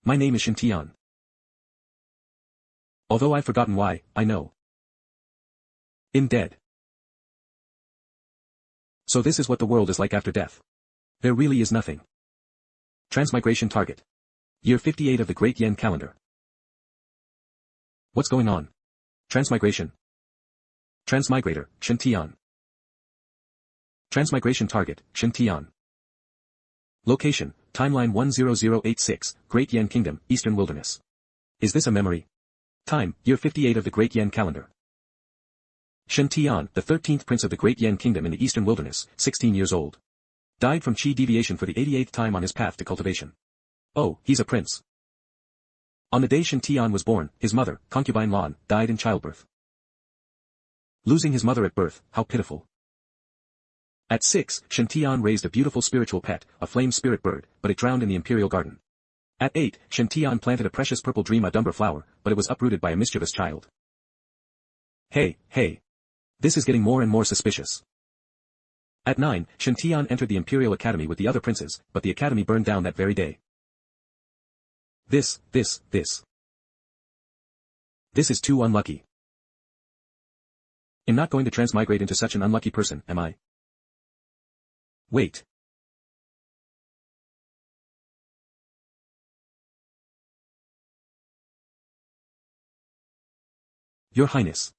My name is Shen Tian. Although I've forgotten why, I know. I'm dead. So this is what the world is like after death. There really is nothing. Transmigration target. Year 58 of the Great Yen calendar. What's going on? Transmigration. Transmigrator, Shen Tian. Transmigration target, Shen Tian. Location, timeline 10086, Great Yen Kingdom, Eastern Wilderness. Is this a memory? Time, year 58 of the Great Yen calendar. Shen Tian, the 13th prince of the Great Yen Kingdom in the Eastern Wilderness, 16 years old. Died from chi deviation for the 88th time on his path to cultivation. Oh, he's a prince. On the day Shen Tian was born, his mother, concubine Lan, died in childbirth. Losing his mother at birth, how pitiful. At 6, Shen Tian raised a beautiful spiritual pet, a flame spirit bird, but it drowned in the imperial garden. At 8, Shen Tian planted a precious purple dream Dumber flower, but it was uprooted by a mischievous child. Hey. This is getting more and more suspicious. At 9, Shen Tian entered the Imperial Academy with the other princes, but the academy burned down that very day. This is too unlucky. I'm not going to transmigrate into such an unlucky person, am I? Wait. Your Highness.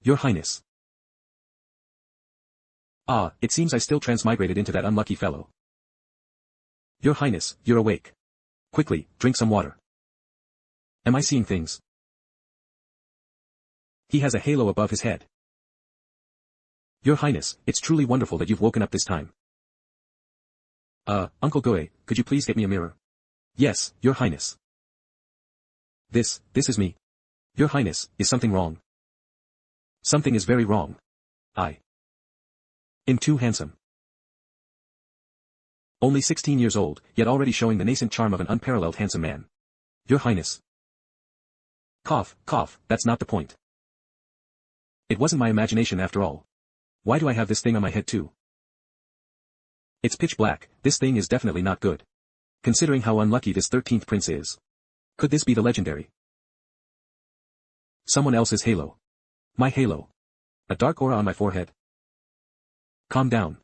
Your Highness. Ah, it seems I still transmigrated into that unlucky fellow. Your Highness, you're awake. Quickly, drink some water. Am I seeing things? He has a halo above his head. Your Highness, it's truly wonderful that you've woken up this time. Uncle Goe, could you please get me a mirror? Yes, Your Highness. This is me. Your Highness, is something wrong? Something is very wrong. I'm too handsome. Only 16 years old, yet already showing the nascent charm of an unparalleled handsome man. Your Highness. Cough, that's not the point. It wasn't my imagination after all. Why do I have this thing on my head too? It's pitch black, this thing is definitely not good. Considering how unlucky this 13th prince is. Could this be the legendary? Someone else's halo. My halo. A dark aura on my forehead. Calm down.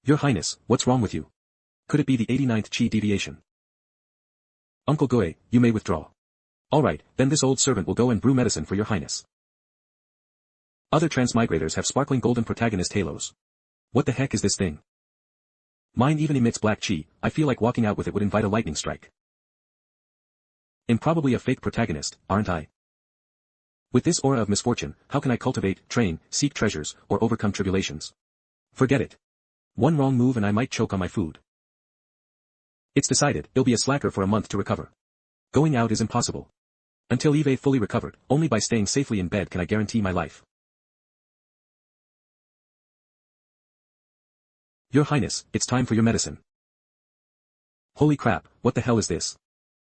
Your Highness, what's wrong with you? Could it be the 89th chi deviation? Uncle Goe, you may withdraw. Alright, then this old servant will go and brew medicine for Your Highness. Other transmigrators have sparkling golden protagonist halos. What the heck is this thing? Mine even emits black chi, I feel like walking out with it would invite a lightning strike. I'm probably a fake protagonist, aren't I? With this aura of misfortune, how can I cultivate, train, seek treasures, or overcome tribulations? Forget it. One wrong move and I might choke on my food. It's decided, I'll be a slacker for a month to recover. Going out is impossible. Until Eve fully recovered, only by staying safely in bed can I guarantee my life. Your Highness, it's time for your medicine. Holy crap, what the hell is this?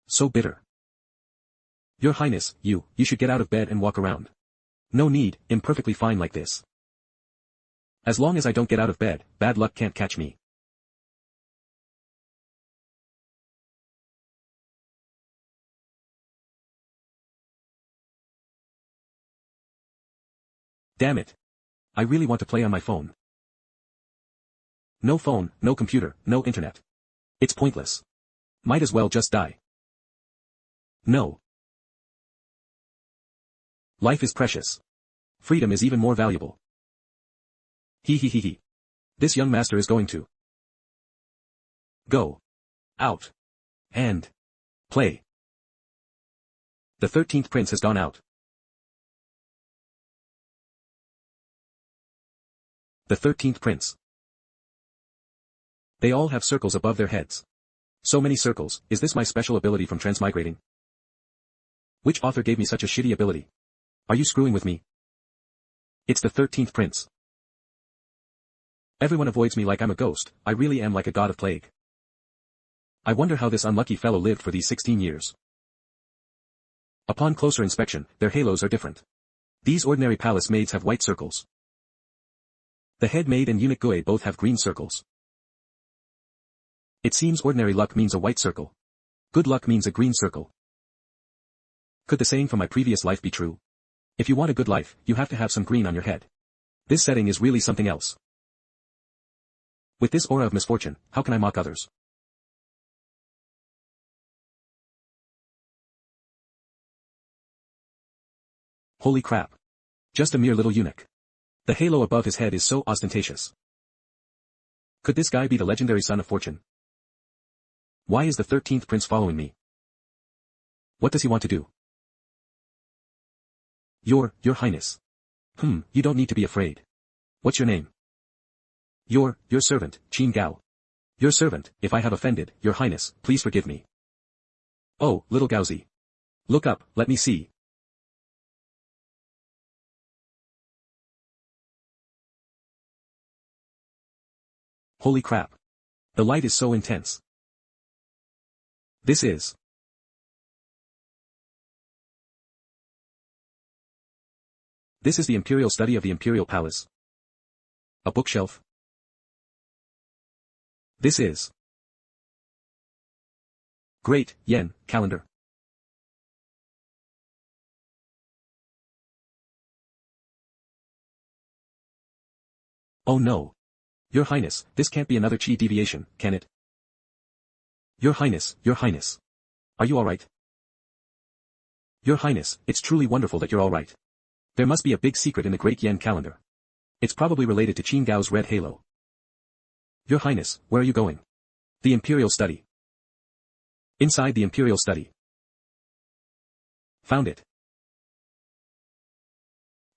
So bitter. Your Highness, you should get out of bed and walk around. No need, I'm perfectly fine like this. As long as I don't get out of bed, bad luck can't catch me. Damn it. I really want to play on my phone. No phone, no computer, no internet. It's pointless. Might as well just die. No. Life is precious. Freedom is even more valuable. He. This young master is going to go out and play. The 13th prince has gone out. The 13th prince. They all have circles above their heads. So many circles, is this my special ability from transmigrating? Which author gave me such a shitty ability? Are you screwing with me? It's the 13th prince. Everyone avoids me like I'm a ghost, I really am like a god of plague. I wonder how this unlucky fellow lived for these 16 years. Upon closer inspection, their halos are different. These ordinary palace maids have white circles. The head maid and eunuch Goe both have green circles. It seems ordinary luck means a white circle, Good luck means a green circle. Could the saying from my previous life be true? If you want a good life, you have to have some green on your head. This setting is really something else. With this aura of misfortune, how can I mock others? Holy crap. Just a mere little eunuch. The halo above his head is so ostentatious. Could this guy be the legendary son of fortune? Why is the 13th prince following me? What does he want to do? Your Highness. You don't need to be afraid. What's your name? Your servant, Qin Gao. Your servant, if I have offended, your Highness, please forgive me. Oh, little Gaozi. Look up, let me see. Holy crap. The light is so intense. This is the imperial study of the imperial palace. A bookshelf. This is Great Yen calendar. Oh no. Your Highness, this can't be another chi deviation, can it? Your Highness. Are you alright? Your Highness, it's truly wonderful that you're alright. There must be a big secret in the Great Yen calendar. It's probably related to Qin Gao's red halo. Your Highness, where are you going? The Imperial Study. Inside the Imperial Study. Found it.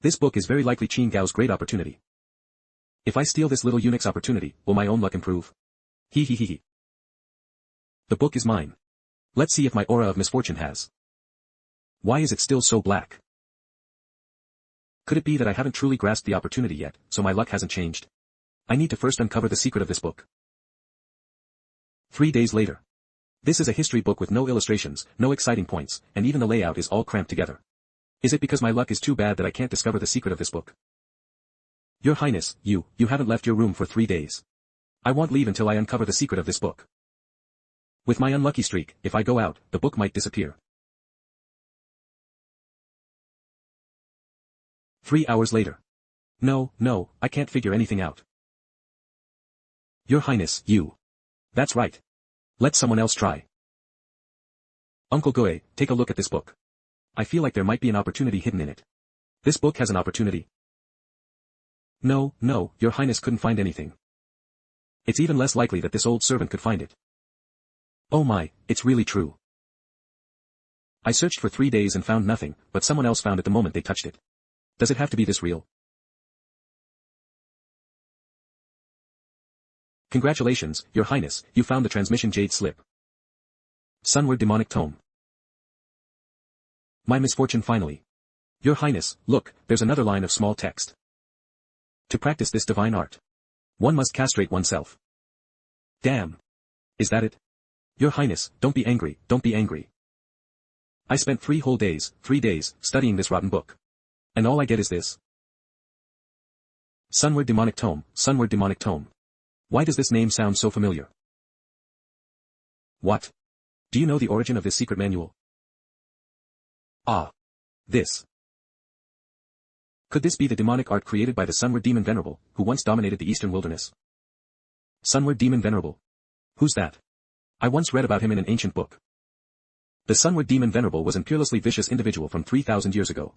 This book is very likely Qin Gao's great opportunity. If I steal this little eunuch's opportunity, will my own luck improve? He. The book is mine. Let's see if my aura of misfortune has. Why is it still so black? Could it be that I haven't truly grasped the opportunity yet, so my luck hasn't changed? I need to first uncover the secret of this book. 3 days later. This is a history book with no illustrations, no exciting points, and even the layout is all cramped together. Is it because my luck is too bad that I can't discover the secret of this book? Your Highness, you haven't left your room for 3 days. I won't leave until I uncover the secret of this book. With my unlucky streak, if I go out, the book might disappear. 3 hours later. No, I can't figure anything out. Your Highness, That's right. Let someone else try. Uncle Goe, take a look at this book. I feel like there might be an opportunity hidden in it. This book has an opportunity. No, your Highness couldn't find anything. It's even less likely that this old servant could find it. Oh my, it's really true. I searched for 3 days and found nothing, but someone else found it the moment they touched it. Does it have to be this real? Congratulations, your Highness, you found the transmission jade slip. Sunward demonic tome. My misfortune finally. Your Highness, look, there's another line of small text. To practice this divine art, one must castrate oneself. Damn. Is that it? Your Highness, don't be angry. I spent 3 whole days, 3 days, studying this rotten book. And all I get is this. Sunward demonic tome. Why does this name sound so familiar? What? Do you know the origin of this secret manual? Ah. This. Could this be the demonic art created by the Sunward Demon Venerable, who once dominated the eastern wilderness? Sunward Demon Venerable. Who's that? I once read about him in an ancient book. The Sunward Demon Venerable was an fearlessly vicious individual from 3,000 years ago.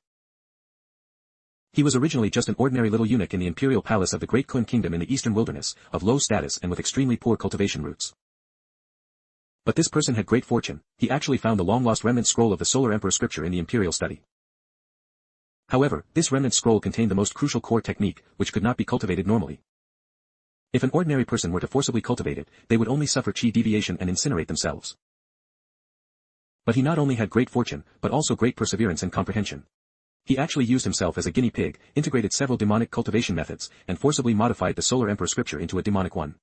He was originally just an ordinary little eunuch in the imperial palace of the Great Kun Kingdom in the eastern wilderness, of low status and with extremely poor cultivation roots. But this person had great fortune. He actually found the long-lost remnant scroll of the Solar Emperor scripture in the imperial study. However, this remnant scroll contained the most crucial core technique, which could not be cultivated normally. If an ordinary person were to forcibly cultivate it, they would only suffer chi deviation and incinerate themselves. But he not only had great fortune, but also great perseverance and comprehension. He actually used himself as a guinea pig, integrated several demonic cultivation methods, and forcibly modified the Solar Emperor scripture into a demonic one.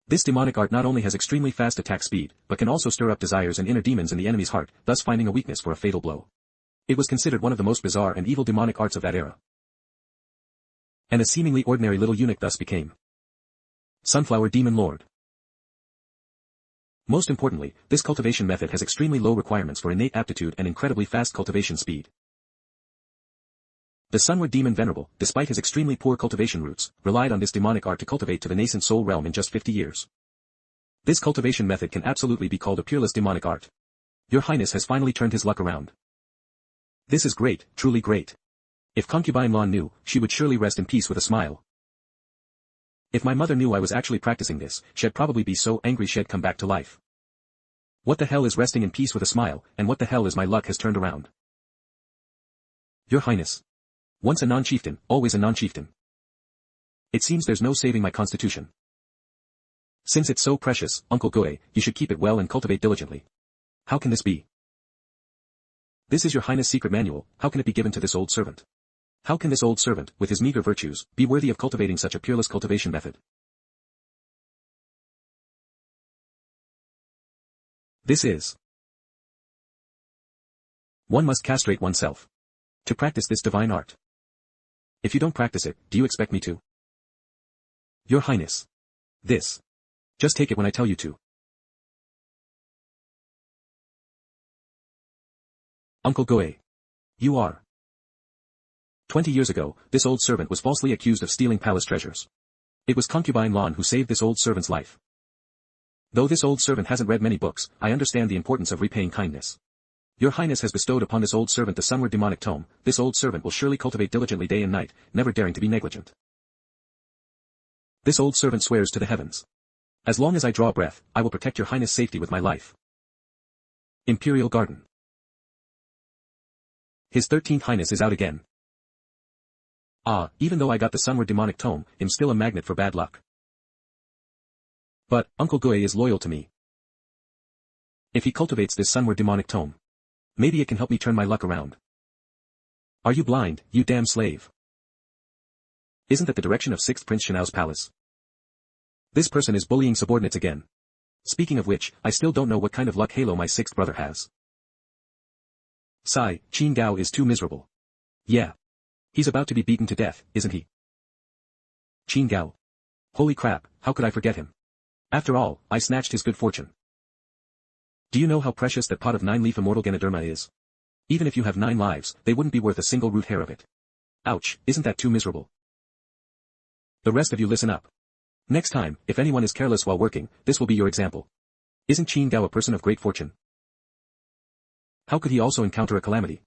This demonic art not only has extremely fast attack speed, but can also stir up desires and inner demons in the enemy's heart, thus finding a weakness for a fatal blow. It was considered one of the most bizarre and evil demonic arts of that era. And a seemingly ordinary little eunuch thus became Sunflower Demon Lord. Most importantly, this cultivation method has extremely low requirements for innate aptitude and incredibly fast cultivation speed. The Sunward Demon Venerable, despite his extremely poor cultivation roots, relied on this demonic art to cultivate to the nascent soul realm in just 50 years. This cultivation method can absolutely be called a peerless demonic art. Your Highness has finally turned his luck around. This is great, truly great. If concubine Lan knew, she would surely rest in peace with a smile. If my mother knew I was actually practicing this, she'd probably be so angry she'd come back to life. What the hell is resting in peace with a smile, and what the hell is my luck has turned around? Your Highness. Once a non-chieftain, always a non-chieftain. It seems there's no saving my constitution. Since it's so precious, Uncle Goe, you should keep it well and cultivate diligently. How can this be? This is your Highness' secret manual, how can it be given to this old servant? How can this old servant, with his meager virtues, be worthy of cultivating such a peerless cultivation method? This is. One must castrate oneself. To practice this divine art. If you don't practice it, do you expect me to? Your Highness. This. Just take it when I tell you to. Uncle Goe. You are. 20 years ago, this old servant was falsely accused of stealing palace treasures. It was concubine Lan who saved this old servant's life. Though this old servant hasn't read many books, I understand the importance of repaying kindness. Your Highness has bestowed upon this old servant the Sunward Demonic Tome, this old servant will surely cultivate diligently day and night, never daring to be negligent. This old servant swears to the heavens. As long as I draw breath, I will protect your Highness' safety with my life. Imperial Garden. His 13th Highness is out again. Ah, even though I got the Sunward Demonic Tome, I'm still a magnet for bad luck. But, Uncle Goe is loyal to me. If he cultivates this Sunward Demonic Tome, maybe it can help me turn my luck around. Are you blind, you damn slave? Isn't that the direction of 6th Prince Shenhao's palace? This person is bullying subordinates again. Speaking of which, I still don't know what kind of luck halo my 6th brother has. Sigh, Qin Gao is too miserable. Yeah. He's about to be beaten to death, isn't he? Qin Gao. Holy crap, how could I forget him? After all, I snatched his good fortune. Do you know how precious that pot of 9-leaf immortal Ganoderma is? Even if you have 9 lives, they wouldn't be worth a single root hair of it. Ouch, isn't that too miserable? The rest of you listen up. Next time, if anyone is careless while working, this will be your example. Isn't Qin Gao a person of great fortune? How could he also encounter a calamity?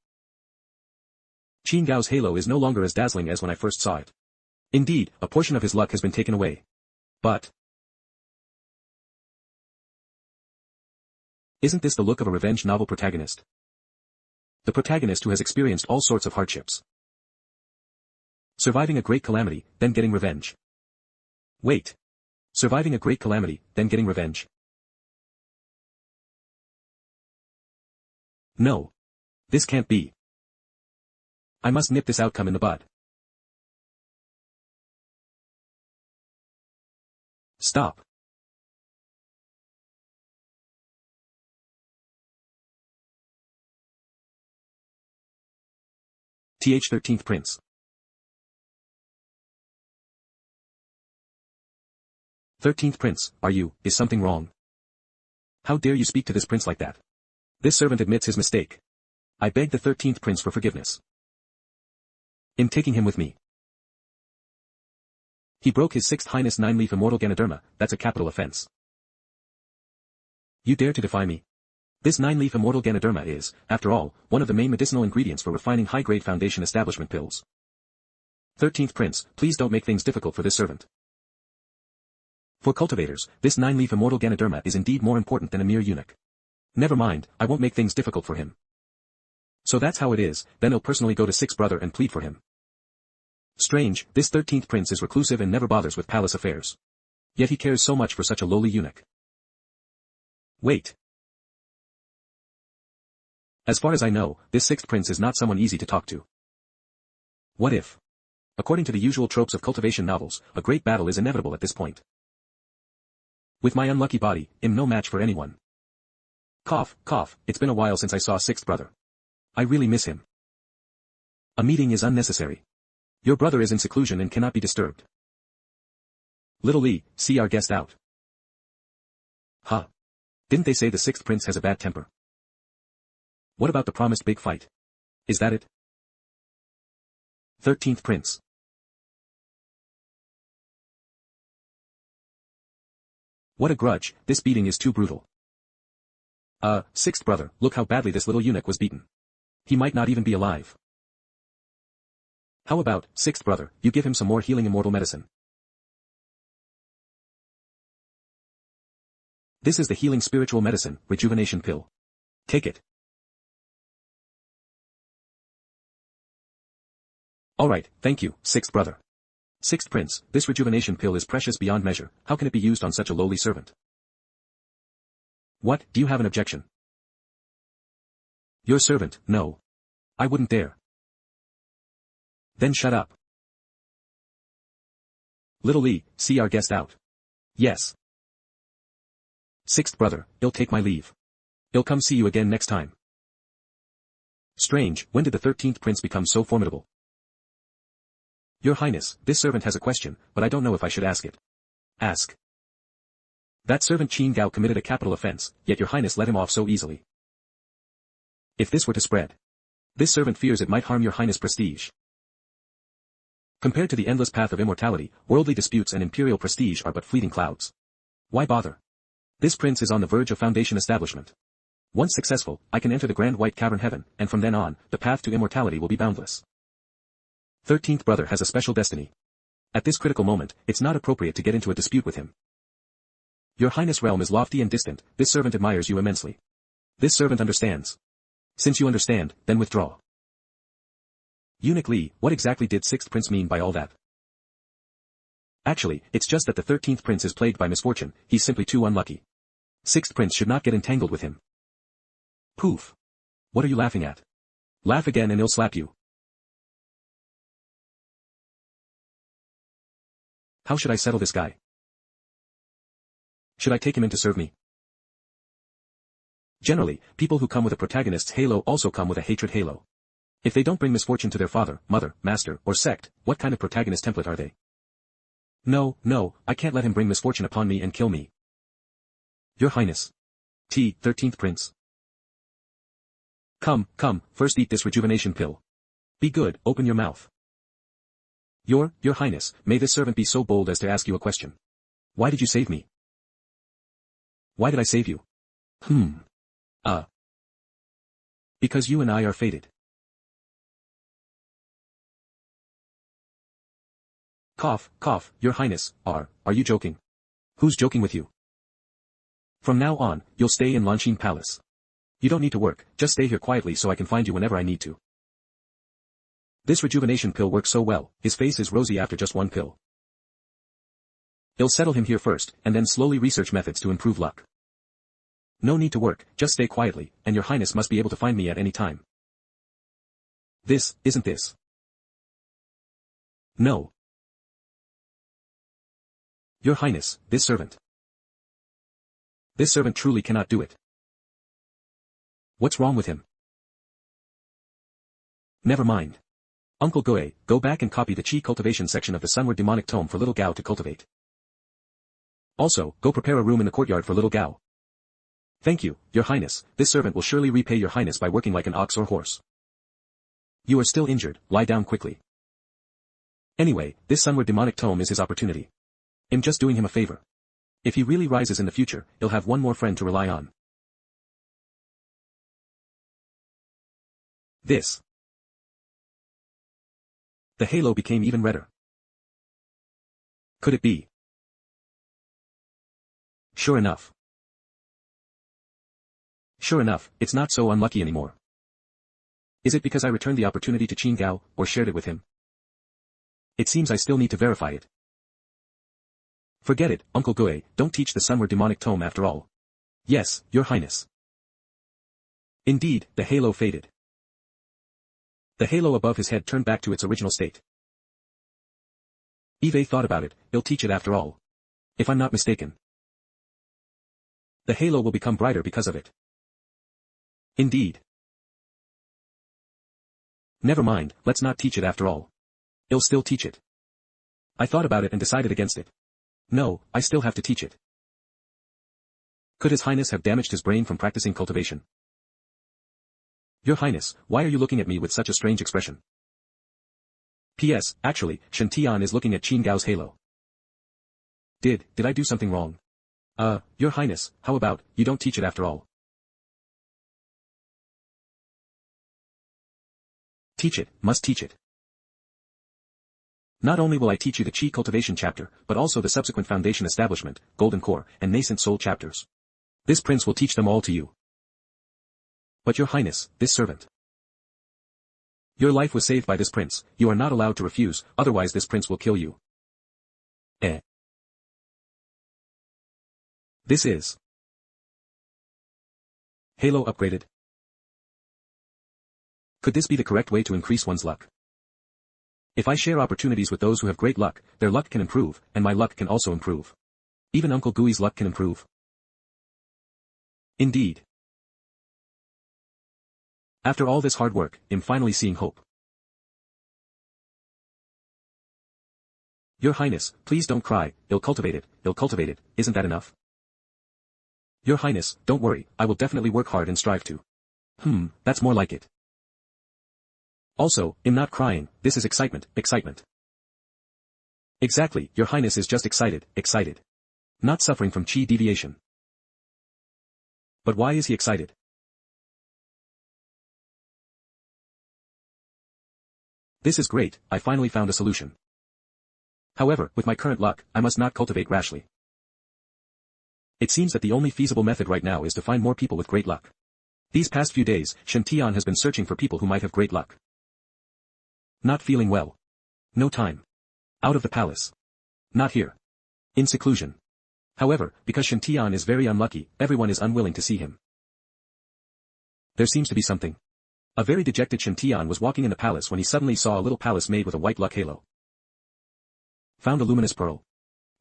Qin Gao's halo is no longer as dazzling as when I first saw it. Indeed, a portion of his luck has been taken away. But isn't this the look of a revenge novel protagonist? The protagonist who has experienced all sorts of hardships. Surviving a great calamity, then getting revenge. Wait. Surviving a great calamity, then getting revenge. No. This can't be. I must nip this outcome in the bud. Stop. Th 13th Prince. 13th Prince, is something wrong? How dare you speak to this prince like that? This servant admits his mistake. I beg the 13th Prince for forgiveness. In taking him with me. He broke his 6th Highness 9-leaf immortal Ganoderma, that's a capital offense. You dare to defy me? This 9-leaf immortal Ganoderma is, after all, one of the main medicinal ingredients for refining high-grade foundation establishment pills. 13th Prince, please don't make things difficult for this servant. For cultivators, this 9-leaf immortal Ganoderma is indeed more important than a mere eunuch. Never mind, I won't make things difficult for him. So that's how it is, then I'll personally go to 6th brother and plead for him. Strange, this 13th Prince is reclusive and never bothers with palace affairs. Yet he cares so much for such a lowly eunuch. Wait. As far as I know, this 6th Prince is not someone easy to talk to. What if? According to the usual tropes of cultivation novels, a great battle is inevitable at this point. With my unlucky body, I'm no match for anyone. Cough, cough, it's been a while since I saw 6th brother. I really miss him. A meeting is unnecessary. Your brother is in seclusion and cannot be disturbed. Little Li, see our guest out. Huh. Didn't they say the sixth prince has a bad temper? What about the promised big fight? Is that it? 13th prince. What a grudge, this beating is too brutal. Sixth brother, look how badly this little eunuch was beaten. He might not even be alive. How about, sixth brother, you give him some more healing immortal medicine. This is the healing spiritual medicine, rejuvenation pill. Take it. Alright, thank you, sixth brother. Sixth prince, this rejuvenation pill is precious beyond measure, how can it be used on such a lowly servant? What, do you have an objection? Your servant, no. I wouldn't dare. Then shut up. Little Lee, see our guest out. Yes. Sixth brother, I'll take my leave. I'll come see you again next time. Strange, when did the 13th prince become so formidable? Your Highness, this servant has a question, but I don't know if I should ask it. Ask. That servant Qin Gao committed a capital offense, yet your Highness let him off so easily. If this were to spread, this servant fears it might harm your Highness' prestige. Compared to the endless path of immortality, worldly disputes and imperial prestige are but fleeting clouds. Why bother? This prince is on the verge of foundation establishment. Once successful, I can enter the grand white cavern heaven, and from then on, the path to immortality will be boundless. 13th brother has a special destiny. At this critical moment, it's not appropriate to get into a dispute with him. Your Highness' realm is lofty and distant, this servant admires you immensely. This servant understands. Since you understand, then withdraw. Eunuch Li, what exactly did 6th prince mean by all that? Actually, it's just that the 13th prince is plagued by misfortune, he's simply too unlucky. 6th prince should not get entangled with him. Poof. What are you laughing at? Laugh again and I'll slap you. How should I settle this guy? Should I take him in to serve me? Generally, people who come with a protagonist's halo also come with a hatred halo. If they don't bring misfortune to their father, mother, master, or sect, what kind of protagonist template are they? No, I can't let him bring misfortune upon me and kill me. Your Highness. 13th prince. Come, first eat this rejuvenation pill. Be good, open your mouth. Your Highness, may this servant be so bold as to ask you a question. Why did you save me? Why did I save you? Because you and I are fated. Cough, your Highness, are you joking? Who's joking with you? From now on, you'll stay in Lanqin Palace. You don't need to work, just stay here quietly so I can find you whenever I need to. This rejuvenation pill works so well, his face is rosy after just one pill. I'll settle him here first, and then slowly research methods to improve luck. No need to work, just stay quietly, and your Highness must be able to find me at any time. Isn't this? No. Your Highness, this servant. This servant truly cannot do it. What's wrong with him? Never mind. Uncle Goe, go back and copy the Qi cultivation section of the Sunward Demonic Tome for little Gao to cultivate. Also, go prepare a room in the courtyard for little Gao. Thank you, your Highness, this servant will surely repay your Highness by working like an ox or horse. You are still injured, lie down quickly. Anyway, this Sunward Demonic Tome is his opportunity. I'm just doing him a favor. If he really rises in the future, he'll have one more friend to rely on. This. The halo became even redder. Could it be? Sure enough, it's not so unlucky anymore. Is it because I returned the opportunity to Qin Gao, or shared it with him? It seems I still need to verify it. Forget it, Uncle Goe, don't teach the Sunward Demonic Tome after all. Yes, your Highness. Indeed, the halo faded. The halo above his head turned back to its original state. Eve thought about it, he'll teach it after all. If I'm not mistaken. The halo will become brighter because of it. Indeed. Never mind, let's not teach it after all. I'll still teach it. I thought about it and decided against it. No, I still have to teach it. Could His Highness have damaged his brain from practicing cultivation? Your Highness, why are you looking at me with such a strange expression? P.S. Actually, Shen Tian is looking at Qin Gao's halo. Did I do something wrong? Your Highness, how about, you don't teach it after all? Teach it, must teach it. Not only will I teach you the Qi cultivation chapter, but also the subsequent foundation establishment, golden core, and nascent soul chapters. This prince will teach them all to you. But your Highness, this servant. Your life was saved by this prince, you are not allowed to refuse, otherwise this prince will kill you. This is Halo upgraded. Could this be the correct way to increase one's luck? If I share opportunities with those who have great luck, their luck can improve, and my luck can also improve. Even Uncle Gooey's luck can improve. Indeed. After all this hard work, I'm finally seeing hope. Your Highness, please don't cry, ill-cultivated, isn't that enough? Your Highness, don't worry, I will definitely work hard and strive to. That's more like it. Also, I'm not crying, this is excitement. Exactly, Your Highness is just excited. Not suffering from Qi deviation. But why is he excited? This is great, I finally found a solution. However, with my current luck, I must not cultivate rashly. It seems that the only feasible method right now is to find more people with great luck. These past few days, Shen Tian has been searching for people who might have great luck. Not feeling well. No time. Out of the palace. Not here. In seclusion. However, because Shen Tian is very unlucky, everyone is unwilling to see him. There seems to be something. A very dejected Shen Tian was walking in the palace when he suddenly saw a little palace made with a white luck halo. Found a luminous pearl.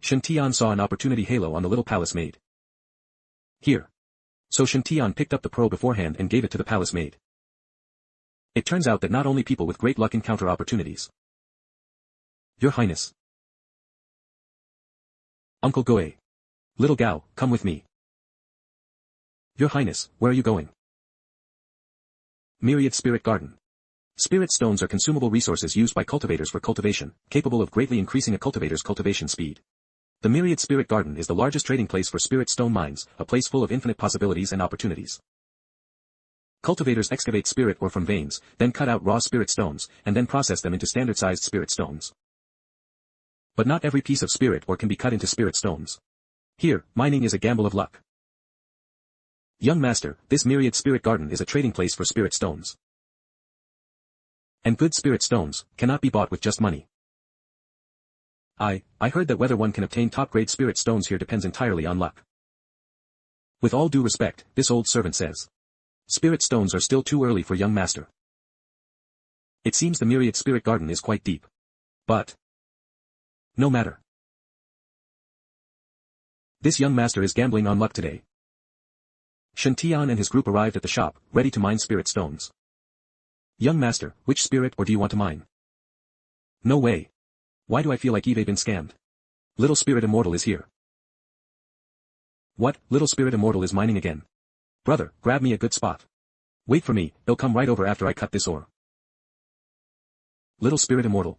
Shen Tian saw an opportunity halo on the little palace maid. Here. So Shen Tian picked up the pearl beforehand and gave it to the palace maid. It turns out that not only people with great luck encounter opportunities. Your Highness. Uncle Goe. Little Gao, come with me. Your Highness, where are you going? Myriad Spirit Garden. Spirit stones are consumable resources used by cultivators for cultivation, capable of greatly increasing a cultivator's cultivation speed. The Myriad Spirit Garden is the largest trading place for spirit stone mines, a place full of infinite possibilities and opportunities. Cultivators excavate spirit ore from veins, then cut out raw spirit stones, and then process them into standard-sized spirit stones. But not every piece of spirit ore can be cut into spirit stones. Here, mining is a gamble of luck. Young master, this Myriad Spirit Garden is a trading place for spirit stones. And good spirit stones cannot be bought with just money. I heard that whether one can obtain top-grade spirit stones here depends entirely on luck. With all due respect, this old servant says. Spirit stones are still too early for young master. It seems the Myriad Spirit Garden is quite deep. But no matter. This young master is gambling on luck today. Shen Tian and his group arrived at the shop, ready to mine spirit stones. Young master, which spirit ore do you want to mine? No way. Why do I feel like I've been scammed? Little Spirit Immortal is here. What, Little Spirit Immortal is mining again? Brother, grab me a good spot. Wait for me, they'll come right over after I cut this ore. Little Spirit Immortal.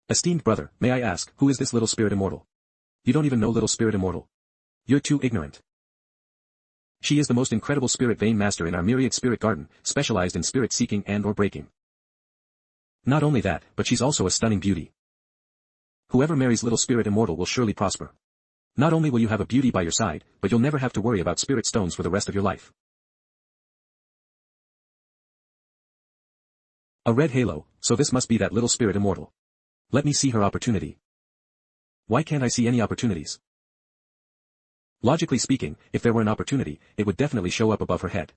Esteemed brother, may I ask, who is this Little Spirit Immortal? You don't even know Little Spirit Immortal. You're too ignorant. She is the most incredible spirit vein master in our Myriad Spirit Garden, specialized in spirit seeking and or breaking. Not only that, but she's also a stunning beauty. Whoever marries Little Spirit Immortal will surely prosper. Not only will you have a beauty by your side, but you'll never have to worry about spirit stones for the rest of your life. A red halo, so this must be that Little Spirit Immortal. Let me see her opportunity. Why can't I see any opportunities? Logically speaking, if there were an opportunity, it would definitely show up above her head.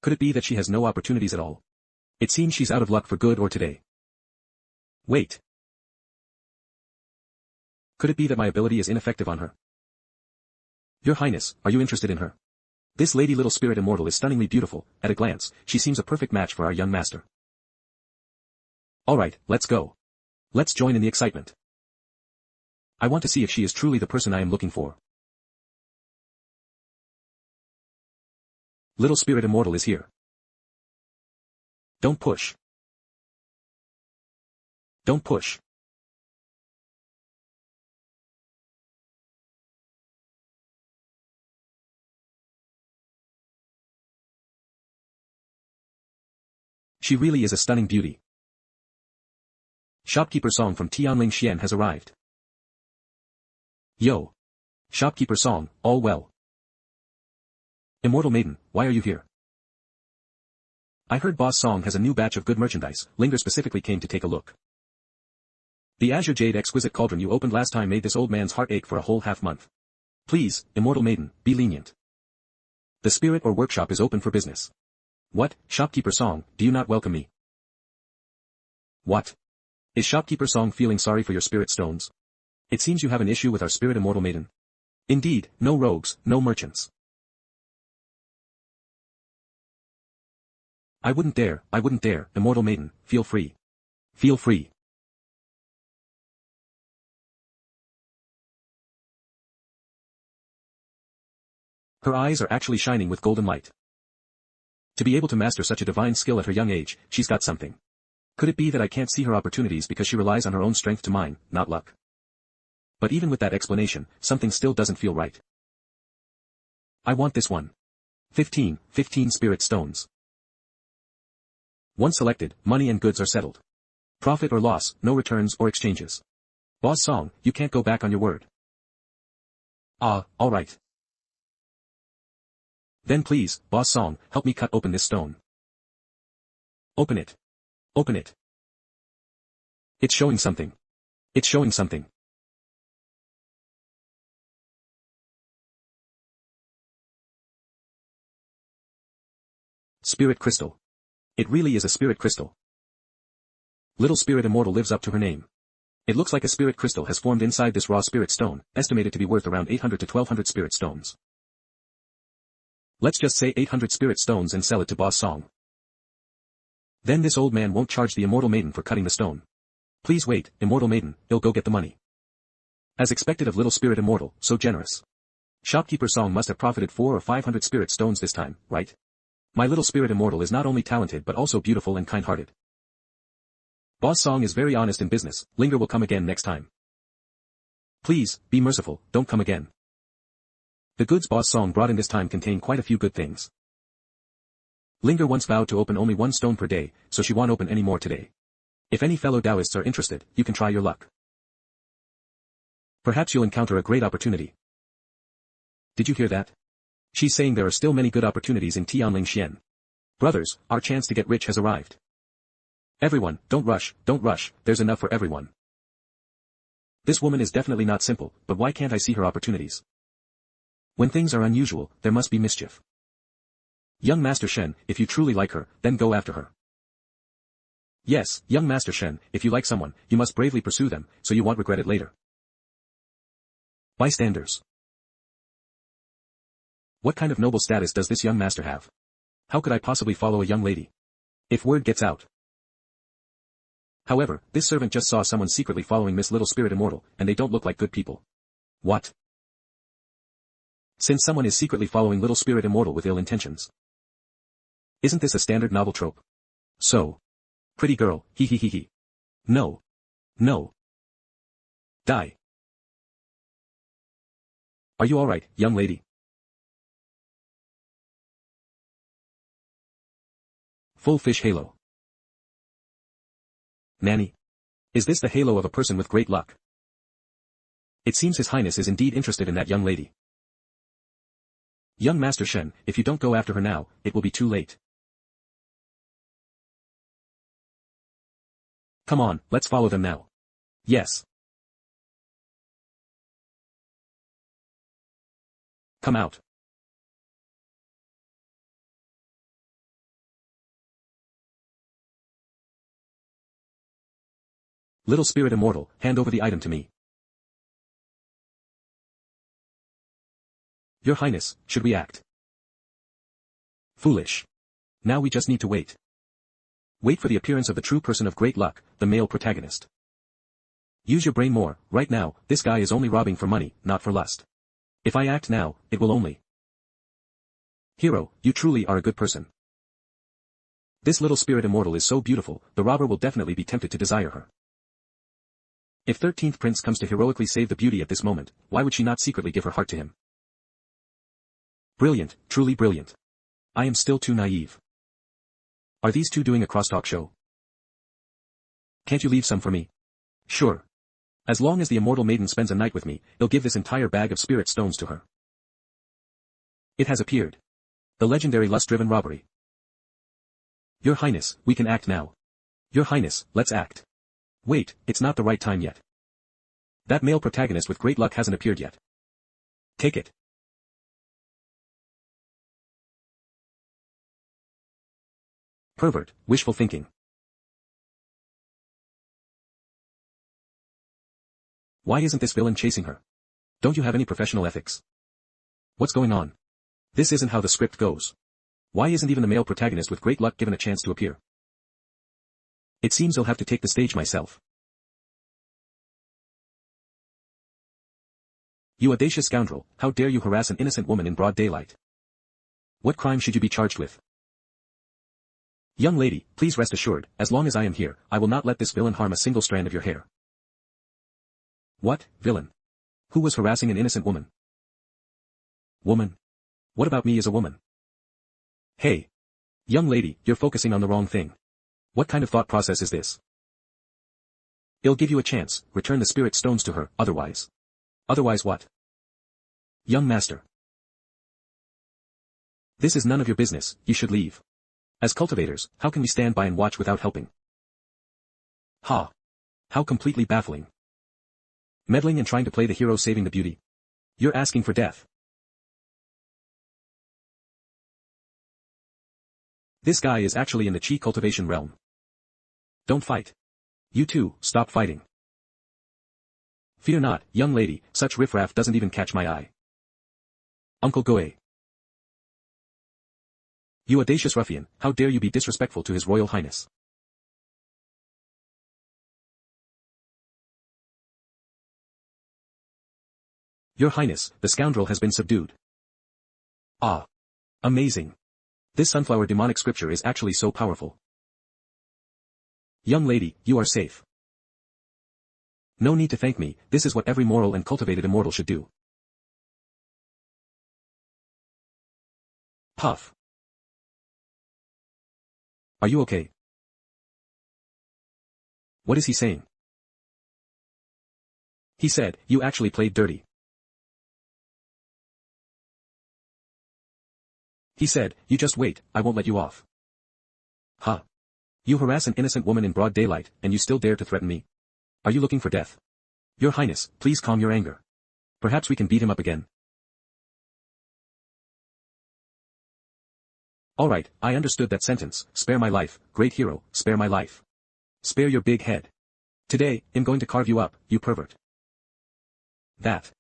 Could it be that she has no opportunities at all? It seems she's out of luck for good or today. Wait. Could it be that my ability is ineffective on her? Your Highness, are you interested in her? This lady Little Spirit Immortal is stunningly beautiful, at a glance, she seems a perfect match for our young master. Alright, let's go. Let's join in the excitement. I want to see if she is truly the person I am looking for. Little spirit immortal is here. Don't push. Don't push. She really is a stunning beauty. Shopkeeper Song from Tianling Xian has arrived. Yo. Shopkeeper Song, all well. Immortal Maiden, why are you here? I heard Boss Song has a new batch of good merchandise. Linger specifically came to take a look. The Azure Jade exquisite cauldron you opened last time made this old man's heart ache for a whole half-month. Please, Immortal Maiden, be lenient. The spirit or workshop is open for business. What, Shopkeeper Song, do you not welcome me? What? Is Shopkeeper Song feeling sorry for your spirit stones? It seems you have an issue with our spirit Immortal Maiden. Indeed, no rogues, no merchants. I wouldn't dare, Immortal Maiden, feel free. Feel free. Her eyes are actually shining with golden light. To be able to master such a divine skill at her young age, she's got something. Could it be that I can't see her opportunities because she relies on her own strength to mine, not luck? But even with that explanation, something still doesn't feel right. I want this one. 15 spirit stones. Once selected, money and goods are settled. Profit or loss, no returns or exchanges. Boss Song, you can't go back on your word. Alright. Then please, Boss Song, help me cut open this stone. Open it. Open it. It's showing something. It's showing something. Spirit crystal. It really is a spirit crystal. Little spirit immortal lives up to her name. It looks like a spirit crystal has formed inside this raw spirit stone, estimated to be worth around 800 to 1200 spirit stones. Let's just say 800 spirit stones and sell it to Boss Song. Then this old man won't charge the Immortal Maiden for cutting the stone. Please wait, Immortal Maiden, he'll go get the money. As expected of Little Spirit Immortal, so generous. Shopkeeper Song must have profited 400 or 500 spirit stones this time, right? My Little Spirit Immortal is not only talented but also beautiful and kind-hearted. Boss Song is very honest in business, Linger will come again next time. Please, be merciful, don't come again. The goods Boss Song brought in this time contain quite a few good things. Linger once vowed to open only one stone per day, so she won't open any more today. If any fellow Taoists are interested, you can try your luck. Perhaps you'll encounter a great opportunity. Did you hear that? She's saying there are still many good opportunities in Tianling Xian. Brothers, our chance to get rich has arrived. Everyone, don't rush, there's enough for everyone. This woman is definitely not simple, but why can't I see her opportunities? When things are unusual, there must be mischief. Young Master Shen, if you truly like her, then go after her. Yes, young Master Shen, if you like someone, you must bravely pursue them, so you won't regret it later. Bystanders. What kind of noble status does this young master have? How could I possibly follow a young lady? If word gets out. However, this servant just saw someone secretly following Miss Little Spirit Immortal, and they don't look like good people. What? Since someone is secretly following Little Spirit Immortal with ill intentions. Isn't this a standard novel trope? So. Pretty girl, he. No. Die. Are you alright, young lady? Full fish halo. Nanny? Is this the halo of a person with great luck? It seems His Highness is indeed interested in that young lady. Young Master Shen, if you don't go after her now, it will be too late. Come on, let's follow them now. Yes. Come out. Little Spirit Immortal, hand over the item to me. Your Highness, should we act? Foolish. Now we just need to wait. Wait for the appearance of the true person of great luck, the male protagonist. Use your brain more. Right now, this guy is only robbing for money, not for lust. If I act now, it will only. Hero, you truly are a good person. This little spirit immortal is so beautiful, the robber will definitely be tempted to desire her. If 13th Prince comes to heroically save the beauty at this moment, why would she not secretly give her heart to him? Brilliant, truly brilliant. I am still too naive. Are these two doing a crosstalk show? Can't you leave some for me? Sure. As long as the immortal maiden spends a night with me, he'll give this entire bag of spirit stones to her. It has appeared. The legendary lust-driven robbery. Your Highness, we can act now. Your Highness, let's act. Wait, it's not the right time yet. That male protagonist with great luck hasn't appeared yet. Take it. Pervert, wishful thinking. Why isn't this villain chasing her? Don't you have any professional ethics? What's going on? This isn't how the script goes. Why isn't even the male protagonist with great luck given a chance to appear? It seems I'll have to take the stage myself. You audacious scoundrel, how dare you harass an innocent woman in broad daylight? What crime should you be charged with? Young lady, please rest assured, as long as I am here, I will not let this villain harm a single strand of your hair. What, villain? Who was harassing an innocent woman? Woman? What about me as a woman? Hey. Young lady, you're focusing on the wrong thing. What kind of thought process is this? I'll give you a chance, return the spirit stones to her, otherwise. Otherwise what? Young master. This is none of your business, you should leave. As cultivators, how can we stand by and watch without helping? Ha! How completely baffling. Meddling and trying to play the hero saving the beauty. You're asking for death. This guy is actually in the chi cultivation realm. Don't fight. You two, stop fighting. Fear not, young lady, such riffraff doesn't even catch my eye. Uncle Goe. You audacious ruffian, how dare you be disrespectful to His Royal Highness? Your Highness, the scoundrel has been subdued. Ah. Amazing. This sunflower demonic scripture is actually so powerful. Young lady, you are safe. No need to thank me, this is what every moral and cultivated immortal should do. Puff. Are you okay? What is he saying? He said, you actually played dirty. He said, you just wait, I won't let you off. Huh. You harass an innocent woman in broad daylight, and you still dare to threaten me? Are you looking for death? Your Highness, please calm your anger. Perhaps we can beat him up again. Alright, I understood that sentence, spare my life, great hero, spare my life. Spare your big head. Today, I'm going to carve you up, you pervert. That.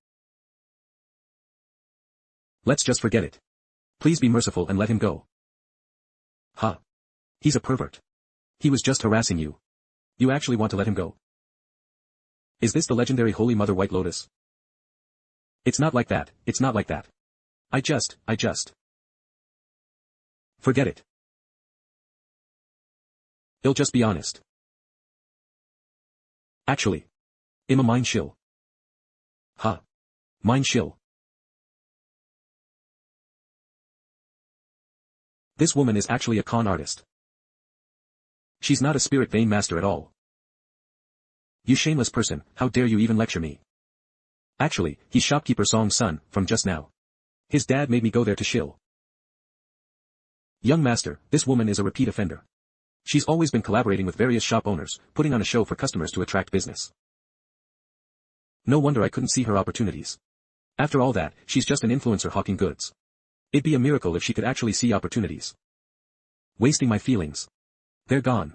Let's just forget it. Please be merciful and let him go. Huh. He's a pervert. He was just harassing you. You actually want to let him go? Is this the legendary Holy Mother White Lotus? It's not like that, it's not like that. I just. Forget it. I'll just be honest. Actually. I'm a mind shill. Huh. Mind shill. This woman is actually a con artist. She's not a spirit vein master at all. You shameless person, how dare you even lecture me? Actually, he's shopkeeper Song's son, from just now. His dad made me go there to shill. Young master, this woman is a repeat offender. She's always been collaborating with various shop owners, putting on a show for customers to attract business. No wonder I couldn't see her opportunities. After all that, she's just an influencer hawking goods. It'd be a miracle if she could actually see opportunities. Wasting my feelings. They're gone.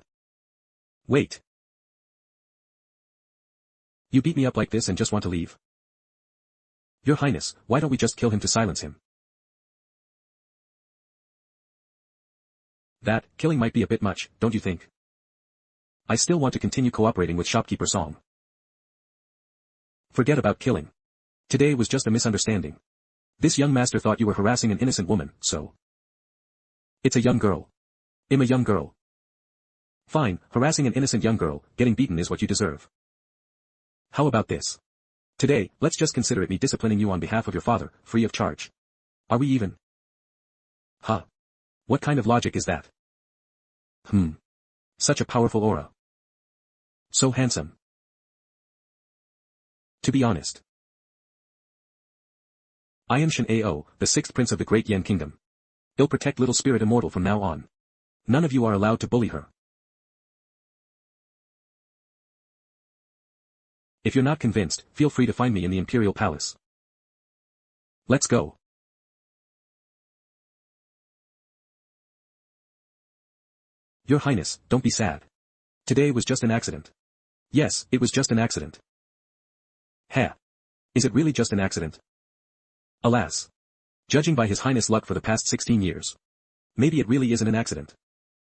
Wait. You beat me up like this and just want to leave? Your Highness, why don't we just kill him to silence him? That, killing might be a bit much, don't you think? I still want to continue cooperating with shopkeeper Song. Forget about killing. Today was just a misunderstanding. This young master thought you were harassing an innocent woman, so. It's a young girl. I'm a young girl. Fine, harassing an innocent young girl, getting beaten is what you deserve. How about this? Today, let's just consider it me disciplining you on behalf of your father, free of charge. Are we even? Huh. What kind of logic is that? Such a powerful aura. So handsome. To be honest. I am Shen Tian, the sixth prince of the Great Yan Kingdom. I'll protect little spirit immortal from now on. None of you are allowed to bully her. If you're not convinced, feel free to find me in the Imperial Palace. Let's go. Your Highness, don't be sad. Today was just an accident. Yes, it was just an accident. Heh. Is it really just an accident? Alas. Judging by His Highness' luck for the past 16 years. Maybe it really isn't an accident.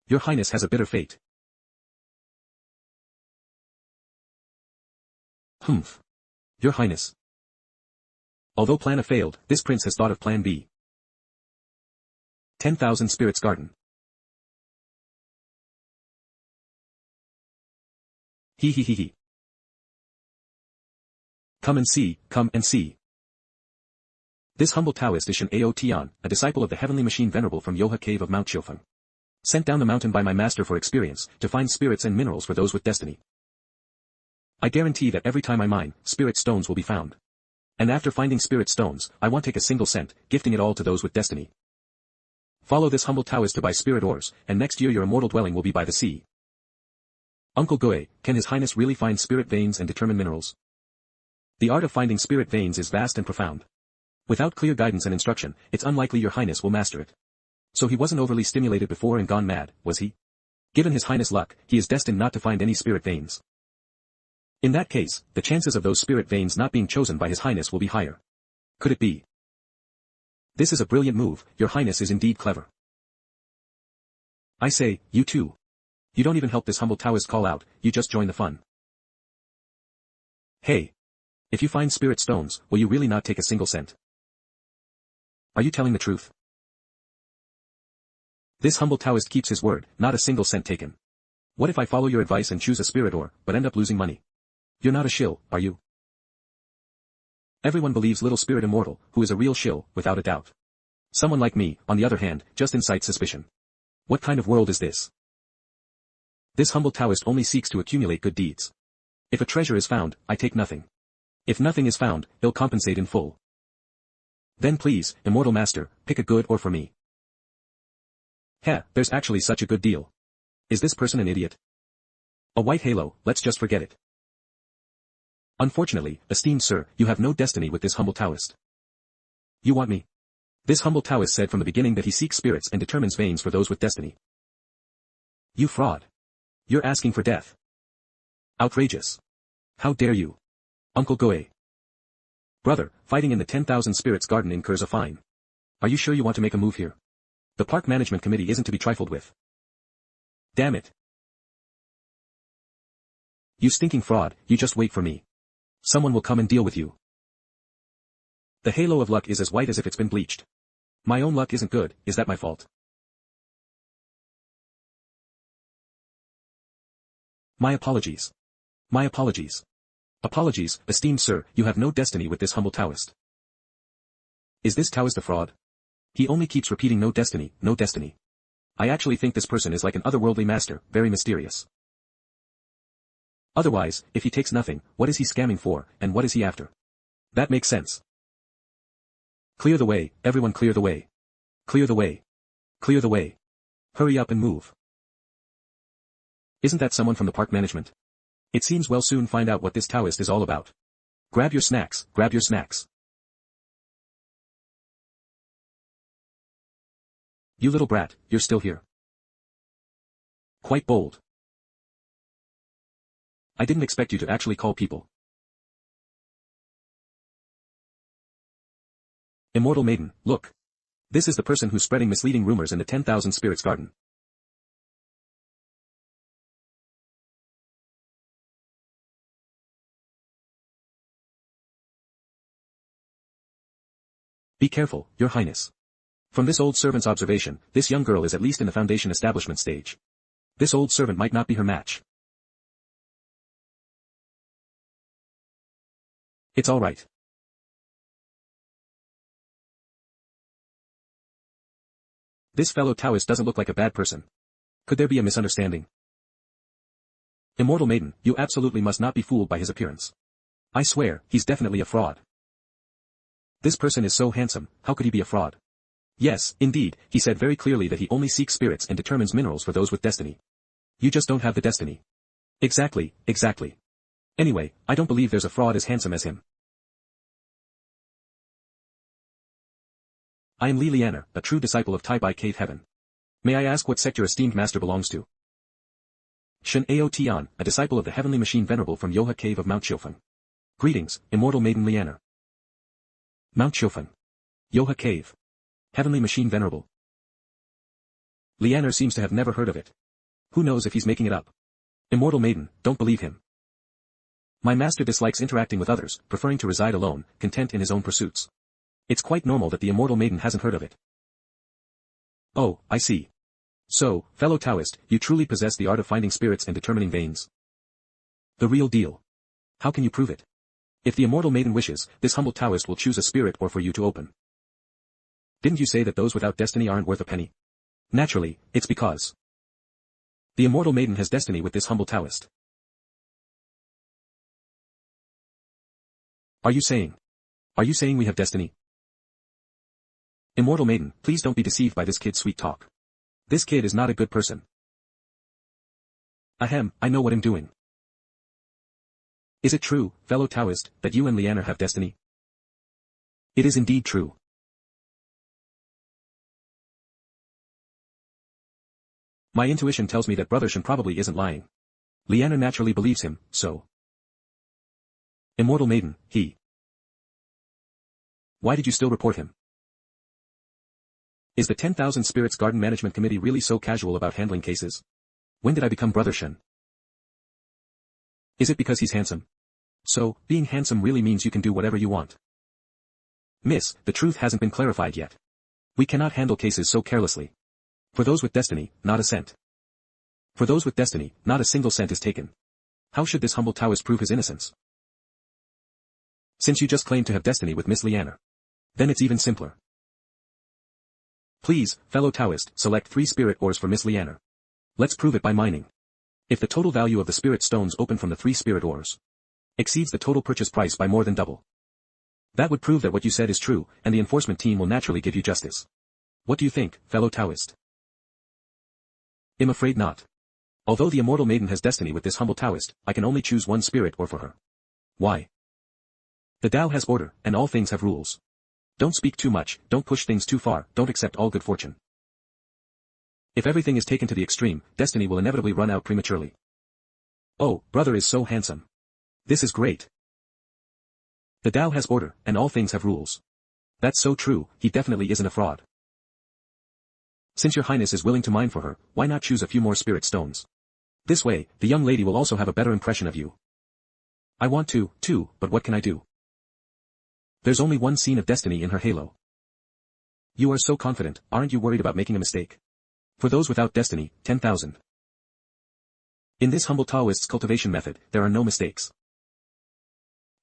Your Highness has a bitter fate. Your Highness. Although Plan A failed, this prince has thought of Plan B. 10,000 Spirits Garden. He. Come and see, come and see. This humble Taoist is Shen Tian, a disciple of the heavenly machine venerable from Yoha Cave of Mount Qiufeng. Sent down the mountain by my master for experience, to find spirits and minerals for those with destiny. I guarantee that every time I mine, spirit stones will be found. And after finding spirit stones, I won't take a single cent, gifting it all to those with destiny. Follow this humble Taoist to buy spirit ores, and next year your immortal dwelling will be by the sea. Uncle Gui, can His Highness really find spirit veins and determine minerals? The art of finding spirit veins is vast and profound. Without clear guidance and instruction, it's unlikely your Highness will master it. So he wasn't overly stimulated before and gone mad, was he? Given His Highness' luck, he is destined not to find any spirit veins. In that case, the chances of those spirit veins not being chosen by His Highness will be higher. Could it be? This is a brilliant move, your Highness is indeed clever. I say, you too. You don't even help this humble Taoist call out, you just join the fun. Hey. If you find spirit stones, will you really not take a single cent? Are you telling the truth? This humble Taoist keeps his word, not a single cent taken. What if I follow your advice and choose a spirit ore, but end up losing money? You're not a shill, are you? Everyone believes little spirit immortal, who is a real shill, without a doubt. Someone like me, on the other hand, just incites suspicion. What kind of world is this? This humble Taoist only seeks to accumulate good deeds. If a treasure is found, I take nothing. If nothing is found, he'll compensate in full. Then please, immortal master, pick a good ore for me. Heh, there's actually such a good deal. Is this person an idiot? A white halo, let's just forget it. Unfortunately, esteemed sir, you have no destiny with this humble Taoist. You want me? This humble Taoist said from the beginning that he seeks spirits and determines veins for those with destiny. You fraud. You're asking for death. Outrageous. How dare you? Uncle Gui. Brother, fighting in the 10,000 Spirits Garden incurs a fine. Are you sure you want to make a move here? The park management committee isn't to be trifled with. Damn it. You stinking fraud, you just wait for me. Someone will come and deal with you. The halo of luck is as white as if it's been bleached. My own luck isn't good, is that my fault? My apologies. My apologies. Apologies, esteemed sir, you have no destiny with this humble Taoist. Is this Taoist a fraud? He only keeps repeating no destiny, no destiny. I actually think this person is like an otherworldly master, very mysterious. Otherwise, if he takes nothing, what is he scamming for, and what is he after? That makes sense. Clear the way, everyone clear the way. Clear the way. Clear the way. Hurry up and move. Isn't that someone from the park management? It seems we'll soon find out what this Taoist is all about. Grab your snacks, grab your snacks. You little brat, you're still here. Quite bold. I didn't expect you to actually call people. Immortal maiden, look. This is the person who's spreading misleading rumors in the 10,000 Spirits Garden. Be careful, your highness. From this old servant's observation, this young girl is at least in the foundation establishment stage. This old servant might not be her match. It's all right. This fellow Taoist doesn't look like a bad person. Could there be a misunderstanding? Immortal maiden, you absolutely must not be fooled by his appearance. I swear, he's definitely a fraud. This person is so handsome, how could he be a fraud? Yes, indeed, he said very clearly that he only seeks spirits and determines minerals for those with destiny. You just don't have the destiny. Exactly, exactly. Anyway, I don't believe there's a fraud as handsome as him. I am Li Lianer, a true disciple of Tai Bai Cave Heaven. May I ask what sect your esteemed master belongs to? Shen Tian, a disciple of the heavenly machine venerable from Yoha Cave of Mount Xiufeng. Greetings, immortal maiden Lianer. Mount Xiufeng. Yoha Cave. Heavenly machine venerable. Lianer seems to have never heard of it. Who knows if he's making it up? Immortal maiden, don't believe him. My master dislikes interacting with others, preferring to reside alone, content in his own pursuits. It's quite normal that the immortal maiden hasn't heard of it. Oh, I see. So, fellow Taoist, you truly possess the art of finding spirits and determining veins. The real deal. How can you prove it? If the immortal maiden wishes, this humble Taoist will choose a spirit or for you to open. Didn't you say that those without destiny aren't worth a penny? Naturally, it's because the immortal maiden has destiny with this humble Taoist. Are you saying we have destiny? Immortal maiden, please don't be deceived by this kid's sweet talk. This kid is not a good person. Ahem, I know what I'm doing. Is it true, fellow Taoist, that you and Lianer have destiny? It is indeed true. My intuition tells me that Brother Shen probably isn't lying. Lianer naturally believes him, so. Immortal maiden, he. Why did you still report him? Is the 10,000 Spirits Garden Management Committee really so casual about handling cases? When did I become Brother Shen? Is it because he's handsome? So, being handsome really means you can do whatever you want. Miss, the truth hasn't been clarified yet. We cannot handle cases so carelessly. For those with destiny, not a cent. For those with destiny, not a single cent is taken. How should this humble Taoist prove his innocence? Since you just claim to have destiny with Miss Lianer. Then it's even simpler. Please, fellow Taoist, select 3 spirit ores for Miss Lianer. Let's prove it by mining. If the total value of the spirit stones open from the 3 spirit ores exceeds the total purchase price by more than double, that would prove that what you said is true, and the enforcement team will naturally give you justice. What do you think, fellow Taoist? I'm afraid not. Although the immortal maiden has destiny with this humble Taoist, I can only choose 1 spirit ore for her. Why? The Tao has order, and all things have rules. Don't speak too much, don't push things too far, don't accept all good fortune. If everything is taken to the extreme, destiny will inevitably run out prematurely. Oh, brother is so handsome. This is great. The Tao has order, and all things have rules. That's so true, he definitely isn't a fraud. Since your highness is willing to mine for her, why not choose a few more spirit stones? This way, the young lady will also have a better impression of you. I want to, too, but what can I do? There's only 1 scene of destiny in her halo. You are so confident, aren't you worried about making a mistake? For those without destiny, 10,000. In this humble Taoist's cultivation method, there are no mistakes.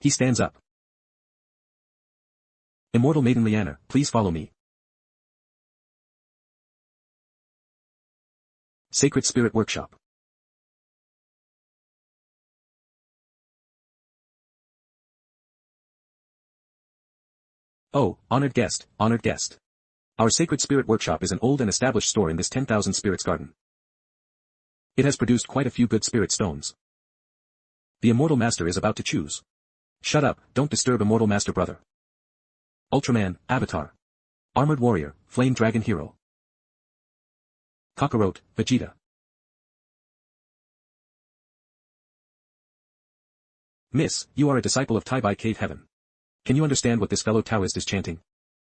He stands up. Immortal maiden Lianer, please follow me. Sacred Spirit Workshop. Oh, honored guest, honored guest. Our Sacred Spirit Workshop is an old and established store in this 10,000 Spirits Garden. It has produced quite a few good spirit stones. The Immortal Master is about to choose. Shut up, don't disturb Immortal Master brother. Ultraman, Avatar. Armored Warrior, Flame Dragon Hero. Kakarot, Vegeta. Miss, you are a disciple of Tai Bai Cave Heaven. Can you understand what this fellow Taoist is chanting?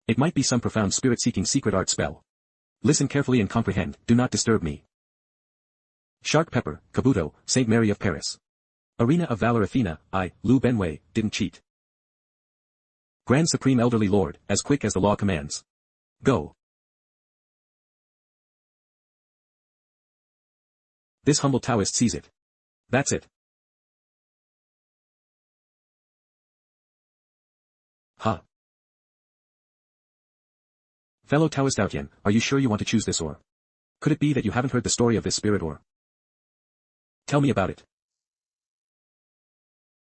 It might be some profound spirit-seeking secret art spell. Listen carefully and comprehend, do not disturb me. Shark Pepper, Kabuto, Saint Mary of Paris. Arena of Valor Athena, I, Lu Benwei, didn't cheat. Grand Supreme Elderly Lord, as quick as the law commands. Go. This humble Taoist sees it. That's it. Huh. Fellow Taoist Outyen, are you sure you want to choose this or? Could it be that you haven't heard the story of this spirit or? Tell me about it.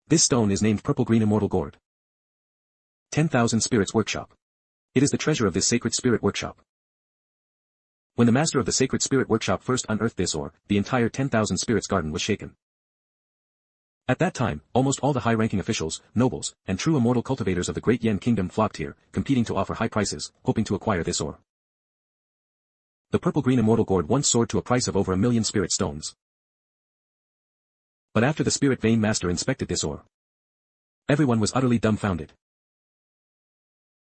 This stone is named Purple Green Immortal Gourd. 10,000 Spirits Workshop. It is the treasure of this sacred spirit workshop. When the master of the sacred spirit workshop first unearthed this ore, the entire 10,000 spirits garden was shaken. At that time, almost all the high-ranking officials, nobles, and true immortal cultivators of the Great Yan Kingdom flocked here, competing to offer high prices, hoping to acquire this ore. The purple-green immortal gourd once soared to a price of over 1,000,000 spirit stones. But after the spirit vein master inspected this ore, everyone was utterly dumbfounded.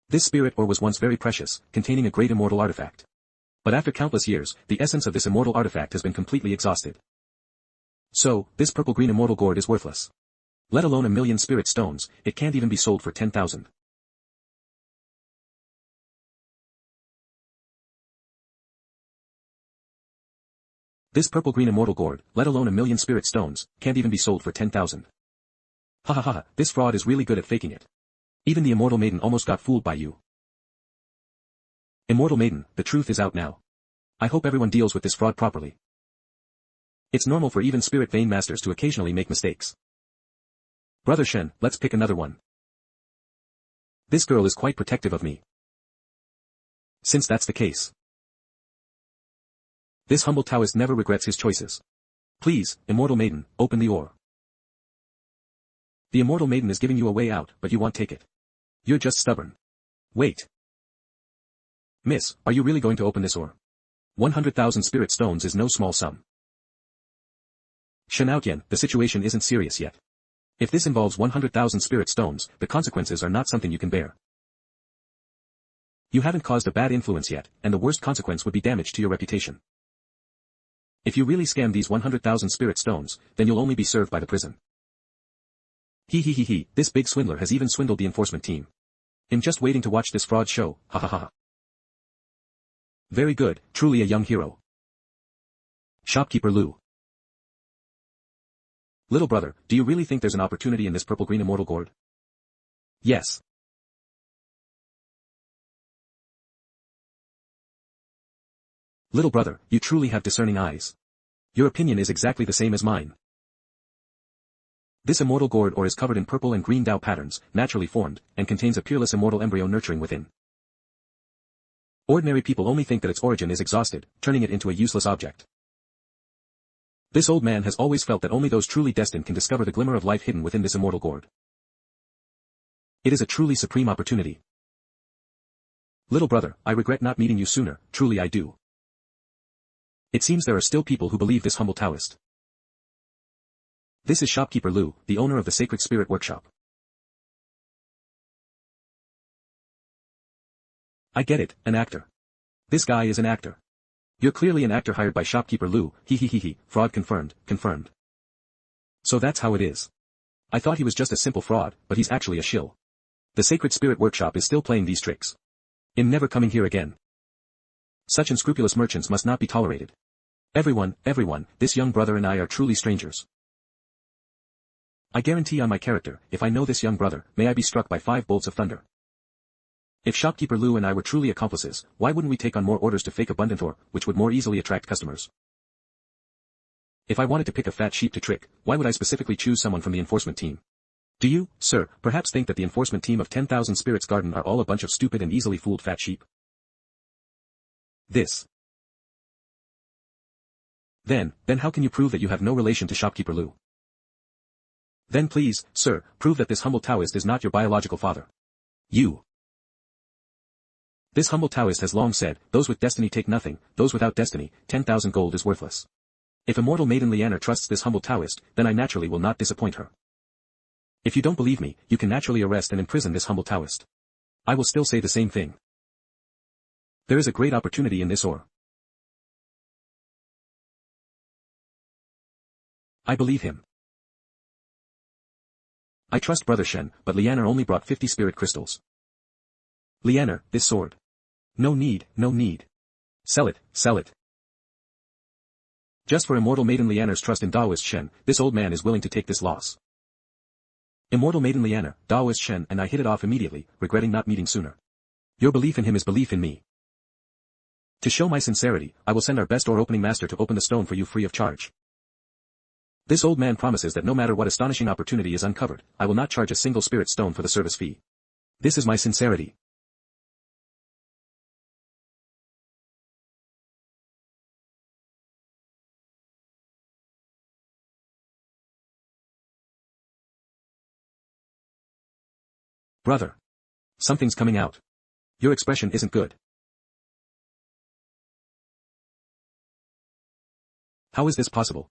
This spirit ore was once very precious, containing a great immortal artifact. But after countless years, the essence of this immortal artifact has been completely exhausted. So, this purple-green immortal gourd is worthless. Let alone 1,000,000 spirit stones, it can't even be sold for 10,000. This purple-green immortal gourd, let alone 1,000,000 spirit stones, can't even be sold for 10,000. Ha ha ha ha, this fraud is really good at faking it. Even the immortal maiden almost got fooled by you. Immortal maiden, the truth is out now. I hope everyone deals with this fraud properly. It's normal for even spirit vein masters to occasionally make mistakes. Brother Shen, let's pick another one. This girl is quite protective of me. Since that's the case, this humble Taoist never regrets his choices. Please, immortal maiden, open the ore. The immortal maiden is giving you a way out, but you won't take it. You're just stubborn. Wait. Miss, are you really going to open this ore? 100,000 spirit stones is no small sum. Shen Tian, the situation isn't serious yet. If this involves 100,000 spirit stones, the consequences are not something you can bear. You haven't caused a bad influence yet, and the worst consequence would be damage to your reputation. If you really scam these 100,000 spirit stones, then you'll only be served by the prison. He, this big swindler has even swindled the enforcement team. I'm just waiting to watch this fraud show, ha ha ha. Very good, truly a young hero. Shopkeeper Lu. Little brother, do you really think there's an opportunity in this purple-green immortal gourd? Yes. Little brother, you truly have discerning eyes. Your opinion is exactly the same as mine. This immortal gourd ore is covered in purple and green Dao patterns, naturally formed, and contains a peerless immortal embryo nurturing within. Ordinary people only think that its origin is exhausted, turning it into a useless object. This old man has always felt that only those truly destined can discover the glimmer of life hidden within this immortal gourd. It is a truly supreme opportunity. Little brother, I regret not meeting you sooner, truly I do. It seems there are still people who believe this humble Taoist. This is Shopkeeper Lu, the owner of the Sacred Spirit Workshop. I get it, an actor. This guy is an actor. You're clearly an actor hired by Shopkeeper Lu, fraud confirmed. So that's how it is. I thought he was just a simple fraud, but he's actually a shill. The Sacred Spirit Workshop is still playing these tricks. I'm never coming here again. Such unscrupulous merchants must not be tolerated. Everyone, this young brother and I are truly strangers. I guarantee on my character, if I know this young brother, may I be struck by 5 bolts of thunder. If Shopkeeper Lu and I were truly accomplices, why wouldn't we take on more orders to fake abundant ore, which would more easily attract customers? If I wanted to pick a fat sheep to trick, why would I specifically choose someone from the enforcement team? Do you, sir, perhaps think that the enforcement team of 10,000 Spirits Garden are all a bunch of stupid and easily fooled fat sheep? Then how can you prove that you have no relation to Shopkeeper Lu? Then please, sir, prove that this humble Taoist is not your biological father. This humble Taoist has long said, those with destiny take nothing, those without destiny, 10,000 gold is worthless. If immortal maiden Lianer trusts this humble Taoist, then I naturally will not disappoint her. If you don't believe me, you can naturally arrest and imprison this humble Taoist. I will still say the same thing. There is a great opportunity in this ore. I believe him. I trust Brother Shen, but Lianer only brought 50 spirit crystals. Lianer, this sword. No need, no need. Sell it, sell it. Just for Immortal Maiden Lianer's trust in Taoist Shen, this old man is willing to take this loss. Immortal Maiden Lianer, Taoist Shen and I hit it off immediately, regretting not meeting sooner. Your belief in him is belief in me. To show my sincerity, I will send our best ore opening master to open the stone for you free of charge. This old man promises that no matter what astonishing opportunity is uncovered, I will not charge a single spirit stone for the service fee. This is my sincerity. Brother. Something's coming out. Your expression isn't good. How is this possible?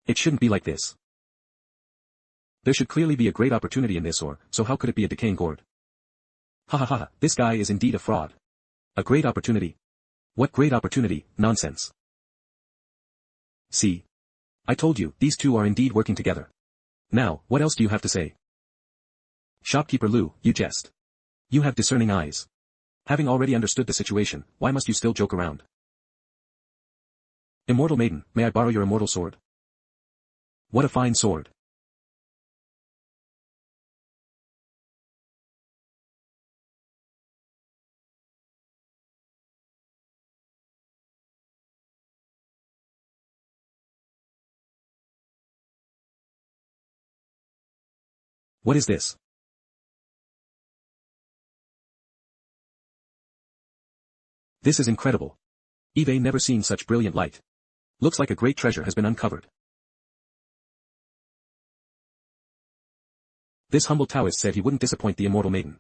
It shouldn't be like this. There should clearly be a great opportunity in this ore, so how could it be a decaying gourd? Ha ha ha, this guy is indeed a fraud. A great opportunity? What great opportunity, nonsense. See. I told you, these two are indeed working together. Now, what else do you have to say? Shopkeeper Lu, you jest. You have discerning eyes. Having already understood the situation, why must you still joke around? Immortal Maiden, may I borrow your immortal sword? What a fine sword. What is this? This is incredible. Eve never seen such brilliant light. Looks like a great treasure has been uncovered. This humble Taoist said he wouldn't disappoint the Immortal Maiden.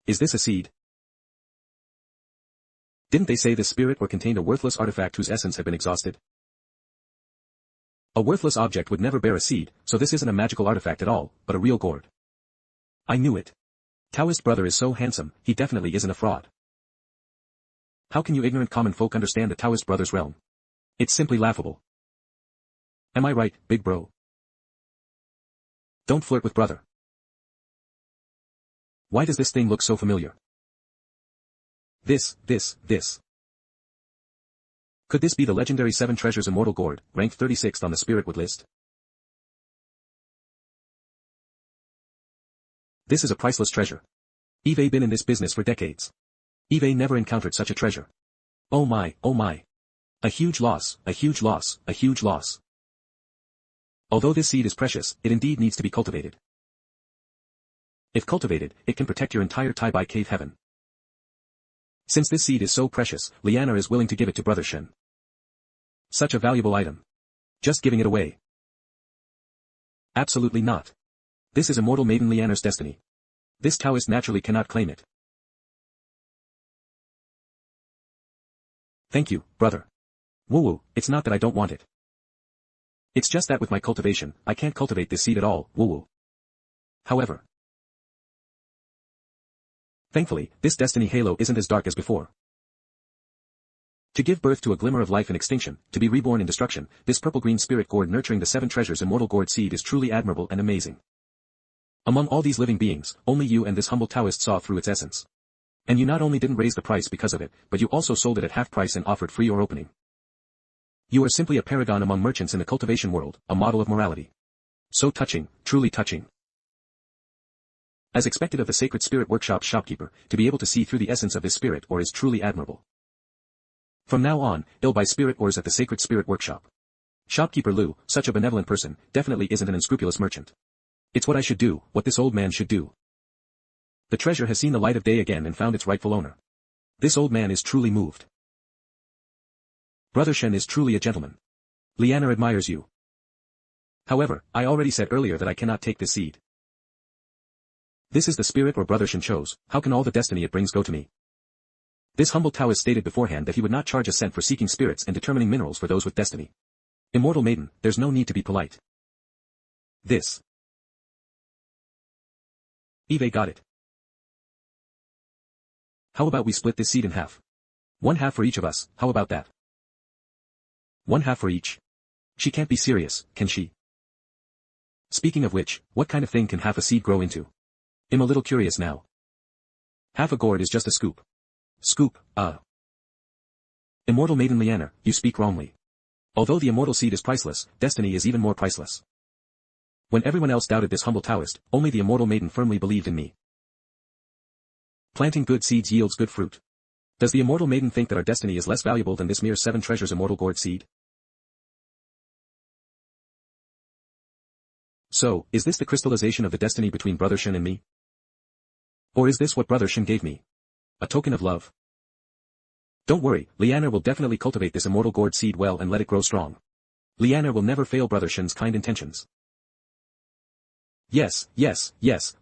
Is this a seed? Didn't they say this spirit or contained a worthless artifact whose essence had been exhausted? A worthless object would never bear a seed, so this isn't a magical artifact at all, but a real gourd. I knew it. Taoist brother is so handsome, he definitely isn't a fraud. How can you ignorant common folk understand the Taoist brother's realm? It's simply laughable. Am I right, big bro? Don't flirt with brother. Why does this thing look so familiar? This. Could this be the legendary 7 treasures immortal gourd, ranked 36th on the Spiritwood list? This is a priceless treasure. Eve been in this business for decades. Eve never encountered such a treasure. Oh my, oh my. A huge loss, a huge loss, a huge loss. Although this seed is precious, it indeed needs to be cultivated. If cultivated, it can protect your entire Tai-Bai cave heaven. Since this seed is so precious, Liana is willing to give it to Brother Shen. Such a valuable item. Just giving it away. Absolutely not. This is Immortal Maiden Liana's destiny. This Taoist naturally cannot claim it. Thank you, brother. Woo-woo, it's not that I don't want it. It's just that with my cultivation, I can't cultivate this seed at all, woo-woo. However, thankfully, this destiny halo isn't as dark as before. To give birth to a glimmer of life in extinction, to be reborn in destruction, this purple-green spirit gourd nurturing the 7 treasures immortal gourd seed is truly admirable and amazing. Among all these living beings, only you and this humble Taoist saw through its essence. And you not only didn't raise the price because of it, but you also sold it at half price and offered free or opening. You are simply a paragon among merchants in the cultivation world, a model of morality. So touching, truly touching. As expected of the Sacred Spirit Workshop's shopkeeper, to be able to see through the essence of his spirit or is truly admirable. From now on, I'll buy spirit ores at the Sacred Spirit Workshop. Shopkeeper Lu, such a benevolent person, definitely isn't an unscrupulous merchant. It's what I should do, what this old man should do. The treasure has seen the light of day again and found its rightful owner. This old man is truly moved. Brother Shen is truly a gentleman. Liana admires you. However, I already said earlier that I cannot take this seed. This is the spirit or Brother Shen chose, how can all the destiny it brings go to me? This humble Taoist stated beforehand that he would not charge a cent for seeking spirits and determining minerals for those with destiny. Immortal Maiden, there's no need to be polite. This. Eve got it. How about we split this seed in half? 1/2 for each of us, how about that? 1/2 for each. She can't be serious, can she? Speaking of which, what kind of thing can half a seed grow into? I'm a little curious now. Half a gourd is just a scoop. Scoop, Immortal maiden Liana, you speak wrongly. Although the immortal seed is priceless, destiny is even more priceless. When everyone else doubted this humble Taoist, only the immortal maiden firmly believed in me. Planting good seeds yields good fruit. Does the immortal maiden think that our destiny is less valuable than this mere 7 treasures immortal gourd seed? So, is this the crystallization of the destiny between Brother Shen and me? Or is this what Brother Shen gave me? A token of love? Don't worry, Liana will definitely cultivate this immortal gourd seed well and let it grow strong. Liana will never fail Brother Shen's kind intentions. Yes,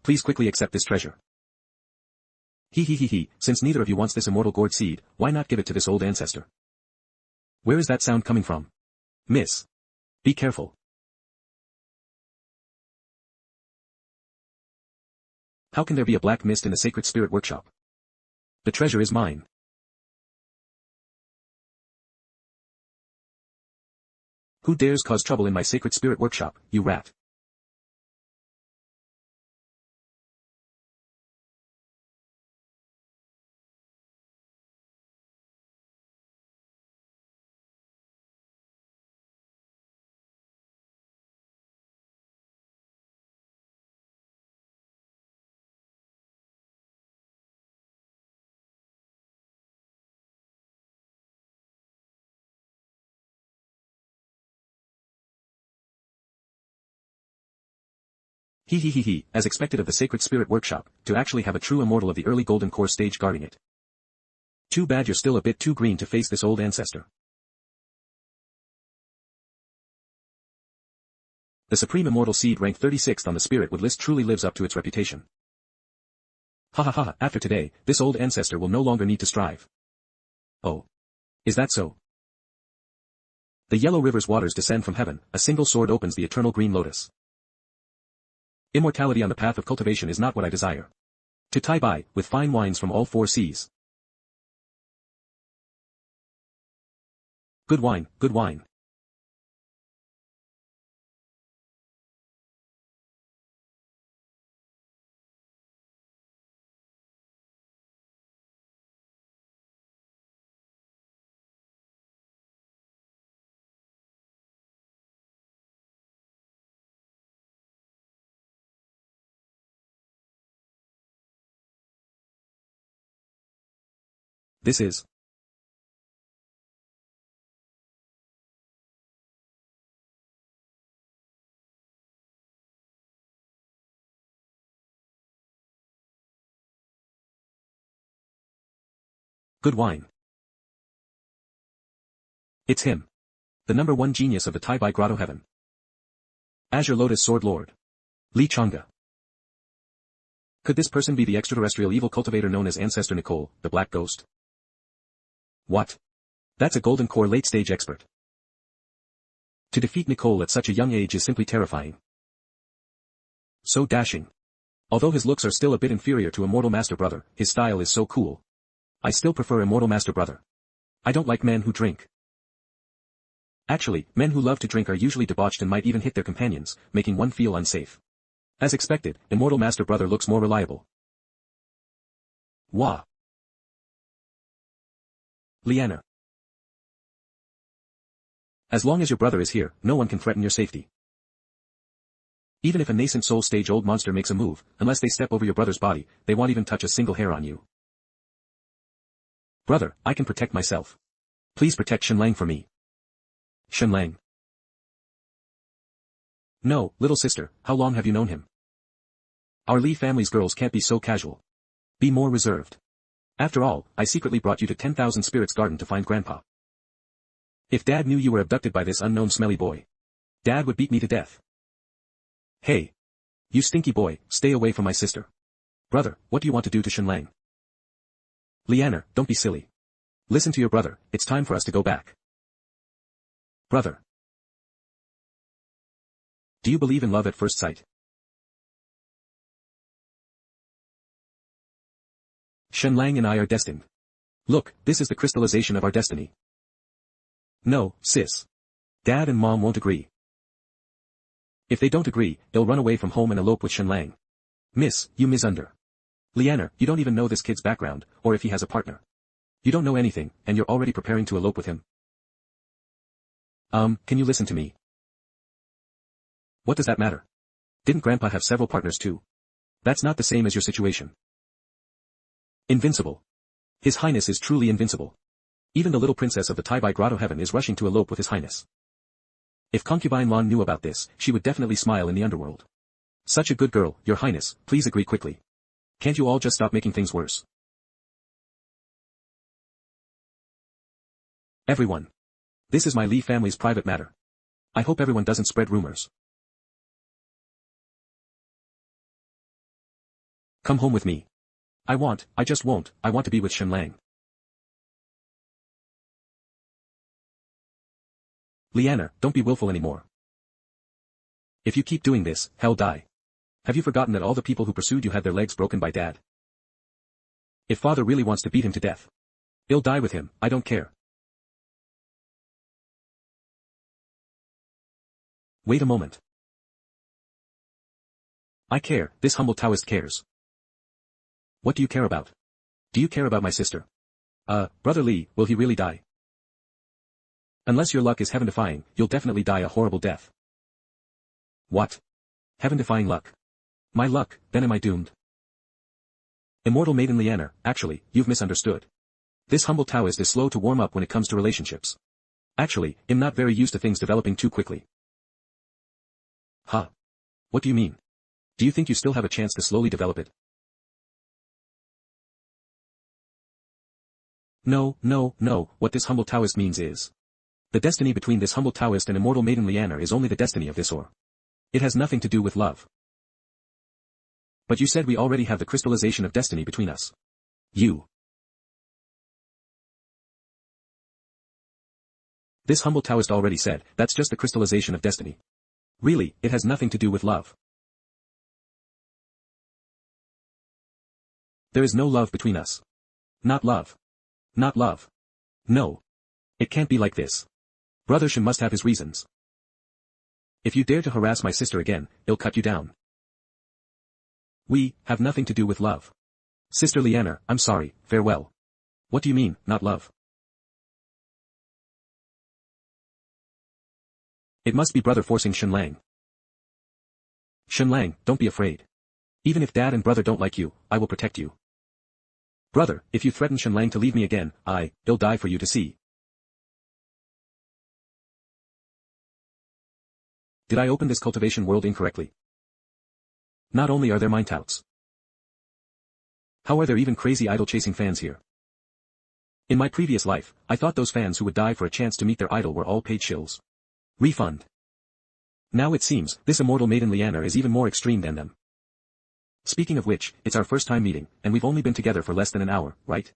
please quickly accept this treasure. Since neither of you wants this immortal gourd seed, why not give it to this old ancestor? Where is that sound coming from? Miss. Be careful. How can there be a black mist in the sacred spirit workshop? The treasure is mine. Who dares cause trouble in my sacred spirit workshop, you rat? As expected of the sacred spirit workshop, to actually have a true immortal of the early golden core stage guarding it. Too bad you're still a bit too green to face this old ancestor. The supreme immortal seed ranked 36th on the spirit wood list truly lives up to its reputation. After today, this old ancestor will no longer need to strive. Oh. Is that so? The yellow river's waters descend from heaven, a single sword opens the eternal green lotus. Immortality on the path of cultivation is not what I desire. To tie by, with fine wines from all 4 seas. Good wine, good wine. This is good wine. It's him. The number 1 genius of the Tai Bai Grotto Heaven. Azure Lotus Sword Lord. Li Chang'e. Could this person be the extraterrestrial evil cultivator known as Ancestor Nicole, the Black Ghost? What? That's a golden core late-stage expert. To defeat Nicole at such a young age is simply terrifying. So dashing. Although his looks are still a bit inferior to Immortal Master Brother, his style is so cool. I still prefer Immortal Master Brother. I don't like men who drink. Actually, men who love to drink are usually debauched and might even hit their companions, making one feel unsafe. As expected, Immortal Master Brother looks more reliable. Wah. Liana. As long as your brother is here, no one can threaten your safety. Even if a nascent soul stage old monster makes a move, unless they step over your brother's body, they won't even touch a single hair on you. Brother, I can protect myself. Please protect Shenlang for me. Shenlang. No, little sister, how long have you known him? Our Li family's girls can't be so casual. Be more reserved. After all, I secretly brought you to 10,000 Spirits Garden to find Grandpa. If Dad knew you were abducted by this unknown smelly boy, Dad would beat me to death. Hey. You stinky boy, stay away from my sister. Brother, what do you want to do to Shenlang? Liana, don't be silly. Listen to your brother, it's time for us to go back. Brother. Do you believe in love at first sight? Shenlang and I are destined. Look, this is the crystallization of our destiny. No, sis. Dad and Mom won't agree. If they don't agree, they'll run away from home and elope with Shenlang. Miss, you misunder. Leanna, you don't even know this kid's background, or if he has a partner. You don't know anything, and you're already preparing to elope with him. Can you listen to me? What does that matter? Didn't Grandpa have several partners too? That's not the same as your situation. Invincible. His Highness is truly invincible. Even the little princess of the Taibai Grotto Heaven is rushing to elope with His Highness. If concubine Lan knew about this, she would definitely smile in the underworld. Such a good girl, Your Highness, please agree quickly. Can't you all just stop making things worse? Everyone. This is my Li family's private matter. I hope everyone doesn't spread rumors. Come home with me. I just won't, I want to be with Shen Lang. Leanna, don't be willful anymore. If you keep doing this, hell die. Have you forgotten that all the people who pursued you had their legs broken by Dad? If Father really wants to beat him to death, he'll die with him, I don't care. Wait a moment. I care, this humble Taoist cares. What do you care about? Do you care about my sister? Brother Li, will he really die? Unless your luck is heaven-defying, you'll definitely die a horrible death. What? Heaven-defying luck? My luck, then am I doomed? Immortal Maiden Leanna, actually, you've misunderstood. This humble Taoist is slow to warm up when it comes to relationships. Actually, I'm not very used to things developing too quickly. Huh? What do you mean? Do you think you still have a chance to slowly develop it? No, what this humble Taoist means is. The destiny between this humble Taoist and immortal Maiden Leanna is only the destiny of this or. It has nothing to do with love. But you said we already have the crystallization of destiny between us. You. This humble Taoist already said, that's just the crystallization of destiny. Really, it has nothing to do with love. There is no love between us. Not love. Not love. No. It can't be like this. Brother Shen must have his reasons. If you dare to harass my sister again, he'll cut you down. We have nothing to do with love. Sister Leanna, I'm sorry, farewell. What do you mean, not love? It must be brother forcing Shen Lang. Shen Lang, don't be afraid. Even if Dad and brother don't like you, I will protect you. Brother, if you threaten Shen Lang to leave me again, he'll die for you to see. Did I open this cultivation world incorrectly? Not only are there mind touts. How are there even crazy idol-chasing fans here? In my previous life, I thought those fans who would die for a chance to meet their idol were all paid shills. Refund. Now it seems, this immortal Maiden Leanna is even more extreme than them. Speaking of which, it's our first time meeting, and we've only been together for less than an hour, right?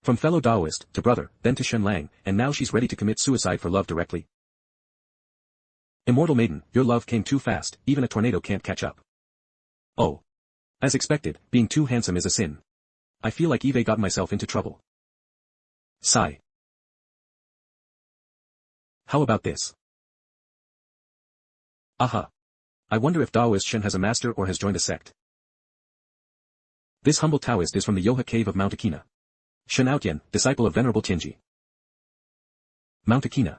From fellow Taoist, to brother, then to Shen Lang, and now she's ready to commit suicide for love directly. Immortal Maiden, your love came too fast, even a tornado can't catch up. Oh. As expected, being too handsome is a sin. I feel like Eve got myself into trouble. Sigh. How about this? Aha. I wonder if Taoist Shen has a master or has joined a sect. This humble Taoist is from the Yoha cave of Mount Akina. Shen Tian, disciple of Venerable Tianji. Mount Akina.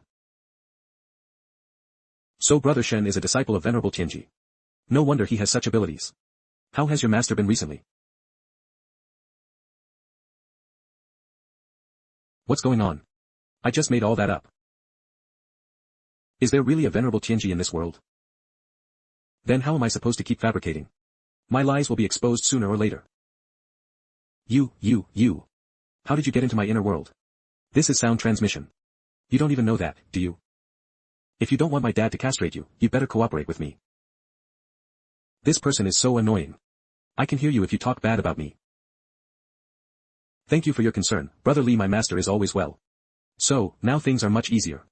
So brother Shen is a disciple of Venerable Tianji. No wonder he has such abilities. How has your master been recently? What's going on? I just made all that up. Is there really a Venerable Tianji in this world? Then how am I supposed to keep fabricating? My lies will be exposed sooner or later. You. How did you get into my inner world? This is sound transmission. You don't even know that, do you? If you don't want my dad to castrate you, you'd better cooperate with me. This person is so annoying. I can hear you if you talk bad about me. Thank you for your concern, Brother Li. My master is always well. So, now things are much easier.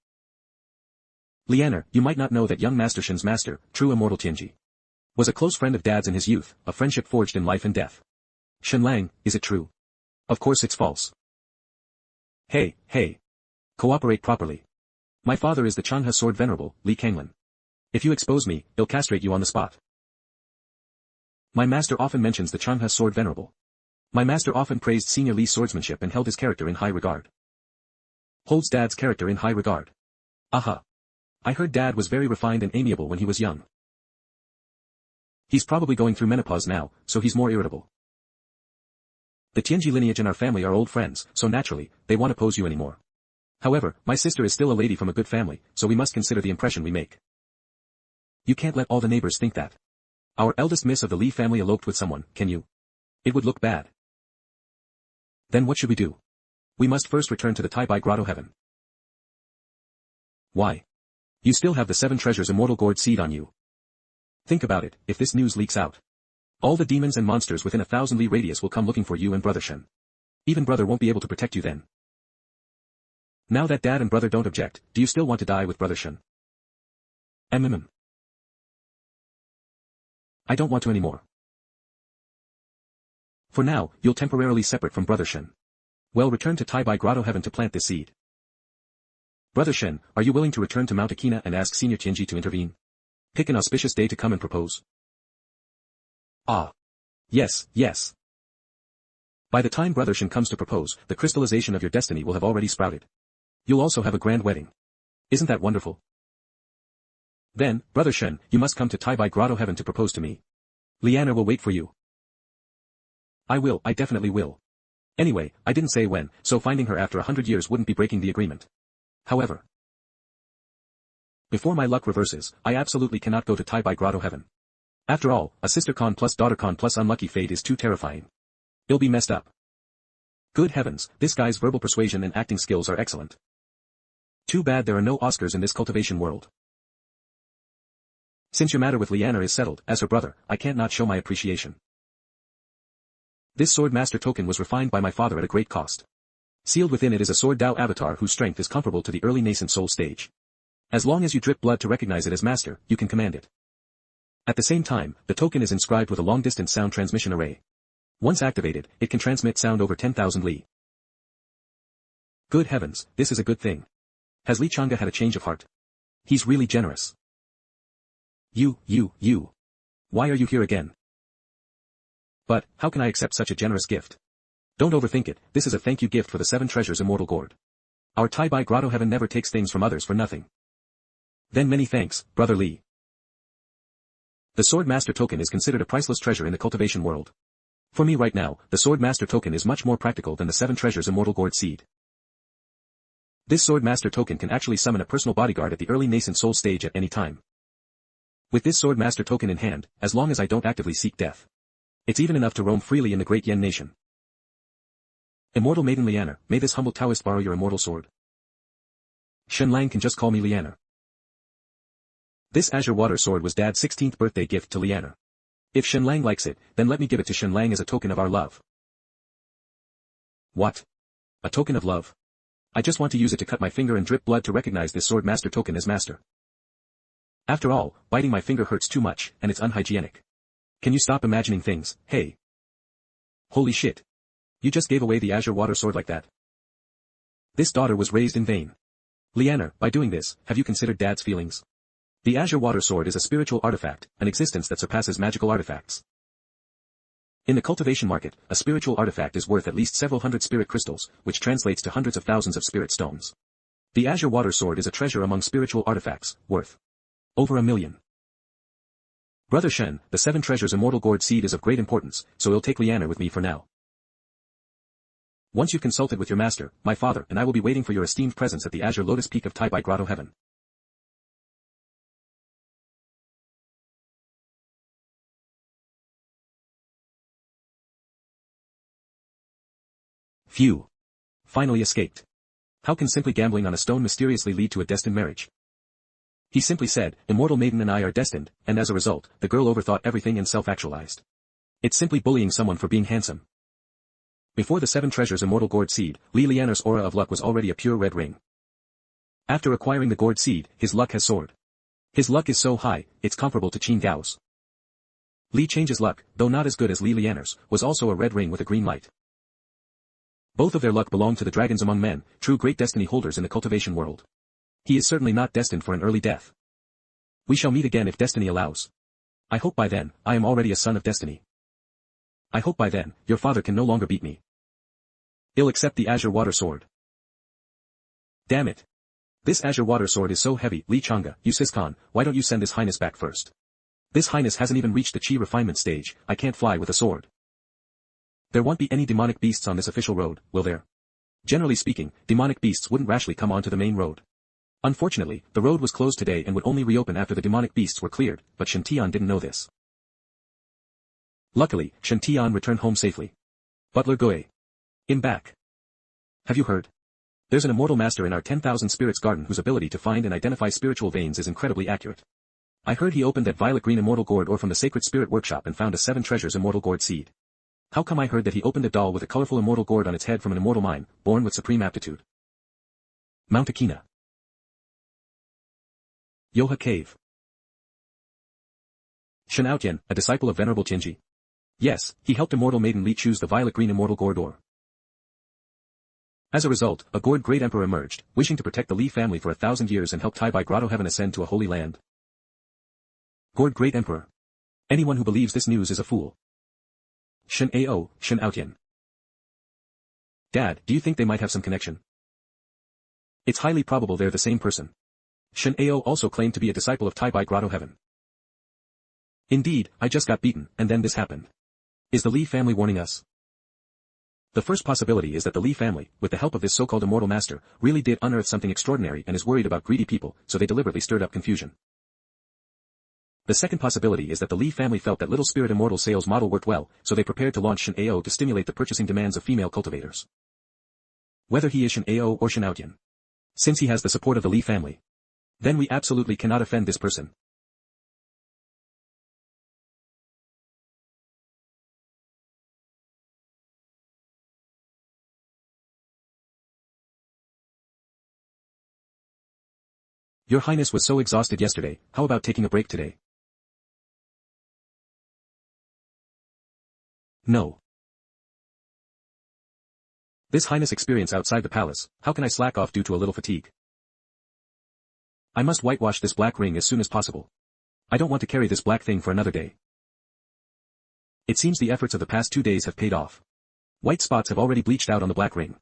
Leanna, you might not know that young Master Shen's master, true immortal Tianji, was a close friend of Dad's in his youth, a friendship forged in life and death. Shen Lang, is it true? Of course it's false. Hey. Cooperate properly. My father is the Changhe Sword Venerable, Li Kanglan. If you expose me, he'll castrate you on the spot. My master often mentions the Changhe sword venerable. My master often praised Senior Li's swordsmanship and held his character in high regard. Holds Dad's character in high regard. Aha. I heard Dad was very refined and amiable when he was young. He's probably going through menopause now, so he's more irritable. The Tianji lineage and our family are old friends, so naturally, they won't oppose you anymore. However, my sister is still a lady from a good family, so we must consider the impression we make. You can't let all the neighbors think that. Our eldest miss of the Li family eloped with someone, can you? It would look bad. Then what should we do? We must first return to the Tai Bai Grotto heaven. Why? You still have the 7 treasures immortal gourd seed on you. Think about it, if this news leaks out. All the demons and monsters within 1,000 li radius will come looking for you and Brother Shen. Even brother won't be able to protect you then. Now that Dad and brother don't object, do you still want to die with Brother Shen? I don't want to anymore. For now, you'll temporarily separate from Brother Shen. Well, return to Tai Bai Grotto heaven to plant this seed. Brother Shen, are you willing to return to Mount Akina and ask Senior Tianji to intervene? Pick an auspicious day to come and propose. Ah. Yes, yes. By the time Brother Shen comes to propose, the crystallization of your destiny will have already sprouted. You'll also have a grand wedding. Isn't that wonderful? Then, Brother Shen, you must come to Tai Bai Grotto heaven to propose to me. Liana will wait for you. I definitely will. Anyway, I didn't say when, so finding her after 100 years wouldn't be breaking the agreement. However, before my luck reverses, I absolutely cannot go to Tai Bai Grotto heaven. After all, a sister con plus daughter con plus unlucky fate is too terrifying. It'll be messed up. Good heavens, this guy's verbal persuasion and acting skills are excellent. Too bad there are no Oscars in this cultivation world. Since your matter with Liana is settled, as her brother, I can't not show my appreciation. This sword master token was refined by my father at a great cost. Sealed within it is a sword Dao avatar whose strength is comparable to the early nascent soul stage. As long as you drip blood to recognize it as master, you can command it. At the same time, the token is inscribed with a long-distance sound transmission array. Once activated, it can transmit sound over 10,000 li. Good heavens, this is a good thing. Has Li Chang'e had a change of heart? He's really generous. You. Why are you here again? But, how can I accept such a generous gift? Don't overthink it, this is a thank you gift for the 7 treasures immortal gourd. Our Tai Bai Grotto heaven never takes things from others for nothing. Then many thanks, Brother Li. The Sword Master token is considered a priceless treasure in the cultivation world. For me right now, the Sword Master token is much more practical than the 7 treasures immortal gourd seed. This Sword Master token can actually summon a personal bodyguard at the early nascent soul stage at any time. With this Sword Master token in hand, as long as I don't actively seek death, it's even enough to roam freely in the great Yen nation. Immortal Maiden Liana, may this humble Taoist borrow your immortal sword? Shen Lang can just call me Liana. This azure water sword was Dad's 16th birthday gift to Liana. If Shen Lang likes it, then let me give it to Shen Lang as a token of our love. What? A token of love? I just want to use it to cut my finger and drip blood to recognize this sword master token as master. After all, biting my finger hurts too much, and it's unhygienic. Can you stop imagining things, hey? Holy shit. You just gave away the azure water sword like that. This daughter was raised in vain. Liana, by doing this, have you considered Dad's feelings? The azure water sword is a spiritual artifact, an existence that surpasses magical artifacts. In the cultivation market, a spiritual artifact is worth at least several hundred spirit crystals, which translates to hundreds of thousands of spirit stones. The azure water sword is a treasure among spiritual artifacts, worth over 1 million. Brother Shen, the 7 treasures immortal gourd seed is of great importance, so I'll take Liana with me for now. Once you've consulted with your master, my father and I will be waiting for your esteemed presence at the azure lotus peak of Tai Bai Grotto heaven. Phew. Finally escaped. How can simply gambling on a stone mysteriously lead to a destined marriage? He simply said, immortal maiden and I are destined, and as a result, the girl overthought everything and self-actualized. It's simply bullying someone for being handsome. Before the 7 treasures immortal gourd seed, Li Liana's aura of luck was already a pure red ring. After acquiring the gourd seed, his luck has soared. His luck is so high, it's comparable to Qin Gao's. Li Chang's luck, though not as good as Li Liana's, was also a red ring with a green light. Both of their luck belong to the dragons among men, true great destiny holders in the cultivation world. He is certainly not destined for an early death. We shall meet again if destiny allows. I hope by then, I am already a son of destiny. I hope by then, your father can no longer beat me. I'll accept the azure water sword. Damn it. This azure water sword is so heavy. Li Chang'e, you Siscon, why don't you send this highness back first? This highness hasn't even reached the chi refinement stage, I can't fly with a sword. There won't be any demonic beasts on this official road, will there? Generally speaking, demonic beasts wouldn't rashly come onto the main road. Unfortunately, the road was closed today and would only reopen after the demonic beasts were cleared, but Shen Tian didn't know this. Luckily, Shen Tian returned home safely. Butler Gui. I'm back. Have you heard? There's an immortal master in our 10,000 spirits garden whose ability to find and identify spiritual veins is incredibly accurate. I heard he opened that violet green immortal gourd ore from the sacred spirit workshop and found a 7 treasures immortal gourd seed. How come I heard that he opened a doll with a colorful immortal gourd on its head from an immortal mine, born with supreme aptitude? Mount Akina. Yoha Cave. Shen Tian, a disciple of Venerable Tianji. Yes, he helped immortal maiden Li choose the violet green immortal gourd ore. As a result, a gourd great emperor emerged, wishing to protect the Li family for 1,000 years and help Tai Bai Grotto Heaven ascend to a holy land. Gourd great emperor. Anyone who believes this news is a fool. Shen Tian. Dad, do you think they might have some connection? It's highly probable they're the same person. Shen also claimed to be a disciple of Tai Bai Grotto Heaven. Indeed, I just got beaten, and then this happened. Is the Li family warning us? The first possibility is that the Li family, with the help of this so-called immortal master, really did unearth something extraordinary and is worried about greedy people, so they deliberately stirred up confusion. The second possibility is that the Li family felt that Little Spirit Immortal sales model worked well, so they prepared to launch Shen to stimulate the purchasing demands of female cultivators. Whether he is Shen or Shen Tian. Since he has the support of the Li family, then we absolutely cannot offend this person. Your Highness was so exhausted yesterday, how about taking a break today? No. This Highness experience outside the palace, how can I slack off due to a little fatigue? I must whitewash this black ring as soon as possible. I don't want to carry this black thing for another day. It seems the efforts of the past 2 days have paid off. White spots have already bleached out on the black ring.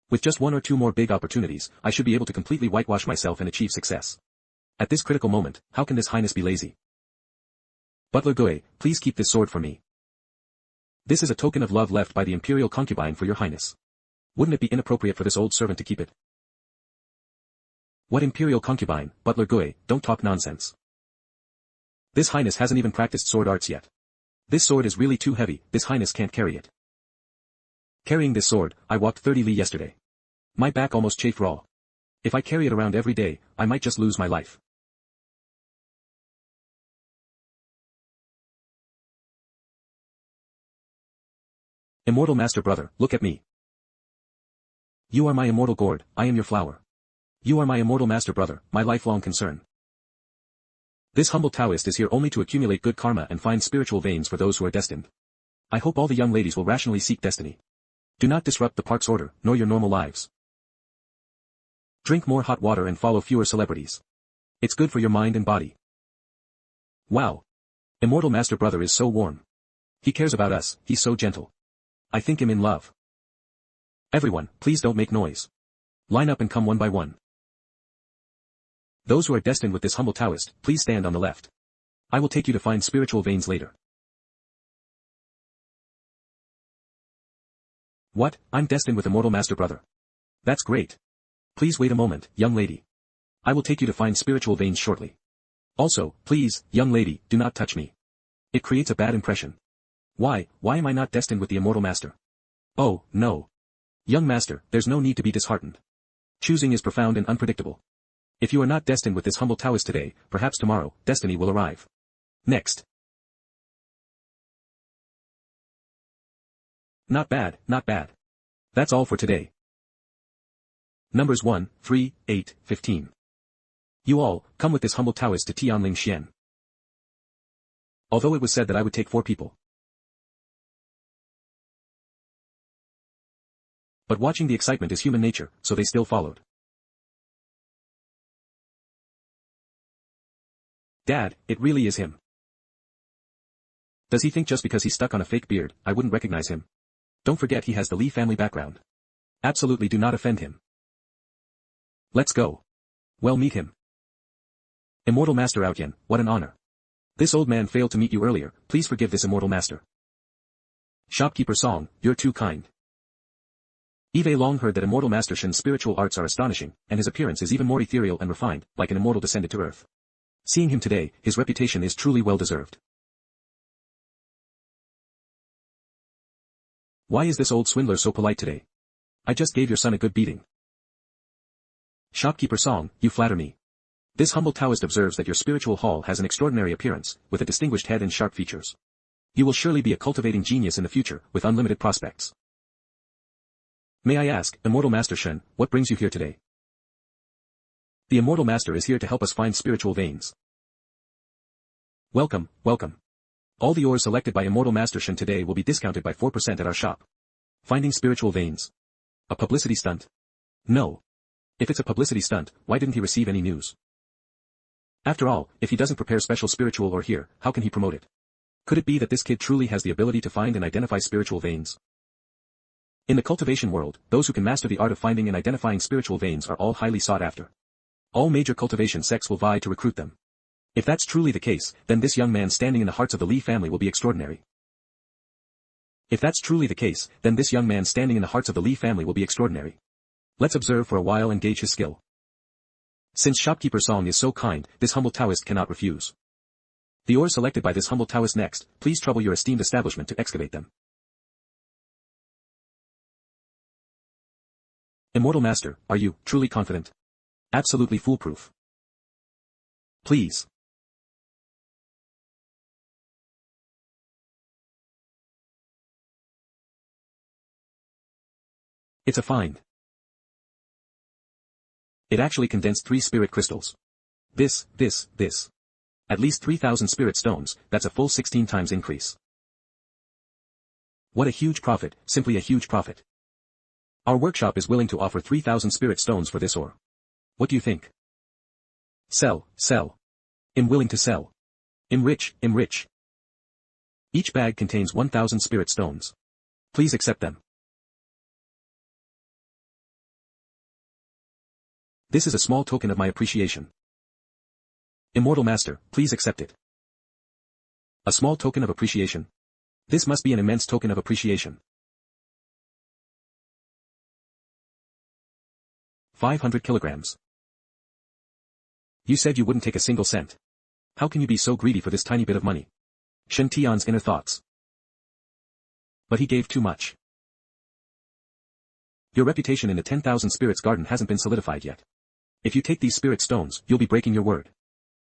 With just 1 or 2 more big opportunities, I should be able to completely whitewash myself and achieve success. At this critical moment, how can this Highness be lazy? Butler Gui, please keep this sword for me. This is a token of love left by the imperial concubine for your Highness. Wouldn't it be inappropriate for this old servant to keep it? What imperial concubine, Butler Gui, don't talk nonsense. This Highness hasn't even practiced sword arts yet. This sword is really too heavy, this Highness can't carry it. Carrying this sword, I walked 30 li yesterday. My back almost chafed raw. If I carry it around every day, I might just lose my life. Immortal Master Brother, look at me. You are my immortal gourd, I am your flower. You are my immortal Master Brother, my lifelong concern. This humble Taoist is here only to accumulate good karma and find spiritual veins for those who are destined. I hope all the young ladies will rationally seek destiny. Do not disrupt the park's order, nor your normal lives. Drink more hot water and follow fewer celebrities. It's good for your mind and body. Wow. Immortal Master Brother is so warm. He cares about us, he's so gentle. I think I'm in love. Everyone, please don't make noise. Line up and come one by one. Those who are destined with this humble Taoist, please stand on the left. I will take you to find spiritual veins later. What, I'm destined with Immortal Master Brother. That's great. Please wait a moment, young lady. I will take you to find spiritual veins shortly. Also, please, young lady, do not touch me. It creates a bad impression. Why am I not destined with the Immortal Master? Oh, no. Young Master, there's no need to be disheartened. Choosing is profound and unpredictable. If you are not destined with this humble Taoist today, perhaps tomorrow, destiny will arrive. Next. Not bad, not bad. That's all for today. Numbers 1, 3, 8, 15. You all, come with this humble Taoist to Tianling Xian. Although it was said that I would take 4 people. But watching the excitement is human nature, so they still followed. Dad, it really is him. Does he think just because he's stuck on a fake beard, I wouldn't recognize him? Don't forget he has the Lee family background. Absolutely do not offend him. Let's go. Well, meet him. Immortal Master Outyen, what an honor. This old man failed to meet you earlier, please forgive this immortal master. Shopkeeper Song, you're too kind. Eve long heard that Immortal Master Shen's spiritual arts are astonishing, and his appearance is even more ethereal and refined, like an immortal descended to earth. Seeing him today, his reputation is truly well-deserved. Why is this old swindler so polite today? I just gave your son a good beating. Shopkeeper Song, you flatter me. This humble Taoist observes that your spiritual hall has an extraordinary appearance, with a distinguished head and sharp features. You will surely be a cultivating genius in the future, with unlimited prospects. May I ask, Immortal Master Shen, what brings you here today? The Immortal Master is here to help us find spiritual veins. Welcome, welcome. All the ores selected by Immortal Master Shen today will be discounted by 4% at our shop. Finding spiritual veins. A publicity stunt? No. If it's a publicity stunt, why didn't he receive any news? After all, if he doesn't prepare special spiritual ore here, how can he promote it? Could it be that this kid truly has the ability to find and identify spiritual veins? In the cultivation world, those who can master the art of finding and identifying spiritual veins are all highly sought after. All major cultivation sects will vie to recruit them. If that's truly the case, then this young man standing in the hearts of the Lee family will be extraordinary. If that's truly the case, then this young man standing in the hearts of the Lee family will be extraordinary. Let's observe for a while and gauge his skill. Since Shopkeeper Song is so kind, this humble Taoist cannot refuse. The ores selected by this humble Taoist next, please trouble your esteemed establishment to excavate them. Immortal Master, are you truly confident? Absolutely foolproof. Please. It's a find. It actually condensed 3 spirit crystals. This. At least 3,000 spirit stones, that's a full 16 times increase. What a huge profit, simply a huge profit. Our workshop is willing to offer 3,000 spirit stones for this ore. What do you think? Sell. I'm willing to sell. I'm rich. Each bag contains 1,000 spirit stones. Please accept them. This is a small token of my appreciation. Immortal Master, please accept it. A small token of appreciation. This must be an immense token of appreciation. 500 kilograms. You said you wouldn't take a single cent. How can you be so greedy for this tiny bit of money? Shen Tian's inner thoughts. But he gave too much. Your reputation in the 10,000 spirits garden hasn't been solidified yet. If you take these spirit stones, you'll be breaking your word.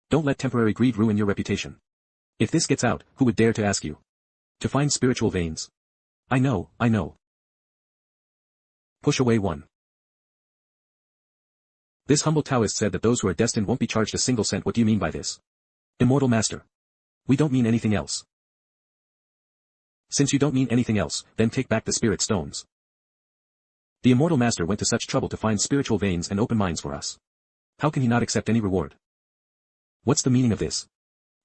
Don't let temporary greed ruin your reputation. If this gets out, who would dare to ask you? To find spiritual veins. I know. Push away one. This humble Taoist said that those who are destined won't be charged a single cent. What do you mean by this? Immortal Master. We don't mean anything else. Since you don't mean anything else, then take back the spirit stones. The Immortal Master went to such trouble to find spiritual veins and open minds for us. How can he not accept any reward? What's the meaning of this?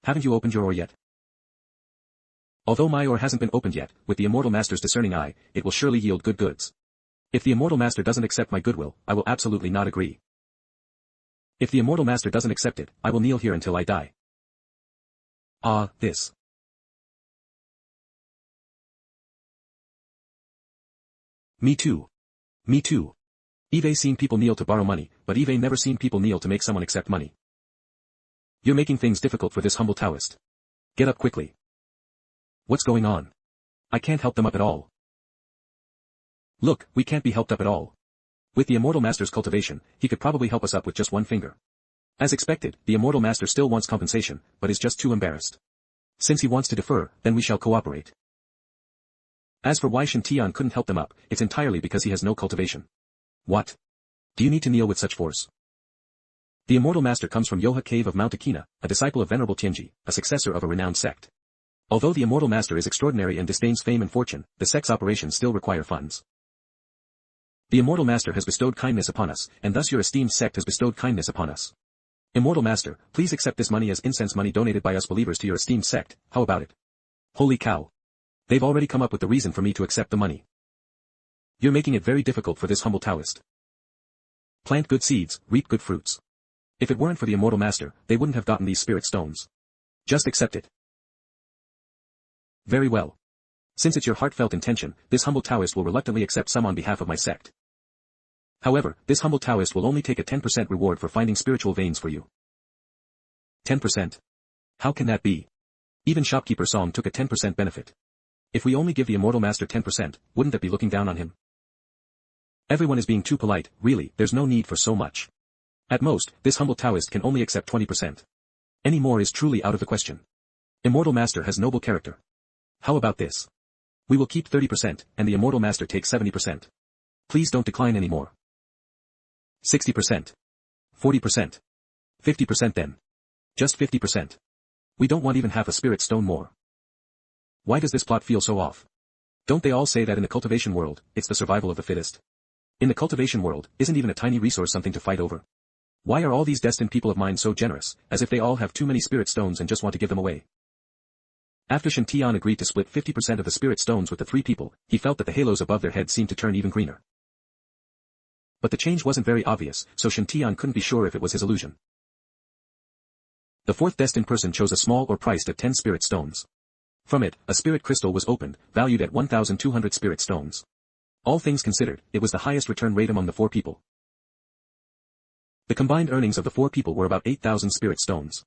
Haven't you opened your ore yet? Although my ore hasn't been opened yet, with the Immortal Master's discerning eye, it will surely yield good goods. If the Immortal Master doesn't accept my goodwill, I will absolutely not agree. If the Immortal Master doesn't accept it, I will kneel here until I die. This. Me too. Eve seen people kneel to borrow money, but Eve never seen people kneel to make someone accept money. You're making things difficult for this humble Taoist. Get up quickly. What's going on? I can't help them up at all. Look, we can't be helped up at all. With the Immortal Master's cultivation, he could probably help us up with just one finger. As expected, the Immortal Master still wants compensation, but is just too embarrassed. Since he wants to defer, then we shall cooperate. As for why Shen Tian couldn't help them up, it's entirely because he has no cultivation. What? Do you need to kneel with such force? The Immortal Master comes from Yoha Cave of Mount Akina, a disciple of Venerable Tianji, a successor of a renowned sect. Although the Immortal Master is extraordinary and disdains fame and fortune, the sect's operations still require funds. The Immortal Master has bestowed kindness upon us, and thus your esteemed sect has bestowed kindness upon us. Immortal Master, please accept this money as incense money donated by us believers to your esteemed sect, how about it? Holy cow. They've already come up with the reason for me to accept the money. You're making it very difficult for this humble Taoist. Plant good seeds, reap good fruits. If it weren't for the Immortal Master, they wouldn't have gotten these spirit stones. Just accept it. Very well. Since it's your heartfelt intention, this humble Taoist will reluctantly accept some on behalf of my sect. However, this humble Taoist will only take a 10% reward for finding spiritual veins for you. 10%? How can that be? Even Shopkeeper Song took a 10% benefit. If we only give the Immortal Master 10%, wouldn't that be looking down on him? Everyone is being too polite, really, there's no need for so much. At most, this humble Taoist can only accept 20%. Any more is truly out of the question. Immortal Master has noble character. How about this? We will keep 30%, and the Immortal Master takes 70%. Please don't decline anymore. 60%. 40%. 50% then. Just 50%. We don't want even half a spirit stone more. Why does this plot feel so off? Don't they all say that in the cultivation world, it's the survival of the fittest? In the cultivation world, isn't even a tiny resource something to fight over? Why are all these destined people of mine so generous, as if they all have too many spirit stones and just want to give them away? After Shen Tian agreed to split 50% of the spirit stones with the three people, he felt that the halos above their heads seemed to turn even greener. But the change wasn't very obvious, so Shen Tian couldn't be sure if it was his illusion. The fourth destined person chose a small or priced at 10 spirit stones. From it, a spirit crystal was opened, valued at 1,200 spirit stones. All things considered, it was the highest return rate among the four people. The combined earnings of the four people were about 8,000 spirit stones.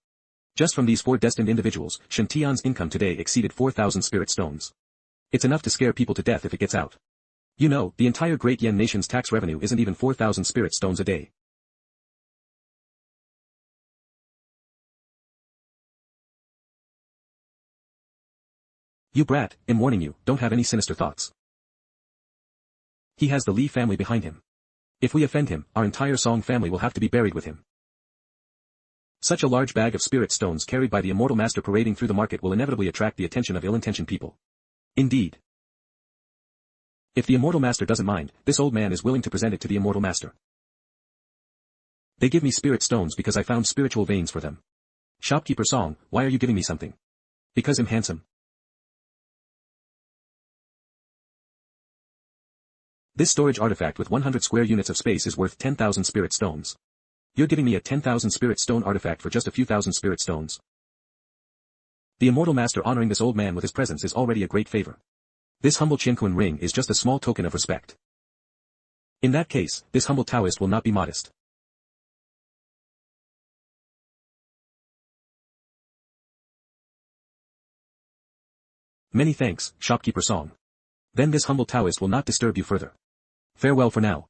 Just from these four destined individuals, Shen Tian's income today exceeded 4,000 spirit stones. It's enough to scare people to death if it gets out. You know, the entire Great Yan nation's tax revenue isn't even 4,000 spirit stones a day. You brat, I'm warning you, don't have any sinister thoughts. He has the Li family behind him. If we offend him, our entire Song family will have to be buried with him. Such a large bag of spirit stones carried by the Immortal Master parading through the market will inevitably attract the attention of ill-intentioned people. Indeed. If the Immortal Master doesn't mind, this old man is willing to present it to the Immortal Master. They give me spirit stones because I found spiritual veins for them. Shopkeeper Song, why are you giving me something? Because I'm handsome. This storage artifact with 100 square units of space is worth 10,000 spirit stones. You're giving me a 10,000 spirit stone artifact for just a few thousand spirit stones. The Immortal Master honoring this old man with his presence is already a great favor. This humble Qianquan ring is just a small token of respect. In that case, this humble Taoist will not be modest. Many thanks, Shopkeeper Song. Then this humble Taoist will not disturb you further. Farewell for now.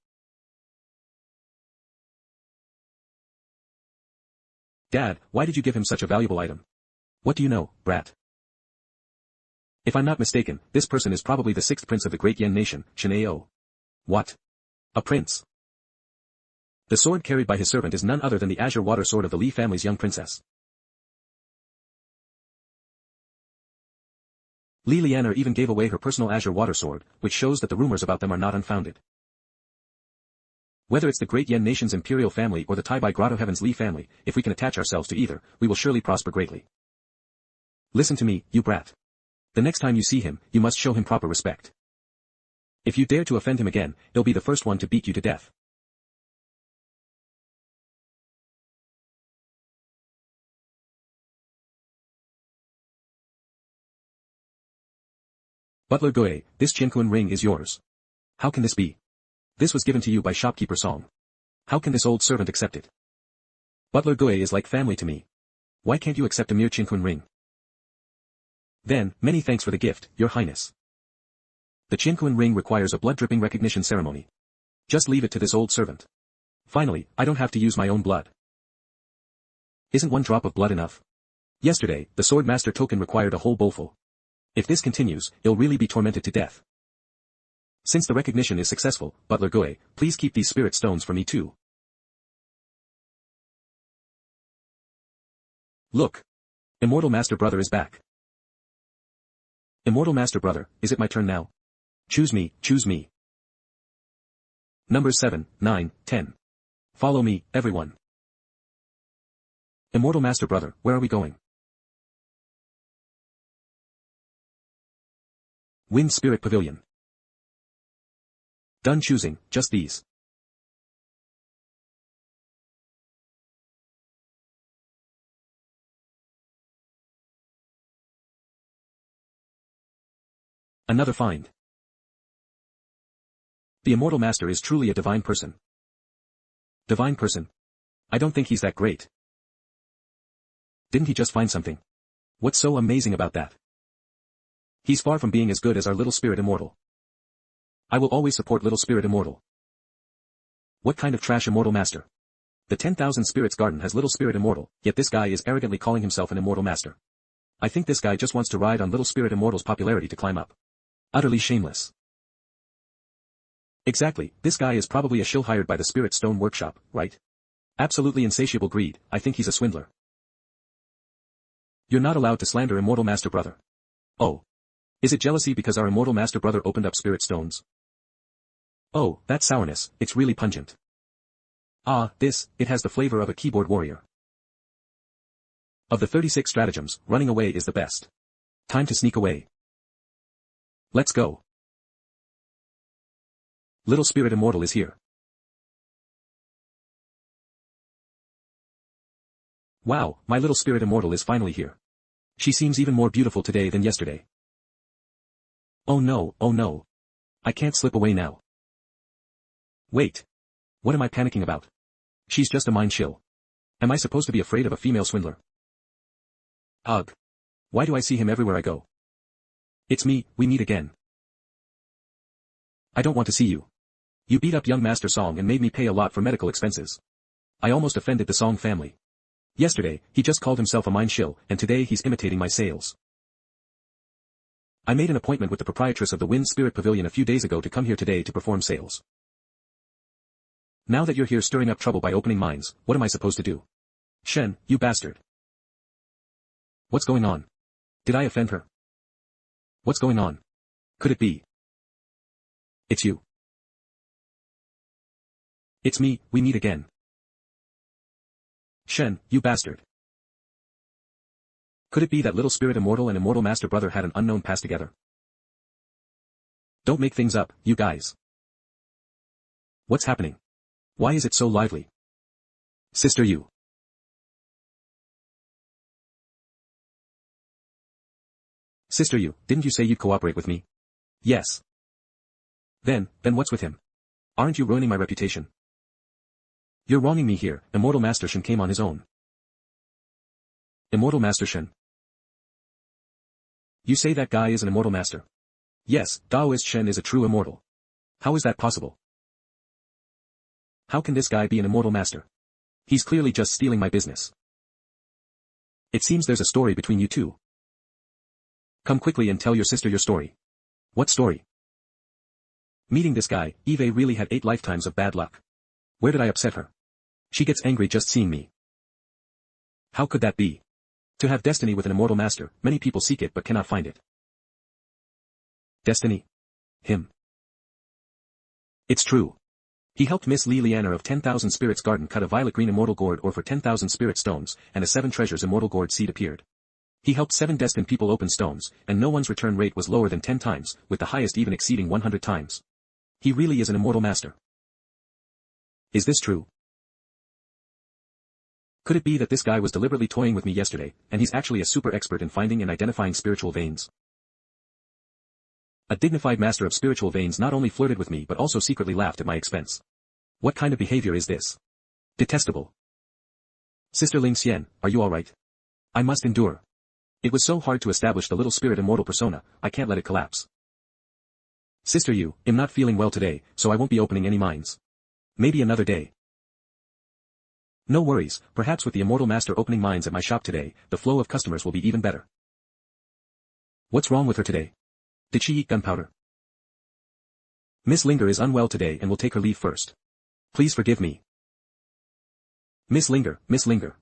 Dad, why did you give him such a valuable item? What do you know, brat? If I'm not mistaken, this person is probably the sixth prince of the Great Yan nation, Shen Ao. What? A prince? The sword carried by his servant is none other than the azure water sword of the Li family's young princess. Li Lianer even gave away her personal azure water sword, which shows that the rumors about them are not unfounded. Whether it's the Great Yan nation's imperial family or the Taibai Grotto Heaven's Li family, if we can attach ourselves to either, we will surely prosper greatly. Listen to me, you brat. The next time you see him, you must show him proper respect. If you dare to offend him again, he'll be the first one to beat you to death. Butler Goe, this Qianquan ring is yours. How can this be? This was given to you by Shopkeeper Song. How can this old servant accept it? Butler Goe is like family to me. Why can't you accept a mere Qianquan ring? Then, many thanks for the gift, Your Highness. The Qianquan ring requires a blood-dripping recognition ceremony. Just leave it to this old servant. Finally, I don't have to use my own blood. Isn't one drop of blood enough? Yesterday, the Sword Master token required a whole bowlful. If this continues, he'll really be tormented to death. Since the recognition is successful, Butler Goe, please keep these spirit stones for me too. Look! Immortal Master Brother is back. Immortal Master Brother, is it my turn now? Choose me, choose me. Numbers 7, 9, 10. Follow me, everyone. Immortal Master Brother, where are we going? Wind Spirit Pavilion. Done choosing, just these. Another find. The Immortal Master is truly a divine person. Divine person? I don't think he's that great. Didn't he just find something? What's so amazing about that? He's far from being as good as our Little Spirit Immortal. I will always support Little Spirit Immortal. What kind of trash Immortal Master? The 10,000 Spirits Garden has Little Spirit Immortal, yet this guy is arrogantly calling himself an Immortal Master. I think this guy just wants to ride on Little Spirit Immortal's popularity to climb up. Utterly shameless. Exactly, this guy is probably a shill hired by the Spirit Stone Workshop, right? Absolutely insatiable greed, I think he's a swindler. You're not allowed to slander Immortal Master Brother. Oh. Is it jealousy because our Immortal Master Brother opened up Spirit Stones? Oh, that sourness, it's really pungent. Ah, it has the flavor of a keyboard warrior. Of the 36 stratagems, running away is the best. Time to sneak away. Let's go. Little Spirit Immortal is here. Wow, my Little Spirit Immortal is finally here. She seems even more beautiful today than yesterday. Oh no, oh no. I can't slip away now. Wait. What am I panicking about? She's just a mind shill. Am I supposed to be afraid of a female swindler? Ugh. Why do I see him everywhere I go? It's me, we meet again. I don't want to see you. You beat up young Master Song and made me pay a lot for medical expenses. I almost offended the Song family. Yesterday, he just called himself a mind shill, and today he's imitating my sales. I made an appointment with the proprietress of the Wind Spirit Pavilion a few days ago to come here today to perform sales. Now that you're here stirring up trouble by opening mines, what am I supposed to do? Shen, you bastard. What's going on? Did I offend her? What's going on? Could it be? It's you. It's me, we meet again. Shen, you bastard. Could it be that Little Spirit Immortal and Immortal Master Brother had an unknown past together? Don't make things up, you guys. What's happening? Why is it so lively? Sister you. Sister you, didn't you say you'd cooperate with me? Yes. Then what's with him? Aren't you ruining my reputation? You're wronging me here, Immortal Master Shen came on his own. Immortal Master Shen? You say that guy is an Immortal Master? Yes, Daoist Shen is a true Immortal. How is that possible? How can this guy be an Immortal Master? He's clearly just stealing my business. It seems there's a story between you two. Come quickly and tell your sister your story. What story? Meeting this guy, Eve really had 8 lifetimes of bad luck. Where did I upset her? She gets angry just seeing me. How could that be? To have destiny with an Immortal Master, many people seek it but cannot find it. Destiny? Him. It's true. He helped Miss Li Lianer of 10,000 Spirits Garden cut a violet green Immortal Gourd ore for 10,000 Spirit Stones, and a 7 treasures Immortal Gourd seed appeared. He helped 7 destined people open stones, and no one's return rate was lower than 10 times, with the highest even exceeding 100 times. He really is an Immortal Master. Is this true? Could it be that this guy was deliberately toying with me yesterday, and he's actually a super expert in finding and identifying spiritual veins? A dignified master of spiritual veins not only flirted with me but also secretly laughed at my expense. What kind of behavior is this? Detestable. Sister Ling Xian, are you alright? I must endure. It was so hard to establish the Little Spirit Immortal persona, I can't let it collapse. Sister you, I'm not feeling well today, so I won't be opening any mines. Maybe another day. No worries, perhaps with the Immortal Master opening mines at my shop today, the flow of customers will be even better. What's wrong with her today? Did she eat gunpowder? Miss Linger is unwell today and will take her leave first. Please forgive me. Miss Linger, Miss Linger.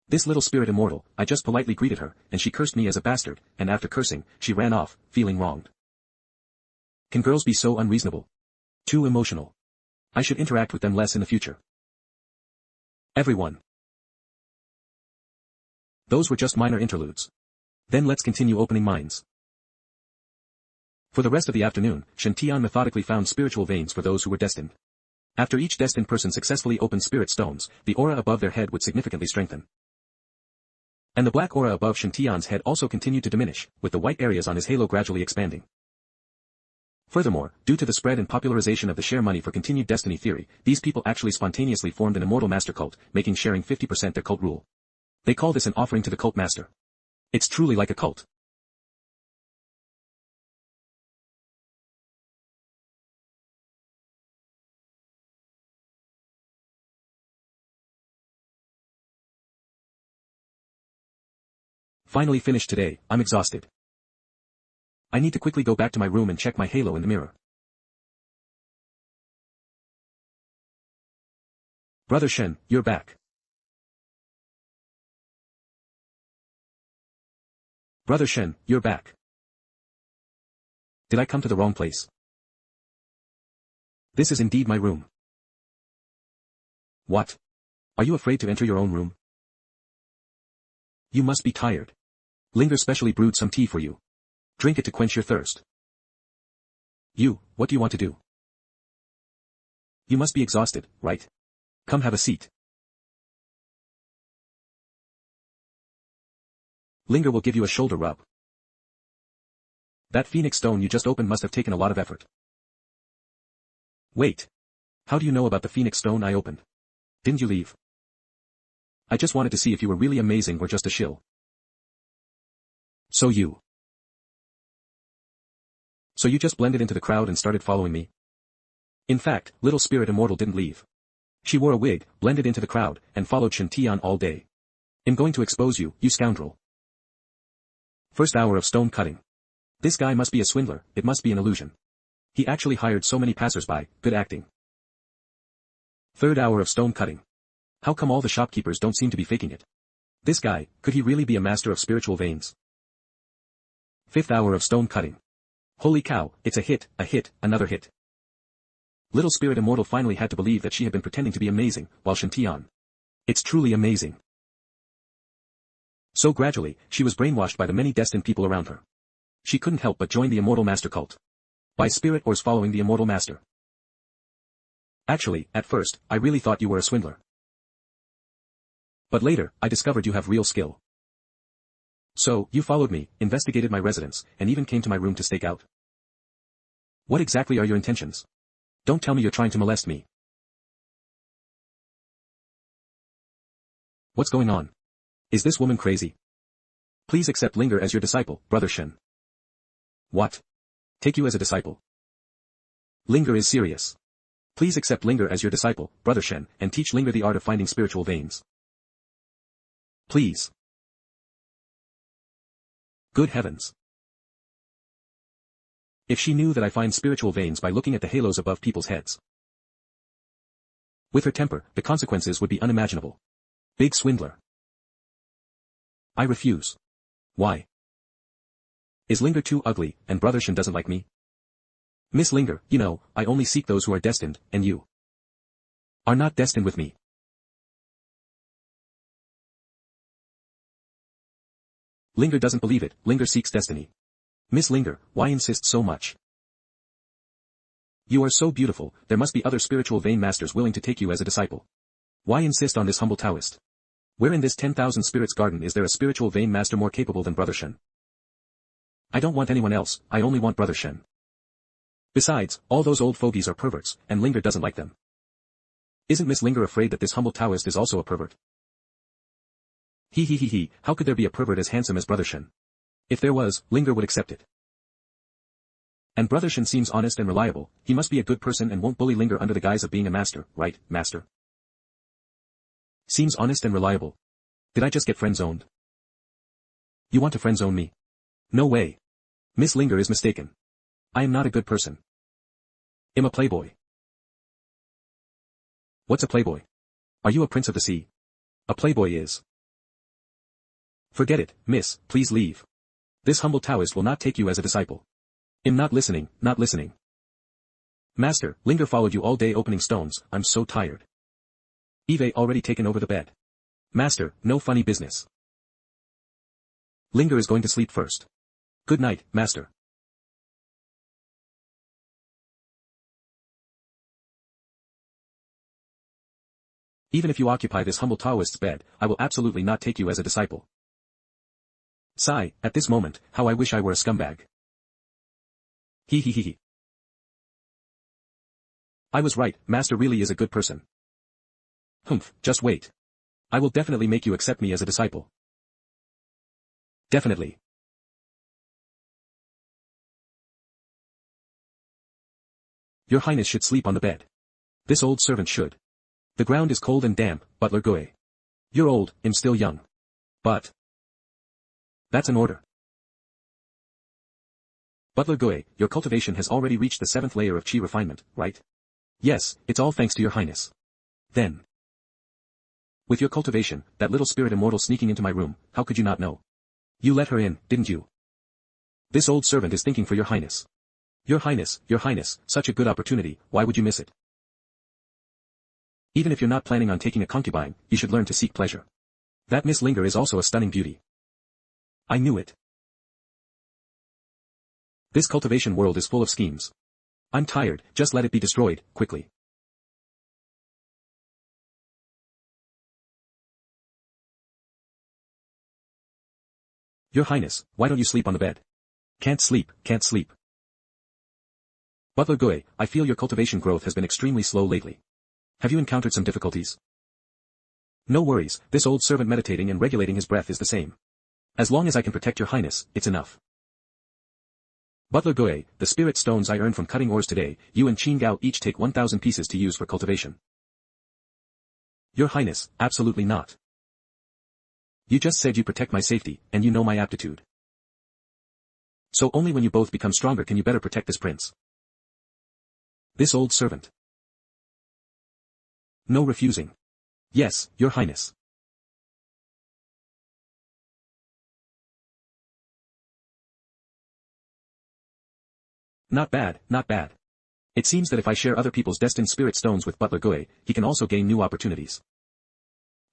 This Little Spirit Immortal, I just politely greeted her, and she cursed me as a bastard, and after cursing, she ran off, feeling wronged. Can girls be so unreasonable? Too emotional. I should interact with them less in the future. Everyone. Those were just minor interludes. Then let's continue opening minds. For the rest of the afternoon, Shen Tian methodically found spiritual veins for those who were destined. After each destined person successfully opened spirit stones, the aura above their head would significantly strengthen. And the black aura above Shen Tian's head also continued to diminish, with the white areas on his halo gradually expanding. Furthermore, due to the spread and popularization of the share money for continued destiny theory, these people actually spontaneously formed an immortal master cult, making sharing 50% their cult rule. They call this an offering to the cult master. It's truly like a cult. Finally finished today, I'm exhausted. I need to quickly go back to my room and check my halo in the mirror. Brother Shen, you're back. Brother Shen, you're back. Did I come to the wrong place? This is indeed my room. What? Are you afraid to enter your own room? You must be tired. Linger specially brewed some tea for you. Drink it to quench your thirst. You, what do you want to do? You must be exhausted, right? Come have a seat. Linger will give you a shoulder rub. That phoenix stone you just opened must have taken a lot of effort. Wait. How do you know about the phoenix stone I opened? Didn't you leave? I just wanted to see if you were really amazing or just a shill. So you just blended into the crowd and started following me? In fact, little spirit immortal didn't leave. She wore a wig, blended into the crowd, and followed Shen Tian all day. I'm going to expose you, you scoundrel. First hour of stone cutting. This guy must be a swindler, it must be an illusion. He actually hired so many passersby, good acting. Third hour of stone cutting. How come all the shopkeepers don't seem to be faking it? This guy, could he really be a master of spiritual veins? Fifth hour of stone cutting. Holy cow, it's a hit, another hit. Little spirit immortal finally had to believe that she had been pretending to be amazing, while Shen Tian. It's truly amazing. So gradually, she was brainwashed by the many destined people around her. She couldn't help but join the immortal master cult. By spirit or following the immortal master. Actually, at first, I really thought you were a swindler. But later, I discovered you have real skill. So, you followed me, investigated my residence, and even came to my room to stake out. What exactly are your intentions? Don't tell me you're trying to molest me. What's going on? Is this woman crazy? Please accept Linger as your disciple, Brother Shen. What? Take you as a disciple? Linger is serious. Please accept Linger as your disciple, Brother Shen, and teach Linger the art of finding spiritual veins. Please. Good heavens. If she knew that I find spiritual veins by looking at the halos above people's heads. With her temper, the consequences would be unimaginable. Big swindler. I refuse. Why? Is Linger too ugly, and Brother Shen doesn't like me? Miss Linger, you know, I only seek those who are destined, and you are not destined with me. Linger doesn't believe it, Linger seeks destiny. Miss Linger, why insist so much? You are so beautiful, there must be other spiritual vein masters willing to take you as a disciple. Why insist on this humble Taoist? Where in this 10,000 spirits garden is there a spiritual vein master more capable than Brother Shen? I don't want anyone else, I only want Brother Shen. Besides, all those old fogies are perverts, and Linger doesn't like them. Isn't Miss Linger afraid that this humble Taoist is also a pervert? He, how could there be a pervert as handsome as Brother Shen? If there was, Linger would accept it. And Brother Shen seems honest and reliable, he must be a good person and won't bully Linger under the guise of being a master, right, master? Seems honest and reliable. Did I just get friend-zoned? You want to friend-zone me? No way. Miss Linger is mistaken. I am not a good person. I'm a playboy. What's a playboy? Are you a prince of the sea? A playboy is. Forget it, miss, please leave. This humble Taoist will not take you as a disciple. I'm not listening, not listening. Master, Linger followed you all day opening stones, I'm so tired. Eve already taken over the bed. Master, no funny business. Linger is going to sleep first. Good night, Master. Even if you occupy this humble Taoist's bed, I will absolutely not take you as a disciple. Sigh, at this moment, how I wish I were a scumbag. He. I was right, Master really is a good person. Humph, just wait. I will definitely make you accept me as a disciple. Definitely. Your Highness should sleep on the bed. This old servant should. The ground is cold and damp, Butler Goe. You're old, I'm still young. But. That's an order. Butler Goe, your cultivation has already reached the 7th layer of chi refinement, right? Yes, it's all thanks to your Highness. Then. With your cultivation, that little spirit immortal sneaking into my room, how could you not know? You let her in, didn't you? This old servant is thinking for your Highness. Your Highness, such a good opportunity, why would you miss it? Even if you're not planning on taking a concubine, you should learn to seek pleasure. That Miss Linger is also a stunning beauty. I knew it. This cultivation world is full of schemes. I'm tired, just let it be destroyed, quickly. Your Highness, why don't you sleep on the bed? Can't sleep. Butler Goe, I feel your cultivation growth has been extremely slow lately. Have you encountered some difficulties? No worries, this old servant meditating and regulating his breath is the same. As long as I can protect your Highness, it's enough. Butler Goe, the spirit stones I earned from cutting ores today, you and Qin Gao each take 1,000 pieces to use for cultivation. Your Highness, absolutely not. You just said you protect my safety, and you know my aptitude. So only when you both become stronger can you better protect this prince. This old servant. No refusing. Yes, your Highness. Not bad. It seems that if I share other people's destined spirit stones with Butler Goe, he can also gain new opportunities.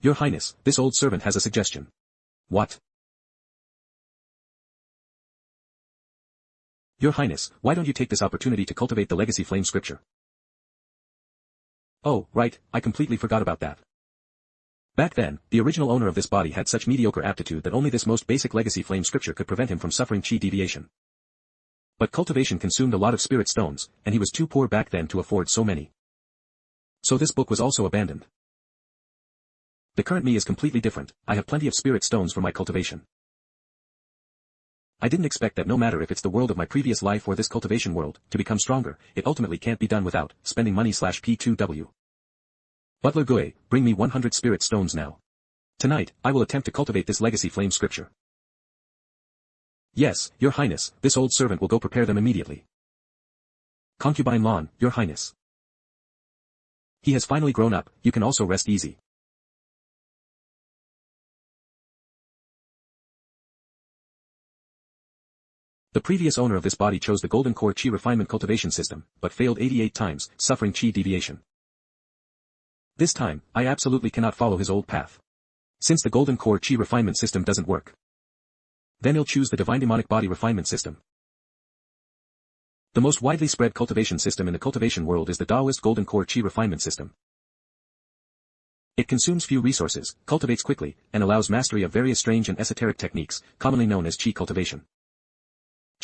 Your Highness, this old servant has a suggestion. What? Your Highness, why don't you take this opportunity to cultivate the legacy flame scripture? Oh, right, I completely forgot about that. Back then, the original owner of this body had such mediocre aptitude that only this most basic legacy flame scripture could prevent him from suffering chi deviation. But cultivation consumed a lot of spirit stones, and he was too poor back then to afford so many. So this book was also abandoned. The current me is completely different, I have plenty of spirit stones for my cultivation. I didn't expect that no matter if it's the world of my previous life or this cultivation world, to become stronger, it ultimately can't be done without spending money/P2W. Butler Goe, bring me 100 spirit stones now. Tonight, I will attempt to cultivate this legacy flame scripture. Yes, your Highness, this old servant will go prepare them immediately. Concubine Lon, your Highness. He has finally grown up, you can also rest easy. The previous owner of this body chose the Golden Core Chi Refinement Cultivation System, but failed 88 times, suffering Chi deviation. This time, I absolutely cannot follow his old path. Since the Golden Core Chi Refinement System doesn't work. Then he'll choose the Divine Demonic Body Refinement System. The most widely spread cultivation system in the cultivation world is the Taoist Golden Core Chi Refinement System. It consumes few resources, cultivates quickly, and allows mastery of various strange and esoteric techniques, commonly known as Chi cultivation.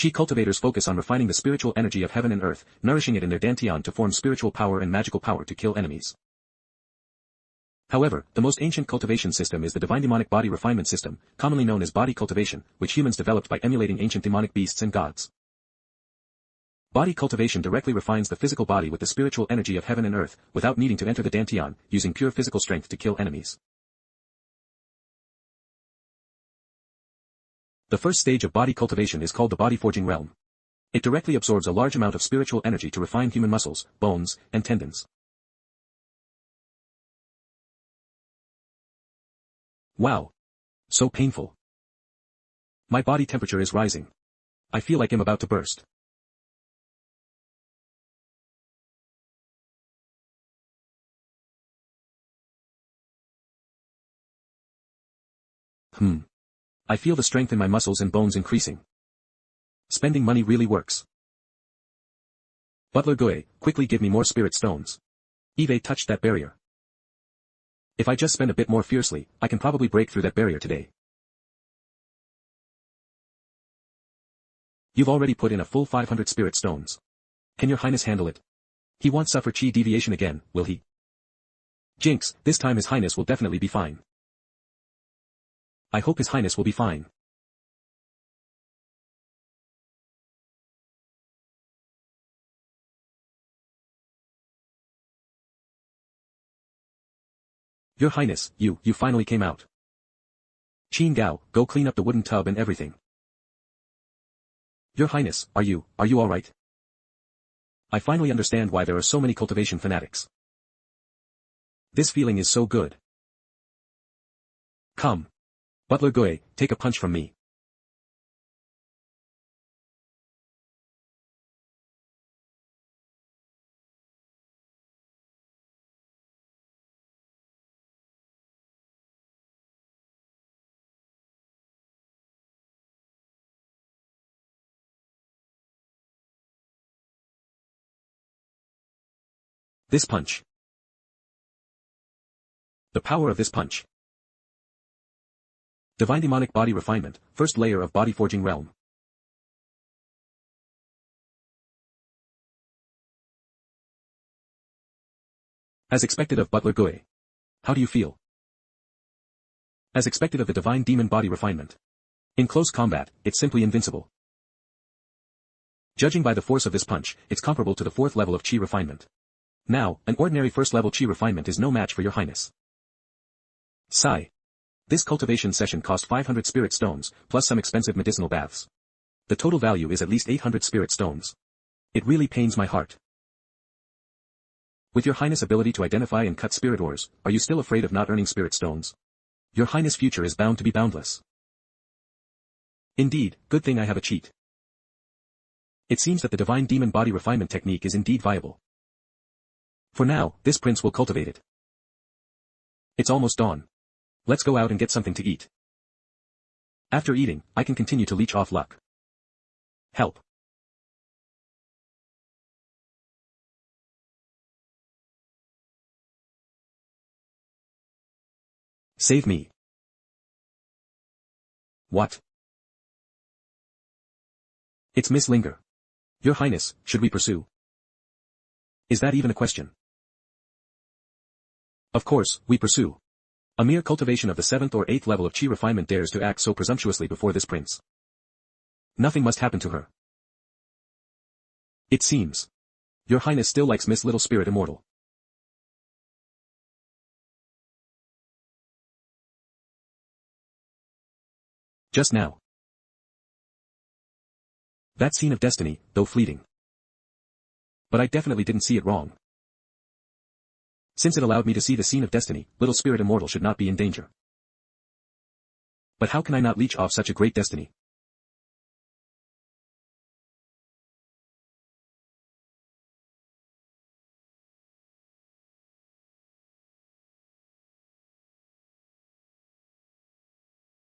Chi cultivators focus on refining the spiritual energy of heaven and earth, nourishing it in their dantian to form spiritual power and magical power to kill enemies. However, the most ancient cultivation system is the Divine Demonic Body Refinement System, commonly known as body cultivation, which humans developed by emulating ancient demonic beasts and gods. Body cultivation directly refines the physical body with the spiritual energy of heaven and earth, without needing to enter the dantian, using pure physical strength to kill enemies. The first stage of body cultivation is called the body forging realm. It directly absorbs a large amount of spiritual energy to refine human muscles, bones, and tendons. Wow. So painful. My body temperature is rising. I feel like I'm about to burst. I feel the strength in my muscles and bones increasing. Spending money really works. Butler Gue, quickly give me more spirit stones. Eve touched that barrier. If I just spend a bit more fiercely, I can probably break through that barrier today. You've already put in a full 500 spirit stones. Can your highness handle it? He won't suffer chi deviation again, will he? Jinx, this time his highness will definitely be fine. I hope his highness will be fine. Your highness, you finally came out. Qin Gao, go clean up the wooden tub and everything. Your highness, are you alright? I finally understand why there are so many cultivation fanatics. This feeling is so good. Come. Butler Gue, take a punch from me. This punch. The power of this punch. Divine demonic body refinement, first layer of body forging realm. As expected of Butler Gue. How do you feel? As expected of the divine demon body refinement. In close combat, it's simply invincible. Judging by the force of this punch, it's comparable to the 4th level of chi refinement. Now, an ordinary 1st level chi refinement is no match for your highness. Sigh. This cultivation session cost 500 spirit stones, plus some expensive medicinal baths. The total value is at least 800 spirit stones. It really pains my heart. With your highness' ability to identify and cut spirit ores, are you still afraid of not earning spirit stones? Your highness' future is bound to be boundless. Indeed, good thing I have a cheat. It seems that the divine demon body refinement technique is indeed viable. For now, this prince will cultivate it. It's almost dawn. Let's go out and get something to eat. After eating, I can continue to leech off luck. Help. Save me. What? It's Miss Linger. Your highness, should we pursue? Is that even a question? Of course, we pursue. A mere cultivation of the 7th or 8th level of chi refinement dares to act so presumptuously before this prince. Nothing must happen to her. It seems. Your highness still likes Miss Little Spirit Immortal. Just now. That scene of destiny, though fleeting. But I definitely didn't see it wrong. Since it allowed me to see the scene of destiny, Little Spirit Immortal should not be in danger. But how can I not leech off such a great destiny?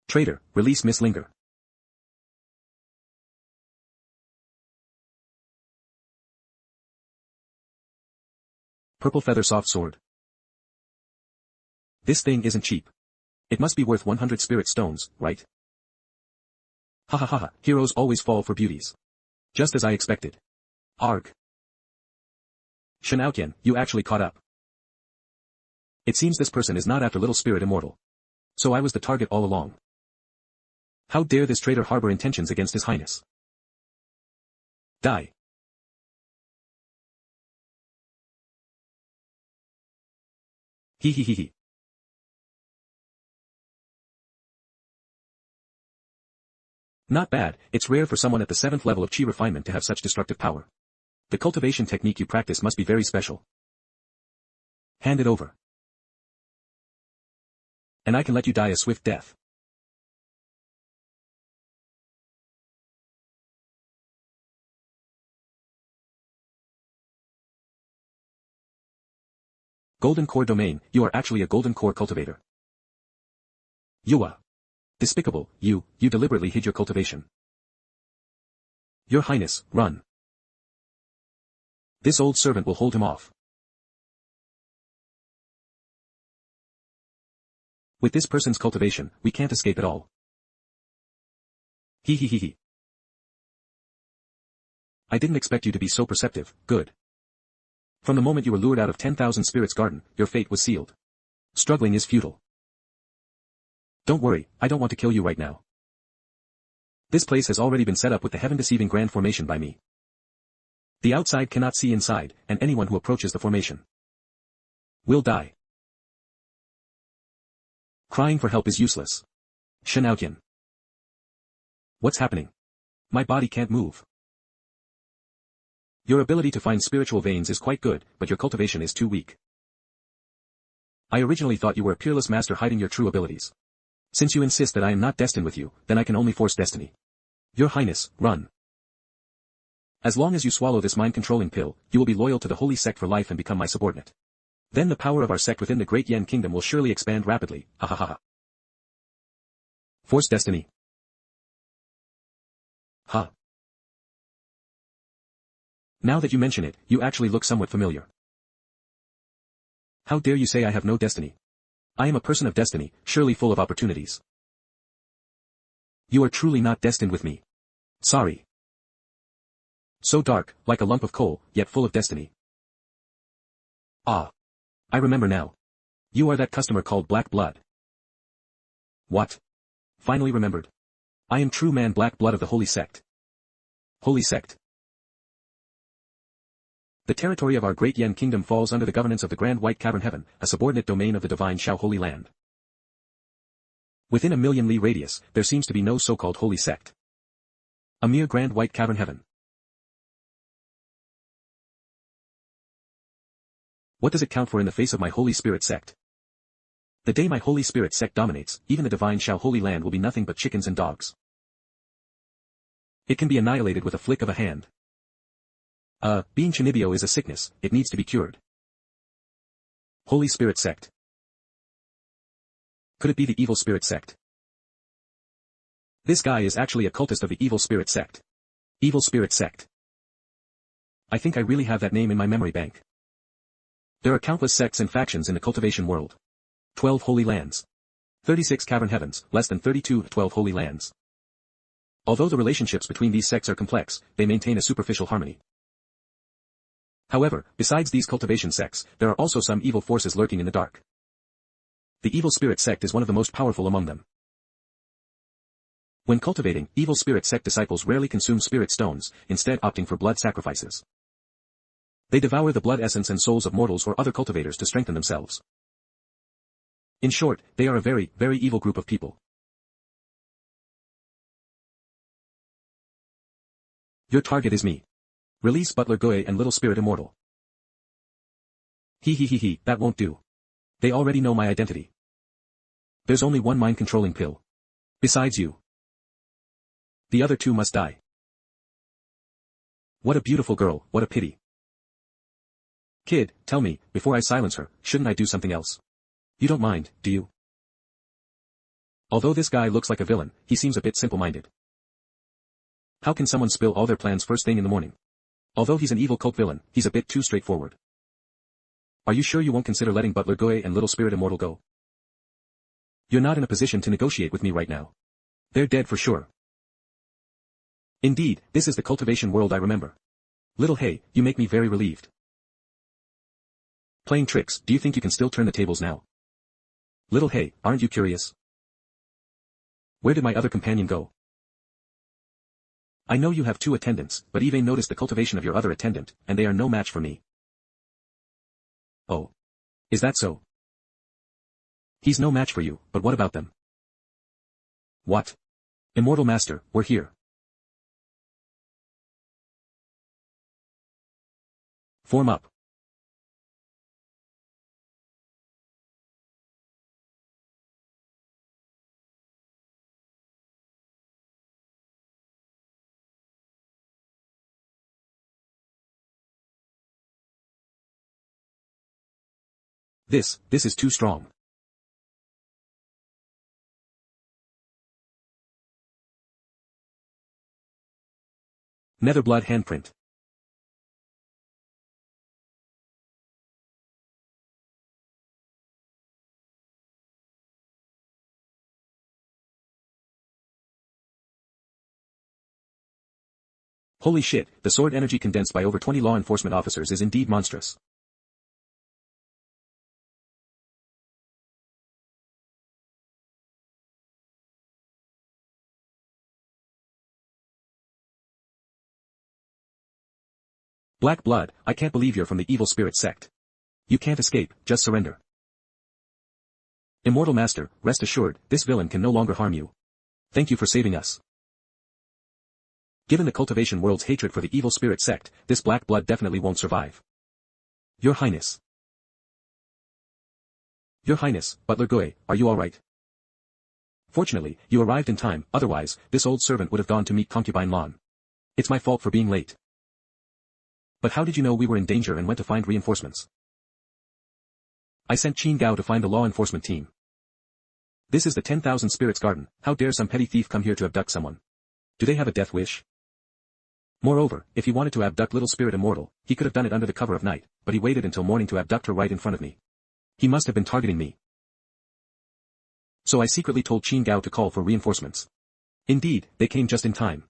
Traitor, release Miss Linger. Purple feather soft sword. This thing isn't cheap. It must be worth 100 spirit stones, right? Ha ha ha ha, heroes always fall for beauties. Just as I expected. Arg. Shen Tian, you actually caught up. It seems this person is not after Little Spirit Immortal. So I was the target all along. How dare this traitor harbor intentions against his highness? Die. He he he he. Not bad, it's rare for someone at the 7th level of chi refinement to have such destructive power. The cultivation technique you practice must be very special. Hand it over. And I can let you die a swift death. Golden Core Domain, you are actually a Golden Core cultivator. Yua. Despicable, you deliberately hid your cultivation. Your Highness, run. This old servant will hold him off. With this person's cultivation, we can't escape at all. He. I didn't expect you to be so perceptive, good. From the moment you were lured out of 10,000 Spirits Garden, your fate was sealed. Struggling is futile. Don't worry, I don't want to kill you right now. This place has already been set up with the heaven-deceiving grand formation by me. The outside cannot see inside, and anyone who approaches the formation will die. Crying for help is useless. Shen Tian. What's happening? My body can't move. Your ability to find spiritual veins is quite good, but your cultivation is too weak. I originally thought you were a peerless master hiding your true abilities. Since you insist that I am not destined with you, then I can only force destiny. Your Highness, run. As long as you swallow this mind-controlling pill, you will be loyal to the holy sect for life and become my subordinate. Then the power of our sect within the Great Yan Kingdom will surely expand rapidly, ha ha ha ha. Force destiny. Ha. Now that you mention it, you actually look somewhat familiar. How dare you say I have no destiny? I am a person of destiny, surely full of opportunities. You are truly not destined with me. Sorry. So dark, like a lump of coal, yet full of destiny. Ah. I remember now. You are that customer called Black Blood. What? Finally remembered. I am true man Black Blood of the Holy Sect. Holy Sect. The territory of our Great Yan Kingdom falls under the governance of the Grand White Cavern Heaven, a subordinate domain of the divine Shao Holy Land. Within a million li radius, there seems to be no so-called Holy Sect. A mere Grand White Cavern Heaven. What does it count for in the face of my Holy Spirit sect? The day my Holy Spirit sect dominates, even the divine Shao Holy Land will be nothing but chickens and dogs. It can be annihilated with a flick of a hand. Being Chinibio is a sickness, it needs to be cured. Holy Spirit sect. Could it be the Evil Spirit sect? This guy is actually a cultist of the Evil Spirit sect. Evil Spirit sect. I think I really have that name in my memory bank. There are countless sects and factions in the cultivation world. 12 holy lands. 36 cavern heavens, less than 32 12 holy lands. Although the relationships between these sects are complex, they maintain a superficial harmony. However, besides these cultivation sects, there are also some evil forces lurking in the dark. The Evil Spirit sect is one of the most powerful among them. When cultivating, Evil Spirit sect disciples rarely consume spirit stones, instead opting for blood sacrifices. They devour the blood essence and souls of mortals or other cultivators to strengthen themselves. In short, they are a very, very evil group of people. Your target is me. Release Butler Goe and Little Spirit Immortal. He, that won't do. They already know my identity. There's only one mind-controlling pill. Besides you. The other two must die. What a beautiful girl, what a pity. Kid, tell me, before I silence her, shouldn't I do something else? You don't mind, do you? Although this guy looks like a villain, he seems a bit simple-minded. How can someone spill all their plans first thing in the morning? Although he's an evil cult villain, he's a bit too straightforward. Are you sure you won't consider letting Butler Goe and Little Spirit Immortal go? You're not in a position to negotiate with me right now. They're dead for sure. Indeed, this is the cultivation world I remember. Little Hey, you make me very relieved. Playing tricks, do you think you can still turn the tables now? Little Hey, aren't you curious? Where did my other companion go? I know you have 2 attendants, but Eve noticed the cultivation of your other attendant, and they are no match for me. Oh. Is that so? He's no match for you, but what about them? What? Immortal Master, we're here. Form up. This is too strong. Nether blood handprint. Holy shit, the sword energy condensed by over 20 law enforcement officers is indeed monstrous. Black blood, I can't believe you're from the evil spirit sect. You can't escape, just surrender. Immortal Master, rest assured, this villain can no longer harm you. Thank you for saving us. Given the cultivation world's hatred for the evil spirit sect, this black blood definitely won't survive. Your Highness. Your Highness, Butler Gui, are you alright? Fortunately, you arrived in time, otherwise, this old servant would have gone to meet concubine Lan. It's my fault for being late. But how did you know we were in danger and went to find reinforcements? I sent Qin Gao to find the law enforcement team. This is the 10,000 Spirits Garden, how dare some petty thief come here to abduct someone? Do they have a death wish? Moreover, if he wanted to abduct Little Spirit Immortal, he could have done it under the cover of night, but he waited until morning to abduct her right in front of me. He must have been targeting me. So I secretly told Qin Gao to call for reinforcements. Indeed, they came just in time.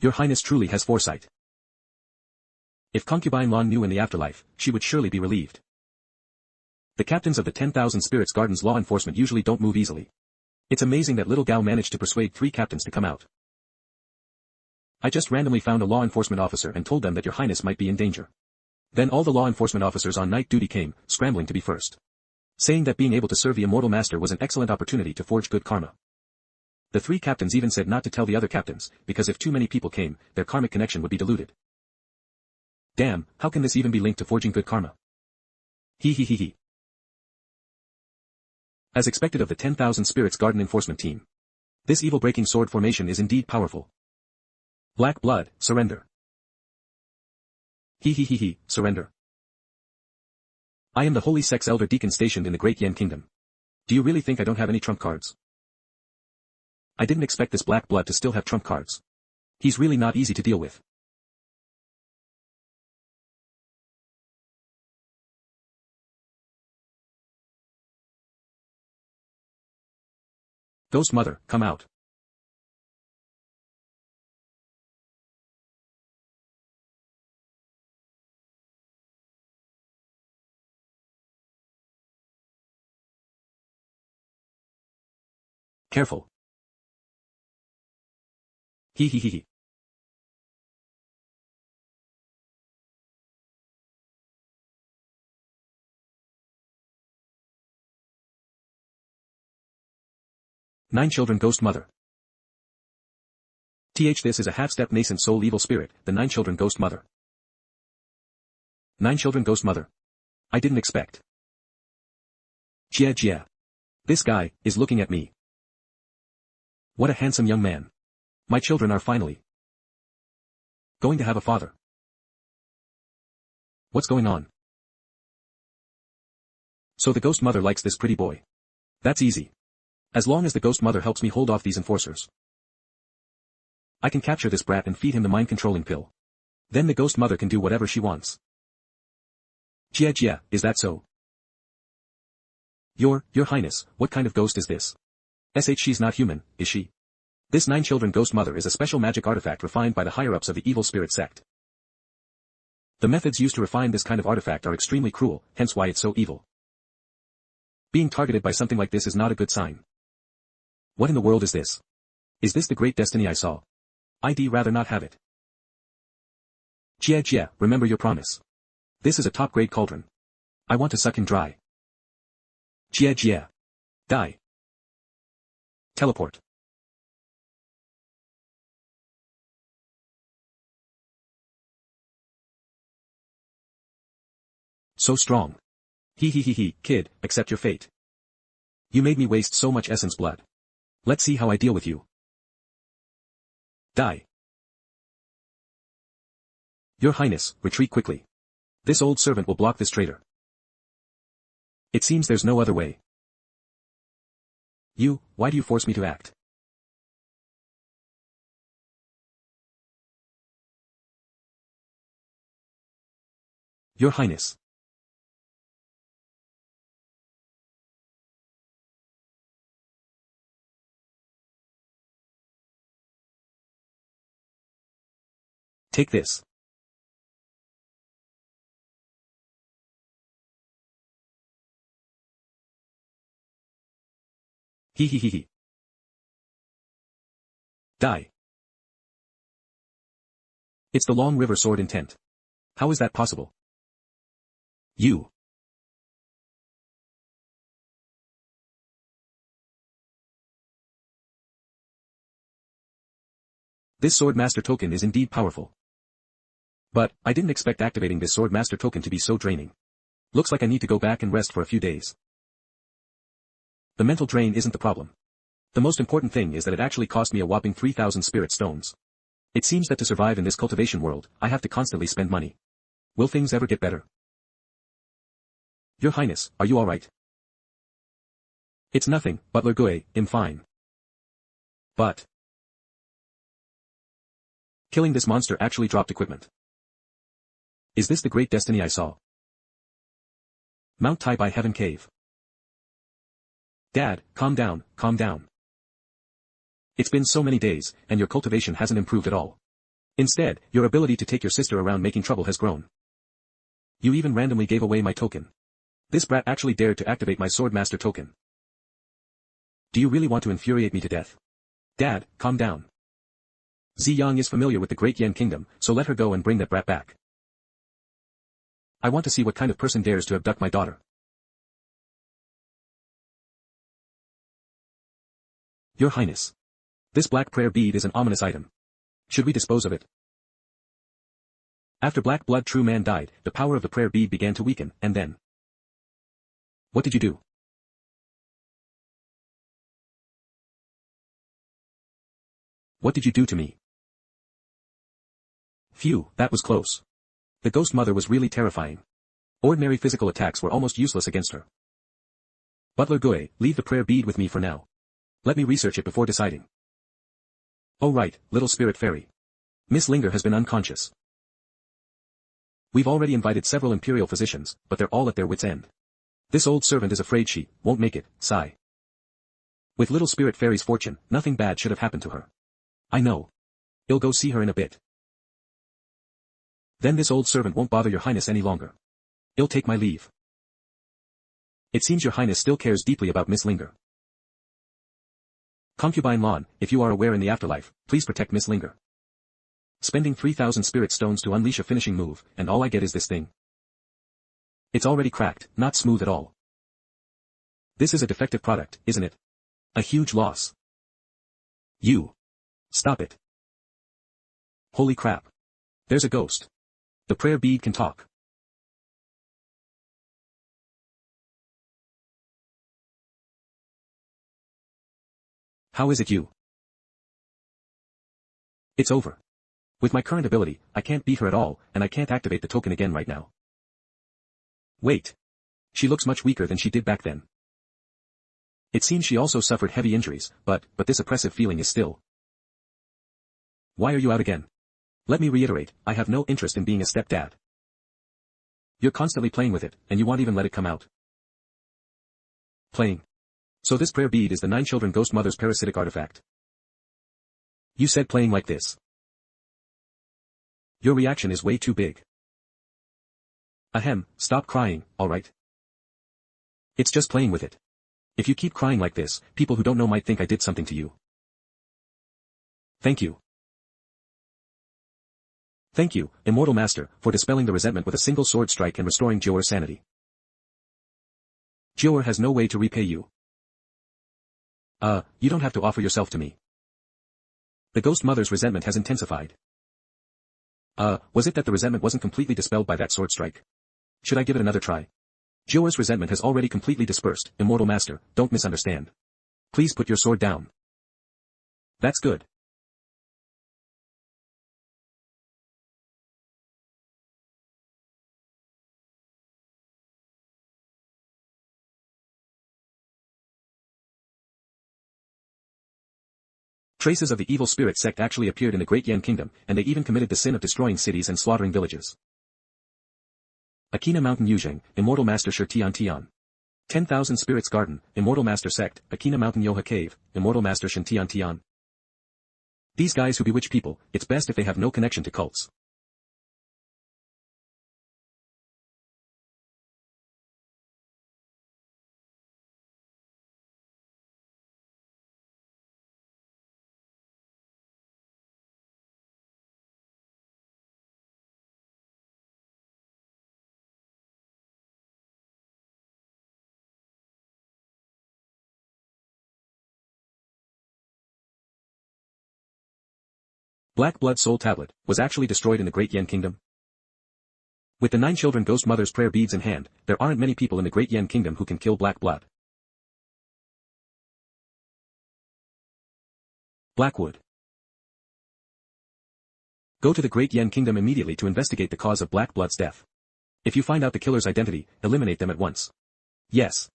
Your Highness truly has foresight. If concubine Lan knew in the afterlife, she would surely be relieved. The captains of the 10,000 Spirits Gardens law enforcement usually don't move easily. It's amazing that little Gao managed to persuade 3 captains to come out. I just randomly found a law enforcement officer and told them that your Highness might be in danger. Then all the law enforcement officers on night duty came, scrambling to be first. Saying that being able to serve the Immortal Master was an excellent opportunity to forge good karma. The 3 captains even said not to tell the other captains, because if too many people came, their karmic connection would be diluted. Damn, how can this even be linked to forging good karma? He. As expected of the 10,000 Spirits Garden enforcement team. This evil-breaking sword formation is indeed powerful. Black blood, surrender. He, surrender. I am the Holy Sex Elder Deacon stationed in the Great Yen Kingdom. Do you really think I don't have any trump cards? I didn't expect this black blood to still have trump cards. He's really not easy to deal with. Ghost Mother, come out. Careful. He. 9 children Ghost Mother. This is a half-step nascent soul evil spirit, the 9 children Ghost Mother. 9 children Ghost Mother. I didn't expect. Jia. This guy is looking at me. What a handsome young man. My children are finally going to have a father. What's going on? So the Ghost Mother likes this pretty boy. That's easy. As long as the Ghost Mother helps me hold off these enforcers. I can capture this brat and feed him the mind-controlling pill. Then the Ghost Mother can do whatever she wants. Jia, is that so? Your Highness, what kind of ghost is this? She's not human, is she? This 9 children Ghost Mother is a special magic artifact refined by the higher-ups of the evil spirit sect. The methods used to refine this kind of artifact are extremely cruel, hence why it's so evil. Being targeted by something like this is not a good sign. What in the world is this? Is this the great destiny I saw? I'd rather not have it. Jia, remember your promise. This is a top-grade cauldron. I want to suck him dry. Jia. Die. Teleport. So strong. He, kid, accept your fate. You made me waste so much essence blood. Let's see how I deal with you. Die. Your Highness, retreat quickly. This old servant will block this traitor. It seems there's no other way. Why do you force me to act? Your Highness. Take this. He he he he. Die. It's the Long River sword intent. How is that possible? You. This sword master token is indeed powerful. But, I didn't expect activating this sword master token to be so draining. Looks like I need to go back and rest for a few days. The mental drain isn't the problem. The most important thing is that it actually cost me a whopping 3,000 spirit stones. It seems that to survive in this cultivation world, I have to constantly spend money. Will things ever get better? Your Highness, are you alright? It's nothing, Butler Gui, I'm fine. But killing this monster actually dropped equipment. Is this the great destiny I saw? Mount Tai by Heaven Cave. Dad, calm down, calm down. It's been so many days, and your cultivation hasn't improved at all. Instead, your ability to take your sister around making trouble has grown. You even randomly gave away my token. This brat actually dared to activate my Swordmaster token. Do you really want to infuriate me to death? Dad, calm down. Ziyang is familiar with the Great Yan Kingdom, so let her go and bring that brat back. I want to see what kind of person dares to abduct my daughter. Your Highness. This black prayer bead is an ominous item. Should we dispose of it? After Black Blood True Man died, the power of the prayer bead began to weaken, and then... What did you do? What did you do to me? Phew, that was close. The Ghost Mother was really terrifying. Ordinary physical attacks were almost useless against her. Butler Gui, leave the prayer bead with me for now. Let me research it before deciding. Oh right, little spirit fairy. Miss Linger has been unconscious. We've already invited several imperial physicians, but they're all at their wits' end. This old servant is afraid she won't make it, sigh. With little spirit fairy's fortune, nothing bad should have happened to her. I know. I'll go see her in a bit. Then this old servant won't bother your highness any longer. I'll take my leave. It seems your highness still cares deeply about Miss Linger. Concubine Lon, if you are aware in the afterlife, please protect Miss Linger. Spending 3,000 spirit stones to unleash a finishing move, and all I get is this thing. It's already cracked, not smooth at all. This is a defective product, isn't it? A huge loss. You. Stop it. Holy crap. There's a ghost. The prayer bead can talk. How is it you? It's over. With my current ability, I can't beat her at all, and I can't activate the token again right now. Wait. She looks much weaker than she did back then. It seems she also suffered heavy injuries, but this oppressive feeling is still. Why are you out again? Let me reiterate, I have no interest in being a stepdad. You're constantly playing with it, and you won't even let it come out. Playing. So this prayer bead is the 9 Children Ghost Mother's parasitic artifact. You said playing like this. Your reaction is way too big. Ahem, stop crying, alright? It's just playing with it. If you keep crying like this, people who don't know might think I did something to you. Thank you. Thank you, Immortal Master, for dispelling the resentment with a single sword strike and restoring Jior's sanity. Jior has no way to repay you. You don't have to offer yourself to me. The Ghost Mother's resentment has intensified. Was it that the resentment wasn't completely dispelled by that sword strike? Should I give it another try? Jior's resentment has already completely dispersed, Immortal Master, don't misunderstand. Please put your sword down. That's good. Traces of the evil spirit sect actually appeared in the Great Yan Kingdom, and they even committed the sin of destroying cities and slaughtering villages. Akina Mountain Yuzheng, Immortal Master Shen Tian. 10,000 Spirits Garden, Immortal Master Sect, Akina Mountain Yoha Cave, Immortal Master Shen Tian. These guys who bewitch people, it's best if they have no connection to cults. Black Blood Soul Tablet, was actually destroyed in the Great Yen Kingdom? With the 9 children Ghost Mother's prayer beads in hand, there aren't many people in the Great Yen Kingdom who can kill Black Blood. Blackwood. Go to the Great Yen Kingdom immediately to investigate the cause of Black Blood's death. If you find out the killer's identity, eliminate them at once. Yes.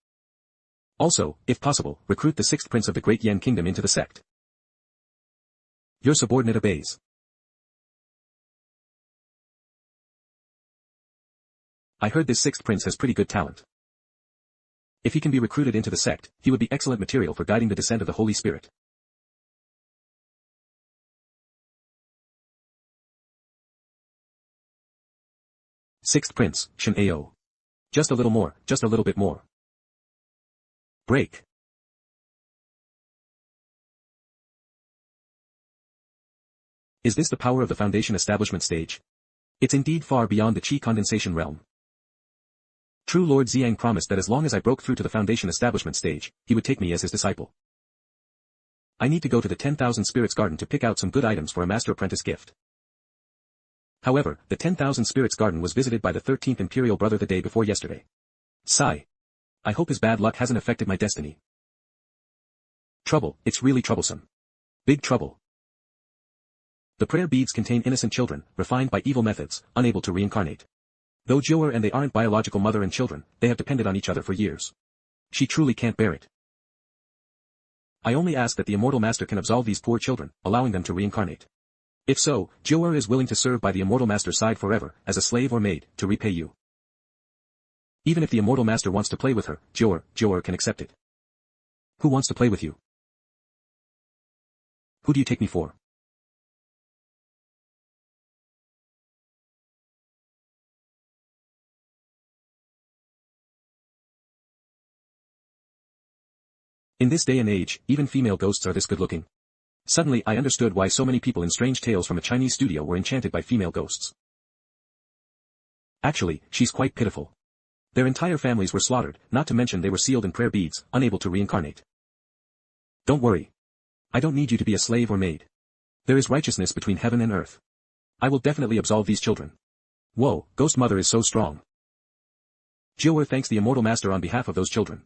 Also, if possible, recruit the 6th Prince of the Great Yen Kingdom into the sect. Your subordinate obeys. I heard this 6th Prince has pretty good talent. If he can be recruited into the sect, he would be excellent material for guiding the descent of the Holy Spirit. Sixth Prince, Shen Ao. Just a little more, just a little bit more. Break. Is this the power of the Foundation establishment stage? It's indeed far beyond the Qi condensation realm. True Lord Xiang promised that as long as I broke through to the Foundation establishment stage, he would take me as his disciple. I need to go to the 10,000 Spirits Garden to pick out some good items for a Master Apprentice gift. However, the 10,000 Spirits Garden was visited by the 13th Imperial Brother the day before yesterday. Sigh. I hope his bad luck hasn't affected my destiny. Trouble, it's really troublesome. Big trouble. The prayer beads contain innocent children, refined by evil methods, unable to reincarnate. Though Joer and they aren't biological mother and children, they have depended on each other for years. She truly can't bear it. I only ask that the Immortal Master can absolve these poor children, allowing them to reincarnate. If so, Joer is willing to serve by the Immortal Master's side forever, as a slave or maid, to repay you. Even if the Immortal Master wants to play with her, Joer can accept it. Who wants to play with you? Who do you take me for? In this day and age, even female ghosts are this good-looking. Suddenly I understood why so many people in Strange Tales from a Chinese studio were enchanted by female ghosts. Actually, she's quite pitiful. Their entire families were slaughtered, not to mention they were sealed in prayer beads, unable to reincarnate. Don't worry. I don't need you to be a slave or maid. There is righteousness between heaven and earth. I will definitely absolve these children. Whoa, Ghost Mother is so strong. Joer thanks the Immortal Master on behalf of those children.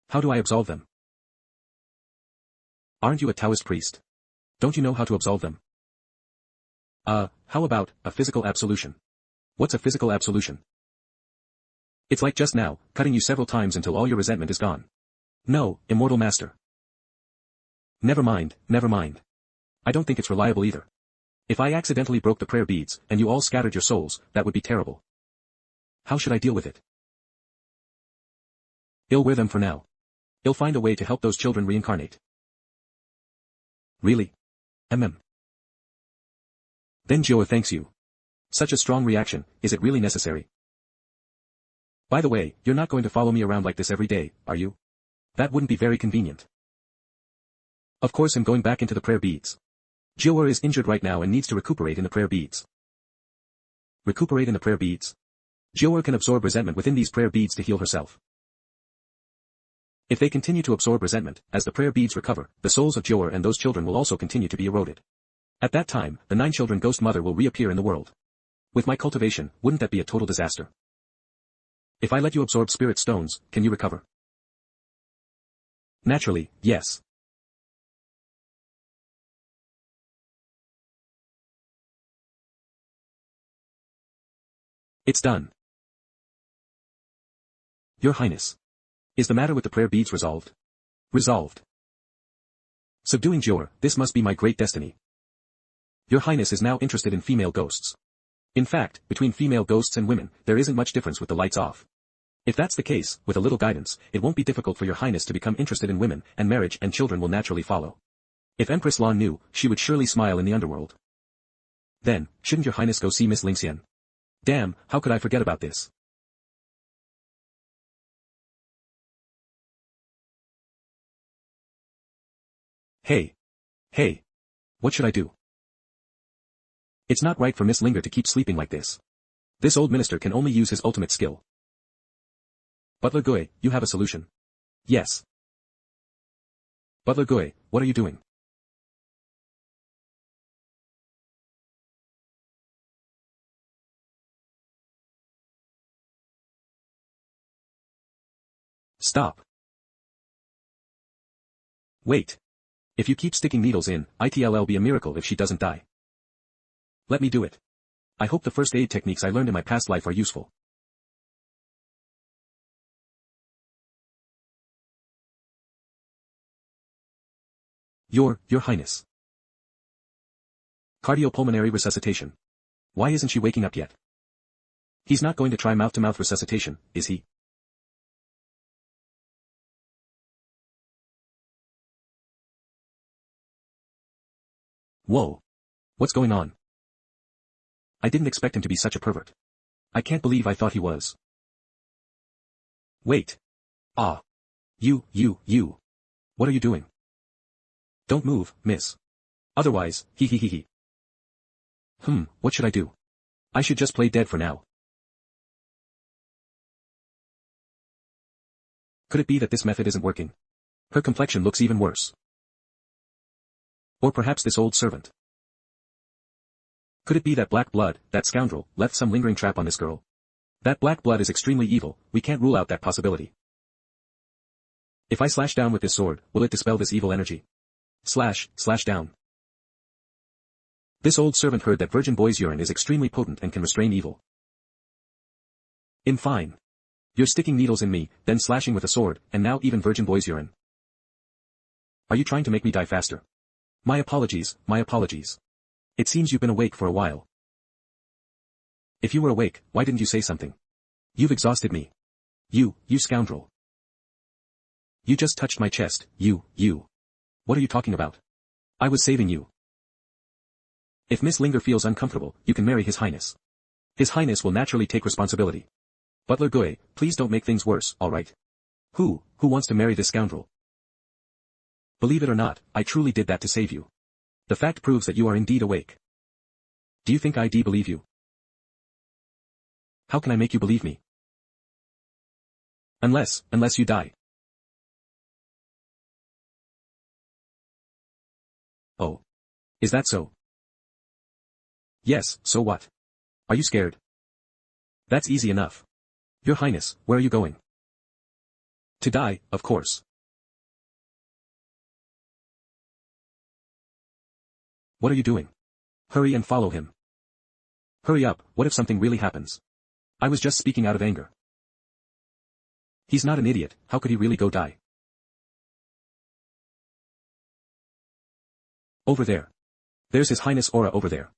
How do I absolve them? Aren't you a Taoist priest? Don't you know how to absolve them? How about a physical absolution? What's a physical absolution? It's like just now, cutting you several times until all your resentment is gone. No, Immortal Master. Never mind. I don't think it's reliable either. If I accidentally broke the prayer beads, and you all scattered your souls, that would be terrible. How should I deal with it? I'll wear them for now. I'll find a way to help those children reincarnate. Really? Then Joer thanks you. Such a strong reaction, is it really necessary? By the way, you're not going to follow me around like this every day, are you? That wouldn't be very convenient. Of course I'm going back into the prayer beads. Joer is injured right now and needs to recuperate in the prayer beads. Recuperate in the prayer beads? Joer can absorb resentment within these prayer beads to heal herself. If they continue to absorb resentment, as the prayer beads recover, the souls of Joer and those children will also continue to be eroded. At that time, the 9 children Ghost Mother will reappear in the world. With my cultivation, wouldn't that be a total disaster? If I let you absorb spirit stones, can you recover? Naturally, yes. It's done. Your Highness. Is the matter with the prayer beads resolved? Resolved. Subduing Joer, this must be my great destiny. Your Highness is now interested in female ghosts. In fact, between female ghosts and women, there isn't much difference with the lights off. If that's the case, with a little guidance, it won't be difficult for your Highness to become interested in women, and marriage and children will naturally follow. If Empress Lan knew, she would surely smile in the underworld. Then, shouldn't your Highness go see Miss Lingxian? Damn, how could I forget about this? Hey. Hey. What should I do? It's not right for Miss Linger to keep sleeping like this. This old minister can only use his ultimate skill. Butler Gui, you have a solution. Yes. Butler Gui, what are you doing? Stop. Wait. If you keep sticking needles in, it'll be a miracle if she doesn't die. Let me do it. I hope the first aid techniques I learned in my past life are useful. Your Highness. Cardiopulmonary resuscitation. Why isn't she waking up yet? He's not going to try mouth-to-mouth resuscitation, is he? Whoa. What's going on? I didn't expect him to be such a pervert. I can't believe I thought he was. Wait. Ah. You. What are you doing? Don't move, miss. Otherwise, he. What should I do? I should just play dead for now. Could it be that this method isn't working? Her complexion looks even worse. Or perhaps this old servant. Could it be that black blood, that scoundrel, left some lingering trap on this girl? That black blood is extremely evil, we can't rule out that possibility. If I slash down with this sword, will it dispel this evil energy? Slash down. This old servant heard that virgin boy's urine is extremely potent and can restrain evil. Fine. You're sticking needles in me, then slashing with a sword, and now even virgin boy's urine. Are you trying to make me die faster? My apologies. It seems you've been awake for a while. If you were awake, why didn't you say something? You've exhausted me. You scoundrel. You just touched my chest, you. What are you talking about? I was saving you. If Miss Linger feels uncomfortable, you can marry His Highness. His Highness will naturally take responsibility. Butler Gui, please don't make things worse, alright? Who wants to marry this scoundrel? Believe it or not, I truly did that to save you. The fact proves that you are indeed awake. Do you think I'd believe you? How can I make you believe me? Unless you die. Oh. Is that so? Yes, so what? Are you scared? That's easy enough. Your Highness, where are you going? To die, of course. What are you doing? Hurry and follow him. Hurry up, what if something really happens? I was just speaking out of anger. He's not an idiot, how could he really go die? Over there. There's His Highness Aura over there.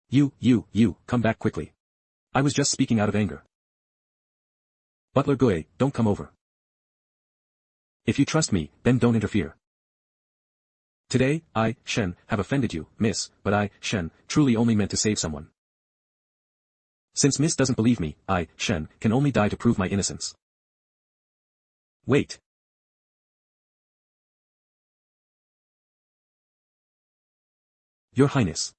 You, come back quickly. I was just speaking out of anger. Butler Gui, don't come over. If you trust me, then don't interfere. Today, I, Shen, have offended you, miss, but I, Shen, truly only meant to save someone. Since miss doesn't believe me, I, Shen, can only die to prove my innocence. Wait. Your Highness.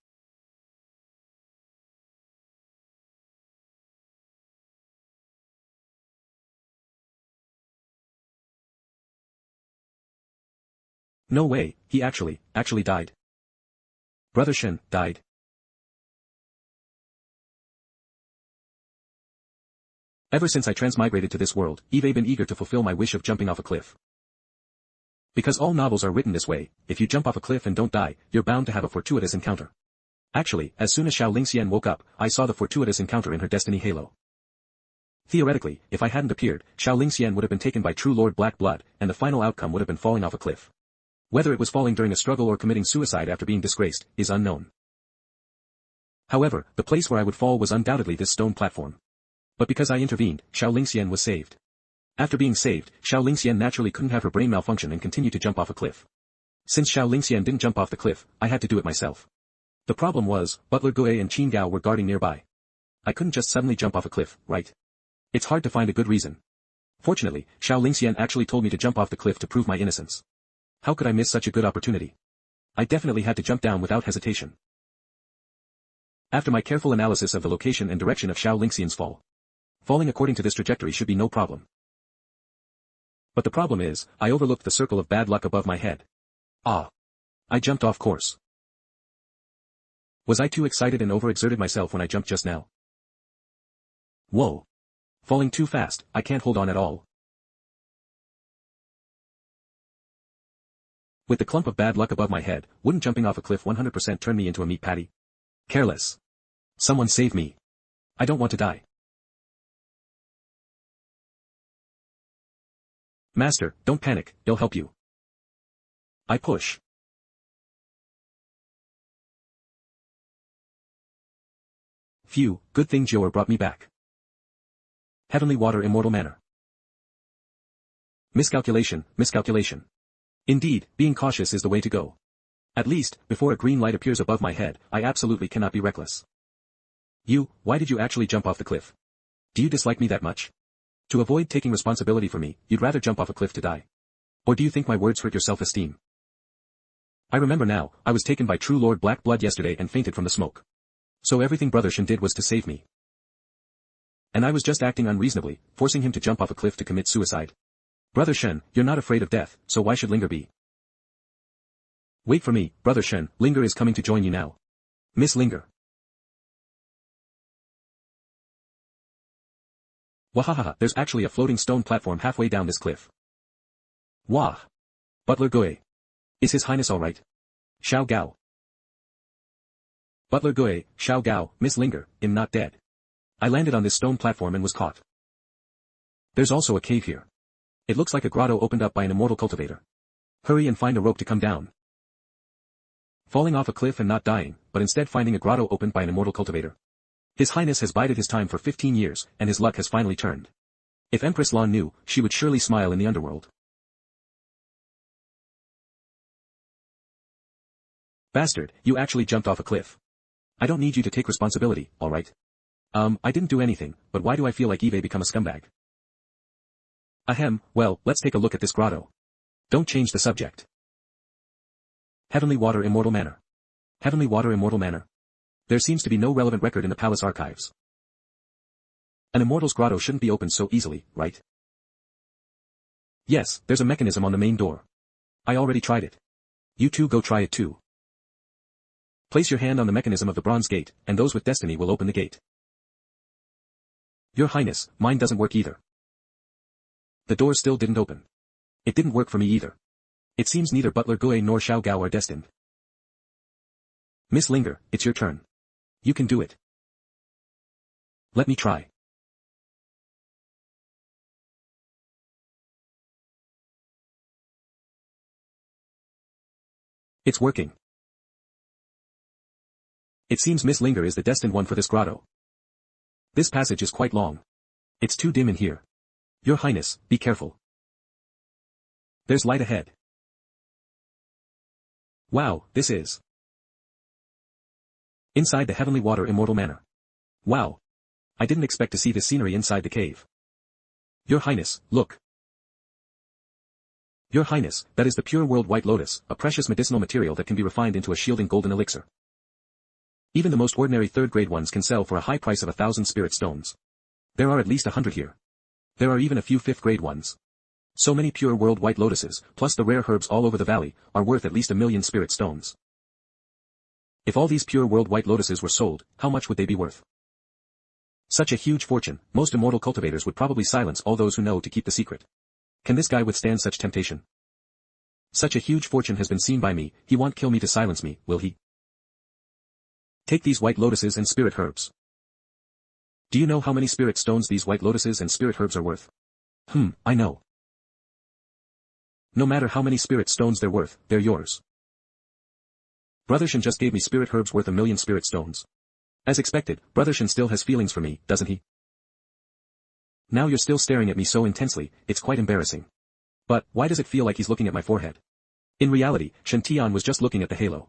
No way, he actually died. Brother Shen, died. Ever since I transmigrated to this world, I've been eager to fulfill my wish of jumping off a cliff. Because all novels are written this way, if you jump off a cliff and don't die, you're bound to have a fortuitous encounter. Actually, as soon as Xiao Lingxian woke up, I saw the fortuitous encounter in her destiny halo. Theoretically, if I hadn't appeared, Xiao Lingxian would have been taken by True Lord Black Blood, and the final outcome would have been falling off a cliff. Whether it was falling during a struggle or committing suicide after being disgraced, is unknown. However, the place where I would fall was undoubtedly this stone platform. But because I intervened, Xiao Lingxian was saved. After being saved, Xiao Lingxian naturally couldn't have her brain malfunction and continue to jump off a cliff. Since Xiao Lingxian didn't jump off the cliff, I had to do it myself. The problem was, Butler Gue and Qin Gao were guarding nearby. I couldn't just suddenly jump off a cliff, right? It's hard to find a good reason. Fortunately, Xiao Lingxian actually told me to jump off the cliff to prove my innocence. How could I miss such a good opportunity? I definitely had to jump down without hesitation. After my careful analysis of the location and direction of Xiao Lingxian's fall, falling according to this trajectory should be no problem. But the problem is, I overlooked the circle of bad luck above my head. Ah! I jumped off course. Was I too excited and overexerted myself when I jumped just now? Whoa! Falling too fast, I can't hold on at all. With the clump of bad luck above my head, wouldn't jumping off a cliff 100% turn me into a meat patty? Careless. Someone save me. I don't want to die. Master, don't panic, I'll help you. I push. Phew, good thing Joer brought me back. Heavenly water immortal manner. Miscalculation, miscalculation. Indeed, being cautious is the way to go. At least, before a green light appears above my head, I absolutely cannot be reckless. You, why did you actually jump off the cliff? Do you dislike me that much? To avoid taking responsibility for me, you'd rather jump off a cliff to die. Or do you think my words hurt your self-esteem? I remember now, I was taken by True Lord Black Blood yesterday and fainted from the smoke. So everything Brother Shen did was to save me. And I was just acting unreasonably, forcing him to jump off a cliff to commit suicide. Brother Shen, you're not afraid of death, so why should Linger be? Wait for me, Brother Shen, Linger is coming to join you now. Miss Linger. Wahahaha, there's actually a floating stone platform halfway down this cliff. Wah! Butler Gue. Is His Highness alright? Xiao Gao. Butler Gue, Xiao Gao, Miss Linger, I'm not dead. I landed on this stone platform and was caught. There's also a cave here. It looks like a grotto opened up by an immortal cultivator. Hurry and find a rope to come down. Falling off a cliff and not dying, but instead finding a grotto opened by an immortal cultivator. His Highness has bided his time for 15 years, and his luck has finally turned. If Empress Lan knew, she would surely smile in the underworld. Bastard, you actually jumped off a cliff. I don't need you to take responsibility, alright? I didn't do anything, but why do I feel like Eve become a scumbag? Ahem, well, let's take a look at this grotto. Don't change the subject. Heavenly water immortal manor. Heavenly water immortal manor. There seems to be no relevant record in the palace archives. An immortal's grotto shouldn't be opened so easily, right? Yes, there's a mechanism on the main door. I already tried it. You two go try it too. Place your hand on the mechanism of the bronze gate, and those with destiny will open the gate. Your Highness, mine doesn't work either. The door still didn't open. It didn't work for me either. It seems neither Butler Gue nor Xiao Gao are destined. Miss Linger, it's your turn. You can do it. Let me try. It's working. It seems Miss Linger is the destined one for this grotto. This passage is quite long. It's too dim in here. Your Highness, be careful. There's light ahead. Wow, this is inside the Heavenly Water Immortal Manor. Wow. I didn't expect to see this scenery inside the cave. Your Highness, look. Your Highness, that is the pure world white lotus, a precious medicinal material that can be refined into a shielding golden elixir. Even the most ordinary third-grade ones can sell for a high price of 1,000 spirit stones. There are at least 100 here. There are even a few fifth-grade ones. So many pure world white lotuses, plus the rare herbs all over the valley, are worth at least 1,000,000 spirit stones. If all these pure world white lotuses were sold, how much would they be worth? Such a huge fortune, most immortal cultivators would probably silence all those who know to keep the secret. Can this guy withstand such temptation? Such a huge fortune has been seen by me, he won't kill me to silence me, will he? Take these white lotuses and spirit herbs. Do you know how many spirit stones these white lotuses and spirit herbs are worth? I know. No matter how many spirit stones they're worth, they're yours. Brother Shen just gave me spirit herbs worth 1,000,000 spirit stones. As expected, Brother Shen still has feelings for me, doesn't he? Now you're still staring at me so intensely, it's quite embarrassing. But, why does it feel like he's looking at my forehead? In reality, Shen Tian was just looking at the halo.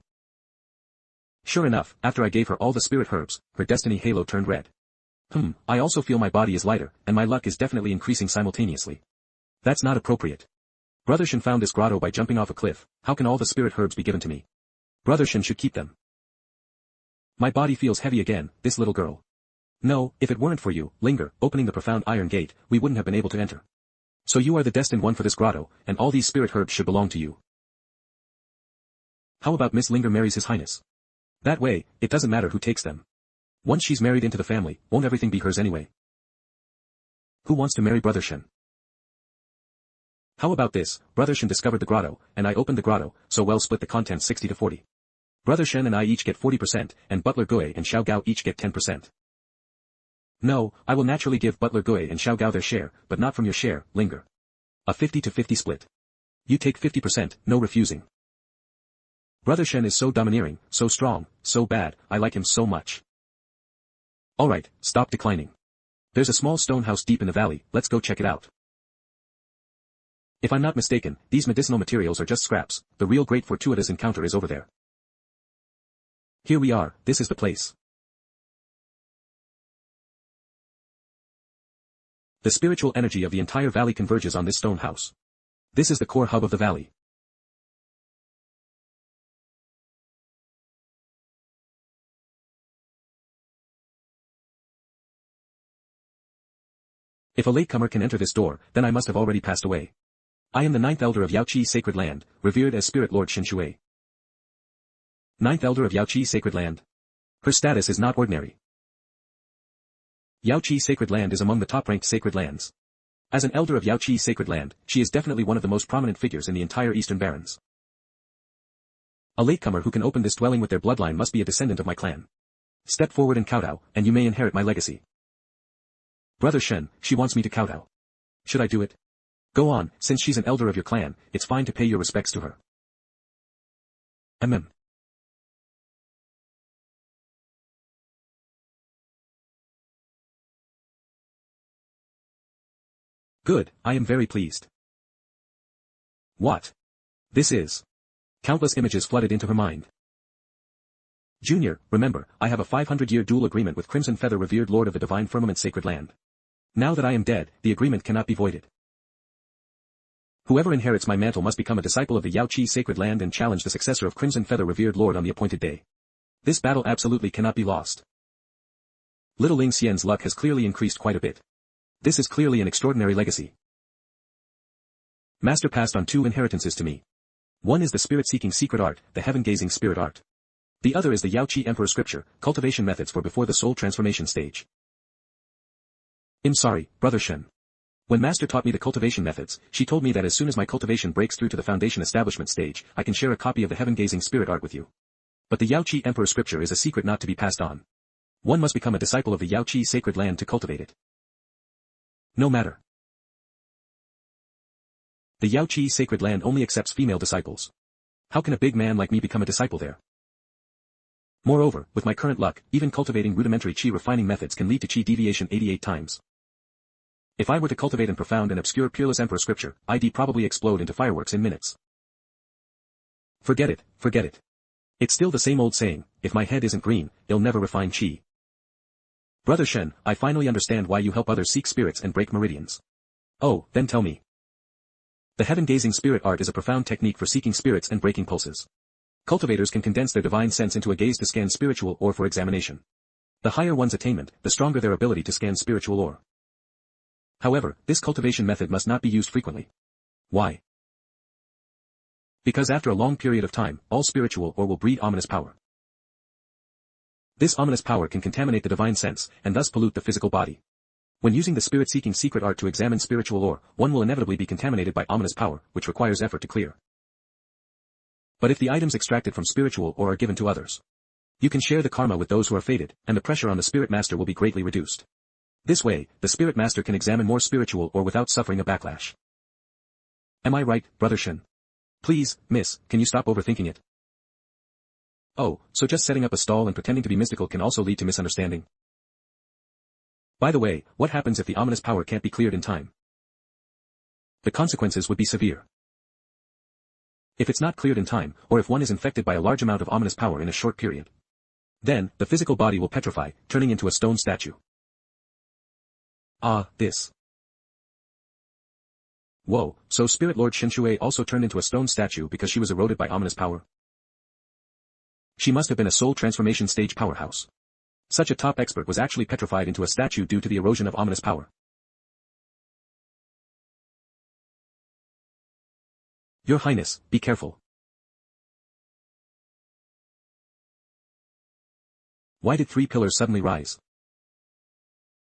Sure enough, after I gave her all the spirit herbs, her destiny halo turned red. I also feel my body is lighter, and my luck is definitely increasing simultaneously. That's not appropriate. Brother Shen found this grotto by jumping off a cliff, how can all the spirit herbs be given to me? Brother Shen should keep them. My body feels heavy again, this little girl. No, if it weren't for you, Linger, opening the profound iron gate, we wouldn't have been able to enter. So you are the destined one for this grotto, and all these spirit herbs should belong to you. How about Miss Linger marries His Highness? That way, it doesn't matter who takes them. Once she's married into the family, won't everything be hers anyway? Who wants to marry Brother Shen? How about this, Brother Shen discovered the grotto, and I opened the grotto, so well split the contents 60 to 40. Brother Shen and I each get 40%, and Butler Gui and Xiao Gao each get 10%. No, I will naturally give Butler Gui and Xiao Gao their share, but not from your share, Linger. A 50 to 50 split. You take 50%, no refusing. Brother Shen is so domineering, so strong, so bad, I like him so much. Alright, stop declining. There's a small stone house deep in the valley, let's go check it out. If I'm not mistaken, these medicinal materials are just scraps, the real great fortuitous encounter is over there. Here we are, this is the place. The spiritual energy of the entire valley converges on this stone house. This is the core hub of the valley. If a latecomer can enter this door, then I must have already passed away. I am the 9th elder of Yaoqi's sacred land, revered as Spirit Lord Shen Shui. 9th elder of Yaoqi's sacred land. Her status is not ordinary. Yaoqi's sacred land is among the top-ranked sacred lands. As an elder of Yaoqi's sacred land, she is definitely one of the most prominent figures in the entire Eastern Barrens. A latecomer who can open this dwelling with their bloodline must be a descendant of my clan. Step forward and kowtow, and you may inherit my legacy. Brother Shen, she wants me to kowtow. Should I do it? Go on, since she's an elder of your clan, it's fine to pay your respects to her. Good, I am very pleased. What? This is. Countless images flooded into her mind. Junior, remember, I have a 500-year dual agreement with Crimson Feather, revered Lord of the Divine Firmament Sacred Land. Now that I am dead, the agreement cannot be voided. Whoever inherits my mantle must become a disciple of the Yaoqi sacred land and challenge the successor of Crimson Feather, revered Lord, on the appointed day. This battle absolutely cannot be lost. Little Ling Xian's luck has clearly increased quite a bit. This is clearly an extraordinary legacy. Master passed on 2 inheritances to me. One is the spirit-seeking secret art, the heaven-gazing spirit art. The other is the Yaoqi Emperor scripture, cultivation methods for before the soul transformation stage. I'm sorry, Brother Shen. When Master taught me the cultivation methods, she told me that as soon as my cultivation breaks through to the foundation establishment stage, I can share a copy of the heaven-gazing spirit art with you. But the Yaoqi Emperor scripture is a secret not to be passed on. One must become a disciple of the Yaoqi sacred land to cultivate it. No matter. The Yaoqi sacred land only accepts female disciples. How can a big man like me become a disciple there? Moreover, with my current luck, even cultivating rudimentary qi refining methods can lead to qi deviation 88 times. If I were to cultivate and profound and obscure peerless emperor scripture, I'd probably explode into fireworks in minutes. Forget it, forget it. It's still the same old saying, if my head isn't green, it'll never refine qi. Brother Shen, I finally understand why you help others seek spirits and break meridians. Oh, then tell me. The heaven-gazing spirit art is a profound technique for seeking spirits and breaking pulses. Cultivators can condense their divine sense into a gaze to scan spiritual ore for examination. The higher one's attainment, the stronger their ability to scan spiritual ore. However, this cultivation method must not be used frequently. Why? Because after a long period of time, all spiritual ore will breed ominous power. This ominous power can contaminate the divine sense, and thus pollute the physical body. When using the spirit-seeking secret art to examine spiritual ore, one will inevitably be contaminated by ominous power, which requires effort to clear. But if the items extracted from spiritual ore are given to others, You can share the karma with those who are fated, and the pressure on the spirit master will be greatly reduced. This way, the spirit master can examine more spiritual or without suffering a backlash. Am I right, Brother Shen? Please, miss, can you stop overthinking it? Oh, so just setting up a stall and pretending to be mystical can also lead to misunderstanding. By the way, what happens if the ominous power can't be cleared in time? The consequences would be severe. If it's not cleared in time, or if one is infected by a large amount of ominous power in a short period, then, the physical body will petrify, turning into a stone statue. Ah, this. Whoa, so Spirit Lord Shen Shui also turned into a stone statue because she was eroded by ominous power? She must have been a soul transformation stage powerhouse. Such a top expert was actually petrified into a statue due to the erosion of ominous power. Your Highness, be careful. Why did 3 pillars suddenly rise?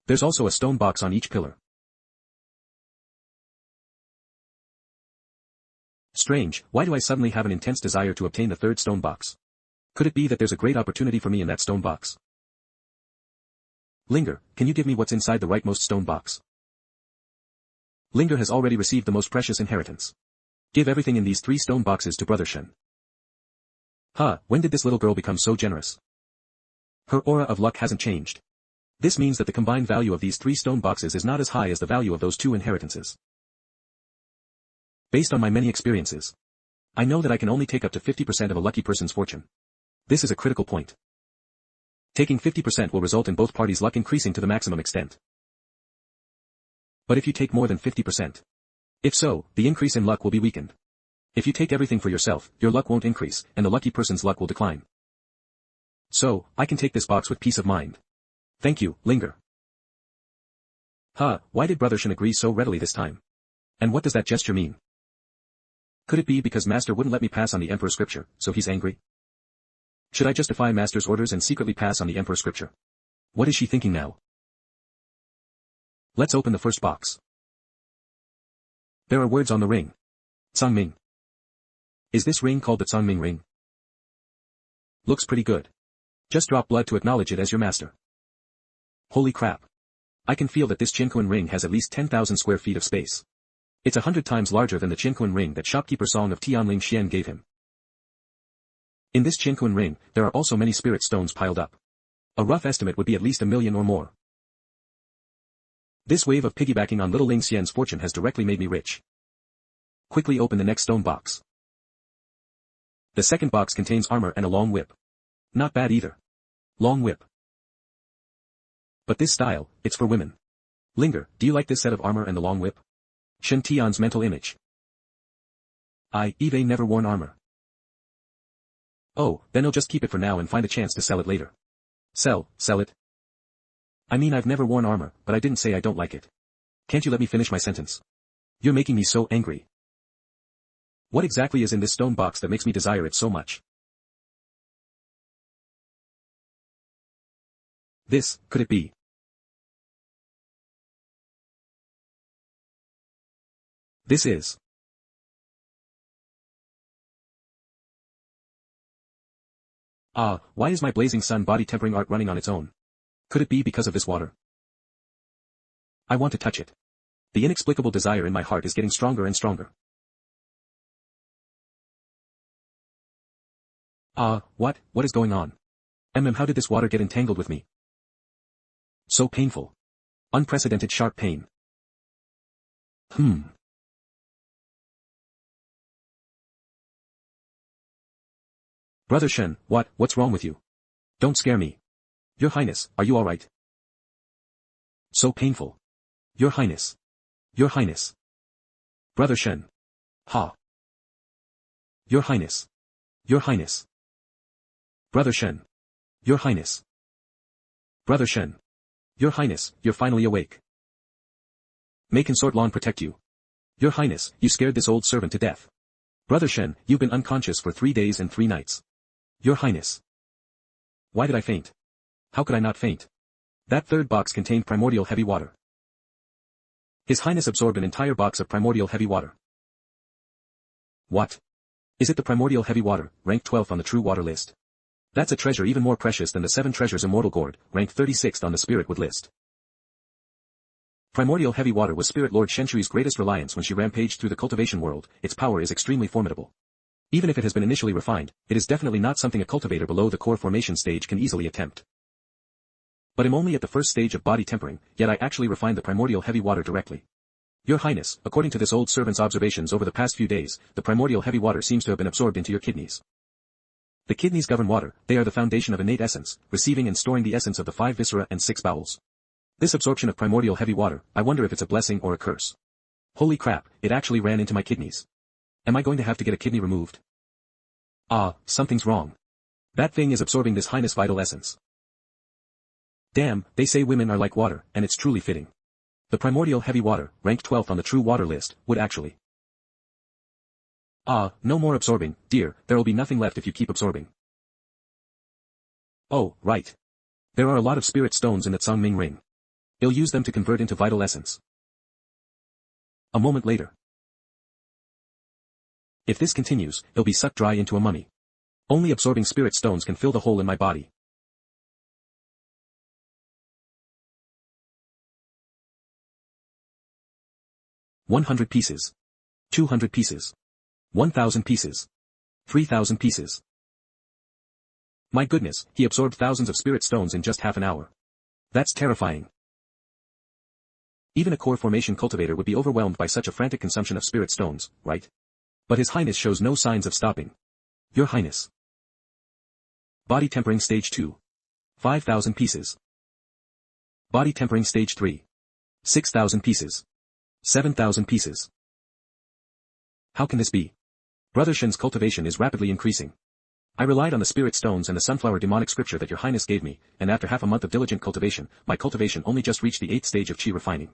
There's also a stone box on each pillar. Strange, why do I suddenly have an intense desire to obtain the 3rd stone box? Could it be that there's a great opportunity for me in that stone box? Linger, can you give me what's inside the rightmost stone box? Linger has already received the most precious inheritance. Give everything in these 3 stone boxes to Brother Shen. When did this little girl become so generous? Her aura of luck hasn't changed. This means that the combined value of these 3 stone boxes is not as high as the value of those 2 inheritances. Based on my many experiences, I know that I can only take up to 50% of a lucky person's fortune. This is a critical point. Taking 50% will result in both parties' luck increasing to the maximum extent. But if you take more than 50%, if so, the increase in luck will be weakened. If you take everything for yourself, your luck won't increase, and the lucky person's luck will decline. So, I can take this box with peace of mind. Thank you, Linger. Why did Brother Shen agree so readily this time? And what does that gesture mean? Could it be because Master wouldn't let me pass on the Emperor's scripture, so he's angry? Should I just defy Master's orders and secretly pass on the Emperor's scripture? What is she thinking now? Let's open the first box. There are words on the ring. Tsangming. Is this ring called the Tsangming ring? Looks pretty good. Just drop blood to acknowledge it as your master. Holy crap. I can feel that this Qinquan ring has at least 10,000 square feet of space. It's 100 times larger than the Qinquan ring that shopkeeper Song of Tianling Xian gave him. In this Qinquan ring, there are also many spirit stones piled up. A rough estimate would be at least 1 million or more. This wave of piggybacking on little Ling Xian's fortune has directly made me rich. Quickly open the next stone box. The second box contains armor and a long whip. Not bad either. Long whip. But this style, it's for women. Linger, do you like this set of armor and the long whip? Shen Tian's mental image. Eve never worn armor. Oh, then he'll just keep it for now and find a chance to sell it later. Sell it. I mean, I've never worn armor, but I didn't say I don't like it. Can't you let me finish my sentence? You're making me so angry. What exactly is in this stone box that makes me desire it so much? This, could it be? This is. Why is my blazing sun body tempering art running on its own? Could it be because of this water? I want to touch it. The inexplicable desire in my heart is getting stronger and stronger. What is going on? How did this water get entangled with me? So painful. Unprecedented sharp pain. Brother Shen, what's wrong with you? Don't scare me. Your Highness, are you alright? So painful. Your Highness. Your Highness. Brother Shen. Your Highness. Your Highness. Brother Shen. Your Highness. Brother Shen. Your Highness, you're finally awake. May Consort Long protect you. Your Highness, you scared this old servant to death. Brother Shen, you've been unconscious for 3 days and 3 nights. Your Highness. Why did I faint? How could I not faint? That third box contained primordial heavy water. His Highness absorbed an entire box of primordial heavy water. What? Is it the primordial heavy water, ranked 12th on the true water list? That's a treasure even more precious than the 7 treasures immortal gourd, ranked 36th on the spirit wood list. Primordial heavy water was Spirit Lord Shen Tian's greatest reliance when she rampaged through the cultivation world. Its power is extremely formidable. Even if it has been initially refined, it is definitely not something a cultivator below the core formation stage can easily attempt. But I'm only at the first stage of body tempering, yet I actually refined the primordial heavy water directly. Your Highness, according to this old servant's observations over the past few days, the primordial heavy water seems to have been absorbed into your kidneys. The kidneys govern water, they are the foundation of innate essence, receiving and storing the essence of the 5 viscera and 6 bowels. This absorption of primordial heavy water, I wonder if it's a blessing or a curse. Holy crap, it actually ran into my kidneys. Am I going to have to get a kidney removed? Ah, something's wrong. That thing is absorbing this Highness vital essence. Damn, they say women are like water, and it's truly fitting. The primordial heavy water, ranked 12th on the true water list, would actually. Ah, no more absorbing, dear, there'll be nothing left if you keep absorbing. Oh, right. There are a lot of spirit stones in the Tsangming ring. He'll use them to convert into vital essence. A moment later. If this continues, he'll be sucked dry into a mummy. Only absorbing spirit stones can fill the hole in my body. "100 pieces. 200 pieces. 1,000 pieces. 3,000 pieces. My goodness, he absorbed thousands of spirit stones in just half an hour. That's terrifying. Even a core formation cultivator would be overwhelmed by such a frantic consumption of spirit stones, right? But His Highness shows no signs of stopping. Your Highness. Body tempering stage 2. 5,000 pieces. Body tempering stage 3. 6,000 pieces. 7,000 pieces. How can this be? Brother Shen's cultivation is rapidly increasing. I relied on the spirit stones and the sunflower demonic scripture that your Highness gave me, and after half a month of diligent cultivation, my cultivation only just reached the 8th stage of chi refining.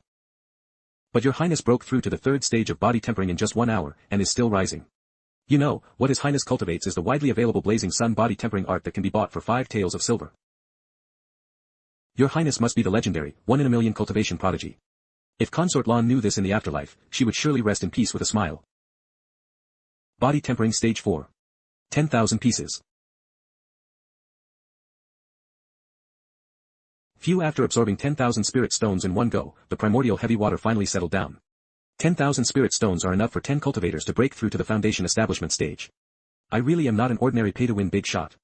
But your Highness broke through to the 3rd stage of body tempering in just 1 hour, and is still rising. You know, what His Highness cultivates is the widely available blazing sun body tempering art that can be bought for 5 taels of silver. Your Highness must be the legendary, 1 in a million cultivation prodigy. If Consort Lan knew this in the afterlife, she would surely rest in peace with a smile. Body tempering stage 4. 10,000 pieces. Few after absorbing 10,000 spirit stones in one go, the primordial heavy water finally settled down. 10,000 spirit stones are enough for 10 cultivators to break through to the foundation establishment stage. I really am not an ordinary pay-to-win big shot.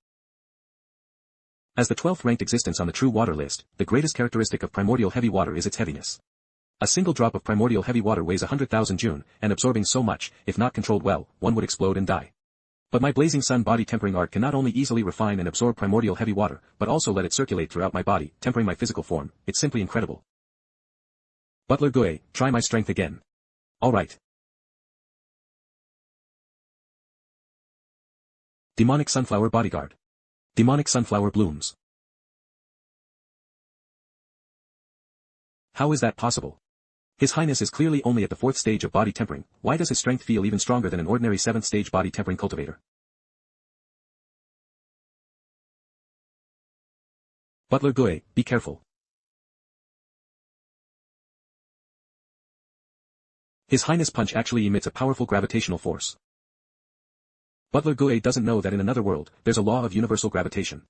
As the 12th ranked existence on the true water list, the greatest characteristic of primordial heavy water is its heaviness. A single drop of primordial heavy water weighs 100,000 June, and absorbing so much, if not controlled well, one would explode and die. But my blazing sun body tempering art can not only easily refine and absorb primordial heavy water, but also let it circulate throughout my body, tempering my physical form. It's simply incredible. Butler Gui, try my strength again. Alright. Demonic sunflower bodyguard. Demonic sunflower blooms. How is that possible? His Highness is clearly only at the 4th stage of body tempering. Why does his strength feel even stronger than an ordinary 7th stage body tempering cultivator? Butler Gui, be careful. His Highness punch actually emits a powerful gravitational force. Butler Gui doesn't know that in another world, there's a law of universal gravitation.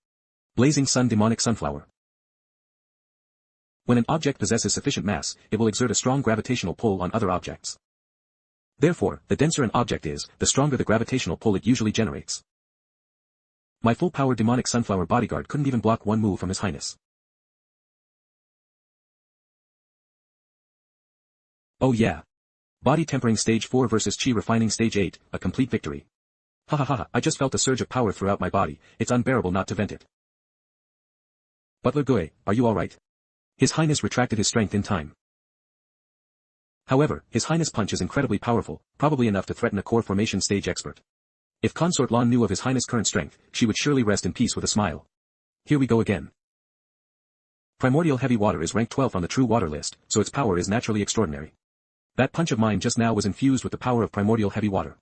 Blazing sun demonic sunflower. When an object possesses sufficient mass, it will exert a strong gravitational pull on other objects. Therefore, the denser an object is, the stronger the gravitational pull it usually generates. My full-power demonic sunflower bodyguard couldn't even block one move from His Highness. Oh yeah. Body tempering stage 4 versus chi refining stage 8, a complete victory. Hahaha, I just felt a surge of power throughout my body, it's unbearable not to vent it. Butler Gui, are you alright? His Highness retracted his strength in time. However, His Highness punch is incredibly powerful, probably enough to threaten a core formation stage expert. If Consort Lan knew of His Highness' current strength, she would surely rest in peace with a smile. Here we go again. Primordial heavy water is ranked 12th on the true water list, so its power is naturally extraordinary. That punch of mine just now was infused with the power of primordial heavy water.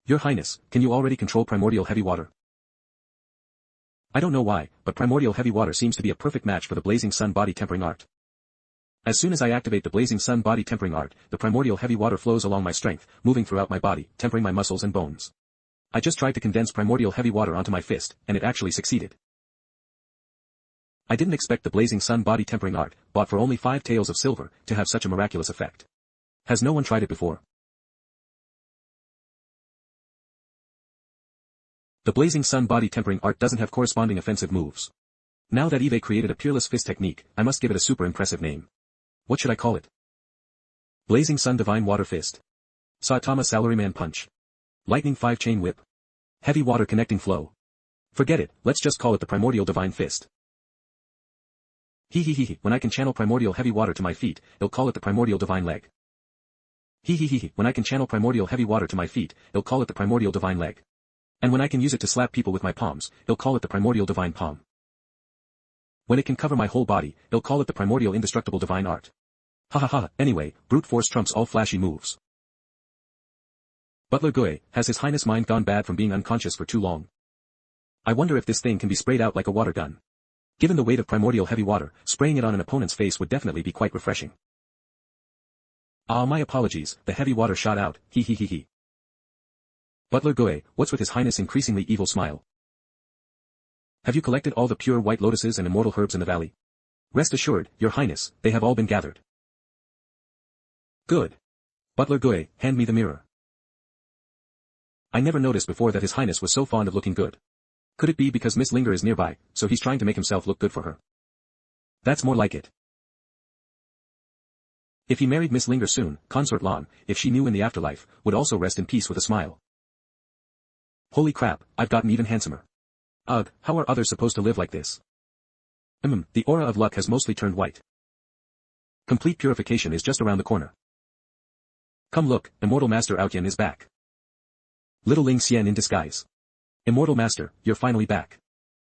Your Highness, can you already control primordial heavy water? I don't know why, but primordial heavy water seems to be a perfect match for the blazing sun body tempering art. As soon as I activate the blazing sun body tempering art, the primordial heavy water flows along my strength, moving throughout my body, tempering my muscles and bones. I just tried to condense primordial heavy water onto my fist, and it actually succeeded. I didn't expect the blazing sun body tempering art, bought for only 5 taels of silver, to have such a miraculous effect. Has no one tried it before? The blazing sun body tempering art doesn't have corresponding offensive moves. Now that Eve created a peerless fist technique, I must give it a super impressive name. What should I call it? Blazing Sun Divine Water Fist. Saitama Salaryman Punch. Lightning 5-chain whip. Heavy water connecting flow. Forget it, let's just call it the Primordial Divine Fist. When I can channel primordial heavy water to my feet, I'll call it the Primordial Divine Leg. When I can channel primordial heavy water to my feet, I'll call it the Primordial Divine Leg. And when I can use it to slap people with my palms, I'll call it the Primordial Divine Palm. When it can cover my whole body, I'll call it the Primordial Indestructible Divine Art. Anyway, brute force trumps all flashy moves. Butler Gui, has His Highness' mind gone bad from being unconscious for too long? I wonder if this thing can be sprayed out like a water gun. Given the weight of primordial heavy water, spraying it on an opponent's face would definitely be quite refreshing. My apologies, the heavy water shot out, Butler Gui, what's with His Highness' increasingly evil smile? Have you collected all the pure white lotuses and immortal herbs in the valley? Rest assured, Your Highness, they have all been gathered. Good. Butler Gui, hand me the mirror. I never noticed before that His Highness was so fond of looking good. Could it be because Miss Linger is nearby, so he's trying to make himself look good for her? That's more like it. If he married Miss Linger soon, Consort Lan, if she knew in the afterlife, would also rest in peace with a smile. Holy crap, I've gotten even handsomer. Ugh, how are others supposed to live like this? The aura of luck has mostly turned white. Complete purification is just around the corner. Come look, Immortal Master Outyan is back. Little Ling Xian in disguise. Immortal Master, you're finally back.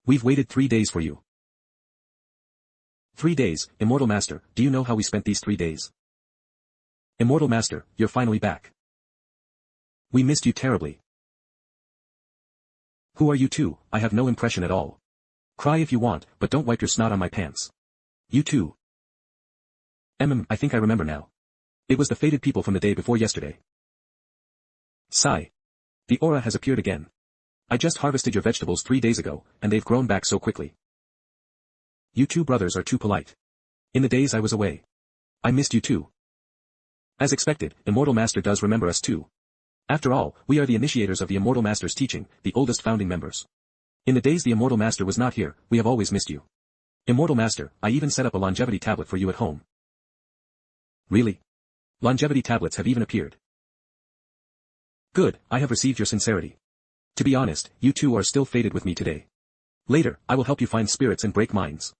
We've waited 3 days for you. 3 days, Immortal Master, do you know how we spent these 3 days? Immortal Master, you're finally back. We missed you terribly. Who are you two? I have no impression at all. Cry if you want, but don't wipe your snot on my pants. You too. I think I remember now. It was the fated people from the day before yesterday. Sigh. The aura has appeared again. I just harvested your vegetables 3 days ago, and they've grown back so quickly. You two brothers are too polite. In the days I was away. I missed you too. As expected, Immortal Master does remember us too. After all, we are the initiators of the Immortal Master's teaching, the oldest founding members. In the days the Immortal Master was not here, we have always missed you. Immortal Master, I even set up a longevity tablet for you at home. Really? Longevity tablets have even appeared. Good, I have received your sincerity. To be honest, you two are still fated with me today. Later, I will help you find spirits and break minds.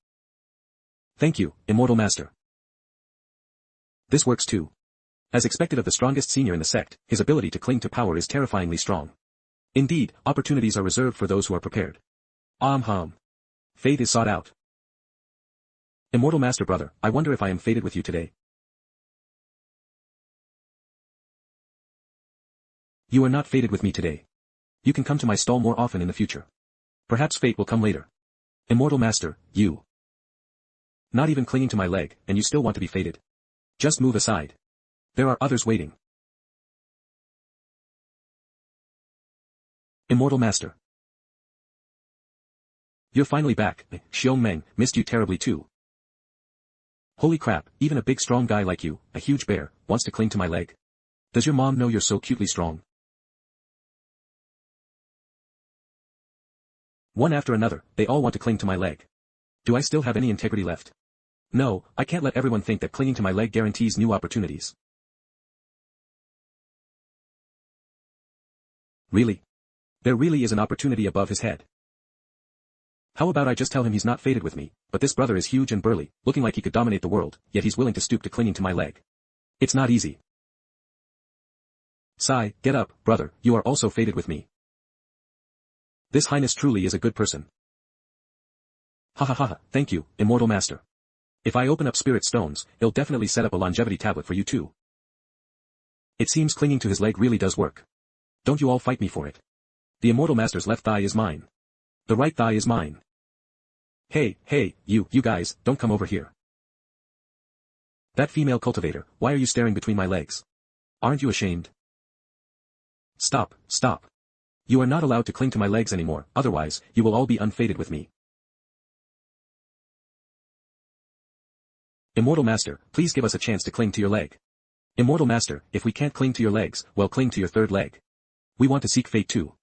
Thank you, Immortal Master. This works too. As expected of the strongest senior in the sect, his ability to cling to power is terrifyingly strong. Indeed, opportunities are reserved for those who are prepared. Fate is sought out. Immortal Master brother, I wonder if I am fated with you today. You are not fated with me today. You can come to my stall more often in the future. Perhaps fate will come later. Immortal Master, you. Not even clinging to my leg, and you still want to be fated. Just move aside. There are others waiting. Immortal Master. You're finally back, Xiong Meng, missed you terribly too. Holy crap, even a big strong guy like you, a huge bear, wants to cling to my leg. Does your mom know you're so cutely strong? One after another, they all want to cling to my leg. Do I still have any integrity left? No, I can't let everyone think that clinging to my leg guarantees new opportunities. Really? There really is an opportunity above his head. How about I just tell him he's not fated with me, but this brother is huge and burly, looking like he could dominate the world, yet he's willing to stoop to clinging to my leg. It's not easy. Sigh, get up, brother, you are also fated with me. This Highness truly is a good person. Thank you, Immortal Master. If I open up spirit stones, he'll definitely set up a longevity tablet for you too. It seems clinging to his leg really does work. Don't you all fight me for it. The Immortal Master's left thigh is mine. The right thigh is mine. Hey, you guys, don't come over here. That female cultivator, why are you staring between my legs? Aren't you ashamed? Stop. You are not allowed to cling to my legs anymore, otherwise, you will all be unfated with me. Immortal Master, please give us a chance to cling to your leg. Immortal Master, if we can't cling to your legs, well cling to your third leg. We want to seek fate too.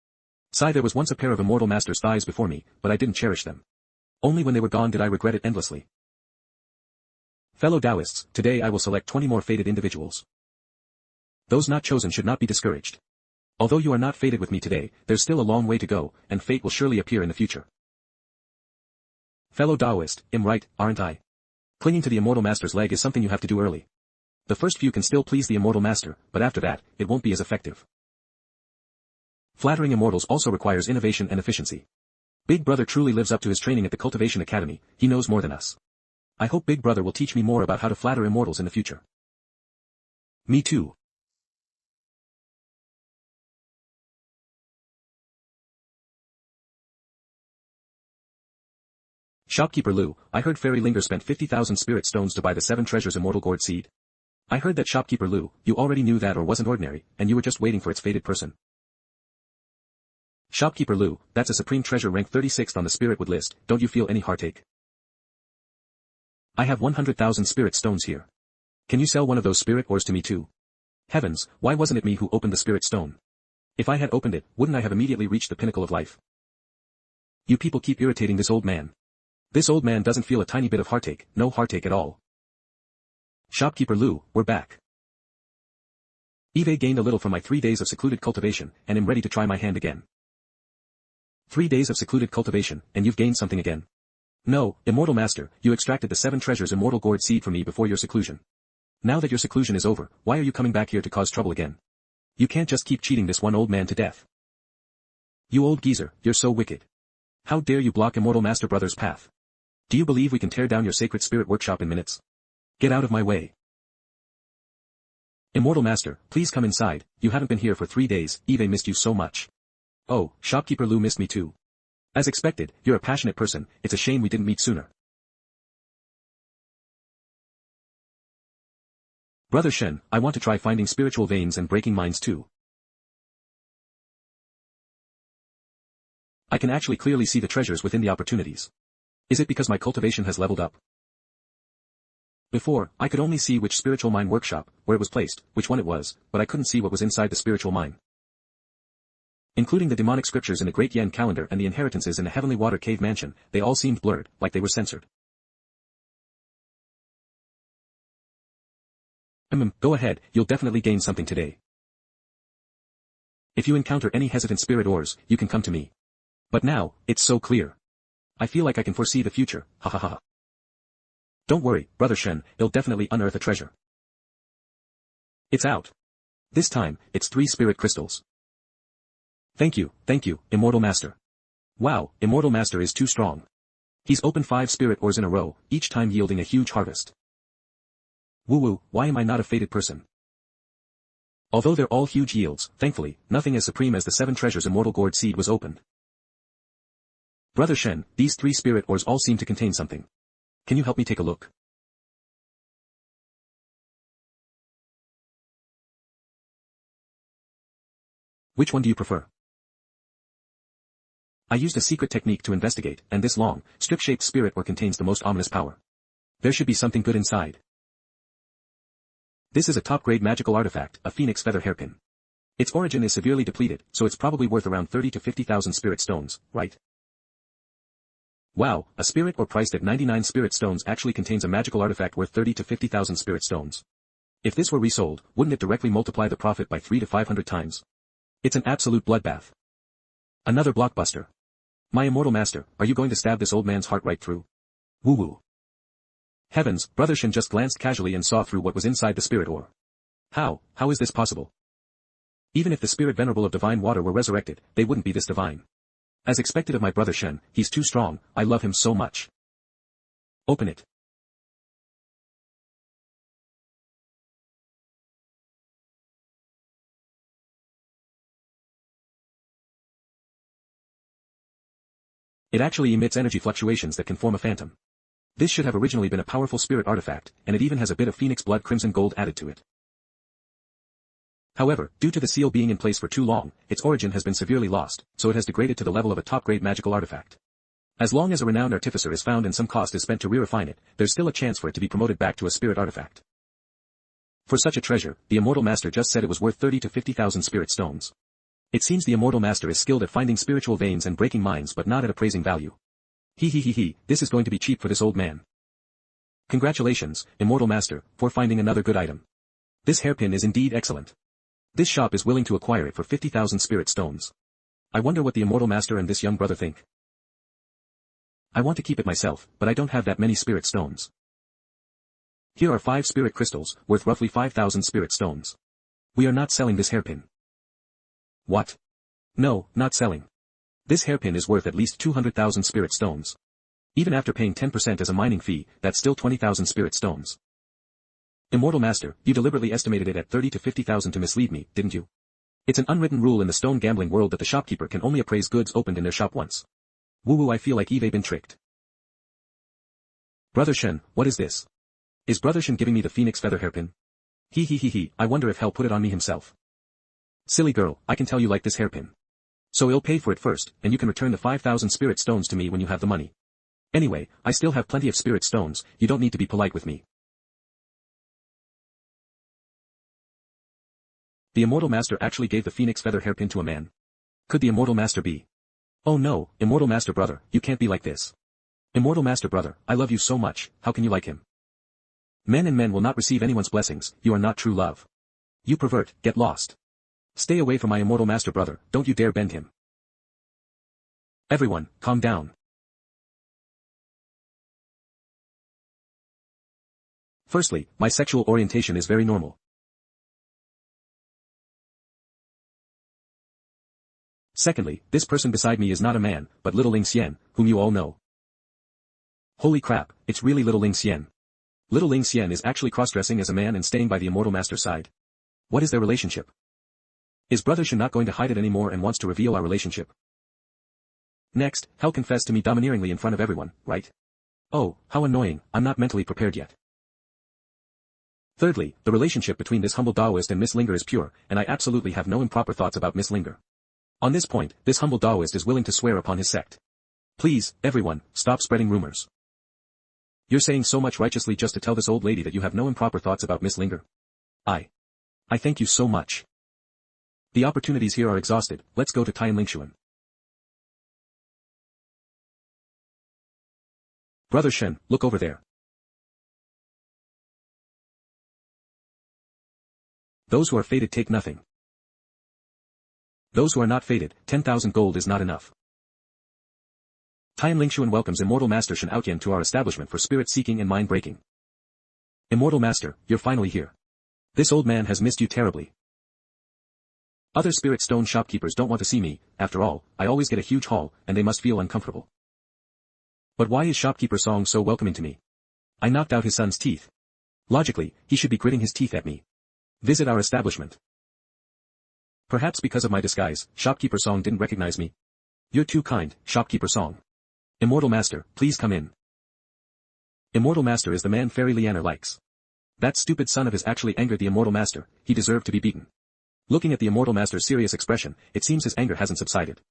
Sigh, there was once a pair of Immortal Master's thighs before me, but I didn't cherish them. Only when they were gone did I regret it endlessly. Fellow Taoists, today I will select 20 more fated individuals. Those not chosen should not be discouraged. Although you are not fated with me today, there's still a long way to go, and fate will surely appear in the future. Fellow Taoist, I'm right, aren't I? Clinging to the Immortal Master's leg is something you have to do early. The first few can still please the Immortal Master, but after that, it won't be as effective. Flattering immortals also requires innovation and efficiency. Big Brother truly lives up to his training at the Cultivation Academy, he knows more than us. I hope Big Brother will teach me more about how to flatter immortals in the future. Me too. Shopkeeper Lu, I heard Fairy Linger spent 50,000 spirit stones to buy the 7 treasures immortal gourd seed. I heard that Shopkeeper Lu, you already knew that or wasn't ordinary, and you were just waiting for its fated person. Shopkeeper Lu, that's a supreme treasure ranked 36th on the spirit wood list, don't you feel any heartache? I have 100,000 spirit stones here. Can you sell one of those spirit ores to me too? Heavens, why wasn't it me who opened the spirit stone? If I had opened it, wouldn't I have immediately reached the pinnacle of life? You people keep irritating this old man. This old man doesn't feel a tiny bit of heartache, no heartache at all. Shopkeeper Lu, we're back. Eve gained a little from my 3 days of secluded cultivation, and am ready to try my hand again. 3 days of secluded cultivation, and you've gained something again. No, Immortal Master, you extracted the 7 treasures immortal gourd seed from me before your seclusion. Now that your seclusion is over, why are you coming back here to cause trouble again? You can't just keep cheating this one old man to death. You old geezer, you're so wicked. How dare you block Immortal Master Brother's path? Do you believe we can tear down your sacred spirit workshop in minutes? Get out of my way. Immortal Master, please come inside, you haven't been here for 3 days, Eve missed you so much. Oh, Shopkeeper Lu missed me too. As expected, you're a passionate person, it's a shame we didn't meet sooner. Brother Shen, I want to try finding spiritual veins and breaking minds too. I can actually clearly see the treasures within the opportunities. Is it because my cultivation has leveled up? Before, I could only see which spiritual mine workshop, where it was placed, which one it was, but I couldn't see what was inside the spiritual mine. Including the demonic scriptures in the Great Yen calendar and the inheritances in the Heavenly Water Cave mansion, they all seemed blurred, like they were censored. Go ahead, you'll definitely gain something today. If you encounter any hesitant spirit ores, you can come to me. But now, it's so clear. I feel like I can foresee the future, ha ha ha. Don't worry, Brother Shen, he'll definitely unearth a treasure. It's out. This time, it's 3 spirit crystals. Thank you, Immortal Master. Wow, Immortal Master is too strong. He's opened 5 spirit ores in a row, each time yielding a huge harvest. Woo-woo, why am I not a fated person? Although they're all huge yields, thankfully, nothing as supreme as the 7 treasures immortal gourd seed was opened. Brother Shen, these 3 spirit ores all seem to contain something. Can you help me take a look? Which one do you prefer? I used a secret technique to investigate, and this long, strip-shaped spirit ore contains the most ominous power. There should be something good inside. This is a top-grade magical artifact, a phoenix feather hairpin. Its origin is severely depleted, so it's probably worth around 30 to 50,000 spirit stones, right? Wow, a spirit ore priced at 99 spirit stones actually contains a magical artifact worth 30 to 50,000 spirit stones. If this were resold, wouldn't it directly multiply the profit by 300 to 500 times? It's an absolute bloodbath. Another blockbuster. My Immortal Master, are you going to stab this old man's heart right through? Woo-woo. Heavens, Brother Shen just glanced casually and saw through what was inside the spirit ore. How is this possible? Even if the spirit venerable of divine water were resurrected, they wouldn't be this divine. As expected of my Brother Shen, he's too strong, I love him so much. Open it. It actually emits energy fluctuations that can form a phantom. This should have originally been a powerful spirit artifact, and it even has a bit of phoenix blood crimson gold added to it. However, due to the seal being in place for too long, its origin has been severely lost, so it has degraded to the level of a top-grade magical artifact. As long as a renowned artificer is found and some cost is spent to re-refine it, there's still a chance for it to be promoted back to a spirit artifact. For such a treasure, the Immortal Master just said it was worth 30 to 50,000 spirit stones. It seems the Immortal Master is skilled at finding spiritual veins and breaking minds but not at appraising value. This is going to be cheap for this old man. Congratulations, Immortal Master, for finding another good item. This hairpin is indeed excellent. This shop is willing to acquire it for 50,000 spirit stones. I wonder what the Immortal Master and this young brother think. I want to keep it myself, but I don't have that many spirit stones. Here are 5 spirit crystals, worth roughly 5,000 spirit stones. We are not selling this hairpin. What? No, not selling. This hairpin is worth at least 200,000 spirit stones. Even after paying 10% as a mining fee, that's still 20,000 spirit stones. Immortal Master, you deliberately estimated it at 30 to 50,000 to mislead me, didn't you? It's an unwritten rule in the stone gambling world that the shopkeeper can only appraise goods opened in their shop once. Woo-woo, I feel like I've been tricked. Brother Shen, what is this? Is Brother Shen giving me the phoenix feather hairpin? I wonder if he'll put it on me himself. Silly girl, I can tell you like this hairpin. So I'll pay for it first, and you can return the 5,000 spirit stones to me when you have the money. Anyway, I still have plenty of spirit stones, you don't need to be polite with me. The Immortal Master actually gave the phoenix feather hairpin to a man. Could the Immortal Master be? Oh no, Immortal Master brother, you can't be like this. Immortal Master brother, I love you so much, how can you like him? Men will not receive anyone's blessings, you are not true love. You pervert, get lost. Stay away from my Immortal Master brother, don't you dare bend him. Everyone, calm down. Firstly, my sexual orientation is very normal. Secondly, this person beside me is not a man, but Little Ling Xian, whom you all know. Holy crap, it's really Little Ling Xian. Little Ling Xian is actually cross-dressing as a man and staying by the Immortal Master's side. What is their relationship? Is Brother Shen not going to hide it anymore and wants to reveal our relationship? Next, Hell confessed to me domineeringly in front of everyone, right? Oh, how annoying, I'm not mentally prepared yet. Thirdly, the relationship between this humble Taoist and Miss Linger is pure, and I absolutely have no improper thoughts about Miss Linger. On this point, this humble Taoist is willing to swear upon his sect. Please, everyone, stop spreading rumors. You're saying so much righteously just to tell this old lady that you have no improper thoughts about Miss Linger. I thank you so much. The opportunities here are exhausted, let's go to Tian Lingshuan. Brother Shen, look over there. Those who are fated take nothing. Those who are not fated, 10,000 gold is not enough. Tian Lingshuan welcomes Immortal Master Shen Tian to our establishment for spirit-seeking and mind-breaking. Immortal Master, you're finally here. This old man has missed you terribly. Other spirit stone shopkeepers don't want to see me, after all, I always get a huge haul, and they must feel uncomfortable. But why is shopkeeper Song so welcoming to me? I knocked out his son's teeth. Logically, he should be gritting his teeth at me. Visit our establishment. Perhaps because of my disguise, shopkeeper Song didn't recognize me. You're too kind, shopkeeper Song. Immortal Master, please come in. Immortal Master is the man Fairy Lianer likes. That stupid son of his actually angered the Immortal Master, he deserved to be beaten. Looking at the Immortal Master's serious expression, it seems his anger hasn't subsided.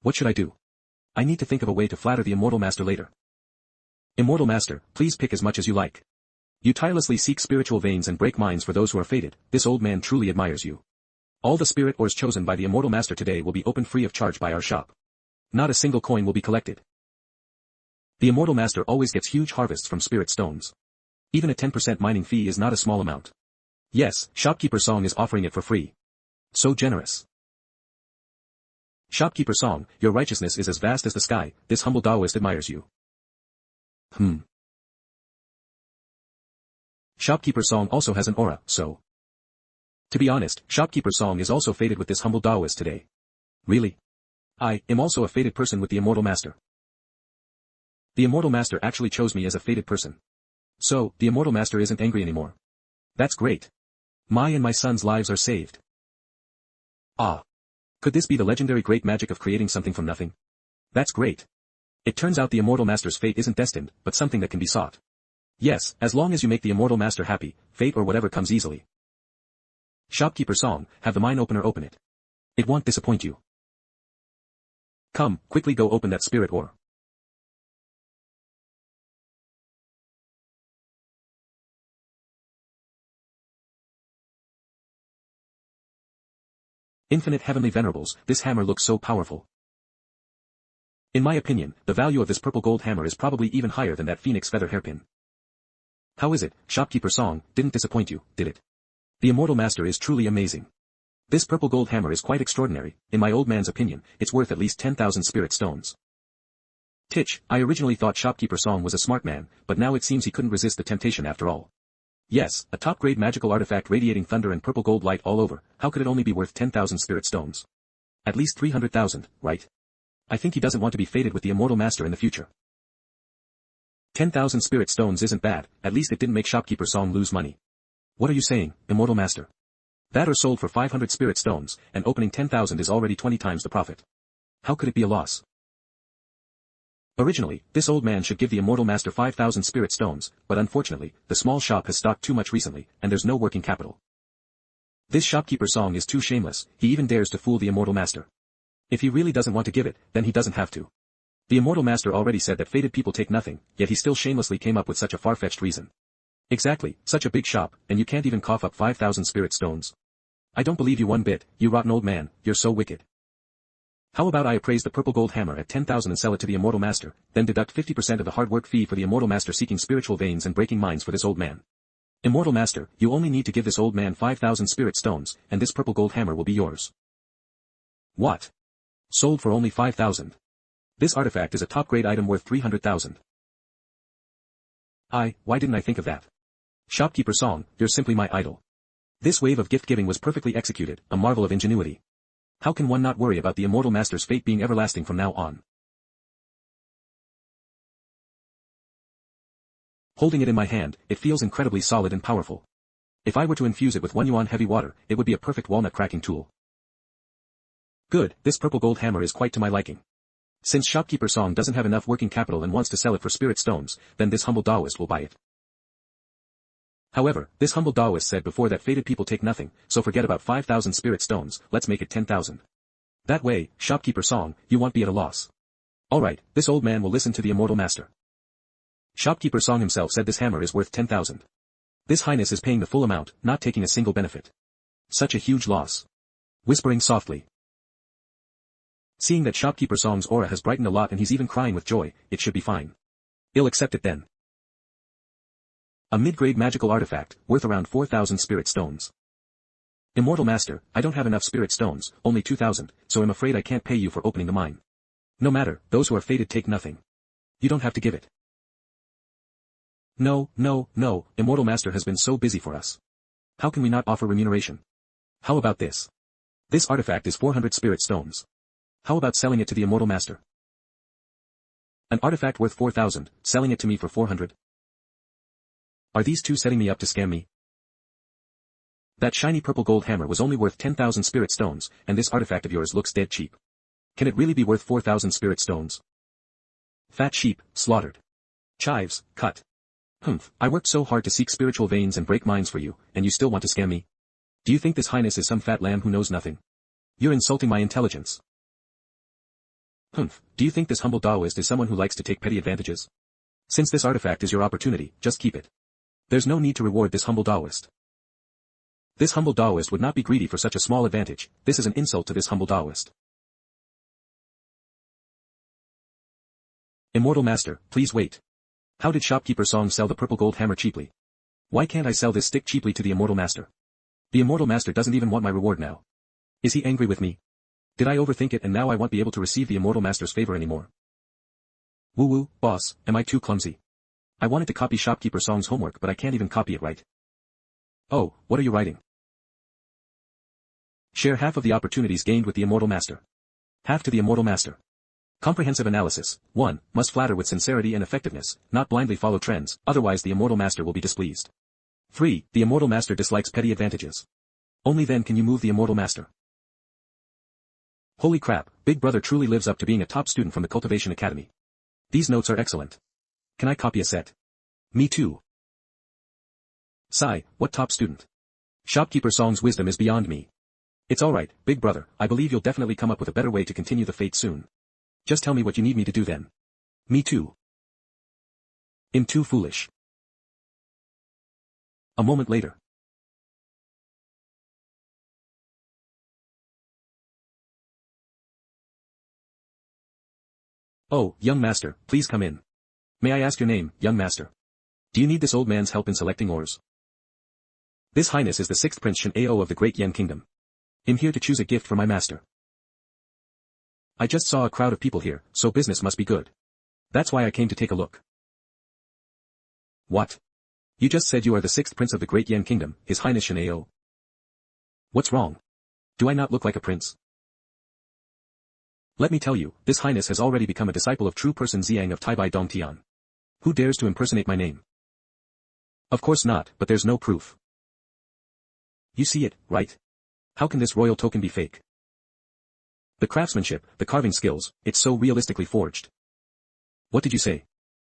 What should I do? I need to think of a way to flatter the Immortal Master later. Immortal Master, please pick as much as you like. You tirelessly seek spiritual veins and break minds for those who are fated, this old man truly admires you. All the spirit ores chosen by the Immortal Master today will be opened free of charge by our shop. Not a single coin will be collected. The Immortal Master always gets huge harvests from spirit stones. Even a 10% mining fee is not a small amount. Yes, shopkeeper Song is offering it for free. So generous. Shopkeeper Song, your righteousness is as vast as the sky, this humble Taoist admires you. Shopkeeper Song also has an aura, so. To be honest, Shopkeeper Song is also fated with this humble Taoist today. Really? I am also a fated person with the Immortal Master. The Immortal Master actually chose me as a fated person. So, the Immortal Master isn't angry anymore. That's great. My and my son's lives are saved. Ah. Could this be the legendary great magic of creating something from nothing? That's great. It turns out the Immortal Master's fate isn't destined, but something that can be sought. Yes, as long as you make the Immortal Master happy, fate or whatever comes easily. Shopkeeper Song, have the mine opener open it. It won't disappoint you. Come, quickly go open that spirit ore. Infinite heavenly venerables, this hammer looks so powerful. In my opinion, the value of this purple gold hammer is probably even higher than that phoenix feather hairpin. How is it, Shopkeeper Song, didn't disappoint you, did it? The Immortal Master is truly amazing. This purple gold hammer is quite extraordinary. In my old man's opinion, it's worth at least 10,000 spirit stones. Titch, I originally thought Shopkeeper Song was a smart man, but now it seems he couldn't resist the temptation after all. Yes, a top-grade magical artifact radiating thunder and purple gold light all over, how could it only be worth 10,000 spirit stones? At least 300,000, right? I think he doesn't want to be fated with the Immortal Master in the future. 10,000 spirit stones isn't bad, at least it didn't make Shopkeeper Song lose money. What are you saying, Immortal Master? That or sold for 500 spirit stones, and opening 10,000 is already 20 times the profit. How could it be a loss? Originally, this old man should give the Immortal Master 5,000 spirit stones, but unfortunately, the small shop has stocked too much recently, and there's no working capital. This Shopkeeper Song is too shameless, he even dares to fool the Immortal Master. If he really doesn't want to give it, then he doesn't have to. The Immortal Master already said that fated people take nothing, yet he still shamelessly came up with such a far-fetched reason. Exactly, such a big shop, and you can't even cough up 5,000 spirit stones. I don't believe you one bit, you rotten old man, you're so wicked. How about I appraise the purple gold hammer at 10,000 and sell it to the Immortal Master, then deduct 50% of the hard work fee for the Immortal Master seeking spiritual veins and breaking minds for this old man. Immortal Master, you only need to give this old man 5,000 spirit stones, and this purple gold hammer will be yours. What? Sold for only 5,000. This artifact is a top-grade item worth 300,000. Why didn't I think of that? Shopkeeper Song, you're simply my idol. This wave of gift-giving was perfectly executed, a marvel of ingenuity. How can one not worry about the Immortal Master's fate being everlasting from now on? Holding it in my hand, it feels incredibly solid and powerful. If I were to infuse it with 1 yuan heavy water, it would be a perfect walnut cracking tool. Good, this purple gold hammer is quite to my liking. Since Shopkeeper Song doesn't have enough working capital and wants to sell it for spirit stones, then this humble Taoist will buy it. However, this humble Taoist said before that fated people take nothing, so forget about 5,000 spirit stones, let's make it 10,000. That way, Shopkeeper Song, you won't be at a loss. Alright, this old man will listen to the Immortal Master. Shopkeeper Song himself said this hammer is worth 10,000. This highness is paying the full amount, not taking a single benefit. Such a huge loss. Whispering softly. Seeing that Shopkeeper Song's aura has brightened a lot and he's even crying with joy, it should be fine. I'll accept it then. A mid-grade magical artifact, worth around 4,000 spirit stones. Immortal Master, I don't have enough spirit stones, only 2,000, so I'm afraid I can't pay you for opening the mine. No matter, those who are fated take nothing. You don't have to give it. No, Immortal Master has been so busy for us. How can we not offer remuneration? How about this? This artifact is 400 spirit stones. How about selling it to the Immortal Master? An artifact worth 4,000, selling it to me for 400? Are these two setting me up to scam me? That shiny purple gold hammer was only worth 10,000 spirit stones, and this artifact of yours looks dead cheap. Can it really be worth 4,000 spirit stones? Fat sheep, slaughtered. Chives, cut. I worked so hard to seek spiritual veins and break minds for you, and you still want to scam me? Do you think this highness is some fat lamb who knows nothing? You're insulting my intelligence. Do you think this humble Taoist is someone who likes to take petty advantages? Since this artifact is your opportunity, just keep it. There's no need to reward this humble Taoist. This humble Taoist would not be greedy for such a small advantage, this is an insult to this humble Taoist. Immortal Master, please wait. How did Shopkeeper Song sell the purple gold hammer cheaply? Why can't I sell this stick cheaply to the Immortal Master? The Immortal Master doesn't even want my reward now. Is he angry with me? Did I overthink it and now I won't be able to receive the Immortal Master's favor anymore? Woo, boss, am I too clumsy? I wanted to copy Shopkeeper Song's homework but I can't even copy it right. Oh, what are you writing? Share half of the opportunities gained with the Immortal Master. Half to the Immortal Master. Comprehensive analysis. 1. Must flatter with sincerity and effectiveness, not blindly follow trends, otherwise the Immortal Master will be displeased. 3. The Immortal Master dislikes petty advantages. Only then can you move the Immortal Master. Holy crap, Big Brother truly lives up to being a top student from the Cultivation Academy. These notes are excellent. Can I copy a set? Me too. Sigh, what top student? Shopkeeper Song's wisdom is beyond me. It's alright, big brother, I believe you'll definitely come up with a better way to continue the fate soon. Just tell me what you need me to do then. Me too. I'm too foolish. A moment later. Oh, young master, please come in. May I ask your name, young master? Do you need this old man's help in selecting ores? This highness is the 6th Prince Shen Ao of the Great Yan Kingdom. I'm here to choose a gift for my master. I just saw a crowd of people here, so business must be good. That's why I came to take a look. What? You just said you are the 6th Prince of the Great Yan Kingdom, His Highness Shen Ao. What's wrong? Do I not look like a prince? Let me tell you, this highness has already become a disciple of true person Xiang of Taibai Dongtian. Who dares to impersonate my name? Of course not, but there's no proof. You see it, right? How can this royal token be fake? The craftsmanship, the carving skills, it's so realistically forged. What did you say?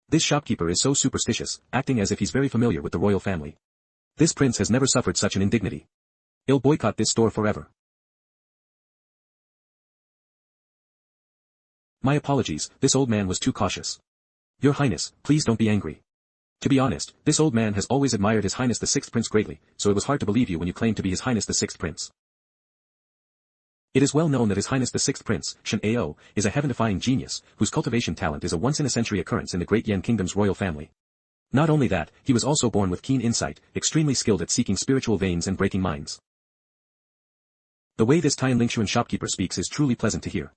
This shopkeeper is so superstitious, acting as if he's very familiar with the royal family. This prince has never suffered such an indignity. He'll boycott this store forever. My apologies, this old man was too cautious. Your Highness, please don't be angry. To be honest, this old man has always admired His Highness the 6th Prince greatly, so it was hard to believe you when you claimed to be His Highness the 6th Prince. It is well known that His Highness the 6th Prince, Shen Ao, is a heaven-defying genius, whose cultivation talent is a once-in-a-century occurrence in the Great Yan Kingdom's royal family. Not only that, he was also born with keen insight, extremely skilled at seeking spiritual veins and breaking minds. The way this Tian Lingshuan shopkeeper speaks is truly pleasant to hear.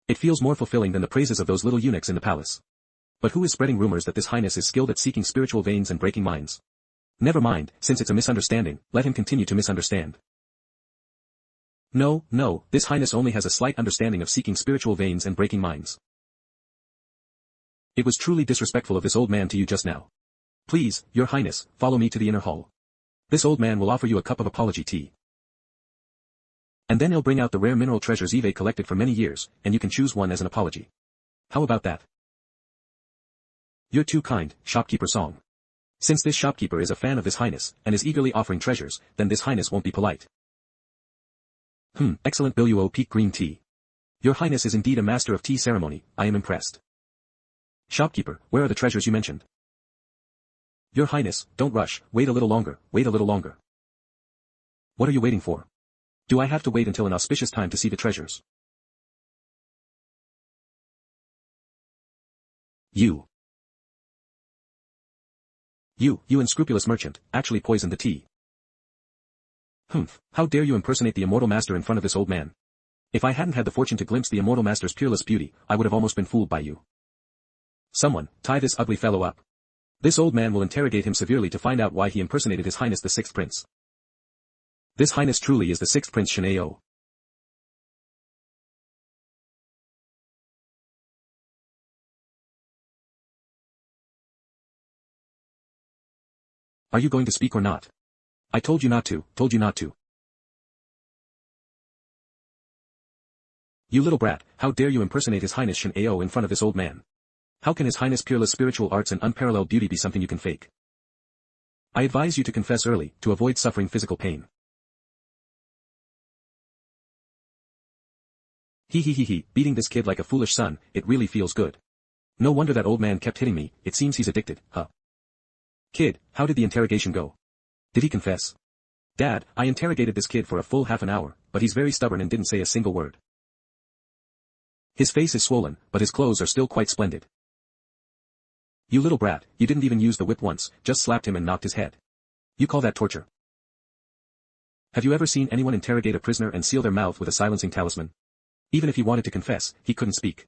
It feels more fulfilling than the praises of those little eunuchs in the palace. But who is spreading rumors that this highness is skilled at seeking spiritual veins and breaking minds? Never mind, since it's a misunderstanding, let him continue to misunderstand. No, this highness only has a slight understanding of seeking spiritual veins and breaking minds. It was truly disrespectful of this old man to you just now. Please, your highness, follow me to the inner hall. This old man will offer you a cup of apology tea. And then he'll bring out the rare mineral treasures Eve collected for many years, and you can choose one as an apology. How about that? You're too kind, shopkeeper Song. Since this shopkeeper is a fan of this highness, and is eagerly offering treasures, then this highness won't be polite. Excellent Biluo Peak Green Tea. Your highness is indeed a master of tea ceremony, I am impressed. Shopkeeper, where are the treasures you mentioned? Your highness, don't rush, wait a little longer, wait a little longer. What are you waiting for? Do I have to wait until an auspicious time to see the treasures? You unscrupulous merchant, actually poisoned the tea. How dare you impersonate the immortal master in front of this old man? If I hadn't had the fortune to glimpse the immortal master's peerless beauty, I would have almost been fooled by you. Someone, tie this ugly fellow up. This old man will interrogate him severely to find out why he impersonated His Highness the 6th Prince. This highness truly is the 6th Prince Shen Ao. Are you going to speak or not? I told you not to. You little brat, how dare you impersonate His Highness Shen Ao in front of this old man? How can His Highness' peerless spiritual arts and unparalleled beauty be something you can fake? I advise you to confess early, to avoid suffering physical pain. Beating this kid like a foolish son, it really feels good. No wonder that old man kept hitting me, it seems he's addicted, huh? Kid, how did the interrogation go? Did he confess? Dad, I interrogated this kid for a full half an hour, but he's very stubborn and didn't say a single word. His face is swollen, but his clothes are still quite splendid. You little brat, you didn't even use the whip once, just slapped him and knocked his head. You call that torture? Have you ever seen anyone interrogate a prisoner and seal their mouth with a silencing talisman? Even if he wanted to confess, he couldn't speak.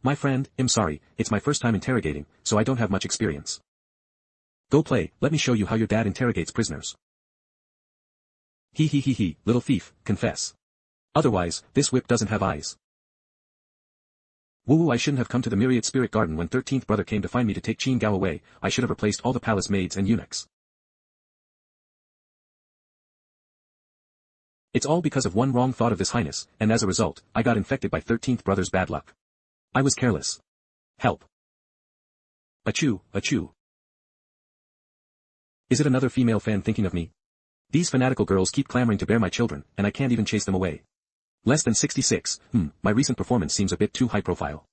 My friend, I'm sorry, it's my first time interrogating, so I don't have much experience. Go play, let me show you how your dad interrogates prisoners. Little thief, confess. Otherwise, this whip doesn't have eyes. Woo, I shouldn't have come to the Myriad Spirit Garden when 13th brother came to find me to take Qin Gao away, I should have replaced all the palace maids and eunuchs. It's all because of one wrong thought of this highness, and as a result, I got infected by 13th brother's bad luck. I was careless. Help. Achoo. Is it another female fan thinking of me? These fanatical girls keep clamoring to bear my children, and I can't even chase them away. Less than 66, my recent performance seems a bit too high profile.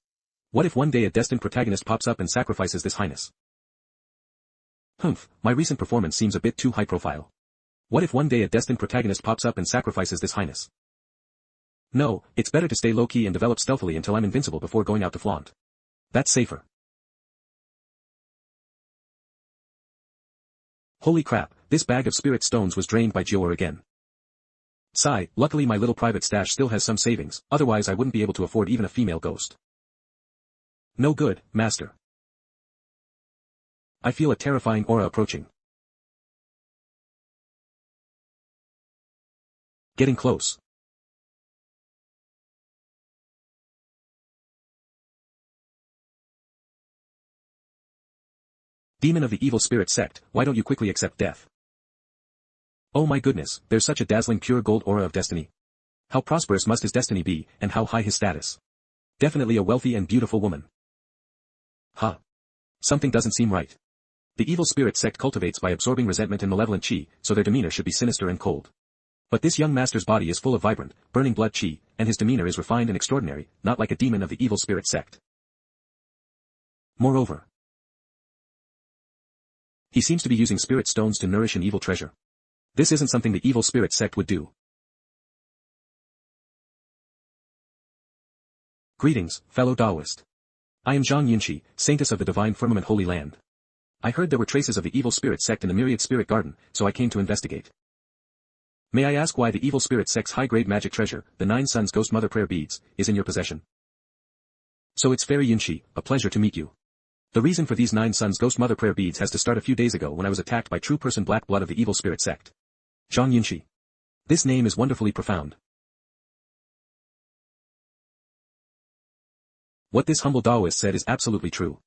What if one day a destined protagonist pops up and sacrifices this highness? My recent performance seems a bit too high profile. What if one day a destined protagonist pops up and sacrifices this highness? No, it's better to stay low-key and develop stealthily until I'm invincible before going out to flaunt. That's safer. Holy crap, this bag of spirit stones was drained by Jior again. Sigh, luckily my little private stash still has some savings, otherwise I wouldn't be able to afford even a female ghost. No good, master. I feel a terrifying aura approaching. Getting close. Demon of the evil spirit sect, why don't you quickly accept death? Oh my goodness, there's such a dazzling pure gold aura of destiny. How prosperous must his destiny be, and how high his status. Definitely a wealthy and beautiful woman. Huh. Something doesn't seem right. The evil spirit sect cultivates by absorbing resentment and malevolent chi, so their demeanor should be sinister and cold. But this young master's body is full of vibrant, burning blood chi, and his demeanor is refined and extraordinary, not like a demon of the evil spirit sect. Moreover, he seems to be using spirit stones to nourish an evil treasure. This isn't something the evil spirit sect would do. Greetings, fellow Taoist. I am Zhang Yunxi, saintess of the divine firmament Holy Land. I heard there were traces of the evil spirit sect in the myriad spirit garden, so I came to investigate. May I ask why the evil spirit sect's high-grade magic treasure, the 9 Suns Ghost Mother Prayer Beads, is in your possession? So it's Fairy Yunxi, a pleasure to meet you. The reason for these 9 Suns Ghost Mother Prayer Beads has to start a few days ago when I was attacked by true person black blood of the evil spirit sect. Zhang Yunxi. This name is wonderfully profound. What this humble Taoist said is absolutely true.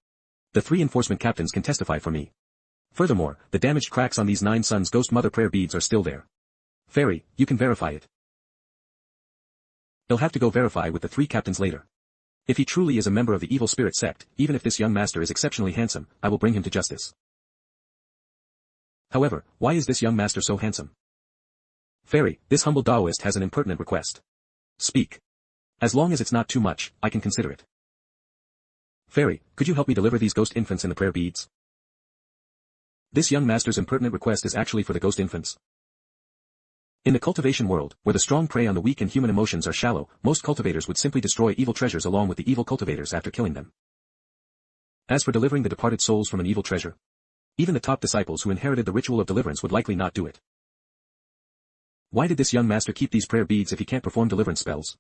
The 3 enforcement captains can testify for me. Furthermore, the damaged cracks on these 9 Suns Ghost Mother Prayer Beads are still there. Fairy, you can verify it. He'll have to go verify with the 3 captains later. If he truly is a member of the evil spirit sect, even if this young master is exceptionally handsome, I will bring him to justice. However, why is this young master so handsome? Fairy, this humble Taoist has an impertinent request. Speak. As long as it's not too much, I can consider it. Fairy, could you help me deliver these ghost infants in the prayer beads? This young master's impertinent request is actually for the ghost infants. In the cultivation world, where the strong prey on the weak and human emotions are shallow, most cultivators would simply destroy evil treasures along with the evil cultivators after killing them. As for delivering the departed souls from an evil treasure, even the top disciples who inherited the ritual of deliverance would likely not do it. Why did this young master keep these prayer beads if he can't perform deliverance spells?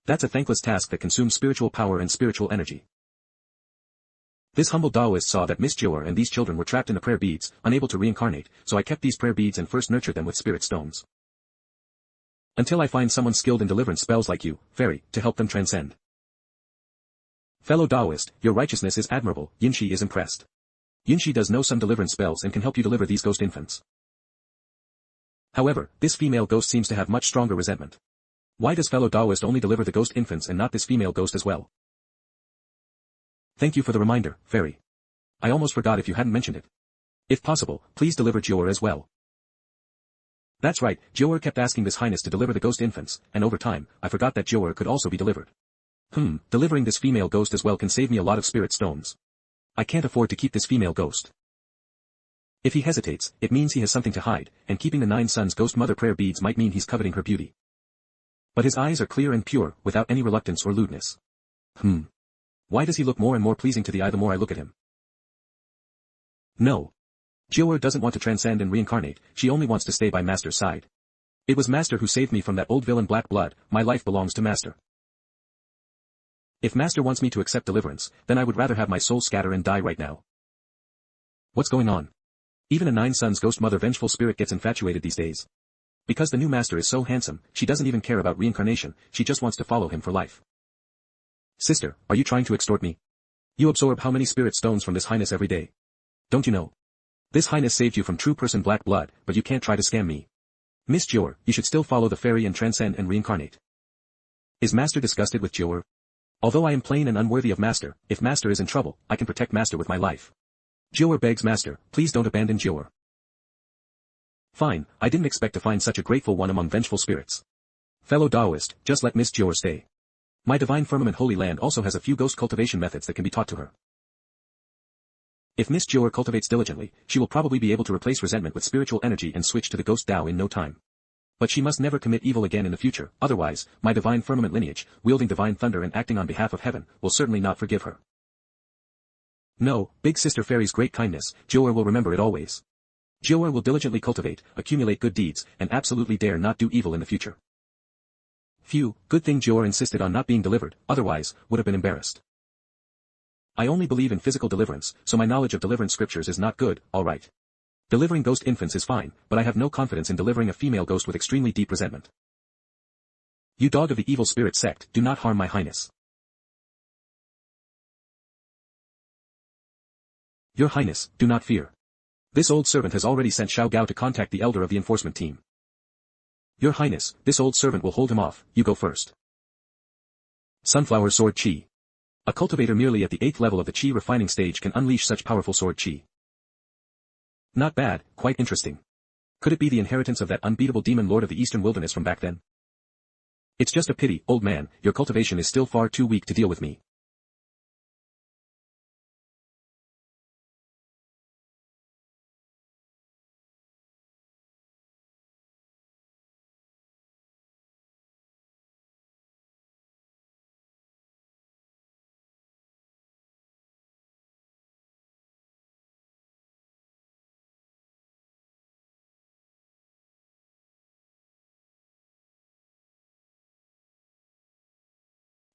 That's a thankless task that consumes spiritual power and spiritual energy. This humble Taoist saw that Miss Jior and these children were trapped in the prayer beads, unable to reincarnate, so I kept these prayer beads and first nurtured them with spirit stones. Until I find someone skilled in deliverance spells like you, Fairy, to help them transcend. Fellow Taoist, your righteousness is admirable, Yunxi is impressed. Yunxi does know some deliverance spells and can help you deliver these ghost infants. However, this female ghost seems to have much stronger resentment. Why does fellow Taoist only deliver the ghost infants and not this female ghost as well? Thank you for the reminder, Fairy. I almost forgot if you hadn't mentioned it. If possible, please deliver Jior as well. That's right, Jior kept asking this highness to deliver the ghost infants, and over time, I forgot that Jior could also be delivered. Delivering this female ghost as well can save me a lot of spirit stones. I can't afford to keep this female ghost. If he hesitates, it means he has something to hide, and keeping the 9 Suns Ghost Mother Prayer Beads might mean he's coveting her beauty. But his eyes are clear and pure, without any reluctance or lewdness. Why does he look more and more pleasing to the eye the more I look at him? No. Jior doesn't want to transcend and reincarnate, she only wants to stay by Master's side. It was Master who saved me from that old villain black blood, my life belongs to Master. If Master wants me to accept deliverance, then I would rather have my soul scatter and die right now. What's going on? Even a 9 Suns Ghost Mother vengeful spirit gets infatuated these days. Because the new Master is so handsome, she doesn't even care about reincarnation, she just wants to follow him for life. Sister, are you trying to extort me? You absorb how many spirit stones from this highness every day? Don't you know? This highness saved you from true person black blood, but you can't try to scam me. Miss Jior, you should still follow the fairy and transcend and reincarnate. Is Master disgusted with Jior? Although I am plain and unworthy of Master, if Master is in trouble, I can protect Master with my life. Jior begs Master, please don't abandon Jior. Fine, I didn't expect to find such a grateful one among vengeful spirits. Fellow Taoist, just let Miss Jior stay. My divine firmament Holy Land also has a few ghost cultivation methods that can be taught to her. If Miss Jior cultivates diligently, she will probably be able to replace resentment with spiritual energy and switch to the ghost Tao in no time. But she must never commit evil again in the future, otherwise, my divine firmament lineage, wielding divine thunder and acting on behalf of heaven, will certainly not forgive her. No, Big Sister Fairy's great kindness, Jior will remember it always. Jior will diligently cultivate, accumulate good deeds, and absolutely dare not do evil in the future. Phew, good thing Jior insisted on not being delivered, otherwise, would have been embarrassed. I only believe in physical deliverance, so my knowledge of deliverance scriptures is not good, alright. Delivering ghost infants is fine, but I have no confidence in delivering a female ghost with extremely deep resentment. You dog of the evil spirit sect, do not harm my highness. Your highness, do not fear. This old servant has already sent Xiao Gao to contact the elder of the enforcement team. Your highness, this old servant will hold him off, you go first. Sunflower Sword Chi. A cultivator merely at the 8th level of the Chi refining stage can unleash such powerful sword Chi. Not bad, quite interesting. Could it be the inheritance of that unbeatable demon lord of the eastern wilderness from back then? It's just a pity, old man, your cultivation is still far too weak to deal with me.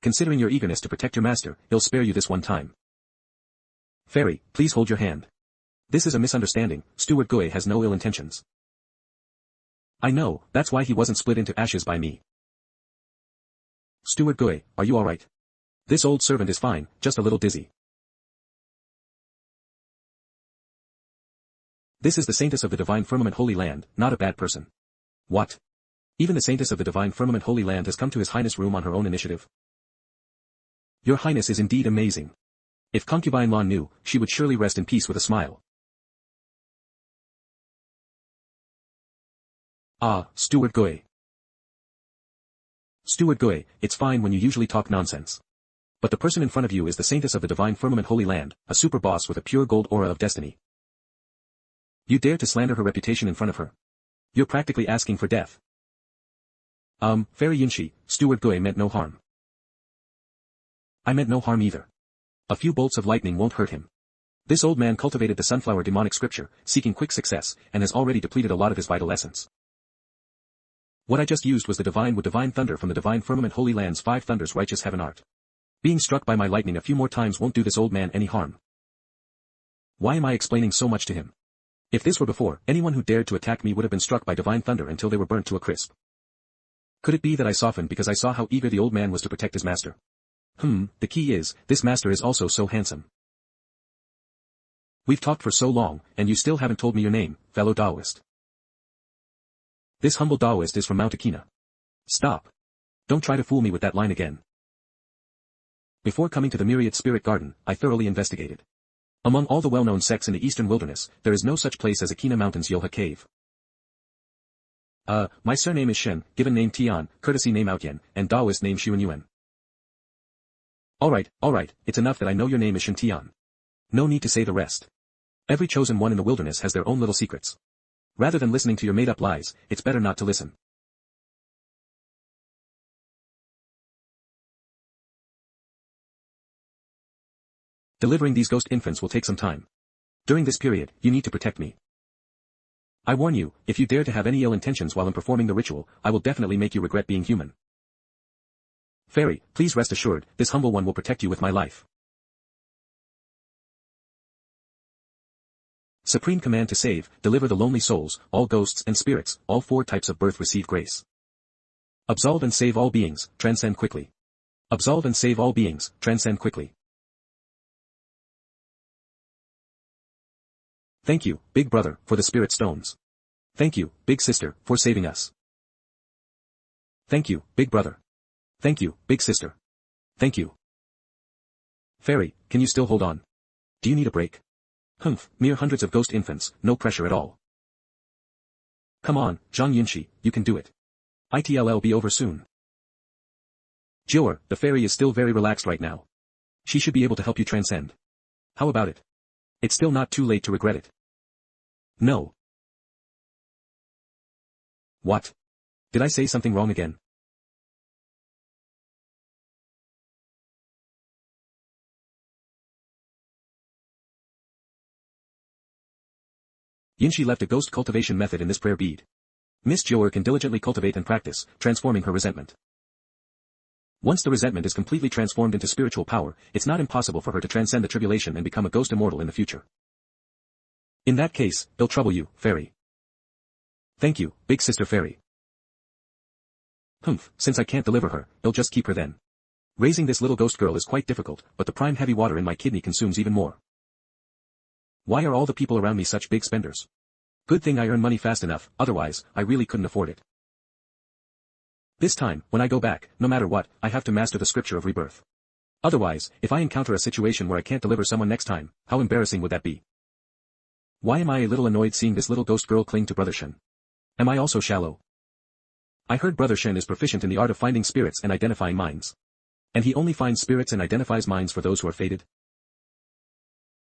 Considering your eagerness to protect your master, he'll spare you this one time. Fairy, please hold your hand. This is a misunderstanding, Steward Gui has no ill intentions. I know, that's why he wasn't split into ashes by me. Steward Gui, are you alright? This old servant is fine, just a little dizzy. This is the Saintess of the Divine Firmament Holy Land, not a bad person. What? Even the Saintess of the Divine Firmament Holy Land has come to His Highness' room on her own initiative. Your Highness is indeed amazing. If Concubine Lan knew, she would surely rest in peace with a smile. Ah, Steward Gui. Steward Gui, it's fine when you usually talk nonsense. But the person in front of you is the Saintess of the Divine Firmament Holy Land, a super boss with a pure gold aura of destiny. You dare to slander her reputation in front of her? You're practically asking for death. Fairy Yunshi, Steward Gui meant no harm. I meant no harm either. A few bolts of lightning won't hurt him. This old man cultivated the sunflower demonic scripture, seeking quick success, and has already depleted a lot of his vital essence. What I just used was the divine thunder from the Divine Firmament Holy Land's 5 thunders righteous heaven art. Being struck by my lightning a few more times won't do this old man any harm. Why am I explaining so much to him? If this were before, anyone who dared to attack me would have been struck by divine thunder until they were burnt to a crisp. Could it be that I softened because I saw how eager the old man was to protect his master? The key is, this master is also so handsome. We've talked for so long, and you still haven't told me your name, fellow Taoist. This humble Taoist is from Mount Akina. Stop. Don't try to fool me with that line again. Before coming to the Myriad Spirit Garden, I thoroughly investigated. Among all the well-known sects in the eastern wilderness, there is no such place as Akina Mountain's Yoha Cave. My surname is Shen, given name Tian, courtesy name Outyen, and Taoist name Xuanyuan. Alright, it's enough that I know your name is Shen Tian. No need to say the rest. Every chosen one in the wilderness has their own little secrets. Rather than listening to your made-up lies, it's better not to listen. Delivering these ghost infants will take some time. During this period, you need to protect me. I warn you, if you dare to have any ill intentions while I'm performing the ritual, I will definitely make you regret being human. Fairy, please rest assured, this humble one will protect you with my life. Supreme command to save, deliver the lonely souls, all ghosts and spirits, all 4 types of birth receive grace. Absolve and save all beings, transcend quickly. Absolve and save all beings, transcend quickly. Thank you, Big Brother, for the spirit stones. Thank you, Big Sister, for saving us. Thank you, Big Brother. Thank you, Big Sister. Thank you. Fairy, can you still hold on? Do you need a break? Mere hundreds of ghost infants, no pressure at all. Come on, Zhang Yunxi, you can do it. It'll be over soon. Jior, the fairy is still very relaxed right now. She should be able to help you transcend. How about it? It's still not too late to regret it. No. What? Did I say something wrong again? Yinshi left a ghost cultivation method in this prayer bead. Miss Jior can diligently cultivate and practice, transforming her resentment. Once the resentment is completely transformed into spiritual power, it's not impossible for her to transcend the tribulation and become a ghost immortal in the future. In that case, it'll trouble you, fairy. Thank you, big sister fairy. Humph, since I can't deliver her, I'll just keep her then. Raising this little ghost girl is quite difficult, but the prime heavy water in my kidney consumes even more. Why are all the people around me such big spenders? Good thing I earn money fast enough, otherwise, I really couldn't afford it. This time, when I go back, no matter what, I have to master the scripture of rebirth. Otherwise, if I encounter a situation where I can't deliver someone next time, how embarrassing would that be? Why am I a little annoyed seeing this little ghost girl cling to Brother Shen? Am I also shallow? I heard Brother Shen is proficient in the art of finding spirits and identifying minds. And he only finds spirits and identifies minds for those who are fated?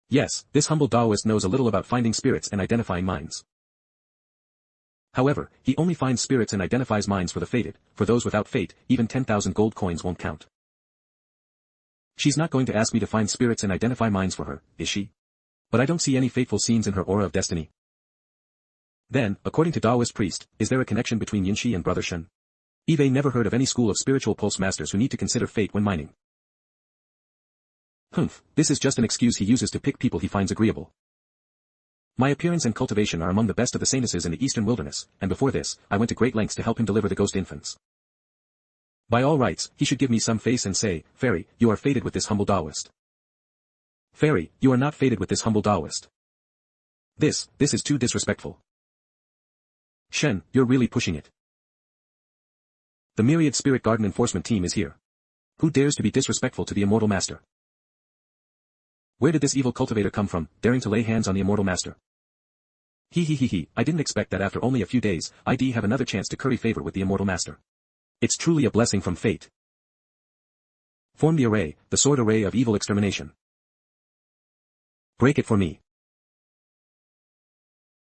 Yes, this humble Taoist knows a little about finding spirits and identifying minds. However, he only finds spirits and identifies minds for the fated. For those without fate, even 10,000 gold coins won't count. She's not going to ask me to find spirits and identify minds for her, is she? But I don't see any fateful scenes in her aura of destiny. Then, according to Taoist priest, is there a connection between Yinshi and Brother Shen? Eve never heard of any school of spiritual pulse masters who need to consider fate when mining. Humph, this is just an excuse he uses to pick people he finds agreeable. My appearance and cultivation are among the best of the saintesses in the eastern wilderness, and before this, I went to great lengths to help him deliver the ghost infants. By all rights, he should give me some face and say, Fairy, you are fated with this humble Taoist. Fairy, you are not fated with this humble Taoist. This is too disrespectful. Shen, you're really pushing it. The myriad spirit garden enforcement team is here. Who dares to be disrespectful to the immortal master? Where did this evil cultivator come from, daring to lay hands on the immortal master? I didn't expect that after only a few days, I'd have another chance to curry favor with the immortal master. It's truly a blessing from fate. Form the array, the sword array of evil extermination. Break it for me.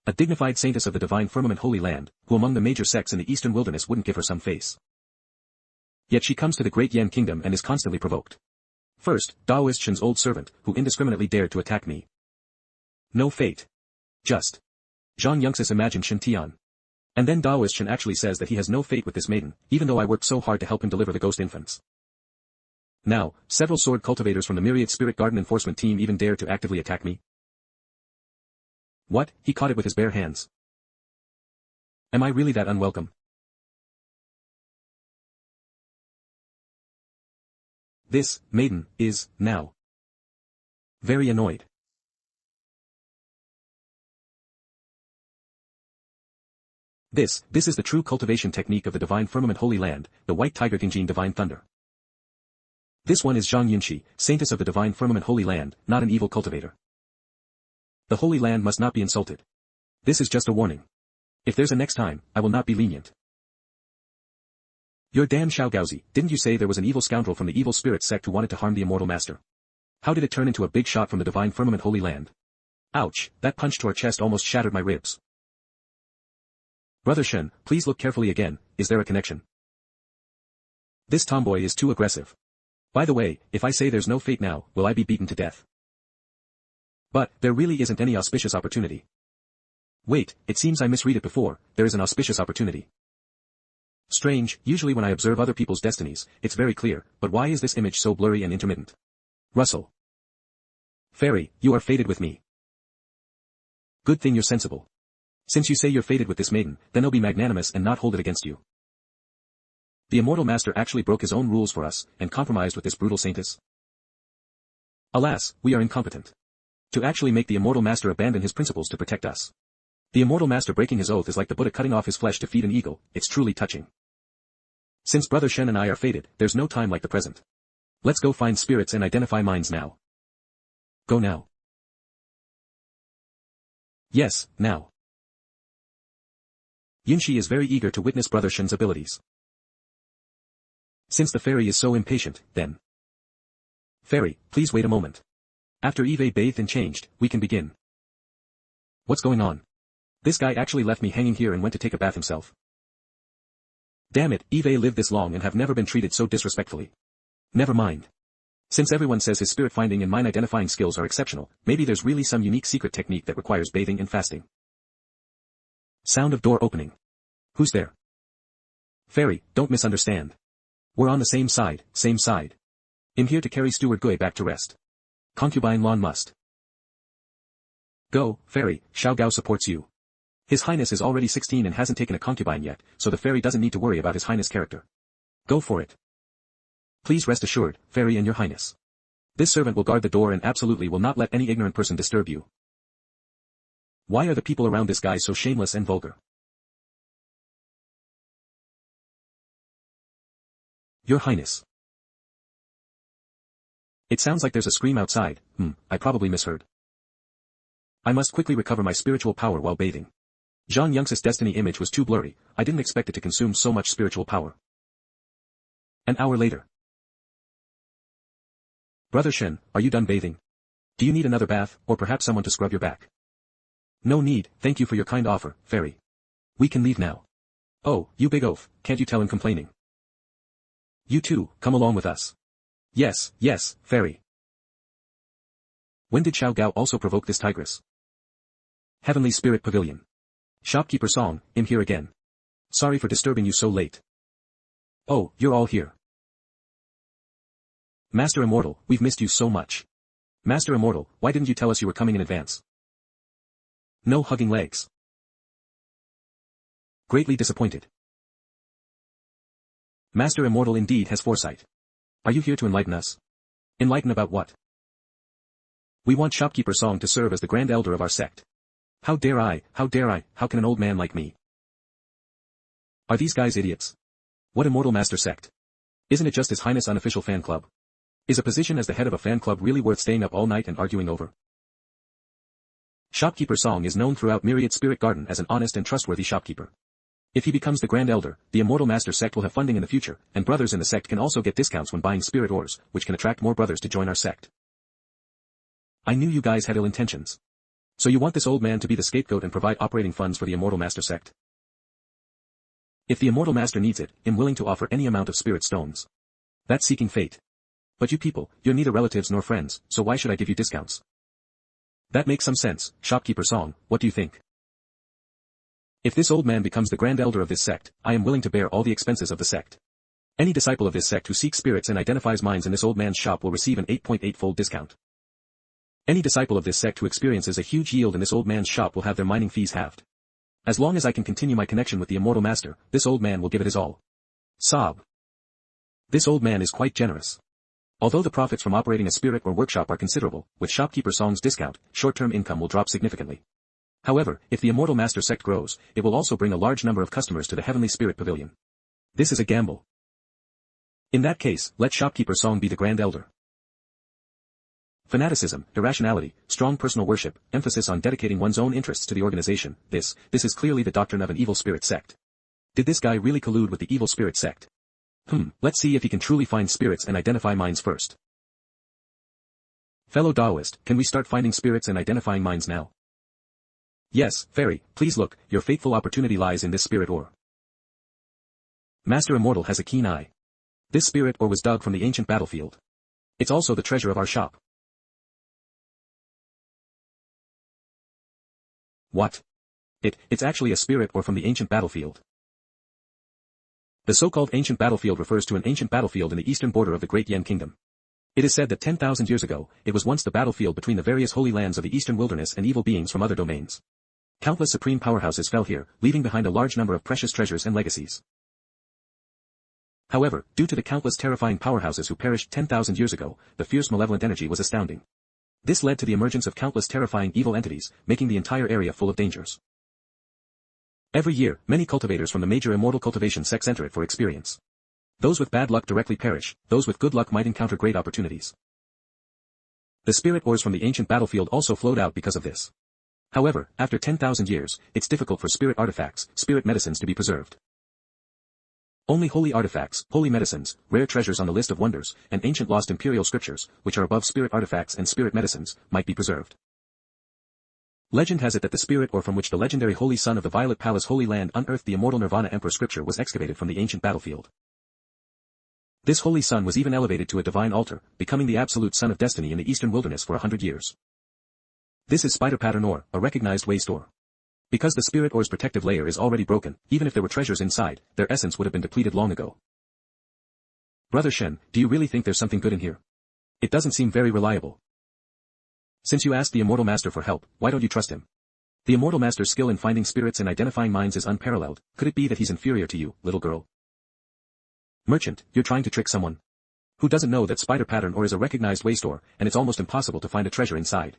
A dignified saintess of the divine firmament Holy Land, who among the major sects in the eastern wilderness wouldn't give her some face. Yet she comes to the great Yan kingdom and is constantly provoked. First, Taoist Shen's old servant, who indiscriminately dared to attack me. No fate. Just. Zhang Yunxis imagined Shen Tian. And then Taoist Shen actually says that he has no fate with this maiden, even though I worked so hard to help him deliver the ghost infants. Now, several sword cultivators from the myriad spirit garden enforcement team even dare to actively attack me. What, he caught it with his bare hands. Am I really that unwelcome? This maiden is, now, very annoyed. This is the true cultivation technique of the divine firmament Holy Land, the white tiger Tingjin divine thunder. This one is Zhang Yunxi, saintess of the divine firmament Holy Land, not an evil cultivator. The Holy Land must not be insulted. This is just a warning. If there's a next time, I will not be lenient. You're damn Shaogaozi, didn't you say there was an evil scoundrel from the evil spirit sect who wanted to harm the immortal master? How did it turn into a big shot from the divine firmament Holy Land? Ouch, that punch to our chest almost shattered my ribs. Brother Shen, please look carefully again, is there a connection? This tomboy is too aggressive. By the way, if I say there's no fate now, will I be beaten to death? But, there really isn't any auspicious opportunity. Wait, it seems I misread it before, there is an auspicious opportunity. Strange, usually when I observe other people's destinies, it's very clear, but why is this image so blurry and intermittent? Russell. Fairy, you are fated with me. Good thing you're sensible. Since you say you're fated with this maiden, then I'll be magnanimous and not hold it against you. The immortal master actually broke his own rules for us, and compromised with this brutal saintess. Alas, we are incompetent. To actually make the immortal master abandon his principles to protect us. The immortal master breaking his oath is like the Buddha cutting off his flesh to feed an eagle, it's truly touching. Since Brother Shen and I are fated, there's no time like the present. Let's go find spirits and identify minds now. Go now. Yes, now. Yunshi is very eager to witness Brother Shen's abilities. Since the fairy is so impatient, then. Fairy, please wait a moment. After Eve bathed and changed, we can begin. What's going on? This guy actually left me hanging here and went to take a bath himself. Damn it, Eve lived this long and have never been treated so disrespectfully. Never mind. Since everyone says his spirit finding and mind identifying skills are exceptional, maybe there's really some unique secret technique that requires bathing and fasting. Sound of door opening. Who's there? Fairy, don't misunderstand. We're on the same side, same side. I'm here to carry Steward Gui back to rest. Concubine Lan must. Go, Fairy, Xiao Gao supports you. His Highness is already 16 and hasn't taken a concubine yet, so the Fairy doesn't need to worry about His Highness' character. Go for it. Please rest assured, Fairy and Your Highness. This servant will guard the door and absolutely will not let any ignorant person disturb you. Why are the people around this guy so shameless and vulgar? Your Highness. It sounds like there's a scream outside. I probably misheard. I must quickly recover my spiritual power while bathing. Zhang Yunx's destiny image was too blurry, I didn't expect it to consume so much spiritual power. An hour later. Brother Shen, are you done bathing? Do you need another bath, or perhaps someone to scrub your back? No need, thank you for your kind offer, Fairy. We can leave now. Oh, you big oaf, can't you tell him complaining? You too, come along with us. Yes, yes, Fairy. When did Xiao Gao also provoke this tigress? Heavenly Spirit Pavilion. Shopkeeper Song, I'm here again. Sorry for disturbing you so late. Oh, you're all here. Master Immortal, we've missed you so much. Master Immortal, why didn't you tell us you were coming in advance? No hugging legs. Greatly disappointed. Master Immortal indeed has foresight. Are you here to enlighten us? Enlighten about what? We want Shopkeeper Song to serve as the Grand Elder of our sect. How dare I, how can an old man like me? Are these guys idiots? What Immortal Master sect? Isn't it just His Highness' unofficial fan club? Is a position as the head of a fan club really worth staying up all night and arguing over? Shopkeeper Song is known throughout Myriad Spirit Garden as an honest and trustworthy shopkeeper. If he becomes the Grand Elder, the Immortal Master sect will have funding in the future, and brothers in the sect can also get discounts when buying spirit ores, which can attract more brothers to join our sect. I knew you guys had ill intentions. So you want this old man to be the scapegoat and provide operating funds for the Immortal Master sect? If the Immortal Master needs it, I'm willing to offer any amount of spirit stones. That's seeking fate. But you people, you're neither relatives nor friends, so why should I give you discounts? That makes some sense, Shopkeeper Song, what do you think? If this old man becomes the Grand Elder of this sect, I am willing to bear all the expenses of the sect. Any disciple of this sect who seeks spirits and identifies minds in this old man's shop will receive an 8.8-fold discount. Any disciple of this sect who experiences a huge yield in this old man's shop will have their mining fees halved. As long as I can continue my connection with the Immortal Master, this old man will give it his all. Sob. This old man is quite generous. Although the profits from operating a spirit or workshop are considerable, with Shopkeeper Song's discount, short-term income will drop significantly. However, if the Immortal Master sect grows, it will also bring a large number of customers to the Heavenly Spirit Pavilion. This is a gamble. In that case, let Shopkeeper Song be the Grand Elder. Fanaticism, irrationality, strong personal worship, emphasis on dedicating one's own interests to the organization, this is clearly the doctrine of an evil spirit sect. Did this guy really collude with the evil spirit sect? Let's see if he can truly find spirits and identify minds first. Fellow Taoist, can we start finding spirits and identifying minds now? Yes, Fairy, please look, your fateful opportunity lies in this spirit ore. Master Immortal has a keen eye. This spirit ore was dug from the ancient battlefield. It's also the treasure of our shop. What? It's actually a spirit ore from the ancient battlefield. The so-called ancient battlefield refers to an ancient battlefield in the eastern border of the Great Yan Kingdom. It is said that 10,000 years ago, it was once the battlefield between the various holy lands of the eastern wilderness and evil beings from other domains. Countless supreme powerhouses fell here, leaving behind a large number of precious treasures and legacies. However, due to the countless terrifying powerhouses who perished 10,000 years ago, the fierce malevolent energy was astounding. This led to the emergence of countless terrifying evil entities, making the entire area full of dangers. Every year, many cultivators from the major immortal cultivation sects enter it for experience. Those with bad luck directly perish, those with good luck might encounter great opportunities. The spirit ores from the ancient battlefield also flowed out because of this. However, after 10,000 years, it's difficult for spirit artifacts, spirit medicines to be preserved. Only holy artifacts, holy medicines, rare treasures on the list of wonders, and ancient lost imperial scriptures, which are above spirit artifacts and spirit medicines, might be preserved. Legend has it that the spirit ore from which the legendary Holy Son of the Violet Palace Holy Land unearthed the immortal Nirvana Emperor scripture was excavated from the ancient battlefield. This Holy Son was even elevated to a divine altar, becoming the absolute Son of Destiny in the Eastern Wilderness for 100 years. This is spider pattern ore, a recognized waste ore. Because the spirit ore's protective layer is already broken, even if there were treasures inside, their essence would have been depleted long ago. Brother Shen, do you really think there's something good in here? It doesn't seem very reliable. Since you asked the Immortal Master for help, why don't you trust him? The Immortal Master's skill in finding spirits and identifying minds is unparalleled. Could it be that he's inferior to you, little girl? Merchant, you're trying to trick someone. Who doesn't know that spider pattern ore is a recognized waste ore, and it's almost impossible to find a treasure inside.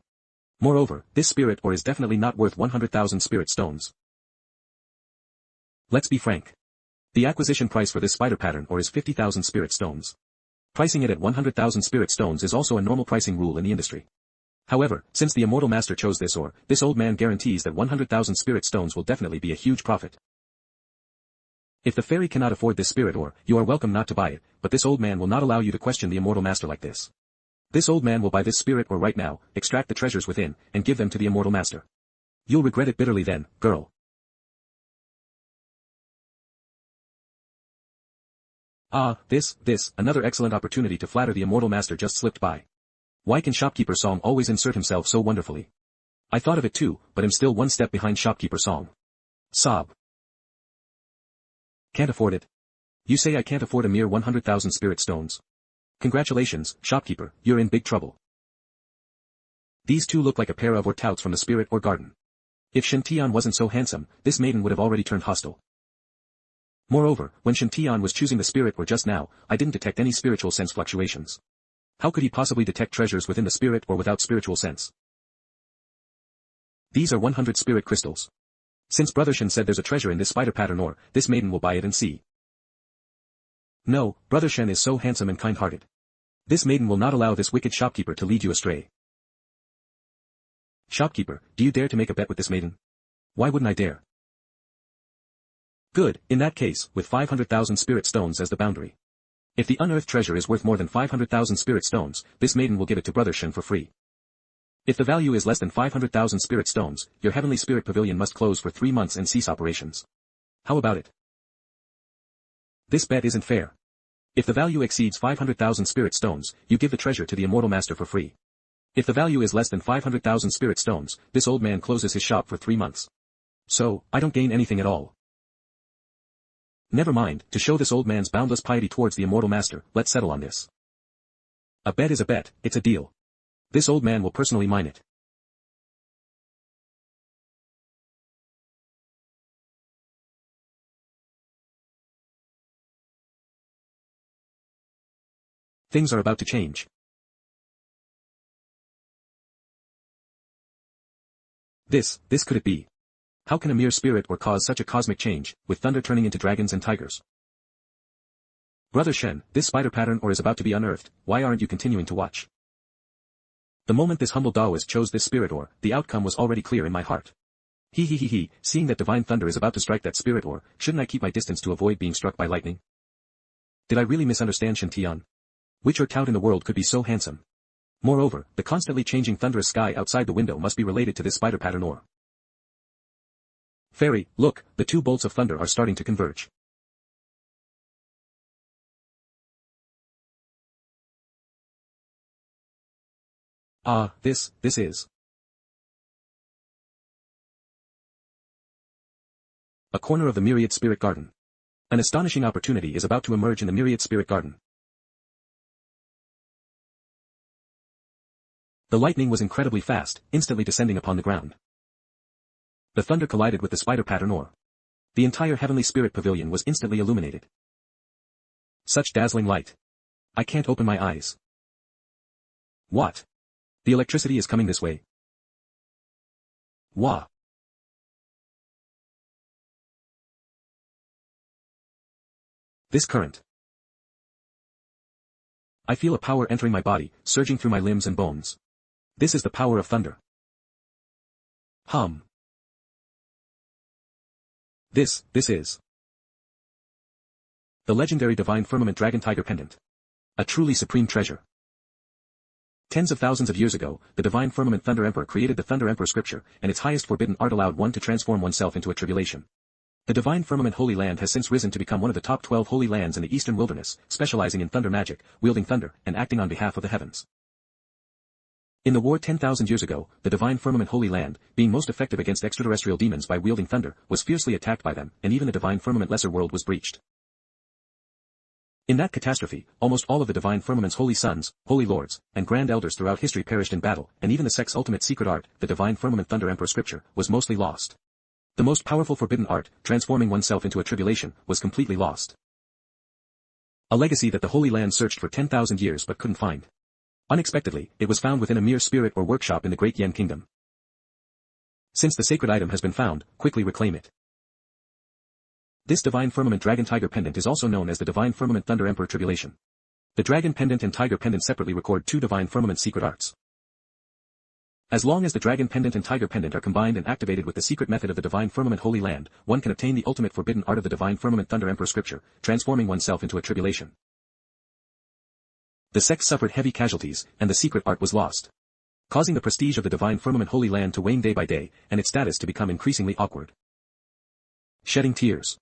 Moreover, this spirit ore is definitely not worth 100,000 spirit stones. Let's be frank. The acquisition price for this spider pattern ore is 50,000 spirit stones. Pricing it at 100,000 spirit stones is also a normal pricing rule in the industry. However, since the Immortal Master chose this ore, this old man guarantees that 100,000 spirit stones will definitely be a huge profit. If the fairy cannot afford this spirit ore, you are welcome not to buy it, but this old man will not allow you to question the Immortal Master like this. This old man will buy this spirit ore right now, extract the treasures within, and give them to the Immortal Master. You'll regret it bitterly then, girl. Ah, this, another excellent opportunity to flatter the Immortal Master just slipped by. Why can Shopkeeper Song always insert himself so wonderfully? I thought of it too, but am still one step behind Shopkeeper Song. Sob. Can't afford it. You say I can't afford a mere 100,000 spirit stones. Congratulations, shopkeeper, you're in big trouble. These two look like a pair of touts from the spirit or garden. If Shen Tian wasn't so handsome, this maiden would have already turned hostile. Moreover, when Shen Tian was choosing the spirit or just now, I didn't detect any spiritual sense fluctuations. How could he possibly detect treasures within the spirit or without spiritual sense? These are 100 spirit crystals. Since Brother Shen said there's a treasure in this spider pattern ore, this maiden will buy it and see. No, Brother Shen is so handsome and kind-hearted. This maiden will not allow this wicked shopkeeper to lead you astray. Shopkeeper, do you dare to make a bet with this maiden? Why wouldn't I dare? Good, in that case, with 500,000 spirit stones as the boundary. If the unearthed treasure is worth more than 500,000 spirit stones, this maiden will give it to Brother Shen for free. If the value is less than 500,000 spirit stones, your heavenly spirit pavilion must close for 3 months and cease operations. How about it? This bet isn't fair. If the value exceeds 500,000 spirit stones, you give the treasure to the Immortal Master for free. If the value is less than 500,000 spirit stones, this old man closes his shop for 3 months. So, I don't gain anything at all. Never mind, to show this old man's boundless piety towards the Immortal Master, let's settle on this. A bet is a bet, it's a deal. This old man will personally mine it. Things are about to change. This could it be? How can a mere spirit or cause such a cosmic change, with thunder turning into dragons and tigers? Brother Shen, this spider pattern ore is about to be unearthed, why aren't you continuing to watch? The moment this humble Taoist chose this spirit ore, the outcome was already clear in my heart. Seeing that divine thunder is about to strike that spirit ore, shouldn't I keep my distance to avoid being struck by lightning? Did I really misunderstand Shen Tian? Which tout in the world could be so handsome? Moreover, the constantly changing thunderous sky outside the window must be related to this spider pattern ore. Fairy, look, the two bolts of thunder are starting to converge. Ah, this is a corner of the Myriad Spirit Garden. An astonishing opportunity is about to emerge in the Myriad Spirit Garden. The lightning was incredibly fast, instantly descending upon the ground. The thunder collided with the spider pattern ore. The entire heavenly spirit pavilion was instantly illuminated. Such dazzling light. I can't open my eyes. What? The electricity is coming this way. Wah. This current. I feel a power entering my body, surging through my limbs and bones. This is the power of thunder. Hum. This is the legendary Divine Firmament Dragon Tiger Pendant. A truly supreme treasure. Tens of thousands of years ago, the Divine Firmament Thunder Emperor created the Thunder Emperor scripture, and its highest forbidden art allowed one to transform oneself into a tribulation. The Divine Firmament Holy Land has since risen to become one of the top 12 holy lands in the Eastern Wilderness, specializing in thunder magic, wielding thunder, and acting on behalf of the heavens. In the war 10,000 years ago, the Divine Firmament Holy Land, being most effective against extraterrestrial demons by wielding thunder, was fiercely attacked by them, and even the Divine Firmament Lesser World was breached. In that catastrophe, almost all of the Divine Firmament's holy sons, holy lords, and grand elders throughout history perished in battle, and even the sect's ultimate secret art, the Divine Firmament Thunder Emperor scripture, was mostly lost. The most powerful forbidden art, transforming oneself into a tribulation, was completely lost. A legacy that the Holy Land searched for 10,000 years but couldn't find. Unexpectedly, it was found within a mere spirit or workshop in the Great Yen Kingdom. Since the sacred item has been found, quickly reclaim it. This Divine Firmament Dragon Tiger Pendant is also known as the Divine Firmament Thunder Emperor Tribulation. The Dragon Pendant and Tiger Pendant separately record two Divine Firmament secret arts. As long as the Dragon Pendant and Tiger Pendant are combined and activated with the secret method of the Divine Firmament Holy Land, one can obtain the ultimate forbidden art of the Divine Firmament Thunder Emperor scripture, transforming oneself into a tribulation. The sect suffered heavy casualties, and the secret art was lost, causing the prestige of the Divine Firmament Holy Land to wane day by day, and its status to become increasingly awkward. Shedding tears.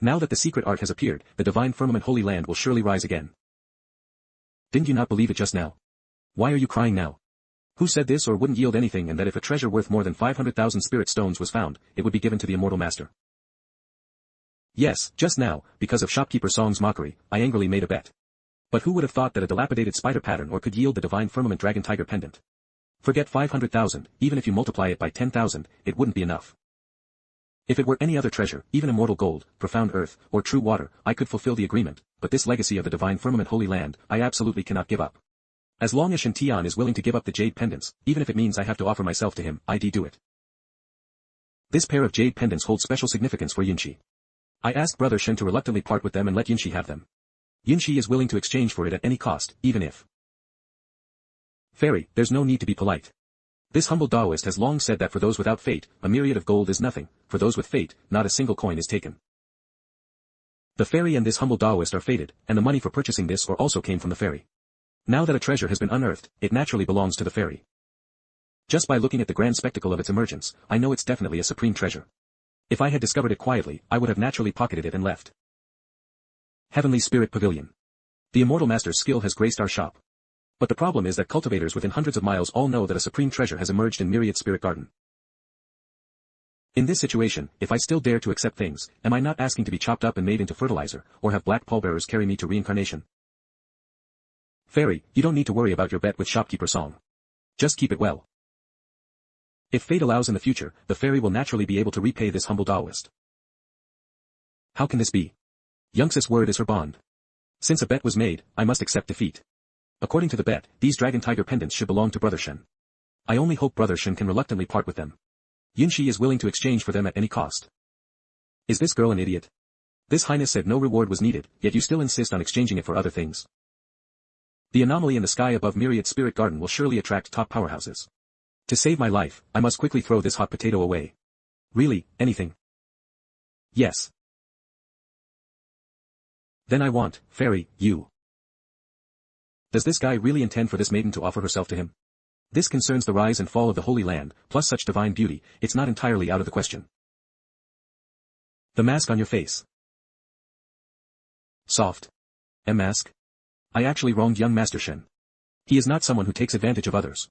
Now that the secret art has appeared, the Divine Firmament Holy Land will surely rise again. Didn't you not believe it just now? Why are you crying now? Who said this or wouldn't yield anything and that if a treasure worth more than 500,000 spirit stones was found, it would be given to the immortal master? Yes, just now, because of Shopkeeper Song's mockery, I angrily made a bet. But who would have thought that a dilapidated spider pattern or could yield the Divine Firmament Dragon Tiger Pendant? Forget 500,000, even if you multiply it by 10,000, it wouldn't be enough. If it were any other treasure, even immortal gold, profound earth, or true water, I could fulfill the agreement, but this legacy of the Divine Firmament Holy Land, I absolutely cannot give up. As long as Shen Tian is willing to give up the jade pendants, even if it means I have to offer myself to him, I'd do it. This pair of jade pendants holds special significance for Yunshi. I asked Brother Shen to reluctantly part with them and let Yunshi have them. Yunshi is willing to exchange for it at any cost, even if. Fairy, there's no need to be polite. This humble Taoist has long said that for those without fate, a myriad of gold is nothing, for those with fate, not a single coin is taken. The fairy and this humble Taoist are fated, and the money for purchasing this or also came from the fairy. Now that a treasure has been unearthed, it naturally belongs to the fairy. Just by looking at the grand spectacle of its emergence, I know it's definitely a supreme treasure. If I had discovered it quietly, I would have naturally pocketed it and left. Heavenly Spirit Pavilion. The Immortal Master's skill has graced our shop. But the problem is that cultivators within hundreds of miles all know that a supreme treasure has emerged in Myriad Spirit Garden. In this situation, if I still dare to accept things, am I not asking to be chopped up and made into fertilizer, or have black pallbearers carry me to reincarnation? Fairy, you don't need to worry about your bet with Shopkeeper Song. Just keep it well. If fate allows in the future, the fairy will naturally be able to repay this humble Taoist. How can this be? Yunxi's word is her bond. Since a bet was made, I must accept defeat. According to the bet, these Dragon Tiger pendants should belong to Brother Shen. I only hope Brother Shen can reluctantly part with them. Yunshi is willing to exchange for them at any cost. Is this girl an idiot? This highness said no reward was needed, yet you still insist on exchanging it for other things. The anomaly in the sky above Myriad Spirit Garden will surely attract top powerhouses. To save my life, I must quickly throw this hot potato away. Really, anything? Yes. Then I want, fairy, you. Does this guy really intend for this maiden to offer herself to him? This concerns the rise and fall of the Holy Land, plus such divine beauty, it's not entirely out of the question. The mask on your face. Soft. Mask? I actually wronged young Master Shen. He is not someone who takes advantage of others.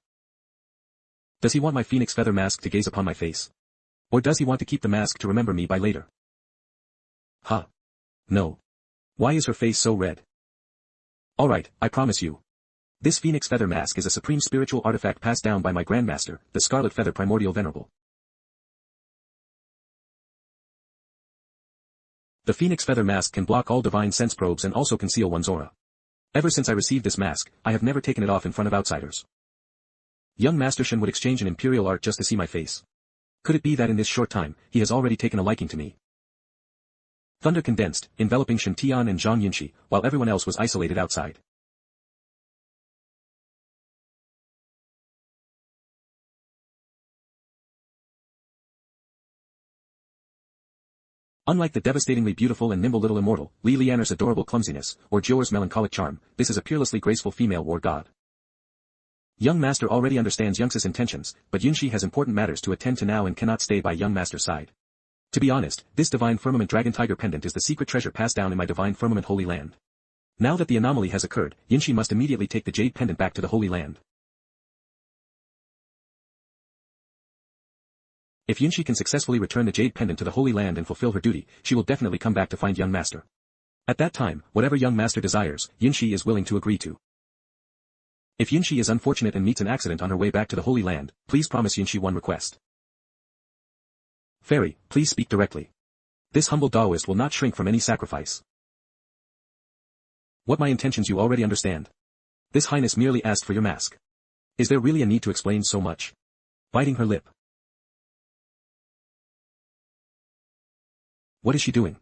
Does he want my phoenix feather mask to gaze upon my face? Or does he want to keep the mask to remember me by later? Huh. No. Why is her face so red? Alright, I promise you. This phoenix feather mask is a supreme spiritual artifact passed down by my grandmaster, the Scarlet Feather Primordial Venerable. The phoenix feather mask can block all divine sense probes and also conceal one's aura. Ever since I received this mask, I have never taken it off in front of outsiders. Young Master Shen would exchange an imperial art just to see my face. Could it be that in this short time, he has already taken a liking to me? Thunder condensed, enveloping Shen Tian and Zhang Yunshi, while everyone else was isolated outside. Unlike the devastatingly beautiful and nimble little immortal, Li Lianer's adorable clumsiness, or Jior's melancholic charm, this is a peerlessly graceful female war god. Young master already understands Yunxi's intentions, but Yunxi has important matters to attend to now and cannot stay by young master's side. To be honest, this divine firmament dragon tiger pendant is the secret treasure passed down in my divine firmament holy land. Now that the anomaly has occurred, Yunxi must immediately take the jade pendant back to the holy land. If Yunxi can successfully return the jade pendant to the holy land and fulfill her duty, she will definitely come back to find young master. At that time, whatever young master desires, Yunxi is willing to agree to. If Yunxi is unfortunate and meets an accident on her way back to the holy land, please promise Yunxi one request. Fairy, please speak directly. This humble Taoist will not shrink from any sacrifice. What my intentions you already understand. This highness merely asked for your mask. Is there really a need to explain so much? Biting her lip. What is she doing?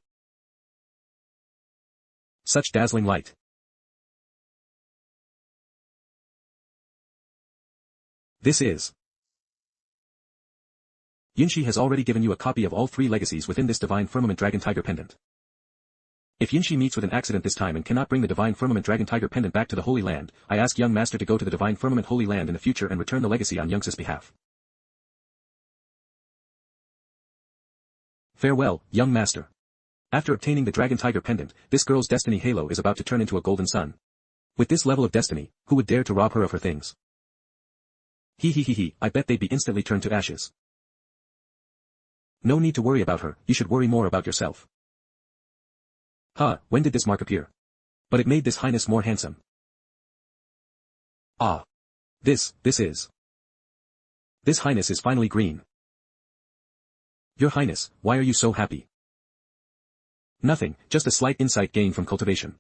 Such dazzling light. This is. Yunxi has already given you a copy of all 3 legacies within this divine firmament dragon tiger pendant. If Yunxi meets with an accident this time and cannot bring the divine firmament dragon tiger pendant back to the holy land, I ask young master to go to the divine firmament holy land in the future and return the legacy on Yunxi's behalf. Farewell, young master. After obtaining the dragon tiger pendant, this girl's destiny halo is about to turn into a golden sun. With this level of destiny, who would dare to rob her of her things? I bet they'd be instantly turned to ashes. No need to worry about her, you should worry more about yourself. When did this mark appear? But it made this highness more handsome. This is. This highness is finally green. Your highness, why are you so happy? Nothing, just a slight insight gained from cultivation.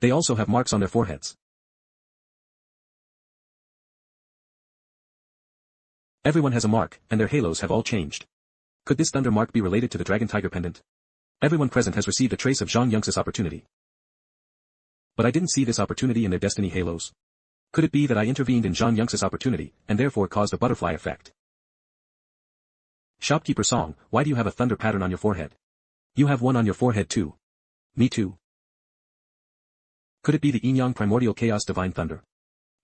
They also have marks on their foreheads. Everyone has a mark, and their halos have all changed. Could this thunder mark be related to the dragon tiger pendant? Everyone present has received a trace of Zhang Yunxi's opportunity. But I didn't see this opportunity in their destiny halos. Could it be that I intervened in Zhang Yunxi's opportunity, and therefore caused a butterfly effect? Shopkeeper Song, why do you have a thunder pattern on your forehead? You have one on your forehead too. Me too. Could it be the Yin Yang Primordial Chaos Divine Thunder?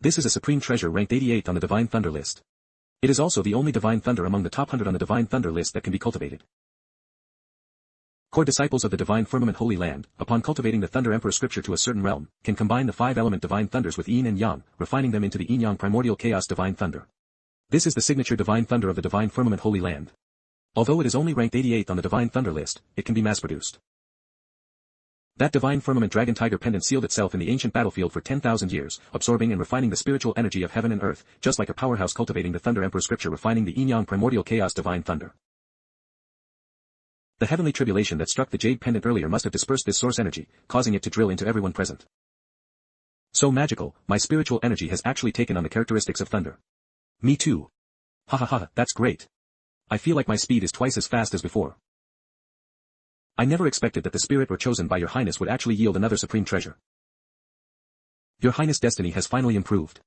This is a supreme treasure ranked 88th on the Divine Thunder list. It is also the only Divine Thunder among the top 100 on the Divine Thunder list that can be cultivated. Core disciples of the Divine Firmament Holy Land, upon cultivating the Thunder Emperor scripture to a certain realm, can combine the 5-element Divine Thunders with Yin and Yang, refining them into the Yin Yang Primordial Chaos Divine Thunder. This is the signature Divine Thunder of the Divine Firmament Holy Land. Although it is only ranked 88th on the Divine Thunder list, it can be mass-produced. That divine firmament dragon tiger pendant sealed itself in the ancient battlefield for 10,000 years, absorbing and refining the spiritual energy of heaven and earth, just like a powerhouse cultivating the Thunder Emperor scripture refining the Yin Yang Primordial Chaos Divine Thunder. The heavenly tribulation that struck the jade pendant earlier must have dispersed this source energy, causing it to drill into everyone present. So magical, my spiritual energy has actually taken on the characteristics of thunder. Me too. That's great. I feel like my speed is twice as fast as before. I never expected that the spirit or chosen by your highness would actually yield another supreme treasure. Your highness' destiny has finally improved.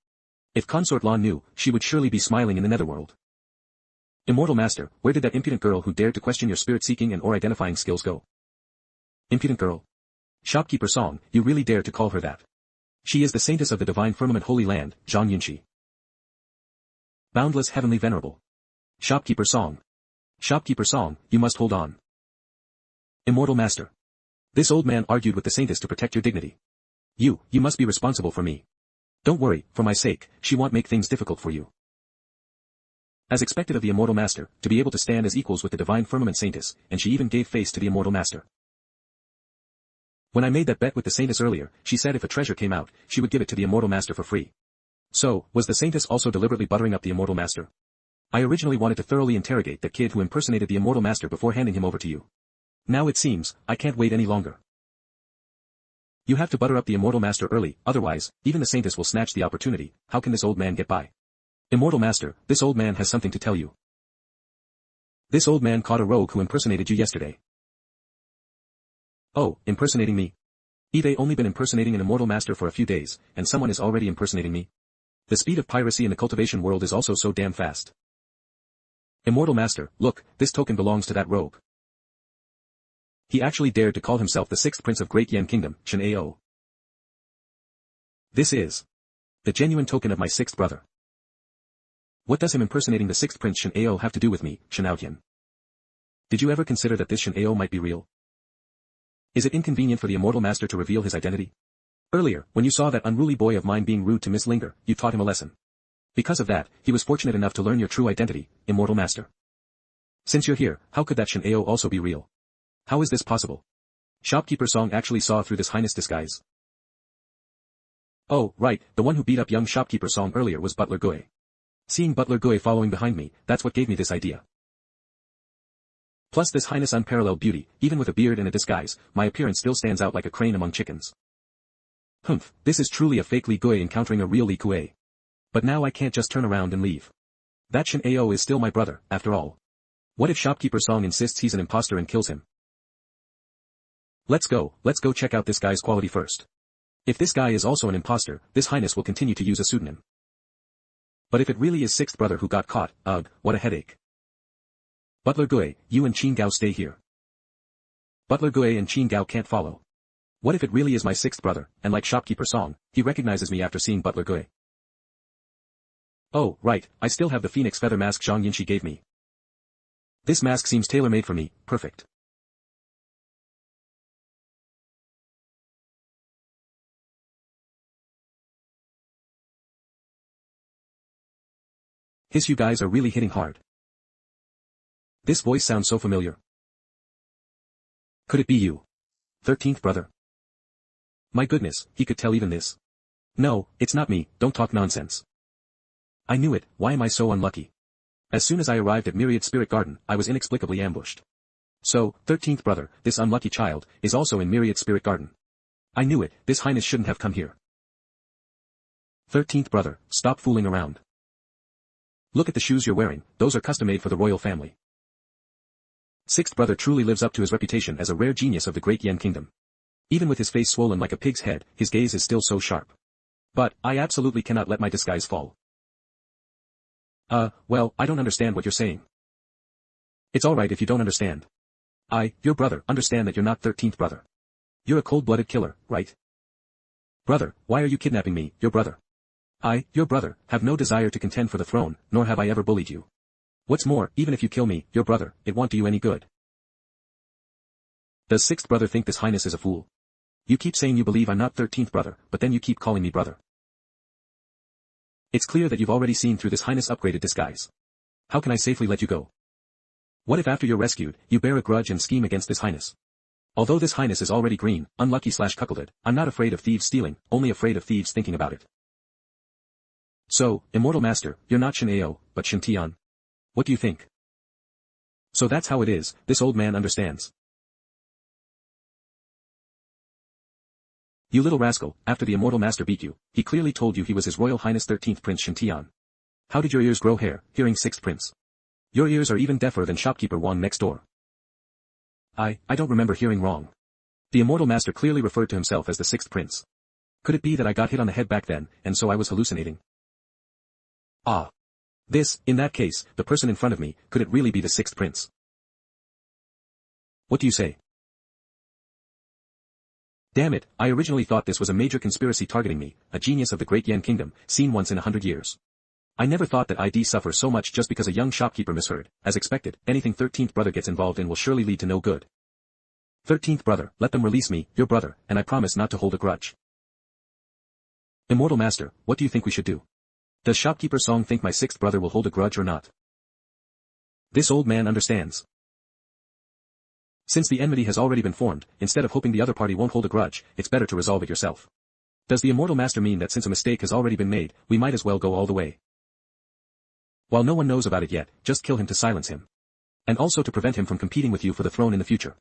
If Consort Lan knew, she would surely be smiling in the netherworld. Immortal Master, where did that impudent girl who dared to question your spirit-seeking and or identifying skills go? Impudent girl? Shopkeeper Song, you really dare to call her that. She is the saintess of the divine firmament holy land, Zhang Yunxi. Boundless heavenly venerable. Shopkeeper Song. Shopkeeper Song, you must hold on. Immortal Master. This old man argued with the saintess to protect your dignity. You must be responsible for me. Don't worry, for my sake, she won't make things difficult for you. As expected of the Immortal Master, to be able to stand as equals with the divine firmament saintess, and she even gave face to the Immortal Master. When I made that bet with the saintess earlier, she said if a treasure came out, she would give it to the Immortal Master for free. So, was the saintess also deliberately buttering up the Immortal Master? I originally wanted to thoroughly interrogate that kid who impersonated the Immortal Master before handing him over to you. Now it seems, I can't wait any longer. You have to butter up the Immortal Master early, otherwise, even the saintess will snatch the opportunity. How can this old man get by? Immortal Master, this old man has something to tell you. This old man caught a rogue who impersonated you yesterday. Oh, impersonating me? I've only been impersonating an Immortal Master for a few days, and someone is already impersonating me. The speed of piracy in the cultivation world is also so damn fast. Immortal Master, look, this token belongs to that rogue. He actually dared to call himself the sixth prince of Great Yan Kingdom, Shen Ao. This is the genuine token of my sixth brother. What does him impersonating the sixth prince Shen Ao have to do with me, Shen Tian? Did you ever consider that this Shen Ao might be real? Is it inconvenient for the Immortal Master to reveal his identity? Earlier, when you saw that unruly boy of mine being rude to Miss Linger, you taught him a lesson. Because of that, he was fortunate enough to learn your true identity, Immortal Master. Since you're here, how could that Shen Ao also be real? How is this possible? Shopkeeper Song actually saw through this highness disguise. Oh, right, the one who beat up young Shopkeeper Song earlier was Butler Gui. Seeing Butler Gui following behind me, that's what gave me this idea. Plus this highness unparalleled beauty, even with a beard and a disguise, my appearance still stands out like a crane among chickens. Humph, this is truly a fake Li Gui encountering a real Li Kuei. But now I can't just turn around and leave. That Shen Ao is still my brother, after all. What if Shopkeeper Song insists he's an imposter and kills him? Let's go check out this guy's quality first. If this guy is also an imposter, this highness will continue to use a pseudonym. But if it really is sixth brother who got caught, ugh, what a headache. Butler Gui, you and Qin Gao stay here. Butler Gui and Qin Gao can't follow. What if it really is my sixth brother, and like Shopkeeper Song, he recognizes me after seeing Butler Gui? Oh, right, I still have the phoenix feather mask Zhang Yinshi gave me. This mask seems tailor-made for me, perfect. Hiss, you guys are really hitting hard. This voice sounds so familiar. Could it be you? 13th brother. My goodness, he could tell even this. No, it's not me, don't talk nonsense. I knew it, why am I so unlucky? As soon as I arrived at Myriad Spirit Garden, I was inexplicably ambushed. So, 13th brother, this unlucky child, is also in Myriad Spirit Garden. I knew it, this highness shouldn't have come here. 13th brother, stop fooling around. Look at the shoes you're wearing, those are custom-made for the royal family. Sixth brother truly lives up to his reputation as a rare genius of the Great Yan Kingdom. Even with his face swollen like a pig's head, his gaze is still so sharp. But, I absolutely cannot let my disguise fall. Well, I don't understand what you're saying. It's alright if you don't understand. Your brother, understand that you're not 13th brother. You're a cold-blooded killer, right? Brother, why are you kidnapping me, your brother? Your brother, have no desire to contend for the throne, nor have I ever bullied you. What's more, even if you kill me, your brother, it won't do you any good. Does sixth brother think this highness is a fool? You keep saying you believe I'm not 13th brother, but then you keep calling me brother. It's clear that you've already seen through this highness upgraded disguise. How can I safely let you go? What if after you're rescued, you bear a grudge and scheme against this highness? Although this highness is already green, unlucky/cuckolded, I'm not afraid of thieves stealing, only afraid of thieves thinking about it. So, Immortal Master, you're not Shen Ao, but Shen Tian. What do you think? So that's how it is, this old man understands. You little rascal, after the Immortal Master beat you, he clearly told you he was His Royal Highness 13th Prince Shen Tian. How did your ears grow hair, hearing 6th Prince? Your ears are even deafer than shopkeeper Wang next door. I don't remember hearing wrong. The Immortal Master clearly referred to himself as the 6th Prince. Could it be that I got hit on the head back then, and so I was hallucinating? In that case, the person in front of me, could it really be the 6th Prince? What do you say? Damn it, I originally thought this was a major conspiracy targeting me, a genius of the Great Yan Kingdom, seen once in 100 years. I never thought that I'd suffer so much just because a young shopkeeper misheard. As expected, anything 13th brother gets involved in will surely lead to no good. 13th brother, let them release me, your brother, and I promise not to hold a grudge. Immortal Master, what do you think we should do? Does shopkeeper Song think my 6th brother will hold a grudge or not? This old man understands. Since the enmity has already been formed, instead of hoping the other party won't hold a grudge, it's better to resolve it yourself. Does the Immortal Master mean that since a mistake has already been made, we might as well go all the way? While no one knows about it yet, just kill him to silence him. And also to prevent him from competing with you for the throne in the future.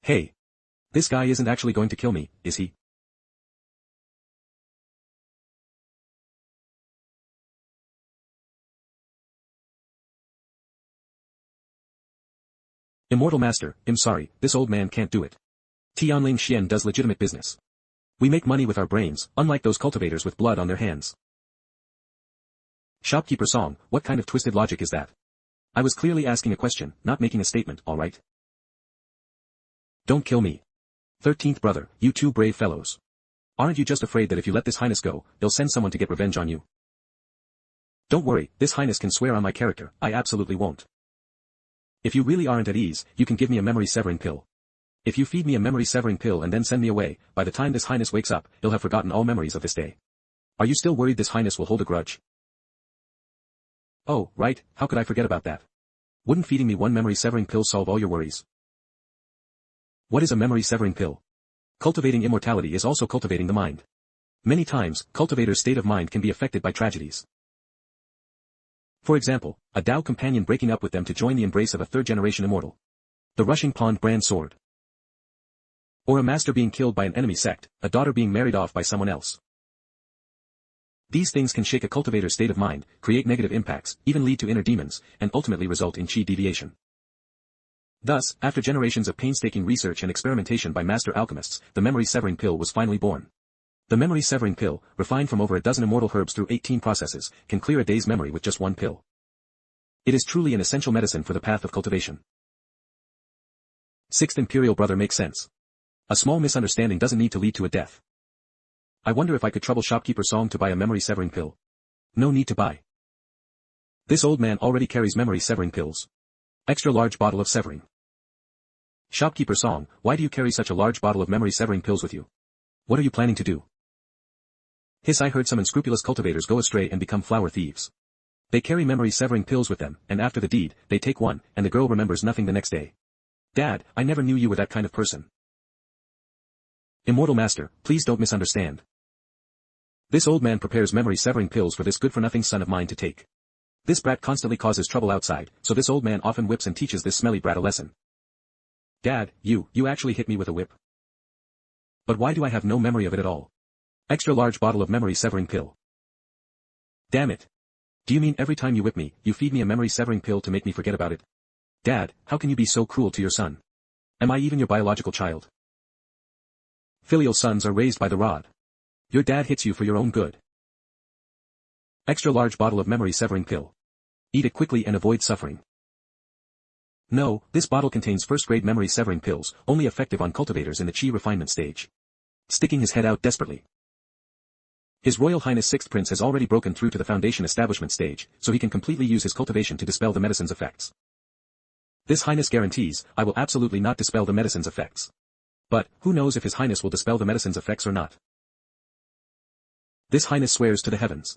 Hey! This guy isn't actually going to kill me, is he? Immortal Master, I'm sorry, this old man can't do it. Tianling Xian does legitimate business. We make money with our brains, unlike those cultivators with blood on their hands. Shopkeeper Song, what kind of twisted logic is that? I was clearly asking a question, not making a statement, alright? Don't kill me. 13th brother, you two brave fellows. Aren't you just afraid that if you let this highness go, they'll send someone to get revenge on you? Don't worry, this highness can swear on my character, I absolutely won't. If you really aren't at ease, you can give me a memory-severing pill. If you feed me a memory-severing pill and then send me away, by the time this highness wakes up, he'll have forgotten all memories of this day. Are you still worried this highness will hold a grudge? Oh, right, how could I forget about that? Wouldn't feeding me one memory-severing pill solve all your worries? What is a memory-severing pill? Cultivating immortality is also cultivating the mind. Many times, cultivators' state of mind can be affected by tragedies. For example, a Dao companion breaking up with them to join the embrace of a third-generation immortal. The rushing pawned brand sword. Or a master being killed by an enemy sect, a daughter being married off by someone else. These things can shake a cultivator's state of mind, create negative impacts, even lead to inner demons, and ultimately result in chi deviation. Thus, after generations of painstaking research and experimentation by master alchemists, the memory-severing pill was finally born. The memory-severing pill, refined from over a dozen immortal herbs through 18 processes, can clear a day's memory with just one pill. It is truly an essential medicine for the path of cultivation. Sixth Imperial Brother makes sense. A small misunderstanding doesn't need to lead to a death. I wonder if I could trouble Shopkeeper Song to buy a memory-severing pill. No need to buy. This old man already carries memory-severing pills. Extra large bottle of severing. Shopkeeper Song, why do you carry such a large bottle of memory-severing pills with you? What are you planning to do? Hiss, I heard some unscrupulous cultivators go astray and become flower thieves. They carry memory-severing pills with them, and after the deed, they take one, and the girl remembers nothing the next day. Dad, I never knew you were that kind of person. Immortal Master, please don't misunderstand. This old man prepares memory-severing pills for this good-for-nothing son of mine to take. This brat constantly causes trouble outside, so this old man often whips and teaches this smelly brat a lesson. Dad, you actually hit me with a whip. But why do I have no memory of it at all? Extra large bottle of memory-severing pill. Damn it. Do you mean every time you whip me, you feed me a memory-severing pill to make me forget about it? Dad, how can you be so cruel to your son? Am I even your biological child? Filial sons are raised by the rod. Your dad hits you for your own good. Extra large bottle of memory-severing pill. Eat it quickly and avoid suffering. No, this bottle contains first-grade memory-severing pills, only effective on cultivators in the chi refinement stage. Sticking his head out desperately. His Royal Highness 6th Prince has already broken through to the foundation establishment stage, so he can completely use his cultivation to dispel the medicine's effects. This Highness guarantees, I will absolutely not dispel the medicine's effects. But, who knows if His Highness will dispel the medicine's effects or not? This Highness swears to the heavens.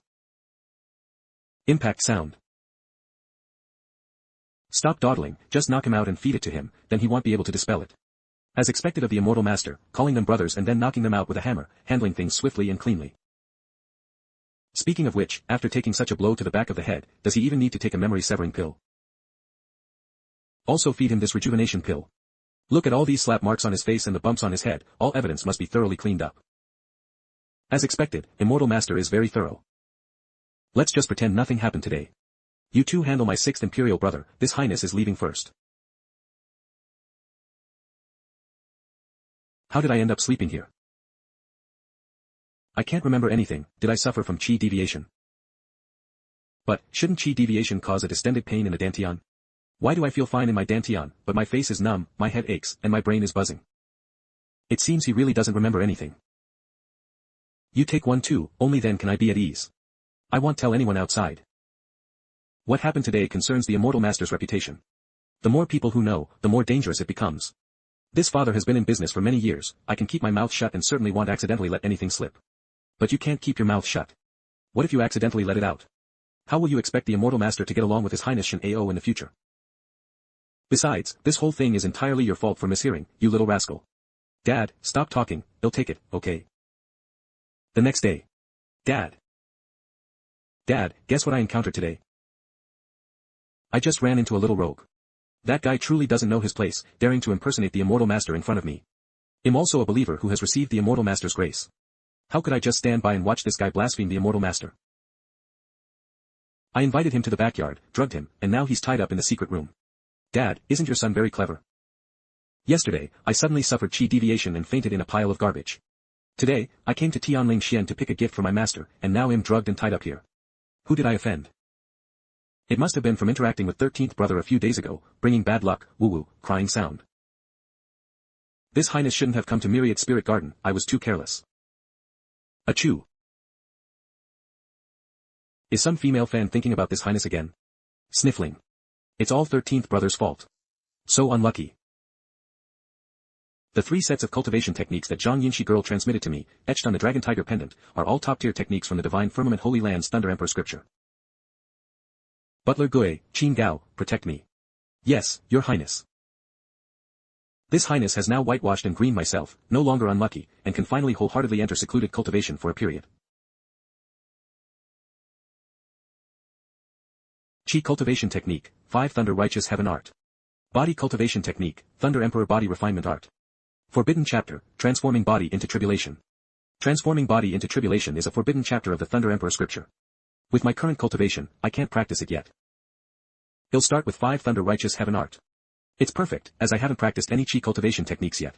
Impact sound. Stop dawdling, just knock him out and feed it to him, then he won't be able to dispel it. As expected of the Immortal Master, calling them brothers and then knocking them out with a hammer, handling things swiftly and cleanly. Speaking of which, after taking such a blow to the back of the head, does he even need to take a memory-severing pill? Also feed him this rejuvenation pill. Look at all these slap marks on his face and the bumps on his head, all evidence must be thoroughly cleaned up. As expected, Immortal Master is very thorough. Let's just pretend nothing happened today. You two handle my 6th Imperial Brother, this Highness is leaving first. How did I end up sleeping here? I can't remember anything, did I suffer from chi deviation? But, shouldn't chi deviation cause a distended pain in the dantian? Why do I feel fine in my dantian, but my face is numb, my head aches, and my brain is buzzing? It seems he really doesn't remember anything. You take one too, only then can I be at ease. I won't tell anyone outside. What happened today concerns the Immortal Master's reputation. The more people who know, the more dangerous it becomes. This father has been in business for many years, I can keep my mouth shut and certainly won't accidentally let anything slip. But you can't keep your mouth shut. What if you accidentally let it out? How will you expect the Immortal Master to get along with His Highness Shen Ao in the future? Besides, this whole thing is entirely your fault for mishearing, you little rascal. Dad, stop talking, he'll take it, okay? The next day. Dad, guess what I encountered today? I just ran into a little rogue. That guy truly doesn't know his place, daring to impersonate the Immortal Master in front of me. I'm also a believer who has received the Immortal Master's grace. How could I just stand by and watch this guy blaspheme the Immortal Master? I invited him to the backyard, drugged him, and now he's tied up in the secret room. Dad, isn't your son very clever? Yesterday, I suddenly suffered chi deviation and fainted in a pile of garbage. Today, I came to Tianling Xian to pick a gift for my master, and now I'm drugged and tied up here. Who did I offend? It must have been from interacting with 13th brother a few days ago, bringing bad luck, woo-woo, crying sound. This highness shouldn't have come to Myriad Spirit Garden, I was too careless. Achoo. Is some female fan thinking about this highness again? Sniffling. It's all 13th brother's fault. So unlucky. The 3 sets of cultivation techniques that Zhang Yinshi girl transmitted to me, etched on the Dragon Tiger pendant, are all top-tier techniques from the Divine Firmament Holy Land's Thunder Emperor scripture. Butler Gui, Qin Gao, protect me. Yes, your highness. This highness has now whitewashed and greened myself, no longer unlucky, and can finally wholeheartedly enter secluded cultivation for a period. Qi cultivation technique, 5 Thunder Righteous Heaven art. Body cultivation technique, Thunder Emperor body refinement art. Forbidden chapter, transforming body into tribulation. Transforming body into tribulation is a forbidden chapter of the Thunder Emperor scripture. With my current cultivation, I can't practice it yet. I'll start with 5 Thunder Righteous Heaven art. It's perfect, as I haven't practiced any Qi cultivation techniques yet.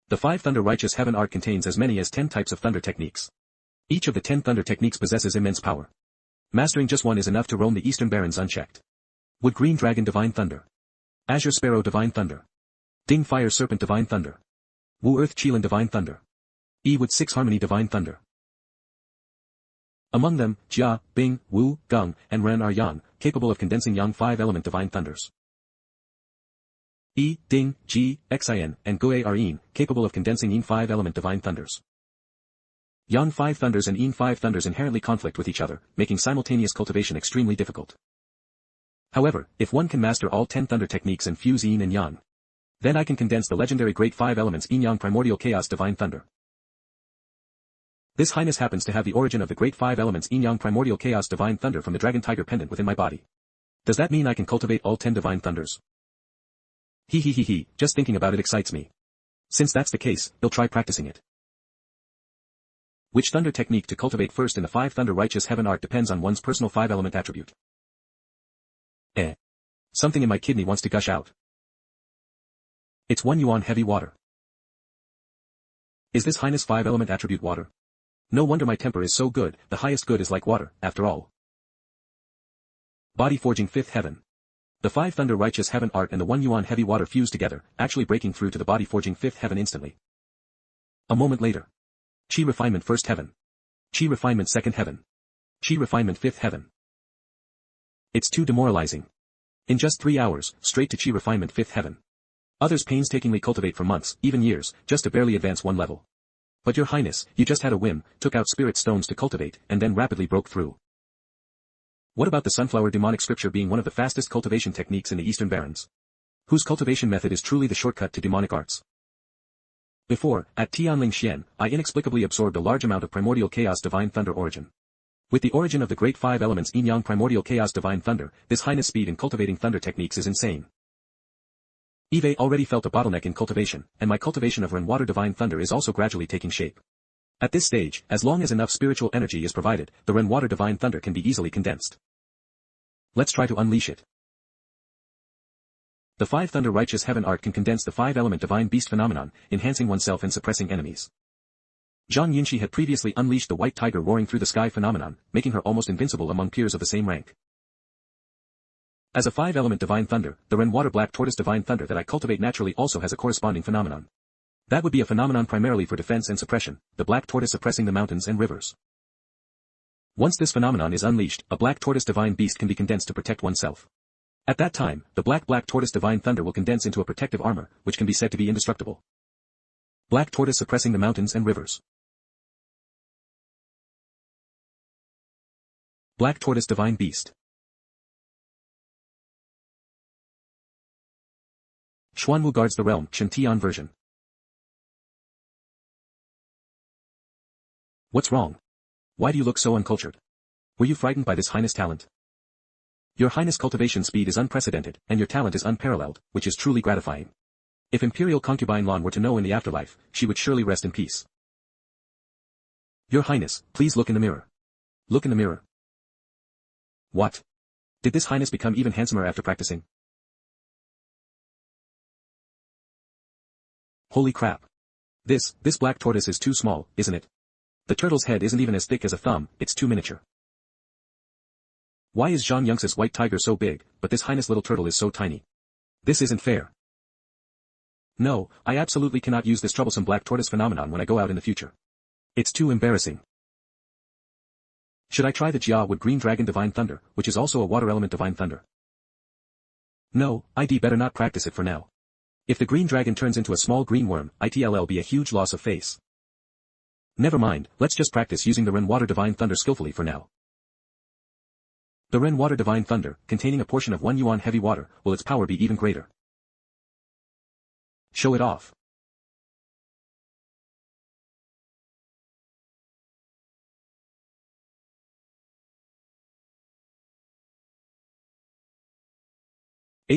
The 5 Thunder Righteous Heaven art contains as many as 10 types of thunder techniques. Each of the 10 thunder techniques possesses immense power. Mastering just one is enough to roam the Eastern Barrens unchecked. Wood Green Dragon Divine Thunder. Azure Sparrow Divine Thunder. Ding Fire Serpent Divine Thunder. Wu Earth Qilin Divine Thunder. Wood 6 Harmony Divine Thunder. Among them, Jia, Bing, Wu, Gung, and Ren are Yang, capable of condensing Yang 5-element Divine Thunders. Ding, Ji, Xin, and Gui are Yin, capable of condensing Yin 5-element Divine Thunders. Yang 5 Thunders and Yin 5 Thunders inherently conflict with each other, making simultaneous cultivation extremely difficult. However, if one can master all 10 thunder techniques and fuse Yin and Yang, then I can condense the legendary great 5 elements Yin Yang Primordial Chaos Divine Thunder. This highness happens to have the origin of the great 5 elements Yin Yang Primordial Chaos Divine Thunder from the Dragon Tiger pendant within my body. Does that mean I can cultivate all 10 Divine Thunders? Just thinking about it excites me. Since that's the case, I'll try practicing it. Which thunder technique to cultivate first in the 5 Thunder Righteous Heaven art depends on one's personal 5-element attribute. Something in my kidney wants to gush out. It's 1 yuan heavy water. Is this highness 5-element attribute water? No wonder my temper is so good, the highest good is like water, after all. Body Forging 5th Heaven. The 5 Thunder Righteous Heaven art and the 1 yuan heavy water fuse together, actually breaking through to the Body Forging 5th Heaven instantly. A moment later. Qi Refinement 1st Heaven. Qi Refinement 2nd Heaven. Qi Refinement 5th Heaven. It's too demoralizing. In just 3 hours, straight to Qi Refinement 5th Heaven. Others painstakingly cultivate for months, even years, just to barely advance one level. But your highness, you just had a whim, took out spirit stones to cultivate, and then rapidly broke through. What about the sunflower demonic scripture being one of the fastest cultivation techniques in the Eastern Barrens? Whose cultivation method is truly the shortcut to demonic arts? Before, at Tianling Xian, I inexplicably absorbed a large amount of Primordial Chaos Divine Thunder origin. With the origin of the great 5 elements Yin Yang Primordial Chaos Divine Thunder, this highness speed in cultivating thunder techniques is insane. Eve already felt a bottleneck in cultivation, and my cultivation of Rainwater Divine Thunder is also gradually taking shape. At this stage, as long as enough spiritual energy is provided, the Rainwater Divine Thunder can be easily condensed. Let's try to unleash it. The 5 Thunder Righteous Heaven art can condense the 5-element Divine Beast phenomenon, enhancing oneself and suppressing enemies. Zhang Yinshi had previously unleashed the White Tiger roaring through the sky phenomenon, making her almost invincible among peers of the same rank. As a 5-element Divine Thunder, the Rainwater Black Tortoise Divine Thunder that I cultivate naturally also has a corresponding phenomenon. That would be a phenomenon primarily for defense and suppression, the Black Tortoise suppressing the mountains and rivers. Once this phenomenon is unleashed, a Black Tortoise Divine Beast can be condensed to protect oneself. At that time, the Black Tortoise Divine Thunder will condense into a protective armor, which can be said to be indestructible. Black Tortoise suppressing the mountains and rivers. Black Tortoise Divine Beast. Xuanwu guards the realm, Shen Tian version. What's wrong? Why do you look so uncultured? Were you frightened by this highness talent? Your highness cultivation speed is unprecedented, and your talent is unparalleled, which is truly gratifying. If Imperial Concubine Lan were to know in the afterlife, she would surely rest in peace. Your highness, please look in the mirror. Look in the mirror. What? Did this highness become even handsomer after practicing? Holy crap. This black tortoise is too small, isn't it? The turtle's head isn't even as thick as a thumb, it's too miniature. Why is Zhang Yunx's white tiger so big, but this highness little turtle is so tiny? This isn't fair. No, I absolutely cannot use this troublesome black tortoise phenomenon when I go out in the future. It's too embarrassing. Should I try the Jia Wood Green Dragon Divine Thunder, which is also a water element Divine Thunder? No, I'd better not practice it for now. If the green dragon turns into a small green worm, it'll be a huge loss of face. Never mind, let's just practice using the Ren Water Divine Thunder skillfully for now. The Ren Water Divine Thunder, containing a portion of 1 yuan heavy water, will its power be even greater. Show it off.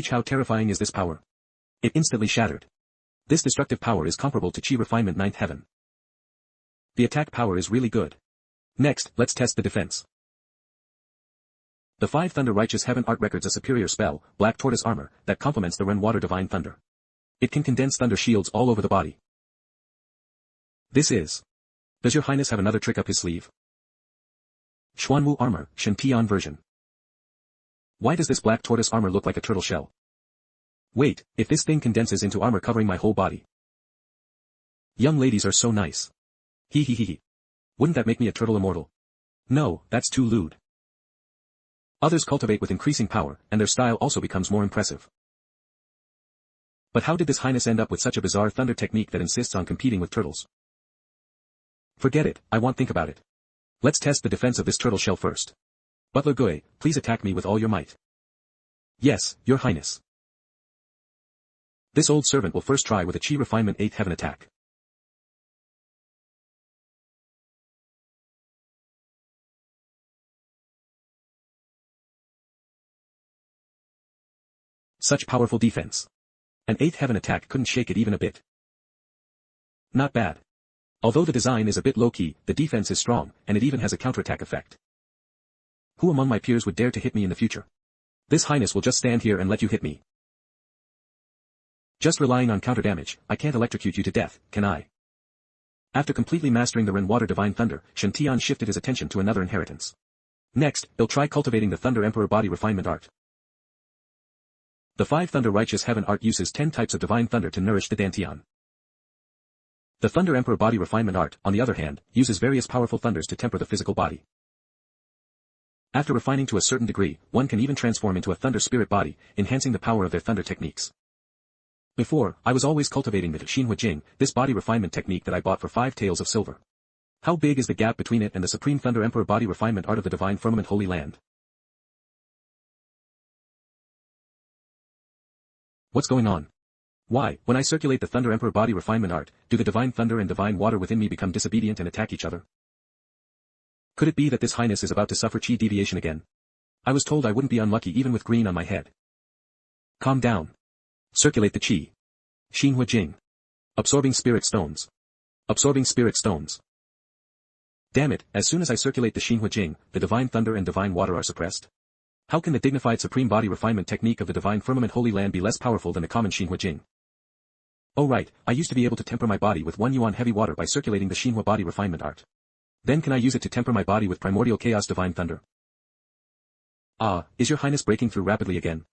How terrifying is this power? It instantly shattered. This destructive power is comparable to Qi Refinement 9th Heaven. The attack power is really good. Next, let's test the defense. The 5 Thunder Righteous Heaven Art records a superior spell, Black Tortoise Armor, that complements the Ren Water Divine Thunder. It can condense thunder shields all over the body. This is. Does your highness have another trick up his sleeve? Xuanwu Armor, Shen Tian version. Why does this black tortoise armor look like a turtle shell? Wait, if this thing condenses into armor covering my whole body. Young ladies are so nice. Hee hee hee hee. Wouldn't that make me a turtle immortal? No, that's too lewd. Others cultivate with increasing power, and their style also becomes more impressive. But how did this highness end up with such a bizarre thunder technique that insists on competing with turtles? Forget it, I won't think about it. Let's test the defense of this turtle shell first. Butler Gui, please attack me with all your might. Yes, your highness. This old servant will first try with a Qi Refinement 8th Heaven attack. Such powerful defense. An 8th Heaven attack couldn't shake it even a bit. Not bad. Although the design is a bit low-key, the defense is strong, and it even has a counterattack effect. Who among my peers would dare to hit me in the future? This highness will just stand here and let you hit me. Just relying on counter damage, I can't electrocute you to death, can I? After completely mastering the Ren Water Divine Thunder, Shen Tian shifted his attention to another inheritance. Next, he'll try cultivating the Thunder Emperor Body Refinement Art. The 5 Thunder Righteous Heaven Art uses 10 types of Divine Thunder to nourish the Dantian. The Thunder Emperor Body Refinement Art, on the other hand, uses various powerful thunders to temper the physical body. After refining to a certain degree, one can even transform into a thunder spirit body, enhancing the power of their thunder techniques. Before, I was always cultivating the Xinhua Jing, this body refinement technique that I bought for 5 taels of silver. How big is the gap between it and the Supreme Thunder Emperor Body Refinement Art of the Divine Firmament Holy Land? What's going on? Why, when I circulate the Thunder Emperor Body Refinement Art, do the Divine Thunder and Divine Water within me become disobedient and attack each other? Could it be that this highness is about to suffer Qi deviation again? I was told I wouldn't be unlucky even with green on my head. Calm down. Circulate the Qi. Xinhua Jing. Absorbing Spirit Stones. Absorbing Spirit Stones. Damn it, as soon as I circulate the Xinhua Jing, the Divine Thunder and Divine Water are suppressed. How can the dignified Supreme Body Refinement technique of the Divine Firmament Holy Land be less powerful than the common Xinhua Jing? Oh right, I used to be able to temper my body with 1 yuan heavy water by circulating the Xinhua Body Refinement Art. Then can I use it to temper my body with Primordial Chaos Divine Thunder? Ah, is your highness breaking through rapidly again?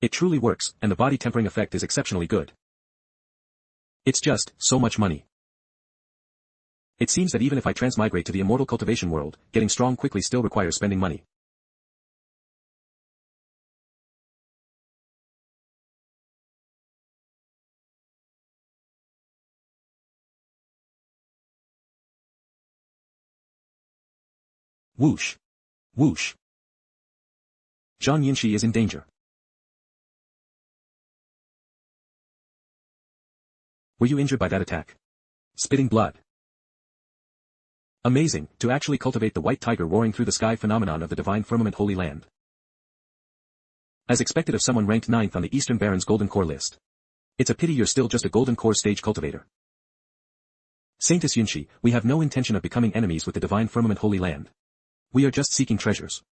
It truly works, and the body tempering effect is exceptionally good. It's just, so much money. It seems that even if I transmigrate to the immortal cultivation world, getting strong quickly still requires spending money. Whoosh. Whoosh. Zhang Yinshi is in danger. Were you injured by that attack? Spitting blood. Amazing, to actually cultivate the white tiger roaring through the sky phenomenon of the Divine Firmament Holy Land. As expected of someone ranked 9th on the Eastern Baron's Golden Core list. It's a pity you're still just a Golden Core stage cultivator. Saintess Yunshi, we have no intention of becoming enemies with the Divine Firmament Holy Land. We are just seeking treasures.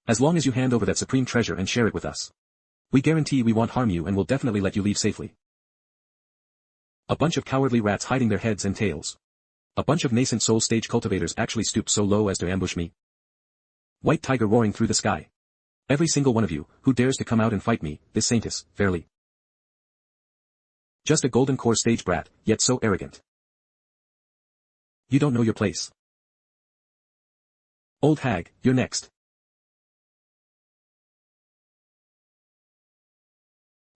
As long as you hand over that supreme treasure and share it with us. We guarantee we won't harm you and will definitely let you leave safely. A bunch of cowardly rats hiding their heads and tails. A bunch of nascent soul stage cultivators actually stooped so low as to ambush me. White tiger roaring through the sky. Every single one of you, who dares to come out and fight me, this saintess, fairly. Just a golden core stage brat, yet so arrogant. You don't know your place. Old hag, you're next.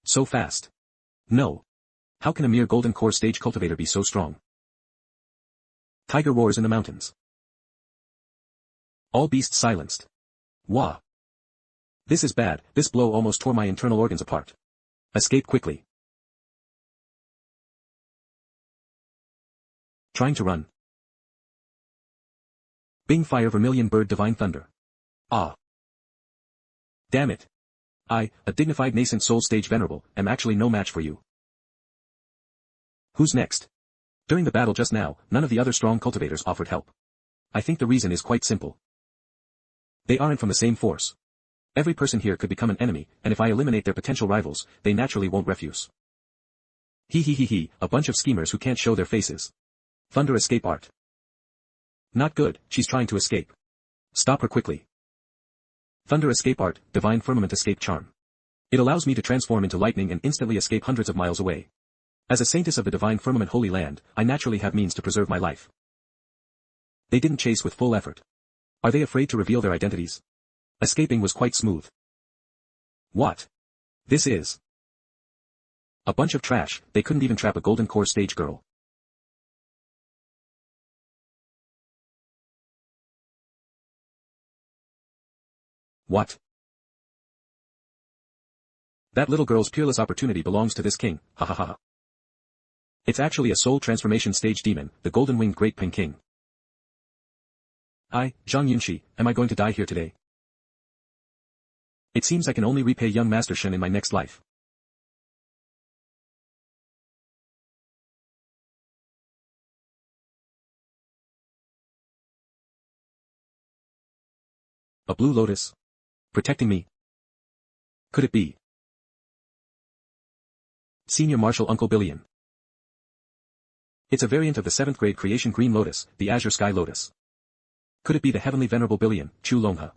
So fast. No. How can a mere golden core stage cultivator be so strong? Tiger roars in the mountains. All beasts silenced. Wah. This is bad, this blow almost tore my internal organs apart. Escape quickly. Trying to run. Bing fire vermilion bird divine thunder. Ah. Damn it. I, a dignified nascent soul stage venerable, am actually no match for you. Who's next? During the battle just now, none of the other strong cultivators offered help. I think the reason is quite simple. They aren't from the same force. Every person here could become an enemy, and if I eliminate their potential rivals, they naturally won't refuse. He, a bunch of schemers who can't show their faces. Thunder escape art. Not good, she's trying to escape. Stop her quickly. Thunder escape art, divine firmament escape charm. It allows me to transform into lightning and instantly escape hundreds of miles away. As a saintess of the divine firmament holy land, I naturally have means to preserve my life. They didn't chase with full effort. Are they afraid to reveal their identities? Escaping was quite smooth. What? This is a bunch of trash, they couldn't even trap a golden core stage girl. What? That little girl's peerless opportunity belongs to this king, ha ha ha. It's actually a soul transformation stage demon, the golden-winged great Peng King. Zhang Yunshi, am I going to die here today? It seems I can only repay young Master Shen in my next life. A blue lotus? Protecting me? Could it be Senior Marshal Uncle Billion? It's a variant of the 7th grade creation green lotus, the azure sky lotus. Could it be the heavenly venerable Billion, Chu Longha?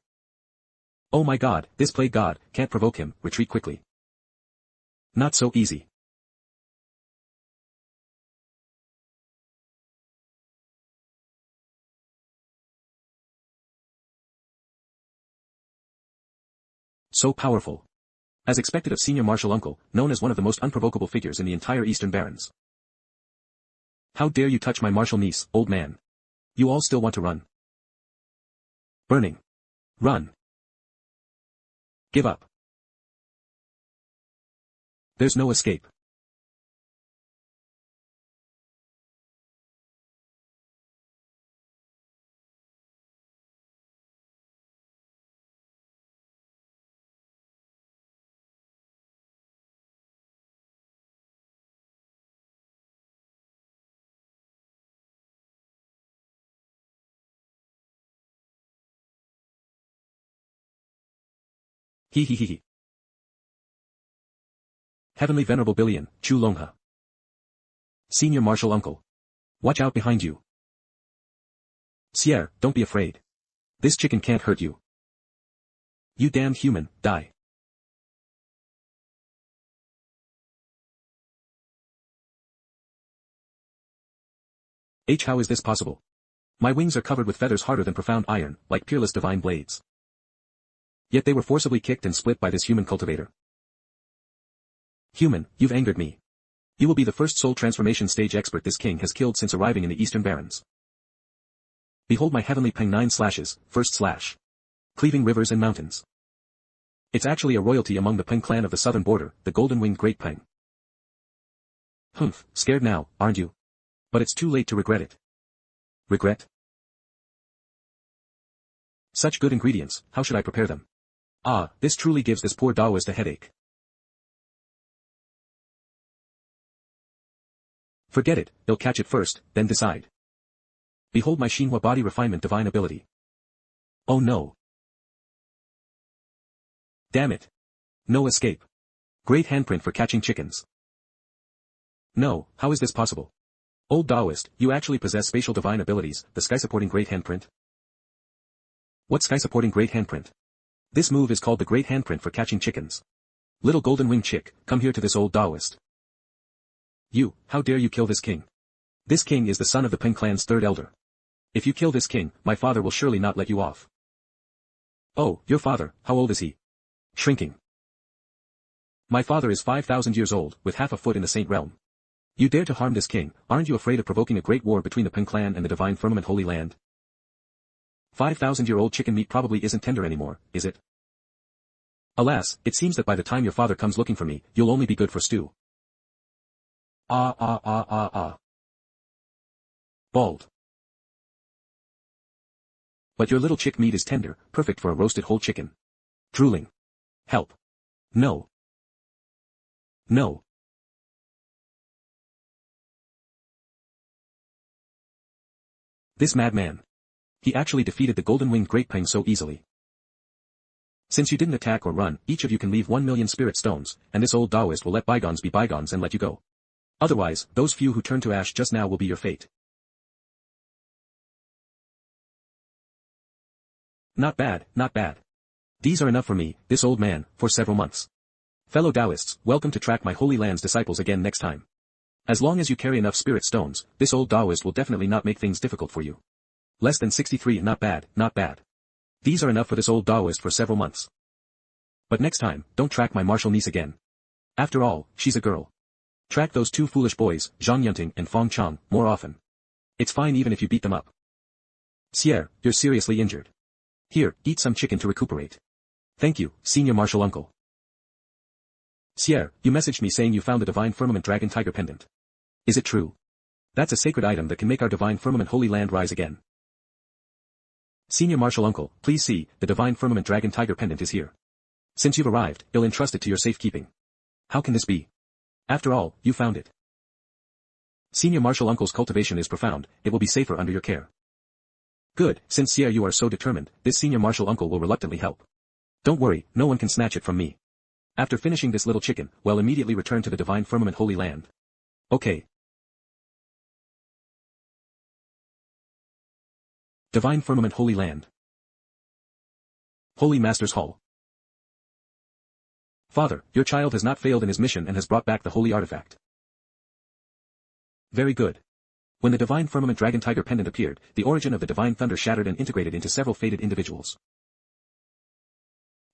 Oh my god, this plague god, can't provoke him, retreat quickly. Not so easy. So powerful. As expected of Senior Marshal Uncle, known as one of the most unprovocable figures in the entire Eastern Barrens. How dare you touch my martial niece, old man? You all still want to run? Burning. Run. Give up. There's no escape. He. Heavenly Venerable Billion, Chu Longha. Senior Marshal Uncle. Watch out behind you. Sierre, don't be afraid. This chicken can't hurt you. You damned human, die. How is this possible? My wings are covered with feathers harder than profound iron, like peerless divine blades. Yet they were forcibly kicked and split by this human cultivator. Human, you've angered me. You will be the first soul transformation stage expert this king has killed since arriving in the Eastern Barrens. Behold my heavenly Peng 9 slashes, first slash. Cleaving rivers and mountains. It's actually a royalty among the Peng clan of the southern border, the golden-winged great Peng. Humph, scared now, aren't you? But it's too late to regret it. Regret? Such good ingredients, how should I prepare them? Ah, this truly gives this poor Taoist a headache. Forget it, they'll catch it first, then decide. Behold my Xinhua body refinement divine ability. Oh no. Damn it. No escape. Great handprint for catching chickens. No, how is this possible? Old Taoist, you actually possess spatial divine abilities, the sky-supporting great handprint? What sky-supporting great handprint? This move is called the great handprint for catching chickens. Little golden-winged chick, come here to this old Taoist. You, how dare you kill this king? This king is the son of the Peng clan's third elder. If you kill this king, my father will surely not let you off. Oh, your father, how old is he? Shrinking. My father is 5,000 years old, with half a foot in the saint realm. You dare to harm this king, aren't you afraid of provoking a great war between the Peng clan and the divine firmament Holy Land? 5,000-year-old chicken meat probably isn't tender anymore, is it? Alas, it seems that by the time your father comes looking for me, you'll only be good for stew. Bald. But your little chick meat is tender, perfect for a roasted whole chicken. Drooling. Help. No. No. This madman. He actually defeated the golden-winged great Peng so easily. Since you didn't attack or run, each of you can leave 1,000,000 spirit stones, and this old Taoist will let bygones be bygones and let you go. Otherwise, those few who turned to ash just now will be your fate. Not bad, not bad. These are enough for me, this old man, for several months. Fellow Taoists, welcome to track my Holy Land's disciples again next time. As long as you carry enough spirit stones, this old Taoist will definitely not make things difficult for you. Less than 63, not bad, not bad. These are enough for this old Taoist for several months. But next time, don't track my martial niece again. After all, she's a girl. Track those two foolish boys, Zhang Yunting and Fong Chang, more often. It's fine even if you beat them up. Sierre, you're seriously injured. Here, eat some chicken to recuperate. Thank you, senior martial uncle. Sierre, you messaged me saying you found the divine firmament dragon tiger pendant. Is it true? That's a sacred item that can make our divine firmament Holy Land rise again. Senior martial uncle, please see, the divine firmament dragon tiger pendant is here. Since you've arrived, I'll entrust it to your safekeeping. How can this be? After all, you found it. Senior martial uncle's cultivation is profound, it will be safer under your care. Good, since Sierre you are so determined, this senior martial uncle will reluctantly help. Don't worry, no one can snatch it from me. After finishing this little chicken, we'll immediately return to the divine firmament Holy Land. Okay. Divine firmament Holy Land. Holy Master's Hall. Father, your child has not failed in his mission and has brought back the holy artifact. Very good. When the divine firmament dragon tiger pendant appeared, the origin of the divine thunder shattered and integrated into several fated individuals.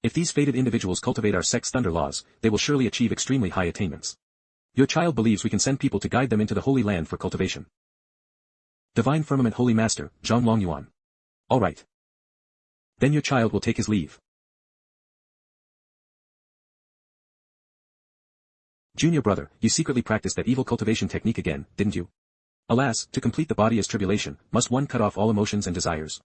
If these fated individuals cultivate our sect's thunder laws, they will surely achieve extremely high attainments. Your child believes we can send people to guide them into the Holy Land for cultivation. Divine Firmament Holy Master, Zhang Longyuan. All right. Then your child will take his leave. Junior brother, you secretly practiced that evil cultivation technique again, didn't you? Alas, to complete the body as tribulation, must one cut off all emotions and desires.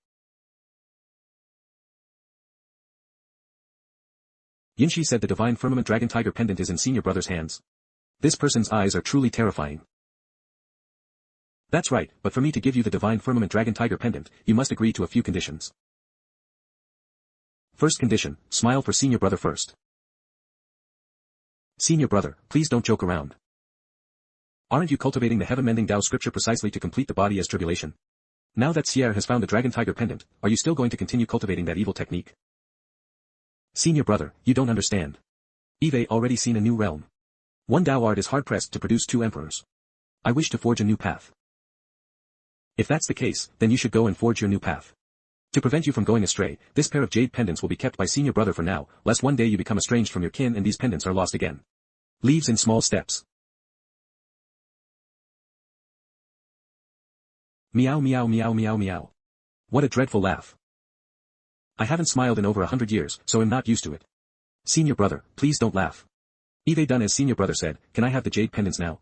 Yinshi said the divine firmament dragon tiger pendant is in senior brother's hands. This person's eyes are truly terrifying. That's right, but for me to give you the divine firmament dragon tiger pendant, you must agree to a few conditions. First condition, smile for senior brother first. Senior brother, please don't joke around. Aren't you cultivating the heaven-mending Tao scripture precisely to complete the body as tribulation? Now that Sierre has found the dragon tiger pendant, are you still going to continue cultivating that evil technique? Senior brother, you don't understand. Eve already seen a new realm. One Tao art is hard-pressed to produce two emperors. I wish to forge a new path. If that's the case, then you should go and forge your new path. To prevent you from going astray, this pair of jade pendants will be kept by senior brother for now, lest one day you become estranged from your kin and these pendants are lost again. Leaves in small steps. Meow meow meow meow meow. What a dreadful laugh. I haven't smiled in over 100 years, so I'm not used to it. Senior brother, please don't laugh. Eve done as senior brother said, can I have the jade pendants now?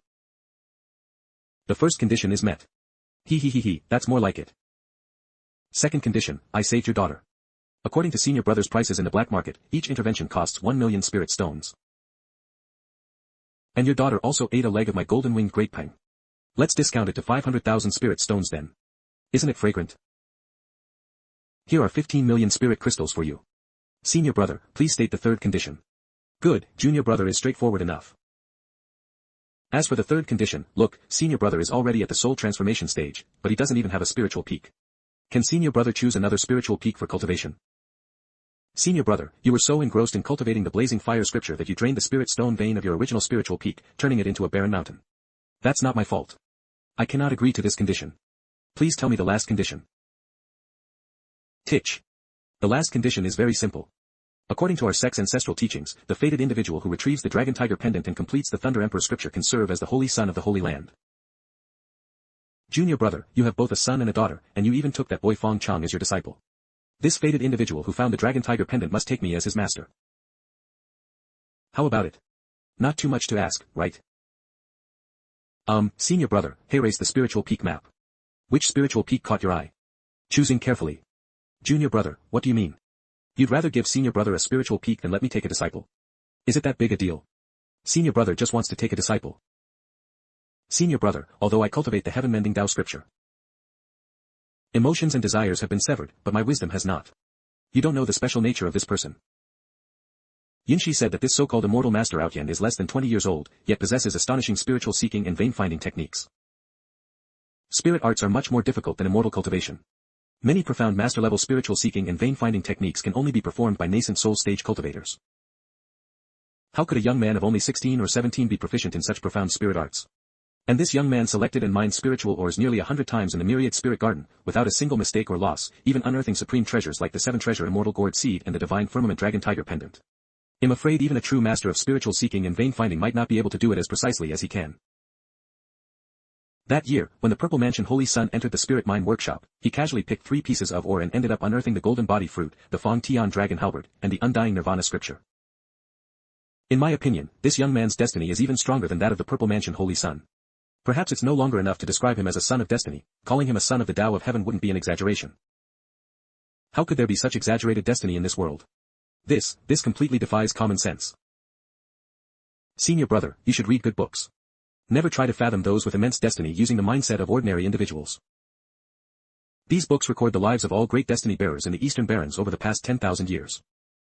The first condition is met. He, that's more like it. Second condition, I saved your daughter. According to senior brother's prices in the black market, each intervention costs 1,000,000 spirit stones. And your daughter also ate a leg of my golden-winged great peng. Let's discount it to 500,000 spirit stones then. Isn't it fragrant? Here are 15,000,000 spirit crystals for you. Senior brother, please state the third condition. Good, junior brother is straightforward enough. As for the third condition, look, senior brother is already at the soul transformation stage, but he doesn't even have a spiritual peak. Can senior brother choose another spiritual peak for cultivation? Senior brother, you were so engrossed in cultivating the blazing fire scripture that you drained the spirit stone vein of your original spiritual peak, turning it into a barren mountain. That's not my fault. I cannot agree to this condition. Please tell me the last condition. Titch. The last condition is very simple. According to our sect's ancestral teachings, the fated individual who retrieves the Dragon Tiger pendant and completes the Thunder Emperor scripture can serve as the holy son of the Holy Land. Junior brother, you have both a son and a daughter, and you even took that boy Fong Chong as your disciple. This fated individual who found the Dragon Tiger pendant must take me as his master. How about it? Not too much to ask, right? Senior brother, hey, race the spiritual peak map. Which spiritual peak caught your eye? Choosing carefully. Junior brother, what do you mean? You'd rather give senior brother a spiritual peak than let me take a disciple? Is it that big a deal? Senior brother just wants to take a disciple. Senior brother, although I cultivate the heaven-mending Tao scripture. Emotions and desires have been severed, but my wisdom has not. You don't know the special nature of this person. Yinshi said that this so-called immortal master Outyan is less than 20 years old, yet possesses astonishing spiritual seeking and vein-finding techniques. Spirit arts are much more difficult than immortal cultivation. Many profound master-level spiritual seeking and vein-finding techniques can only be performed by nascent soul stage cultivators. How could a young man of only 16 or 17 be proficient in such profound spirit arts? And this young man selected and mined spiritual ores nearly 100 times in the myriad spirit garden, without a single mistake or loss, even unearthing supreme treasures like the 7-treasure immortal gourd seed and the divine firmament dragon tiger pendant. I'm afraid even a true master of spiritual seeking and vein-finding might not be able to do it as precisely as he can. That year, when the Purple Mansion Holy Sun entered the Spirit Mine workshop, he casually picked 3 pieces of ore and ended up unearthing the Golden Body Fruit, the Fong Tian Dragon Halberd, and the Undying Nirvana Scripture. In my opinion, this young man's destiny is even stronger than that of the Purple Mansion Holy Sun. Perhaps it's no longer enough to describe him as a son of destiny, calling him a son of the Tao of Heaven wouldn't be an exaggeration. How could there be such exaggerated destiny in this world? This completely defies common sense. Senior brother, you should read good books. Never try to fathom those with immense destiny using the mindset of ordinary individuals. These books record the lives of all great destiny bearers in the Eastern Barrens over the past 10,000 years.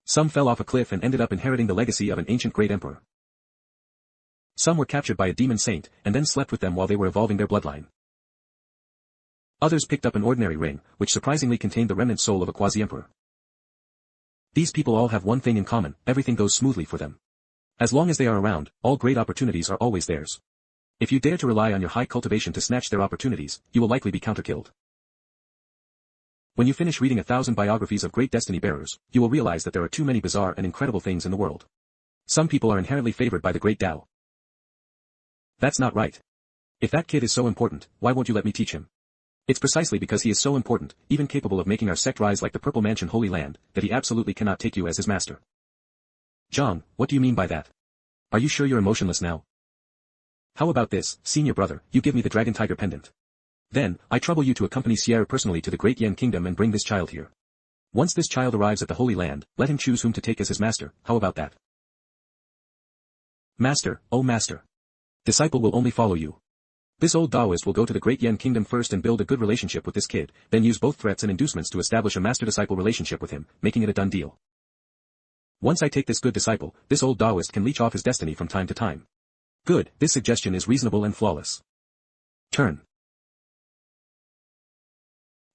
Some fell off a cliff and ended up inheriting the legacy of an ancient great emperor. Some were captured by a demon saint, and then slept with them while they were evolving their bloodline. Others picked up an ordinary ring, which surprisingly contained the remnant soul of a quasi-emperor. These people all have one thing in common: everything goes smoothly for them. As long as they are around, all great opportunities are always theirs. If you dare to rely on your high cultivation to snatch their opportunities, you will likely be counterkilled. When you finish reading 1,000 biographies of great destiny bearers, you will realize that there are too many bizarre and incredible things in the world. Some people are inherently favored by the great Tao. That's not right. If that kid is so important, why won't you let me teach him? It's precisely because he is so important, even capable of making our sect rise like the Purple Mansion Holy Land, that he absolutely cannot take you as his master. Zhang, what do you mean by that? Are you sure you're emotionless now? How about this, senior brother, you give me the Dragon Tiger pendant. Then, I trouble you to accompany Sierra personally to the Great Yan Kingdom and bring this child here. Once this child arrives at the Holy Land, let him choose whom to take as his master. How about that? Master, oh master. Disciple will only follow you. This old Taoist will go to the Great Yan Kingdom first and build a good relationship with this kid, then use both threats and inducements to establish a master-disciple relationship with him, making it a done deal. Once I take this good disciple, this old Taoist can leech off his destiny from time to time. Good, this suggestion is reasonable and flawless. Turn.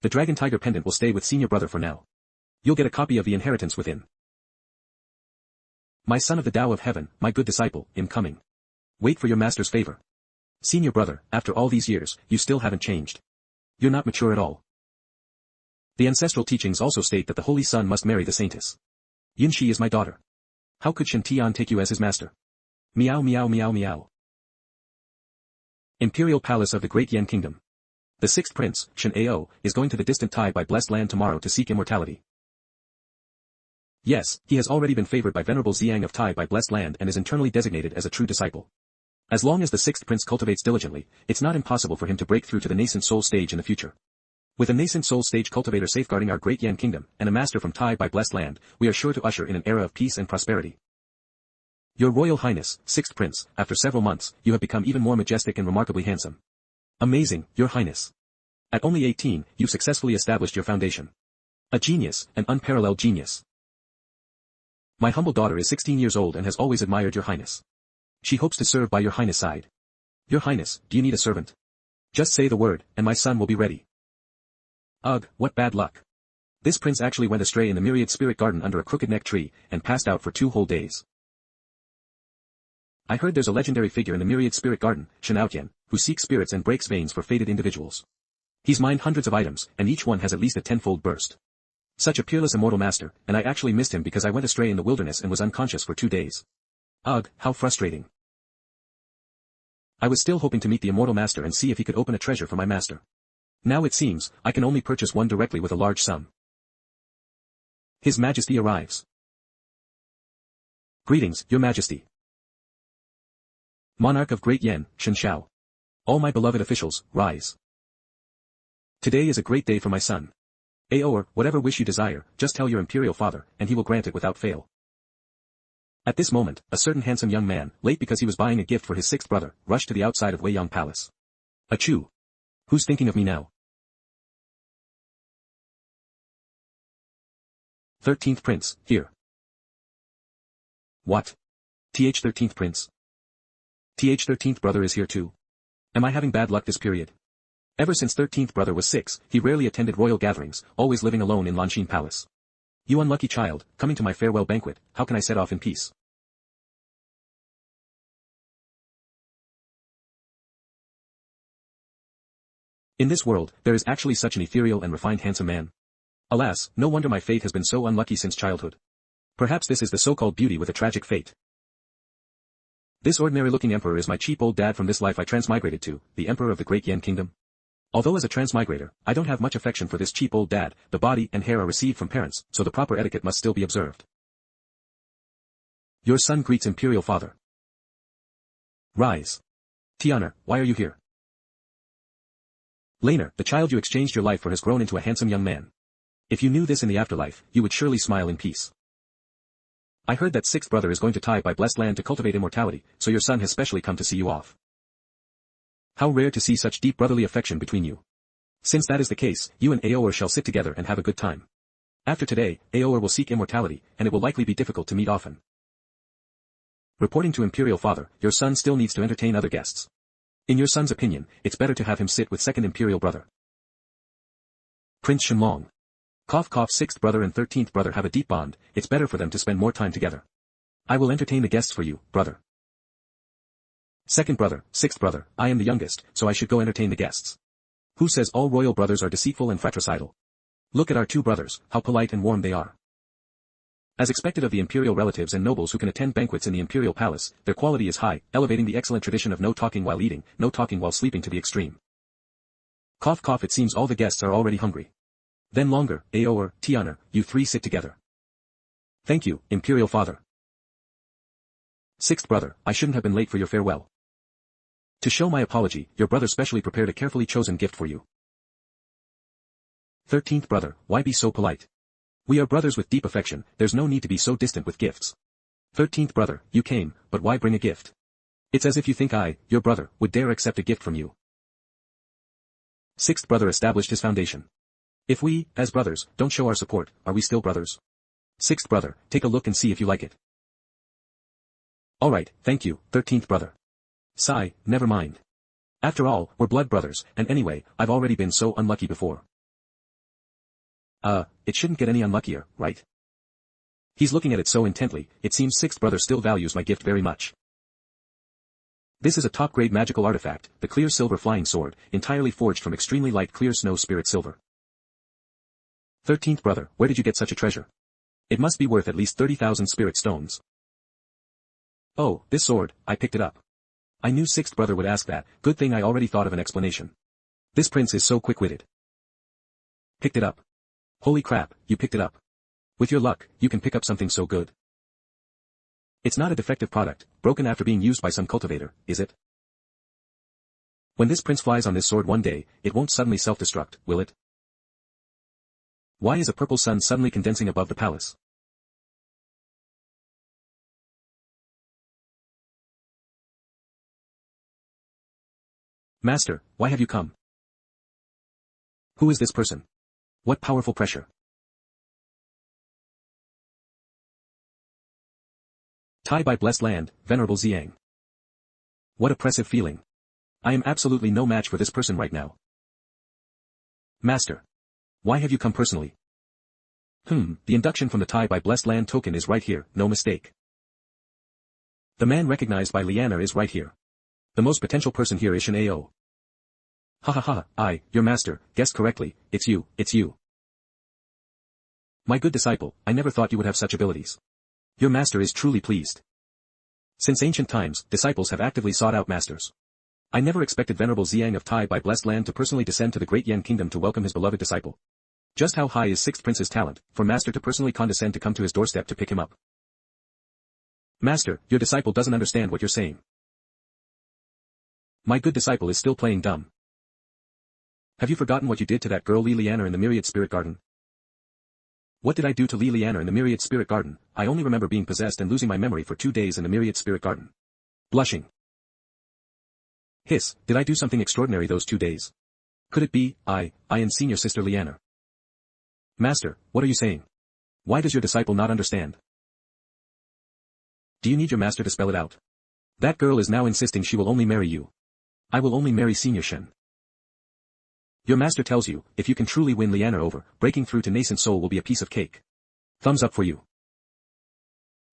The Dragon Tiger pendant will stay with senior brother for now. You'll get a copy of the inheritance within. My son of the Tao of Heaven, my good disciple, I'm coming. Wait for your master's favor. Senior brother, after all these years, you still haven't changed. You're not mature at all. The ancestral teachings also state that the Holy Son must marry the saintess. Yinshi is my daughter. How could Shen Tian take you as his master? Meow meow meow meow. Imperial Palace of the Great Yan Kingdom. The sixth prince, Shen Ao, is going to the distant Tai by blessed land tomorrow to seek immortality. Yes, he has already been favored by Venerable Xiang of Tai by blessed land and is internally designated as a true disciple. As long as the sixth prince cultivates diligently, it's not impossible for him to break through to the nascent soul stage in the future. With a nascent soul stage cultivator safeguarding our Great Yan Kingdom, and a master from Tai by blessed land, we are sure to usher in an era of peace and prosperity. Your Royal Highness, sixth prince, after several months, you have become even more majestic and remarkably handsome. Amazing, Your Highness. At only 18, you've successfully established your foundation. A genius, an unparalleled genius. My humble daughter is 16 years old and has always admired Your Highness. She hopes to serve by Your Highness' side. Your Highness, do you need a servant? Just say the word, and my son will be ready. Ugh, what bad luck. This prince actually went astray in the myriad spirit garden under a crooked neck tree, and passed out for 2 whole days. I heard there's a legendary figure in the myriad spirit garden, Shen Tian, who seeks spirits and breaks veins for fated individuals. He's mined hundreds of items, and each one has at least a 10-fold burst. Such a peerless immortal master, and I actually missed him because I went astray in the wilderness and was unconscious for 2 days. Ugh, how frustrating. I was still hoping to meet the immortal master and see if he could open a treasure for my master. Now it seems, I can only purchase one directly with a large sum. His Majesty arrives. Greetings, Your Majesty. Monarch of Great Yan, Shen Tian. All my beloved officials, rise. Today is a great day for my son. Aor, whatever wish you desire, just tell your imperial father, and he will grant it without fail. At this moment, a certain handsome young man, late because he was buying a gift for his 6th brother, rushed to the outside of Weiyang Palace. Achoo! Who's thinking of me now? 13th Prince, here. What? 13th Prince. 13th brother is here too. Am I having bad luck this period? Ever since 13th brother was 6, he rarely attended royal gatherings, always living alone in Lanshin Palace. You unlucky child, coming to my farewell banquet, how can I set off in peace? In this world, there is actually such an ethereal and refined handsome man. Alas, no wonder my fate has been so unlucky since childhood. Perhaps this is the so-called beauty with a tragic fate. This ordinary-looking emperor is my cheap old dad from this life I transmigrated to, the emperor of the Great Yan Kingdom. Although as a transmigrator, I don't have much affection for this cheap old dad, the body and hair are received from parents, so the proper etiquette must still be observed. Your son greets imperial father. Rise. Tianer, why are you here? Laner, the child you exchanged your life for has grown into a handsome young man. If you knew this in the afterlife, you would surely smile in peace. I heard that 6th brother is going to tie by blessed land to cultivate immortality, so your son has specially come to see you off. How rare to see such deep brotherly affection between you. Since that is the case, you and Aor shall sit together and have a good time. After today, Aor will seek immortality, and it will likely be difficult to meet often. Reporting to Imperial Father, your son still needs to entertain other guests. In your son's opinion, it's better to have him sit with 2nd Imperial brother. Prince Shenlong. Cough cough 6th brother and 13th brother have a deep bond, it's better for them to spend more time together. I will entertain the guests for you, brother. 2nd brother, 6th brother, I am the youngest, so I should go entertain the guests. Who says all royal brothers are deceitful and fratricidal? Look at our 2 brothers, how polite and warm they are. As expected of the imperial relatives and nobles who can attend banquets in the imperial palace, their quality is high, elevating the excellent tradition of no talking while eating, no talking while sleeping to the extreme. Cough cough it seems all the guests are already hungry. Then longer, Aor, Tianer, you 3 sit together. Thank you, Imperial Father. 6th brother, I shouldn't have been late for your farewell. To show my apology, your brother specially prepared a carefully chosen gift for you. 13th brother, why be so polite? We are brothers with deep affection, there's no need to be so distant with gifts. 13th brother, you came, but why bring a gift? It's as if you think I, your brother, would dare accept a gift from you. 6th brother established his foundation. If we, as brothers, don't show our support, are we still brothers? 6th brother, take a look and see if you like it. Alright, thank you, 13th brother. Sigh, never mind. After all, we're blood brothers, and anyway, I've already been so unlucky before. It shouldn't get any unluckier, right? He's looking at it so intently, it seems 6th brother still values my gift very much. This is a top-grade magical artifact, the clear silver flying sword, entirely forged from extremely light clear snow spirit silver. 13th brother, where did you get such a treasure? It must be worth at least 30,000 spirit stones. Oh, this sword, I picked it up. I knew 6th brother would ask that, good thing I already thought of an explanation. This prince is so quick-witted. Picked it up. Holy crap, you picked it up. With your luck, you can pick up something so good. It's not a defective product, broken after being used by some cultivator, is it? When this prince flies on this sword one day, it won't suddenly self-destruct, will it? Why is a purple sun suddenly condensing above the palace? Master, why have you come? Who is this person? What powerful pressure? Tai by blessed land, venerable Xiang. What oppressive feeling. I am absolutely no match for this person right now. Master. Why have you come personally? The induction from the Tai by Blessed Land token is right here, no mistake. The man recognized by Liana is right here. The most potential person here is Shen Ao. Ha ha ha, your master, guessed correctly, it's you. My good disciple, I never thought you would have such abilities. Your master is truly pleased. Since ancient times, disciples have actively sought out masters. I never expected Venerable Xiang of Tai by Blessed Land to personally descend to the Great Yan Kingdom to welcome his beloved disciple. Just how high is Sixth Prince's talent, for master to personally condescend to come to his doorstep to pick him up? Master, your disciple doesn't understand what you're saying. My good disciple is still playing dumb. Have you forgotten what you did to that girl Li Lianer in the Myriad Spirit Garden? What did I do to Li Lianer in the Myriad Spirit Garden? I only remember being possessed and losing my memory for 2 days in the Myriad Spirit Garden. Blushing. Hiss, did I do something extraordinary those 2 days? Could it be, I and senior sister Lianer? Master, what are you saying? Why does your disciple not understand? Do you need your master to spell it out? That girl is now insisting she will only marry you. I will only marry Senior Shen. Your master tells you, if you can truly win Lianer over, breaking through to nascent soul will be a piece of cake. Thumbs up for you.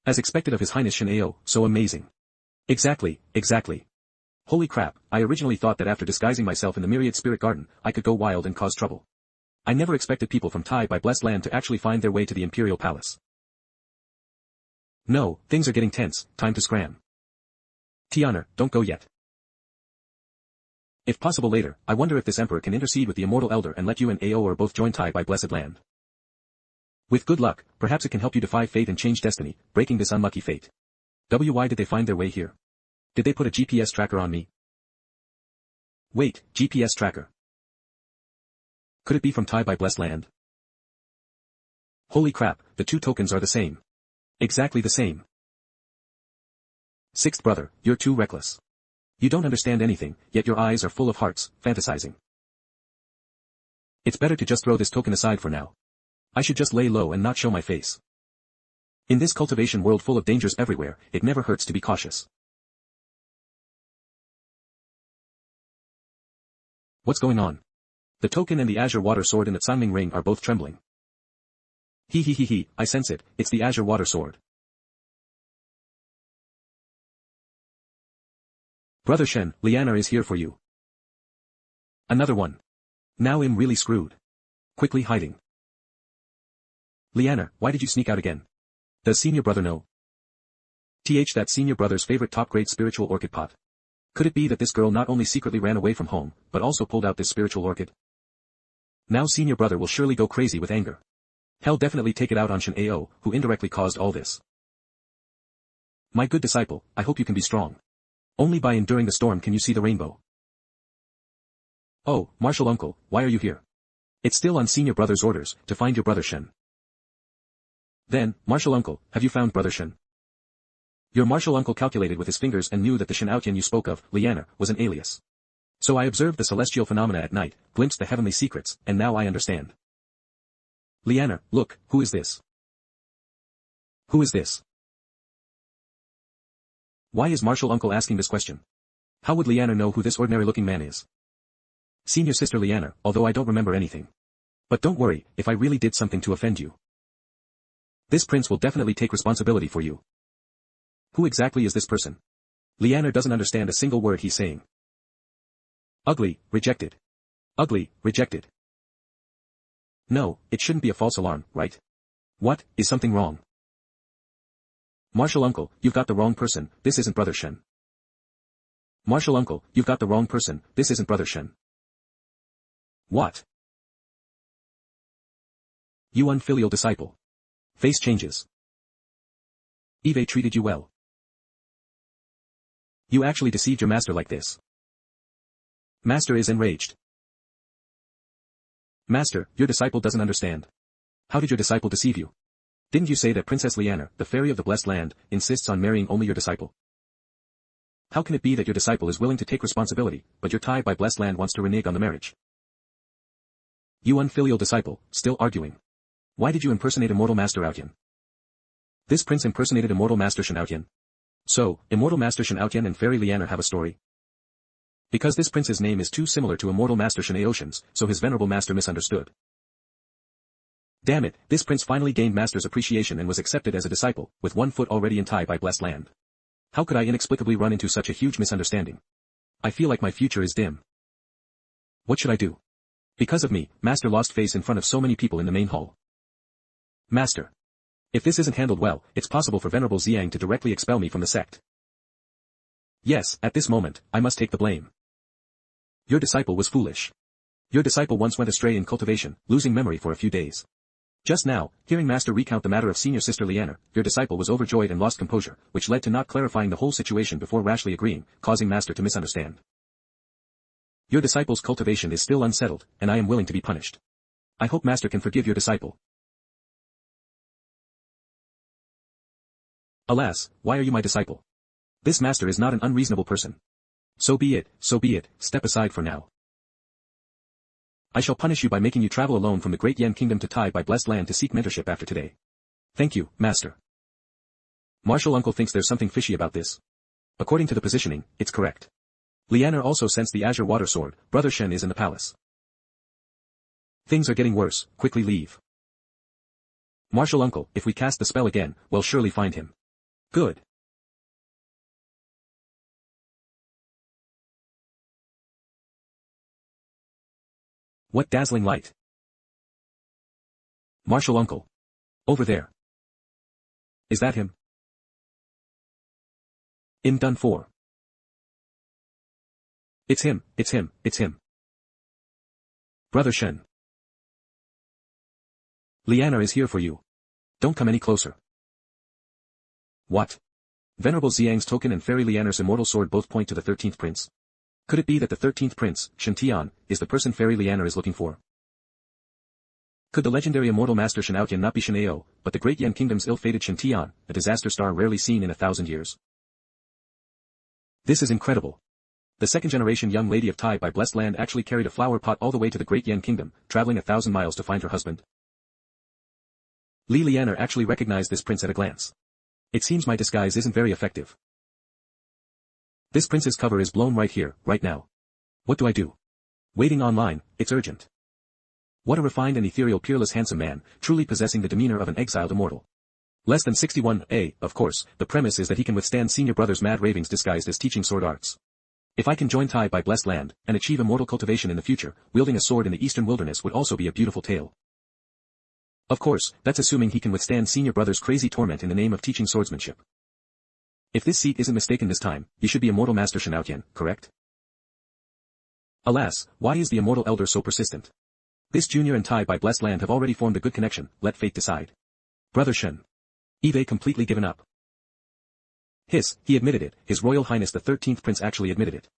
As expected of His Highness Shen Ao, so amazing. Exactly. Holy crap, I originally thought that after disguising myself in the Myriad Spirit Garden, I could go wild and cause trouble. I never expected people from Tai by Blessed Land to actually find their way to the Imperial Palace. No, things are getting tense, time to scram. Tianer, don't go yet. If possible later, I wonder if this emperor can intercede with the Immortal Elder and let you and Ao or both join Tai by Blessed Land. With good luck, perhaps it can help you defy fate and change destiny, breaking this unlucky fate. Why did they find their way here? Did they put a GPS tracker on me? Wait, GPS tracker. Could it be from Tai by Blessed Land? Holy crap, the two tokens are the same. Exactly the same. Sixth brother, you're too reckless. You don't understand anything, yet your eyes are full of hearts, fantasizing. It's better to just throw this token aside for now. I should just lay low and not show my face. In this cultivation world full of dangers everywhere, it never hurts to be cautious. What's going on? The token and the azure water sword in the Sanming ring are both trembling. He, I sense it, it's the azure water sword. Brother Shen, Lianer is here for you. Another one. Now I'm really screwed. Quickly hiding. Lianer, why did you sneak out again? Does senior brother know? That senior brother's favorite top-grade spiritual orchid pot. Could it be that this girl not only secretly ran away from home, but also pulled out this spiritual orchid? Now senior brother will surely go crazy with anger. He'll definitely take it out on Shen Ao, who indirectly caused all this. My good disciple, I hope you can be strong. Only by enduring the storm can you see the rainbow. Oh, martial uncle, why are you here? It's still on senior brother's orders, to find your brother Shen. Then, martial uncle, have you found brother Shen? Your martial uncle calculated with his fingers and knew that the Shen Aotian you spoke of, Lianer, was an alias. So I observed the celestial phenomena at night, glimpsed the heavenly secrets, and now I understand. Lianer, look, who is this? Who is this? Why is martial uncle asking this question? How would Lianer know who this ordinary-looking man is? Senior sister Lianer, although I don't remember anything. But don't worry, if I really did something to offend you. This prince will definitely take responsibility for you. Who exactly is this person? Lianer doesn't understand a single word he's saying. Ugly, rejected. Ugly, rejected. No, it shouldn't be a false alarm, right? What, is something wrong? Martial uncle, you've got the wrong person, this isn't brother Shen. Martial uncle, you've got the wrong person, this isn't brother Shen. What? You unfilial disciple. Face changes. Eve treated you well. You actually deceived your master like this. Master is enraged. Master, your disciple doesn't understand. How did your disciple deceive you? Didn't you say that Princess Lianer, the fairy of the blessed land, insists on marrying only your disciple? How can it be that your disciple is willing to take responsibility, but your Tai by blessed land wants to renege on the marriage? You unfilial disciple, still arguing. Why did you impersonate Immortal Master Aotian? This prince impersonated Immortal Master Shen Aotian. So, Immortal Master Shen Aotian and Fairy Lianer have a story? Because this prince's name is too similar to immortal master Shen Oceans, so his venerable master misunderstood. Damn it, this prince finally gained master's appreciation and was accepted as a disciple, with 1 foot already in Tai by blessed land. How could I inexplicably run into such a huge misunderstanding? I feel like my future is dim. What should I do? Because of me, master lost face in front of so many people in the main hall. Master. If this isn't handled well, it's possible for Venerable Xiang to directly expel me from the sect. Yes, at this moment, I must take the blame. Your disciple was foolish. Your disciple once went astray in cultivation, losing memory for a few days. Just now, hearing Master recount the matter of senior sister Lianer, your disciple was overjoyed and lost composure, which led to not clarifying the whole situation before rashly agreeing, causing Master to misunderstand. Your disciple's cultivation is still unsettled, and I am willing to be punished. I hope Master can forgive your disciple. Alas, why are you my disciple? This master is not an unreasonable person. So be it, step aside for now. I shall punish you by making you travel alone from the Great Yan Kingdom to Tai by blessed land to seek mentorship after today. Thank you, master. Martial uncle thinks there's something fishy about this. According to the positioning, it's correct. Lianer also sensed the azure water sword, brother Shen is in the palace. Things are getting worse, quickly leave. Martial uncle, if we cast the spell again, we'll surely find him. Good. What dazzling light. Martial uncle. Over there. Is that him? I'm done for. It's him. Brother Shen. Lianer is here for you. Don't come any closer. What? Venerable Xiang's token and Fairy Lianer's immortal sword both point to the 13th prince. Could it be that the 13th prince, Shen Tian, is the person Fairy Lianer is looking for? Could the legendary immortal master Shen Tian not be Shen Ao, but the Great Yan Kingdom's ill-fated Shen Tian, a disaster star rarely seen in 1,000 years? This is incredible. The second-generation young lady of Tai by blessed land actually carried a flower pot all the way to the Great Yan Kingdom, traveling 1,000 miles to find her husband. Li Lianer actually recognized this prince at a glance. It seems my disguise isn't very effective. This prince's cover is blown right here, right now. What do I do? Waiting online, it's urgent. What a refined and ethereal peerless handsome man, truly possessing the demeanor of an exiled immortal. Less than 61, of course, the premise is that he can withstand senior brother's mad ravings disguised as teaching sword arts. If I can join Tai by blessed land, and achieve immortal cultivation in the future, wielding a sword in the eastern wilderness would also be a beautiful tale. Of course, that's assuming he can withstand senior brother's crazy torment in the name of teaching swordsmanship. If this seat isn't mistaken this time, you should be immortal master Shen Tian, correct? Alas, why is the immortal elder so persistent? This junior and Tai by blessed land have already formed a good connection, let fate decide. Brother Shen. Eve completely given up. Hiss, he admitted it, His Royal Highness the 13th Prince actually admitted it.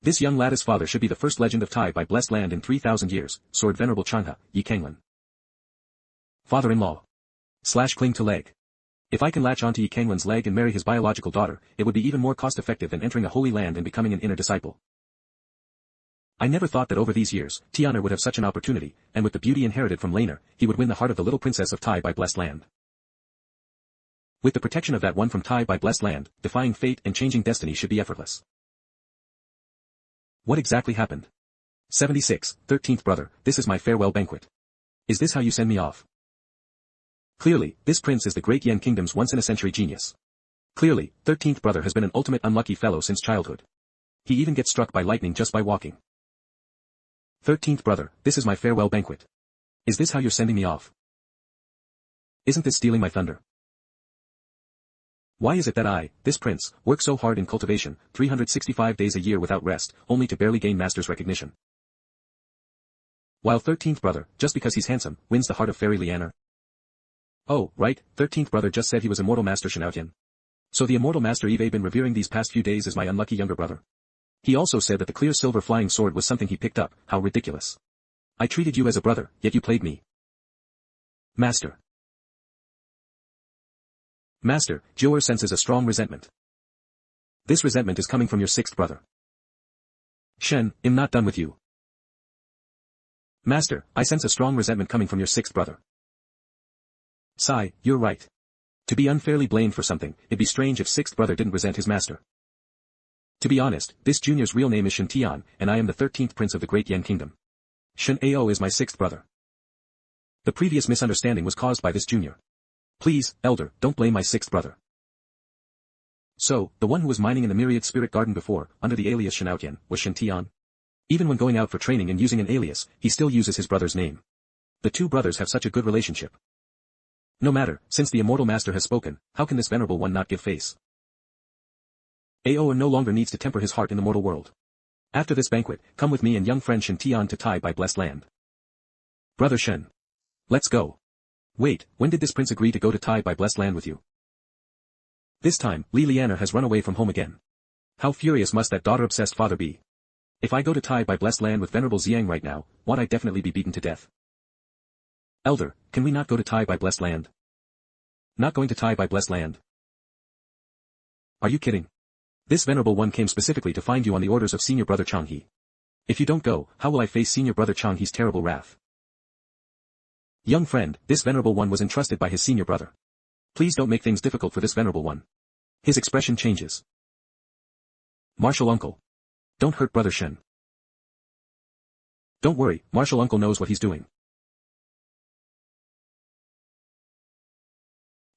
This young lad's father should be the first legend of Tai by blessed land in 3,000 years, Sword Venerable Chanha, Yi Kanglan. Father-in-law. / cling to leg. If I can latch onto Yi Kanglan's leg and marry his biological daughter, it would be even more cost-effective than entering a holy land and becoming an inner disciple. I never thought that over these years, Tianer would have such an opportunity, and with the beauty inherited from Laner, he would win the heart of the little princess of Tai by blessed land. With the protection of that one from Tai by blessed land, defying fate and changing destiny should be effortless. What exactly happened? 76, 13th brother, this is my farewell banquet. Is this how you send me off? Clearly, this prince is the Great Yan Kingdom's once-in-a-century genius. Clearly, 13th brother has been an ultimate unlucky fellow since childhood. He even gets struck by lightning just by walking. 13th brother, this is my farewell banquet. Is this how you're sending me off? Isn't this stealing my thunder? Why is it that I, this prince, work so hard in cultivation, 365 days a year without rest, only to barely gain master's recognition? While 13th brother, just because he's handsome, wins the heart of Fairy Lianer. Oh, right, 13th brother just said he was immortal master Shen Tian. So the immortal master Eve been revering these past few days as my unlucky younger brother. He also said that the clear silver flying sword was something he picked up, how ridiculous. I treated you as a brother, yet you played me. Master. Master, Joer senses a strong resentment. This resentment is coming from your 6th brother. Shen, I'm not done with you. Master, I sense a strong resentment coming from your 6th brother. Sai, you're right. To be unfairly blamed for something, it'd be strange if 6th brother didn't resent his master. To be honest, this junior's real name is Shen Tian, and I am the 13th prince of the Great Yan Kingdom. Shen Ao is my 6th brother. The previous misunderstanding was caused by this junior. Please, elder, don't blame my 6th brother. So, the one who was mining in the Myriad Spirit Garden before, under the alias Shen Tian, was Shen Tian? Even when going out for training and using an alias, he still uses his brother's name. The two brothers have such a good relationship. No matter, since the immortal master has spoken, how can this venerable one not give face? Ao no longer needs to temper his heart in the mortal world. After this banquet, come with me and young friend Shen Tian to Tai by blessed land. Brother Shen. Let's go. Wait, when did this prince agree to go to Tai by blessed land with you? This time, Li Lianer has run away from home again. How furious must that daughter-obsessed father be? If I go to Tai by blessed land with Venerable Xiang right now, won't I definitely be beaten to death? Elder, can we not go to Tai by blessed land? Not going to Tai by blessed land? Are you kidding? This venerable one came specifically to find you on the orders of senior brother Changhe. If you don't go, how will I face senior brother Changhe's terrible wrath? Young friend, this venerable one was entrusted by his senior brother. Please don't make things difficult for this venerable one. His expression changes. Martial uncle. Don't hurt brother Shen. Don't worry, martial uncle knows what he's doing.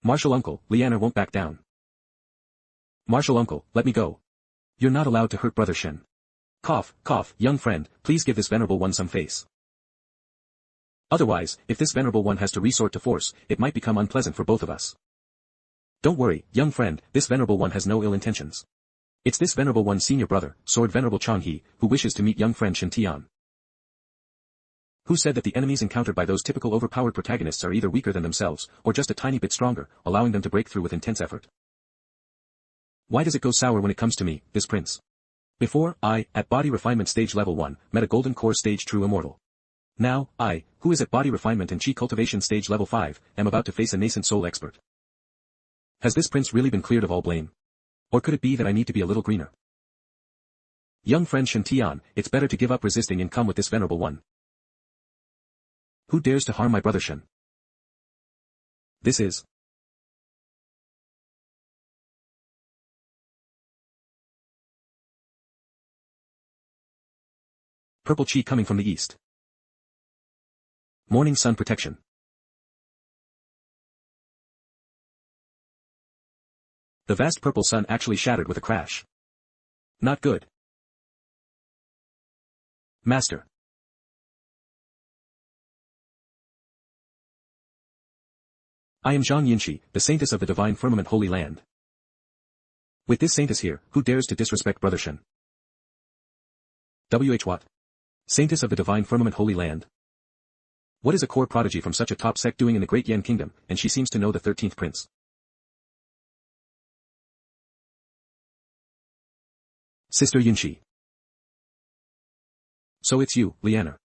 Martial uncle, Lianer won't back down. Martial uncle, let me go. You're not allowed to hurt brother Shen. Cough, cough, young friend, please give this venerable one some face. Otherwise, if this venerable one has to resort to force, it might become unpleasant for both of us. Don't worry, young friend, this venerable one has no ill intentions. It's this venerable one's senior brother, Sword Venerable Changhe, who wishes to meet young friend Shen Tian. Who said that the enemies encountered by those typical overpowered protagonists are either weaker than themselves, or just a tiny bit stronger, allowing them to break through with intense effort? Why does it go sour when it comes to me, this prince? Before, I, at body refinement stage level 1, met a golden core stage true immortal. Now, I, who is at body refinement and chi cultivation stage level 5, am about to face a nascent soul expert. Has this prince really been cleared of all blame? Or could it be that I need to be a little greener? Young friend Shen Tian, it's better to give up resisting and come with this venerable one. Who dares to harm my brother Shen? This is... Purple chi coming from the east. Morning sun protection. The vast purple sun actually shattered with a crash. Not good. Master. I am Zhang Yinshi, the saintess of the divine firmament holy land. With this saintess here, who dares to disrespect brother Shen? WH what? Saintess of the divine firmament holy land. What is a core prodigy from such a top sect doing in the Great Yan Kingdom, and she seems to know the 13th prince. Sister Yinshi. So it's you, Lianer.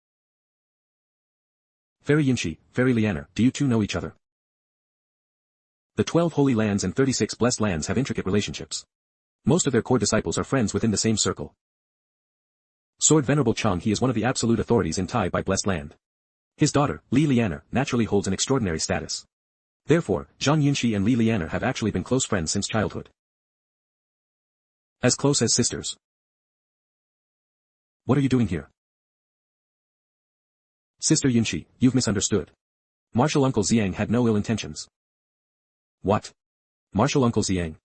Fairy Yinshi, Fairy Lianer, do you two know each other? The 12 holy lands and 36 blessed lands have intricate relationships. Most of their core disciples are friends within the same circle. Sword Venerable Changhe is one of the absolute authorities in Tai by blessed land. His daughter, Li Lianer, naturally holds an extraordinary status. Therefore, Zhang Yinshi and Li Lianer have actually been close friends since childhood. As close as sisters. What are you doing here? Sister Yinshi, you've misunderstood. Martial Uncle Xiang had no ill intentions. What? Martial Uncle Xiang?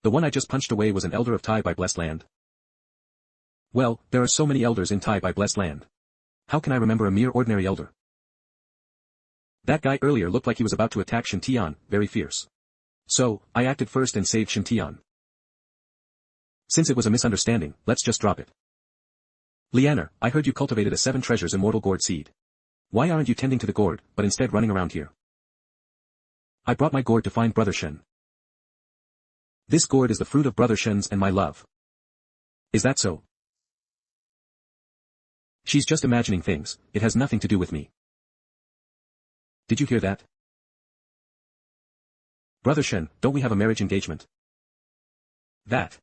The one I just punched away was an elder of Tai by blessed land. Well, there are so many elders in Tai by blessed land. How can I remember a mere ordinary elder? That guy earlier looked like he was about to attack Shen Tian, very fierce. So, I acted first and saved Shen Tian. Since it was a misunderstanding, let's just drop it. Lianer, I heard you cultivated a 7 treasures immortal gourd seed. Why aren't you tending to the gourd, but instead running around here? I brought my gourd to find brother Shen. This gourd is the fruit of brother Shen's and my love. Is that so? She's just imagining things, it has nothing to do with me. Did you hear that? Brother Shen, don't we have a marriage engagement? That.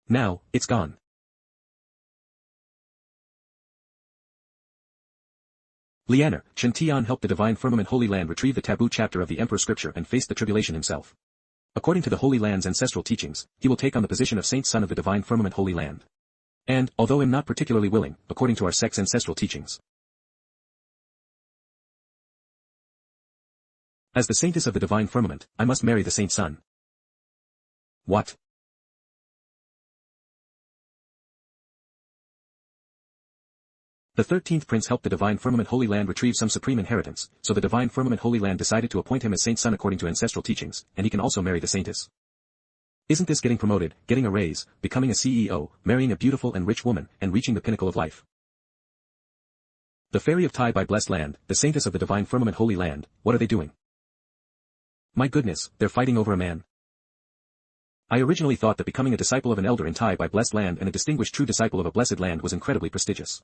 Now, it's gone. Lianer, Shen Tian helped the divine firmament Holy Land retrieve the taboo chapter of the Emperor Scripture and face the tribulation himself. According to the Holy Land's ancestral teachings, he will take on the position of Saint Son of the divine firmament Holy Land. And, although I'm not particularly willing, according to our sect's ancestral teachings, as the saintess of the divine firmament, I must marry the Saint Son. What? The 13th prince helped the divine firmament Holy Land retrieve some supreme inheritance, so the divine firmament Holy Land decided to appoint him as Saint Son according to ancestral teachings, and he can also marry the saintess. Isn't this getting promoted, getting a raise, becoming a CEO, marrying a beautiful and rich woman, and reaching the pinnacle of life? The fairy of Tai by blessed land, the saintess of the divine firmament Holy Land, what are they doing? My goodness, they're fighting over a man. I originally thought that becoming a disciple of an elder in Tai by blessed land and a distinguished true disciple of a blessed land was incredibly prestigious.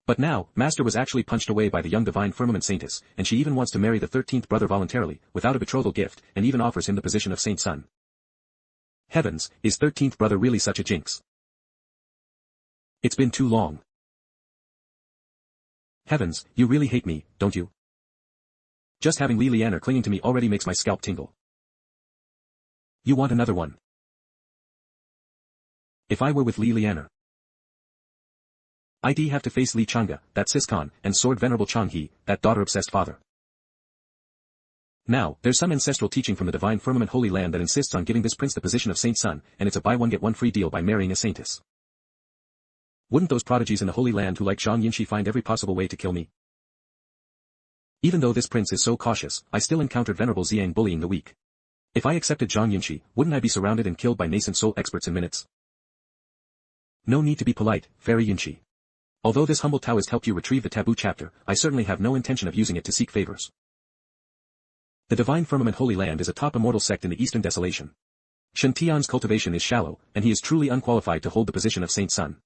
But now, Master was actually punched away by the young divine firmament saintess, and she even wants to marry the 13th brother voluntarily, without a betrothal gift, and even offers him the position of Saint Son. Heavens, is 13th brother really such a jinx? It's been too long. Heavens, you really hate me, don't you? Just having Li Lianer clinging to me already makes my scalp tingle. You want another one? If I were with Li Lianer, I'd have to face Li Chang'e, that Siscon, and Sword Venerable Chang'e, that daughter-obsessed father. Now, there's some ancestral teaching from the divine firmament Holy Land that insists on giving this prince the position of Saint Son, and it's a buy-one-get-one free deal by marrying a saintess. Wouldn't those prodigies in the Holy Land who like Zhang Yinshi find every possible way to kill me? Even though this prince is so cautious, I still encountered Venerable Xiang bullying the weak. If I accepted Zhang Yinshi, wouldn't I be surrounded and killed by nascent soul experts in minutes? No need to be polite, Fairy Yinshi. Although this humble Taoist helped you retrieve the taboo chapter, I certainly have no intention of using it to seek favors. The divine firmament Holy Land is a top immortal sect in the Eastern Desolation. Shen Tian's cultivation is shallow, and he is truly unqualified to hold the position of Saint Son.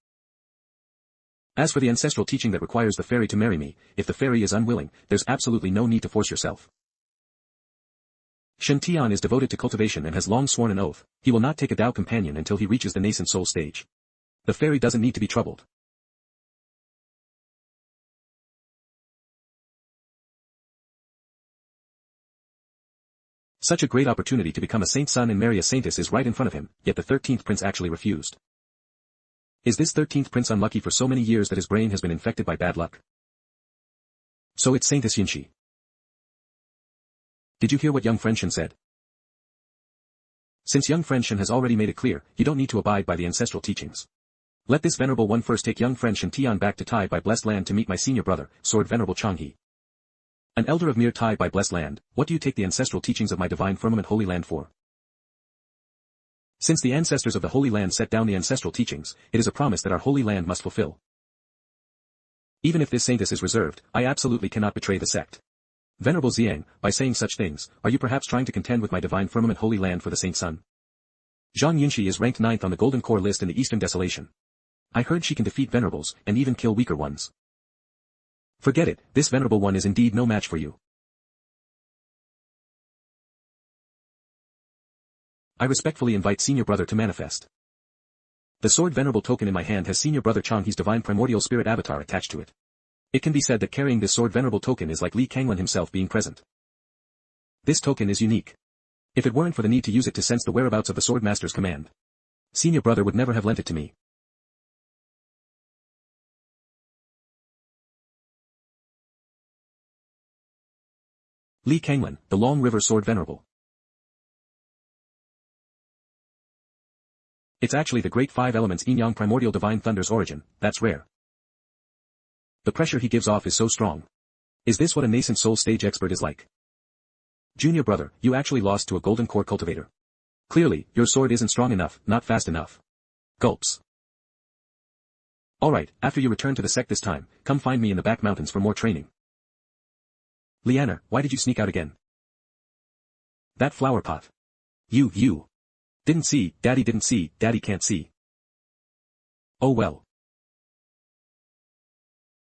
As for the ancestral teaching that requires the fairy to marry me, if the fairy is unwilling, there's absolutely no need to force yourself. Shen Tian is devoted to cultivation and has long sworn an oath, he will not take a Dao companion until he reaches the nascent soul stage. The fairy doesn't need to be troubled. Such a great opportunity to become a Saint Son and marry a saintess is right in front of him, yet the 13th prince actually refused. Is this 13th prince unlucky for so many years that his brain has been infected by bad luck? So it's Saintess Yinshi. Did you hear what young friend Shen said? Since young friend Shen has already made it clear, you don't need to abide by the ancestral teachings. Let this venerable one first take young friend Shen Tian back to Tai by blessed land to meet my senior brother, Sword Venerable Chang'e. An elder of mere Tai by blessed land, what do you take the ancestral teachings of my divine firmament Holy Land for? Since the ancestors of the Holy Land set down the ancestral teachings, it is a promise that our Holy Land must fulfill. Even if this saintess is reserved, I absolutely cannot betray the sect. Venerable Xiang, by saying such things, are you perhaps trying to contend with my divine firmament Holy Land for the Saint Son? Zhang Yinshi is ranked 9th on the Golden Core list in the Eastern Desolation. I heard she can defeat venerables, and even kill weaker ones. Forget it, this venerable one is indeed no match for you. I respectfully invite senior brother to manifest. The sword venerable token in my hand has senior brother Chang'e's divine primordial spirit avatar attached to it. It can be said that carrying this sword venerable token is like Li Kanglan himself being present. This token is unique. If it weren't for the need to use it to sense the whereabouts of the sword master's command, senior brother would never have lent it to me. Li Kanglan, the Long River Sword Venerable. It's actually the great five elements yin-yang primordial divine thunder's origin, that's rare. The pressure he gives off is so strong. Is this what a nascent soul stage expert is like? Junior brother, you actually lost to a golden core cultivator. Clearly, your sword isn't strong enough, not fast enough. Gulps. Alright, after you return to the sect this time, come find me in the back mountains for more training. Lianer, why did you sneak out again? That flower pot. You. Didn't see, daddy can't see. Oh well.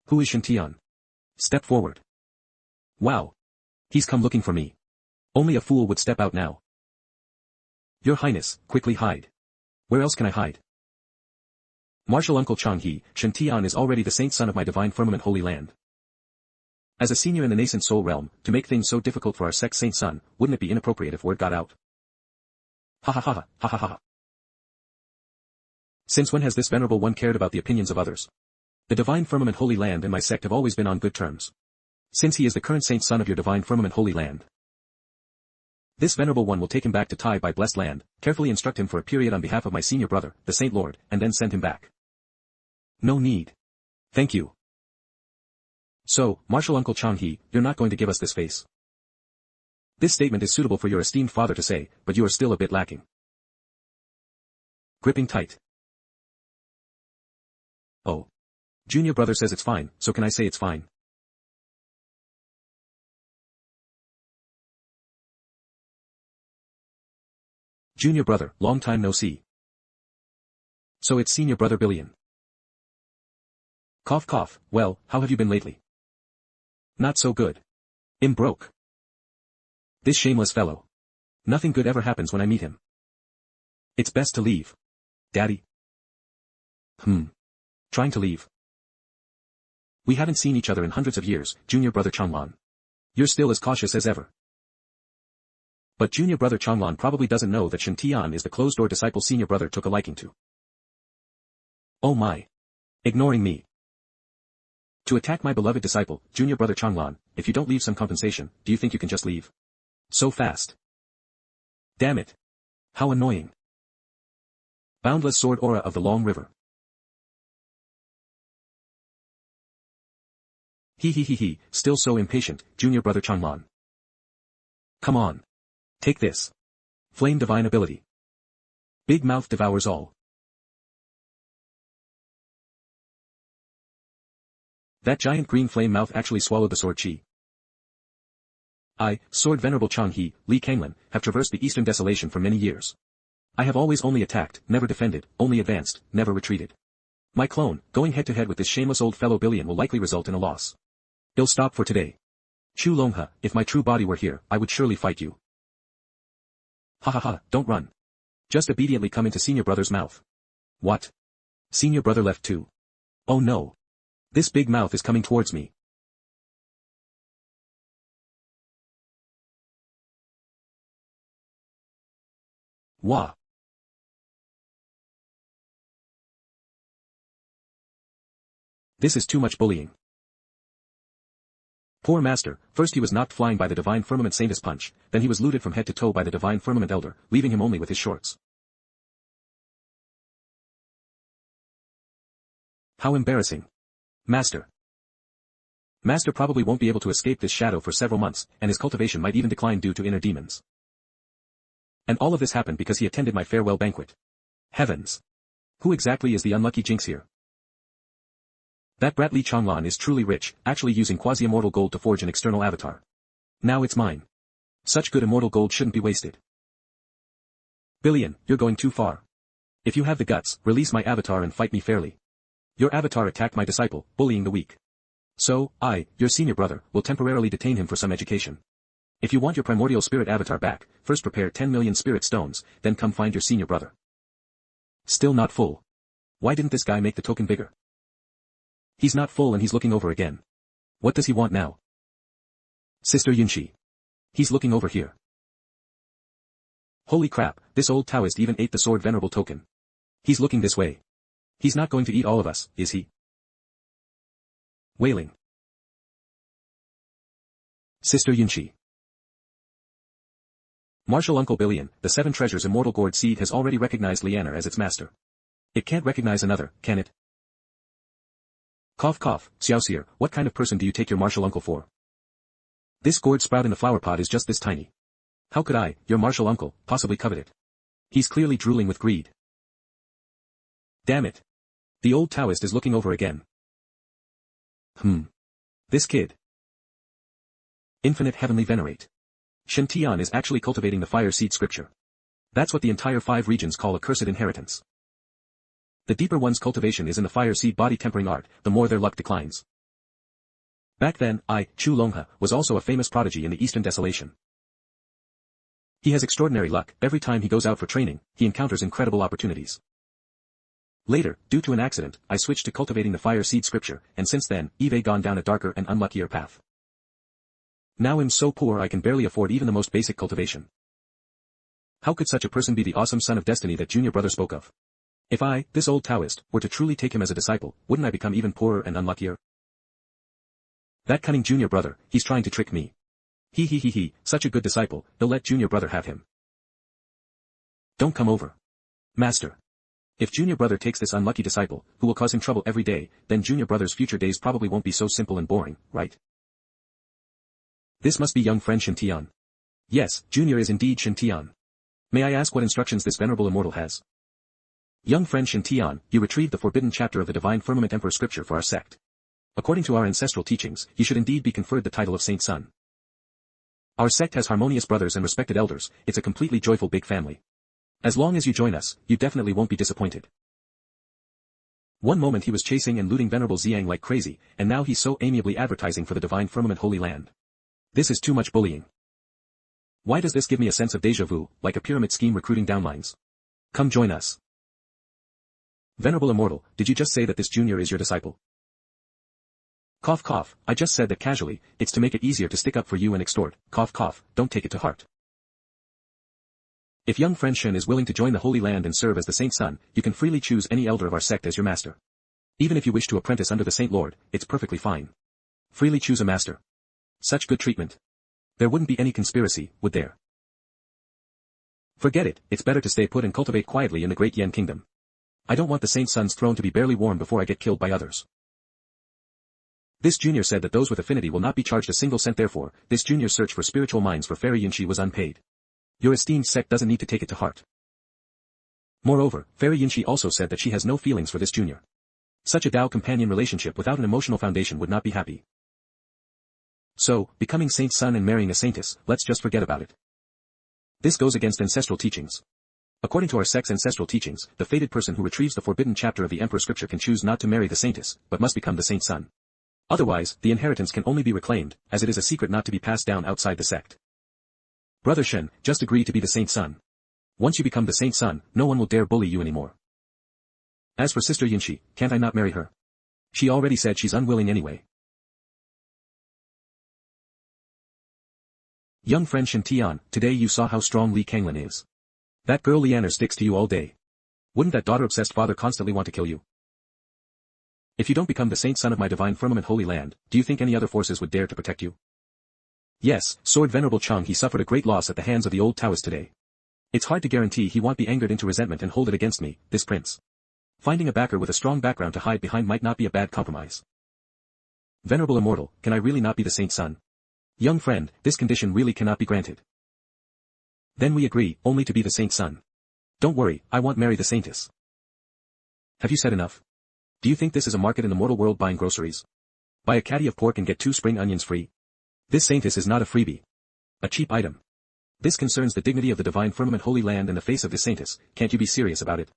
Who is Shen Tian? Step forward. Wow. He's come looking for me. Only a fool would step out now. Your Highness, quickly hide. Where else can I hide? Martial Uncle Chang'e, Shen Tian is already the saint son of my divine firmament Holy Land. As a senior in the nascent soul realm, to make things so difficult for our sex saint son, wouldn't it be inappropriate if word got out? Ha ha ha ha ha ha ha. Since when has this venerable one cared about the opinions of others? The divine firmament holy land and my sect have always been on good terms. Since he is the current saint son of your divine firmament holy land, this venerable one will take him back to Tai by blessed land, carefully instruct him for a period on behalf of my senior brother, the Saint Lord, and then send him back. No need. Thank you. So, Martial Uncle Chang-hee, you're not going to give us this face. This statement is suitable for your esteemed father to say, but you are still a bit lacking. Gripping tight. Oh. Junior brother says it's fine, so can I say it's fine? Junior brother, long time no see. So it's senior brother Billion. Cough cough, well, how have you been lately? Not so good. I'm broke. This shameless fellow. Nothing good ever happens when I meet him. It's best to leave. Daddy. Trying to leave. We haven't seen each other in hundreds of years, junior brother Changlan. You're still as cautious as ever. But junior brother Changlan probably doesn't know that Shen Tian is the closed-door disciple senior brother took a liking to. Oh my. Ignoring me. To attack my beloved disciple, junior brother Changlan, if you don't leave some compensation, do you think you can just leave? So fast. Damn it. How annoying. Boundless sword aura of the long river. He, still so impatient, junior brother Changlan. Come on. Take this. Flame divine ability. Big mouth devours all. That giant green flame mouth actually swallowed the sword chi. I, Sword Venerable Chang-hee, Li Kanglin, have traversed the Eastern Desolation for many years. I have always only attacked, never defended, only advanced, never retreated. My clone, going head-to-head with this shameless old fellow Billion will likely result in a loss. I'll stop for today. Chu Longha, if my true body were here, I would surely fight you. Ha ha ha, don't run. Just obediently come into senior brother's mouth. What? Senior brother left too. Oh no. This big mouth is coming towards me. Wah. This is too much bullying. Poor master, first he was knocked flying by the divine firmament saintess punch, then he was looted from head to toe by the divine firmament elder, leaving him only with his shorts. How embarrassing. Master. Master probably won't be able to escape this shadow for several months, and his cultivation might even decline due to inner demons. And all of this happened because he attended my farewell banquet. Heavens. Who exactly is the unlucky jinx here? That brat Li Changlan is truly rich, actually using quasi-immortal gold to forge an external avatar. Now it's mine. Such good immortal gold shouldn't be wasted. Billion, you're going too far. If you have the guts, release my avatar and fight me fairly. Your avatar attacked my disciple, bullying the weak. So, I, your senior brother, will temporarily detain him for some education. If you want your primordial spirit avatar back, first prepare 10 million spirit stones, then come find your senior brother. Still not full. Why didn't this guy make the token bigger? He's not full and he's looking over again. What does he want now? Sister Yunshi. He's looking over here. Holy crap, this old Taoist even ate the sword venerable token. He's looking this way. He's not going to eat all of us, is he? Wailing. Sister Yunshi. Martial Uncle Billion, the Seven Treasures Immortal Gourd Seed has already recognized Liana as its master. It can't recognize another, can it? Cough cough, Xiaoxier, what kind of person do you take your martial uncle for? This gourd sprout in the flower pot is just this tiny. How could I, your martial uncle, possibly covet it? He's clearly drooling with greed. Damn it. The old Taoist is looking over again. This kid. Infinite Heavenly Venerate. Shen Tian is actually cultivating the fire seed scripture. That's what the entire 5 regions call a cursed inheritance. The deeper one's cultivation is in the fire seed body tempering art, the more their luck declines. Back then, Chu Longha, was also a famous prodigy in the Eastern Desolation. He has extraordinary luck, every time he goes out for training, he encounters incredible opportunities. Later, due to an accident, I switched to cultivating the fire seed scripture, and since then, I've gone down a darker and unluckier path. Now I'm so poor I can barely afford even the most basic cultivation. How could such a person be the awesome son of destiny that junior brother spoke of? If I, this old Taoist, were to truly take him as a disciple, wouldn't I become even poorer and unluckier? That cunning junior brother, he's trying to trick me. He, such a good disciple, he'll let junior brother have him. Don't come over. Master. If junior brother takes this unlucky disciple, who will cause him trouble every day, then junior brother's future days probably won't be so simple and boring, right? This must be young friend Shen Tian. Yes, junior is indeed Shen Tian. May I ask what instructions this venerable immortal has? Young friend Shen Tian, you retrieved the forbidden chapter of the Divine Firmament Emperor scripture for our sect. According to our ancestral teachings, you should indeed be conferred the title of Saint Son. Our sect has harmonious brothers and respected elders, it's a completely joyful big family. As long as you join us, you definitely won't be disappointed. One moment he was chasing and looting Venerable Xiang like crazy, and now he's so amiably advertising for the Divine Firmament Holy Land. This is too much bullying. Why does this give me a sense of déjà vu, like a pyramid scheme recruiting downlines? Come join us. Venerable Immortal, did you just say that this junior is your disciple? Cough cough, I just said that casually, it's to make it easier to stick up for you and extort, cough cough, don't take it to heart. If young friend Shen is willing to join the Holy Land and serve as the Saint Son, you can freely choose any elder of our sect as your master. Even if you wish to apprentice under the Saint Lord, it's perfectly fine. Freely choose a master. Such good treatment. There wouldn't be any conspiracy, would there? Forget it, it's better to stay put and cultivate quietly in the Great Yan Kingdom. I don't want the Saint Son's throne to be barely warm before I get killed by others. This junior said that those with affinity will not be charged a single cent, therefore, this junior's search for spiritual minds for Fairy Yinshi was unpaid. Your esteemed sect doesn't need to take it to heart. Moreover, Fairy Yinshi also said that she has no feelings for this junior. Such a Tao companion relationship without an emotional foundation would not be happy. So, becoming Saint's son and marrying a saintess, let's just forget about it. This goes against ancestral teachings. According to our sect's ancestral teachings, the fated person who retrieves the forbidden chapter of the Emperor scripture can choose not to marry the saintess, but must become the saint's son. Otherwise, the inheritance can only be reclaimed, as it is a secret not to be passed down outside the sect. Brother Shen, just agree to be the saint's son. Once you become the saint's son, no one will dare bully you anymore. As for Sister Yinshi, can't I not marry her? She already said she's unwilling anyway. Young friend Shen Tian, today you saw how strong Li Kanglin is. That girl Lianer sticks to you all day. Wouldn't that daughter-obsessed father constantly want to kill you? If you don't become the saint son of my divine firmament holy land, do you think any other forces would dare to protect you? Yes, Sword Venerable Chang, he suffered a great loss at the hands of the old Taoist today. It's hard to guarantee he won't be angered into resentment and hold it against me, this prince. Finding a backer with a strong background to hide behind might not be a bad compromise. Venerable Immortal, can I really not be the saint's son? Young friend, this condition really cannot be granted. Then we agree, only to be the saint's son. Don't worry, I won't marry the saintess. Have you said enough? Do you think this is a market in the mortal world buying groceries? Buy a caddy of pork and get 2 spring onions free. This saintess is not a freebie. A cheap item. This concerns the dignity of the divine firmament holy land and the face of this saintess, can't you be serious about it?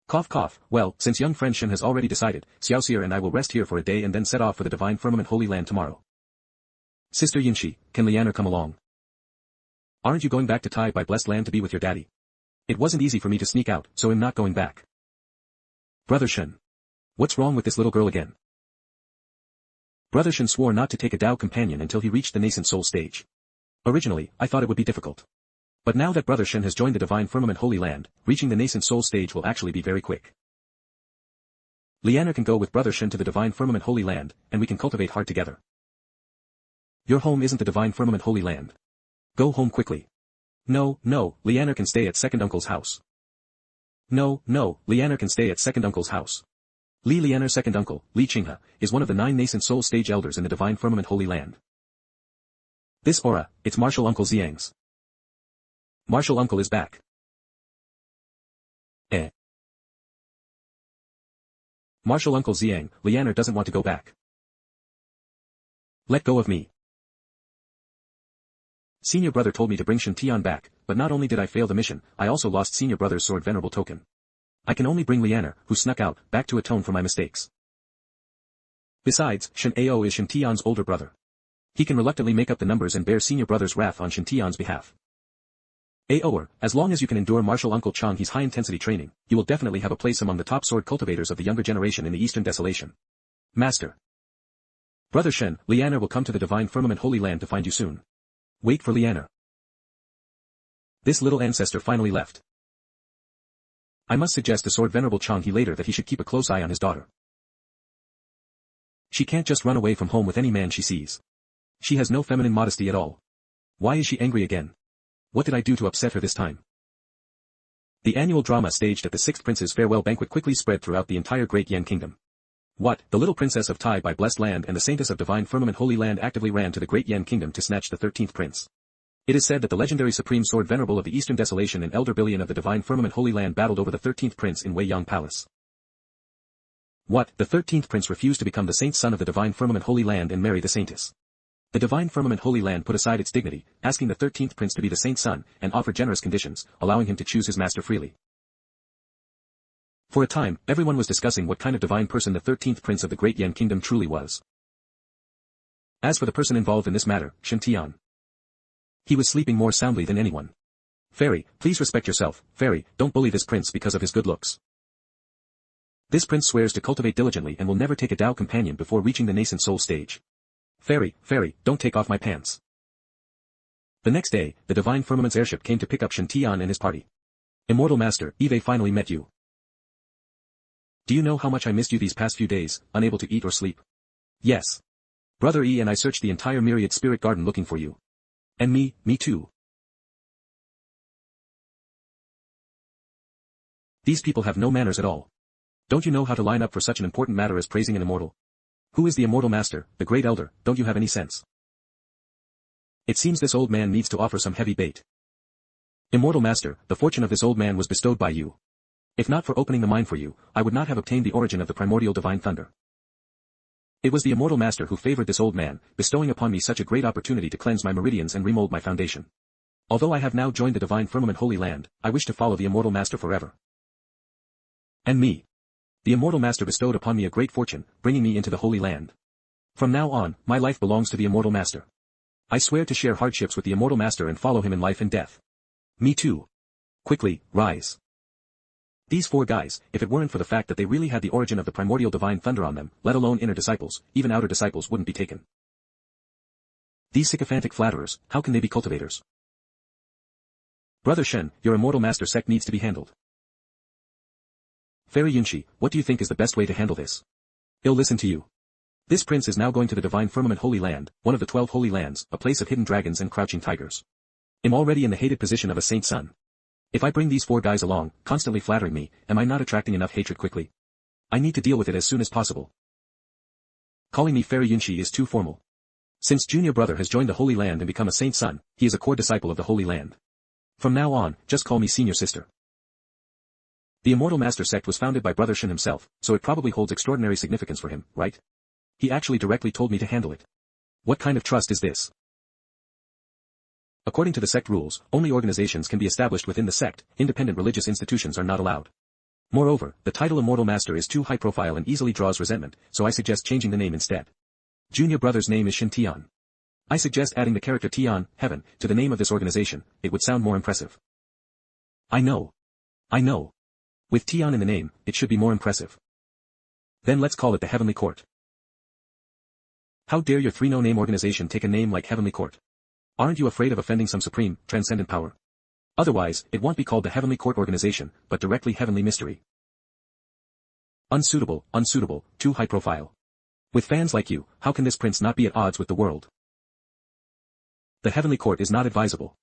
Cough cough, well, since young friend Shen has already decided, Xiaoxier and I will rest here for a day and then set off for the divine firmament holy land tomorrow. Sister Yinshi, can Lianer come along? Aren't you going back to Tai by blessed land to be with your daddy? It wasn't easy for me to sneak out, so I'm not going back. Brother Shen. What's wrong with this little girl again? Brother Shen swore not to take a Tao companion until he reached the nascent soul stage. Originally, I thought it would be difficult. But now that Brother Shen has joined the divine firmament holy land, reaching the nascent soul stage will actually be very quick. Lianer can go with Brother Shen to the divine firmament holy land, and we can cultivate hard together. Your home isn't the divine firmament holy land. Go home quickly. No, Lianer can stay at second uncle's house. No, Lianer can stay at second uncle's house. Li Lianer's second uncle, Li Qinghe, is one of the 9 nascent soul stage elders in the divine firmament holy land. This aura, it's Martial Uncle Xiang's. Martial Uncle is back. Martial Uncle Xiang, Lianer doesn't want to go back. Let go of me. Senior brother told me to bring Shen Tian back, but not only did I fail the mission, I also lost senior brother's sword venerable token. I can only bring Lianer, who snuck out, back to atone for my mistakes. Besides, Shen Ao is Shen Tian's older brother. He can reluctantly make up the numbers and bear senior brother's wrath on Shen Tian's behalf. Aoer, as long as you can endure Martial Uncle Chang He's high-intensity training, you will definitely have a place among the top sword cultivators of the younger generation in the Eastern Desolation. Master. Brother Shen, Liana will come to the divine firmament Holy Land to find you soon. Wait for Liana. This little ancestor finally left. I must suggest to Sword Venerable Changhe later that he should keep a close eye on his daughter. She can't just run away from home with any man she sees. She has no feminine modesty at all. Why is she angry again? What did I do to upset her this time? The annual drama staged at the Sixth Prince's farewell banquet quickly spread throughout the entire Great Yan Kingdom. What, the little princess of Tai by blessed land and the saintess of divine firmament Holy Land actively ran to the Great Yan Kingdom to snatch the 13th prince. It is said that the legendary Supreme Sword Venerable of the Eastern Desolation and Elder Billion of the divine firmament Holy Land battled over the 13th prince in Wei Yang Palace. What, the 13th prince refused to become the saint's son of the divine firmament Holy Land and marry the saintess. The divine firmament Holy Land put aside its dignity, asking the 13th prince to be the saint's son, and offered generous conditions, allowing him to choose his master freely. For a time, everyone was discussing what kind of divine person the 13th prince of the Great Yan Kingdom truly was. As for the person involved in this matter, Shen Tian. He was sleeping more soundly than anyone. Fairy, please respect yourself. Fairy, don't bully this prince because of his good looks. This prince swears to cultivate diligently and will never take a Tao companion before reaching the nascent soul stage. Fairy, don't take off my pants. The next day, the divine firmament's airship came to pick up Shen Tian and his party. Immortal Master, Eve finally met you. Do you know how much I missed you these past few days, unable to eat or sleep? Yes. Brother E and I searched the entire myriad spirit garden looking for you. And me too. These people have no manners at all. Don't you know how to line up for such an important matter as praising an immortal? Who is the immortal master, the great elder, don't you have any sense? It seems this old man needs to offer some heavy bait. Immortal master, the fortune of this old man was bestowed by you. If not for opening the mine for you, I would not have obtained the origin of the primordial divine thunder. It was the immortal master who favored this old man, bestowing upon me such a great opportunity to cleanse my meridians and remold my foundation. Although I have now joined the divine firmament Holy Land, I wish to follow the immortal master forever. And me. The immortal master bestowed upon me a great fortune, bringing me into the Holy Land. From now on, my life belongs to the immortal master. I swear to share hardships with the immortal master and follow him in life and death. Me too. Quickly, rise. These four guys, if it weren't for the fact that they really had the origin of the primordial divine thunder on them, let alone inner disciples, even outer disciples wouldn't be taken. These sycophantic flatterers, how can they be cultivators? Brother Shen, your immortal master sect needs to be handled. Fairy Yunshi, what do you think is the best way to handle this? He'll listen to you. This prince is now going to the divine firmament Holy Land, one of the 12 holy lands, a place of hidden dragons and crouching tigers. I'm already in the hated position of a saint's son. If I bring these four guys along, constantly flattering me, am I not attracting enough hatred quickly? I need to deal with it as soon as possible. Calling me Fairy Yunshi is too formal. Since Junior Brother has joined the Holy Land and become a saint's son, he is a core disciple of the Holy Land. From now on, just call me Senior Sister. The Immortal Master sect was founded by Brother Shen himself, so it probably holds extraordinary significance for him, right? He actually directly told me to handle it. What kind of trust is this? According to the sect rules, only organizations can be established within the sect, independent religious institutions are not allowed. Moreover, the title Immortal Master is too high profile and easily draws resentment, so I suggest changing the name instead. Junior Brother's name is Shen Tian. I suggest adding the character Tian, heaven, to the name of this organization, it would sound more impressive. I know. With Tian in the name, it should be more impressive. Then let's call it the Heavenly Court. How dare your three no-name organization take a name like Heavenly Court? Aren't you afraid of offending some supreme, transcendent power? Otherwise, it won't be called the Heavenly Court organization, but directly Heavenly Mystery. Unsuitable, too high profile. With fans like you, how can this prince not be at odds with the world? The Heavenly Court is not advisable.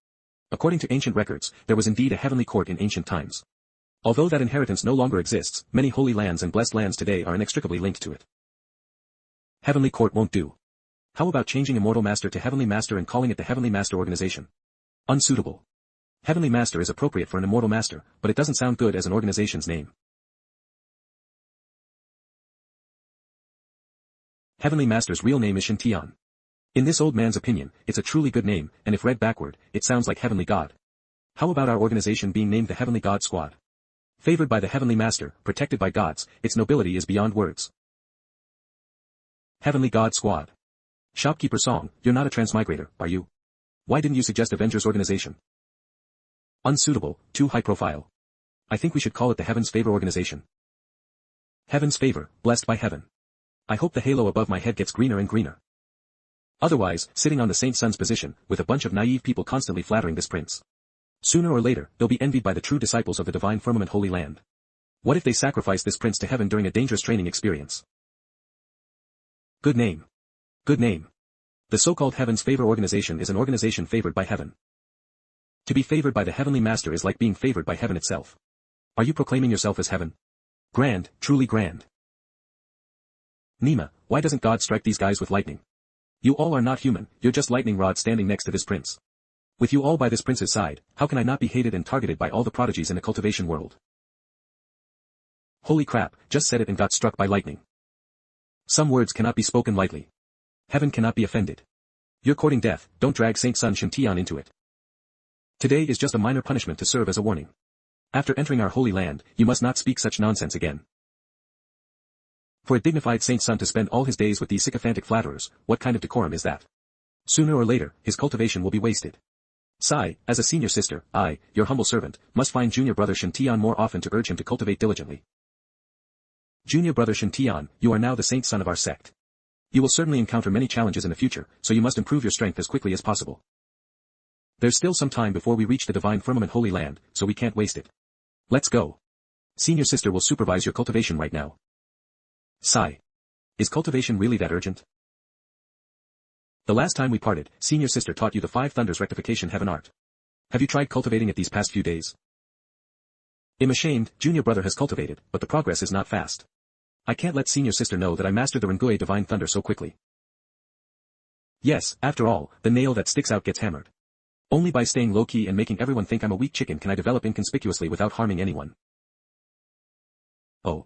According to ancient records, there was indeed a Heavenly Court in ancient times. Although that inheritance no longer exists, many holy lands and blessed lands today are inextricably linked to it. Heavenly Court won't do. How about changing Immortal Master to Heavenly Master and calling it the Heavenly Master Organization? Unsuitable. Heavenly Master is appropriate for an Immortal Master, but it doesn't sound good as an organization's name. Heavenly Master's real name is Shen Tian. In this old man's opinion, it's a truly good name, and if read backward, it sounds like Heavenly God. How about our organization being named the Heavenly God Squad? Favored by the Heavenly Master, protected by gods, its nobility is beyond words. Heavenly God Squad. Shopkeeper Song, you're not a transmigrator, are you? Why didn't you suggest Avengers Organization? Unsuitable, too high profile. I think we should call it the Heaven's Favor Organization. Heaven's Favor, blessed by heaven. I hope the halo above my head gets greener and greener. Otherwise, sitting on the Saint Sun's position, with a bunch of naive people constantly flattering this prince. Sooner or later, they'll be envied by the true disciples of the divine firmament Holy Land. What if they sacrifice this prince to heaven during a dangerous training experience? Good name. Good name. The so-called Heaven's Favor organization is an organization favored by heaven. To be favored by the heavenly master is like being favored by heaven itself. Are you proclaiming yourself as heaven? Grand, truly grand. Nima, why doesn't God strike these guys with lightning? You all are not human, you're just lightning rods standing next to this prince. With you all by this prince's side, how can I not be hated and targeted by all the prodigies in the cultivation world? Holy crap, just said it and got struck by lightning. Some words cannot be spoken lightly. Heaven cannot be offended. You're courting death, don't drag Saint Sun Shen Tian into it. Today is just a minor punishment to serve as a warning. After entering our holy land, you must not speak such nonsense again. For a dignified Saint Sun to spend all his days with these sycophantic flatterers, what kind of decorum is that? Sooner or later, his cultivation will be wasted. Sai, as a senior sister, I, your humble servant, must find junior brother Shen Tian more often to urge him to cultivate diligently. Junior brother Shen Tian, you are now the Saint Sun of our sect. You will certainly encounter many challenges in the future, so you must improve your strength as quickly as possible. There's still some time before we reach the divine firmament Holy Land, so we can't waste it. Let's go. Senior sister will supervise your cultivation right now. Sai. Is cultivation really that urgent? The last time we parted, senior sister taught you the 5 thunders rectification heaven art. Have you tried cultivating it these past few days? I'm ashamed, junior brother has cultivated, but the progress is not fast. I can't let senior sister know that I mastered the Rengui divine thunder so quickly. Yes, after all, the nail that sticks out gets hammered. Only by staying low-key and making everyone think I'm a weak chicken can I develop inconspicuously without harming anyone. Oh.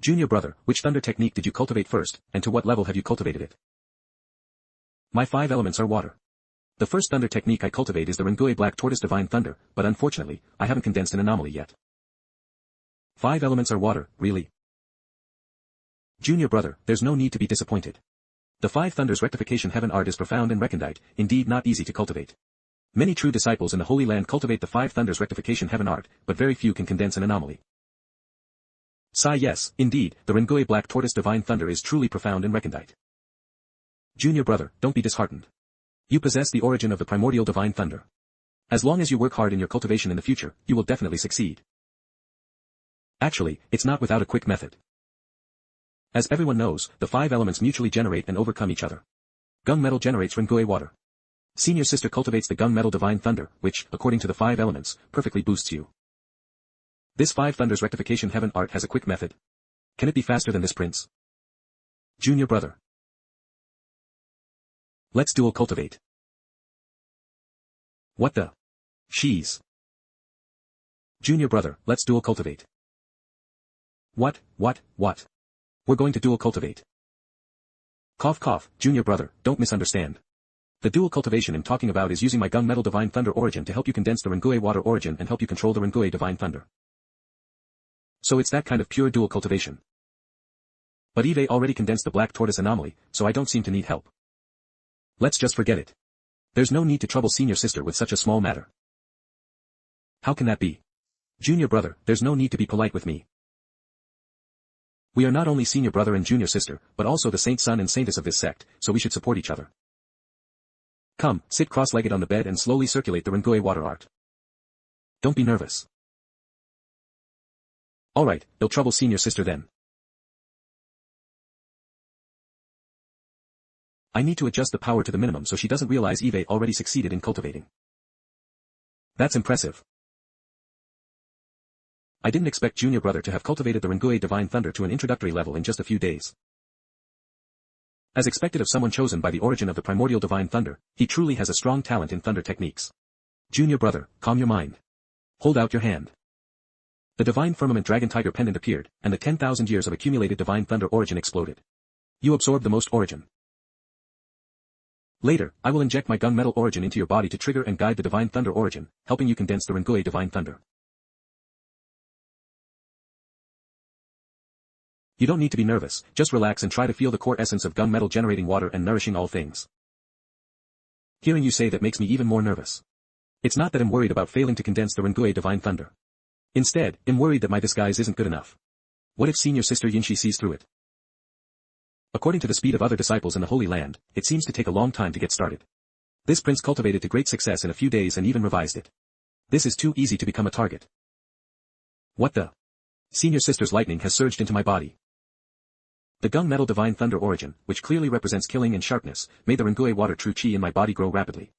Junior brother, which thunder technique did you cultivate first, and to what level have you cultivated it? My 5 elements are water. The first thunder technique I cultivate is the Rengui Black Tortoise Divine Thunder, but unfortunately, I haven't condensed an anomaly yet. 5 elements are water, really? Junior brother, there's no need to be disappointed. The 5 thunders rectification heaven art is profound and recondite, indeed not easy to cultivate. Many true disciples in the Holy Land cultivate the 5 thunders rectification heaven art, but very few can condense an anomaly. Sai, yes, indeed, the Rengui Black Tortoise Divine Thunder is truly profound and recondite. Junior brother, don't be disheartened. You possess the origin of the primordial divine thunder. As long as you work hard in your cultivation in the future, you will definitely succeed. Actually, it's not without a quick method. As everyone knows, the 5 elements mutually generate and overcome each other. Gung metal generates Rengui water. Senior sister cultivates the gung metal divine thunder, which, according to the 5 elements, perfectly boosts you. This 5 thunders rectification heaven art has a quick method. Can it be faster than this prince? Junior brother. Let's dual cultivate. What the? She's. Junior brother, let's dual cultivate. What? We're going to dual cultivate. Cough cough, junior brother, don't misunderstand. The dual cultivation I'm talking about is using my gung metal divine thunder origin to help you condense the Rengui water origin and help you control the Rengui divine thunder. So it's that kind of pure dual cultivation. But Eve already condensed the black tortoise anomaly, so I don't seem to need help. Let's just forget it. There's no need to trouble senior sister with such a small matter. How can that be? Junior brother, there's no need to be polite with me. We are not only senior brother and junior sister, but also the saint son and saintess of this sect, so we should support each other. Come, sit cross-legged on the bed and slowly circulate the Rengui water art. Don't be nervous. Alright, you'll trouble senior sister then. I need to adjust the power to the minimum so she doesn't realize Eve already succeeded in cultivating. That's impressive. I didn't expect junior brother to have cultivated the Rengui divine thunder to an introductory level in just a few days. As expected of someone chosen by the origin of the primordial divine thunder, he truly has a strong talent in thunder techniques. Junior brother, calm your mind. Hold out your hand. The divine firmament dragon tiger pendant appeared, and the 10,000 years of accumulated divine thunder origin exploded. You absorb the most origin. Later, I will inject my gung metal origin into your body to trigger and guide the divine thunder origin, helping you condense the Rengui divine thunder. You don't need to be nervous, just relax and try to feel the core essence of gung metal generating water and nourishing all things. Hearing you say that makes me even more nervous. It's not that I'm worried about failing to condense the Rengui divine thunder. Instead, I'm worried that my disguise isn't good enough. What if senior sister Yinshi sees through it? According to the speed of other disciples in the Holy Land, it seems to take a long time to get started. This prince cultivated to great success in a few days and even revised it. This is too easy to become a target. What the? Senior sister's lightning has surged into my body. The gung metal divine thunder origin, which clearly represents killing and sharpness, made the Rengui water true chi in my body grow rapidly.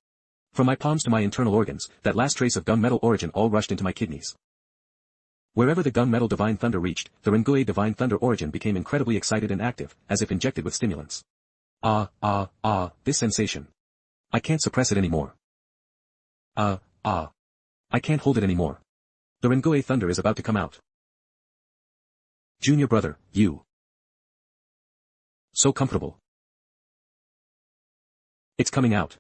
From my palms to my internal organs, that last trace of gung metal origin all rushed into my kidneys. Wherever the gung metal divine thunder reached, the Rengui divine thunder origin became incredibly excited and active, as if injected with stimulants. This sensation. I can't suppress it anymore. I can't hold it anymore. The Rengui thunder is about to come out. Junior brother, you. So comfortable. It's coming out.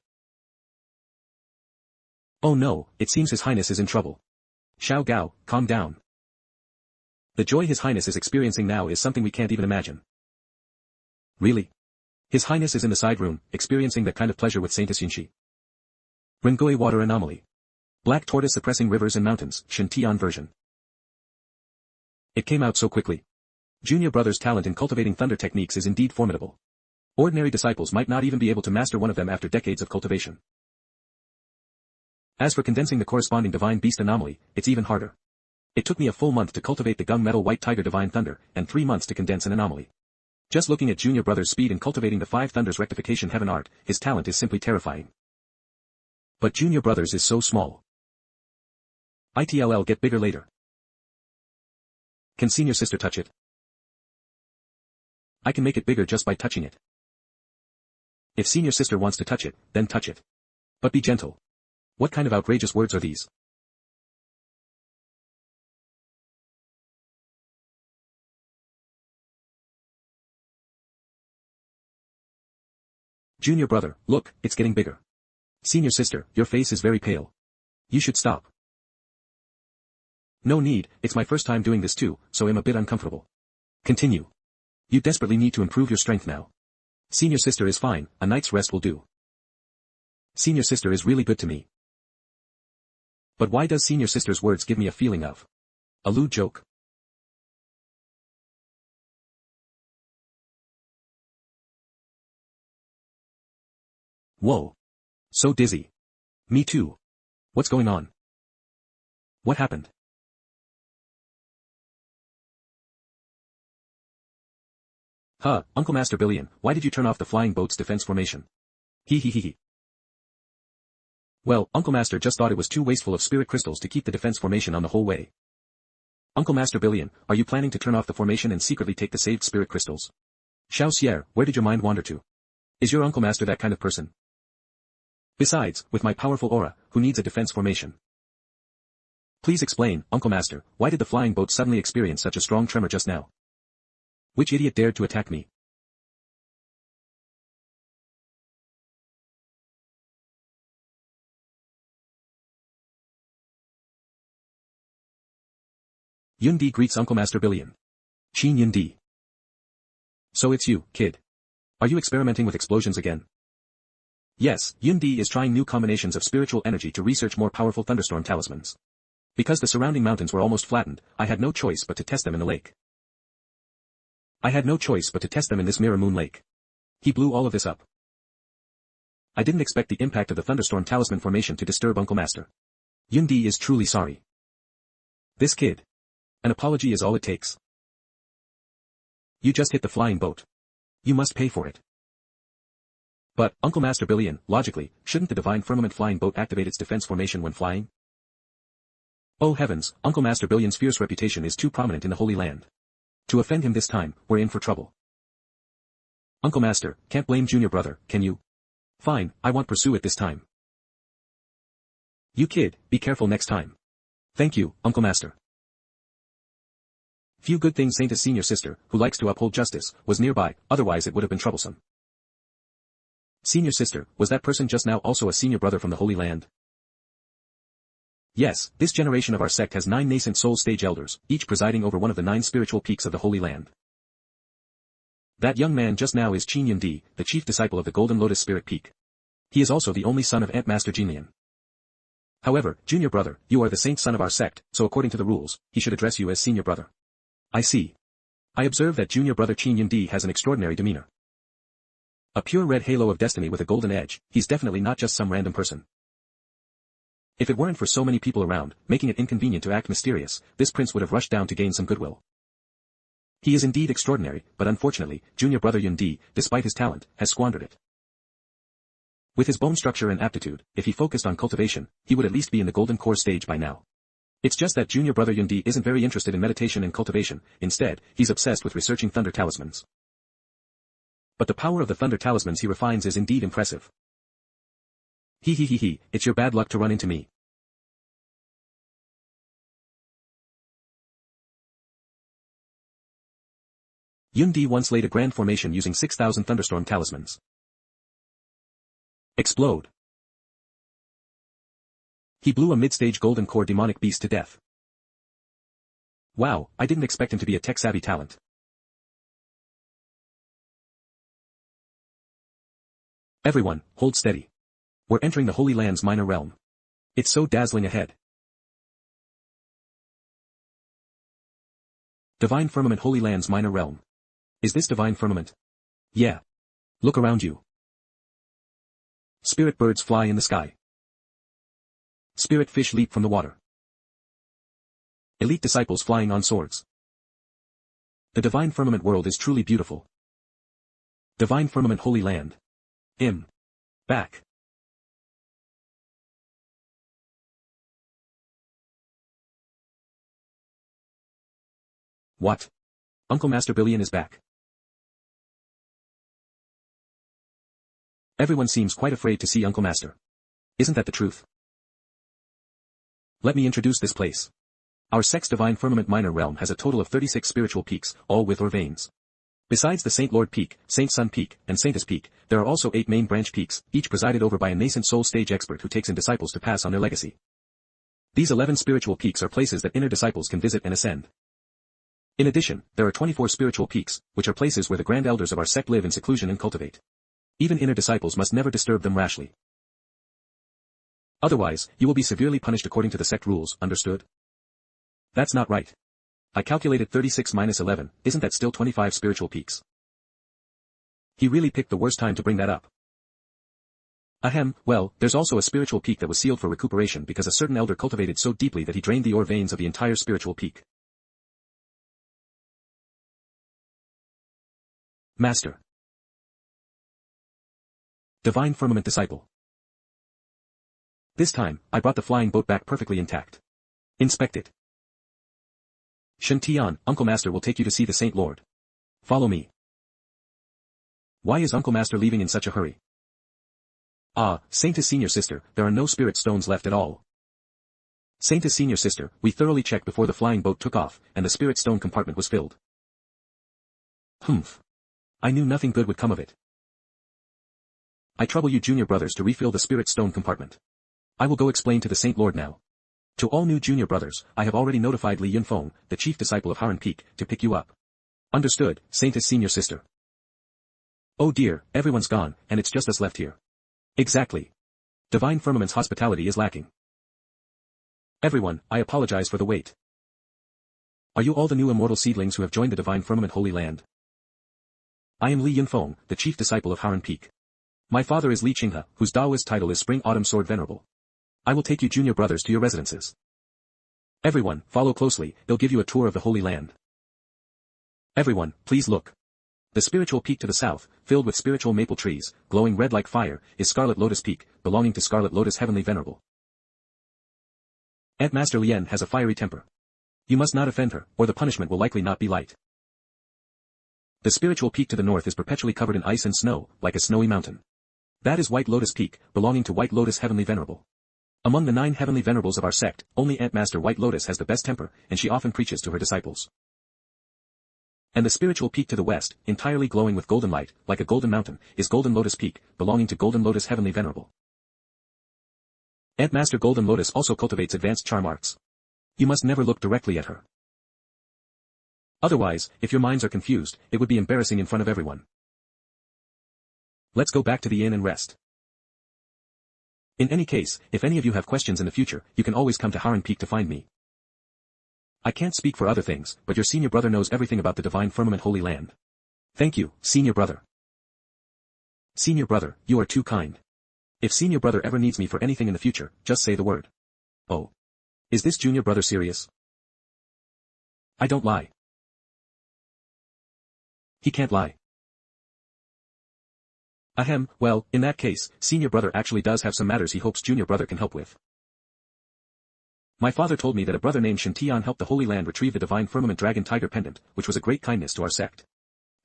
Oh no, it seems His Highness is in trouble. Xiao Gao, calm down. The joy His Highness is experiencing now is something we can't even imagine. Really? His Highness is in the side room, experiencing that kind of pleasure with Saintess Yunxi. Rengui water anomaly. Black tortoise suppressing rivers and mountains, Shen Tian version. It came out so quickly. Junior brother's talent in cultivating thunder techniques is indeed formidable. Ordinary disciples might not even be able to master one of them after decades of cultivation. As for condensing the corresponding divine beast anomaly, it's even harder. It took me a full month to cultivate the gung metal white tiger divine thunder, and 3 months to condense an anomaly. Just looking at Junior brother's speed in cultivating the 5 thunders rectification heaven art, his talent is simply terrifying. But Junior brother's is so small. It'll get bigger later. Can senior sister touch it? I can make it bigger just by touching it. If senior sister wants to touch it, then touch it. But be gentle. What kind of outrageous words are these? Junior brother, look, it's getting bigger. Senior sister, your face is very pale. You should stop. No need, it's my first time doing this too, so I'm a bit uncomfortable. Continue. You desperately need to improve your strength now. Senior sister is fine, a night's rest will do. Senior sister is really good to me. But why does senior sister's words give me a feeling of a lewd joke? Whoa. So dizzy. Me too. What's going on? What happened? Uncle Master Billion, why did you turn off the flying boat's defense formation? He. Well, Uncle Master just thought it was too wasteful of spirit crystals to keep the defense formation on the whole way. Uncle Master Billion, are you planning to turn off the formation and secretly take the saved spirit crystals? Xiao Xier, where did your mind wander to? Is your Uncle Master that kind of person? Besides, with my powerful aura, who needs a defense formation? Please explain, Uncle Master, why did the flying boat suddenly experience such a strong tremor just now? Which idiot dared to attack me? Yundi greets Uncle Master Billion. Qin Yundi. So it's you, kid. Are you experimenting with explosions again? Yes, Yundi is trying new combinations of spiritual energy to research more powerful thunderstorm talismans. Because the surrounding mountains were almost flattened, I had no choice but to test them in the lake. I had no choice but to test them in this mirror moon lake. He blew all of this up. I didn't expect the impact of the thunderstorm talisman formation to disturb Uncle Master. Yundi is truly sorry. This kid. An apology is all it takes. You just hit the flying boat. You must pay for it. But, Uncle Master Billion, logically, shouldn't the divine firmament flying boat activate its defense formation when flying? Oh heavens, Uncle Master Billion's fierce reputation is too prominent in the Holy Land. To offend him this time, we're in for trouble. Uncle Master, can't blame Junior brother, can you? Fine, I won't pursue it this time. You kid, be careful next time. Thank you, Uncle Master. Few good things Saintess senior sister, who likes to uphold justice, was nearby, otherwise it would have been troublesome. Senior sister, was that person just now also a senior brother from the Holy Land? Yes, this generation of our sect has 9 nascent soul stage elders, each presiding over one of the 9 spiritual peaks of the Holy Land. That young man just now is Qin Yundi, the chief disciple of the Golden Lotus Spirit Peak. He is also the only son of Ant Master Jinlian. However, junior brother, you are the saint son of our sect, so according to the rules, he should address you as senior brother. I see. I observe that junior brother Qin Yundi has an extraordinary demeanor. A pure red halo of destiny with a golden edge, he's definitely not just some random person. If it weren't for so many people around, making it inconvenient to act mysterious, this prince would have rushed down to gain some goodwill. He is indeed extraordinary, but unfortunately, junior brother Yun Di, despite his talent, has squandered it. With his bone structure and aptitude, if he focused on cultivation, he would at least be in the golden core stage by now. It's just that junior brother Yun Di isn't very interested in meditation and cultivation, instead, he's obsessed with researching thunder talismans. But the power of the thunder talismans he refines is indeed impressive. He, it's your bad luck to run into me. Yun Di once laid a grand formation using 6,000 thunderstorm talismans. Explode. He blew a mid-stage golden core demonic beast to death. Wow, I didn't expect him to be a tech-savvy talent. Everyone, hold steady. We're entering the Holy Land's minor realm. It's so dazzling ahead. Divine Firmament Holy Land's minor realm. Is this Divine Firmament? Yeah. Look around you. Spirit birds fly in the sky. Spirit fish leap from the water. Elite disciples flying on swords. The Divine Firmament world is truly beautiful. Divine Firmament Holy Land. Back. What? Uncle Master Billion is back. Everyone seems quite afraid to see Uncle Master. Isn't that the truth? Let me introduce this place. Our Sect's Divine Firmament Minor Realm has a total of 36 spiritual peaks, all with or veins. Besides the Saint Lord Peak, Saint Sun Peak, and Saintess Peak, there are also 8 main branch peaks, each presided over by a nascent soul stage expert who takes in disciples to pass on their legacy. These 11 spiritual peaks are places that inner disciples can visit and ascend. In addition, there are 24 spiritual peaks, which are places where the grand elders of our sect live in seclusion and cultivate. Even inner disciples must never disturb them rashly. Otherwise, you will be severely punished according to the sect rules, understood? That's not right. I calculated 36 minus 11, isn't that still 25 spiritual peaks? He really picked the worst time to bring that up. Ahem, well, there's also a spiritual peak that was sealed for recuperation because a certain elder cultivated so deeply that he drained the ore veins of the entire spiritual peak. Master. Divine Firmament Disciple. This time, I brought the flying boat back perfectly intact. Inspect it. Shen Tian, Uncle Master will take you to see the Saint Lord. Follow me. Why is Uncle Master leaving in such a hurry? Ah, Saintess Senior Sister, there are no spirit stones left at all. Saintess Senior Sister, we thoroughly checked before the flying boat took off, and the spirit stone compartment was filled. Humph. I knew nothing good would come of it. I trouble you junior brothers to refill the spirit stone compartment. I will go explain to the Saint Lord now. To all new junior brothers, I have already notified Li Yunfeng, the chief disciple of Haran Peak, to pick you up. Understood, Saintess Senior Sister. Oh dear, everyone's gone, and it's just us left here. Exactly. Divine Firmament's hospitality is lacking. Everyone, I apologize for the wait. Are you all the new immortal seedlings who have joined the Divine Firmament Holy Land? I am Li Yunfeng, the chief disciple of Haran Peak. My father is Li Qinghe, whose Daoist title is Spring Autumn Sword Venerable. I will take you junior brothers to your residences. Everyone, follow closely, they'll give you a tour of the Holy Land. Everyone, please look. The spiritual peak to the south, filled with spiritual maple trees, glowing red like fire, is Scarlet Lotus Peak, belonging to Scarlet Lotus Heavenly Venerable. Aunt Master Lien has a fiery temper. You must not offend her, or the punishment will likely not be light. The spiritual peak to the north is perpetually covered in ice and snow, like a snowy mountain. That is White Lotus Peak, belonging to White Lotus Heavenly Venerable. Among the 9 heavenly venerables of our sect, only Aunt Master White Lotus has the best temper, and she often preaches to her disciples. And the spiritual peak to the west, entirely glowing with golden light, like a golden mountain, is Golden Lotus Peak, belonging to Golden Lotus Heavenly Venerable. Aunt Master Golden Lotus also cultivates advanced charm arts. You must never look directly at her. Otherwise, if your minds are confused, it would be embarrassing in front of everyone. Let's go back to the inn and rest. In any case, if any of you have questions in the future, you can always come to Haran Peak to find me. I can't speak for other things, but your senior brother knows everything about the Divine Firmament Holy Land. Thank you, senior brother. Senior brother, you are too kind. If senior brother ever needs me for anything in the future, just say the word. Oh. Is this junior brother serious? I don't lie. He can't lie. Ahem, well, in that case, senior brother actually does have some matters he hopes junior brother can help with. My father told me that a brother named Shen Tian helped the Holy Land retrieve the divine firmament dragon tiger pendant, which was a great kindness to our sect.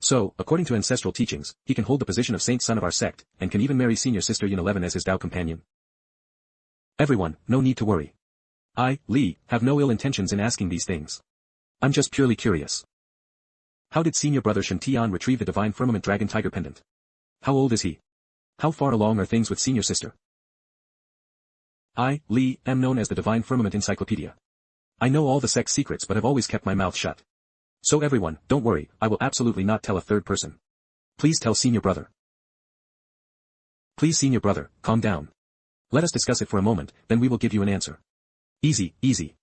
So, according to ancestral teachings, he can hold the position of saint son of our sect, and can even marry senior sister Yin 11 as his Tao companion. Everyone, no need to worry. I, Li, have no ill intentions in asking these things. I'm just purely curious. How did senior brother Shen Tian retrieve the divine firmament dragon tiger pendant? How old is he? How far along are things with senior sister? I, Li, am known as the Divine Firmament Encyclopedia. I know all the sect's secrets but have always kept my mouth shut. So everyone, don't worry, I will absolutely not tell a third person. Please tell senior brother. Please senior brother, calm down. Let us discuss it for a moment, then we will give you an answer. Easy, easy.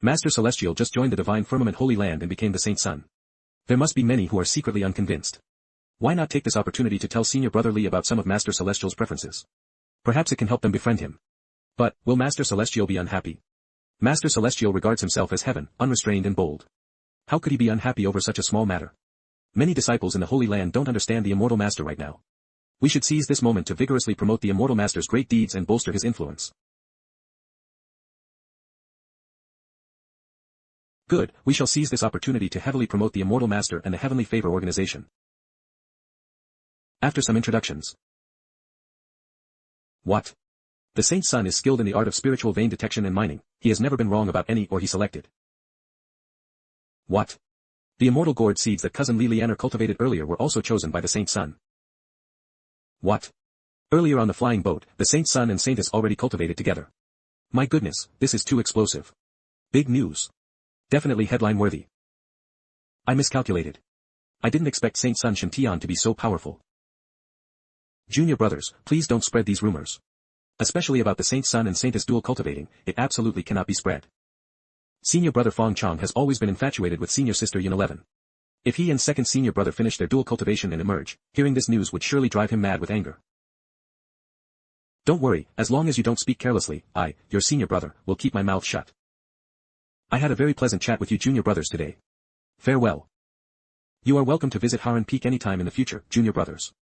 Master Celestial just joined the Divine Firmament Holy Land and became the Saint Son. There must be many who are secretly unconvinced. Why not take this opportunity to tell senior brother Li about some of Master Celestial's preferences? Perhaps it can help them befriend him. But, will Master Celestial be unhappy? Master Celestial regards himself as heaven, unrestrained and bold. How could he be unhappy over such a small matter? Many disciples in the Holy Land don't understand the Immortal Master right now. We should seize this moment to vigorously promote the Immortal Master's great deeds and bolster his influence. Good, we shall seize this opportunity to heavily promote the Immortal Master and the Heavenly Favor Organization. After some introductions. What? The Saint's son is skilled in the art of spiritual vein detection and mining, he has never been wrong about any or he selected. What? The immortal gourd seeds that cousin Li Lianer cultivated earlier were also chosen by the Saint's son. What? Earlier on the flying boat, the Saint's son and Saintess already cultivated together. My goodness, this is too explosive. Big news. Definitely headline worthy. I miscalculated. I didn't expect Saint Son Shen Tian to be so powerful. Junior brothers, please don't spread these rumors. Especially about the Saint Son and Saintess dual cultivating, it absolutely cannot be spread. Senior brother Fong Chong has always been infatuated with senior sister Yin 11. If he and second senior brother finish their dual cultivation and emerge, hearing this news would surely drive him mad with anger. Don't worry, as long as you don't speak carelessly, I, your senior brother, will keep my mouth shut. I had a very pleasant chat with you junior brothers today. Farewell. You are welcome to visit Haran Peak anytime in the future, junior brothers.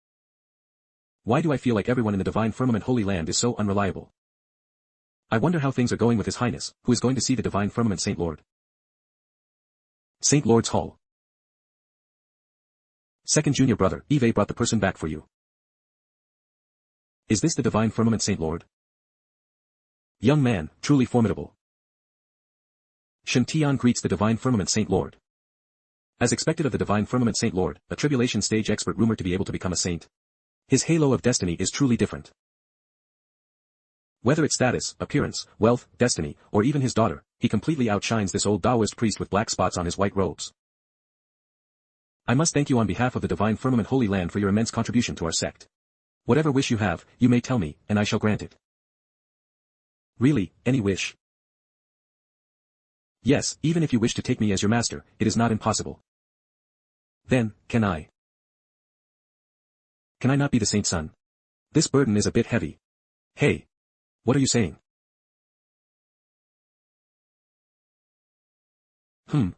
Why do I feel like everyone in the Divine Firmament Holy Land is so unreliable? I wonder how things are going with His Highness, who is going to see the Divine Firmament Saint Lord. Saint Lord's Hall. Second junior brother, Eve brought the person back for you. Is this the Divine Firmament Saint Lord? Young man, truly formidable. Shen Tian greets the Divine Firmament Saint Lord. As expected of the Divine Firmament Saint Lord, a tribulation stage expert rumored to be able to become a saint. His halo of destiny is truly different. Whether it's status, appearance, wealth, destiny, or even his daughter, he completely outshines this old Taoist priest with black spots on his white robes. I must thank you on behalf of the Divine Firmament Holy Land for your immense contribution to our sect. Whatever wish you have, you may tell me, and I shall grant it. Really, any wish? Yes, even if you wish to take me as your master, it is not impossible. Then, can I not be the Saint's son? This burden is a bit heavy. Hey. What are you saying?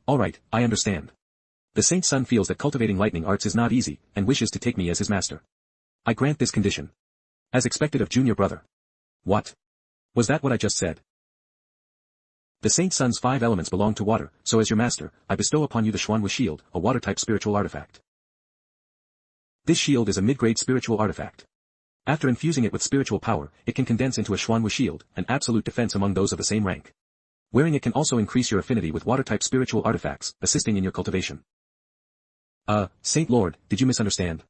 Alright, I understand. The Saint's son feels that cultivating lightning arts is not easy, and wishes to take me as his master. I grant this condition. As expected of junior brother. What? Was that what I just said? The Saint's son's 5 elements belong to water, so as your master, I bestow upon you the Xuanwu Shield, a water-type spiritual artifact. This shield is a mid-grade spiritual artifact. After infusing it with spiritual power, it can condense into a Xuanwu Shield, an absolute defense among those of the same rank. Wearing it can also increase your affinity with water-type spiritual artifacts, assisting in your cultivation. Saint Lord, did you misunderstand?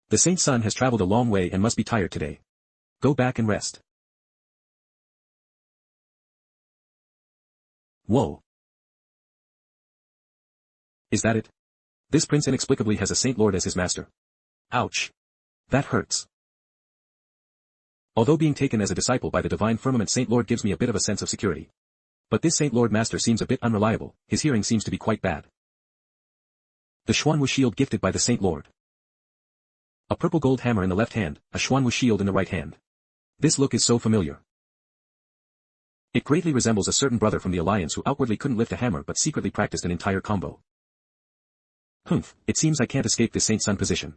The Saint's son has traveled a long way and must be tired today. Go back and rest. Whoa. Is that it? This prince inexplicably has a Saint Lord as his master. Ouch. That hurts. Although being taken as a disciple by the Divine Firmament Saint Lord gives me a bit of a sense of security. But this Saint Lord Master seems a bit unreliable, his hearing seems to be quite bad. The Xuanwu shield gifted by the Saint Lord. A purple gold hammer in the left hand, a Xuanwu shield in the right hand. This look is so familiar. It greatly resembles a certain brother from the Alliance who outwardly couldn't lift a hammer but secretly practiced an entire combo. Humph, it seems I can't escape this Saint Sun position.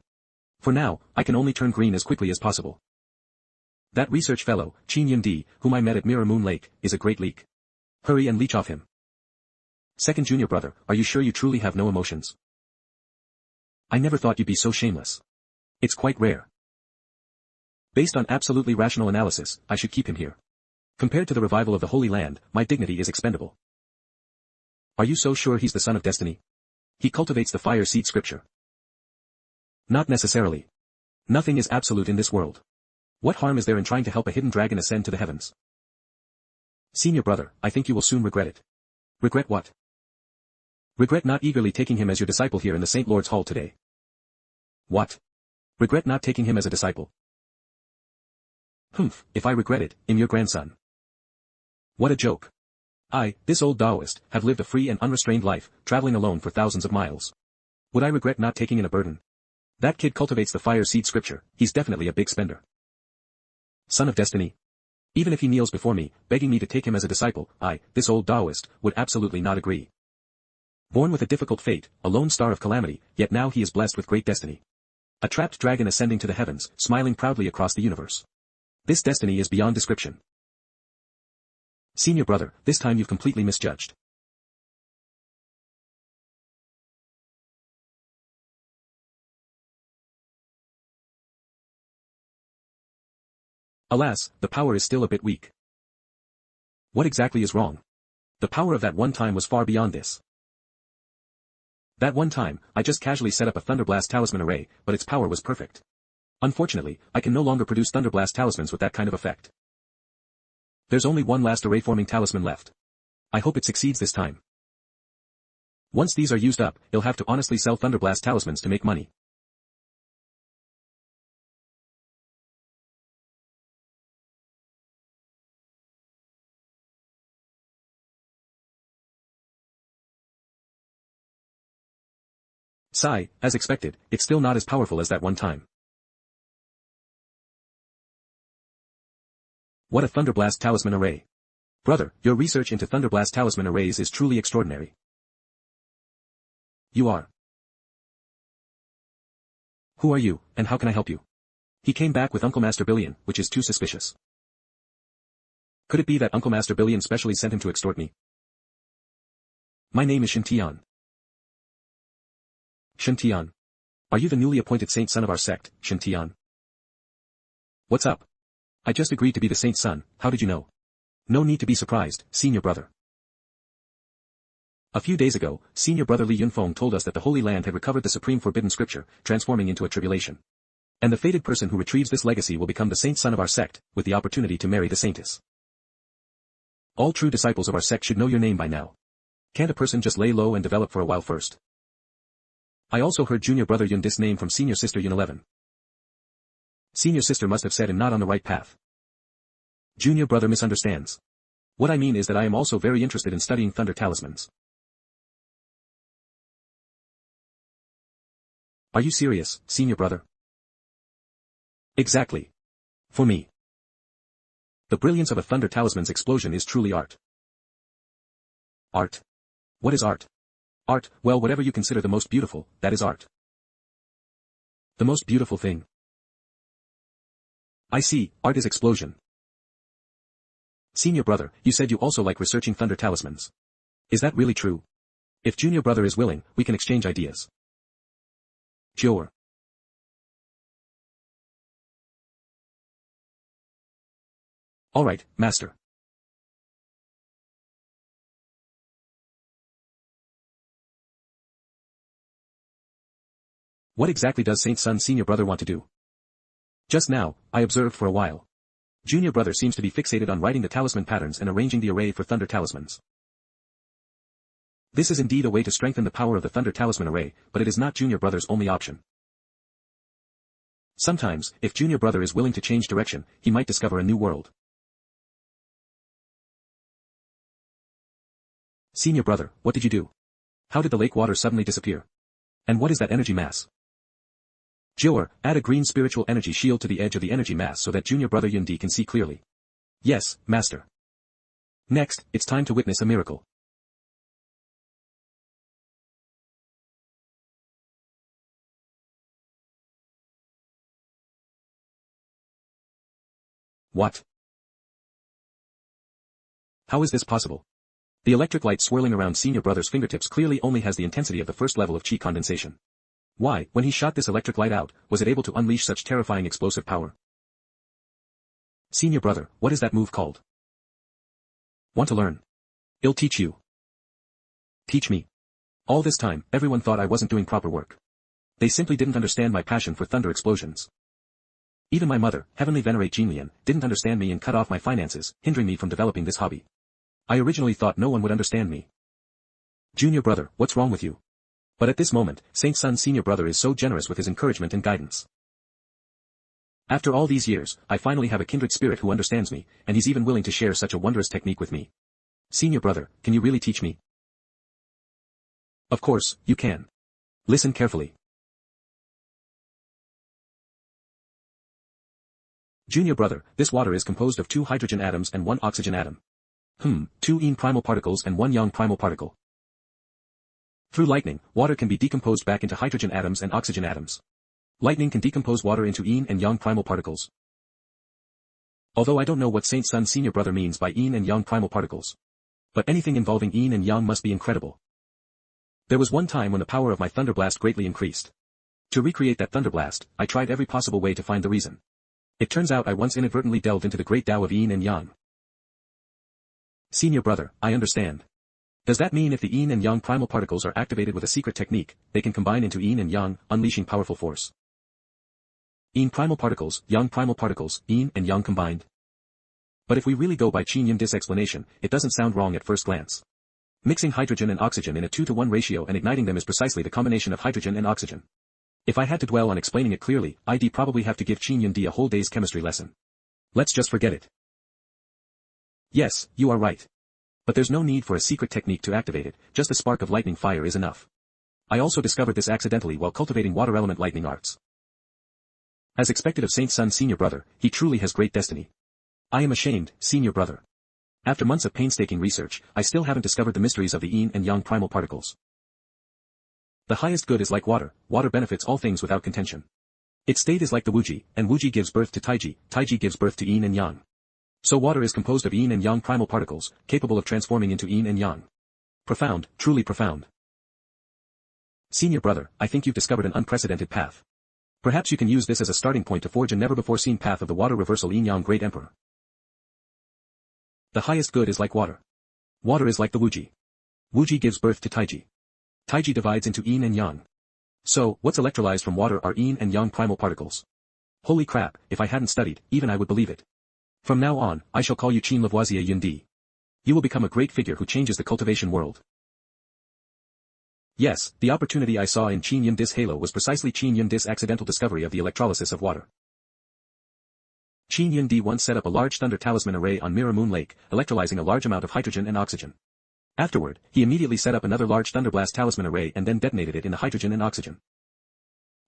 For now, I can only turn green as quickly as possible. That research fellow, Qin Yun Di, whom I met at Mirror Moon Lake, is a great leak. Hurry and leech off him. Second junior brother, are you sure you truly have no emotions? I never thought you'd be so shameless. It's quite rare. Based on absolutely rational analysis, I should keep him here. Compared to the revival of the Holy Land, my dignity is expendable. Are you so sure he's the son of destiny? He cultivates the fire seed scripture. Not necessarily. Nothing is absolute in this world. What harm is there in trying to help a hidden dragon ascend to the heavens? Senior brother, I think you will soon regret it. Regret what? Regret not eagerly taking him as your disciple here in the Saint Lord's Hall today. What? Regret not taking him as a disciple? Humph, if I regret it, I'm your grandson. What a joke. I, this old Taoist, have lived a free and unrestrained life, traveling alone for thousands of miles. Would I regret not taking in a burden? That kid cultivates the fire seed scripture, he's definitely a big spender. Son of destiny. Even if he kneels before me, begging me to take him as a disciple, I, this old Taoist, would absolutely not agree. Born with a difficult fate, a lone star of calamity, yet now he is blessed with great destiny. A trapped dragon ascending to the heavens, smiling proudly across the universe. This destiny is beyond description. Senior brother, this time you've completely misjudged. Alas, the power is still a bit weak. What exactly is wrong? The power of that one time was far beyond this. That one time, I just casually set up a Thunderblast talisman array, but its power was perfect. Unfortunately, I can no longer produce Thunderblast talismans with that kind of effect. There's only one last array-forming talisman left. I hope it succeeds this time. Once these are used up, you'll have to honestly sell Thunderblast talismans to make money. Sigh, as expected, it's still not as powerful as that one time. What a Thunderblast talisman array. Brother, your research into Thunderblast talisman arrays is truly extraordinary. You are. Who are you, and how can I help you? He came back with Uncle Master Billion, which is too suspicious. Could it be that Uncle Master Billion specially sent him to extort me? My name is Shen Tian. Shen Tian. Are you the newly appointed saint son of our sect, Shen Tian? What's up? I just agreed to be the saint's son, how did you know? No need to be surprised, senior brother. A few days ago, senior brother Li Yunfeng told us that the Holy Land had recovered the supreme forbidden scripture, transforming into a tribulation. And the fated person who retrieves this legacy will become the saint son of our sect, with the opportunity to marry the saintess. All true disciples of our sect should know your name by now. Can't a person just lay low and develop for a while first? I also heard junior brother Yun Dis name from senior sister Yun 11. Senior sister must have said I'm not on the right path. Junior brother misunderstands. What I mean is that I am also very interested in studying thunder talismans. Are you serious, senior brother? Exactly. For me. The brilliance of a thunder talisman's explosion is truly art. Art? What is art? Art, well, whatever you consider the most beautiful, that is art. The most beautiful thing. I see, art is explosion. Senior brother, you said you also like researching thunder talismans. Is that really true? If junior brother is willing, we can exchange ideas. Sure. Alright, master. What exactly does Saint Sun senior brother want to do? Just now, I observed for a while. Junior brother seems to be fixated on writing the talisman patterns and arranging the array for thunder talismans. This is indeed a way to strengthen the power of the thunder talisman array, but it is not junior brother's only option. Sometimes, if junior brother is willing to change direction, he might discover a new world. Senior brother, what did you do? How did the lake water suddenly disappear? And what is that energy mass? Jior, add a green spiritual energy shield to the edge of the energy mass so that junior brother Yundi can see clearly. Yes, master. Next, it's time to witness a miracle. What? How is this possible? The electric light swirling around senior brother's fingertips clearly only has the intensity of the first level of chi condensation. Why, when he shot this electric light out, was it able to unleash such terrifying explosive power? Senior brother, what is that move called? Want to learn? I'll teach you. Teach me. All this time, everyone thought I wasn't doing proper work. They simply didn't understand my passion for thunder explosions. Even my mother, Heavenly Venerate Jinlian, didn't understand me and cut off my finances, hindering me from developing this hobby. I originally thought no one would understand me. Junior brother, what's wrong with you? But at this moment, Saint Sun's senior brother is so generous with his encouragement and guidance. After all these years, I finally have a kindred spirit who understands me, and he's even willing to share such a wondrous technique with me. Senior brother, can you really teach me? Of course, you can. Listen carefully. Junior brother, this water is composed of 2 hydrogen atoms and 1 oxygen atom. 2 yin primal particles and 1 yang primal particle. Through lightning, water can be decomposed back into hydrogen atoms and oxygen atoms. Lightning can decompose water into yin and yang primal particles. Although I don't know what Saint Sun senior brother means by yin and yang primal particles. But anything involving yin and yang must be incredible. There was one time when the power of my thunderblast greatly increased. To recreate that thunderblast, I tried every possible way to find the reason. It turns out I once inadvertently delved into the great Tao of yin and yang. Senior brother, I understand. Does that mean if the yin and yang primal particles are activated with a secret technique, they can combine into yin and yang, unleashing powerful force? Yin primal particles, yang yin and yang combined. But if we really go by Qin Yin Dis explanation, it doesn't sound wrong at first glance. Mixing hydrogen and oxygen in a 2-to-1 ratio and igniting them is precisely the combination of hydrogen and oxygen. If I had to dwell on explaining it clearly, I'd probably have to give Qin Yin Di a whole day's chemistry lesson. Let's just forget it. Yes, you are right. But there's no need for a secret technique to activate it, just a spark of lightning fire is enough. I also discovered this accidentally while cultivating water element lightning arts. As expected of Saint Sun's senior brother, he truly has great destiny. I am ashamed, senior brother. After months of painstaking research, I still haven't discovered the mysteries of the yin and yang primal particles. The highest good is like water, water benefits all things without contention. Its state is like the wuji, and wuji gives birth to taiji, taiji gives birth to yin and yang. So water is composed of yin and yang primal particles, capable of transforming into yin and yang. Profound, truly profound. Senior brother, I think you've discovered an unprecedented path. Perhaps you can use this as a starting point to forge a never-before-seen path of the water reversal yin-yang great emperor. The highest good is like water. Water is like the wuji. Wuji gives birth to taiji. Taiji divides into yin and yang. So, what's electrolyzed from water are yin and yang primal particles. Holy crap, if I hadn't studied, even I would believe it. From now on, I shall call you Qin Lavoisier Yundi. You will become a great figure who changes the cultivation world. Yes, the opportunity I saw in Qin Yin Dis Halo was precisely Qin Yin Dis' accidental discovery of the electrolysis of water. Qin Yin Di once set up a large thunder talisman array on Mirror Moon Lake, electrolyzing a large amount of hydrogen and oxygen. Afterward, he immediately set up another large thunderblast talisman array and then detonated it in the hydrogen and oxygen.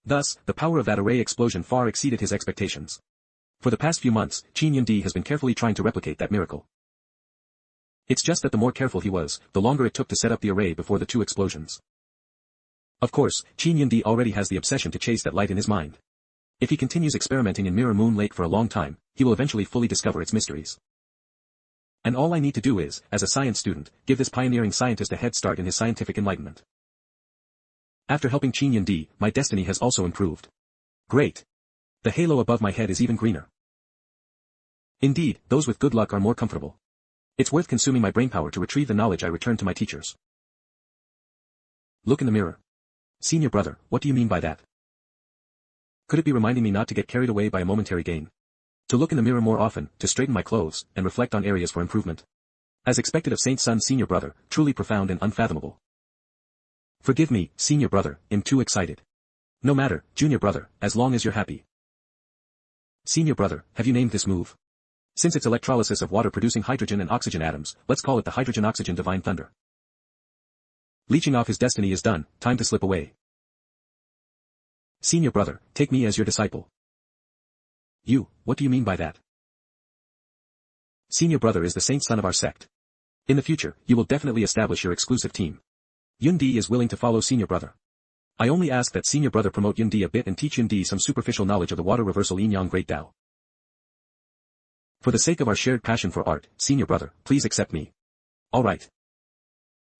Thus, the power of that array explosion far exceeded his expectations. For the past few months, Qin Yin Di has been carefully trying to replicate that miracle. It's just that the more careful he was, the longer it took to set up the array before the 2 explosions. Of course, Qin Yin Di already has the obsession to chase that light in his mind. If he continues experimenting in Mirror Moon Lake for a long time, he will eventually fully discover its mysteries. And all I need to do is, as a science student, give this pioneering scientist a head start in his scientific enlightenment. After helping Qin Yin Di, my destiny has also improved. Great. The halo above my head is even greener. Indeed, those with good luck are more comfortable. It's worth consuming my brainpower to retrieve the knowledge I returned to my teachers. Look in the mirror. Senior brother, what do you mean by that? Could it be reminding me not to get carried away by a momentary gain? To look in the mirror more often, to straighten my clothes, and reflect on areas for improvement. As expected of Saint Sun's senior brother, truly profound and unfathomable. Forgive me, senior brother, I'm too excited. No matter, junior brother, as long as you're happy. Senior brother, have you named this move? Since it's electrolysis of water producing hydrogen and oxygen atoms, let's call it the hydrogen-oxygen divine thunder. Leeching off his destiny is done, time to slip away. Senior brother, take me as your disciple. You, what do you mean by that? Senior brother is the saint son of our sect. In the future, you will definitely establish your exclusive team. Yundi is willing to follow senior brother. I only ask that senior brother promote Yundi a bit and teach Yundi some superficial knowledge of the water reversal yin-yang great Tao. For the sake of our shared passion for art, senior brother, please accept me. Alright.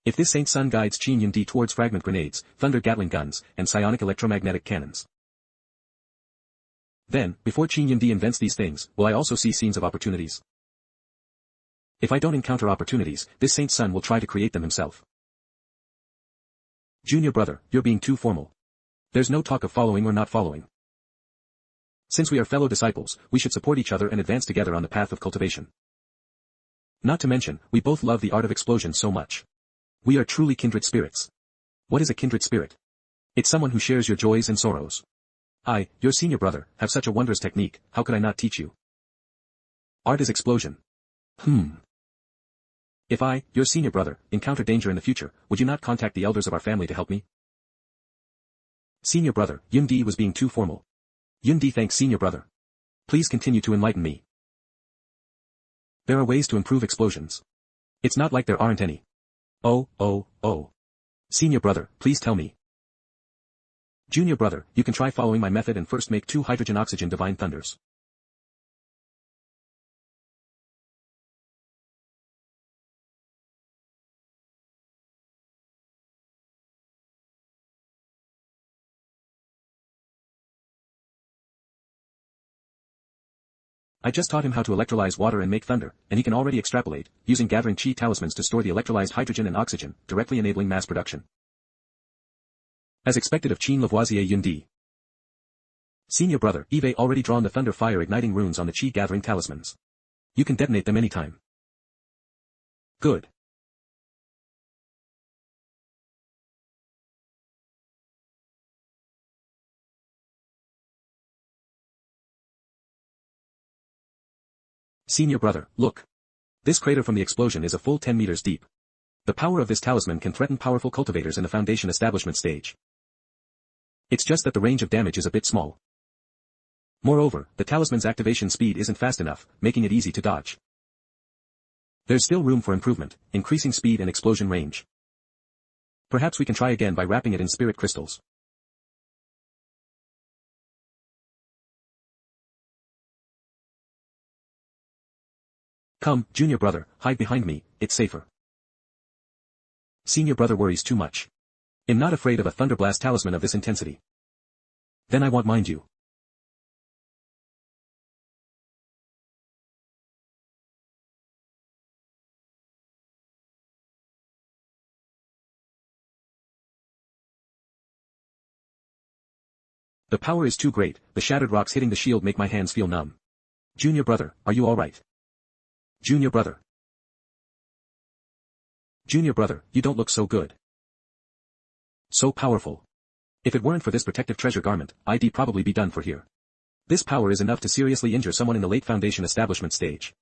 If this saint son guides Qin Yundi towards fragment grenades, thunder Gatling guns, and psionic electromagnetic cannons, then, before Qin Yundi invents these things, will I also see scenes of opportunities? If I don't encounter opportunities, this saint son will try to create them himself. Junior brother, you're being too formal. There's no talk of following or not following. Since we are fellow disciples, we should support each other and advance together on the path of cultivation. Not to mention, we both love the art of explosion so much. We are truly kindred spirits. What is a kindred spirit? It's someone who shares your joys and sorrows. I, your senior brother, have such a wondrous technique, how could I not teach you? Art is explosion. If I, your senior brother, encounter danger in the future, would you not contact the elders of our family to help me? Senior brother, Yundi was being too formal. Yundi thanks senior brother. Please continue to enlighten me. There are ways to improve explosions. It's not like there aren't any. Oh. Senior brother, please tell me. Junior brother, you can try following my method and first make 2 hydrogen-oxygen divine thunders. I just taught him how to electrolyze water and make thunder, and he can already extrapolate, using gathering chi talismans to store the electrolyzed hydrogen and oxygen, directly enabling mass production. As expected of Qin Lavoisier Yundi. Senior brother, Eve already drawn the thunder fire igniting runes on the chi gathering talismans. You can detonate them anytime. Good. Senior brother, look. This crater from the explosion is a full 10 meters deep. The power of this talisman can threaten powerful cultivators in the foundation establishment stage. It's just that the range of damage is a bit small. Moreover, the talisman's activation speed isn't fast enough, making it easy to dodge. There's still room for improvement, increasing speed and explosion range. Perhaps we can try again by wrapping it in spirit crystals. Come, junior brother, hide behind me, it's safer. Senior brother worries too much. I'm not afraid of a thunderblast talisman of this intensity. Then I won't mind you. The power is too great, the shattered rocks hitting the shield make my hands feel numb. Junior brother, are you alright? Junior brother. Junior brother, you don't look so good. So powerful. If it weren't for this protective treasure garment, I'd probably be done for here. This power is enough to seriously injure someone in the late foundation establishment stage.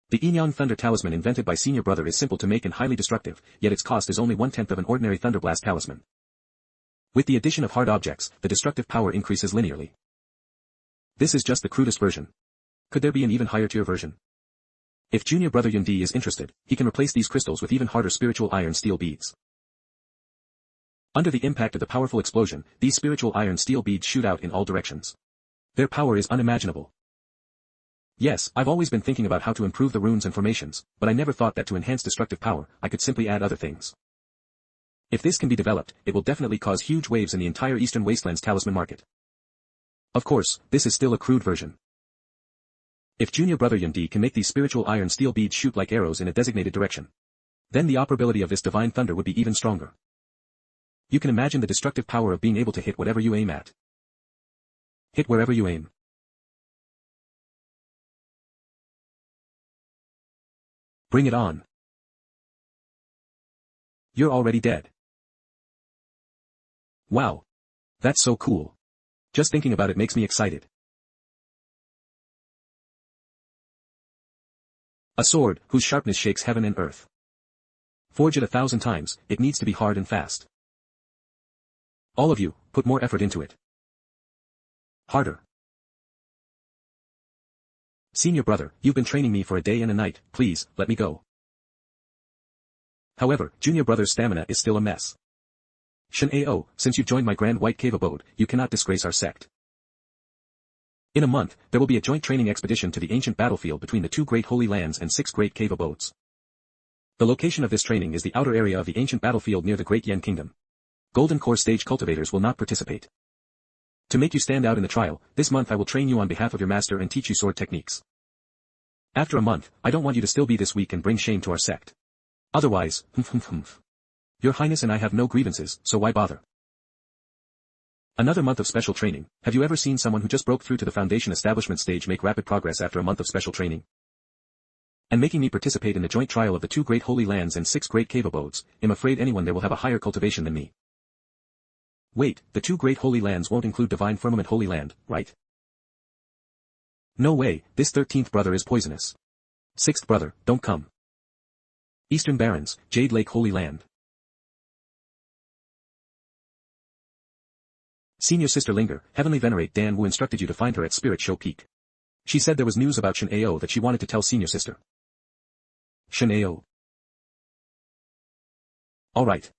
The Yin-Yang Thunder Talisman invented by Senior Brother is simple to make and highly destructive, yet its cost is only 1/10 of an ordinary Thunderblast Talisman. With the addition of hard objects, the destructive power increases linearly. This is just the crudest version. Could there be an even higher tier version? If Junior Brother Yundi is interested, he can replace these crystals with even harder spiritual iron steel beads. Under the impact of the powerful explosion, these spiritual iron steel beads shoot out in all directions. Their power is unimaginable. Yes, I've always been thinking about how to improve the runes and formations, but I never thought that to enhance destructive power, I could simply add other things. If this can be developed, it will definitely cause huge waves in the entire Eastern Wastelands talisman market. Of course, this is still a crude version. If Junior Brother Yundi can make these spiritual iron steel beads shoot like arrows in a designated direction, then the operability of this divine thunder would be even stronger. You can imagine the destructive power of being able to hit whatever you aim at. Hit wherever you aim. Bring it on. You're already dead. Wow. That's so cool. Just thinking about it makes me excited. A sword, whose sharpness shakes heaven and earth. Forge it 1,000 times, it needs to be hard and fast. All of you, put more effort into it. Harder. Senior brother, you've been training me for a day and a night, please, let me go. However, junior brother's stamina is still a mess. Shen Tian, since you've joined my Grand White Cave abode, you cannot disgrace our sect. In a month, there will be a joint training expedition to the ancient battlefield between the 2 great holy lands and 6 great cave abodes. The location of this training is the outer area of the ancient battlefield near the Great Yan Kingdom. Golden Core stage cultivators will not participate. To make you stand out in the trial, this month I will train you on behalf of your master and teach you sword techniques. After a month, I don't want you to still be this weak and bring shame to our sect. Otherwise, Your Highness and I have no grievances, so why bother? Another month of special training. Have you ever seen someone who just broke through to the foundation establishment stage make rapid progress after a month of special training? And making me participate in the joint trial of the 2 great holy lands and 6 great cave abodes, I'm afraid anyone there will have a higher cultivation than me. Wait, the 2 great holy lands won't include Divine Firmament Holy Land, right? No way, this 13th brother is poisonous. 6th brother, don't come. Eastern Barrens, Jade Lake Holy Land. Senior Sister Linger, Heavenly Venerate Dan Wu instructed you to find her at Spirit Show Peak. She said there was news about Shen Tian that she wanted to tell Senior Sister. Shen Tian. Alright.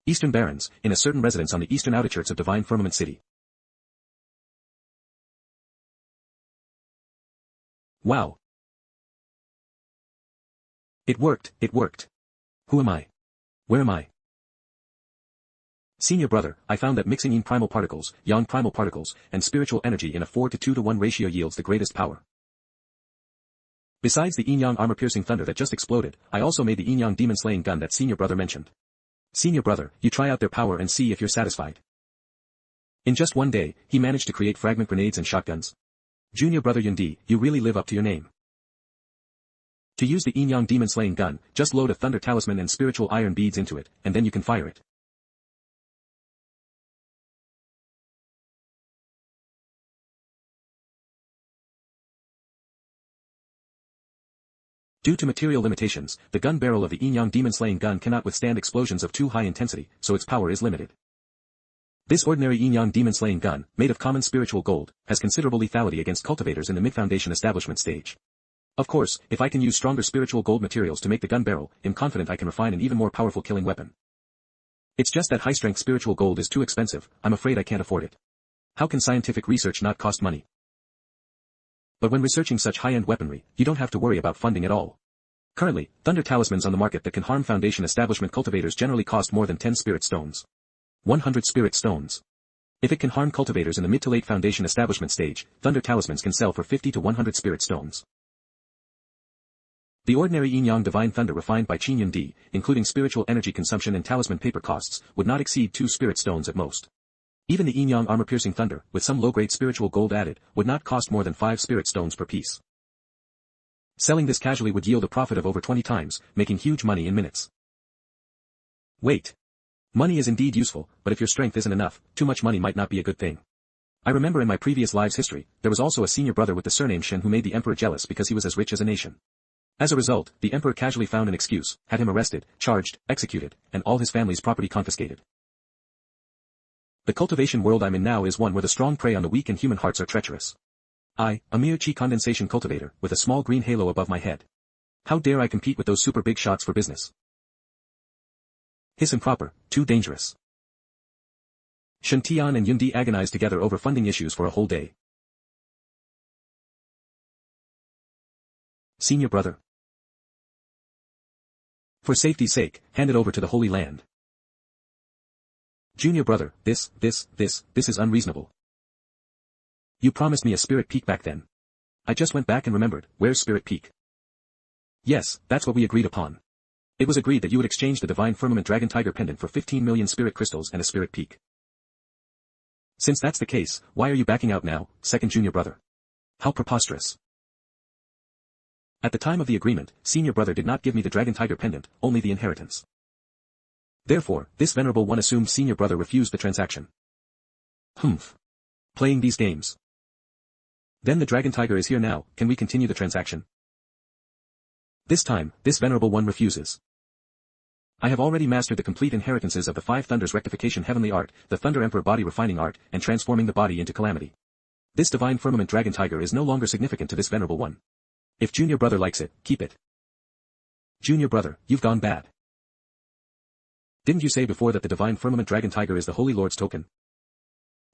Eastern Barrens, in a certain residence on the eastern outskirts of Divine Firmament City. Wow. It worked. Who am I? Where am I? Senior brother, I found that mixing yin primal particles, yang primal particles, and spiritual energy in a 4:2:1 ratio yields the greatest power. Besides the yin-yang armor-piercing thunder that just exploded, I also made the yin-yang demon-slaying gun that senior brother mentioned. Senior brother, you try out their power and see if you're satisfied. In just one day, he managed to create fragment grenades and shotguns. Junior brother Yundi, you really live up to your name. To use the yin-yang demon-slaying gun, just load a thunder talisman and spiritual iron beads into it, and then you can fire it. Due to material limitations, the gun barrel of the yin-yang demon-slaying gun cannot withstand explosions of too high intensity, so its power is limited. This ordinary yin-yang demon-slaying gun, made of common spiritual gold, has considerable lethality against cultivators in the mid-foundation establishment stage. Of course, if I can use stronger spiritual gold materials to make the gun barrel, I'm confident I can refine an even more powerful killing weapon. It's just that high-strength spiritual gold is too expensive, I'm afraid I can't afford it. How can scientific research not cost money? But when researching such high-end weaponry, you don't have to worry about funding at all. Currently, thunder talismans on the market that can harm foundation establishment cultivators generally cost more than 10 spirit stones. 100 spirit stones. If it can harm cultivators in the mid to late foundation establishment stage, thunder talismans can sell for 50 to 100 spirit stones. The ordinary yin-yang divine thunder refined by Qin Yundi, including spiritual energy consumption and talisman paper costs, would not exceed 2 spirit stones at most. Even the yin-yang armor-piercing thunder, with some low-grade spiritual gold added, would not cost more than 5 spirit stones per piece. Selling this casually would yield a profit of over 20 times, making huge money in minutes. Wait. Money is indeed useful, but if your strength isn't enough, too much money might not be a good thing. I remember in my previous lives history, there was also a senior brother with the surname Shen who made the emperor jealous because he was as rich as a nation. As a result, the emperor casually found an excuse, had him arrested, charged, executed, and all his family's property confiscated. The cultivation world I'm in now is one where the strong prey on the weak and human hearts are treacherous. I, a mere chi condensation cultivator, with a small green halo above my head. How dare I compete with those super big shots for business? Hiss improper, too dangerous. Shen Tian and Yundi agonized together over funding issues for a whole day. Senior brother. For safety's sake, hand it over to the Holy Land. Junior brother, this is unreasonable. You promised me a spirit peak back then. I just went back and remembered, where's Spirit Peak? Yes, that's what we agreed upon. It was agreed that you would exchange the Divine Firmament Dragon Tiger Pendant for 15 million spirit crystals and a Spirit Peak. Since that's the case, why are you backing out now, second junior brother? How preposterous. At the time of the agreement, senior brother did not give me the Dragon Tiger Pendant, only the inheritance. Therefore, this venerable one assumed senior brother refused the transaction. Humph. Playing these games. Then the Dragon Tiger is here now, can we continue the transaction? This time, this venerable one refuses. I have already mastered the complete inheritances of the five thunders rectification heavenly art, the Thunder Emperor body refining art, and transforming the body into calamity. This divine firmament dragon tiger is no longer significant to this venerable one. If junior brother likes it, keep it. Junior brother, you've gone bad. Didn't you say before that the divine firmament dragon tiger is the Holy Lord's token?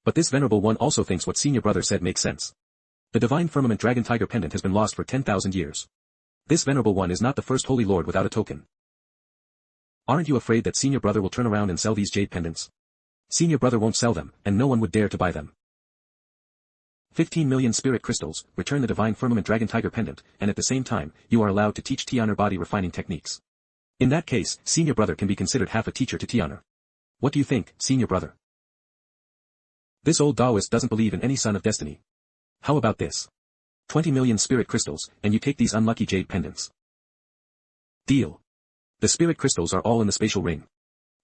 But this venerable one also thinks what senior brother said makes sense. The divine firmament dragon tiger pendant has been lost for 10,000 years. This venerable one is not the first Holy Lord without a token. Aren't you afraid that senior brother will turn around and sell these jade pendants? Senior brother won't sell them, and no one would dare to buy them. 15 million spirit crystals, return the divine firmament dragon tiger pendant, and at the same time, you are allowed to teach Tianer body refining techniques. In that case, senior brother can be considered half a teacher to Tianer. What do you think, senior brother? This old Taoist doesn't believe in any son of destiny. How about this? 20 million spirit crystals, and you take these unlucky jade pendants. Deal. The spirit crystals are all in the spatial ring.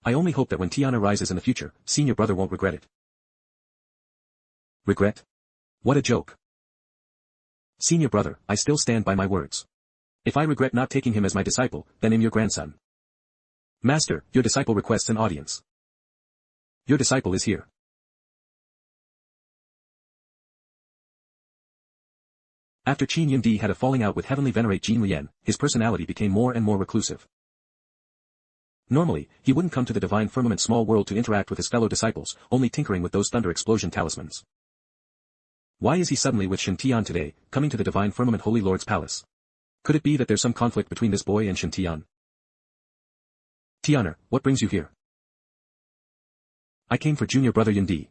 I only hope that when Tiana rises in the future, senior brother won't regret it. Regret? What a joke. Senior brother, I still stand by my words. If I regret not taking him as my disciple, then I'm your grandson. Master, your disciple requests an audience. Your disciple is here. After Qin Yundi had a falling out with heavenly venerate Jin Lian, his personality became more and more reclusive. Normally, he wouldn't come to the divine firmament small world to interact with his fellow disciples, only tinkering with those thunder explosion talismans. Why is he suddenly with Shen Tian today, coming to the divine firmament Holy Lord's palace? Could it be that there's some conflict between this boy and Shen Tian? Tianer, what brings you here? I came for junior brother Yundi.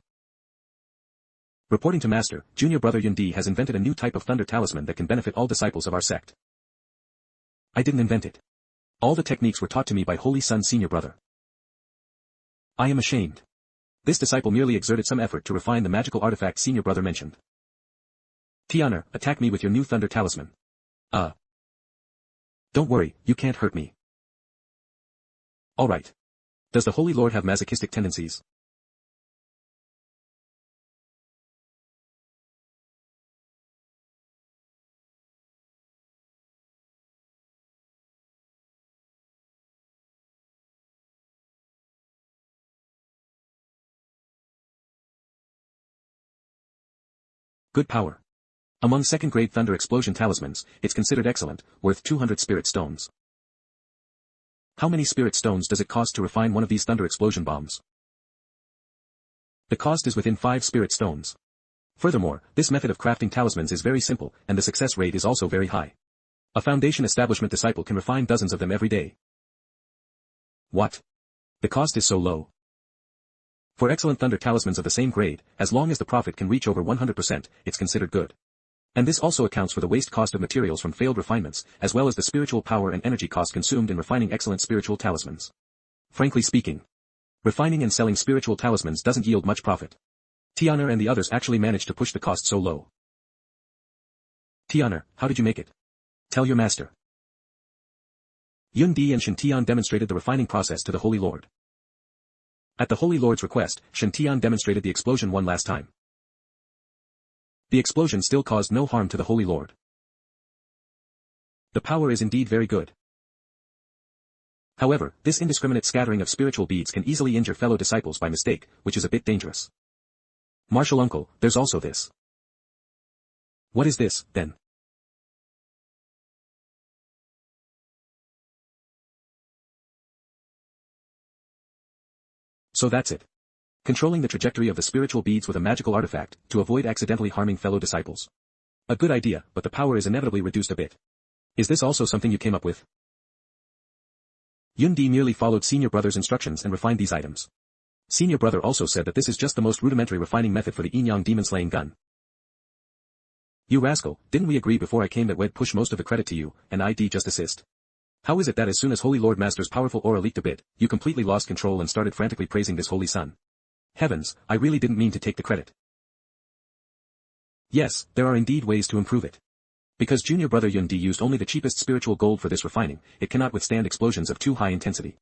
Reporting to Master, junior brother Yundi has invented a new type of thunder talisman that can benefit all disciples of our sect. I didn't invent it. All the techniques were taught to me by Holy Son senior brother. I am ashamed. This disciple merely exerted some effort to refine the magical artifact senior brother mentioned. Tianer, attack me with your new thunder talisman. Don't worry, you can't hurt me. Alright. Does the Holy Lord have masochistic tendencies? Good power. Among second-grade thunder explosion talismans, it's considered excellent, worth 200 spirit stones. How many spirit stones does it cost to refine one of these thunder explosion bombs? The cost is within 5 spirit stones. Furthermore, this method of crafting talismans is very simple, and the success rate is also very high. A foundation establishment disciple can refine dozens of them every day. What? The cost is so low. For excellent thunder talismans of the same grade, as long as the profit can reach over 100%, it's considered good. And this also accounts for the waste cost of materials from failed refinements, as well as the spiritual power and energy cost consumed in refining excellent spiritual talismans. Frankly speaking, refining and selling spiritual talismans doesn't yield much profit. Tianer and the others actually managed to push the cost so low. Tianer, how did you make it? Tell your master. Yundi and Shen Tian demonstrated the refining process to the Holy Lord. At the Holy Lord's request, Shen Tian demonstrated the explosion one last time. The explosion still caused no harm to the Holy Lord. The power is indeed very good. However, this indiscriminate scattering of spiritual beads can easily injure fellow disciples by mistake, which is a bit dangerous. Martial uncle, there's also this. What is this, then? So that's it. Controlling the trajectory of the spiritual beads with a magical artifact, to avoid accidentally harming fellow disciples. A good idea, but the power is inevitably reduced a bit. Is this also something you came up with? Yundi merely followed senior brother's instructions and refined these items. Senior brother also said that this is just the most rudimentary refining method for the yin-yang demon-slaying gun. You rascal, didn't we agree before I came that we'd push most of the credit to you, and I'd just assist? How is it that as soon as Holy Lord Master's powerful aura leaked a bit, you completely lost control and started frantically praising this holy son? Heavens, I really didn't mean to take the credit. Yes, there are indeed ways to improve it. Because junior brother Yundi used only the cheapest spiritual gold for this refining, it cannot withstand explosions of too high intensity.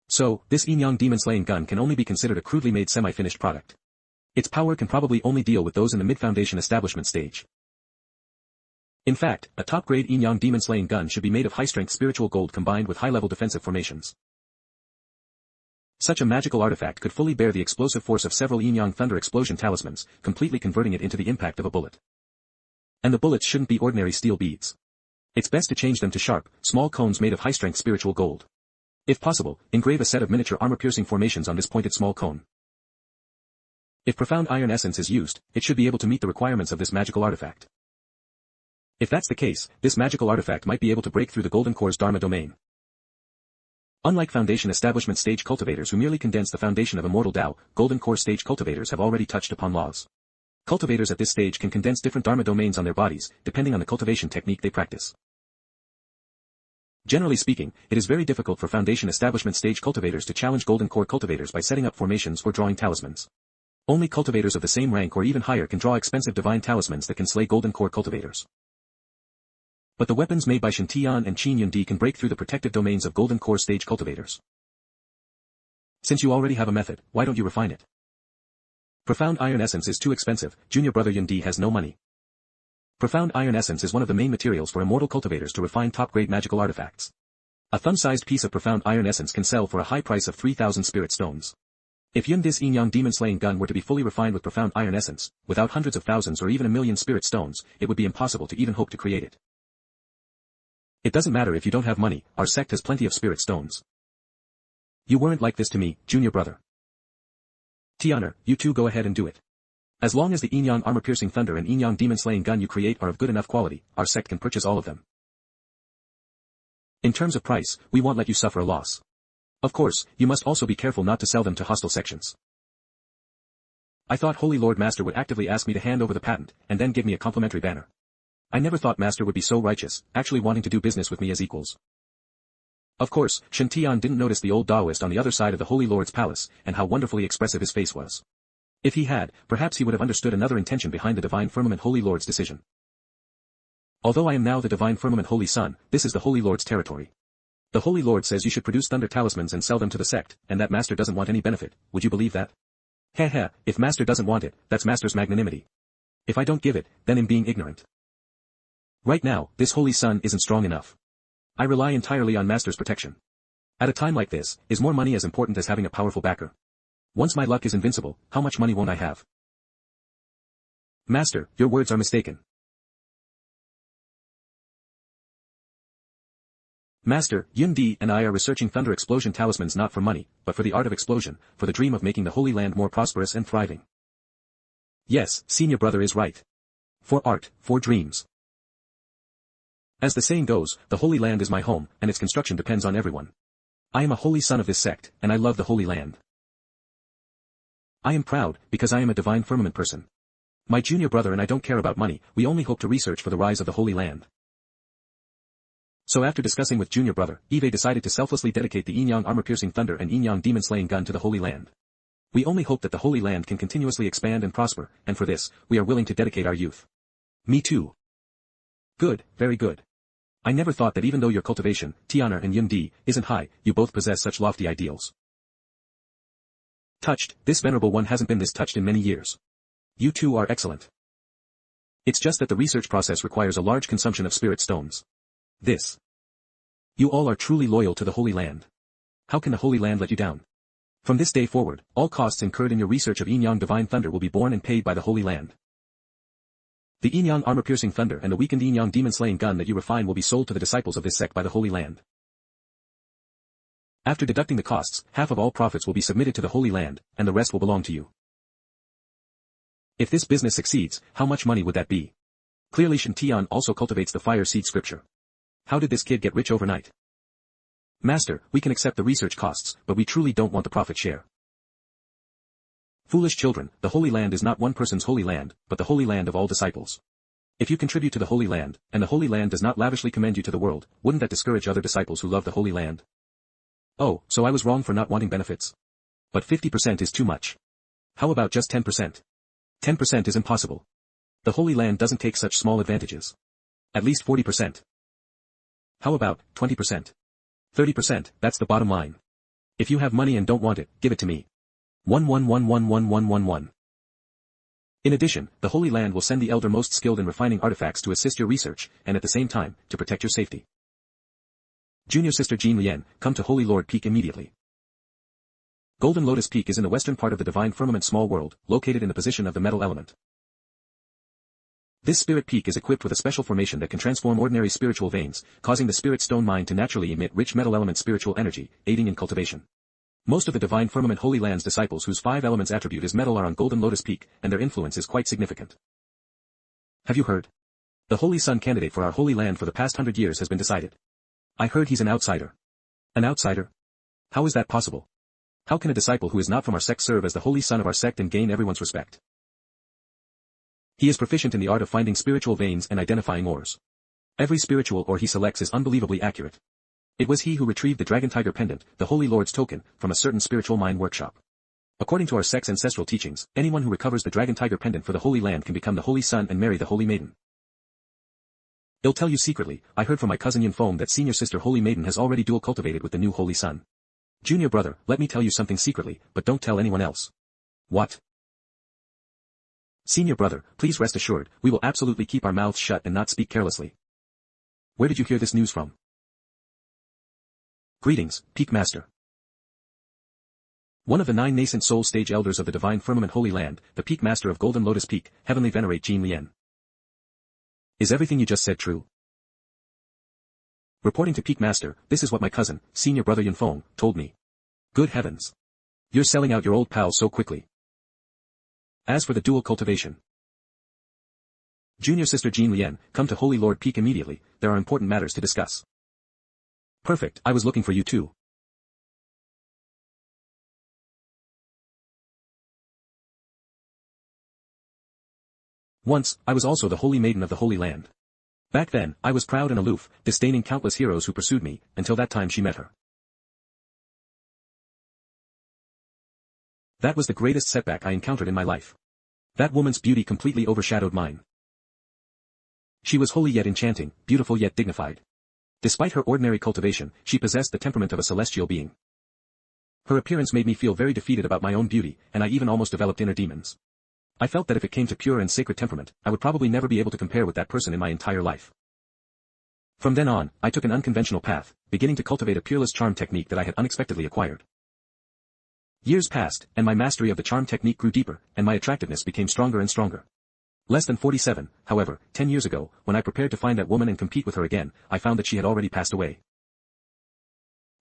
So, this yin-yang demon-slaying gun can only be considered a crudely made semi-finished product. Its power can probably only deal with those in the mid-foundation establishment stage. In fact, a top-grade yin-yang demon-slaying gun should be made of high-strength spiritual gold combined with high-level defensive formations. Such a magical artifact could fully bear the explosive force of several yin-yang thunder explosion talismans, completely converting it into the impact of a bullet. And the bullets shouldn't be ordinary steel beads. It's best to change them to sharp, small cones made of high-strength spiritual gold. If possible, engrave a set of miniature armor-piercing formations on this pointed small cone. If profound iron essence is used, it should be able to meet the requirements of this magical artifact. If that's the case, this magical artifact might be able to break through the Golden Core's Dharma domain. Unlike Foundation Establishment stage cultivators who merely condense the foundation of immortal Tao, Golden Core stage cultivators have already touched upon laws. Cultivators at this stage can condense different Dharma domains on their bodies, depending on the cultivation technique they practice. Generally speaking, it is very difficult for Foundation Establishment stage cultivators to challenge Golden Core cultivators by setting up formations or drawing talismans. Only cultivators of the same rank or even higher can draw expensive divine talismans that can slay Golden Core cultivators. But the weapons made by Shen Tian and Qin Yundi can break through the protective domains of Golden Core stage cultivators. Since you already have a method, why don't you refine it? Profound iron essence is too expensive, junior brother Yundi has no money. Profound iron essence is one of the main materials for immortal cultivators to refine top-grade magical artifacts. A thumb-sized piece of profound iron essence can sell for a high price of 3,000 spirit stones. If Yundi's yin-yang demon-slaying gun were to be fully refined with profound iron essence, without hundreds of thousands or even 1,000,000 spirit stones, it would be impossible to even hope to create it. It doesn't matter if you don't have money, our sect has plenty of spirit stones. You weren't like this to me, junior brother. Tianer, you two go ahead and do it. As long as the yin-yang armor-piercing thunder and yin-yang demon-slaying gun you create are of good enough quality, our sect can purchase all of them. In terms of price, we won't let you suffer a loss. Of course, you must also be careful not to sell them to hostile sections. I thought Holy Lord Master would actively ask me to hand over the patent, and then give me a complimentary banner. I never thought Master would be so righteous, actually wanting to do business with me as equals. Of course, Shen Tian didn't notice the old Taoist on the other side of the Holy Lord's palace, and how wonderfully expressive his face was. If he had, perhaps he would have understood another intention behind the Divine Firmament Holy Lord's decision. Although I am now the Divine Firmament Holy Son, this is the Holy Lord's territory. The Holy Lord says you should produce thunder talismans and sell them to the sect, and that Master doesn't want any benefit, would you believe that? Heh, if Master doesn't want it, that's Master's magnanimity. If I don't give it, then I'm being ignorant. Right now, this Holy Son isn't strong enough. I rely entirely on Master's protection. At a time like this, is more money as important as having a powerful backer? Once my luck is invincible, how much money won't I have? Master, your words are mistaken. Master, Yundi and I are researching thunder explosion talismans not for money, but for the art of explosion, for the dream of making the Holy Land more prosperous and thriving. Yes, senior brother is right. For art, for dreams. As the saying goes, the Holy Land is my home, and its construction depends on everyone. I am a holy son of this sect, and I love the Holy Land. I am proud, because I am a divine firmament person. My junior brother and I don't care about money, we only hope to research for the rise of the Holy Land. So after discussing with junior brother, Eve decided to selflessly dedicate the yin-yang armor-piercing thunder and yin-yang demon-slaying gun to the Holy Land. We only hope that the Holy Land can continuously expand and prosper, and for this, we are willing to dedicate our youth. Me too. Good, very good. I never thought that even though your cultivation, Tianer and Yundi, isn't high, you both possess such lofty ideals. Touched, this venerable one hasn't been this touched in many years. You two are excellent. It's just that the research process requires a large consumption of spirit stones. This. You all are truly loyal to the Holy Land. How can the Holy Land let you down? From this day forward, all costs incurred in your research of yin-yang divine thunder will be borne and paid by the Holy Land. The yin-yang armor-piercing thunder and the weakened yin-yang demon-slaying gun that you refine will be sold to the disciples of this sect by the Holy Land. After deducting the costs, half of all profits will be submitted to the Holy Land, and the rest will belong to you. If this business succeeds, how much money would that be? Clearly Shen Tian also cultivates the fire seed scripture. How did this kid get rich overnight? Master, we can accept the research costs, but we truly don't want the profit share. Foolish children, the Holy Land is not one person's Holy Land, but the Holy Land of all disciples. If you contribute to the Holy Land, and the Holy Land does not lavishly commend you to the world, wouldn't that discourage other disciples who love the Holy Land? Oh, so I was wrong for not wanting benefits. But 50% is too much. How about just 10%? 10% is impossible. The Holy Land doesn't take such small advantages. At least 40%. How about 20%? 30%, that's the bottom line. If you have money and don't want it, give it to me. 111111111. In addition, the Holy Land will send the elder most skilled in refining artifacts to assist your research, and at the same time, to protect your safety. Junior Sister Jean Lien, come to Holy Lord Peak immediately. Golden Lotus Peak is in the western part of the divine firmament small world, located in the position of the metal element. This spirit peak is equipped with a special formation that can transform ordinary spiritual veins, causing the spirit stone mind to naturally emit rich metal element spiritual energy, aiding in cultivation. Most of the divine firmament Holy Land's disciples whose 5 elements attribute is metal are on Golden Lotus Peak, and their influence is quite significant. Have you heard? The Holy Sun candidate for our Holy Land for the past 100 years has been decided. I heard he's an outsider. An outsider? How is that possible? How can a disciple who is not from our sect serve as the Holy Sun of our sect and gain everyone's respect? He is proficient in the art of finding spiritual veins and identifying ores. Every spiritual ore he selects is unbelievably accurate. It was he who retrieved the Dragon Tiger Pendant, the Holy Lord's token, from a certain spiritual mine workshop. According to our sect's ancestral teachings, anyone who recovers the Dragon Tiger Pendant for the Holy Land can become the Holy Sun and marry the Holy Maiden. I'll tell you secretly, I heard from my cousin Yin Feng that senior sister Holy Maiden has already dual cultivated with the new Holy Sun. Junior brother, let me tell you something secretly, but don't tell anyone else. What? Senior brother, please rest assured, we will absolutely keep our mouths shut and not speak carelessly. Where did you hear this news from? Greetings, Peak Master. One of the 9 nascent soul stage elders of the divine firmament Holy Land, the Peak Master of Golden Lotus Peak, Heavenly Venerate Jin Lian. Is everything you just said true? Reporting to Peak Master, this is what my cousin, senior brother Yin Feng, told me. Good heavens. You're selling out your old pals so quickly. As for the dual cultivation. Junior sister Jin Lian, come to Holy Lord Peak immediately, there are important matters to discuss. Perfect, I was looking for you too. Once, I was also the Holy Maiden of the Holy Land. Back then, I was proud and aloof, disdaining countless heroes who pursued me, until that time she met her. That was the greatest setback I encountered in my life. That woman's beauty completely overshadowed mine. She was holy yet enchanting, beautiful yet dignified. Despite her ordinary cultivation, she possessed the temperament of a celestial being. Her appearance made me feel very defeated about my own beauty, and I even almost developed inner demons. I felt that if it came to pure and sacred temperament, I would probably never be able to compare with that person in my entire life. From then on, I took an unconventional path, beginning to cultivate a peerless charm technique that I had unexpectedly acquired. Years passed, and my mastery of the charm technique grew deeper, and my attractiveness became stronger and stronger. Less than 47, however, 10 years ago, when I prepared to find that woman and compete with her again, I found that she had already passed away.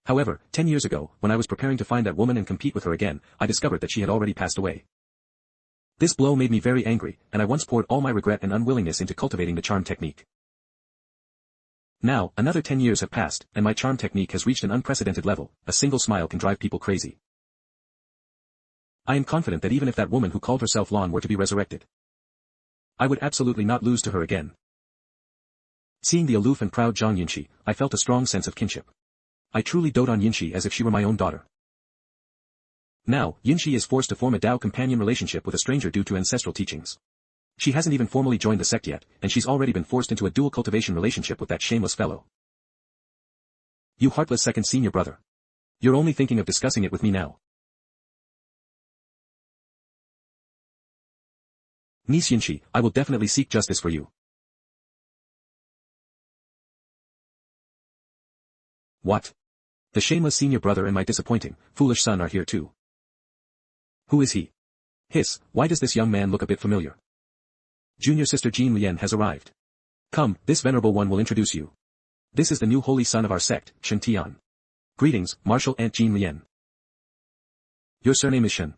However, 10 years ago, when I was preparing to find that woman and compete with her again, I discovered that she had already passed away. This blow made me very angry, and I once poured all my regret and unwillingness into cultivating the charm technique. Now, another 10 years have passed, and my charm technique has reached an unprecedented level. A single smile can drive people crazy. I am confident that even if that woman who called herself Lan were to be resurrected, I would absolutely not lose to her again. Seeing the aloof and proud Zhang Yunxi, I felt a strong sense of kinship. I truly dote on Yunxi as if she were my own daughter. Now, Yunxi is forced to form a Dao companion relationship with a stranger due to ancestral teachings. She hasn't even formally joined the sect yet, and she's already been forced into a dual cultivation relationship with that shameless fellow. You heartless second senior brother. You're only thinking of discussing it with me now. Niece Yunxi, I will definitely seek justice for you. What? The shameless senior brother and my disappointing, foolish son are here too. Who is he? Hiss, why does this young man look a bit familiar? Junior sister Jin Lian has arrived. Come, this venerable one will introduce you. This is the new holy son of our sect, Shen Tian. Greetings, Martial Aunt Jin Lian. Your surname is Shen.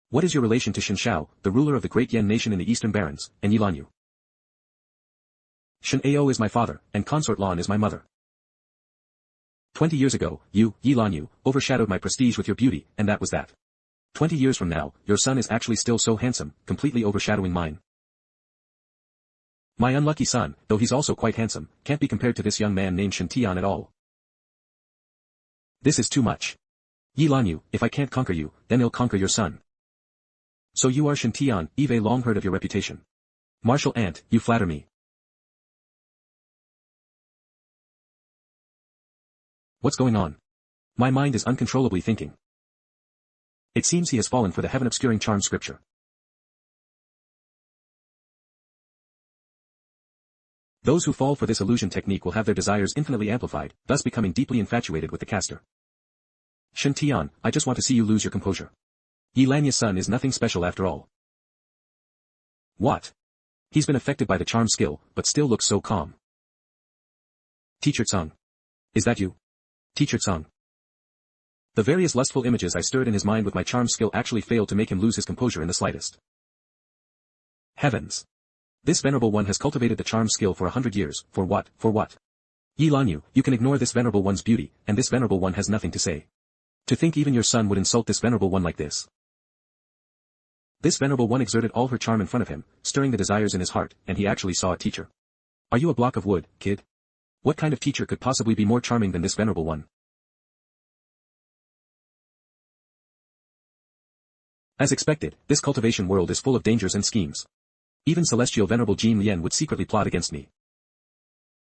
What is your relation to Shen Shao, the ruler of the great Yan nation in the Eastern Barrens, and Yilanyu? Shen Ao is my father, and Consort Lan is my mother. 20 years ago, you, Yilanyu, overshadowed my prestige with your beauty, and that was that. 20 years from now, your son is actually still so handsome, completely overshadowing mine. My unlucky son, though he's also quite handsome, can't be compared to this young man named Shen Tian at all. This is too much. Yilanyu, if I can't conquer you, then I'll conquer your son. So you are Shen Tian, Eve long heard of your reputation. Martial Aunt, you flatter me. What's going on? My mind is uncontrollably thinking. It seems he has fallen for the heaven-obscuring charm scripture. Those who fall for this illusion technique will have their desires infinitely amplified, thus becoming deeply infatuated with the caster. Shen Tian, I just want to see you lose your composure. Yi Lanya's son is nothing special after all. What? He's been affected by the charm skill, but still looks so calm. Teacher Tsung. Is that you? Teacher Tsung. The various lustful images I stirred in his mind with my charm skill actually failed to make him lose his composure in the slightest. Heavens! This venerable one has cultivated the charm skill for 100 years, for what, for what? Yi Lanyu, you can ignore this venerable one's beauty, and this venerable one has nothing to say. To think even your son would insult this venerable one like this. This venerable one exerted all her charm in front of him, stirring the desires in his heart, and he actually saw a teacher. Are you a block of wood, kid? What kind of teacher could possibly be more charming than this venerable one? As expected, this cultivation world is full of dangers and schemes. Even Celestial Venerable Jean Lien would secretly plot against me.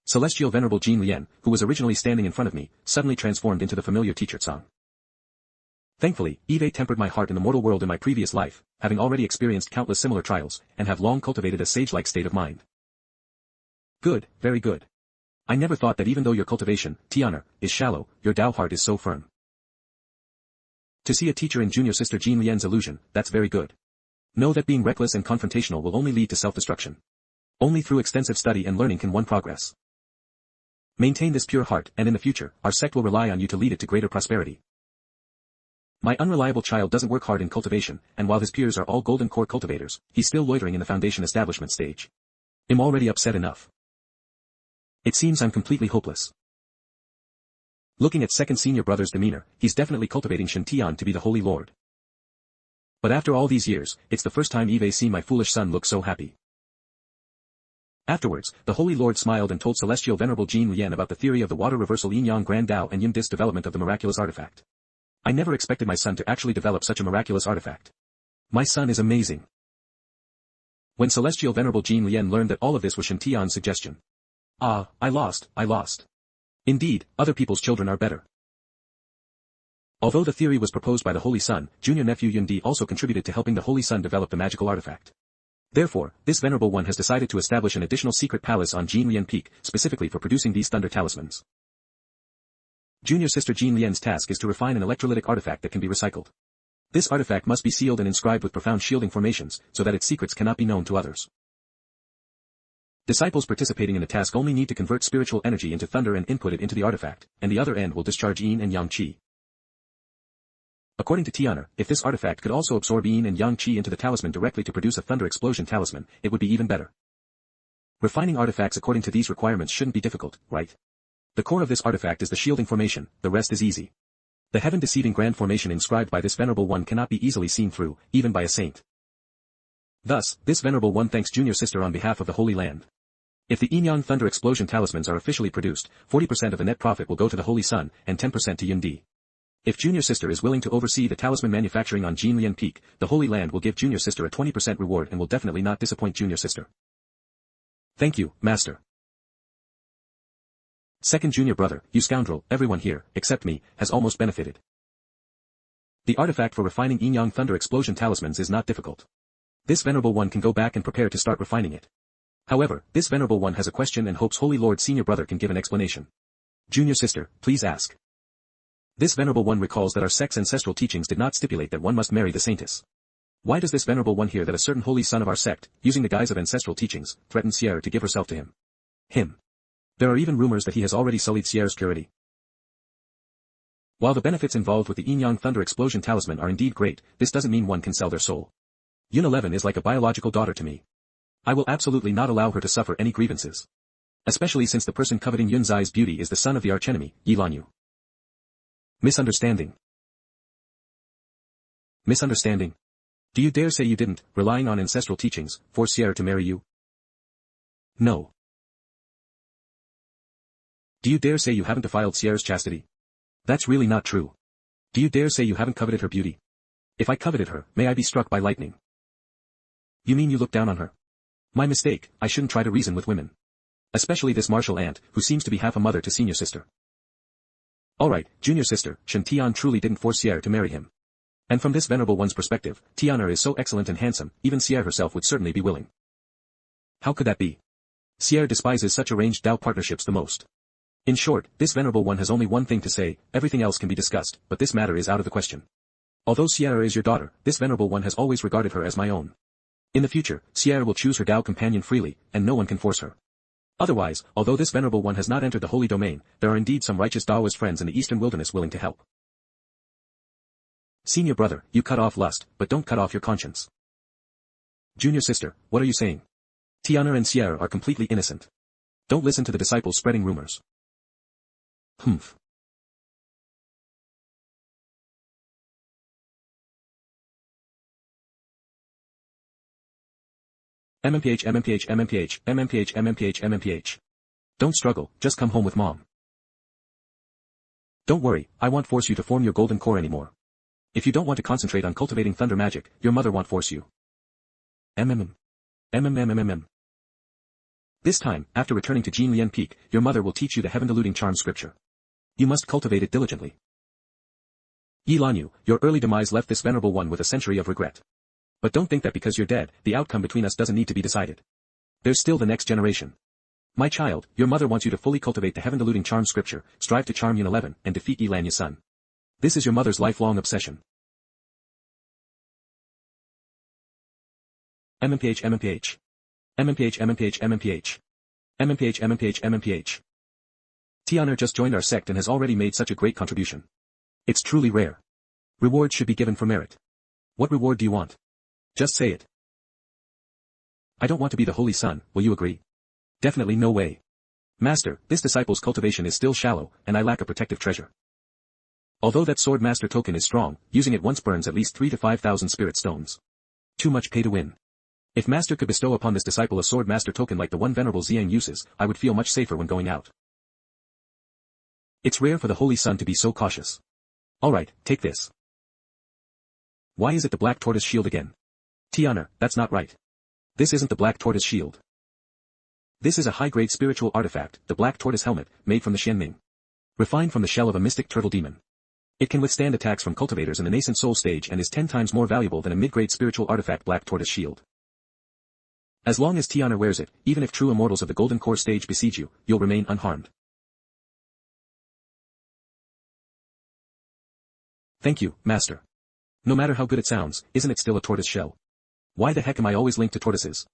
Celestial Venerable Jean Lien, who was originally standing in front of me, suddenly transformed into the familiar teacher Tsang. Thankfully, Eve tempered my heart in the mortal world in my previous life, having already experienced countless similar trials, and have long cultivated a sage-like state of mind. Good, very good. I never thought that even though your cultivation, Tianer, is shallow, your Tao heart is so firm. To see a teacher in junior sister Jean Lien's illusion, that's very good. Know that being reckless and confrontational will only lead to self-destruction. Only through extensive study and learning can one progress. Maintain this pure heart, and in the future, our sect will rely on you to lead it to greater prosperity. My unreliable child doesn't work hard in cultivation, and while his peers are all golden core cultivators, he's still loitering in the foundation establishment stage. I'm already upset enough. It seems I'm completely hopeless. Looking at second senior brother's demeanor, he's definitely cultivating Shen Tian to be the Holy Lord. But after all these years, it's the first time Eve seen my foolish son look so happy. Afterwards, the Holy Lord smiled and told Celestial Venerable Jean Lien about the theory of the water reversal yin-yang grand Tao and yin-dis development of the miraculous artifact. I never expected my son to actually develop such a miraculous artifact. My son is amazing. When Celestial Venerable Jean Lien learned that all of this was Shen Tian's suggestion. Ah, I lost. Indeed, other people's children are better. Although the theory was proposed by the Holy Son, junior nephew Yundi also contributed to helping the Holy Son develop the magical artifact. Therefore, this venerable one has decided to establish an additional secret palace on Jean Lien Peak, specifically for producing these thunder talismans. Junior sister Jean Lien's task is to refine an electrolytic artifact that can be recycled. This artifact must be sealed and inscribed with profound shielding formations, so that its secrets cannot be known to others. Disciples participating in the task only need to convert spiritual energy into thunder and input it into the artifact, and the other end will discharge yin and yang qi. According to Tianer, if this artifact could also absorb yin and yang qi into the talisman directly to produce a thunder explosion talisman, it would be even better. Refining artifacts according to these requirements shouldn't be difficult, right? The core of this artifact is the shielding formation, the rest is easy. The heaven-deceiving grand formation inscribed by this venerable one cannot be easily seen through, even by a saint. Thus, this venerable one thanks junior sister on behalf of the Holy Land. If the yin-yang thunder explosion talismans are officially produced, 40% of the net profit will go to the Holy Sun, and 10% to Yundi. If junior sister is willing to oversee the talisman manufacturing on Jean Lien Peak, the Holy Land will give junior sister a 20% reward and will definitely not disappoint junior sister. Thank you, master. Second junior brother, you scoundrel, everyone here, except me, has almost benefited. The artifact for refining yin-yang thunder explosion talismans is not difficult. This venerable one can go back and prepare to start refining it. However, this venerable one has a question and hopes Holy Lord senior brother can give an explanation. Junior sister, please ask. This venerable one recalls that our sect's ancestral teachings did not stipulate that one must marry the saintess. Why does this venerable one hear that a certain holy son of our sect, using the guise of ancestral teachings, threatened Sierra to give herself to him? There are even rumors that he has already sullied Sierra's purity. While the benefits involved with the yin-yang thunder explosion talisman are indeed great, this doesn't mean one can sell their soul. Yun 11 is like a biological daughter to me. I will absolutely not allow her to suffer any grievances. Especially since the person coveting Yun Zai's beauty is the son of the archenemy, Yi Lanyu. Misunderstanding. Misunderstanding? Do you dare say you didn't, relying on ancestral teachings, force Sierra to marry you? No. Do you dare say you haven't defiled Sierra's chastity? That's really not true. Do you dare say you haven't coveted her beauty? If I coveted her, may I be struck by lightning. You mean you look down on her? My mistake, I shouldn't try to reason with women. Especially this martial aunt, who seems to be half a mother to senior sister. Alright, junior sister, Shen Tian truly didn't force Sierra to marry him. And from this venerable one's perspective, Tianer is so excellent and handsome, even Sierra herself would certainly be willing. How could that be? Sierra despises such arranged Tao partnerships the most. In short, this venerable one has only one thing to say, everything else can be discussed, but this matter is out of the question. Although Sierra is your daughter, this venerable one has always regarded her as my own. In the future, Sierra will choose her Dao companion freely, and no one can force her. Otherwise, although this venerable one has not entered the holy domain, there are indeed some righteous Daoist friends in the eastern wilderness willing to help. Senior brother, you cut off lust, but don't cut off your conscience. Junior sister, what are you saying? Tiana and Sierra are completely innocent. Don't listen to the disciples spreading rumors. Humph. MMPH. Don't struggle, just come home with mom. Don't worry, I won't force you to form your golden core anymore. If you don't want to concentrate on cultivating thunder magic, your mother won't force you. This time, after returning to Jin Lian Peak, your mother will teach you the heaven-deluding charm scripture. You must cultivate it diligently. Yi Lanyu, your early demise left this venerable one with a century of regret. But don't think that because you're dead, the outcome between us doesn't need to be decided. There's still the next generation. My child, your mother wants you to fully cultivate the heaven-deluding charm scripture, strive to charm Yun 11, and defeat Yi Lanya's son. This is your mother's lifelong obsession. MMPH. Tianer just joined our sect and has already made such a great contribution. It's truly rare. Reward should be given for merit. What reward do you want? Just say it. I don't want to be the holy son, will you agree? Definitely no way. Master, this disciple's cultivation is still shallow, and I lack a protective treasure. Although that sword master token is strong, using it once burns at least 3,000 to 5,000 spirit stones. Too much pay to win. If master could bestow upon this disciple a sword master token like the one venerable Xiang uses, I would feel much safer when going out. It's rare for the holy son to be so cautious. Alright, take this. Why is it the black tortoise shield again? Tiana, that's not right. This isn't the black tortoise shield. This is a high-grade spiritual artifact, the black tortoise helmet, made from the Xianming. Refined from the shell of a mystic turtle demon. It can withstand attacks from cultivators in the nascent soul stage and is 10 times more valuable than a mid-grade spiritual artifact black tortoise shield. As long as Tiana wears it, even if true immortals of the golden core stage besiege you, you'll remain unharmed. Thank you, master. No matter how good it sounds, isn't it still a tortoise shell? Why the heck am I always linked to tortoises?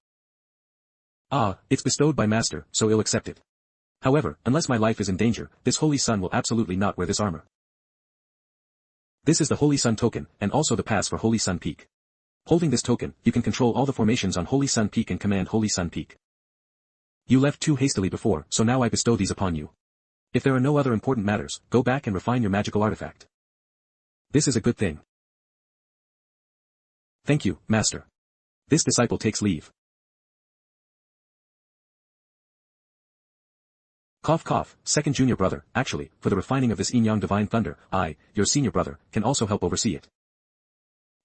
Ah, it's bestowed by master, so I'll accept it. However, unless my life is in danger, this holy sun will absolutely not wear this armor. This is the Holy Sun token, and also the pass for Holy Sun Peak. Holding this token, you can control all the formations on Holy Sun Peak and command Holy Sun Peak. You left too hastily before, so now I bestow these upon you. If there are no other important matters, go back and refine your magical artifact. This is a good thing. Thank you, master. This disciple takes leave. Cough cough, second junior brother, actually, for the refining of this yin-yang divine thunder, I, your senior brother, can also help oversee it.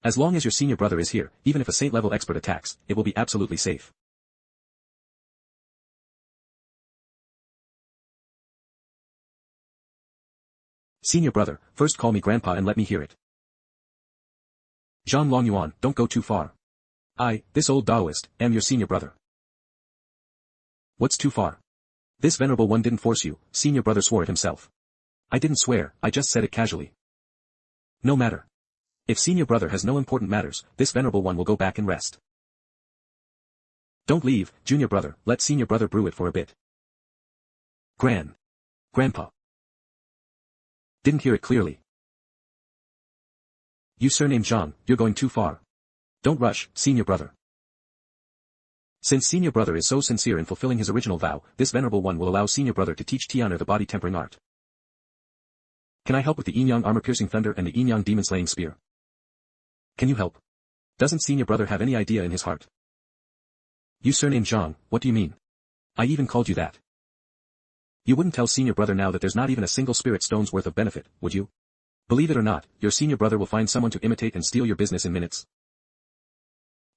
As long as your senior brother is here, even if a saint-level expert attacks, it will be absolutely safe. Senior brother, first call me grandpa and let me hear it. Zhang Longyuan, don't go too far. I, this old Taoist, am your senior brother. What's too far? This venerable one didn't force you, senior brother swore it himself. I didn't swear, I just said it casually. No matter. If senior brother has no important matters, this venerable one will go back and rest. Don't leave, junior brother, let senior brother brew it for a bit. Grandpa. Didn't hear it clearly. You surname Zhang, you're going too far. Don't rush, senior brother. Since senior brother is so sincere in fulfilling his original vow, this venerable one will allow senior brother to teach Tiana the body tempering art. Can I help with the yin-yang armor-piercing thunder and the yin-yang demon-slaying spear? Can you help? Doesn't senior brother have any idea in his heart? You surname Zhang, what do you mean? I even called you that. You wouldn't tell senior brother now that there's not even a single spirit stone's worth of benefit, would you? Believe it or not, your senior brother will find someone to imitate and steal your business in minutes.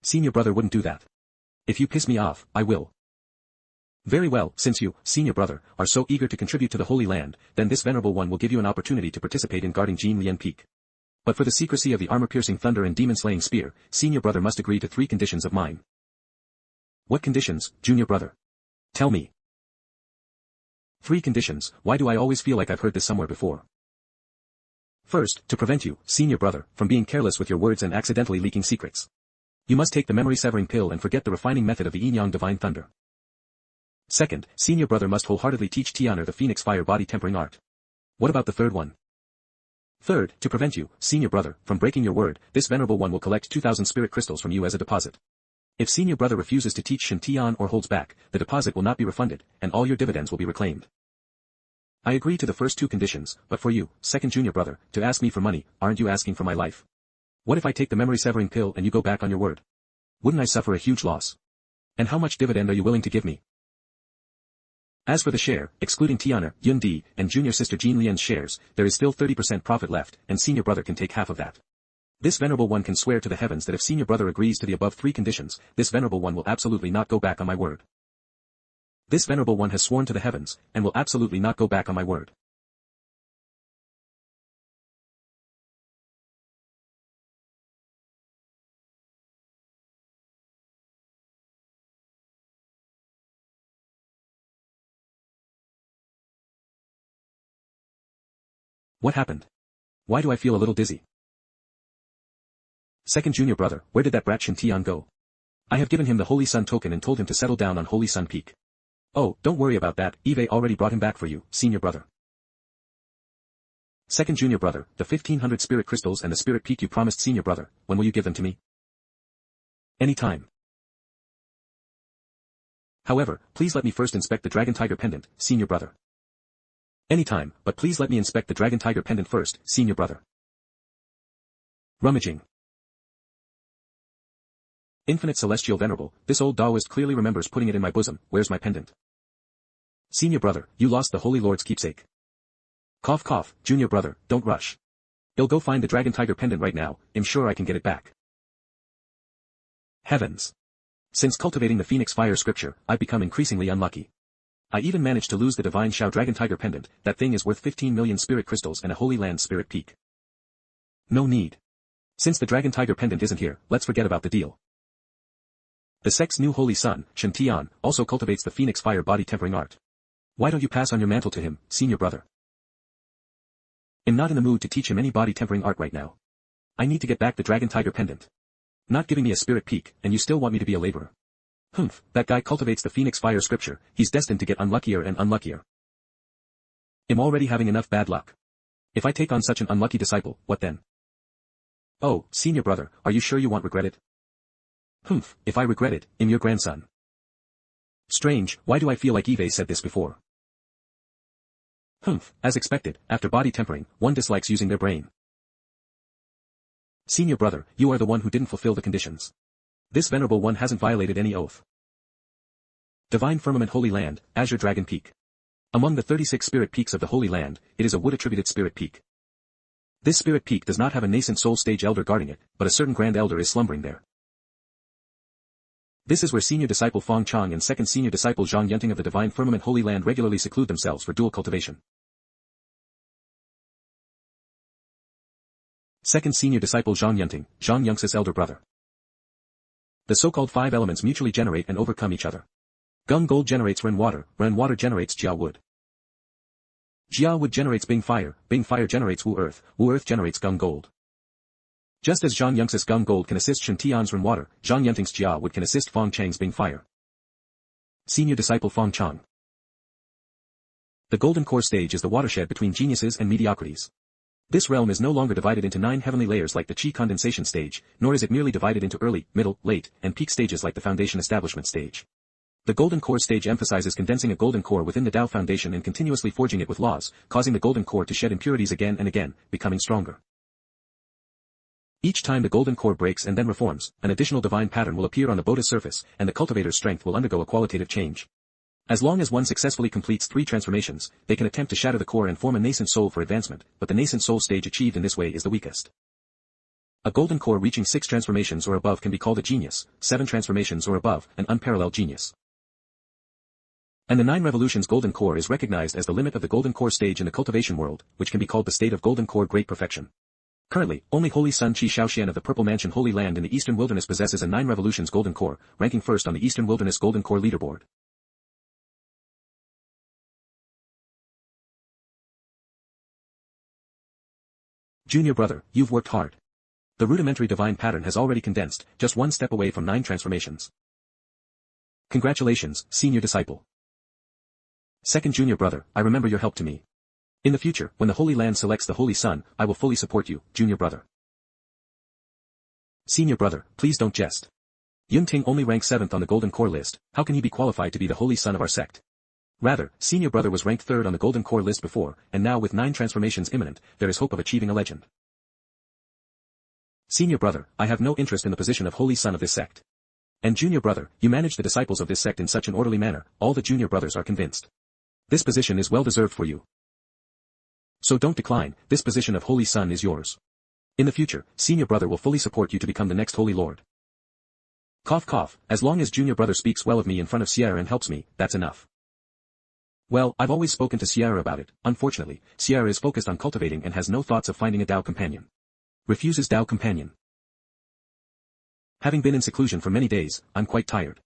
Senior brother wouldn't do that. If you piss me off, I will. Very well, since you, senior brother, are so eager to contribute to the Holy Land, then this venerable one will give you an opportunity to participate in guarding Jin Lian Peak. But for the secrecy of the armor-piercing thunder and demon-slaying spear, senior brother must agree to 3 conditions of mine. What conditions, junior brother? Tell me. 3 conditions. Why do I always feel like I've heard this somewhere before? First, to prevent you, senior brother, from being careless with your words and accidentally leaking secrets. You must take the memory-severing pill and forget the refining method of the yin-yang divine thunder. Second, senior brother must wholeheartedly teach Tian the phoenix fire body tempering art. What about the third one? Third, to prevent you, senior brother, from breaking your word, this venerable one will collect 2,000 spirit crystals from you as a deposit. If senior brother refuses to teach Shen Tian or holds back, the deposit will not be refunded, and all your dividends will be reclaimed. I agree to the first 2 conditions, but for you, second junior brother, to ask me for money, aren't you asking for my life? What if I take the memory-severing pill and you go back on your word? Wouldn't I suffer a huge loss? And how much dividend are you willing to give me? As for the share, excluding Tiana, Yun Di, and junior sister Jean Lian's shares, there is still 30% profit left, and senior brother can take half of that. This venerable one can swear to the heavens that if senior brother agrees to the above 3 conditions, this venerable one will absolutely not go back on my word. This venerable one has sworn to the heavens, and will absolutely not go back on my word. What happened? Why do I feel a little dizzy? Second junior brother, where did that brat Shen Tian go? I have given him the Holy Sun token and told him to settle down on Holy Sun Peak. Oh, don't worry about that, Eve already brought him back for you, senior brother. Second junior brother, the 1500 spirit crystals and the spirit peak you promised senior brother, when will you give them to me? Anytime. However, please let me first inspect the dragon tiger pendant, senior brother. Anytime, but please let me inspect the dragon tiger pendant first, senior brother. Rummaging. Infinite celestial venerable, this old Taoist clearly remembers putting it in my bosom, where's my pendant? Senior brother, you lost the Holy Lord's keepsake. Cough cough, junior brother, don't rush. I'll go find the dragon tiger pendant right now, I'm sure I can get it back. Heavens. Since cultivating the phoenix fire scripture, I've become increasingly unlucky. I even managed to lose the divine Shao dragon tiger pendant, that thing is worth 15 million spirit crystals and a Holy Land spirit peak. No need. Since the dragon tiger pendant isn't here, let's forget about the deal. The sect's new holy son, Shen Tian, also cultivates the phoenix fire body tempering art. Why don't you pass on your mantle to him, senior brother? I'm not in the mood to teach him any body tempering art right now. I need to get back the dragon tiger pendant. Not giving me a spirit peak, and you still want me to be a laborer. Humph, that guy cultivates the phoenix fire scripture, he's destined to get unluckier and unluckier. I'm already having enough bad luck. If I take on such an unlucky disciple, what then? Oh, senior brother, are you sure you won't regret it? Humph, if I regret it, I'm your grandson. Strange, why do I feel like Eve said this before? Humph, as expected, after body tempering, one dislikes using their brain. Senior brother, you are the one who didn't fulfill the conditions. This venerable one hasn't violated any oath. Divine Firmament Holy Land, Azure Dragon Peak. Among the 36 spirit peaks of the Holy Land, it is a wood-attributed spirit peak. This spirit peak does not have a nascent soul stage elder guarding it, but a certain grand elder is slumbering there. This is where senior disciple Fong Chang and second senior disciple Zhang Yunting of the Divine Firmament Holy Land regularly seclude themselves for dual cultivation. Second senior disciple Zhang Yunting, Zhang Yunx's elder brother. The so-called 5 elements mutually generate and overcome each other. Gung gold generates Ren water generates Jia wood. Jia wood generates Bing fire generates Wu earth generates Gung gold. Just as Zhang Yunx's Gung gold can assist Shen Tian's Ren water, Zhang Yunting's Jia wood can assist Fong Chang's Bing fire. Senior disciple Fong Chang. The golden core stage is the watershed between geniuses and mediocrities. This realm is no longer divided into 9 heavenly layers like the Qi condensation stage, nor is it merely divided into early, middle, late, and peak stages like the foundation establishment stage. The golden core stage emphasizes condensing a golden core within the Tao foundation and continuously forging it with laws, causing the golden core to shed impurities again and again, becoming stronger. Each time the golden core breaks and then reforms, an additional divine pattern will appear on the Bodhi's surface, and the cultivator's strength will undergo a qualitative change. As long as one successfully completes 3 transformations, they can attempt to shatter the core and form a nascent soul for advancement, but the nascent soul stage achieved in this way is the weakest. A golden core reaching 6 transformations or above can be called a genius, 7 transformations or above, an unparalleled genius. And the 9 revolutions golden core is recognized as the limit of the golden core stage in the cultivation world, which can be called the state of golden core great perfection. Currently, only Holy Sun Qi Shaoxian of the Purple Mansion Holy Land in the Eastern Wilderness possesses a 9 revolutions golden core, ranking first on the Eastern Wilderness golden core leaderboard. Junior brother, you've worked hard. The rudimentary divine pattern has already condensed, just one step away from 9 transformations. Congratulations, senior disciple. Second junior brother, I remember your help to me. In the future, when the Holy Land selects the Holy Sun, I will fully support you, junior brother. Senior brother, please don't jest. Yunting only ranks 7th on the Golden Core list, how can he be qualified to be the Holy Sun of our sect? Rather, senior brother was ranked 3rd on the Golden Core list before, and now with 9 transformations imminent, there is hope of achieving a legend. Senior brother, I have no interest in the position of Holy Sun of this sect. And junior brother, you manage the disciples of this sect in such an orderly manner, all the junior brothers are convinced. This position is well deserved for you. So don't decline, this position of Holy Sun is yours. In the future, senior brother will fully support you to become the next Holy Lord. Cough cough, as long as junior brother speaks well of me in front of Sierra and helps me, that's enough. Well, I've always spoken to Sierra about it, unfortunately, Sierra is focused on cultivating and has no thoughts of finding a Tao companion. Refuses Tao companion. Having been in seclusion for many days, I'm quite tired.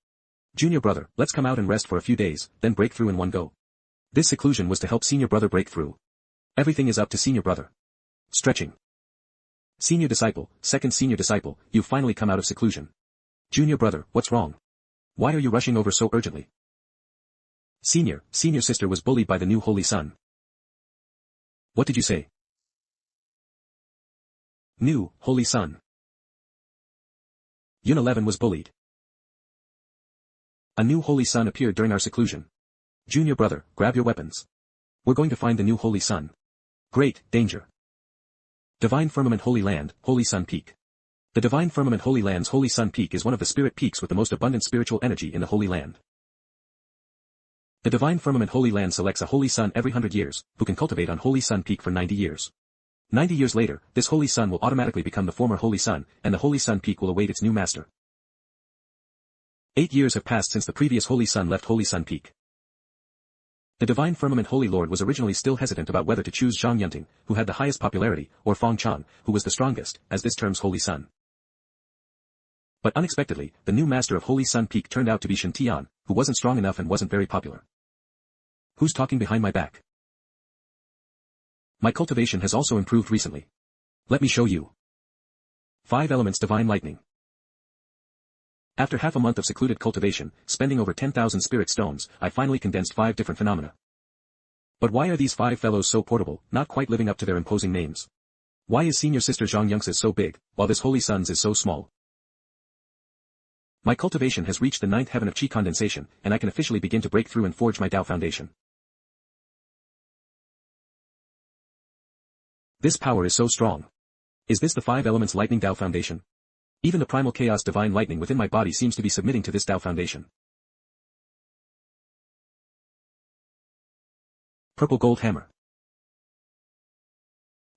Junior brother, let's come out and rest for a few days, then break through in one go. This seclusion was to help senior brother break through. Everything is up to senior brother. Stretching. Senior disciple, second senior disciple, you've finally come out of seclusion. Junior brother, what's wrong? Why are you rushing over so urgently? Senior sister was bullied by the new Holy Sun. What did you say? New, Holy Sun. Yun 11 was bullied. A new Holy Sun appeared during our seclusion. Junior brother, grab your weapons. We're going to find the new Holy Sun. Great, danger. Divine Firmament Holy Land, Holy Sun Peak. The Divine Firmament Holy Land's Holy Sun Peak is one of the spirit peaks with the most abundant spiritual energy in the Holy Land. The Divine Firmament Holy Land selects a Holy Sun every 100 years, who can cultivate on Holy Sun Peak for 90 years. 90 years later, this Holy Sun will automatically become the former Holy Sun, and the Holy Sun Peak will await its new master. 8 years have passed since the previous Holy Sun left Holy Sun Peak. The Divine Firmament Holy Lord was originally still hesitant about whether to choose Zhang Yunting, who had the highest popularity, or Fong Chang, who was the strongest, as this term's Holy Sun. But unexpectedly, the new master of Holy Sun Peak turned out to be Shen Tian, who wasn't strong enough and wasn't very popular. Who's talking behind my back? My cultivation has also improved recently. Let me show you. 5 elements Divine Lightning. After half a month of secluded cultivation, spending over 10,000 spirit stones, I finally condensed 5 different phenomena. But why are these 5 fellows so portable, not quite living up to their imposing names? Why is senior sister Zhang Yunx's so big, while this Holy Sun's is so small? My cultivation has reached the 9th heaven of Qi condensation, and I can officially begin to break through and forge my Tao foundation. This power is so strong. Is this the 5 elements lightning Tao foundation? Even the primal chaos divine lightning within my body seems to be submitting to this Tao foundation. Purple gold hammer.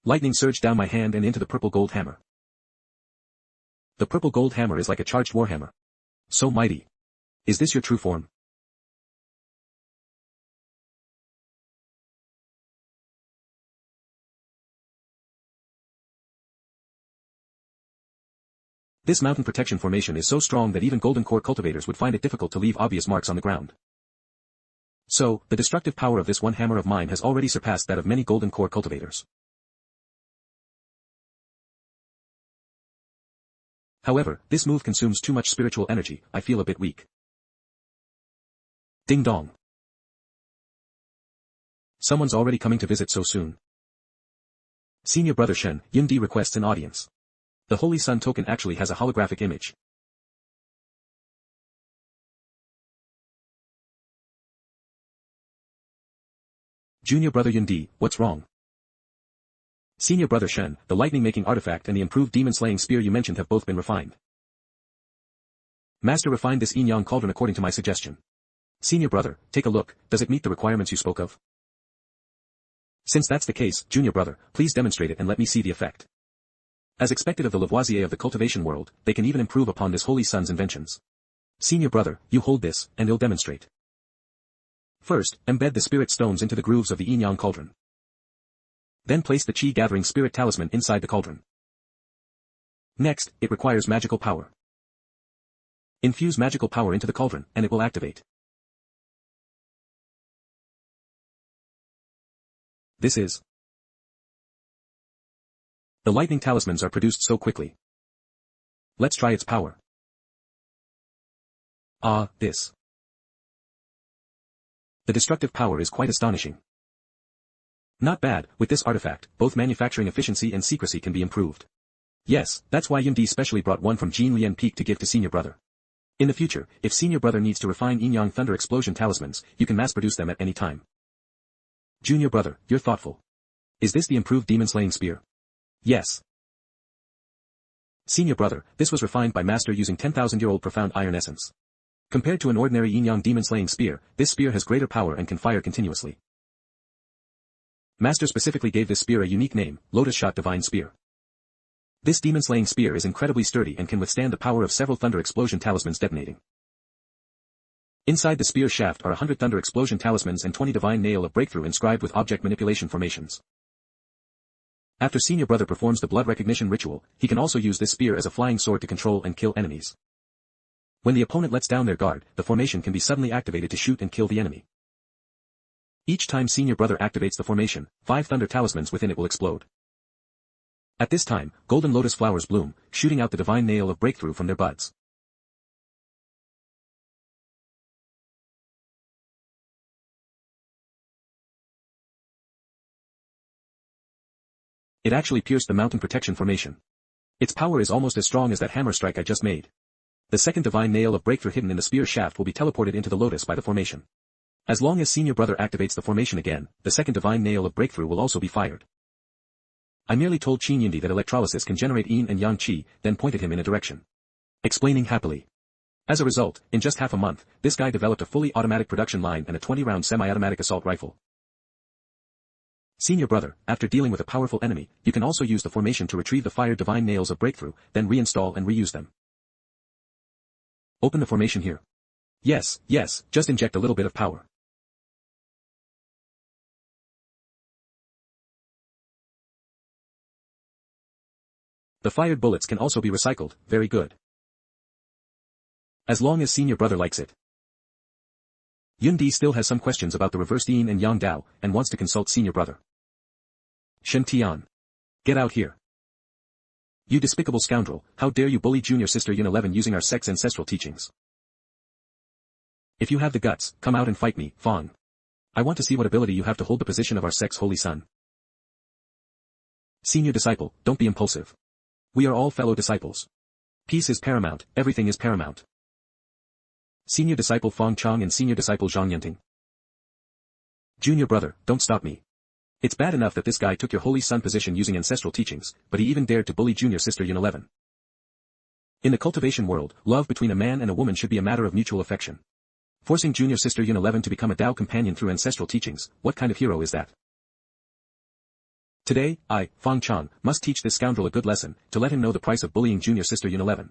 Lightning surged down my hand and into the purple gold hammer. The purple gold hammer is like a charged warhammer. So mighty. Is this your true form? This mountain protection formation is so strong that even golden core cultivators would find it difficult to leave obvious marks on the ground. So, the destructive power of this one hammer of mine has already surpassed that of many golden core cultivators. However, this move consumes too much spiritual energy, I feel a bit weak. Ding dong. Someone's already coming to visit so soon. Senior brother Shen, Yundi requests an audience. The Holy Sun token actually has a holographic image. Junior brother Yundi, what's wrong? Senior brother Shen, the lightning-making artifact and the improved demon-slaying spear you mentioned have both been refined. Master refined this yin-yang cauldron according to my suggestion. Senior brother, take a look, does it meet the requirements you spoke of? Since that's the case, junior brother, please demonstrate it and let me see the effect. As expected of the Lavoisier of the cultivation world, they can even improve upon this Holy Sun's inventions. Senior brother, you hold this, and he'll demonstrate. First, embed the spirit stones into the grooves of the yin-yang cauldron. Then place the Qi-gathering spirit talisman inside the cauldron. Next, it requires magical power. Infuse magical power into the cauldron, and it will activate. This is The lightning talismans are produced so quickly. Let's try its power. Ah, this. The destructive power is quite astonishing. Not bad, with this artifact, both manufacturing efficiency and secrecy can be improved. Yes, that's why Yundi specially brought one from Jin Lian Peak to give to senior brother. In the future, if senior brother needs to refine Yin Yang Thunder Explosion talismans, you can mass produce them at any time. Junior brother, you're thoughtful. Is this the improved demon slaying spear? Yes. Senior brother, this was refined by master using 10,000-year-old profound iron essence. Compared to an ordinary Yin Yang demon slaying spear, this spear has greater power and can fire continuously. Master specifically gave this spear a unique name, Lotus Shot Divine Spear. This demon-slaying spear is incredibly sturdy and can withstand the power of several thunder explosion talismans detonating. Inside the spear shaft are 100 thunder explosion talismans and 20 divine nail of breakthrough inscribed with object manipulation formations. After senior brother performs the blood recognition ritual, he can also use this spear as a flying sword to control and kill enemies. When the opponent lets down their guard, the formation can be suddenly activated to shoot and kill the enemy. Each time senior brother activates the formation, 5 thunder talismans within it will explode. At this time, golden lotus flowers bloom, shooting out the divine nail of breakthrough from their buds. It actually pierced the mountain protection formation. Its power is almost as strong as that hammer strike I just made. The second divine nail of breakthrough hidden in the spear shaft will be teleported into the lotus by the formation. As long as senior brother activates the formation again, the second divine nail of breakthrough will also be fired. I merely told Qin Yindi that electrolysis can generate yin and yang qi, then pointed him in a direction. Explaining happily. As a result, in just half a month, this guy developed a fully automatic production line and a 20-round semi-automatic assault rifle. Senior brother, after dealing with a powerful enemy, you can also use the formation to retrieve the fired divine nails of breakthrough, then reinstall and reuse them. Open the formation here. Yes, just inject a little bit of power. The fired bullets can also be recycled, very good. As long as senior brother likes it. Yundi still has some questions about the reversed yin and yang Dao, and wants to consult senior brother. Shen Tian. Get out here. You despicable scoundrel, how dare you bully junior sister Yun 11 using our sect's ancestral teachings. If you have the guts, come out and fight me, Fong. I want to see what ability you have to hold the position of our sect's holy son. Senior disciple, don't be impulsive. We are all fellow disciples. Peace is paramount, everything is paramount. Senior disciple Fong Chong and senior disciple Zhang Yanting. Junior brother, don't stop me. It's bad enough that this guy took your holy son position using ancestral teachings, but he even dared to bully junior sister Yun 11. In the cultivation world, love between a man and a woman should be a matter of mutual affection. Forcing junior sister Yun 11 to become a Dao companion through ancestral teachings, what kind of hero is that? Today, I, Fong Chong, must teach this scoundrel a good lesson, to let him know the price of bullying junior sister Yun 11.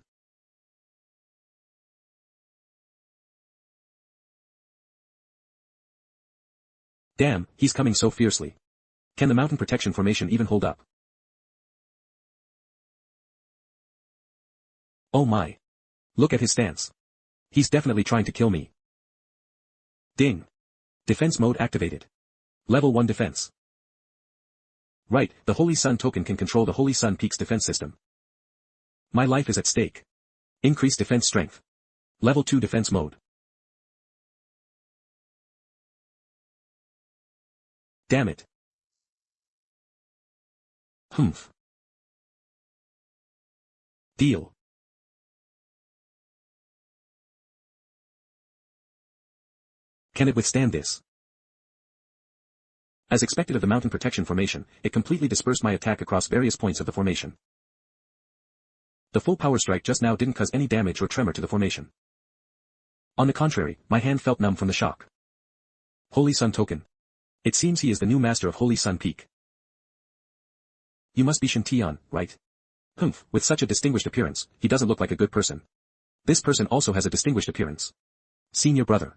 Damn, he's coming so fiercely. Can the mountain protection formation even hold up? Oh my. Look at his stance. He's definitely trying to kill me. Ding. Defense mode activated. Level 1 defense. Right, the Holy Sun token can control the Holy Sun Peak's defense system. My life is at stake. Increase defense strength. Level 2 defense mode. Damn it. Humph. Deal. Can it withstand this? As expected of the mountain protection formation, it completely dispersed my attack across various points of the formation. The full power strike just now didn't cause any damage or tremor to the formation. On the contrary, my hand felt numb from the shock. Holy Sun token. It seems he is the new master of Holy Sun Peak. You must be Shen Tian, right? Humph, with such a distinguished appearance, he doesn't look like a good person. This person also has a distinguished appearance. Senior brother.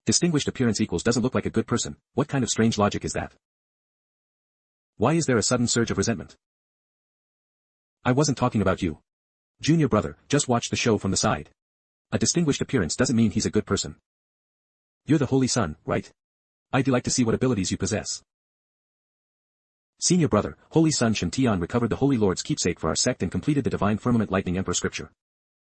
Distinguished appearance equals doesn't look like a good person, what kind of strange logic is that? Why is there a sudden surge of resentment? I wasn't talking about you. Junior brother, just watch the show from the side. A distinguished appearance doesn't mean he's a good person. You're the Holy Sun, right? I'd like to see what abilities you possess. Senior brother, Holy Son Shen Tian recovered the Holy Lord's keepsake for our sect and completed the Divine Firmament Lightning Emperor scripture.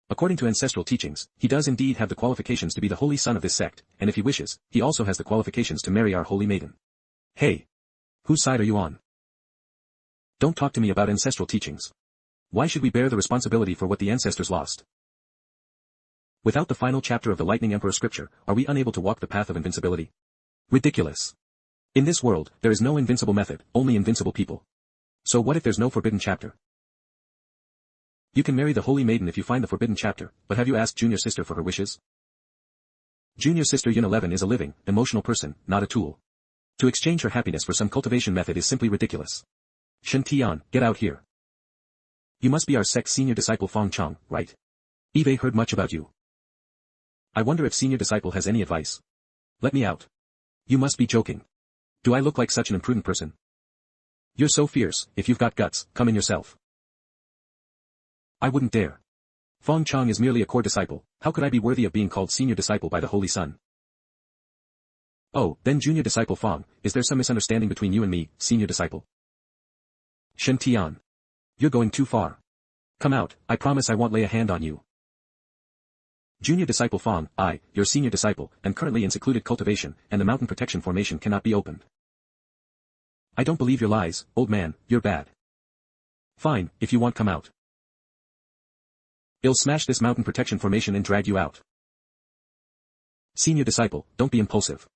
According to ancestral teachings, he does indeed have the qualifications to be the Holy Son of this sect, and if he wishes, he also has the qualifications to marry our Holy Maiden. Hey! Whose side are you on? Don't talk to me about ancestral teachings. Why should we bear the responsibility for what the ancestors lost? Without the final chapter of the Lightning Emperor scripture, are we unable to walk the path of invincibility? Ridiculous. In this world, there is no invincible method, only invincible people. So what if there's no forbidden chapter? You can marry the Holy Maiden if you find the forbidden chapter, but have you asked Junior Sister for her wishes? Junior Sister Yun 11 is a living, emotional person, not a tool. To exchange her happiness for some cultivation method is simply ridiculous. Shen Tian, get out here. You must be our sect's senior disciple Fong Chong, right? Eve heard much about you. I wonder if senior disciple has any advice. Let me out. You must be joking. Do I look like such an imprudent person? You're so fierce, if you've got guts, come in yourself. I wouldn't dare. Fong Chong is merely a core disciple, how could I be worthy of being called senior disciple by the Holy Son? Oh, then junior disciple Fong, is there some misunderstanding between you and me, senior disciple? Shen Tian. You're going too far. Come out, I promise I won't lay a hand on you. Junior disciple Fong, your senior disciple, am currently in secluded cultivation, and the mountain protection formation cannot be opened. I don't believe your lies, old man, you're bad. Fine, if you want come out. I'll smash this mountain protection formation and drag you out. Senior disciple, don't be impulsive.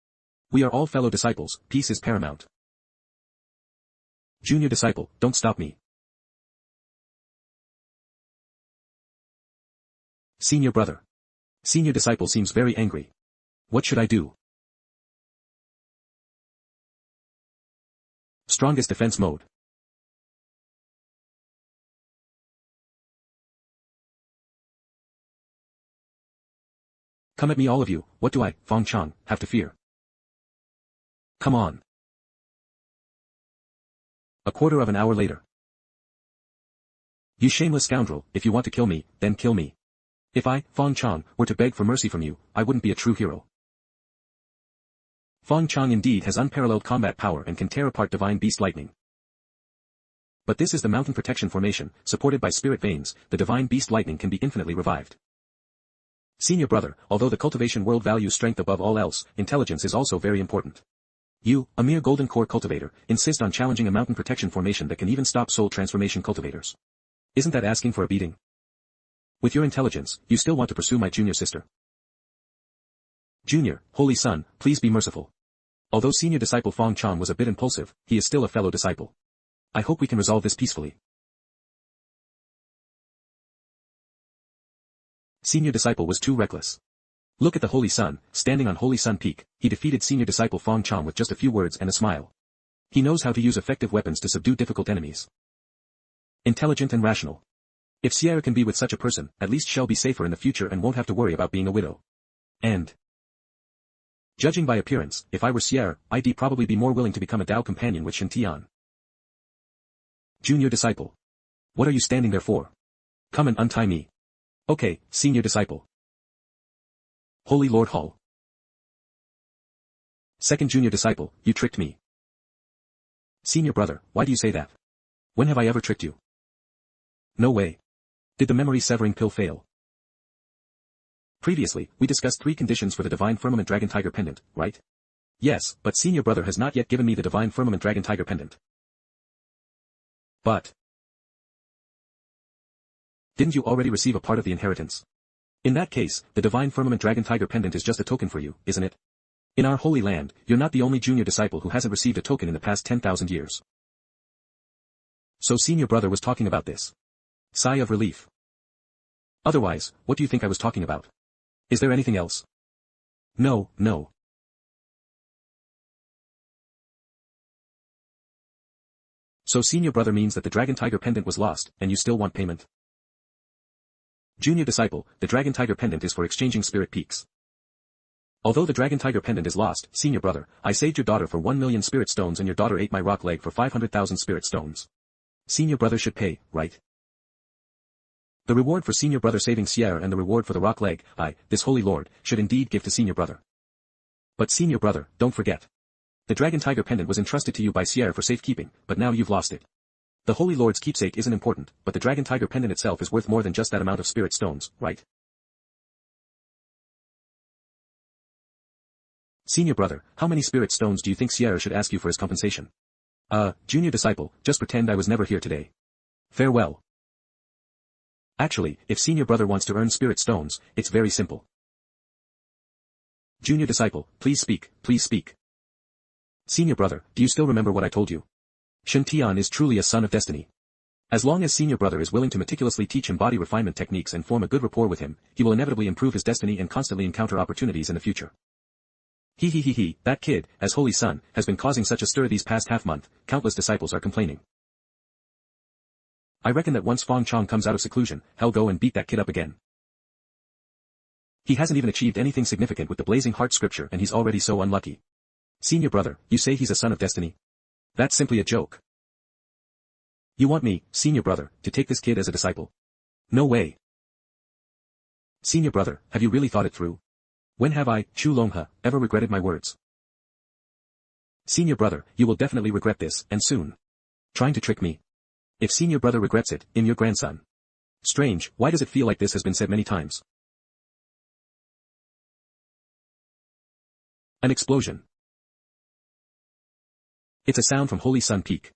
We are all fellow disciples, peace is paramount. Junior disciple, don't stop me. Senior brother. Senior disciple seems very angry. What should I do? Strongest defense mode. Come at me all of you, what do I, Fong Chong, have to fear? Come on. A quarter of an hour later. You shameless scoundrel, if you want to kill me, then kill me. If I, Fong Chong, were to beg for mercy from you, I wouldn't be a true hero. Fong Chong indeed has unparalleled combat power and can tear apart divine beast lightning. But this is the mountain protection formation, supported by spirit veins, the divine beast lightning can be infinitely revived. Senior brother, although the cultivation world values strength above all else, intelligence is also very important. You, a mere golden core cultivator, insist on challenging a mountain protection formation that can even stop soul transformation cultivators. Isn't that asking for a beating? With your intelligence, you still want to pursue my junior sister. Junior, Holy Son, please be merciful. Although senior disciple Fong Chong was a bit impulsive, he is still a fellow disciple. I hope we can resolve this peacefully. Senior disciple was too reckless. Look at the Holy Son, standing on Holy Sun Peak, he defeated senior disciple Fong Chong with just a few words and a smile. He knows how to use effective weapons to subdue difficult enemies. Intelligent and rational. If Sierra can be with such a person, at least she'll be safer in the future and won't have to worry about being a widow. And judging by appearance, if I were Sierra, I'd probably be more willing to become a Dao companion with Shen Tian. Junior disciple. What are you standing there for? Come and untie me. Okay, senior disciple. Holy Lord Hall. Second junior disciple, you tricked me. Senior brother, why do you say that? When have I ever tricked you? No way. Did the memory severing pill fail? Previously, we discussed 3 conditions for the Divine Firmament Dragon Tiger Pendant, right? Yes, but senior brother has not yet given me the Divine Firmament Dragon Tiger Pendant. But didn't you already receive a part of the inheritance? In that case, the Divine Firmament Dragon Tiger Pendant is just a token for you, isn't it? In our holy land, you're not the only junior disciple who hasn't received a token in the past 10,000 years. So senior brother was talking about this. Sigh of relief. Otherwise, what do you think I was talking about? Is there anything else? No, no. So senior brother means that the Dragon Tiger Pendant was lost, and you still want payment? Junior disciple, the Dragon Tiger Pendant is for exchanging spirit peaks. Although the Dragon Tiger Pendant is lost, senior brother, I saved your daughter for 1 million spirit stones and your daughter ate my rock leg for 500,000 spirit stones. Senior brother should pay, right? The reward for senior brother saving Sierra and the reward for the rock leg, this holy lord, should indeed give to senior brother. But senior brother, don't forget. The dragon tiger pendant was entrusted to you by Sierra for safekeeping, but now you've lost it. The Holy Lord's keepsake isn't important, but the dragon tiger pendant itself is worth more than just that amount of spirit stones, right? Senior brother, how many spirit stones do you think Sierra should ask you for his compensation? Junior disciple, just pretend I was never here today. Farewell. Actually, if senior brother wants to earn spirit stones, it's very simple. Junior disciple, please speak, please speak. Senior brother, do you still remember what I told you? Shen Tian is truly a son of destiny. As long as senior brother is willing to meticulously teach him body refinement techniques and form a good rapport with him, he will inevitably improve his destiny and constantly encounter opportunities in the future. That kid, as holy son, has been causing such a stir these past half-month, countless disciples are complaining. I reckon that once Fong Chong comes out of seclusion, he'll go and beat that kid up again. He hasn't even achieved anything significant with the blazing heart scripture and he's already so unlucky. Senior brother, you say he's a son of destiny? That's simply a joke. You want me, senior brother, to take this kid as a disciple? No way. Senior brother, have you really thought it through? When have I, Chu Longhe, ever regretted my words? Senior brother, you will definitely regret this, and soon. Trying to trick me. If senior brother regrets it, in your grandson. Strange, why does it feel like this has been said many times? An explosion. It's a sound from Holy Sun Peak.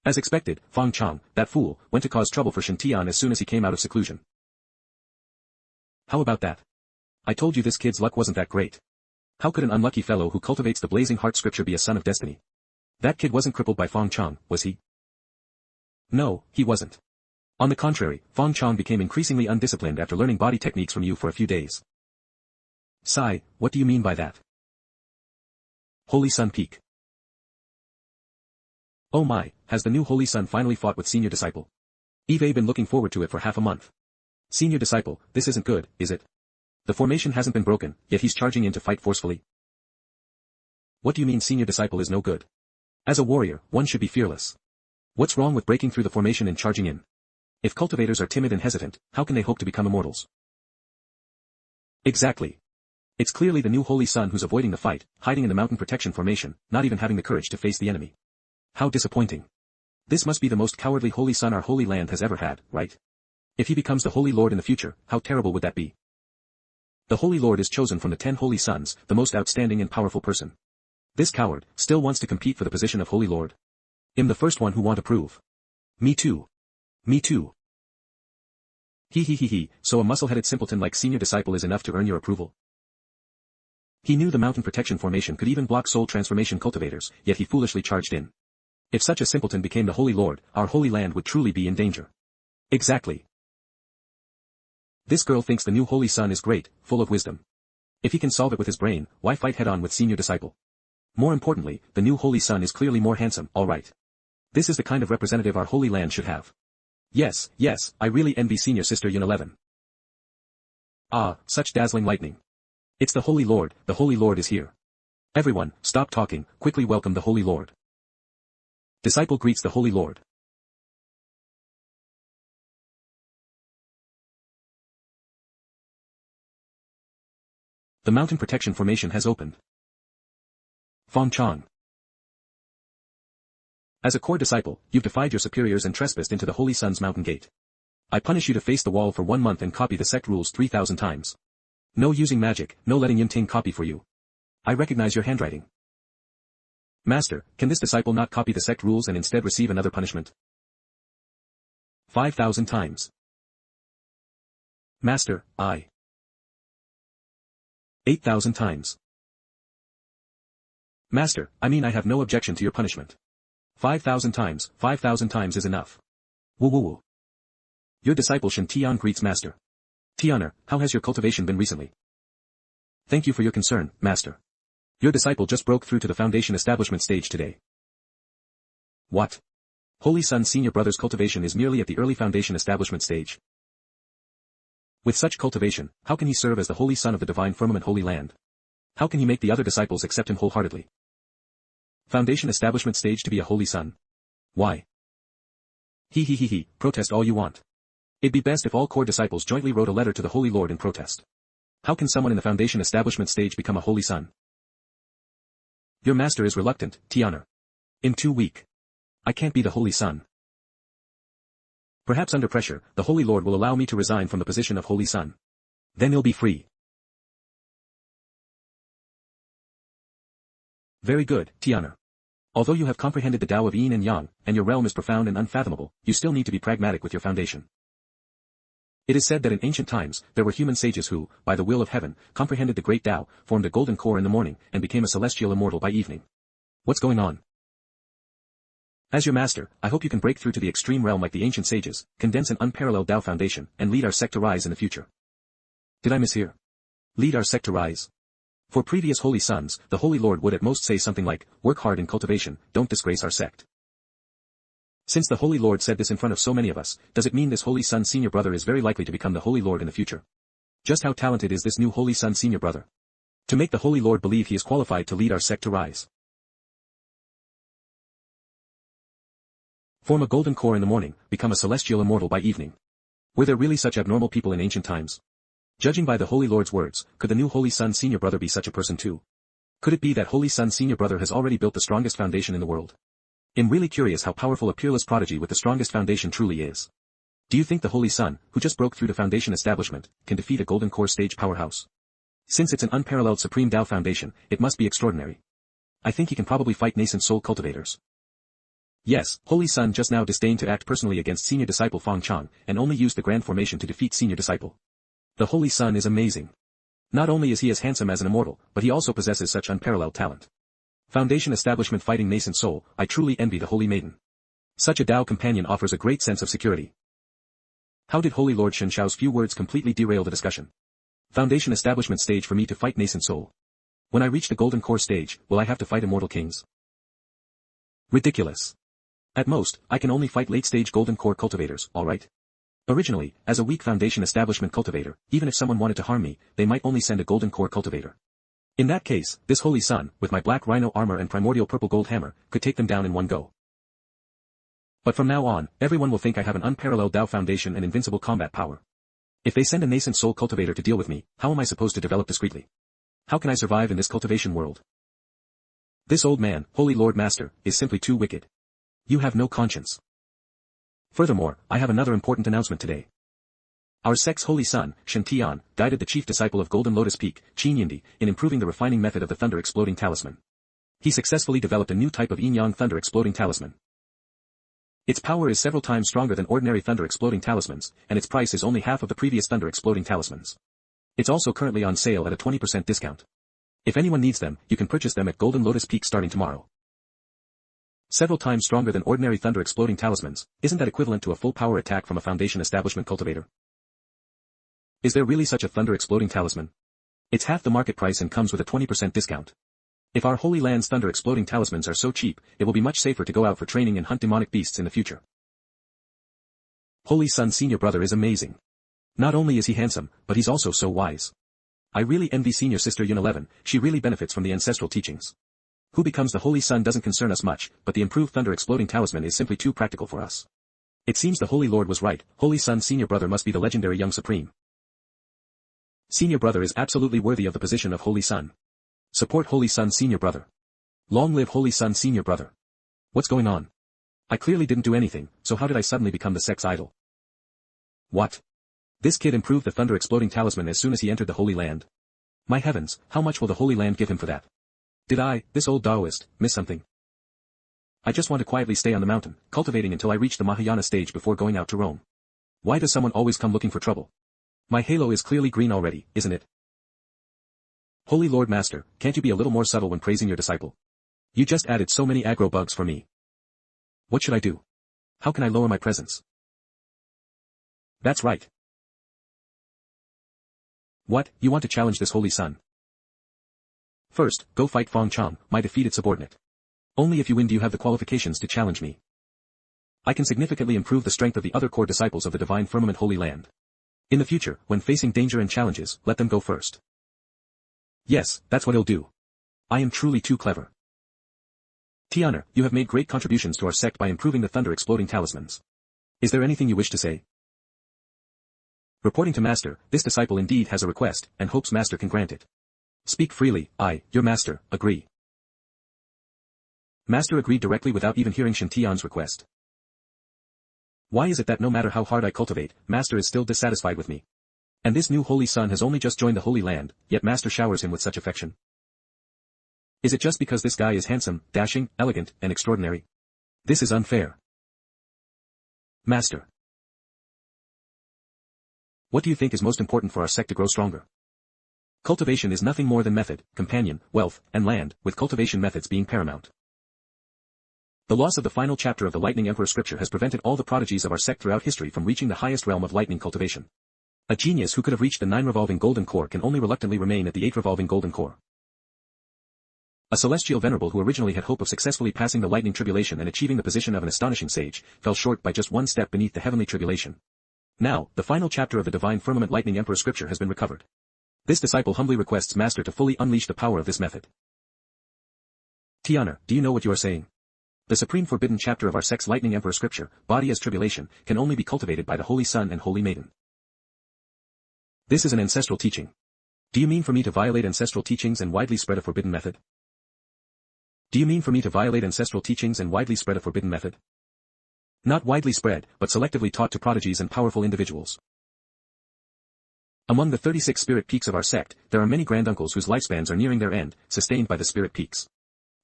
As expected, Fong Chong, that fool, went to cause trouble for Shen Tian as soon as he came out of seclusion. How about that? I told you this kid's luck wasn't that great. How could an unlucky fellow who cultivates the blazing heart scripture be a son of destiny? That kid wasn't crippled by Fong Chong, was he? No, he wasn't. On the contrary, Fong Chong became increasingly undisciplined after learning body techniques from you for a few days. Sigh, what do you mean by that? Holy Sun Peak. Oh my, has the new Holy Sun finally fought with senior disciple? Eve been looking forward to it for half a month. Senior disciple, this isn't good, is it? The formation hasn't been broken, yet he's charging in to fight forcefully. What do you mean senior disciple is no good? As a warrior, one should be fearless. What's wrong with breaking through the formation and charging in? If cultivators are timid and hesitant, how can they hope to become immortals? Exactly. It's clearly the new Holy Sun who's avoiding the fight, hiding in the mountain protection formation, not even having the courage to face the enemy. How disappointing. This must be the most cowardly Holy Sun our Holy Land has ever had, right? If he becomes the Holy Lord in the future, how terrible would that be? The Holy Lord is chosen from the 10 Holy Sons, the most outstanding and powerful person. This coward, still wants to compete for the position of Holy Lord. I'm the first one who want to prove. Me too. Me too. So a muscle-headed simpleton like senior disciple is enough to earn your approval? He knew the mountain protection formation could even block soul transformation cultivators, yet he foolishly charged in. If such a simpleton became the Holy Lord, our Holy Land would truly be in danger. Exactly. This girl thinks the new Holy Sun is great, full of wisdom. If he can solve it with his brain, why fight head-on with senior disciple? More importantly, the new Holy Sun is clearly more handsome, alright. This is the kind of representative our Holy Land should have. Yes, I really envy senior sister Yun 11. Ah, such dazzling lightning. It's the Holy Lord is here. Everyone, stop talking, quickly welcome the Holy Lord. Disciple greets the Holy Lord. The mountain protection formation has opened. Fong Chong. As a core disciple, you've defied your superiors and trespassed into the Holy Sun's mountain gate. I punish you to face the wall for 1 month and copy the sect rules 3,000 times. No using magic, no letting Yin Ting copy for you. I recognize your handwriting. Master, can this disciple not copy the sect rules and instead receive another punishment? 5,000 times. Master, I. 8,000 times. Master, I mean I have no objection to your punishment. 5,000 times is enough. Woo. Your disciple Shen Tian greets Master. Tianer, how has your cultivation been recently? Thank you for your concern, Master. Your disciple just broke through to the foundation establishment stage today. What? Holy Sun Senior Brother's cultivation is merely at the early foundation establishment stage. With such cultivation, how can he serve as the Holy Son of the Divine Firmament Holy Land? How can he make the other disciples accept him wholeheartedly? Foundation establishment stage to be a Holy Son? Why? Protest all you want. It'd be best if all core disciples jointly wrote a letter to the Holy Lord in protest. How can someone in the foundation establishment stage become a Holy Son? Your master is reluctant, Tianer. In too weak. I can't be the Holy Son. Perhaps under pressure, the Holy Lord will allow me to resign from the position of Holy Son. Then he'll be free. Very good, Tianer. Although you have comprehended the Tao of Yin and Yang, and your realm is profound and unfathomable, you still need to be pragmatic with your foundation. It is said that in ancient times, there were human sages who, by the will of heaven, comprehended the great Tao, formed a golden core in the morning, and became a celestial immortal by evening. What's going on? As your master, I hope you can break through to the extreme realm like the ancient sages, condense an unparalleled Tao foundation, and lead our sect to rise in the future. Did I mishear? Lead our sect to rise? For previous holy sons, the Holy Lord would at most say something like, work hard in cultivation, don't disgrace our sect. Since the Holy Lord said this in front of so many of us, does it mean this Holy Son senior brother is very likely to become the Holy Lord in the future? Just how talented is this new Holy Son senior brother? To make the Holy Lord believe he is qualified to lead our sect to rise. Form a golden core in the morning, become a celestial immortal by evening. Were there really such abnormal people in ancient times? Judging by the Holy Lord's words, could the new Holy Son senior brother be such a person too? Could it be that Holy Son senior brother has already built the strongest foundation in the world? I'm really curious how powerful a peerless prodigy with the strongest foundation truly is. Do you think the Holy Son, who just broke through the foundation establishment, can defeat a golden core stage powerhouse? Since it's an unparalleled supreme Tao foundation, it must be extraordinary. I think he can probably fight nascent soul cultivators. Yes, Holy Son just now disdained to act personally against senior disciple Fang Chang, and only used the grand formation to defeat senior disciple. The Holy Son is amazing. Not only is he as handsome as an immortal, but he also possesses such unparalleled talent. Foundation establishment fighting nascent soul, I truly envy the Holy Maiden. Such a Tao companion offers a great sense of security. How did Holy Lord Shen Shao's few words completely derail the discussion? Foundation establishment stage for me to fight nascent soul. When I reach the golden core stage, will I have to fight immortal kings? Ridiculous. At most, I can only fight late-stage golden core cultivators, alright? Originally, as a weak foundation establishment cultivator, even if someone wanted to harm me, they might only send a golden core cultivator. In that case, this Holy Son, with my black rhino armor and primordial purple gold hammer, could take them down in one go. But from now on, everyone will think I have an unparalleled Tao foundation and invincible combat power. If they send a nascent soul cultivator to deal with me, how am I supposed to develop discreetly? How can I survive in this cultivation world? This old man, Holy Lord Master, is simply too wicked. You have no conscience. Furthermore, I have another important announcement today. Our sect's Holy Son, Shen Tian, guided the chief disciple of Golden Lotus Peak, Qin Yindi, in improving the refining method of the thunder exploding talisman. He successfully developed a new type of yin-yang thunder exploding talisman. Its power is several times stronger than ordinary thunder exploding talismans, and its price is only half of the previous thunder exploding talismans. It's also currently on sale at a 20% discount. If anyone needs them, you can purchase them at Golden Lotus Peak starting tomorrow. Several times stronger than ordinary thunder exploding talismans, isn't that equivalent to a full power attack from a foundation establishment cultivator? Is there really such a thunder exploding talisman? It's half the market price and comes with a 20% discount. If our Holy Land's thunder exploding talismans are so cheap, it will be much safer to go out for training and hunt demonic beasts in the future. Holy Son senior brother is amazing. Not only is he handsome, but he's also so wise. I really envy senior sister Yun 11, she really benefits from the ancestral teachings. Who becomes the Holy Son doesn't concern us much, but the improved thunder exploding talisman is simply too practical for us. It seems the Holy Lord was right, Holy Son senior brother must be the legendary young supreme. Senior brother is absolutely worthy of the position of Holy Son. Support Holy Son senior brother. Long live Holy Son senior brother. What's going on? I clearly didn't do anything, so how did I suddenly become the sect's idol? What? This kid improved the thunder exploding talisman as soon as he entered the Holy Land. My heavens, how much will the Holy Land give him for that? Did I, this old Taoist, miss something? I just want to quietly stay on the mountain, cultivating until I reach the Mahayana stage before going out to roam. Why does someone always come looking for trouble? My halo is clearly green already, isn't it? Holy Lord Master, can't you be a little more subtle when praising your disciple? You just added so many aggro bugs for me. What should I do? How can I lower my presence? That's right. What, you want to challenge this Holy Son? First, go fight Fang Chang, my defeated subordinate. Only if you win do you have the qualifications to challenge me. I can significantly improve the strength of the other core disciples of the Divine Firmament Holy Land. In the future, when facing danger and challenges, let them go first. Yes, that's what he'll do. I am truly too clever. Tianer, you have made great contributions to our sect by improving the thunder exploding talismans. Is there anything you wish to say? Reporting to Master, this disciple indeed has a request, and hopes Master can grant it. Speak freely, I, your Master, agree. Master agreed directly without even hearing Shen Tian's request. Why is it that no matter how hard I cultivate, Master is still dissatisfied with me? And this new holy son has only just joined the Holy Land, yet Master showers him with such affection. Is it just because this guy is handsome, dashing, elegant, and extraordinary? This is unfair. Master. What do you think is most important for our sect to grow stronger? Cultivation is nothing more than method, companion, wealth, and land, with cultivation methods being paramount. The loss of the final chapter of the Lightning Emperor scripture has prevented all the prodigies of our sect throughout history from reaching the highest realm of lightning cultivation. A genius who could have reached the 9 revolving golden core can only reluctantly remain at the 8 revolving golden core. A celestial venerable who originally had hope of successfully passing the lightning tribulation and achieving the position of an astonishing sage, fell short by just one step beneath the heavenly tribulation. Now, the final chapter of the divine firmament Lightning Emperor scripture has been recovered. This disciple humbly requests Master to fully unleash the power of this method. Tianer, do you know what you are saying? The supreme forbidden chapter of our sect's Lightning Emperor scripture, body as tribulation, can only be cultivated by the Holy Son and Holy Maiden. This is an ancestral teaching. Do you mean for me to violate ancestral teachings and widely spread a forbidden method? Do you mean for me to violate ancestral teachings and widely spread a forbidden method? Not widely spread, but selectively taught to prodigies and powerful individuals. Among the 36 spirit peaks of our sect, there are many granduncles whose lifespans are nearing their end, sustained by the spirit peaks.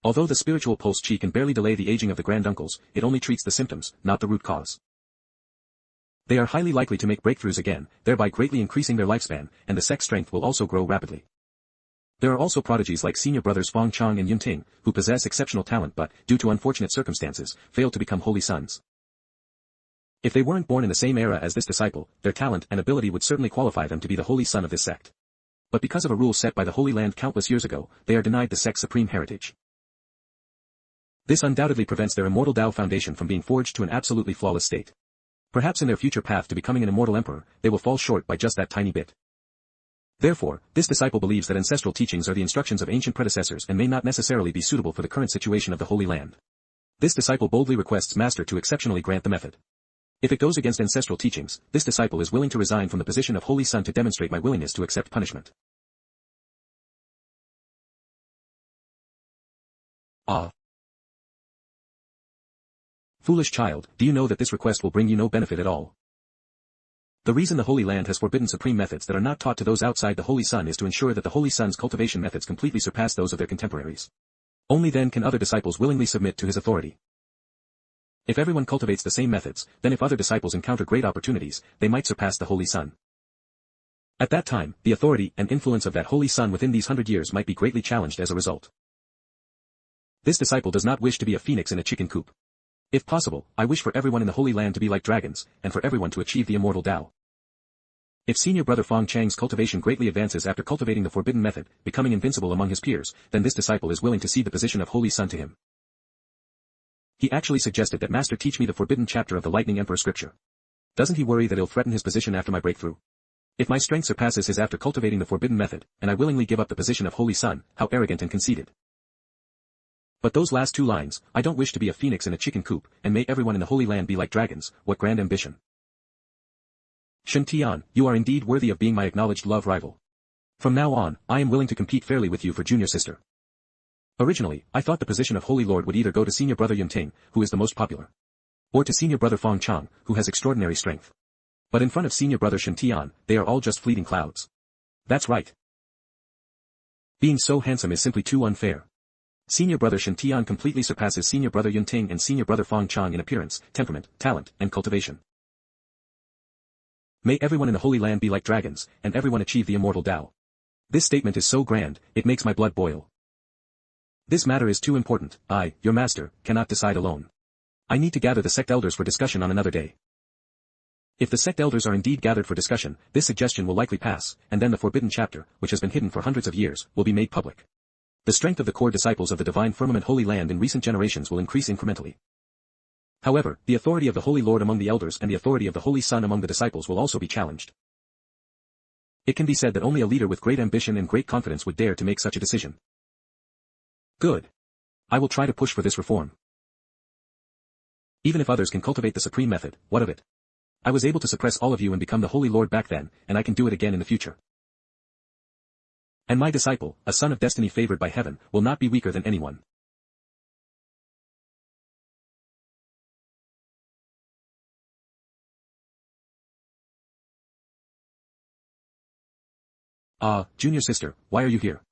Although the spiritual pulse chi can barely delay the aging of the granduncles, it only treats the symptoms, not the root cause. They are highly likely to make breakthroughs again, thereby greatly increasing their lifespan, and the sect's strength will also grow rapidly. There are also prodigies like senior brothers Fong Chang and Yun Ting, who possess exceptional talent but, due to unfortunate circumstances, failed to become holy sons. If they weren't born in the same era as this disciple, their talent and ability would certainly qualify them to be the holy son of this sect. But because of a rule set by the Holy Land countless years ago, they are denied the sect's supreme heritage. This undoubtedly prevents their immortal Tao foundation from being forged to an absolutely flawless state. Perhaps in their future path to becoming an immortal emperor, they will fall short by just that tiny bit. Therefore, this disciple believes that ancestral teachings are the instructions of ancient predecessors and may not necessarily be suitable for the current situation of the Holy Land. This disciple boldly requests Master to exceptionally grant the method. If it goes against ancestral teachings, this disciple is willing to resign from the position of Holy Son to demonstrate my willingness to accept punishment. Ah. Foolish child, do you know that this request will bring you no benefit at all? The reason the Holy Land has forbidden supreme methods that are not taught to those outside the Holy Son is to ensure that the Holy Son's cultivation methods completely surpass those of their contemporaries. Only then can other disciples willingly submit to his authority. If everyone cultivates the same methods, then if other disciples encounter great opportunities, they might surpass the Holy Son. At that time, the authority and influence of that Holy Son within these 100 years might be greatly challenged as a result. This disciple does not wish to be a phoenix in a chicken coop. If possible, I wish for everyone in the Holy Land to be like dragons, and for everyone to achieve the immortal Tao. If senior brother Fong Chang's cultivation greatly advances after cultivating the forbidden method, becoming invincible among his peers, then this disciple is willing to cede the position of Holy Son to him. He actually suggested that Master teach me the forbidden chapter of the Lightning Emperor scripture. Doesn't he worry that it'll threaten his position after my breakthrough? If my strength surpasses his after cultivating the forbidden method, and I willingly give up the position of Holy Son, how arrogant and conceited. But those last two lines, I don't wish to be a phoenix in a chicken coop, and may everyone in the Holy Land be like dragons, what grand ambition. Shen Tian, you are indeed worthy of being my acknowledged love rival. From now on, I am willing to compete fairly with you for junior sister. Originally, I thought the position of Holy Lord would either go to senior brother Yun Ting, who is the most popular, or to senior brother Fong Chang, who has extraordinary strength. But in front of senior brother Shen Tian, they are all just fleeting clouds. That's right. Being so handsome is simply too unfair. Senior brother Shen Tian completely surpasses senior brother Yun Ting and senior brother Fong Chang in appearance, temperament, talent, and cultivation. May everyone in the Holy Land be like dragons, and everyone achieve the immortal Tao. This statement is so grand, it makes my blood boil. This matter is too important. I, your master, cannot decide alone. I need to gather the sect elders for discussion on another day. If the sect elders are indeed gathered for discussion, this suggestion will likely pass, and then the forbidden chapter, which has been hidden for hundreds of years, will be made public. The strength of the core disciples of the divine firmament Holy Land in recent generations will increase incrementally. However, the authority of the Holy Lord among the elders and the authority of the Holy Son among the disciples will also be challenged. It can be said that only a leader with great ambition and great confidence would dare to make such a decision. Good. I will try to push for this reform. Even if others can cultivate the supreme method, what of it? I was able to suppress all of you and become the Holy Lord back then, and I can do it again in the future. And my disciple, a son of destiny favored by heaven, will not be weaker than anyone. Ah, junior sister, why are you here?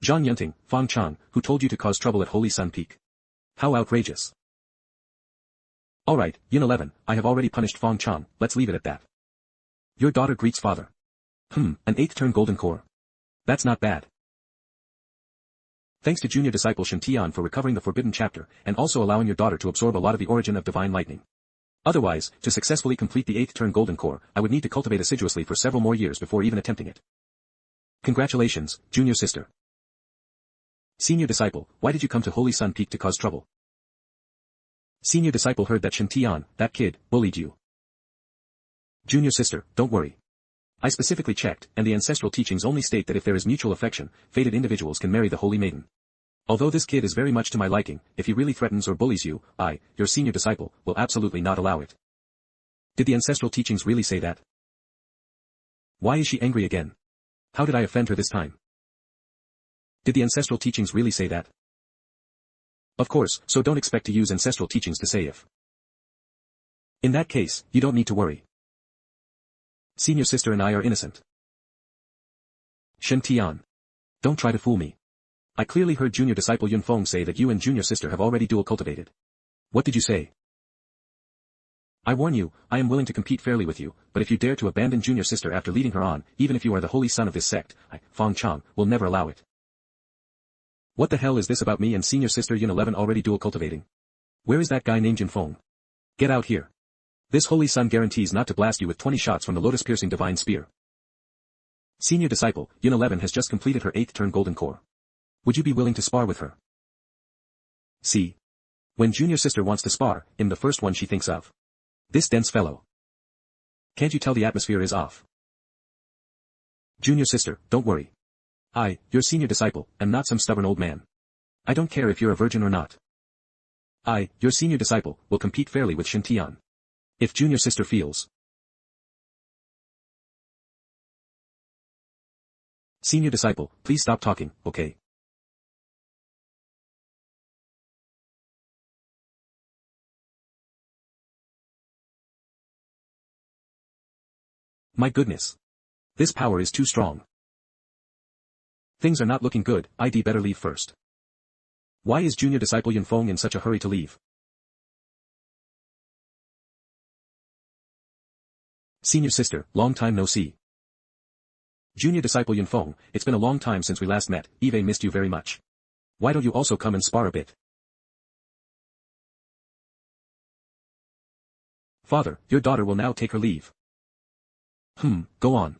Zhang Yunting, Fang Chang, who told you to cause trouble at Holy Sun Peak? How outrageous. Alright, Yin 11, I have already punished Fang Chang, let's leave it at that. Your daughter greets father. An 8th turn golden core. That's not bad. Thanks to junior disciple Shen Tian for recovering the forbidden chapter, and also allowing your daughter to absorb a lot of the origin of divine lightning. Otherwise, to successfully complete the 8th turn golden core, I would need to cultivate assiduously for several more years before even attempting it. Congratulations, junior sister. Senior disciple, why did you come to Holy Sun Peak to cause trouble? Senior disciple heard that Shen Tian, that kid, bullied you. Junior sister, don't worry. I specifically checked, and the ancestral teachings only state that if there is mutual affection, fated individuals can marry the Holy Maiden. Although this kid is very much to my liking, if he really threatens or bullies you, I, your senior disciple, will absolutely not allow it. Did the ancestral teachings really say that? Why is she angry again? How did I offend her this time? Did the ancestral teachings really say that? Of course, so don't expect to use ancestral teachings to say if. In that case, you don't need to worry. Senior sister and I are innocent. Shen Tian. Don't try to fool me. I clearly heard junior disciple Yun Feng say that you and junior sister have already dual cultivated. What did you say? I warn you, I am willing to compete fairly with you, but if you dare to abandon junior sister after leading her on, even if you are the holy son of this sect, I, Fang Chang, will never allow it. What the hell is this about me and senior sister Yun 11 already dual cultivating? Where is that guy named Yun Feng? Get out here. This holy sun guarantees not to blast you with 20 shots from the lotus-piercing divine spear. Senior disciple, Yun 11 has just completed her 8th turn golden core. Would you be willing to spar with her? See. When junior sister wants to spar, I'm the first one she thinks of. This dense fellow. Can't you tell the atmosphere is off? Junior sister, don't worry. I, your senior disciple, am not some stubborn old man. I don't care if you're a virgin or not. I, your senior disciple, will compete fairly with Shen Tian. If junior sister feels. Senior disciple, please stop talking, okay? My goodness. This power is too strong. Things are not looking good, I'd better leave first. Why is junior disciple Yun Feng in such a hurry to leave? Senior sister, long time no see. Junior disciple Yun Feng, it's been a long time since we last met, Eve missed you very much. Why don't you also come and spar a bit? Father, your daughter will now take her leave. Go on.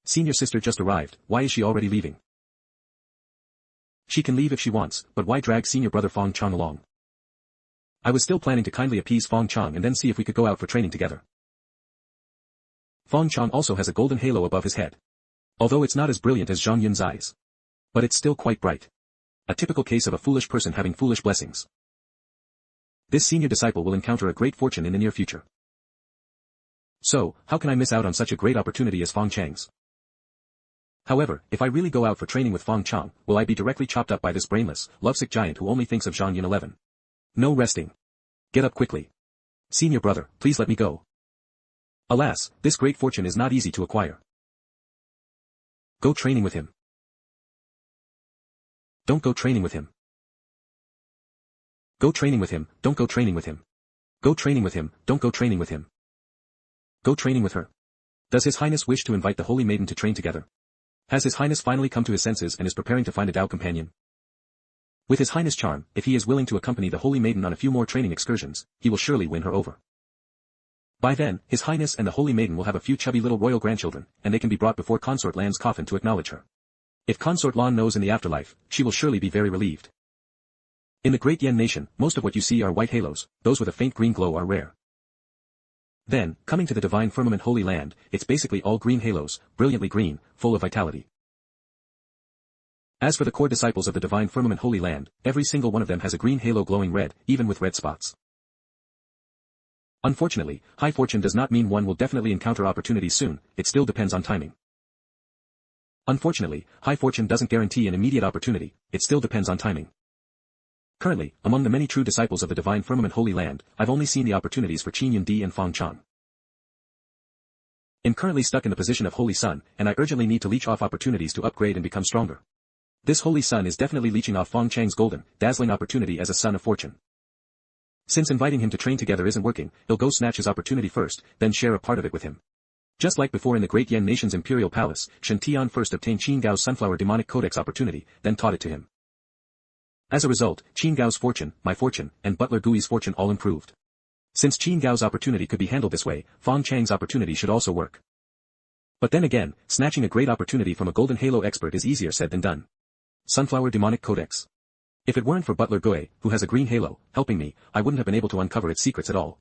Senior sister just arrived, why is she already leaving? She can leave if she wants, but why drag senior brother Fang Chang along? I was still planning to kindly appease Fang Chang and then see if we could go out for training together. Fang Chang also has a golden halo above his head. Although it's not as brilliant as Zhang Yun's eyes. But it's still quite bright. A typical case of a foolish person having foolish blessings. This senior disciple will encounter a great fortune in the near future. So, how can I miss out on such a great opportunity as Fang Chang's? However, if I really go out for training with Fang Chang, will I be directly chopped up by this brainless, lovesick giant who only thinks of Zhang Yun 11? No resting. Get up quickly. Senior brother, please let me go. Alas, this great fortune is not easy to acquire. Go training with him. Don't go training with him. Go training with him, don't go training with him. Go training with him, don't go training with him. Go training with her. Does His Highness wish to invite the Holy Maiden to train together? Has His Highness finally come to his senses and is preparing to find a Tao companion? With His Highness' charm, if he is willing to accompany the Holy Maiden on a few more training excursions, he will surely win her over. By then, His Highness and the Holy Maiden will have a few chubby little royal grandchildren, and they can be brought before Consort Lan's coffin to acknowledge her. If Consort Lan knows in the afterlife, she will surely be very relieved. In the Great Yen Nation, most of what you see are white halos, those with a faint green glow are rare. Then, coming to the Divine Firmament Holy Land, it's basically all green halos, brilliantly green, full of vitality. As for the core disciples of the Divine Firmament Holy Land, every single one of them has a green halo glowing red, even with red spots. Unfortunately, high fortune does not mean one will definitely encounter opportunities soon, it still depends on timing. Unfortunately, high fortune doesn't guarantee an immediate opportunity, it still depends on timing. Currently, among the many true disciples of the Divine Firmament Holy Land, I've only seen the opportunities for Qin Yundi and Fang Chang. I'm currently stuck in the position of Holy Sun, and I urgently need to leech off opportunities to upgrade and become stronger. This Holy Sun is definitely leeching off Fang Chang's golden, dazzling opportunity as a son of fortune. Since inviting him to train together isn't working, he'll go snatch his opportunity first, then share a part of it with him. Just like before in the Great Yan Nation's Imperial Palace, Shen Tian first obtained Qin Gao's Sunflower Demonic Codex opportunity, then taught it to him. As a result, Qin Gao's fortune, my fortune, and Butler Gui's fortune all improved. Since Qin Gao's opportunity could be handled this way, Fang Chang's opportunity should also work. But then again, snatching a great opportunity from a Golden Halo expert is easier said than done. Sunflower Demonic Codex. If it weren't for Butler Gui, who has a green halo, helping me, I wouldn't have been able to uncover its secrets at all.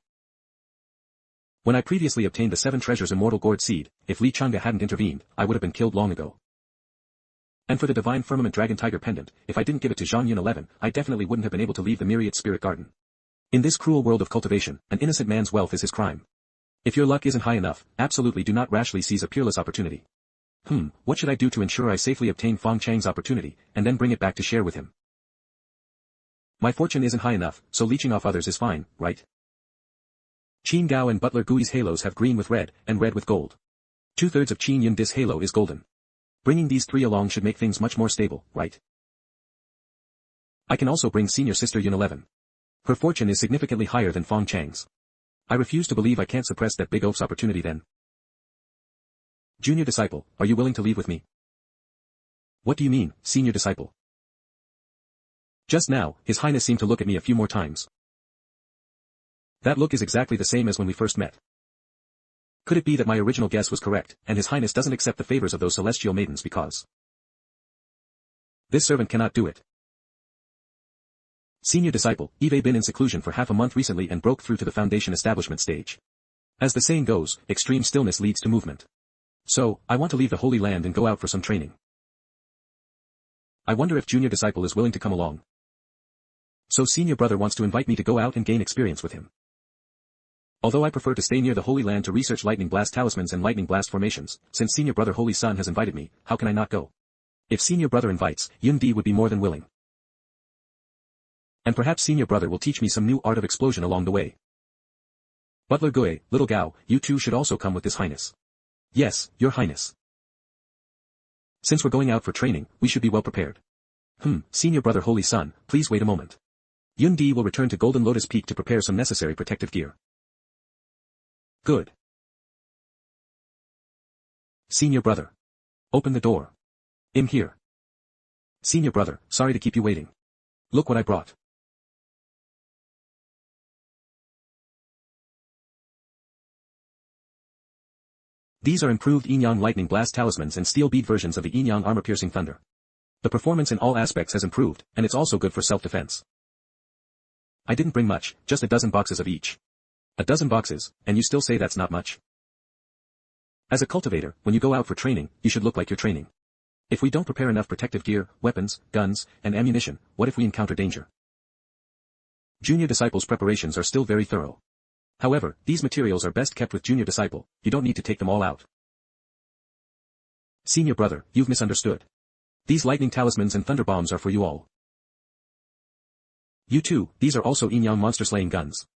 When I previously obtained the 7 treasures Immortal Gourd Seed, if Li Chang'e hadn't intervened, I would have been killed long ago. And for the Divine Firmament Dragon Tiger Pendant, if I didn't give it to Zhang Yun 11, I definitely wouldn't have been able to leave the Myriad Spirit Garden. In this cruel world of cultivation, an innocent man's wealth is his crime. If your luck isn't high enough, absolutely do not rashly seize a peerless opportunity. What should I do to ensure I safely obtain Fang Chang's opportunity, and then bring it back to share with him? My fortune isn't high enough, so leeching off others is fine, right? Qin Gao and Butler Gui's halos have green with red, and red with gold. 2/3 of Qin Yundi's halo is golden. Bringing these 3 along should make things much more stable, right? I can also bring senior sister Yun 11. Her fortune is significantly higher than Fang Chang's. I refuse to believe I can't suppress that big oaf's opportunity then. Junior disciple, are you willing to leave with me? What do you mean, senior disciple? Just now, His Highness seemed to look at me a few more times. That look is exactly the same as when we first met. Could it be that my original guess was correct, and His Highness doesn't accept the favors of those celestial maidens because this servant cannot do it? Senior disciple, Eve been in seclusion for half a month recently and broke through to the foundation establishment stage. As the saying goes, extreme stillness leads to movement. So, I want to leave the Holy Land and go out for some training. I wonder if junior disciple is willing to come along. So senior brother wants to invite me to go out and gain experience with him. Although I prefer to stay near the Holy Land to research lightning blast talismans and lightning blast formations, since senior brother Holy Sun has invited me, how can I not go? If senior brother invites, Yun Di would be more than willing. And perhaps senior brother will teach me some new art of explosion along the way. Butler Gui, little Gao, you two should also come with His Highness. Yes, Your Highness. Since we're going out for training, we should be well prepared. Senior brother Holy Sun, please wait a moment. Yun Di will return to Golden Lotus Peak to prepare some necessary protective gear. Good. Senior brother. Open the door. I'm here. Senior brother, sorry to keep you waiting. Look what I brought. These are improved Yin-Yang Lightning Blast Talismans and steel bead versions of the Yin-Yang Armor-Piercing Thunder. The performance in all aspects has improved, and it's also good for self-defense. I didn't bring much, just a dozen boxes of each. A dozen boxes, and you still say that's not much? As a cultivator, when you go out for training, you should look like you're training. If we don't prepare enough protective gear, weapons, guns, and ammunition, what if we encounter danger? Junior disciples' preparations are still very thorough. However, these materials are best kept with junior disciple, you don't need to take them all out. Senior brother, you've misunderstood. These lightning talismans and thunder bombs are for you all. You too, these are also Yin-Yang monster-slaying guns.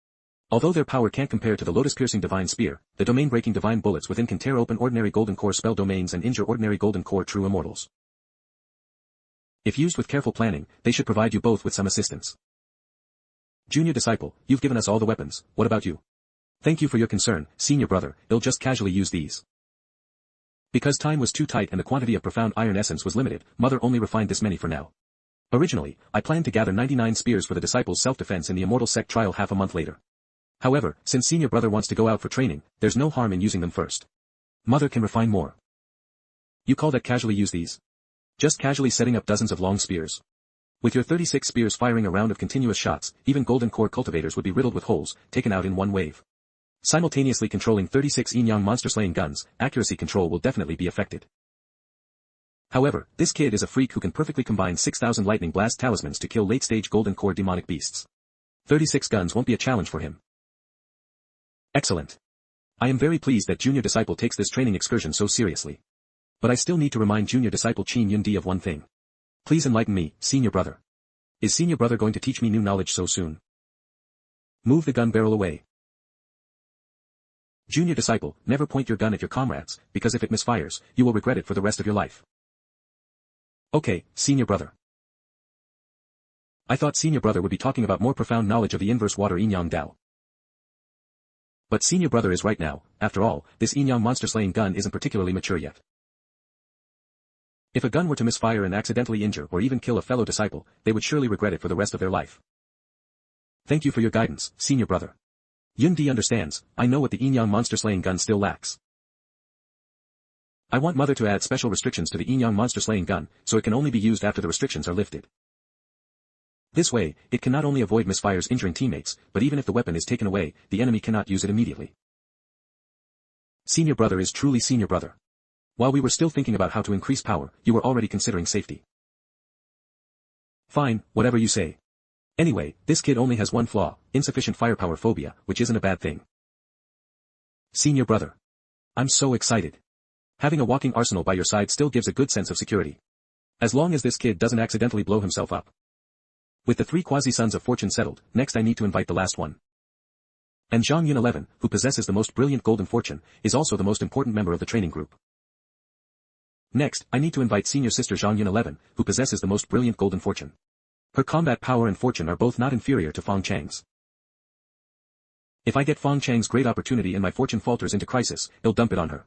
Although their power can't compare to the lotus-piercing divine spear, the domain-breaking divine bullets within can tear open ordinary golden core spell domains and injure ordinary golden core true immortals. If used with careful planning, they should provide you both with some assistance. Junior disciple, you've given us all the weapons, what about you? Thank you for your concern, senior brother, I'll just casually use these. Because time was too tight and the quantity of profound iron essence was limited, Mother only refined this many for now. Originally, I planned to gather 99 spears for the disciples' self-defense in the Immortal Sect trial half a month later. However, since senior brother wants to go out for training, there's no harm in using them first. Mother can refine more. You call that casually use these? Just casually setting up dozens of long spears. With your 36 spears firing a round of continuous shots, even golden core cultivators would be riddled with holes, taken out in one wave. Simultaneously controlling 36 Yin-Yang monster-slaying guns, accuracy control will definitely be affected. However, this kid is a freak who can perfectly combine 6,000 lightning blast talismans to kill late-stage golden core demonic beasts. 36 guns won't be a challenge for him. Excellent. I am very pleased that junior disciple takes this training excursion so seriously. But I still need to remind junior disciple Qin Yun Di of one thing. Please enlighten me, senior brother. Is senior brother going to teach me new knowledge so soon? Move the gun barrel away. Junior disciple, never point your gun at your comrades, because if it misfires, you will regret it for the rest of your life. Okay, senior brother. I thought senior brother would be talking about more profound knowledge of the inverse water yin-yang Tao. But senior brother is right now, after all, this yin-yang monster-slaying gun isn't particularly mature yet. If a gun were to misfire and accidentally injure or even kill a fellow disciple, they would surely regret it for the rest of their life. Thank you for your guidance, senior brother. Yun Di understands, I know what the yin-yang monster-slaying gun still lacks. I want mother to add special restrictions to the yin-yang monster-slaying gun, so it can only be used after the restrictions are lifted. This way, it can not only avoid misfires injuring teammates, but even if the weapon is taken away, the enemy cannot use it immediately. Senior brother is truly senior brother. While we were still thinking about how to increase power, you were already considering safety. Fine, whatever you say. Anyway, this kid only has one flaw, insufficient firepower phobia, which isn't a bad thing. Senior brother. I'm so excited. Having a walking arsenal by your side still gives a good sense of security. As long as this kid doesn't accidentally blow himself up. With the 3 quasi-sons of fortune settled, next I need to invite the last one. And Zhang Yun 11, who possesses the most brilliant golden fortune, is also the most important member of the training group. Next, I need to invite senior sister Zhang Yun 11, who possesses the most brilliant golden fortune. Her combat power and fortune are both not inferior to Fong Chang's. If I get Fong Chang's great opportunity and my fortune falters into crisis, he'll dump it on her.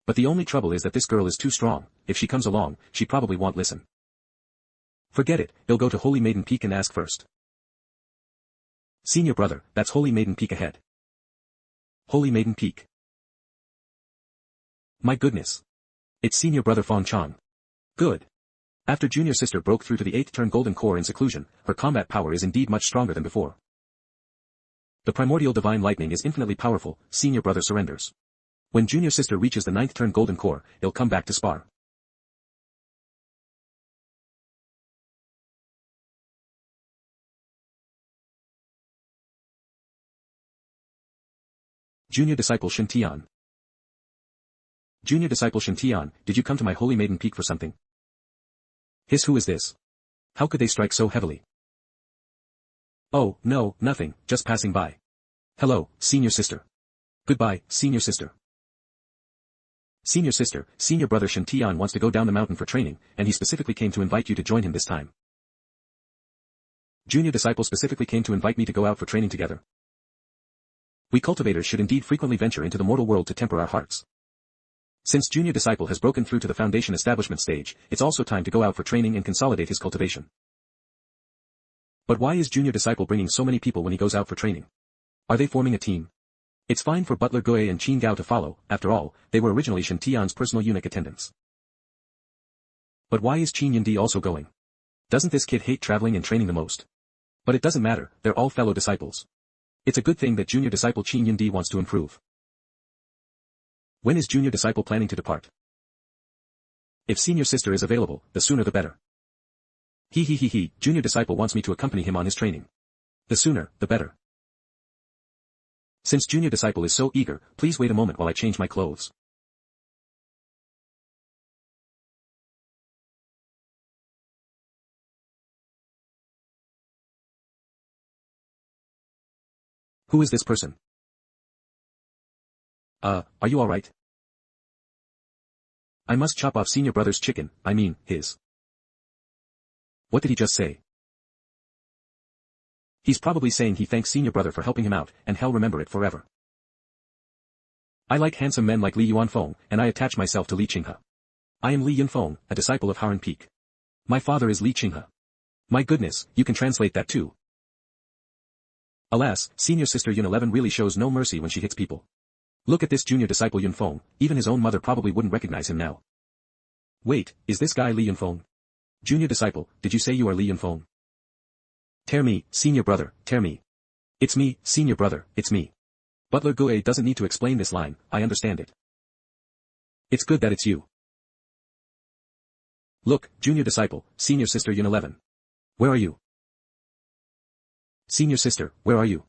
But the only trouble is that this girl is too strong. If she comes along, she probably won't listen. Forget it, he'll go to Holy Maiden Peak and ask first. Senior brother, that's Holy Maiden Peak ahead. Holy Maiden Peak. My goodness. It's senior brother Fong Chang. Good. After junior sister broke through to the 8th turn golden core in seclusion, her combat power is indeed much stronger than before. The primordial divine lightning is infinitely powerful, senior brother surrenders. When junior sister reaches the 9th turn golden core, he'll come back to spar. Junior disciple Shen Tian. Junior disciple Shen Tian, did you come to my Holy Maiden Peak for something? Who is this? How could they strike so heavily? Oh, no, nothing, just passing by. Hello, senior sister. Goodbye, senior sister. Senior sister, senior brother Shen Tian wants to go down the mountain for training, and he specifically came to invite you to join him this time. Junior disciple specifically came to invite me to go out for training together. We cultivators should indeed frequently venture into the mortal world to temper our hearts. Since junior disciple has broken through to the foundation establishment stage, it's also time to go out for training and consolidate his cultivation. But why is junior disciple bringing so many people when he goes out for training? Are they forming a team? It's fine for Butler Guo and Qin Gao to follow, after all, they were originally Shen Tian's personal eunuch attendants. But why is Qin Yindi also going? Doesn't this kid hate traveling and training the most? But it doesn't matter, they're all fellow disciples. It's a good thing that junior disciple Qin Yindi wants to improve. When is junior disciple planning to depart? If senior sister is available, the sooner the better. Junior disciple wants me to accompany him on his training. The sooner, the better. Since junior disciple is so eager, please wait a moment while I change my clothes. Who is this person? Are you alright? I must chop off senior brother's chicken, I mean, his. What did he just say? He's probably saying he thanks senior brother for helping him out, and he'll remember it forever. I like handsome men like Li Yuanfeng, and I attach myself to Li Qinghe. I am Li Yunfeng, a disciple of Haran Peak. My father is Li Qinghe. My goodness, you can translate that too. Alas, senior sister Yun 11 really shows no mercy when she hits people. Look at this junior disciple Yunfeng, even his own mother probably wouldn't recognize him now. Wait, is this guy Li Yunfeng? Junior disciple, did you say you are Li Yunfeng? Tear me, senior brother, tear me. It's me, senior brother, it's me. Butler Guo doesn't need to explain this line, I understand it. It's good that it's you. Look, junior disciple, senior sister Yun 11. Where are you? Senior sister, where are you?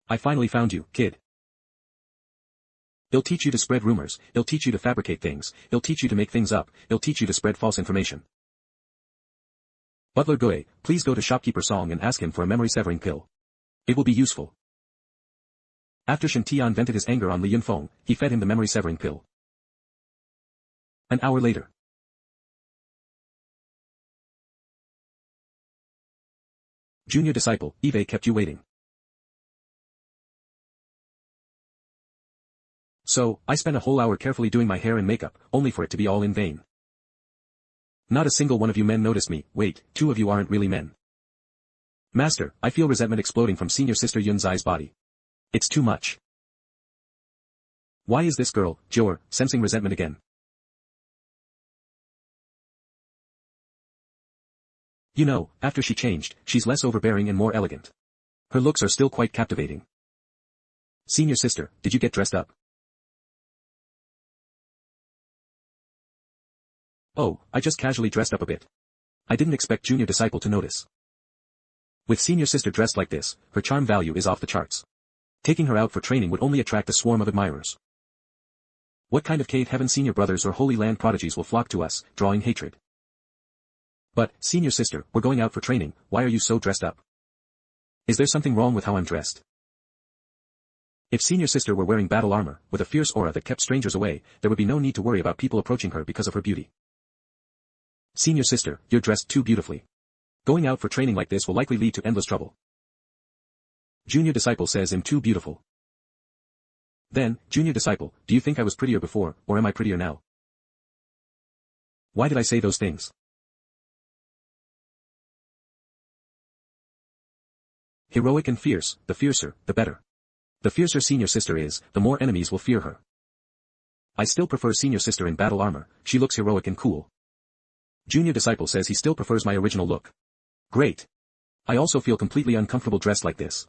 I finally found you, kid. It'll teach you to spread rumors, it'll teach you to fabricate things, it'll teach you to make things up, it'll teach you to spread false information. Butler Gui, please go to shopkeeper Song and ask him for a memory-severing pill. It will be useful. After Shen Tian vented his anger on Li Yunfeng, he fed him the memory-severing pill. An hour later. Junior disciple, Eve kept you waiting. So, I spent a whole hour carefully doing my hair and makeup, only for it to be all in vain. Not a single one of you men noticed me. Wait, 2 of you aren't really men. Master, I feel resentment exploding from senior sister Yun Zai's body. It's too much. Why is this girl, Jor, sensing resentment again? You know, after she changed, she's less overbearing and more elegant. Her looks are still quite captivating. Senior sister, did you get dressed up? Oh, I just casually dressed up a bit. I didn't expect junior disciple to notice. With senior sister dressed like this, her charm value is off the charts. Taking her out for training would only attract a swarm of admirers. What kind of cave heaven senior brothers or holy land prodigies will flock to us, drawing hatred? But, senior sister, we're going out for training, why are you so dressed up? Is there something wrong with how I'm dressed? If senior sister were wearing battle armor, with a fierce aura that kept strangers away, there would be no need to worry about people approaching her because of her beauty. Senior sister, you're dressed too beautifully. Going out for training like this will likely lead to endless trouble. Junior disciple says I'm too beautiful. Then, junior disciple, do you think I was prettier before, or am I prettier now? Why did I say those things? Heroic and fierce, the fiercer, the better. The fiercer senior sister is, the more enemies will fear her. I still prefer senior sister in battle armor, she looks heroic and cool. Junior disciple says he still prefers my original look. Great. I also feel completely uncomfortable dressed like this.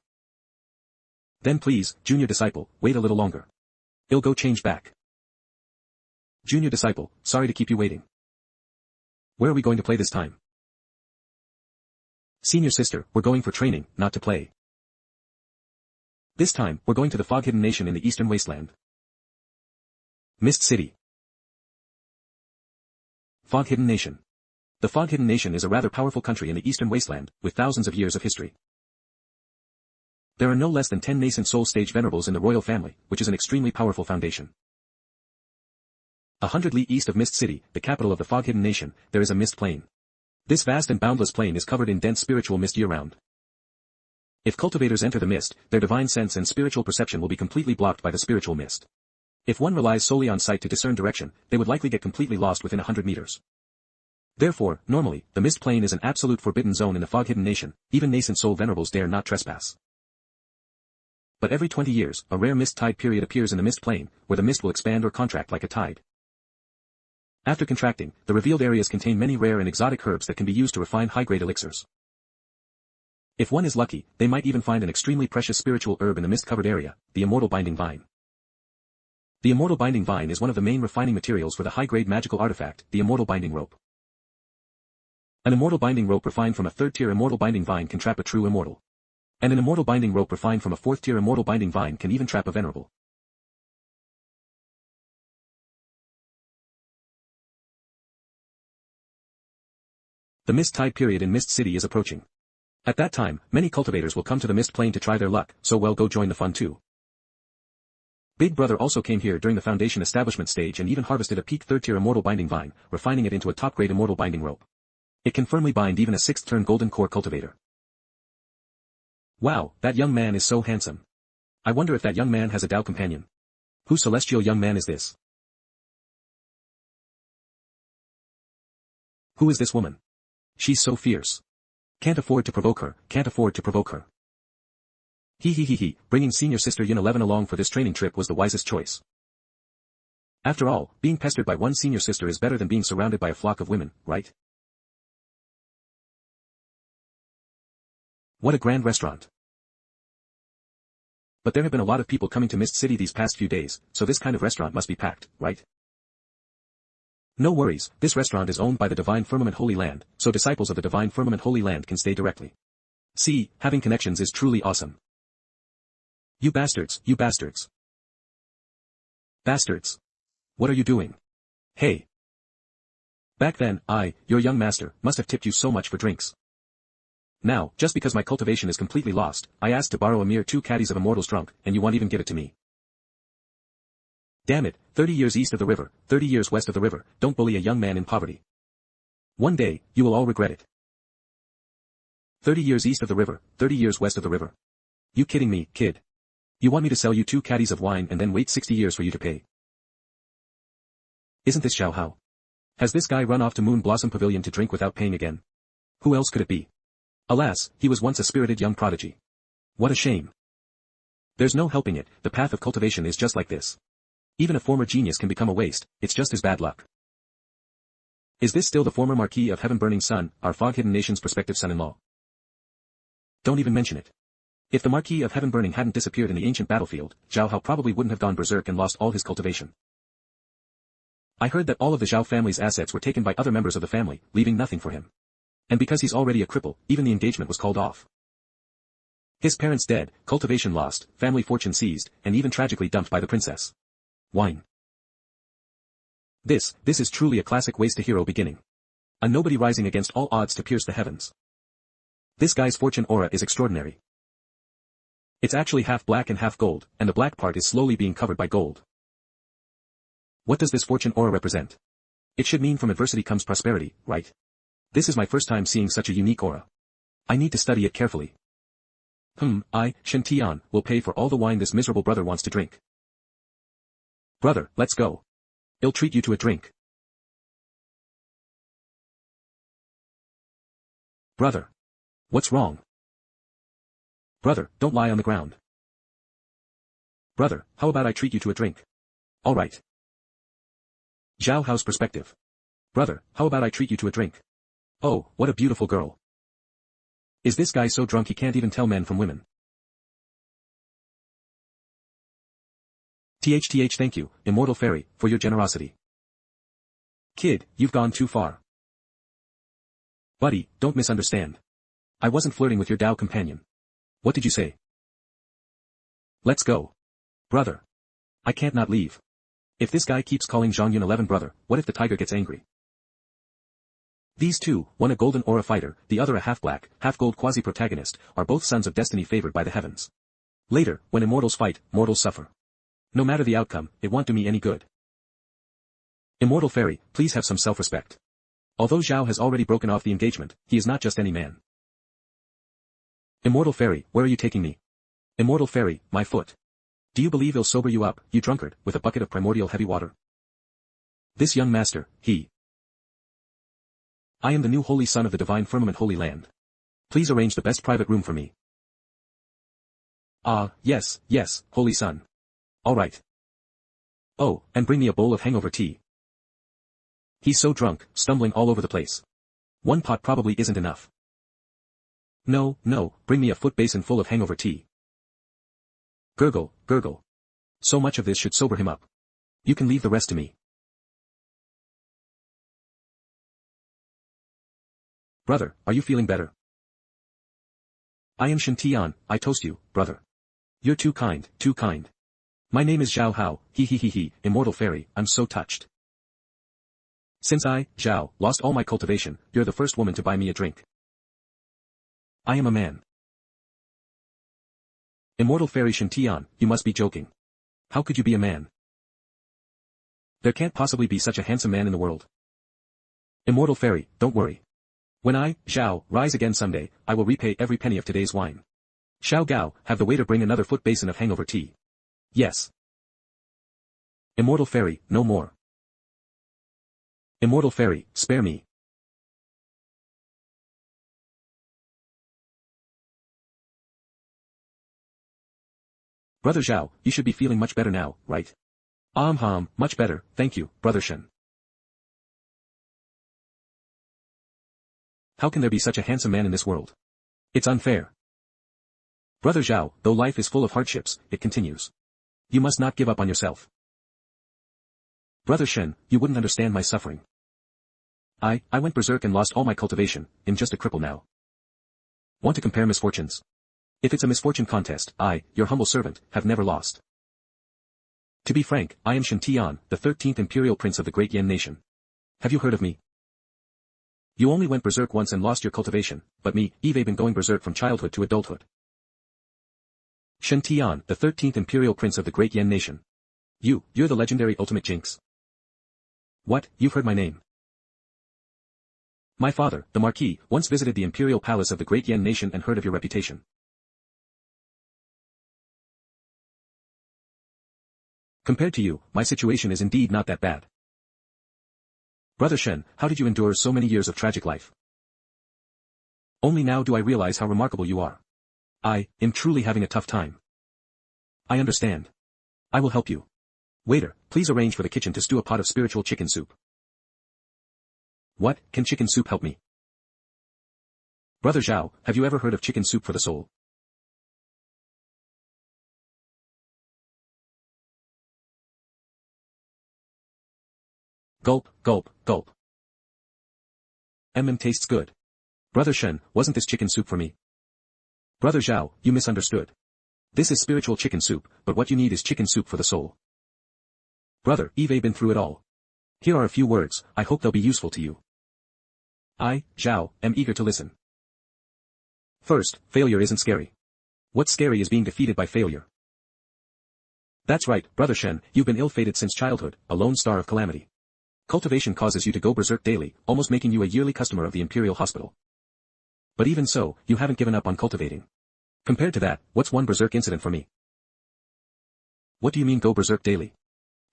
Then please, junior disciple, wait a little longer. I'll go change back. Junior disciple, sorry to keep you waiting. Where are we going to play this time? Senior sister, we're going for training, not to play. This time, we're going to the fog-hidden nation in the eastern wasteland. Mist City. Fog-hidden nation. The fog-hidden nation is a rather powerful country in the eastern wasteland, with thousands of years of history. There are no less than 10 nascent soul stage venerables in the royal family, which is an extremely powerful foundation. 100 li east of Mist City, the capital of the fog-hidden nation, there is a mist plain. This vast and boundless plain is covered in dense spiritual mist year-round. If cultivators enter the mist, their divine sense and spiritual perception will be completely blocked by the spiritual mist. If one relies solely on sight to discern direction, they would likely get completely lost within 100 meters. Therefore, normally, the mist plain is an absolute forbidden zone in the fog-hidden nation, even nascent soul venerables dare not trespass. But every 20 years, a rare mist tide period appears in the mist plain, where the mist will expand or contract like a tide. After contracting, the revealed areas contain many rare and exotic herbs that can be used to refine high-grade elixirs. If one is lucky, they might even find an extremely precious spiritual herb in the mist-covered area, the immortal binding vine. The immortal binding vine is one of the main refining materials for the high-grade magical artifact, the immortal binding rope. An immortal binding rope refined from a third-tier immortal binding vine can trap a true immortal. And an immortal binding rope refined from a fourth-tier immortal binding vine can even trap a venerable. The mist tide period in Mist City is approaching. At that time, many cultivators will come to the mist plain to try their luck, so well go join the fun too. Big Brother also came here during the foundation establishment stage and even harvested a peak third-tier immortal binding vine, refining it into a top-grade immortal binding rope. It can firmly bind even a 6th-turn golden core cultivator. Wow, that young man is so handsome. I wonder if that young man has a Dao companion. Whose celestial young man is this? Who is this woman? She's so fierce. Can't afford to provoke her, can't afford to provoke her. He, bringing senior sister Yin 11 along for this training trip was the wisest choice. After all, being pestered by one senior sister is better than being surrounded by a flock of women, right? What a grand restaurant. But there have been a lot of people coming to Mist City these past few days, so this kind of restaurant must be packed, right? No worries, this restaurant is owned by the Divine Firmament Holy Land, so disciples of the Divine Firmament Holy Land can stay directly. See, having connections is truly awesome. You bastards, you bastards. Bastards. What are you doing? Hey. Back then, your young master, must have tipped you so much for drinks. Now, just because my cultivation is completely lost, I asked to borrow a mere 2 caddies of immortals drunk, and you won't even give it to me. Damn it, 30 years east of the river, 30 years west of the river, don't bully a young man in poverty. One day, you will all regret it. 30 years east of the river, 30 years west of the river. You kidding me, kid? You want me to sell you 2 caddies of wine and then wait 60 years for you to pay? Isn't this Xiao Hao? Has this guy run off to Moon Blossom Pavilion to drink without paying again? Who else could it be? Alas, he was once a spirited young prodigy. What a shame. There's no helping it, the path of cultivation is just like this. Even a former genius can become a waste, it's just his bad luck. Is this still the former Marquis of Heaven-Burning Sun, our fog-hidden nation's prospective son-in-law? Don't even mention it. If the Marquis of Heaven-Burning hadn't disappeared in the ancient battlefield, Zhao Hao probably wouldn't have gone berserk and lost all his cultivation. I heard that all of the Zhao family's assets were taken by other members of the family, leaving nothing for him. And because he's already a cripple, even the engagement was called off. His parents dead, cultivation lost, family fortune seized, and even tragically dumped by the princess. Wine. This is truly a classic waste to hero beginning. A nobody rising against all odds to pierce the heavens. This guy's fortune aura is extraordinary. It's actually half black and half gold, and the black part is slowly being covered by gold. What does this fortune aura represent? It should mean from adversity comes prosperity, right? This is my first time seeing such a unique aura. I need to study it carefully. Shen Tian, will pay for all the wine this miserable brother wants to drink. Brother, let's go. I'll treat you to a drink. Brother. What's wrong? Brother, don't lie on the ground. Brother, how about I treat you to a drink? All right. Zhao Hao's perspective. Brother, how about I treat you to a drink? Oh, what a beautiful girl. Is this guy so drunk he can't even tell men from women? Thank you, immortal fairy, for your generosity. Kid, you've gone too far. Buddy, don't misunderstand. I wasn't flirting with your Dao companion. What did you say? Let's go. Brother. I can't not leave. If this guy keeps calling Zhang Yun 11 brother, what if the tiger gets angry? These two, one a golden aura fighter, the other a half-black, half-gold quasi-protagonist, are both sons of destiny favored by the heavens. Later, when immortals fight, mortals suffer. No matter the outcome, it won't do me any good. Immortal fairy, please have some self-respect. Although Zhao has already broken off the engagement, he is not just any man. Immortal fairy, where are you taking me? Immortal fairy, my foot. Do you believe he'll sober you up, you drunkard, with a bucket of primordial heavy water? This young master, I am the new holy son of the divine firmament holy land. Please arrange the best private room for me. Yes, holy son. All right. Oh, and bring me a bowl of hangover tea. He's so drunk, stumbling all over the place. One pot probably isn't enough. No, bring me a foot basin full of hangover tea. Gurgle, gurgle. So much of this should sober him up. You can leave the rest to me. Brother, are you feeling better? I am Shen Tian, I toast you, brother. You're too kind, too kind. My name is Zhao Hao, immortal fairy, I'm so touched. Since I, Zhao, lost all my cultivation, you're the first woman to buy me a drink. I am a man. Immortal fairy Shen Tian, you must be joking. How could you be a man? There can't possibly be such a handsome man in the world. Immortal fairy, don't worry. When I, Zhao, rise again someday, I will repay every penny of today's wine. Xiao Gao, have the waiter bring another foot basin of hangover tea. Yes. Immortal fairy, no more. Immortal fairy, spare me. Brother Zhao, you should be feeling much better now, right? Much better, thank you, Brother Shen. How can there be such a handsome man in this world? It's unfair. Brother Zhao, though life is full of hardships, it continues. You must not give up on yourself. Brother Shen, you wouldn't understand my suffering. I went berserk and lost all my cultivation, I'm just a cripple now. Want to compare misfortunes? If it's a misfortune contest, I, your humble servant, have never lost. To be frank, I am Shen Tian, the 13th Imperial Prince of the Great Yan Nation. Have you heard of me? You only went berserk once and lost your cultivation, but me, I've been going berserk from childhood to adulthood. Shen Tian, the 13th Imperial Prince of the Great Yan Nation. You're the legendary ultimate jinx. What, you've heard my name? My father, the Marquis, once visited the Imperial Palace of the Great Yan Nation and heard of your reputation. Compared to you, my situation is indeed not that bad. Brother Shen, how did you endure so many years of tragic life? Only now do I realize how remarkable you are. I am truly having a tough time. I understand. I will help you. Waiter, please arrange for the kitchen to stew a pot of spiritual chicken soup. What, can chicken soup help me? Brother Zhao, have you ever heard of chicken soup for the soul? Gulp, gulp, gulp. Tastes good. Brother Shen, wasn't this chicken soup for me? Brother Zhao, you misunderstood. This is spiritual chicken soup, but what you need is chicken soup for the soul. Brother, I've been through it all. Here are a few words, I hope they'll be useful to you. I, Zhao, am eager to listen. First, failure isn't scary. What's scary is being defeated by failure. That's right, Brother Shen, you've been ill-fated since childhood, a lone star of calamity. Cultivation causes you to go berserk daily, almost making you a yearly customer of the Imperial Hospital. But even so, you haven't given up on cultivating. Compared to that, what's one berserk incident for me? What do you mean go berserk daily?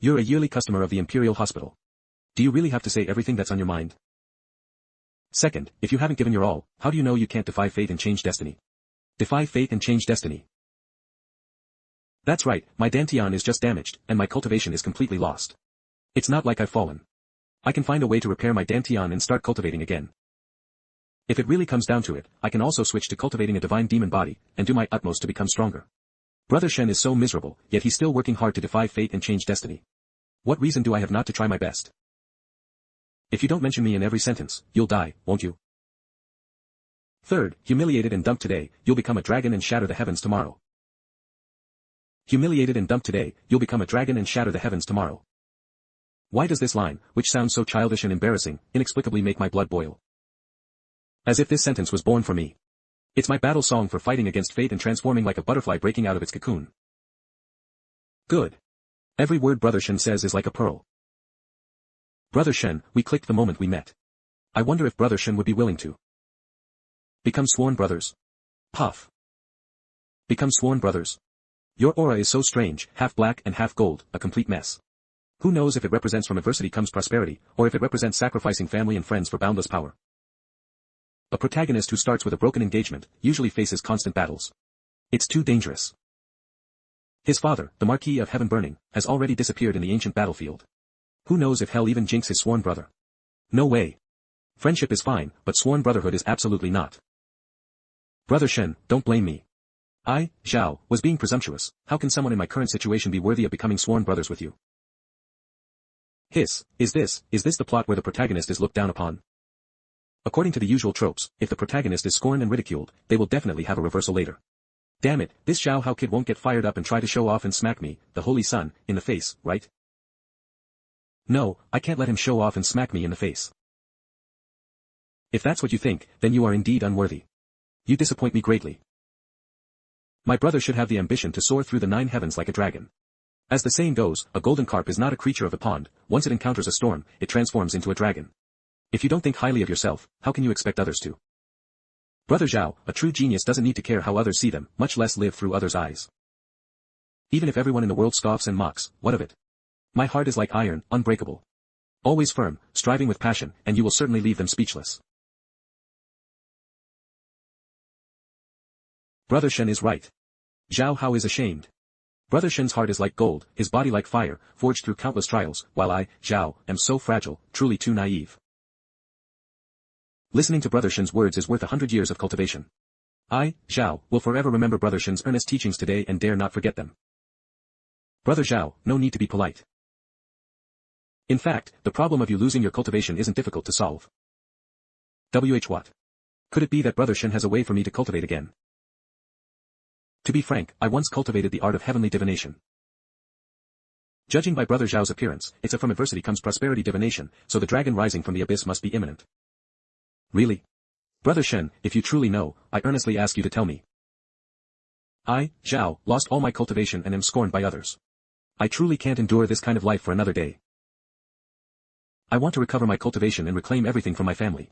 You're a yearly customer of the Imperial Hospital. Do you really have to say everything that's on your mind? Second, if you haven't given your all, how do you know you can't defy fate and change destiny? Defy fate and change destiny. That's right, my Dantian is just damaged, and my cultivation is completely lost. It's not like I've fallen. I can find a way to repair my Dantian and start cultivating again. If it really comes down to it, I can also switch to cultivating a divine demon body, and do my utmost to become stronger. Brother Shen is so miserable, yet he's still working hard to defy fate and change destiny. What reason do I have not to try my best? If you don't mention me in every sentence, you'll die, won't you? Third, humiliated and dumped today, you'll become a dragon and shatter the heavens tomorrow. Humiliated and dumped today, you'll become a dragon and shatter the heavens tomorrow. Why does this line, which sounds so childish and embarrassing, inexplicably make my blood boil? As if this sentence was born for me. It's my battle song for fighting against fate and transforming like a butterfly breaking out of its cocoon. Good. Every word Brother Shen says is like a pearl. Brother Shen, we clicked the moment we met. I wonder if Brother Shen would be willing to become sworn brothers. Puff. Become sworn brothers. Your aura is so strange, half black and half gold, a complete mess. Who knows if it represents from adversity comes prosperity, or if it represents sacrificing family and friends for boundless power. A protagonist who starts with a broken engagement, usually faces constant battles. It's too dangerous. His father, the Marquis of Heaven Burning, has already disappeared in the ancient battlefield. Who knows if hell even jinx his sworn brother? No way. Friendship is fine, but sworn brotherhood is absolutely not. Brother Shen, don't blame me. I, Zhao, was being presumptuous. How can someone in my current situation be worthy of becoming sworn brothers with you? Hiss, is this the plot where the protagonist is looked down upon? According to the usual tropes, if the protagonist is scorned and ridiculed, they will definitely have a reversal later. Damn it, this Zhao Hao kid won't get fired up and try to show off and smack me, the Holy Sun, in the face, right? No, I can't let him show off and smack me in the face. If that's what you think, then you are indeed unworthy. You disappoint me greatly. My brother should have the ambition to soar through the 9 heavens like a dragon. As the saying goes, a golden carp is not a creature of the pond, once it encounters a storm, it transforms into a dragon. If you don't think highly of yourself, how can you expect others to? Brother Zhao, a true genius doesn't need to care how others see them, much less live through others' eyes. Even if everyone in the world scoffs and mocks, what of it? My heart is like iron, unbreakable. Always firm, striving with passion, and you will certainly leave them speechless. Brother Shen is right. Zhao Hao is ashamed. Brother Shen's heart is like gold, his body like fire, forged through countless trials, while I, Zhao, am so fragile, truly too naive. Listening to Brother Shen's words is worth 100 years of cultivation. I, Zhao, will forever remember Brother Shen's earnest teachings today and dare not forget them. Brother Zhao, no need to be polite. In fact, the problem of you losing your cultivation isn't difficult to solve. What? Could it be that Brother Shen has a way for me to cultivate again? To be frank, I once cultivated the art of heavenly divination. Judging by Brother Zhao's appearance, it's a from adversity comes prosperity divination, so the dragon rising from the abyss must be imminent. Really? Brother Shen, if you truly know, I earnestly ask you to tell me. I, Zhao, lost all my cultivation and am scorned by others. I truly can't endure this kind of life for another day. I want to recover my cultivation and reclaim everything from my family.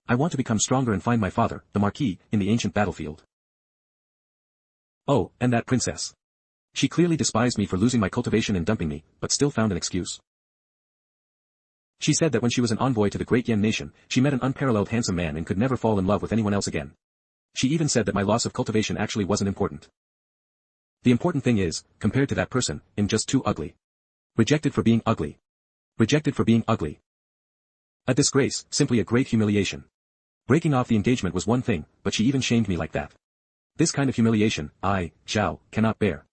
I want to become stronger and find my father, the Marquis, in the ancient battlefield. Oh, and that princess. She clearly despised me for losing my cultivation and dumping me, but still found an excuse. She said that when she was an envoy to the great Yan nation, she met an unparalleled handsome man and could never fall in love with anyone else again. She even said that my loss of cultivation actually wasn't important. The important thing is, compared to that person, I'm just too ugly. Rejected for being ugly. Rejected for being ugly. A disgrace, simply a great humiliation. Breaking off the engagement was one thing, but she even shamed me like that. This kind of humiliation, I, Zhao, cannot bear.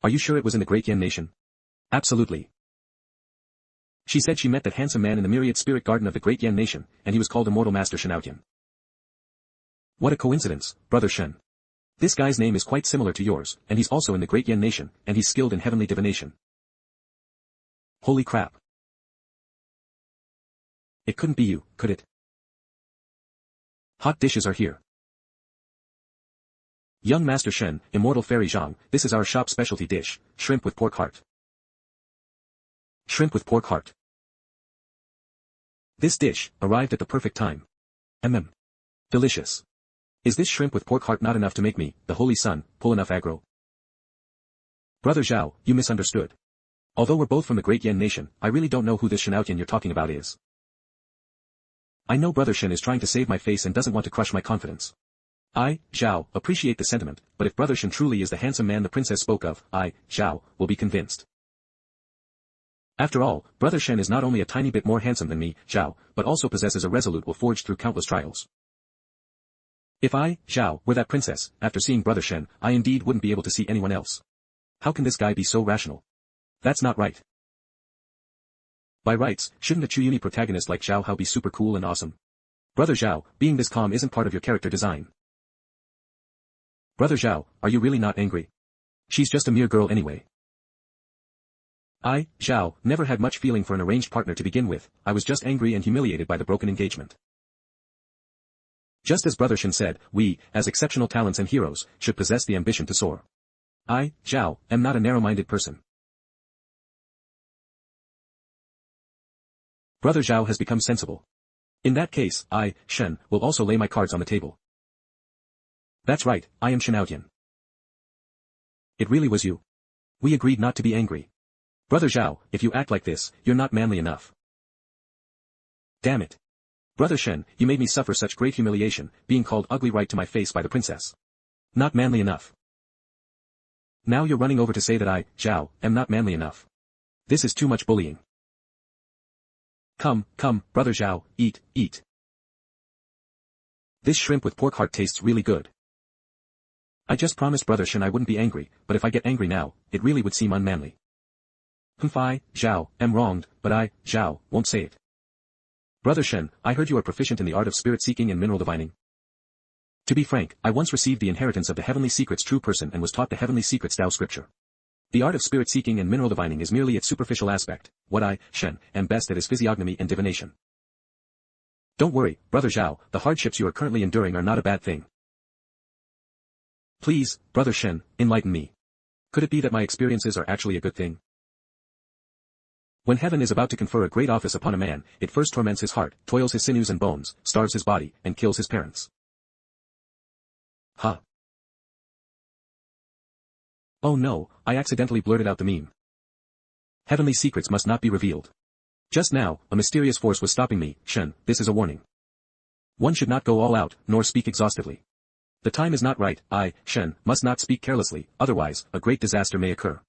Are you sure it was in the great Yan nation? Absolutely. She said she met that handsome man in the myriad spirit garden of the great Yan nation, and he was called Immortal Master Shen Tian. What a coincidence, Brother Shen. This guy's name is quite similar to yours, and he's also in the great Yan nation, and he's skilled in heavenly divination. Holy crap. It couldn't be you, could it? Hot dishes are here. Young Master Shen, Immortal Fairy Zhang, this is our shop specialty dish, shrimp with pork heart. Shrimp with pork heart. This dish arrived at the perfect time. Delicious. Is this shrimp with pork heart not enough to make me, the Holy Sun, pull enough aggro? Brother Zhao, you misunderstood. Although we're both from the great Yan nation, I really don't know who this Shen Tian you're talking about is. I know Brother Shen is trying to save my face and doesn't want to crush my confidence. I, Zhao, appreciate the sentiment, but if Brother Shen truly is the handsome man the princess spoke of, I, Zhao, will be convinced. After all, Brother Shen is not only a tiny bit more handsome than me, Zhao, but also possesses a resolute will forged through countless trials. If I, Zhao, were that princess, after seeing Brother Shen, I indeed wouldn't be able to see anyone else. How can this guy be so rational? That's not right. By rights, shouldn't a Chuyuni protagonist like Zhao Hao be super cool and awesome? Brother Zhao, being this calm isn't part of your character design. Brother Zhao, are you really not angry? She's just a mere girl anyway. I, Zhao, never had much feeling for an arranged partner to begin with, I was just angry and humiliated by the broken engagement. Just as Brother Shen said, we, as exceptional talents and heroes, should possess the ambition to soar. I, Zhao, am not a narrow-minded person. Brother Zhao has become sensible. In that case, I, Shen, will also lay my cards on the table. That's right, I am Shen Tian. It really was you. We agreed not to be angry. Brother Zhao, if you act like this, you're not manly enough. Damn it. Brother Shen, you made me suffer such great humiliation, being called ugly right to my face by the princess. Not manly enough. Now you're running over to say that I, Zhao, am not manly enough. This is too much bullying. Come, come, Brother Zhao, eat, eat. This shrimp with pork heart tastes really good. I just promised Brother Shen I wouldn't be angry, but if I get angry now, it really would seem unmanly. I, Zhao, am wronged, but I, Zhao, won't say it. Brother Shen, I heard you are proficient in the art of spirit-seeking and mineral divining. To be frank, I once received the inheritance of the heavenly secrets true person and was taught the heavenly secrets Tao scripture. The art of spirit-seeking and mineral divining is merely its superficial aspect. What I, Shen, am best at is physiognomy and divination. Don't worry, Brother Zhao, the hardships you are currently enduring are not a bad thing. Please, Brother Shen, enlighten me. Could it be that my experiences are actually a good thing? When heaven is about to confer a great office upon a man, it first torments his heart, toils his sinews and bones, starves his body, and kills his parents. Huh. Oh no, I accidentally blurted out the meme. Heavenly secrets must not be revealed. Just now, a mysterious force was stopping me, Shen, this is a warning. One should not go all out, nor speak exhaustively. The time is not right, I, Shen, must not speak carelessly, otherwise, a great disaster may occur.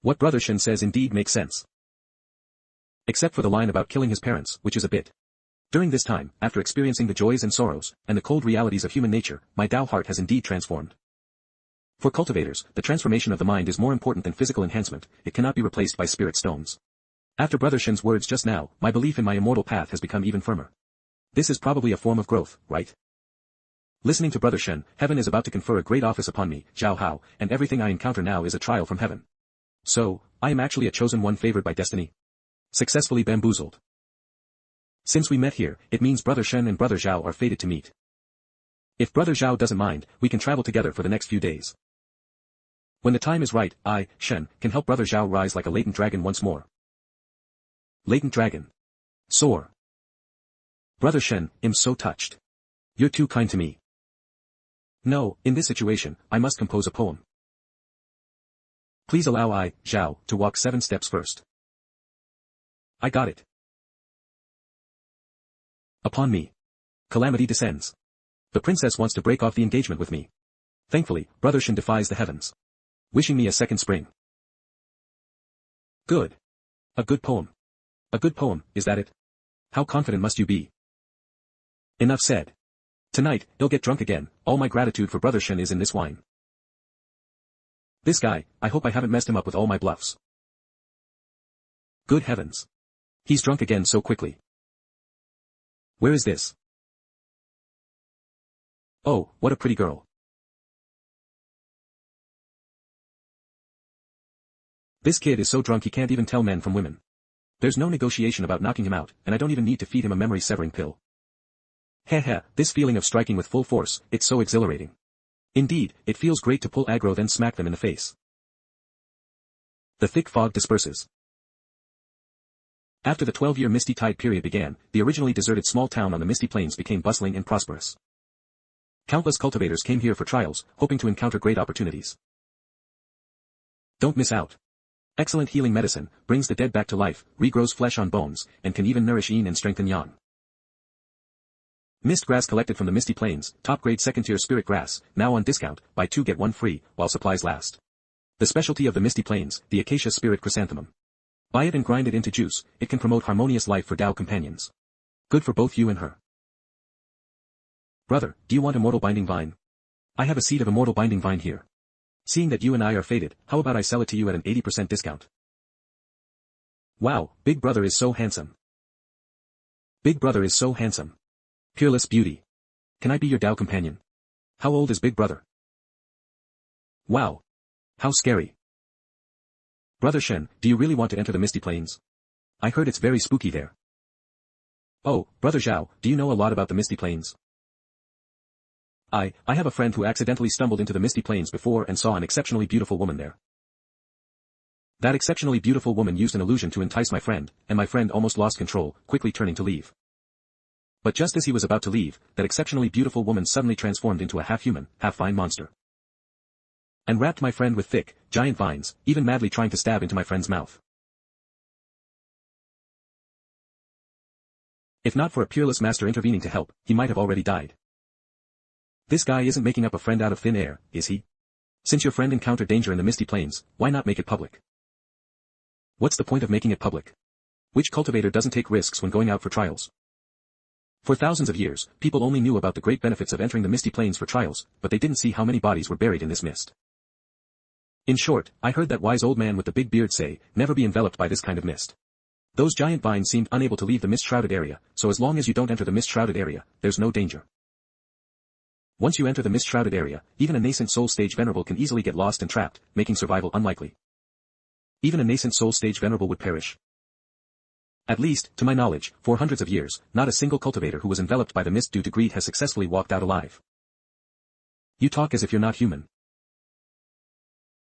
What Brother Shen says indeed makes sense. Except for the line about killing his parents, which is a bit. During this time, after experiencing the joys and sorrows, and the cold realities of human nature, my Tao heart has indeed transformed. For cultivators, the transformation of the mind is more important than physical enhancement, it cannot be replaced by spirit stones. After Brother Shen's words just now, my belief in my immortal path has become even firmer. This is probably a form of growth, right? Listening to Brother Shen, heaven is about to confer a great office upon me, Zhao Hao, and everything I encounter now is a trial from heaven. So, I am actually a chosen one favored by destiny. Successfully bamboozled. Since we met here, it means Brother Shen and Brother Zhao are fated to meet. If Brother Zhao doesn't mind, we can travel together for the next few days. When the time is right, I, Shen, can help Brother Zhao rise like a latent dragon once more. Latent dragon. Soar. Brother Shen, I'm so touched. You're too kind to me. No, in this situation, I must compose a poem. Please allow I, Zhao, to walk 7 steps first. I got it. Upon me. Calamity descends. The princess wants to break off the engagement with me. Thankfully, Brother Shen defies the heavens. Wishing me a second spring. Good. A good poem. A good poem, is that it? How confident must you be? Enough said. Tonight, he'll get drunk again, all my gratitude for Brother Shen is in this wine. This guy, I hope I haven't messed him up with all my bluffs. Good heavens. He's drunk again so quickly. Where is this? Oh, what a pretty girl. This kid is so drunk he can't even tell men from women. There's no negotiation about knocking him out, and I don't even need to feed him a memory-severing pill. Heh, this feeling of striking with full force, it's so exhilarating. Indeed, it feels great to pull aggro then smack them in the face. The thick fog disperses. After the 12-year Misty Tide period began, the originally deserted small town on the Misty Plains became bustling and prosperous. Countless cultivators came here for trials, hoping to encounter great opportunities. Don't miss out. Excellent healing medicine, brings the dead back to life, regrows flesh on bones, and can even nourish yin and strengthen yang. Mist grass collected from the Misty Plains, top-grade second-tier spirit grass, now on discount, buy 2 get 1 free, while supplies last. The specialty of the Misty Plains, the acacia spirit chrysanthemum. Buy it and grind it into juice, it can promote harmonious life for Dao companions. Good for both you and her. Brother, do you want immortal binding vine? I have a seed of immortal binding vine here. Seeing that you and I are fated, how about I sell it to you at an 80% discount? Wow, Big Brother is so handsome. Big Brother is so handsome. Peerless beauty. Can I be your Dao companion? How old is Big Brother? Wow. How scary. Brother Shen, do you really want to enter the Misty Plains? I heard it's very spooky there. Oh, Brother Zhao, do you know a lot about the Misty Plains? I have a friend who accidentally stumbled into the Misty Plains before and saw an exceptionally beautiful woman there. That exceptionally beautiful woman used an illusion to entice my friend, and my friend almost lost control, quickly turning to leave. But just as he was about to leave, that exceptionally beautiful woman suddenly transformed into a half-human, half-vine monster. And wrapped my friend with thick, giant vines, even madly trying to stab into my friend's mouth. If not for a peerless master intervening to help, he might have already died. This guy isn't making up a friend out of thin air, is he? Since your friend encountered danger in the Misty Plains, why not make it public? What's the point of making it public? Which cultivator doesn't take risks when going out for trials? For thousands of years, people only knew about the great benefits of entering the Misty Plains for trials, but they didn't see how many bodies were buried in this mist. In short, I heard that wise old man with the big beard say, never be enveloped by this kind of mist. Those giant vines seemed unable to leave the mist-shrouded area, so as long as you don't enter the mist-shrouded area, there's no danger. Once you enter the mist-shrouded area, even a nascent soul stage venerable can easily get lost and trapped, making survival unlikely. Even a nascent soul stage venerable would perish. At least, to my knowledge, for hundreds of years, not a single cultivator who was enveloped by the mist due to greed has successfully walked out alive. You talk as if you're not human.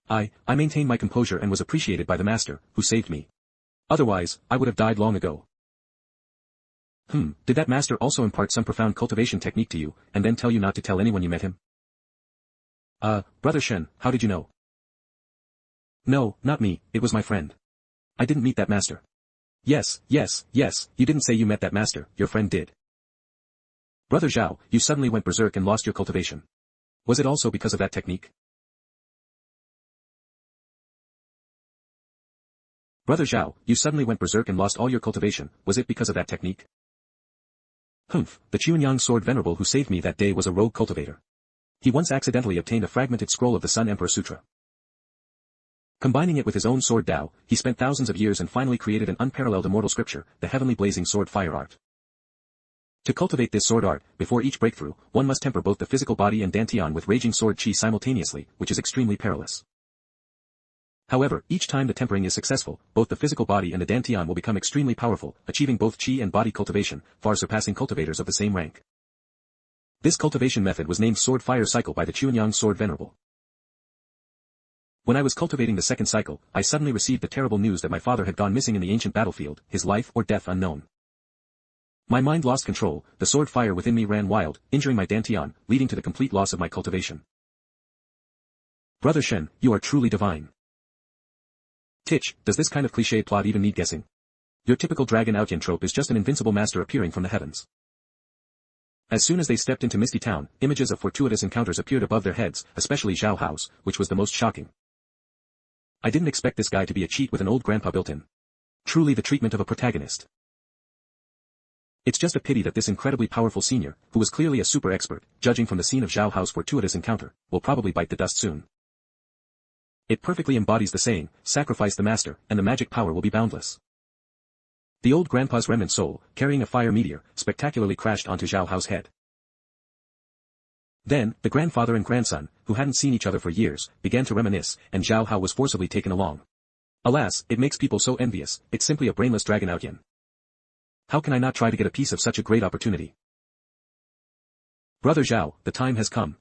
I maintained my composure and was appreciated by the master, who saved me. Otherwise, I would have died long ago. Did that master also impart some profound cultivation technique to you, and then tell you not to tell anyone you met him? Brother Shen, how did you know? No, not me, it was my friend. I didn't meet that master. Yes, you didn't say you met that master, your friend did. Brother Zhao, you suddenly went berserk and lost your cultivation. Was it also because of that technique? Brother Zhao, you suddenly went berserk and lost all your cultivation, was it because of that technique? The Chuanyang sword venerable who saved me that day was a rogue cultivator. He once accidentally obtained a fragmented scroll of the Sun Emperor Sutra. Combining it with his own sword Dao, he spent thousands of years and finally created an unparalleled immortal scripture, the heavenly blazing sword fire art. To cultivate this sword art, before each breakthrough, one must temper both the physical body and dantian with raging sword chi simultaneously, which is extremely perilous. However, each time the tempering is successful, both the physical body and the dantian will become extremely powerful, achieving both chi and body cultivation, far surpassing cultivators of the same rank. This cultivation method was named Sword Fire Cycle by the Chuanyang Sword Venerable. When I was cultivating the second cycle, I suddenly received the terrible news that my father had gone missing in the ancient battlefield, his life or death unknown. My mind lost control, the sword fire within me ran wild, injuring my dantian, leading to the complete loss of my cultivation. Brother Shen, you are truly divine. Titch, does this kind of cliché plot even need guessing? Your typical dragon outyan trope is just an invincible master appearing from the heavens. As soon as they stepped into Misty Town, images of fortuitous encounters appeared above their heads, especially Zhao Hao's, which was the most shocking. I didn't expect this guy to be a cheat with an old grandpa built-in. Truly the treatment of a protagonist. It's just a pity that this incredibly powerful senior, who was clearly a super expert, judging from the scene of Zhao Hao's fortuitous encounter, will probably bite the dust soon. It perfectly embodies the saying, sacrifice the master, and the magic power will be boundless. The old grandpa's remnant soul, carrying a fire meteor, spectacularly crashed onto Zhao Hao's head. Then, the grandfather and grandson, who hadn't seen each other for years, began to reminisce, and Zhao Hao was forcibly taken along. Alas, it makes people so envious, it's simply a brainless dragon outyan. How can I not try to get a piece of such a great opportunity? Brother Zhao, the time has come.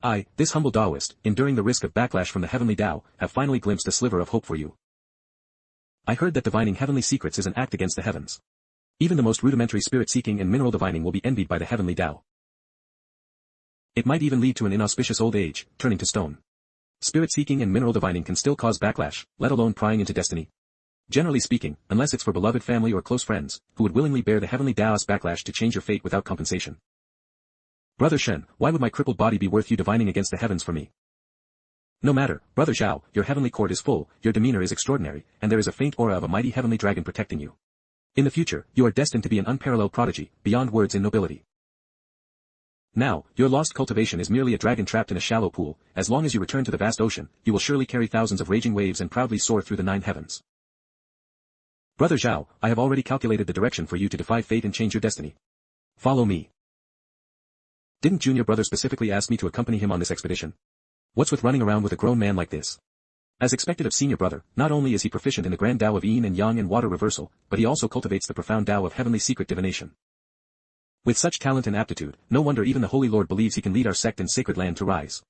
I, this humble Taoist, enduring the risk of backlash from the heavenly Tao, have finally glimpsed a sliver of hope for you. I heard that divining heavenly secrets is an act against the heavens. Even the most rudimentary spirit-seeking and mineral divining will be envied by the heavenly Tao. It might even lead to an inauspicious old age, turning to stone. Spirit-seeking and mineral divining can still cause backlash, let alone prying into destiny. Generally speaking, unless it's for beloved family or close friends, who would willingly bear the heavenly Taoist backlash to change your fate without compensation. Brother Shen, why would my crippled body be worth you divining against the heavens for me? No matter, Brother Zhao, your heavenly court is full, your demeanor is extraordinary, and there is a faint aura of a mighty heavenly dragon protecting you. In the future, you are destined to be an unparalleled prodigy, beyond words in nobility. Now, your lost cultivation is merely a dragon trapped in a shallow pool. As long as you return to the vast ocean, you will surely carry thousands of raging waves and proudly soar through the 9 heavens. Brother Zhao, I have already calculated the direction for you to defy fate and change your destiny. Follow me. Didn't junior brother specifically ask me to accompany him on this expedition? What's with running around with a grown man like this? As expected of senior brother, not only is he proficient in the grand Tao of yin and yang and water reversal, but he also cultivates the profound Tao of heavenly secret divination. With such talent and aptitude, no wonder even the Holy Lord believes he can lead our sect and sacred land to rise.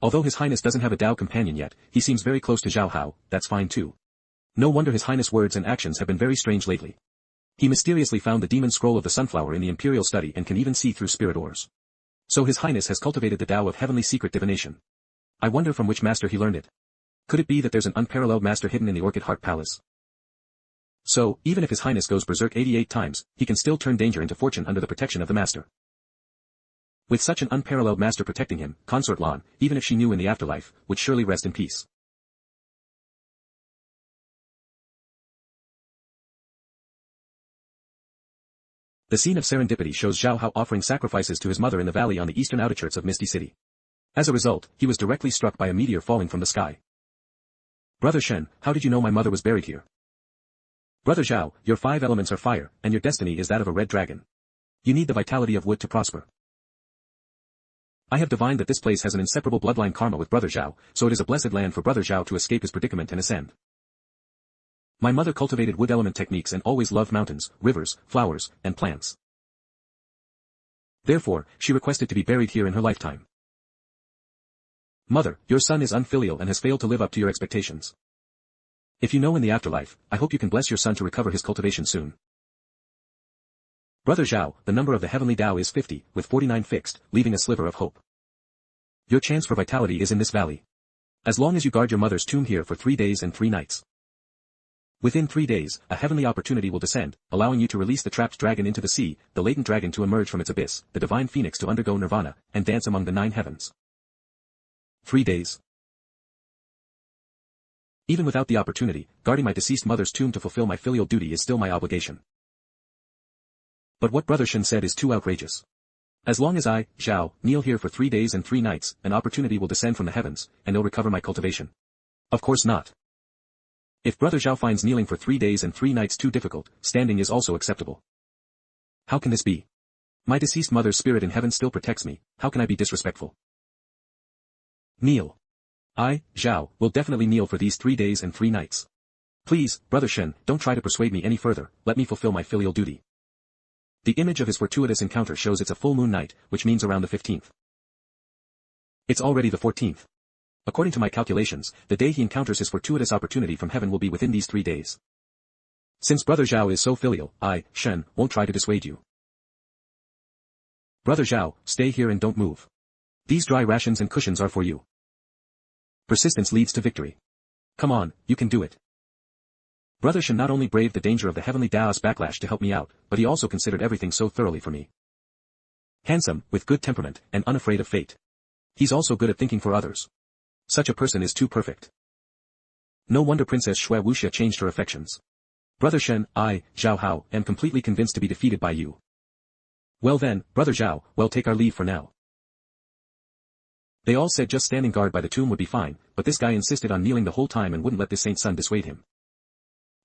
Although His Highness doesn't have a Tao companion yet, he seems very close to Zhao Hao, that's fine too. No wonder His Highness' words and actions have been very strange lately. He mysteriously found the demon scroll of the sunflower in the imperial study and can even see through spirit ores. So His Highness has cultivated the Tao of heavenly secret divination. I wonder from which master he learned it. Could it be that there's an unparalleled master hidden in the Orchid Heart Palace? So, even if His Highness goes berserk 88 times, he can still turn danger into fortune under the protection of the master. With such an unparalleled master protecting him, Consort Lan, even if she knew in the afterlife, would surely rest in peace. The scene of serendipity shows Zhao Hao offering sacrifices to his mother in the valley on the eastern outskirts of Misty City. As a result, he was directly struck by a meteor falling from the sky. Brother Shen, how did you know my mother was buried here? Brother Zhao, your 5 elements are fire, and your destiny is that of a red dragon. You need the vitality of wood to prosper. I have divined that this place has an inseparable bloodline karma with Brother Zhao, so it is a blessed land for Brother Zhao to escape his predicament and ascend. My mother cultivated wood element techniques and always loved mountains, rivers, flowers, and plants. Therefore, she requested to be buried here in her lifetime. Mother, your son is unfilial and has failed to live up to your expectations. If you know in the afterlife, I hope you can bless your son to recover his cultivation soon. Brother Zhao, the number of the heavenly Tao is 50, with 49 fixed, leaving a sliver of hope. Your chance for vitality is in this valley. As long as you guard your mother's tomb here for 3 days and 3 nights. Within 3 days, a heavenly opportunity will descend, allowing you to release the trapped dragon into the sea, the latent dragon to emerge from its abyss, the divine phoenix to undergo nirvana, and dance among the 9 heavens. 3 days. Even without the opportunity, guarding my deceased mother's tomb to fulfill my filial duty is still my obligation. But what Brother Shen said is too outrageous. As long as I, Zhao, kneel here for 3 days and 3 nights, an opportunity will descend from the heavens, and they'll recover my cultivation. Of course not. If Brother Zhao finds kneeling for 3 days and 3 nights too difficult, standing is also acceptable. How can this be? My deceased mother's spirit in heaven still protects me, how can I be disrespectful? Kneel. I, Zhao, will definitely kneel for these 3 days and 3 nights. Please, Brother Shen, don't try to persuade me any further, let me fulfill my filial duty. The image of his fortuitous encounter shows it's a full moon night, which means around the 15th. It's already the 14th. According to my calculations, the day he encounters his fortuitous opportunity from heaven will be within these 3 days. Since Brother Zhao is so filial, I, Shen, won't try to dissuade you. Brother Zhao, stay here and don't move. These dry rations and cushions are for you. Persistence leads to victory. Come on, you can do it. Brother Shen not only braved the danger of the heavenly Daos backlash to help me out, but he also considered everything so thoroughly for me. Handsome, with good temperament, and unafraid of fate. He's also good at thinking for others. Such a person is too perfect. No wonder Princess Shui Wuxia changed her affections. Brother Shen, I, Zhao Hao, am completely convinced to be defeated by you. Well then, Brother Zhao, we'll take our leave for now. They all said just standing guard by the tomb would be fine, but this guy insisted on kneeling the whole time and wouldn't let this saint's son dissuade him.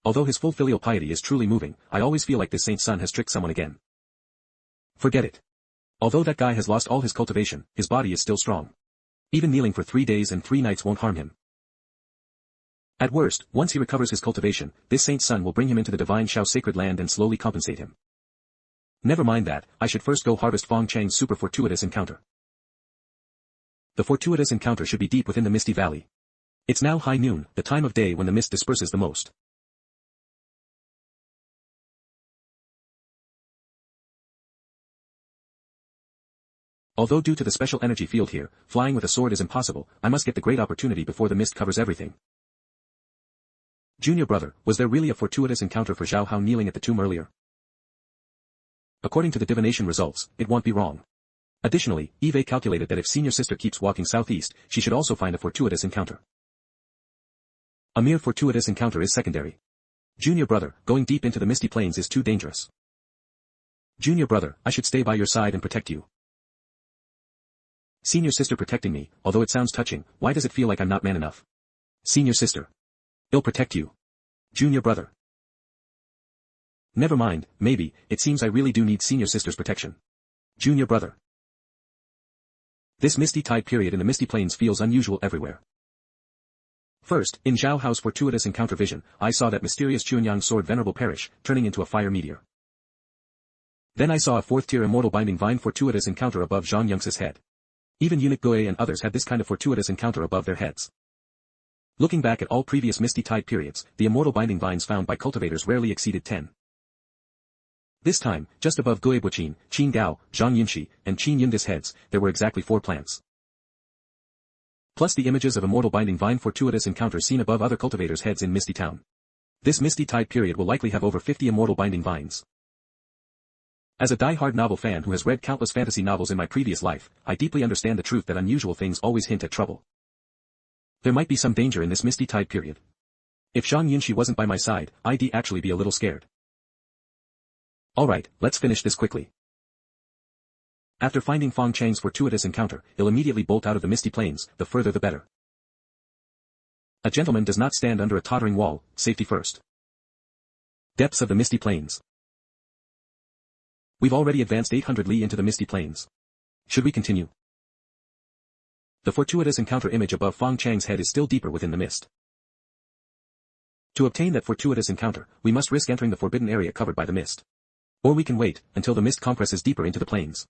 Although his full filial piety is truly moving, I always feel like this saint's son has tricked someone again. Forget it. Although that guy has lost all his cultivation, his body is still strong. Even kneeling for 3 days and 3 nights won't harm him. At worst, once he recovers his cultivation, this saint's son will bring him into the divine Shao sacred land and slowly compensate him. Never mind that, I should first go harvest Fong Chang's super fortuitous encounter. The fortuitous encounter should be deep within the misty valley. It's now high noon, the time of day when the mist disperses the most. Although due to the special energy field here, flying with a sword is impossible, I must get the great opportunity before the mist covers everything. Junior brother, was there really a fortuitous encounter for Zhao Hao kneeling at the tomb earlier? According to the divination results, it won't be wrong. Additionally, Eve calculated that if senior sister keeps walking southeast, she should also find a fortuitous encounter. A mere fortuitous encounter is secondary. Junior brother, going deep into the misty plains is too dangerous. Junior brother, I should stay by your side and protect you. Senior sister protecting me, although it sounds touching, why does it feel like I'm not man enough? Senior sister. I'll protect you. Junior brother. Never mind, maybe, it seems I really do need senior sister's protection. Junior brother. This misty tide period in the misty plains feels unusual everywhere. First, in Zhao Hao's fortuitous encounter vision, I saw that mysterious Chuanyang sword venerable perish, turning into a fire meteor. Then I saw a 4th-tier immortal binding vine fortuitous encounter above Zhang Yongxi's head. Even eunuch Goe and others had this kind of fortuitous encounter above their heads. Looking back at all previous misty tide periods, the immortal binding vines found by cultivators rarely exceeded 10. This time, just above Goe Buqin, Qin Gao, Zhang Yunxi, and Qin Yunda's heads, there were exactly 4 plants. Plus the images of immortal binding vine fortuitous encounters seen above other cultivators' heads in Misty Town. This misty tide period will likely have over 50 immortal binding vines. As a die-hard novel fan who has read countless fantasy novels in my previous life, I deeply understand the truth that unusual things always hint at trouble. There might be some danger in this misty tide period. If Zhang Yunxi wasn't by my side, I'd actually be a little scared. Alright, let's finish this quickly. After finding Fong Chang's fortuitous encounter, he'll immediately bolt out of the misty plains, the further the better. A gentleman does not stand under a tottering wall, safety first. Depths of the misty plains. We've already advanced 800 li into the misty plains. Should we continue? The fortuitous encounter image above Fong Chang's head is still deeper within the mist. To obtain that fortuitous encounter, we must risk entering the forbidden area covered by the mist. Or we can wait, until the mist compresses deeper into the plains.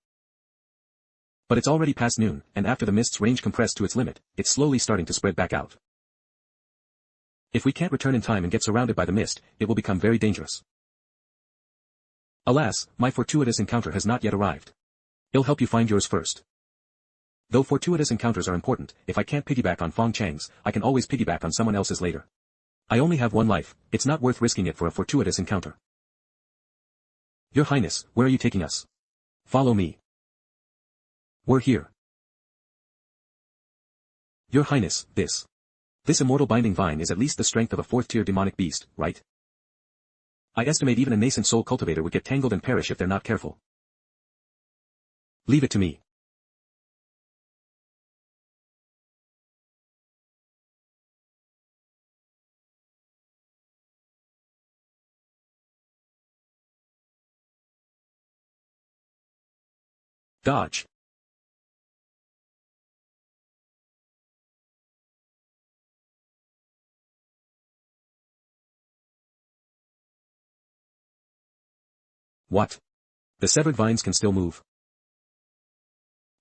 But it's already past noon, and after the mist's range compressed to its limit, it's slowly starting to spread back out. If we can't return in time and get surrounded by the mist, it will become very dangerous. Alas, my fortuitous encounter has not yet arrived. I'll help you find yours first. Though fortuitous encounters are important, if I can't piggyback on Fong Chang's, I can always piggyback on someone else's later. I only have one life, it's not worth risking it for a fortuitous encounter. Your Highness, where are you taking us? Follow me. We're here. Your Highness, this immortal binding vine is at least the strength of a 4th-tier demonic beast, right? I estimate even a nascent soul cultivator would get tangled and perish if they're not careful. Leave it to me. Dodge. What? The severed vines can still move.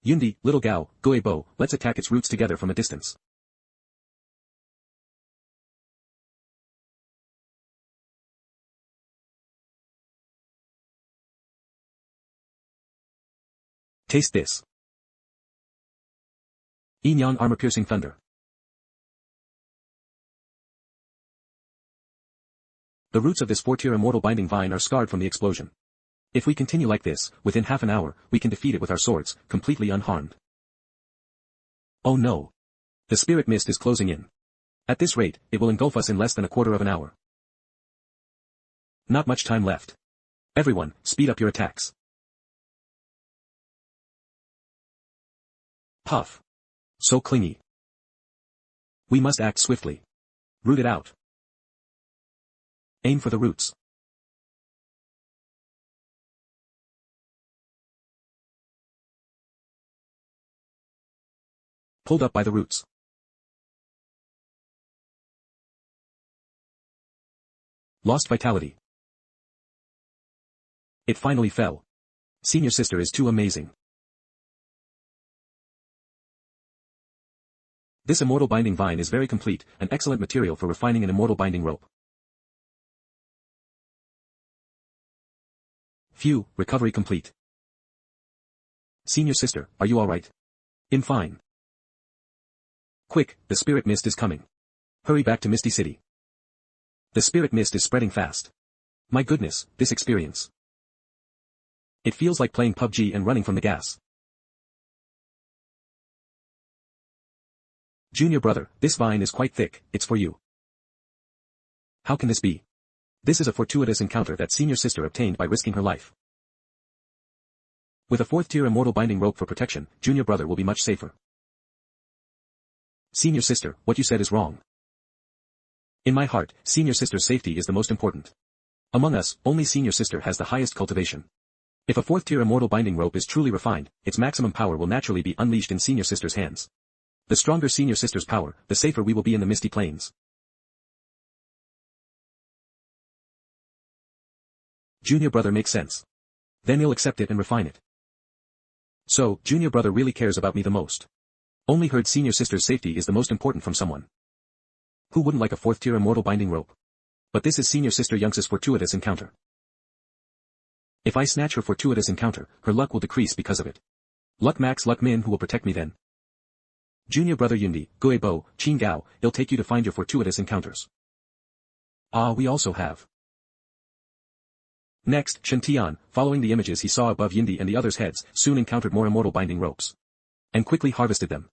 Yundi, little Gao, Guebo, let's attack its roots together from a distance. Taste this. Yin armor-piercing thunder. The roots of this 4-tier immortal binding vine are scarred from the explosion. If we continue like this, within half an hour, we can defeat it with our swords, completely unharmed. Oh no. The spirit mist is closing in. At this rate, it will engulf us in less than a quarter of an hour. Not much time left. Everyone, speed up your attacks. Puff. So clingy. We must act swiftly. Root it out. Aim for the roots. Pulled up by the roots. Lost vitality. It finally fell. Senior sister is too amazing. This immortal binding vine is very complete, an excellent material for refining an immortal binding rope. Phew, recovery complete. Senior sister, are you alright? I'm fine. Quick, the spirit mist is coming. Hurry back to Misty City. The spirit mist is spreading fast. My goodness, this experience. It feels like playing PUBG and running from the gas. Junior brother, this vine is quite thick, it's for you. How can this be? This is a fortuitous encounter that senior sister obtained by risking her life. With a 4th-tier immortal binding rope for protection, junior brother will be much safer. Senior sister, what you said is wrong. In my heart, senior sister's safety is the most important. Among us, only senior sister has the highest cultivation. If a 4th-tier immortal binding rope is truly refined, its maximum power will naturally be unleashed in senior sister's hands. The stronger senior sister's power, the safer we will be in the misty plains. Junior brother makes sense. Then he'll accept it and refine it. So, junior brother really cares about me the most. Only heard senior sister's safety is the most important from someone. Who wouldn't like a 4th-tier immortal binding rope? But this is senior sister Young's fortuitous encounter. If I snatch her fortuitous encounter, her luck will decrease because of it. Luck max luck min, who will protect me then? Junior brother Yundi, Guebo, Qin Gao, it'll take you to find your fortuitous encounters. Ah, we also have. Next, Shen Tian, following the images he saw above Yundi and the others' heads, soon encountered more immortal binding ropes. And quickly harvested them.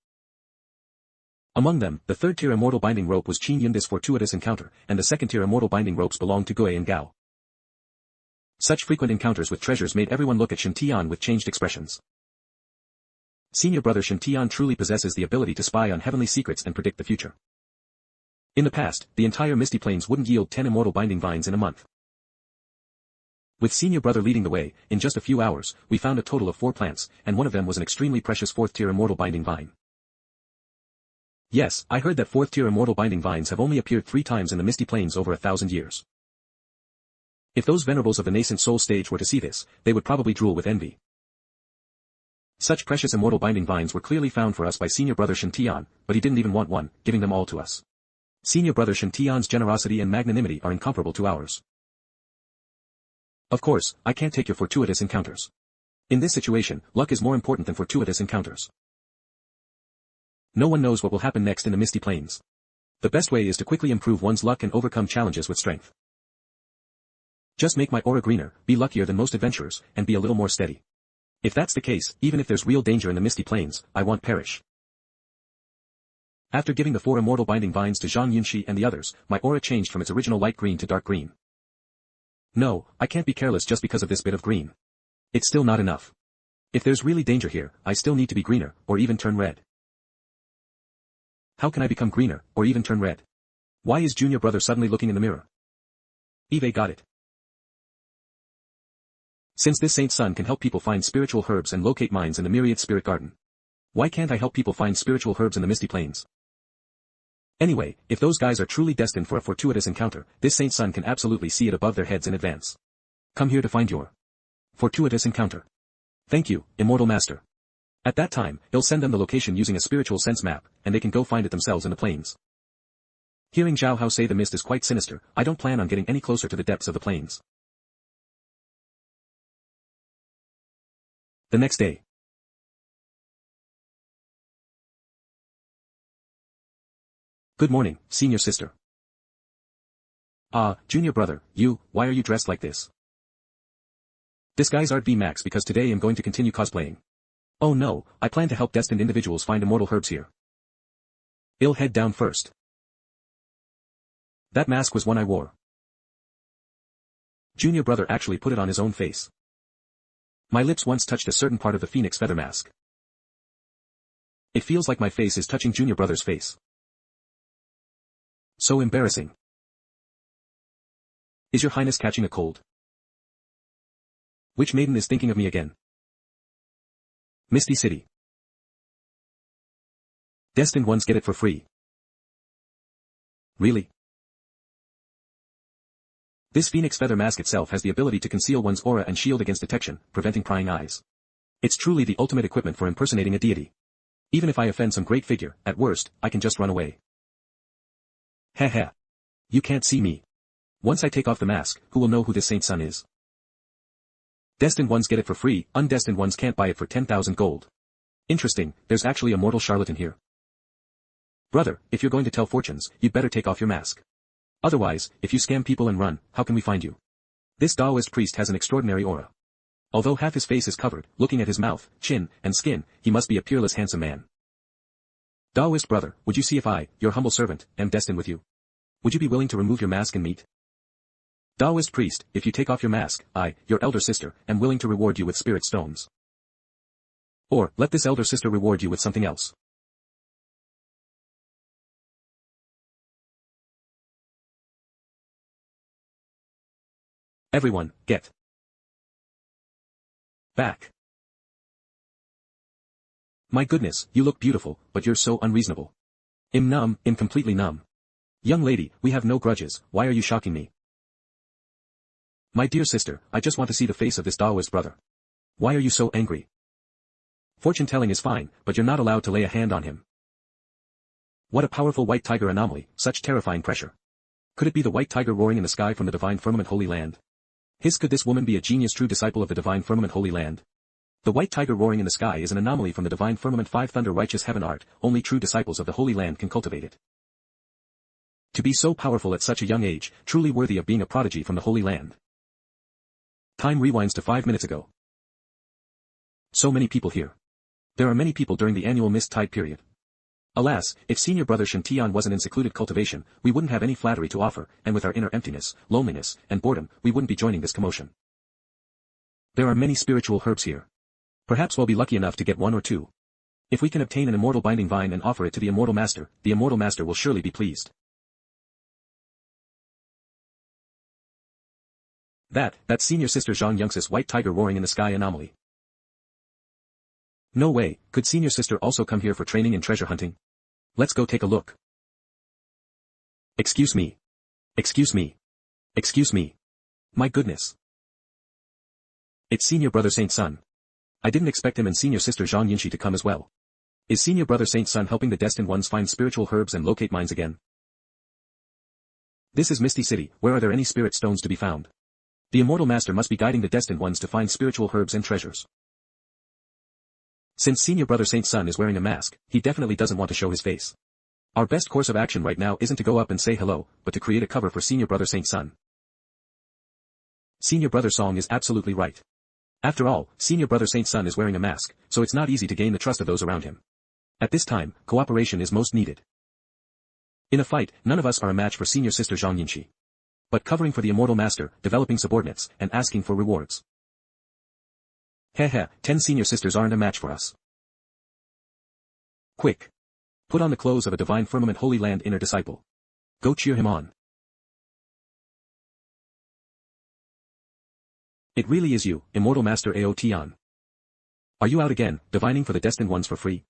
Among them, the 3rd-tier immortal binding rope was Qin Yundi's fortuitous encounter, and the 2nd-tier immortal binding ropes belonged to Gue and Gao. Such frequent encounters with treasures made everyone look at Shen Tian with changed expressions. Senior brother Shen Tian truly possesses the ability to spy on heavenly secrets and predict the future. In the past, the entire Misty Plains wouldn't yield 10 immortal binding vines in a month. With senior brother leading the way, in just a few hours, we found a total of 4 plants, and one of them was an extremely precious 4th-tier immortal binding vine. Yes, I heard that 4th-tier immortal binding vines have only appeared 3 times in the Misty Plains over 1,000 years. If those venerables of the nascent soul stage were to see this, they would probably drool with envy. Such precious immortal binding vines were clearly found for us by senior brother Shen Tian, but he didn't even want one, giving them all to us. Senior brother Shen Tian's generosity and magnanimity are incomparable to ours. Of course, I can't take your fortuitous encounters. In this situation, luck is more important than fortuitous encounters. No one knows what will happen next in the Misty Plains. The best way is to quickly improve one's luck and overcome challenges with strength. Just make my aura greener, be luckier than most adventurers, and be a little more steady. If that's the case, even if there's real danger in the Misty Plains, I won't perish. After giving the 4 immortal binding vines to Zhang Yunxi and the others, my aura changed from its original light green to dark green. No, I can't be careless just because of this bit of green. It's still not enough. If there's really danger here, I still need to be greener, or even turn red. How can I become greener, or even turn red? Why is junior brother suddenly looking in the mirror? Eve got it. Since this Saint Sun can help people find spiritual herbs and locate mines in the myriad spirit garden, why can't I help people find spiritual herbs in the misty plains? Anyway, if those guys are truly destined for a fortuitous encounter, this Saint Sun can absolutely see it above their heads in advance. Come here to find your fortuitous encounter. Thank you, Immortal Master. At that time, he'll send them the location using a spiritual sense map, and they can go find it themselves in the plains. Hearing Zhao Hao say the mist is quite sinister, I don't plan on getting any closer to the depths of the plains. The next day. Good morning, senior sister. Ah, junior brother, why are you dressed like this? Disguise Art V Max because today I'm going to continue cosplaying. Oh no, I plan to help destined individuals find immortal herbs here. I'll head down first. That mask was one I wore. Junior brother actually put it on his own face. My lips once touched a certain part of the phoenix feather mask. It feels like my face is touching junior brother's face. So embarrassing. Is your highness catching a cold? Which maiden is thinking of me again? Misty City. Destined ones get it for free. Really? This phoenix feather mask itself has the ability to conceal one's aura and shield against detection, preventing prying eyes. It's truly the ultimate equipment for impersonating a deity. Even if I offend some great figure, at worst, I can just run away. Heh. You can't see me. Once I take off the mask, who will know who this Saint Sun is? Destined ones get it for free, undestined ones can't buy it for 10,000 gold. Interesting, there's actually a mortal charlatan here. Brother, if you're going to tell fortunes, you'd better take off your mask. Otherwise, if you scam people and run, how can we find you? This Taoist priest has an extraordinary aura. Although half his face is covered, looking at his mouth, chin, and skin, he must be a peerless handsome man. Taoist brother, would you see if I, your humble servant, am destined with you? Would you be willing to remove your mask and meet? Taoist priest, if you take off your mask, I, your elder sister, am willing to reward you with spirit stones. Or, let this elder sister reward you with something else. Everyone, get back. My goodness, you look beautiful, but you're so unreasonable. I'm completely numb. Young lady, we have no grudges, why are you shocking me? My dear sister, I just want to see the face of this Taoist brother. Why are you so angry? Fortune telling is fine, but you're not allowed to lay a hand on him. What a powerful white tiger anomaly, such terrifying pressure. Could it be the white tiger roaring in the sky from the divine firmament Holy Land? Could this woman be a genius true disciple of the divine firmament Holy Land? The white tiger roaring in the sky is an anomaly from the divine firmament 5 thunder righteous heaven art, only true disciples of the Holy Land can cultivate it. To be so powerful at such a young age, truly worthy of being a prodigy from the Holy Land. Time rewinds to 5 minutes ago. So many people here. There are many people during the annual mist tide period. Alas, if senior brother Shen Tian wasn't in secluded cultivation, we wouldn't have any flattery to offer, and with our inner emptiness, loneliness, and boredom, we wouldn't be joining this commotion. There are many spiritual herbs here. Perhaps we'll be lucky enough to get one or two. If we can obtain an immortal binding vine and offer it to the immortal master will surely be pleased. That's senior sister Zhang Yang's white tiger roaring in the sky anomaly. No way, could senior sister also come here for training in treasure hunting? Let's go take a look. Excuse me. Excuse me. Excuse me. My goodness. It's senior brother Saint Sun. I didn't expect him and senior sister Zhang Yinshi to come as well. Is senior brother Saint Sun helping the destined ones find spiritual herbs and locate mines again? This is Misty City, where are there any spirit stones to be found? The immortal master must be guiding the destined ones to find spiritual herbs and treasures. Since senior brother Saint Sun is wearing a mask, he definitely doesn't want to show his face. Our best course of action right now isn't to go up and say hello, but to create a cover for senior brother Saint Sun. Senior brother Song is absolutely right. After all, senior brother Saint Sun is wearing a mask, so it's not easy to gain the trust of those around him. At this time, cooperation is most needed. In a fight, none of us are a match for senior sister Zhang Yinshi. But covering for the immortal master, developing subordinates, and asking for rewards. 10 senior sisters aren't a match for us. Quick. Put on the clothes of a divine firmament Holy Land inner disciple. Go cheer him on. It really is you, Immortal Master Ao Tian. Are you out again, divining for the destined ones for free?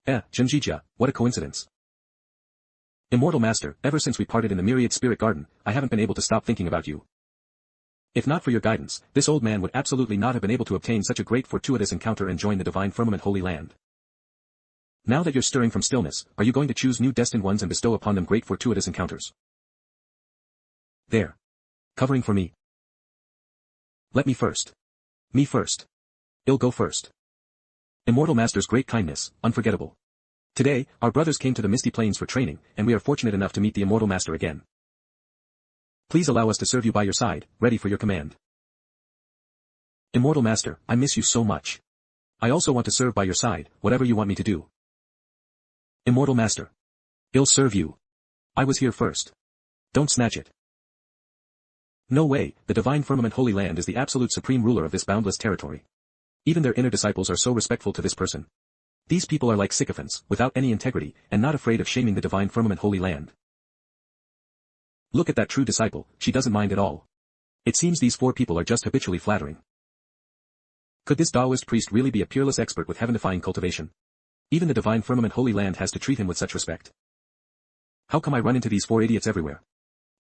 Zhenjijia, what a coincidence. Immortal Master, ever since we parted in the Myriad Spirit Garden, I haven't been able to stop thinking about you. If not for your guidance, this old man would absolutely not have been able to obtain such a great fortuitous encounter and join the Divine Firmament Holy Land. Now that you're stirring from stillness, are you going to choose new destined ones and bestow upon them great fortuitous encounters? There. Covering for me. Let me first. Me first. I'll go first. Immortal Master's great kindness, unforgettable. Today, our brothers came to the Misty Plains for training, and we are fortunate enough to meet the Immortal Master again. Please allow us to serve you by your side, ready for your command. Immortal Master, I miss you so much. I also want to serve by your side, whatever you want me to do. Immortal Master. I'll serve you. I was here first. Don't snatch it. No way, the Divine Firmament Holy Land is the absolute supreme ruler of this boundless territory. Even their inner disciples are so respectful to this person. These people are like sycophants, without any integrity, and not afraid of shaming the Divine Firmament Holy Land. Look at that true disciple, she doesn't mind at all. It seems these four people are just habitually flattering. Could this Taoist priest really be a peerless expert with heaven-defying cultivation? Even the Divine Firmament Holy Land has to treat him with such respect. How come I run into these four idiots everywhere?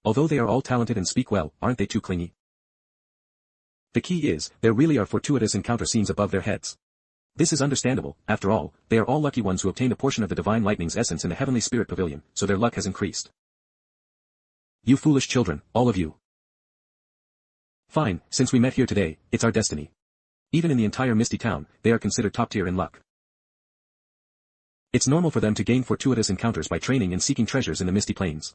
Although they are all talented and speak well, aren't they too clingy? The key is, there really are fortuitous encounter scenes above their heads. This is understandable, after all, they are all lucky ones who obtained a portion of the Divine Lightning's essence in the Heavenly Spirit Pavilion, so their luck has increased. You foolish children, all of you. Fine, since we met here today, it's our destiny. Even in the entire Misty Town, they are considered top tier in luck. It's normal for them to gain fortuitous encounters by training and seeking treasures in the Misty Plains.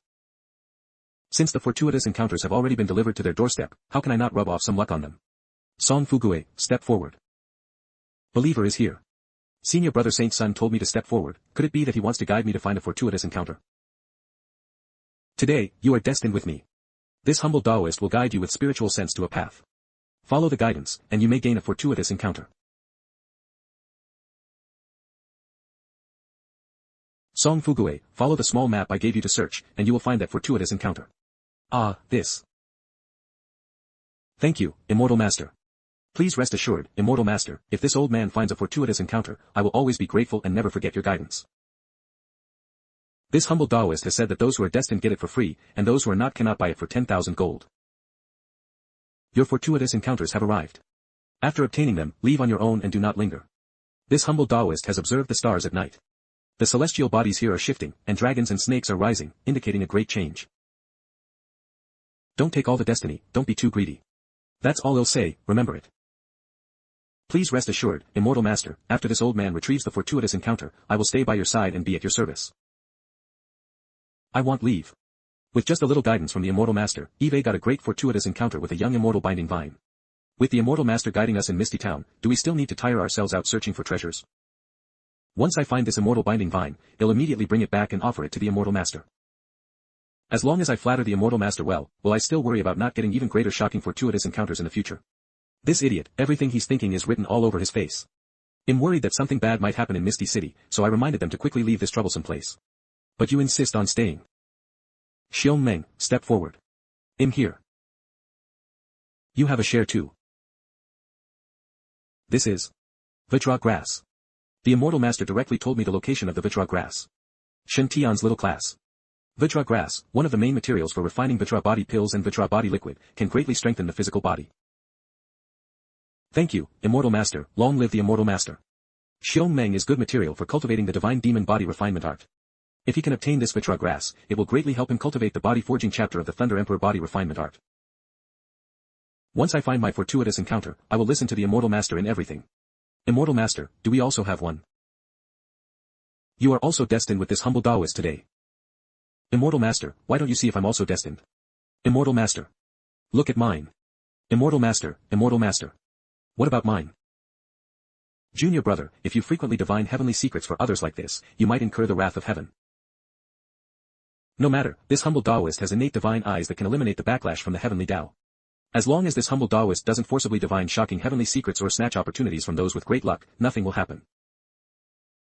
Since the fortuitous encounters have already been delivered to their doorstep, how can I not rub off some luck on them? Song Fugue, step forward. Believer is here. Senior brother Saint's son told me to step forward, could it be that he wants to guide me to find a fortuitous encounter? Today, you are destined with me. This humble Taoist will guide you with spiritual sense to a path. Follow the guidance, and you may gain a fortuitous encounter. Song Fugue, follow the small map I gave you to search, and you will find that fortuitous encounter. Ah, this. Thank you, Immortal Master. Please rest assured, Immortal Master, if this old man finds a fortuitous encounter, I will always be grateful and never forget your guidance. This humble Taoist has said that those who are destined get it for free, and those who are not cannot buy it for 10,000 gold. Your fortuitous encounters have arrived. After obtaining them, leave on your own and do not linger. This humble Taoist has observed the stars at night. The celestial bodies here are shifting, and dragons and snakes are rising, indicating a great change. Don't take all the destiny, don't be too greedy. That's all I'll say, remember it. Please rest assured, Immortal Master, after this old man retrieves the fortuitous encounter, I will stay by your side and be at your service. I want leave. With just a little guidance from the Immortal Master, Eve got a great fortuitous encounter with a young immortal binding vine. With the Immortal Master guiding us in Misty Town, do we still need to tire ourselves out searching for treasures? Once I find this immortal binding vine, I'll immediately bring it back and offer it to the Immortal Master. As long as I flatter the Immortal Master well, will I still worry about not getting even greater shocking fortuitous encounters in the future? This idiot, everything he's thinking is written all over his face. I'm worried that something bad might happen in Misty City, so I reminded them to quickly leave this troublesome place. But you insist on staying. Xiong Meng, step forward. I'm here. You have a share too. This is Vajra grass. The Immortal Master directly told me the location of the Vajra grass. Shen Tian's little class. Vajra grass, one of the main materials for refining Vajra body pills and Vajra body liquid, can greatly strengthen the physical body. Thank you, Immortal Master, long live the Immortal Master. Xiong Meng is good material for cultivating the divine demon body refinement art. If he can obtain this Vajra grass, it will greatly help him cultivate the body forging chapter of the Thunder Emperor body refinement art. Once I find my fortuitous encounter, I will listen to the Immortal Master in everything. Immortal Master, do we also have one? You are also destined with this humble Taoist today. Immortal Master, why don't you see if I'm also destined? Immortal Master. Look at mine. Immortal Master, Immortal Master. What about mine? Junior brother, if you frequently divine heavenly secrets for others like this, you might incur the wrath of heaven. No matter, this humble Taoist has innate divine eyes that can eliminate the backlash from the heavenly Tao. As long as this humble Taoist doesn't forcibly divine shocking heavenly secrets or snatch opportunities from those with great luck, nothing will happen.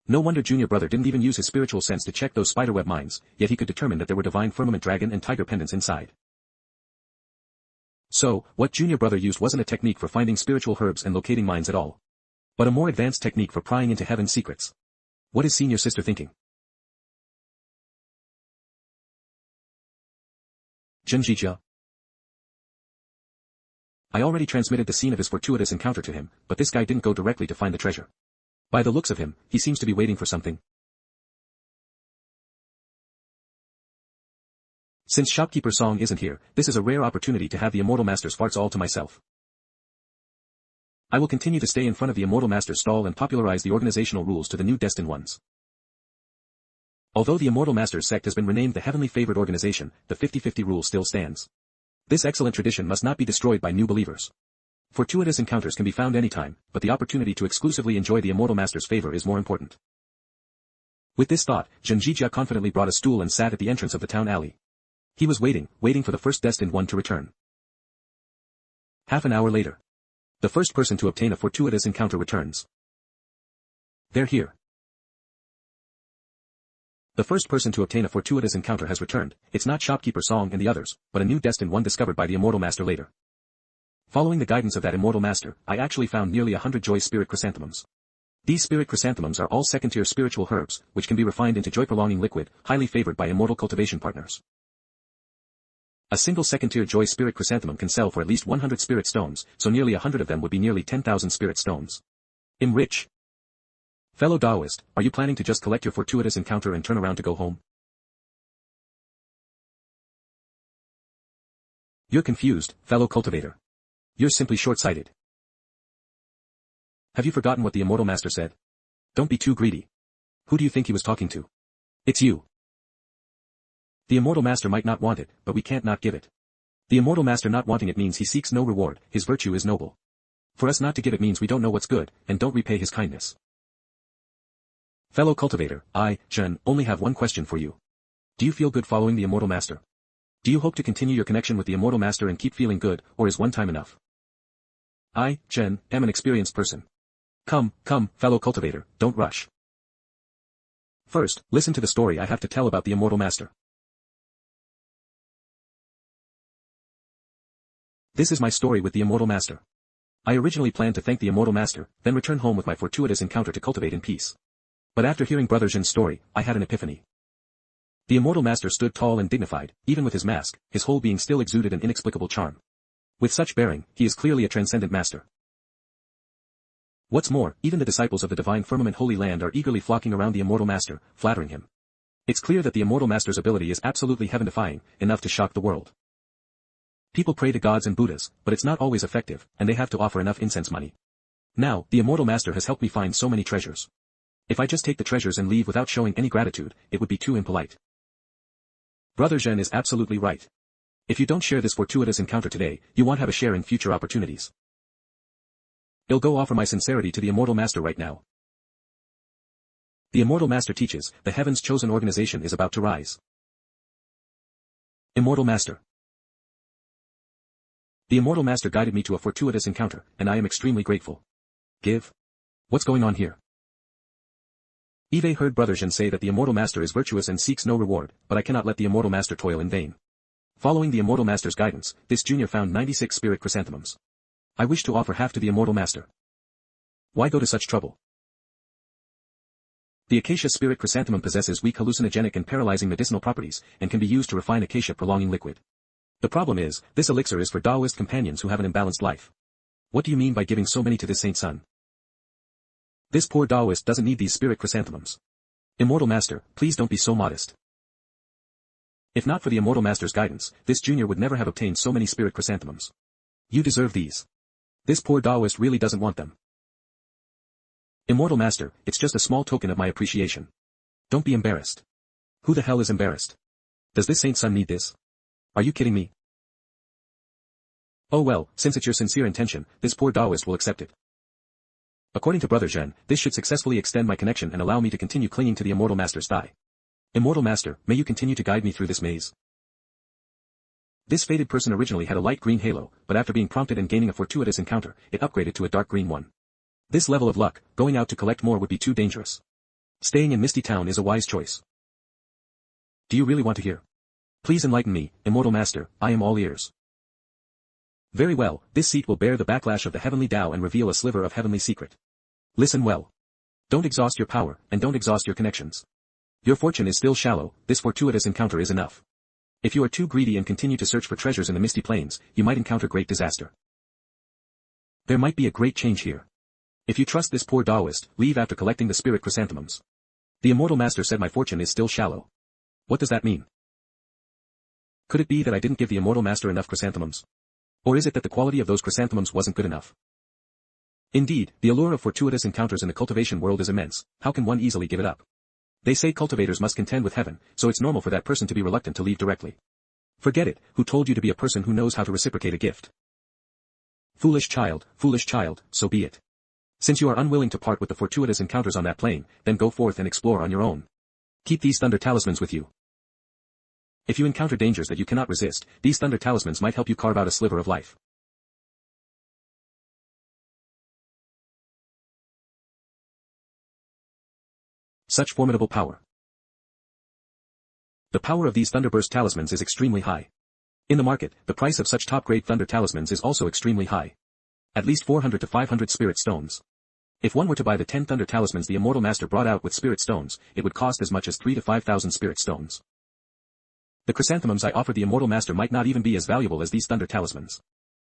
No wonder junior brother didn't even use his spiritual sense to check those spiderweb mines, yet he could determine that there were divine firmament dragon and tiger pendants inside. So, what junior brother used wasn't a technique for finding spiritual herbs and locating mines at all, but a more advanced technique for prying into heaven's secrets. What is senior sister thinking? Zhenjijia. I already transmitted the scene of his fortuitous encounter to him, but this guy didn't go directly to find the treasure. By the looks of him, he seems to be waiting for something. Since shopkeeper Song isn't here, this is a rare opportunity to have the Immortal Master's farts all to myself. I will continue to stay in front of the Immortal Master's stall and popularize the organizational rules to the new destined ones. Although the Immortal Master's sect has been renamed the Heavenly Favored Organization, the 50-50 rule still stands. This excellent tradition must not be destroyed by new believers. Fortuitous encounters can be found anytime, but the opportunity to exclusively enjoy the Immortal Master's favor is more important. With this thought, Zhenjijia confidently brought a stool and sat at the entrance of the town alley. He was waiting for the first destined one to return. Half an hour later. The first person to obtain a fortuitous encounter returns. They're here. The first person to obtain a fortuitous encounter has returned. It's not shopkeeper Song and the others, but a new destined one discovered by the Immortal Master later. Following the guidance of that Immortal Master, I actually found nearly 100 joy spirit chrysanthemums. These spirit chrysanthemums are all second-tier spiritual herbs, which can be refined into joy-prolonging liquid, highly favored by immortal cultivation partners. A single second-tier joy spirit chrysanthemum can sell for at least 100 spirit stones, so nearly 100 of them would be nearly 10,000 spirit stones. I'm rich. Fellow Taoist, are you planning to just collect your fortuitous encounter and turn around to go home? You're confused, fellow cultivator. You're simply short-sighted. Have you forgotten what the Immortal Master said? Don't be too greedy. Who do you think he was talking to? It's you. The Immortal Master might not want it, but we can't not give it. The Immortal Master not wanting it means he seeks no reward, his virtue is noble. For us not to give it means we don't know what's good, and don't repay his kindness. Fellow cultivator, I, Shen, only have one question for you. Do you feel good following the Immortal Master? Do you hope to continue your connection with the Immortal Master and keep feeling good, or is one time enough? I, Shen, am an experienced person. Come, fellow cultivator, don't rush. First, listen to the story I have to tell about the Immortal Master. This is my story with the Immortal Master. I originally planned to thank the Immortal Master, then return home with my fortuitous encounter to cultivate in peace. But after hearing Brother Zhen's story, I had an epiphany. The Immortal Master stood tall and dignified, even with his mask, his whole being still exuded an inexplicable charm. With such bearing, he is clearly a transcendent master. What's more, even the disciples of the divine firmament Holy Land are eagerly flocking around the Immortal Master, flattering him. It's clear that the Immortal Master's ability is absolutely heaven-defying, enough to shock the world. People pray to gods and Buddhas, but it's not always effective, and they have to offer enough incense money. Now, the Immortal Master has helped me find so many treasures. If I just take the treasures and leave without showing any gratitude, it would be too impolite. Brother Shen is absolutely right. If you don't share this fortuitous encounter today, you won't have a share in future opportunities. I'll go offer my sincerity to the Immortal Master right now. The Immortal Master teaches, the heaven's chosen organization is about to rise. Immortal Master. The Immortal Master guided me to a fortuitous encounter, and I am extremely grateful. Give? What's going on here? Eve heard Brother Shen say that the Immortal Master is virtuous and seeks no reward, but I cannot let the Immortal Master toil in vain. Following the Immortal Master's guidance, this junior found 96 spirit chrysanthemums. I wish to offer half to the Immortal Master. Why go to such trouble? The acacia spirit chrysanthemum possesses weak hallucinogenic and paralyzing medicinal properties, and can be used to refine acacia prolonging liquid. The problem is, this elixir is for Taoist companions who have an imbalanced life. What do you mean by giving so many to this saint son? This poor Taoist doesn't need these spirit chrysanthemums. Immortal Master, please don't be so modest. If not for the Immortal Master's guidance, this junior would never have obtained so many spirit chrysanthemums. You deserve these. This poor Taoist really doesn't want them. Immortal Master, it's just a small token of my appreciation. Don't be embarrassed. Who the hell is embarrassed? Does this saint son need this? Are you kidding me? Oh well, since it's your sincere intention, this poor Taoist will accept it. According to Brother Shen, this should successfully extend my connection and allow me to continue clinging to the Immortal Master's thigh. Immortal Master, may you continue to guide me through this maze. This fated person originally had a light green halo, but after being prompted and gaining a fortuitous encounter, it upgraded to a dark green one. This level of luck, going out to collect more would be too dangerous. Staying in Misty Town is a wise choice. Do you really want to hear? Please enlighten me, Immortal Master, I am all ears. Very well, this seat will bear the backlash of the heavenly Tao and reveal a sliver of heavenly secret. Listen well. Don't exhaust your power, and don't exhaust your connections. Your fortune is still shallow, this fortuitous encounter is enough. If you are too greedy and continue to search for treasures in the misty plains, you might encounter great disaster. There might be a great change here. If you trust this poor Taoist, leave after collecting the spirit chrysanthemums. The immortal master said my fortune is still shallow. What does that mean? Could it be that I didn't give the immortal master enough chrysanthemums? Or is it that the quality of those chrysanthemums wasn't good enough? Indeed, the allure of fortuitous encounters in the cultivation world is immense, how can one easily give it up? They say cultivators must contend with heaven, so it's normal for that person to be reluctant to leave directly. Forget it, who told you to be a person who knows how to reciprocate a gift? Foolish child, so be it. Since you are unwilling to part with the fortuitous encounters on that plane, then go forth and explore on your own. Keep these thunder talismans with you. If you encounter dangers that you cannot resist, these thunder talismans might help you carve out a sliver of life. Such formidable power. The power of these thunderburst talismans is extremely high. In the market, the price of such top-grade thunder talismans is also extremely high. At least 400 to 500 spirit stones. If one were to buy the 10 thunder talismans the immortal master brought out with spirit stones, it would cost as much as 3 to 5,000 spirit stones. The chrysanthemums I offered the immortal master might not even be as valuable as these thunder talismans.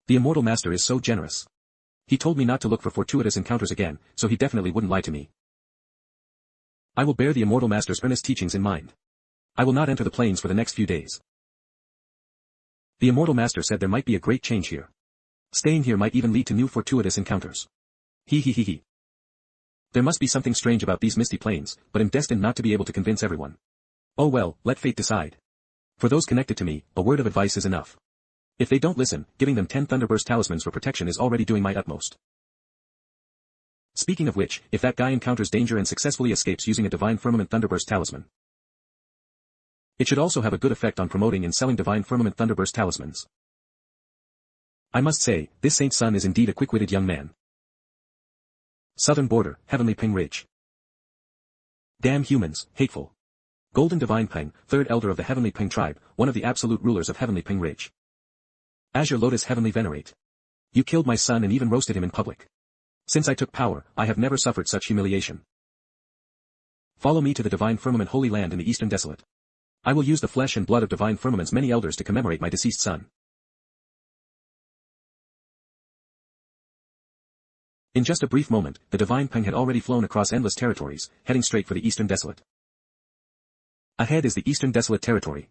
The immortal master is so generous. He told me not to look for fortuitous encounters again, so he definitely wouldn't lie to me. I will bear the immortal master's earnest teachings in mind. I will not enter the plains for the next few days. The immortal master said there might be a great change here. Staying here might even lead to new fortuitous encounters. He. There must be something strange about these misty plains, but am destined not to be able to convince everyone. Oh well, let fate decide. For those connected to me, a word of advice is enough. If they don't listen, giving them 10 thunderburst talismans for protection is already doing my utmost. Speaking of which, if that guy encounters danger and successfully escapes using a divine firmament thunderburst talisman, it should also have a good effect on promoting and selling divine firmament thunderburst talismans. I must say, this Saint's son is indeed a quick-witted young man. Southern border, Heavenly Ping Ridge. Damn humans, hateful. Golden Divine Ping, third elder of the Heavenly Ping tribe, one of the absolute rulers of Heavenly Ping Ridge. Azure Lotus Heavenly Venerate. You killed my son and even roasted him in public. Since I took power, I have never suffered such humiliation. Follow me to the Divine Firmament Holy Land in the Eastern Desolate. I will use the flesh and blood of Divine Firmament's many elders to commemorate my deceased son. In just a brief moment, the Divine Ping had already flown across endless territories, heading straight for the Eastern Desolate. Ahead is the Eastern Desolate Territory.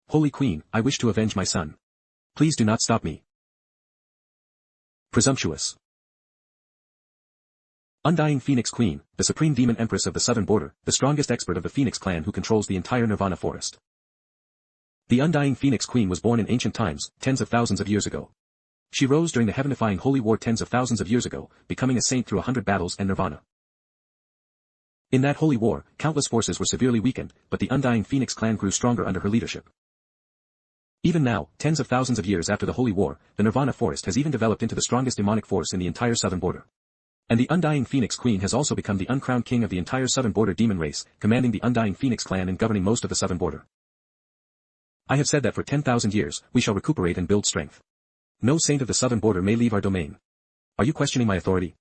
Holy Queen, I wish to avenge my son. Please do not stop me. Presumptuous. Undying Phoenix Queen, the supreme demon empress of the southern border, the strongest expert of the Phoenix clan who controls the entire Nirvana forest. The Undying Phoenix Queen was born in ancient times, tens of thousands of years ago. She rose during the heaven-defying Holy War tens of thousands of years ago, becoming a saint through 100 battles and Nirvana. In that Holy War, countless forces were severely weakened, but the Undying Phoenix clan grew stronger under her leadership. Even now, tens of thousands of years after the Holy War, the Nirvana forest has even developed into the strongest demonic force in the entire southern border. And the Undying Phoenix Queen has also become the uncrowned king of the entire southern border demon race, commanding the Undying Phoenix clan and governing most of the southern border. I have said that for 10,000 years, we shall recuperate and build strength. No saint of the southern border may leave our domain. Are you questioning my authority?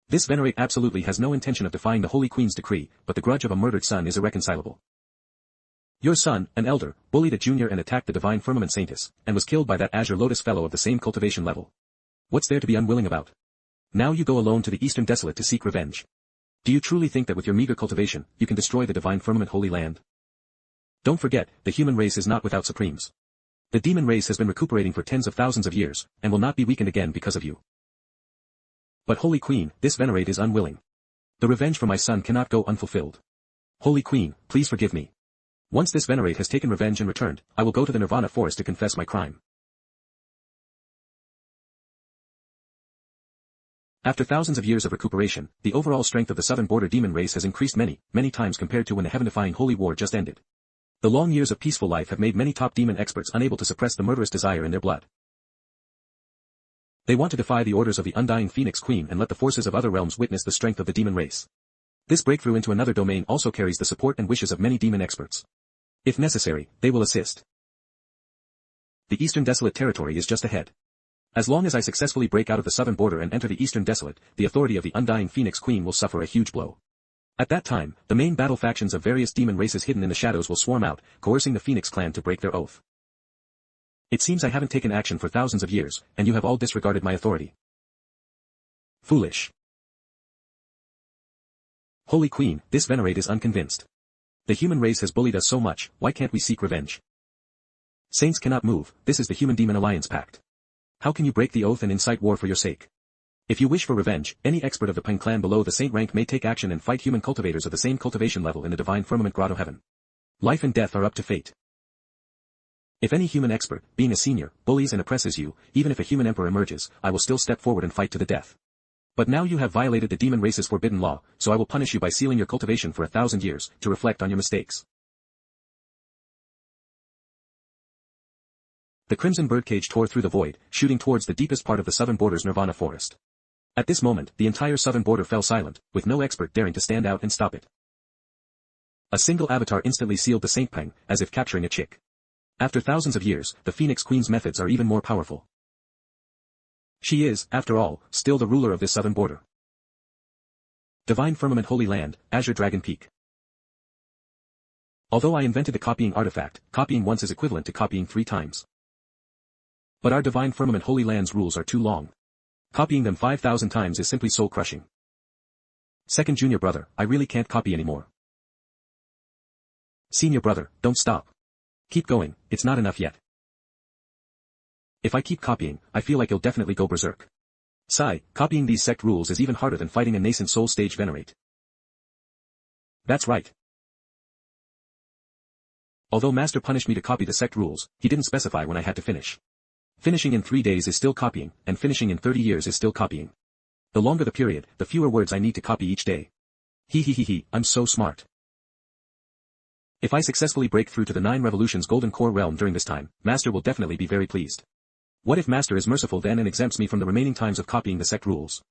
This venerate absolutely has no intention of defying the Holy Queen's decree, but the grudge of a murdered son is irreconcilable. Your son, an elder, bullied a junior and attacked the Divine Firmament Saintess, and was killed by that Azure Lotus fellow of the same cultivation level. What's there to be unwilling about? Now you go alone to the Eastern Desolate to seek revenge. Do you truly think that with your meager cultivation, you can destroy the Divine Firmament Holy Land? Don't forget, the human race is not without supremes. The demon race has been recuperating for tens of thousands of years, and will not be weakened again because of you. But Holy Queen, this venerate is unwilling. The revenge for my son cannot go unfulfilled. Holy Queen, please forgive me. Once this venerate has taken revenge and returned, I will go to the Nirvana forest to confess my crime. After thousands of years of recuperation, the overall strength of the southern border demon race has increased many, many times compared to when the heaven-defying Holy War just ended. The long years of peaceful life have made many top demon experts unable to suppress the murderous desire in their blood. They want to defy the orders of the Undying Phoenix Queen and let the forces of other realms witness the strength of the demon race. This breakthrough into another domain also carries the support and wishes of many demon experts. If necessary, they will assist. The Eastern Desolate territory is just ahead. As long as I successfully break out of the southern border and enter the Eastern Desolate, the authority of the Undying Phoenix Queen will suffer a huge blow. At that time, the main battle factions of various demon races hidden in the shadows will swarm out, coercing the Phoenix clan to break their oath. It seems I haven't taken action for thousands of years, and you have all disregarded my authority. Foolish. Holy Queen, this Venerate is unconvinced. The human race has bullied us so much, why can't we seek revenge? Saints cannot move, this is the Human-Demon Alliance Pact. How can you break the oath and incite war for your sake? If you wish for revenge, any expert of the Peng clan below the saint rank may take action and fight human cultivators of the same cultivation level in the divine firmament grotto heaven. Life and death are up to fate. If any human expert, being a senior, bullies and oppresses you, even if a human emperor emerges, I will still step forward and fight to the death. But now you have violated the demon race's forbidden law, so I will punish you by sealing your cultivation for 1,000 years, to reflect on your mistakes. The crimson birdcage tore through the void, shooting towards the deepest part of the southern border's Nirvana forest. At this moment, the entire southern border fell silent, with no expert daring to stand out and stop it. A single avatar instantly sealed the Saint Peng, as if capturing a chick. After thousands of years, the Phoenix Queen's methods are even more powerful. She is, after all, still the ruler of this southern border. Divine Firmament Holy Land, Azure Dragon Peak. Although I invented the copying artifact, copying once is equivalent to copying 3 times. But our Divine Firmament Holy Land's rules are too long. Copying them 5,000 times is simply soul-crushing. Second junior brother, I really can't copy anymore. Senior brother, don't stop. Keep going, it's not enough yet. If I keep copying, I feel like you'll definitely go berserk. Sigh, copying these sect rules is even harder than fighting a nascent soul stage Venerate. That's right. Although Master punished me to copy the sect rules, he didn't specify when I had to finish. Finishing in 3 days is still copying, and finishing in 30 years is still copying. The longer the period, the fewer words I need to copy each day. I'm so smart. If I successfully break through to the 9 Revolutions Golden Core realm during this time, Master will definitely be very pleased. What if Master is merciful then and exempts me from the remaining times of copying the sect rules?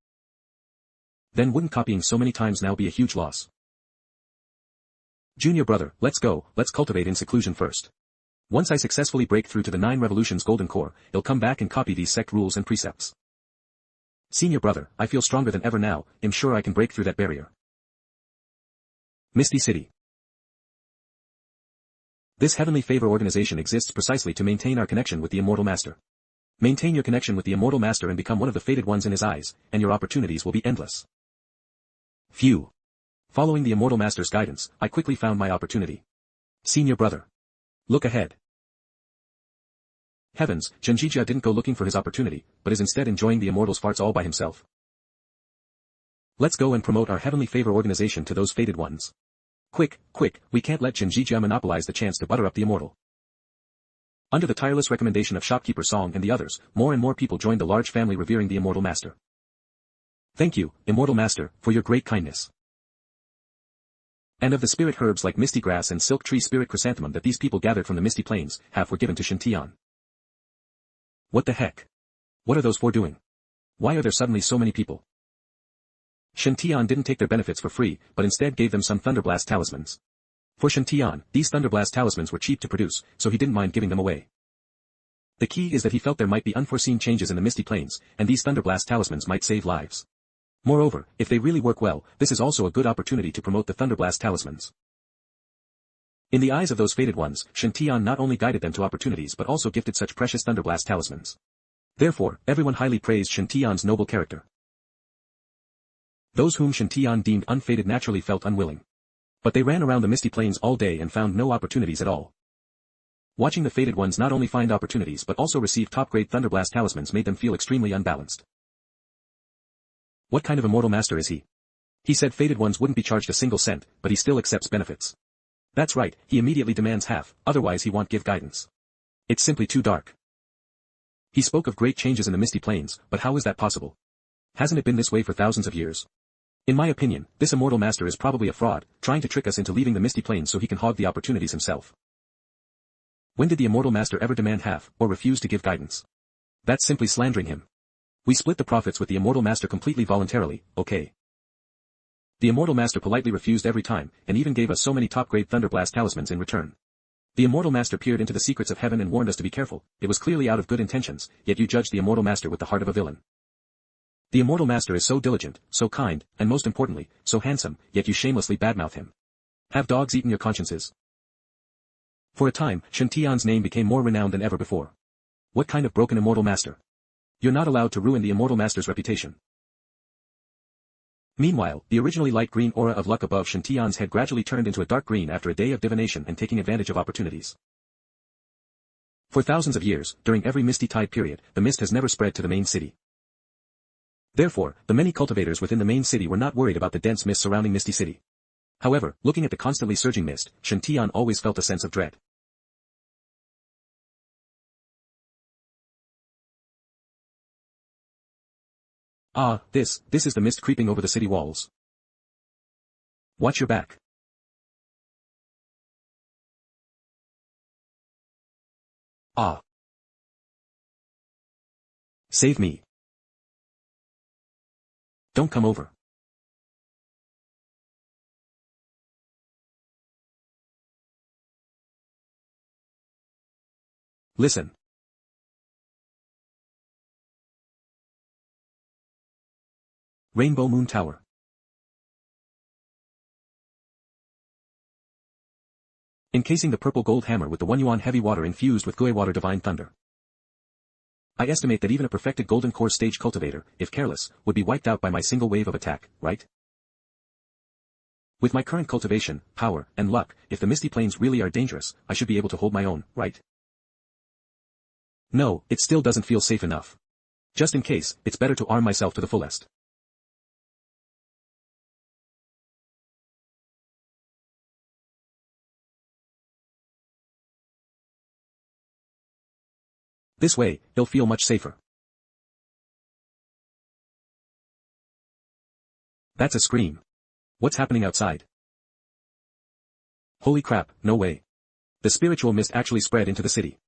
Then wouldn't copying so many times now be a huge loss? Junior brother, let's go, let's cultivate in seclusion first. Once I successfully break through to the 9 Revolutions Golden Core, I'll come back and copy these sect rules and precepts. Senior brother, I feel stronger than ever now, I'm sure I can break through that barrier. Misty City. This Heavenly Favor organization exists precisely to maintain our connection with the Immortal Master. Maintain your connection with the Immortal Master and become one of the fated ones in his eyes, and your opportunities will be endless. Phew. Following the Immortal Master's guidance, I quickly found my opportunity. Senior brother. Look ahead. Heavens, Shenjijia didn't go looking for his opportunity, but is instead enjoying the Immortal's farts all by himself. Let's go and promote our Heavenly Favor organization to those fated ones. Quick, we can't let Shenjijia monopolize the chance to butter up the Immortal. Under the tireless recommendation of Shopkeeper Song and the others, more and more people joined the large family revering the Immortal Master. Thank you, Immortal Master, for your great kindness. And of the spirit herbs like Misty Grass and Silk Tree Spirit Chrysanthemum that these people gathered from the Misty Plains, half were given to Shen Tian. What the heck? What are those 4 doing? Why are there suddenly so many people? Shen Tian didn't take their benefits for free, but instead gave them some Thunderblast talismans. For Shen Tian, these Thunderblast talismans were cheap to produce, so he didn't mind giving them away. The key is that he felt there might be unforeseen changes in the Misty Plains, and these Thunderblast talismans might save lives. Moreover, if they really work well, this is also a good opportunity to promote the Thunderblast talismans. In the eyes of those fated ones, Shen Tian not only guided them to opportunities but also gifted such precious Thunderblast talismans. Therefore, everyone highly praised Shen Tian's noble character. Those whom Shen Tian deemed unfated naturally felt unwilling. But they ran around the Misty Plains all day and found no opportunities at all. Watching the fated ones not only find opportunities but also receive top-grade Thunderblast talismans made them feel extremely unbalanced. What kind of Immortal Master is he? He said fated ones wouldn't be charged a single cent, but he still accepts benefits. That's right, he immediately demands half, otherwise he won't give guidance. It's simply too dark. He spoke of great changes in the Misty Plains, but how is that possible? Hasn't it been this way for thousands of years? In my opinion, this Immortal Master is probably a fraud, trying to trick us into leaving the Misty Plains so he can hog the opportunities himself. When did the Immortal Master ever demand half, or refuse to give guidance? That's simply slandering him. We split the profits with the Immortal Master completely voluntarily, okay. The Immortal Master politely refused every time, and even gave us so many top-grade Thunderblast talismans in return. The Immortal Master peered into the secrets of heaven and warned us to be careful. It was clearly out of good intentions, yet you judged the Immortal Master with the heart of a villain. The Immortal Master is so diligent, so kind, and most importantly, so handsome, yet you shamelessly badmouth him. Have dogs eaten your consciences? For a time, Shen Tian's name became more renowned than ever before. What kind of broken Immortal Master? You're not allowed to ruin the Immortal Master's reputation. Meanwhile, the originally light green aura of luck above Shen Tian's head gradually turned into a dark green after a day of divination and taking advantage of opportunities. For thousands of years, during every misty tide period, the mist has never spread to the main city. Therefore, the many cultivators within the main city were not worried about the dense mist surrounding Misty City. However, looking at the constantly surging mist, Shen Tian always felt a sense of dread. Ah, this is the mist creeping over the city walls. Watch your back. Ah. Save me. Don't come over. Listen. Rainbow Moon Tower. Encasing the purple gold hammer with the 1 yuan heavy water infused with Gui water divine thunder. I estimate that even a perfected golden core stage cultivator, if careless, would be wiped out by my single wave of attack, right? With my current cultivation, power, and luck, if the misty plains really are dangerous, I should be able to hold my own, right? No, it still doesn't feel safe enough. Just in case, it's better to arm myself to the fullest. This way, it'll feel much safer. That's a scream. What's happening outside? Holy crap, no way. The spiritual mist actually spread into the city.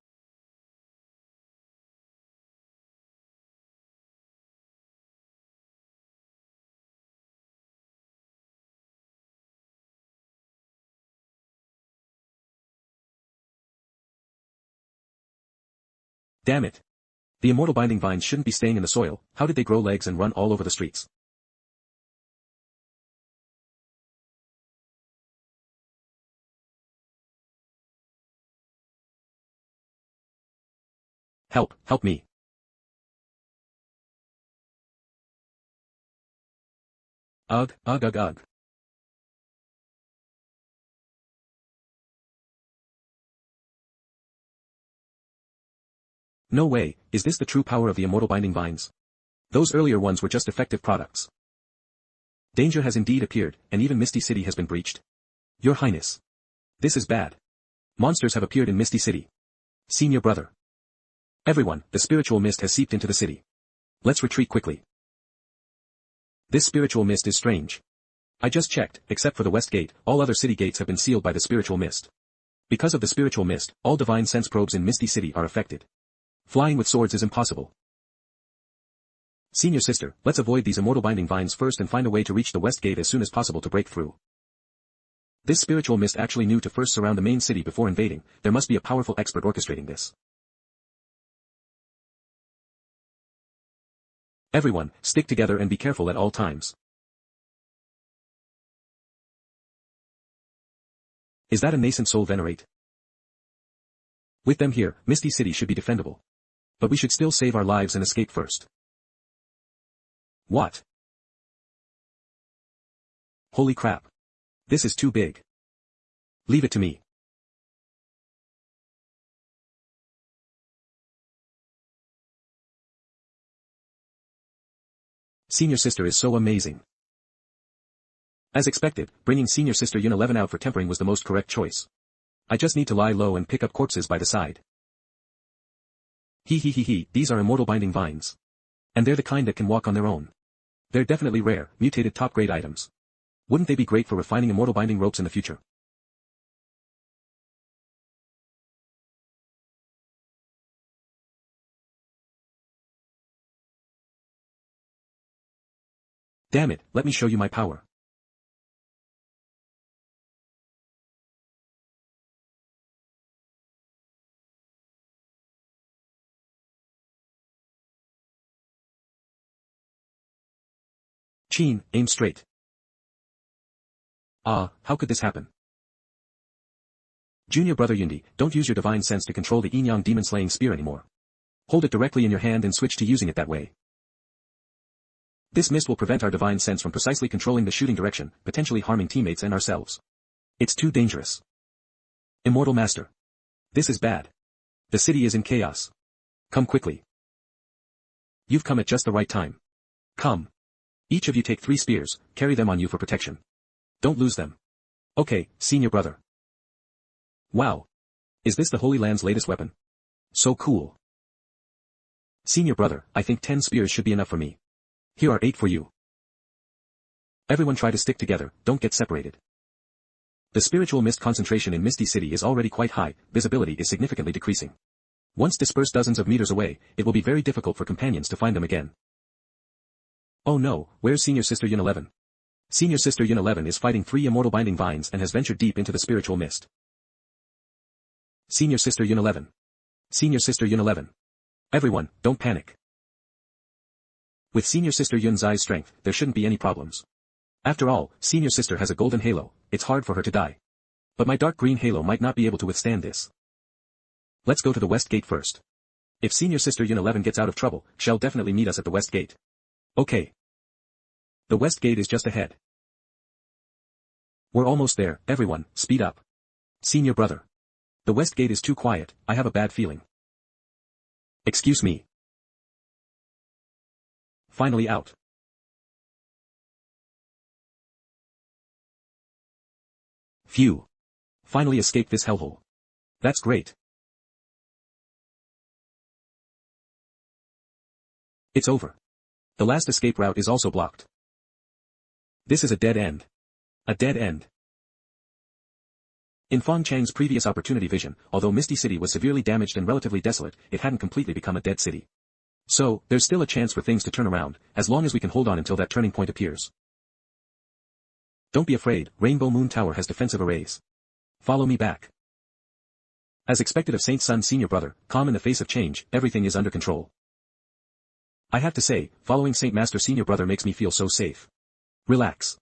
Damn it. The immortal binding vines shouldn't be staying in the soil. How did they grow legs and run all over the streets? Help me. Ugh, ugh, ugh, ugh. No way, is this the true power of the immortal binding vines? Those earlier ones were just effective products. Danger has indeed appeared, and even Misty City has been breached. Your Highness. This is bad. Monsters have appeared in Misty City. Senior brother. Everyone, the spiritual mist has seeped into the city. Let's retreat quickly. This spiritual mist is strange. I just checked, except for the west gate, all other city gates have been sealed by the spiritual mist. Because of the spiritual mist, all divine sense probes in Misty City are affected. Flying with swords is impossible. Senior sister, let's avoid these immortal binding vines first and find a way to reach the west gate as soon as possible to break through. This spiritual mist actually knew to first surround the main city before invading. There must be a powerful expert orchestrating this. Everyone, stick together and be careful at all times. Is that a nascent soul venerate? With them here, Misty City should be defendable. But we should still save our lives and escape first. What? Holy crap. This is too big. Leave it to me. Senior sister is so amazing. As expected, bringing senior sister Yun 11 out for tempering was the most correct choice. I just need to lie low and pick up corpses by the side. These are immortal binding vines. And they're the kind that can walk on their own. They're definitely rare, mutated top-grade items. Wouldn't they be great for refining immortal binding ropes in the future? Damn it, let me show you my power. Chin, aim straight. Ah, how could this happen? Junior brother Yundi, don't use your divine sense to control the yin-yang demon-slaying spear anymore. Hold it directly in your hand and switch to using it that way. This mist will prevent our divine sense from precisely controlling the shooting direction, potentially harming teammates and ourselves. It's too dangerous. Immortal Master. This is bad. The city is in chaos. Come quickly. You've come at just the right time. Come. Each of you take 3 spears, carry them on you for protection. Don't lose them. Okay, senior brother. Wow. Is this the Holy Land's latest weapon? So cool. Senior brother, I think 10 spears should be enough for me. Here are 8 for you. Everyone try to stick together, don't get separated. The spiritual mist concentration in Misty City is already quite high, visibility is significantly decreasing. Once dispersed dozens of meters away, it will be very difficult for companions to find them again. Oh no, where's Senior Sister Yun 11? Senior Sister Yun 11 is fighting 3 immortal binding vines and has ventured deep into the spiritual mist. Senior Sister Yun 11. Senior Sister Yun 11. Everyone, don't panic. With Senior Sister Yun Zai's strength, there shouldn't be any problems. After all, Senior Sister has a golden halo, it's hard for her to die. But my dark green halo might not be able to withstand this. Let's go to the west gate first. If Senior Sister Yun 11 gets out of trouble, she'll definitely meet us at the west gate. Okay. The west gate is just ahead. We're almost there, everyone, speed up. Senior brother. The west gate is too quiet, I have a bad feeling. Excuse me. Finally out. Phew. Finally escaped this hellhole. That's great. It's over. The last escape route is also blocked. This is a dead end. A dead end. In Fong Chang's previous opportunity vision, although Misty City was severely damaged and relatively desolate, it hadn't completely become a dead city. So, there's still a chance for things to turn around, as long as we can hold on until that turning point appears. Don't be afraid, Rainbow Moon Tower has defensive arrays. Follow me back. As expected of Saint Sun Senior Brother, calm in the face of change, everything is under control. I have to say, following Saint Master Senior Brother makes me feel so safe. Relax.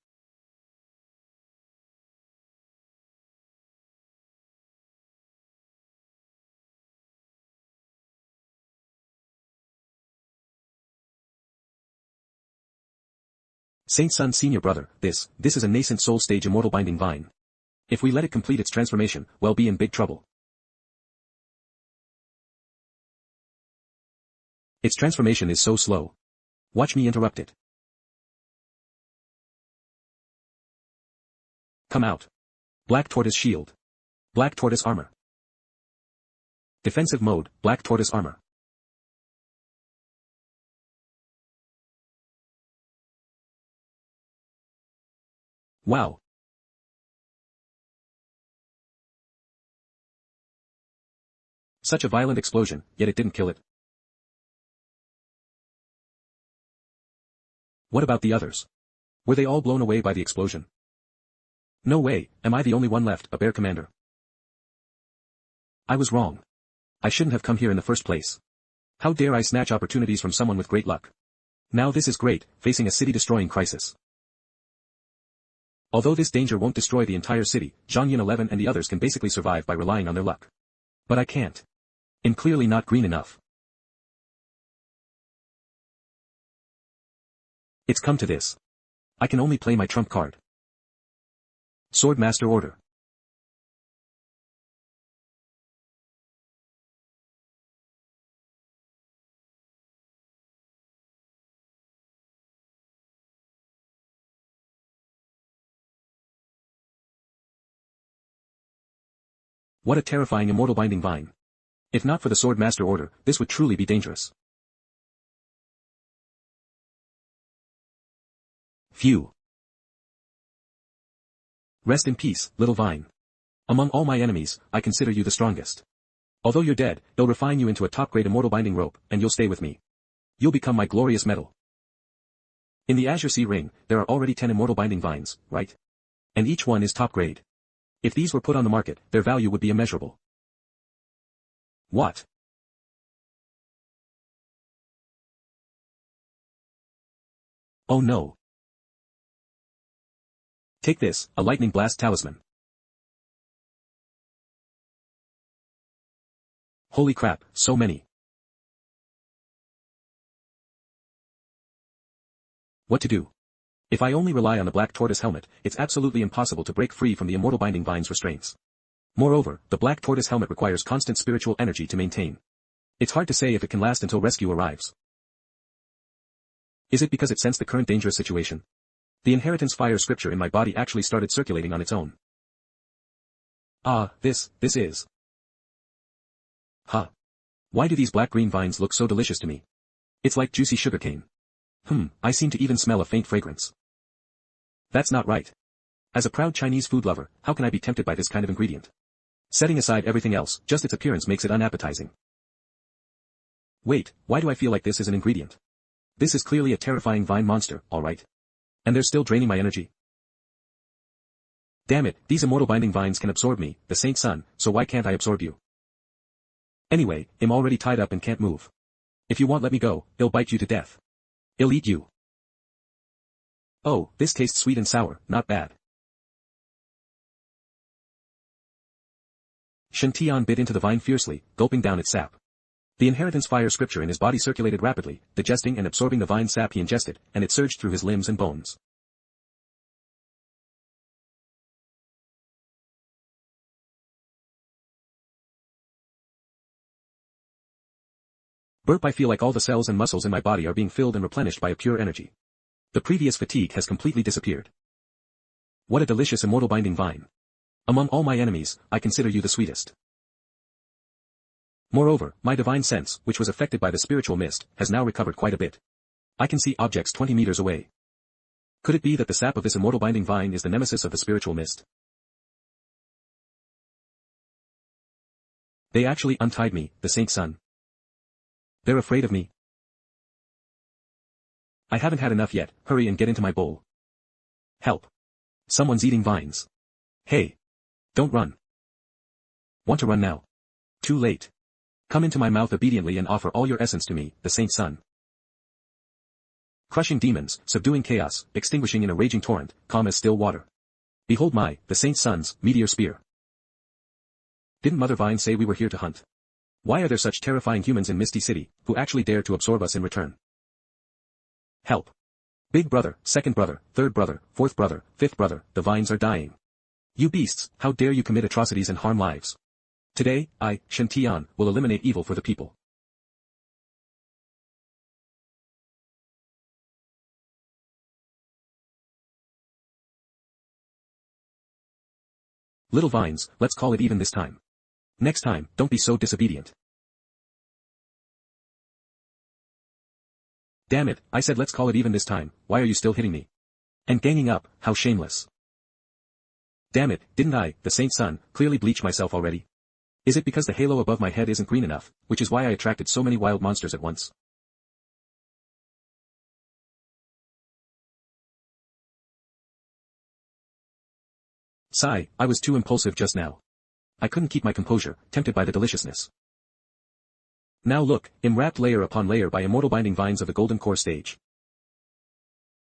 Saint Sun Senior Brother, this is a nascent soul stage immortal binding vine. If we let it complete its transformation, we'll be in big trouble. Its transformation is so slow. Watch me interrupt it. Come out. Black Tortoise Shield. Black Tortoise Armor. Defensive mode, Black Tortoise Armor. Wow. Such a violent explosion, yet it didn't kill it. What about the others? Were they all blown away by the explosion? No way, am I the only one left, a bear commander? I was wrong. I shouldn't have come here in the first place. How dare I snatch opportunities from someone with great luck? Now this is great, facing a city-destroying crisis. Although this danger won't destroy the entire city, Zhang Yun 11 and the others can basically survive by relying on their luck. But I can't. I'm clearly not green enough. It's come to this. I can only play my trump card. Sword Master Order. What a terrifying immortal binding vine. If not for the Sword Master Order, this would truly be dangerous. Phew. Rest in peace, little vine. Among all my enemies, I consider you the strongest. Although you're dead, they'll refine you into a top-grade immortal binding rope, and you'll stay with me. You'll become my glorious medal. In the Azure Sea Ring, there are already 10 immortal binding vines, right? And each one is top-grade. If these were put on the market, their value would be immeasurable. What? Oh no. Take this, a lightning blast talisman. Holy crap, so many. What to do? If I only rely on the black tortoise helmet, it's absolutely impossible to break free from the immortal binding vine's restraints. Moreover, the black tortoise helmet requires constant spiritual energy to maintain. It's hard to say if it can last until rescue arrives. Is it because it sensed the current dangerous situation? The inheritance fire scripture in my body actually started circulating on its own. Ah, this is. Huh. Why do these black-green vines look so delicious to me? It's like juicy sugarcane. I seem to even smell a faint fragrance. That's not right. As a proud Chinese food lover, how can I be tempted by this kind of ingredient? Setting aside everything else, just its appearance makes it unappetizing. Wait, why do I feel like this is an ingredient? This is clearly a terrifying vine monster, alright. And they're still draining my energy. Damn it, these immortal binding vines can absorb me, the Saint Sun, so why can't I absorb you? Anyway, I'm already tied up and can't move. If you won't let me go, I'll bite you to death. I'll eat you. Oh, this tastes sweet and sour, not bad. Shen Tian bit into the vine fiercely, gulping down its sap. The inheritance fire scripture in his body circulated rapidly, digesting and absorbing the vine sap he ingested, and it surged through his limbs and bones. Burp, I feel like all the cells and muscles in my body are being filled and replenished by a pure energy. The previous fatigue has completely disappeared. What a delicious immortal binding vine. Among all my enemies, I consider you the sweetest. Moreover, my divine sense, which was affected by the spiritual mist, has now recovered quite a bit. I can see objects 20 meters away. Could it be that the sap of this immortal binding vine is the nemesis of the spiritual mist? They actually untied me, the Saint Sun. They're afraid of me. I haven't had enough yet, hurry and get into my bowl. Help. Someone's eating vines. Hey. Don't run. Want to run now? Too late. Come into my mouth obediently and offer all your essence to me, the Saint Sun. Crushing demons, subduing chaos, extinguishing in a raging torrent, calm as still water. Behold the Saint Sun's, meteor spear. Didn't Mother Vine say we were here to hunt? Why are there such terrifying humans in Misty City, who actually dare to absorb us in return? Help. Big brother, second brother, third brother, fourth brother, fifth brother, the vines are dying. You beasts, how dare you commit atrocities and harm lives? Today, I, Shen Tian, will eliminate evil for the people. Little vines, let's call it even this time. Next time, don't be so disobedient. Damn it, I said let's call it even this time, why are you still hitting me? And ganging up, how shameless. Damn it, didn't I, the Saint Sun, clearly bleach myself already? Is it because the halo above my head isn't green enough, which is why I attracted so many wild monsters at once? Sigh, I was too impulsive just now. I couldn't keep my composure, tempted by the deliciousness. Now look, I'm wrapped layer upon layer by immortal binding vines of the golden core stage.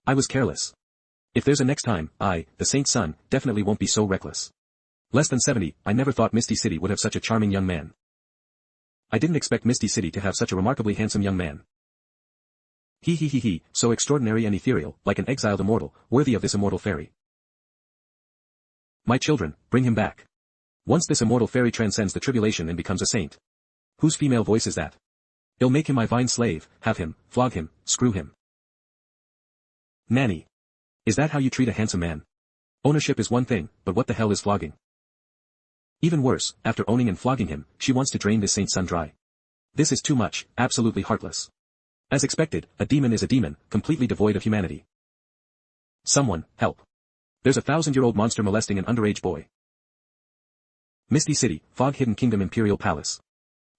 I was careless. If there's a next time, I, the Saint Sun, definitely won't be so reckless. Less than 70, I never thought Misty City would have such a charming young man. I didn't expect Misty City to have such a remarkably handsome young man. He, so extraordinary and ethereal, like an exiled immortal, worthy of this immortal fairy. My children, bring him back. Once this immortal fairy transcends the tribulation and becomes a saint. Whose female voice is that? I'll make him my vine slave, have him, flog him, screw him. Nanny. Is that how you treat a handsome man? Ownership is one thing, but what the hell is flogging? Even worse, after owning and flogging him, she wants to drain this Saint Sun dry. This is too much, absolutely heartless. As expected, a demon is a demon, completely devoid of humanity. Someone, help. There's a 1,000-year-old monster molesting an underage boy. Misty City, Fog-Hidden Kingdom Imperial Palace.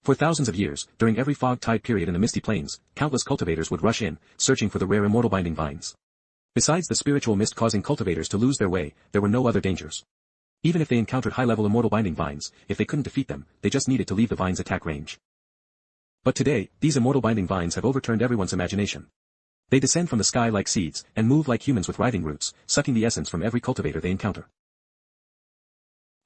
For thousands of years, during every fog tide period in the Misty Plains, countless cultivators would rush in, searching for the rare immortal binding vines. Besides the spiritual mist causing cultivators to lose their way, there were no other dangers. Even if they encountered high-level immortal binding vines, if they couldn't defeat them, they just needed to leave the vine's attack range. But today, these immortal binding vines have overturned everyone's imagination. They descend from the sky like seeds, and move like humans with writhing roots, sucking the essence from every cultivator they encounter.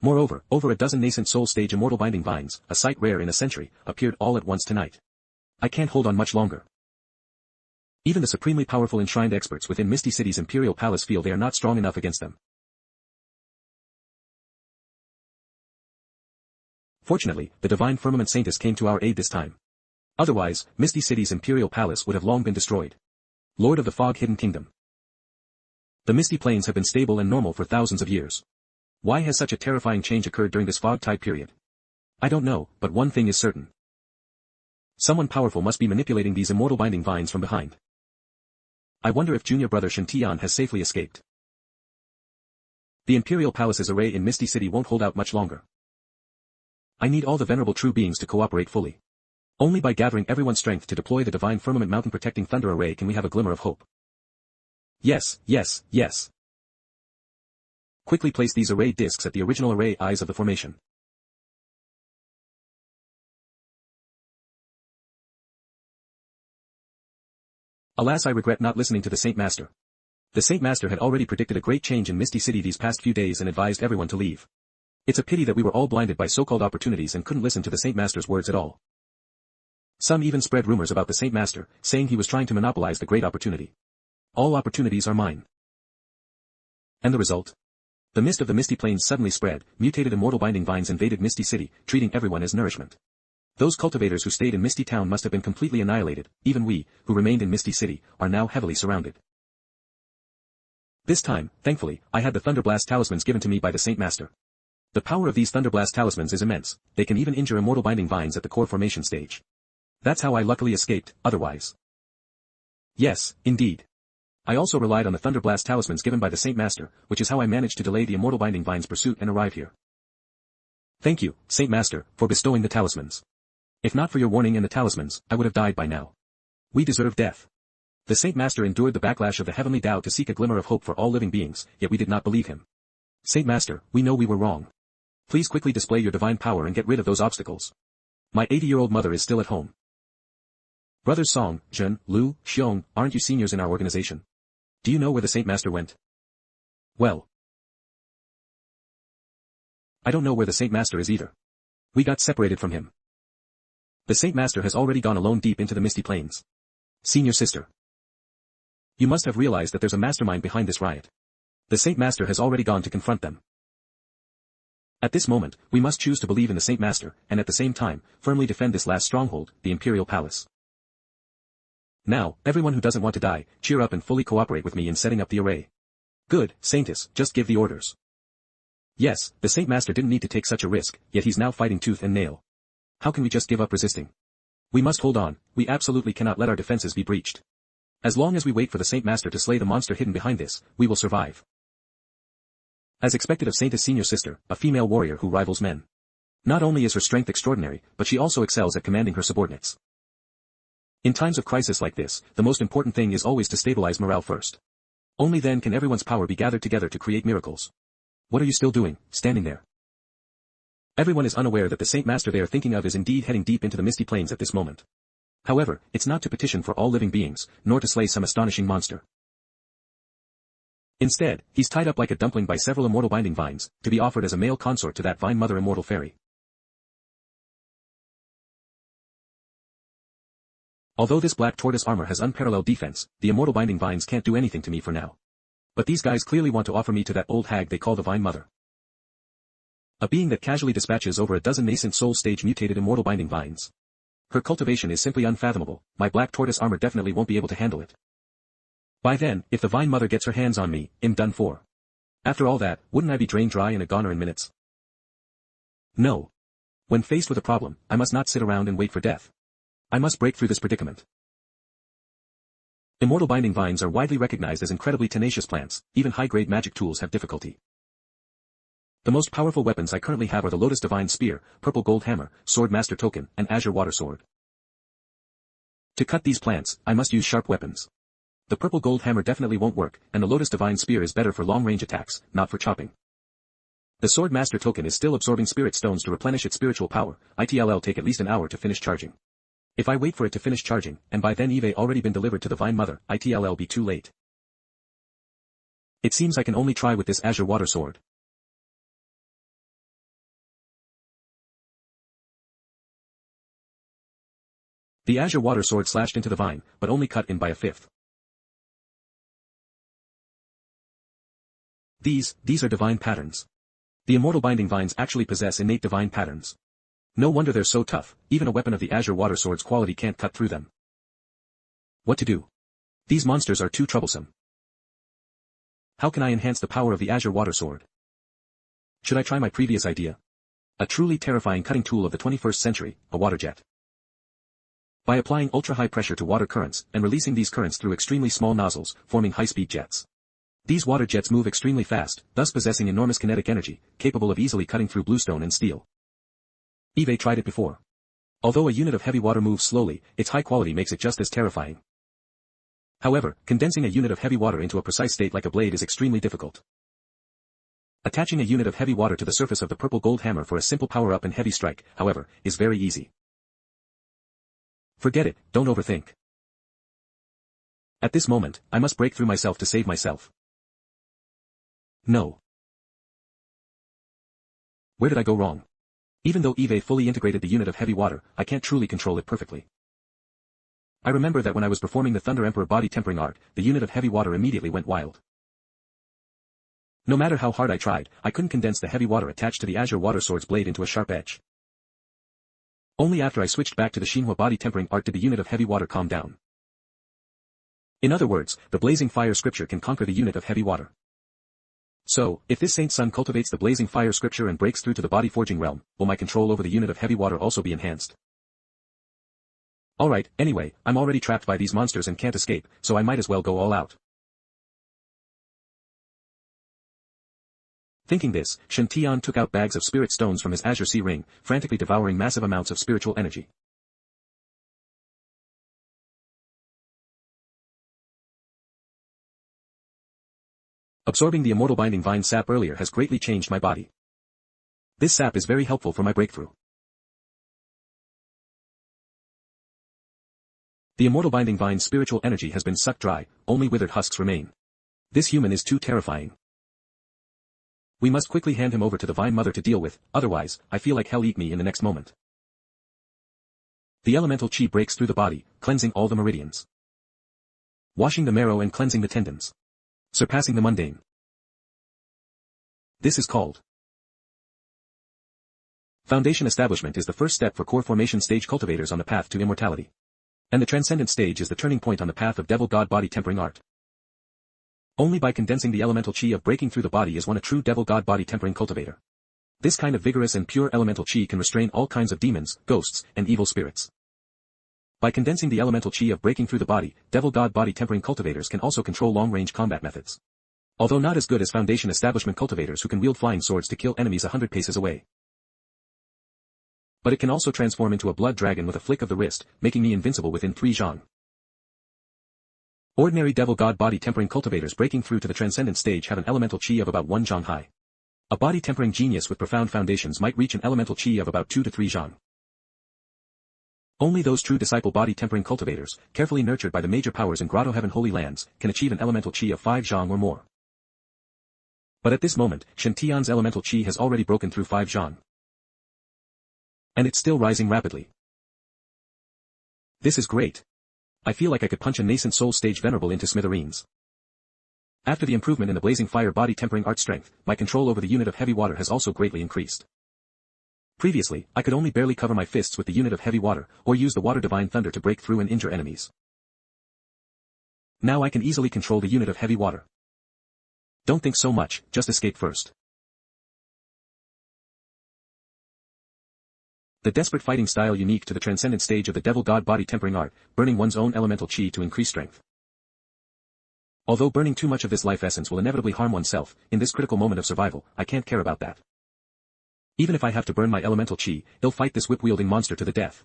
Moreover, over a dozen nascent soul-stage immortal binding vines, a sight rare in a century, appeared all at once tonight. I can't hold on much longer. Even the supremely powerful enshrined experts within Misty City's Imperial Palace feel they are not strong enough against them. Fortunately, the divine firmament saintess came to our aid this time. Otherwise, Misty City's Imperial Palace would have long been destroyed. Lord of the Fog-Hidden Kingdom. The Misty Plains have been stable and normal for thousands of years. Why has such a terrifying change occurred during this fog tide period? I don't know, but one thing is certain. Someone powerful must be manipulating these immortal binding vines from behind. I wonder if junior brother Shen Tian has safely escaped. The Imperial Palace's array in Misty City won't hold out much longer. I need all the venerable true beings to cooperate fully. Only by gathering everyone's strength to deploy the divine firmament mountain protecting thunder array can we have a glimmer of hope. Yes, yes, yes. Quickly place these array discs at the original array eyes of the formation. Alas, I regret not listening to the Saint Master. The Saint Master had already predicted a great change in Misty City these past few days and advised everyone to leave. It's a pity that we were all blinded by so-called opportunities and couldn't listen to the Saint Master's words at all. Some even spread rumors about the Saint Master, saying he was trying to monopolize the great opportunity. All opportunities are mine. And the result? The mist of the Misty Plains suddenly spread, mutated immortal binding vines invaded Misty City, treating everyone as nourishment. Those cultivators who stayed in Misty Town must have been completely annihilated. Even we, who remained in Misty City, are now heavily surrounded. This time, thankfully, I had the Thunderblast talismans given to me by the Saint Master. The power of these Thunderblast talismans is immense, they can even injure immortal binding vines at the core formation stage. That's how I luckily escaped, otherwise. Yes, indeed. I also relied on the Thunderblast talismans given by the Saint Master, which is how I managed to delay the immortal binding vines' pursuit and arrive here. Thank you, Saint Master, for bestowing the talismans. If not for your warning and the talismans, I would have died by now. We deserve death. The Saint Master endured the backlash of the heavenly Tao to seek a glimmer of hope for all living beings, yet we did not believe him. Saint Master, we know we were wrong. Please quickly display your divine power and get rid of those obstacles. My 80-year-old mother is still at home. Brothers Song, Zhen, Lu, Xiong, aren't you seniors in our organization? Do you know where the Saint Master went? Well, I don't know where the Saint Master is either. We got separated from him. The Saint Master has already gone alone deep into the Misty Plains. Senior sister. You must have realized that there's a mastermind behind this riot. The Saint Master has already gone to confront them. At this moment, we must choose to believe in the Saint Master, and at the same time, firmly defend this last stronghold, the Imperial Palace. Now, everyone who doesn't want to die, cheer up and fully cooperate with me in setting up the array. Good, Saintess, just give the orders. Yes, the Saint Master didn't need to take such a risk, yet he's now fighting tooth and nail. How can we just give up resisting? We must hold on, we absolutely cannot let our defenses be breached. As long as we wait for the Saint Master to slay the monster hidden behind this, we will survive. As expected of Saintess' senior sister, a female warrior who rivals men. Not only is her strength extraordinary, but she also excels at commanding her subordinates. In times of crisis like this, the most important thing is always to stabilize morale first. Only then can everyone's power be gathered together to create miracles. What are you still doing, standing there? Everyone is unaware that the Saint Master they are thinking of is indeed heading deep into the Misty Plains at this moment. However, it's not to petition for all living beings, nor to slay some astonishing monster. Instead, he's tied up like a dumpling by several immortal binding vines, to be offered as a male consort to that vine mother immortal fairy. Although this black tortoise armor has unparalleled defense, the immortal binding vines can't do anything to me for now. But these guys clearly want to offer me to that old hag they call the vine mother. A being that casually dispatches over a dozen nascent soul stage mutated immortal binding vines. Her cultivation is simply unfathomable, my black tortoise armor definitely won't be able to handle it. By then, if the vine mother gets her hands on me, I'm done for. After all that, wouldn't I be drained dry and a goner in minutes? No. When faced with a problem, I must not sit around and wait for death. I must break through this predicament. Immortal binding vines are widely recognized as incredibly tenacious plants, even high-grade magic tools have difficulty. The most powerful weapons I currently have are the Lotus Divine Spear, Purple Gold Hammer, Sword Master Token, and Azure Water Sword. To cut these plants, I must use sharp weapons. The Purple Gold Hammer definitely won't work, and the Lotus Divine Spear is better for long-range attacks, not for chopping. The Sword Master Token is still absorbing spirit stones to replenish its spiritual power, it'll take at least an hour to finish charging. If I wait for it to finish charging, and by then Eve already been delivered to the Vine Mother, it'll be too late. It seems I can only try with this Azure Water Sword. The Azure Water Sword slashed into the vine, but only cut in by a fifth. These are divine patterns. The immortal binding vines actually possess innate divine patterns. No wonder they're so tough, even a weapon of the Azure Water Sword's quality can't cut through them. What to do? These monsters are too troublesome. How can I enhance the power of the Azure Water Sword? Should I try my previous idea? A truly terrifying cutting tool of the 21st century, a water jet. By applying ultra-high pressure to water currents, and releasing these currents through extremely small nozzles, forming high-speed jets. These water jets move extremely fast, thus possessing enormous kinetic energy, capable of easily cutting through bluestone and steel. Eve tried it before. Although a unit of heavy water moves slowly, its high quality makes it just as terrifying. However, condensing a unit of heavy water into a precise state like a blade is extremely difficult. Attaching a unit of heavy water to the surface of the purple gold hammer for a simple power-up and heavy strike, however, is very easy. Forget it, don't overthink. At this moment, I must break through myself to save myself. No. Where did I go wrong? Even though Eve fully integrated the unit of heavy water, I can't truly control it perfectly. I remember that when I was performing the Thunder Emperor body tempering art, the unit of heavy water immediately went wild. No matter how hard I tried, I couldn't condense the heavy water attached to the Azure Water Sword's blade into a sharp edge. Only after I switched back to the Shinhua body tempering art did the unit of heavy water calm down. In other words, the blazing fire scripture can conquer the unit of heavy water. So, if this Saint Sun cultivates the blazing fire scripture and breaks through to the body forging realm, will my control over the unit of heavy water also be enhanced? Alright, anyway, I'm already trapped by these monsters and can't escape, so I might as well go all out. Thinking this, Shen Tian took out bags of spirit stones from his azure sea ring, frantically devouring massive amounts of spiritual energy. Absorbing the immortal binding vine sap earlier has greatly changed my body. This sap is very helpful for my breakthrough. The immortal binding vine's spiritual energy has been sucked dry, only withered husks remain. This human is too terrifying. We must quickly hand him over to the Vine Mother to deal with, otherwise, I feel like hell eat me in the next moment. The elemental chi breaks through the body, cleansing all the meridians. Washing the marrow and cleansing the tendons. Surpassing the mundane. This is called Foundation establishment is the first step for core formation stage cultivators on the path to immortality. And the transcendent stage is the turning point on the path of devil god body tempering art. Only by condensing the elemental chi of breaking through the body is one a true devil god body tempering cultivator. This kind of vigorous and pure elemental chi can restrain all kinds of demons, ghosts, and evil spirits. By condensing the elemental chi of breaking through the body, devil god body tempering cultivators can also control long-range combat methods. Although not as good as foundation establishment cultivators who can wield flying swords to kill enemies 100 paces away. But it can also transform into a blood dragon with a flick of the wrist, making me invincible within 3 zhang. Ordinary devil god body tempering cultivators breaking through to the transcendent stage have an elemental chi of about 1 zhang high. A body tempering genius with profound foundations might reach an elemental chi of about 2 to 3 zhang. Only those true disciple body tempering cultivators, carefully nurtured by the major powers in Grotto Heaven Holy Lands, can achieve an elemental chi of 5 zhang or more. But at this moment, Shen Tian's elemental chi has already broken through 5 zhang. And it's still rising rapidly. This is great. I feel like I could punch a nascent soul stage venerable into smithereens. After the improvement in the blazing fire body tempering art strength, my control over the unit of heavy water has also greatly increased. Previously, I could only barely cover my fists with the unit of heavy water, or use the water divine thunder to break through and injure enemies. Now I can easily control the unit of heavy water. Don't think so much, just escape first. The desperate fighting style unique to the transcendent stage of the devil god body tempering art, burning one's own elemental chi to increase strength. Although burning too much of this life essence will inevitably harm oneself, in this critical moment of survival, I can't care about that. Even if I have to burn my elemental chi, I'll fight this whip-wielding monster to the death.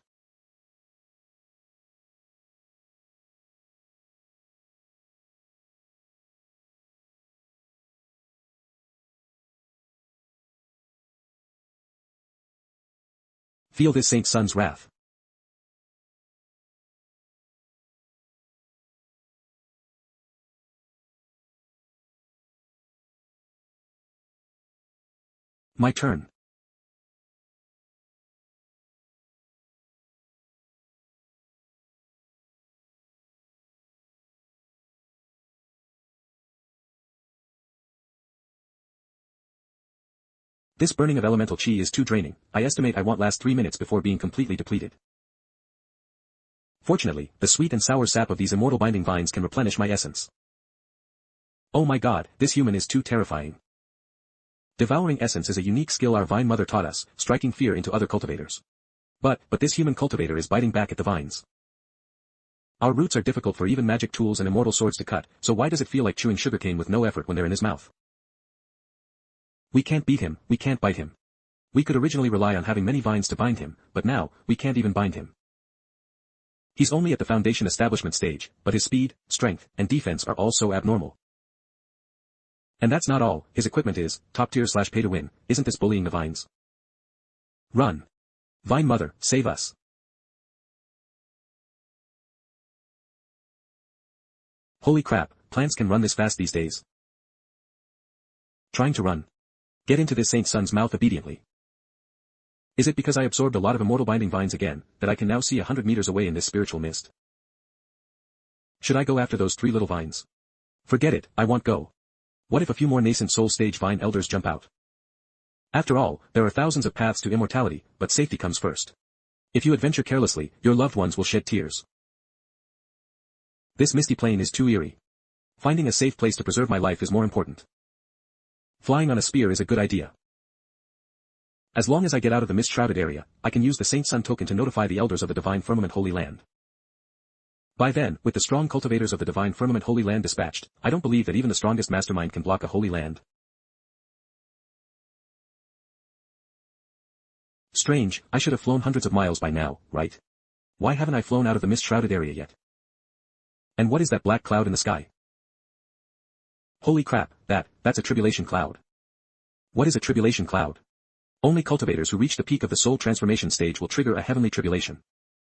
Feel this Saint Sun's wrath. My turn. This burning of elemental chi is too draining. I estimate I won't last 3 minutes before being completely depleted. Fortunately, the sweet and sour sap of these immortal binding vines can replenish my essence. Oh my god, this human is too terrifying. Devouring essence is a unique skill our vine mother taught us, striking fear into other cultivators. But this human cultivator is biting back at the vines. Our roots are difficult for even magic tools and immortal swords to cut, so why does it feel like chewing sugarcane with no effort when they're in his mouth? We can't beat him, we can't bite him. We could originally rely on having many vines to bind him, but now, we can't even bind him. He's only at the foundation establishment stage, but his speed, strength, and defense are all so abnormal. And that's not all, his equipment is, top tier / pay to win, isn't this bullying the vines? Run. Vine mother, save us. Holy crap, plants can run this fast these days. Trying to run. Get into this Saint Sun's mouth obediently. Is it because I absorbed a lot of immortal binding vines again, that I can now see 100 meters away in this spiritual mist? Should I go after those 3 little vines? Forget it, I won't go. What if a few more nascent soul stage vine elders jump out? After all, there are thousands of paths to immortality, but safety comes first. If you adventure carelessly, your loved ones will shed tears. This misty plain is too eerie. Finding a safe place to preserve my life is more important. Flying on a spear is a good idea. As long as I get out of the mist-shrouded area, I can use the Saint Sun token to notify the elders of the Divine Firmament Holy Land. By then, with the strong cultivators of the Divine Firmament Holy Land dispatched, I don't believe that even the strongest mastermind can block a holy land. Strange, I should have flown hundreds of miles by now, right? Why haven't I flown out of the mist-shrouded area yet? And what is that black cloud in the sky? Holy crap, that's a tribulation cloud. What is a tribulation cloud? Only cultivators who reach the peak of the soul transformation stage will trigger a heavenly tribulation.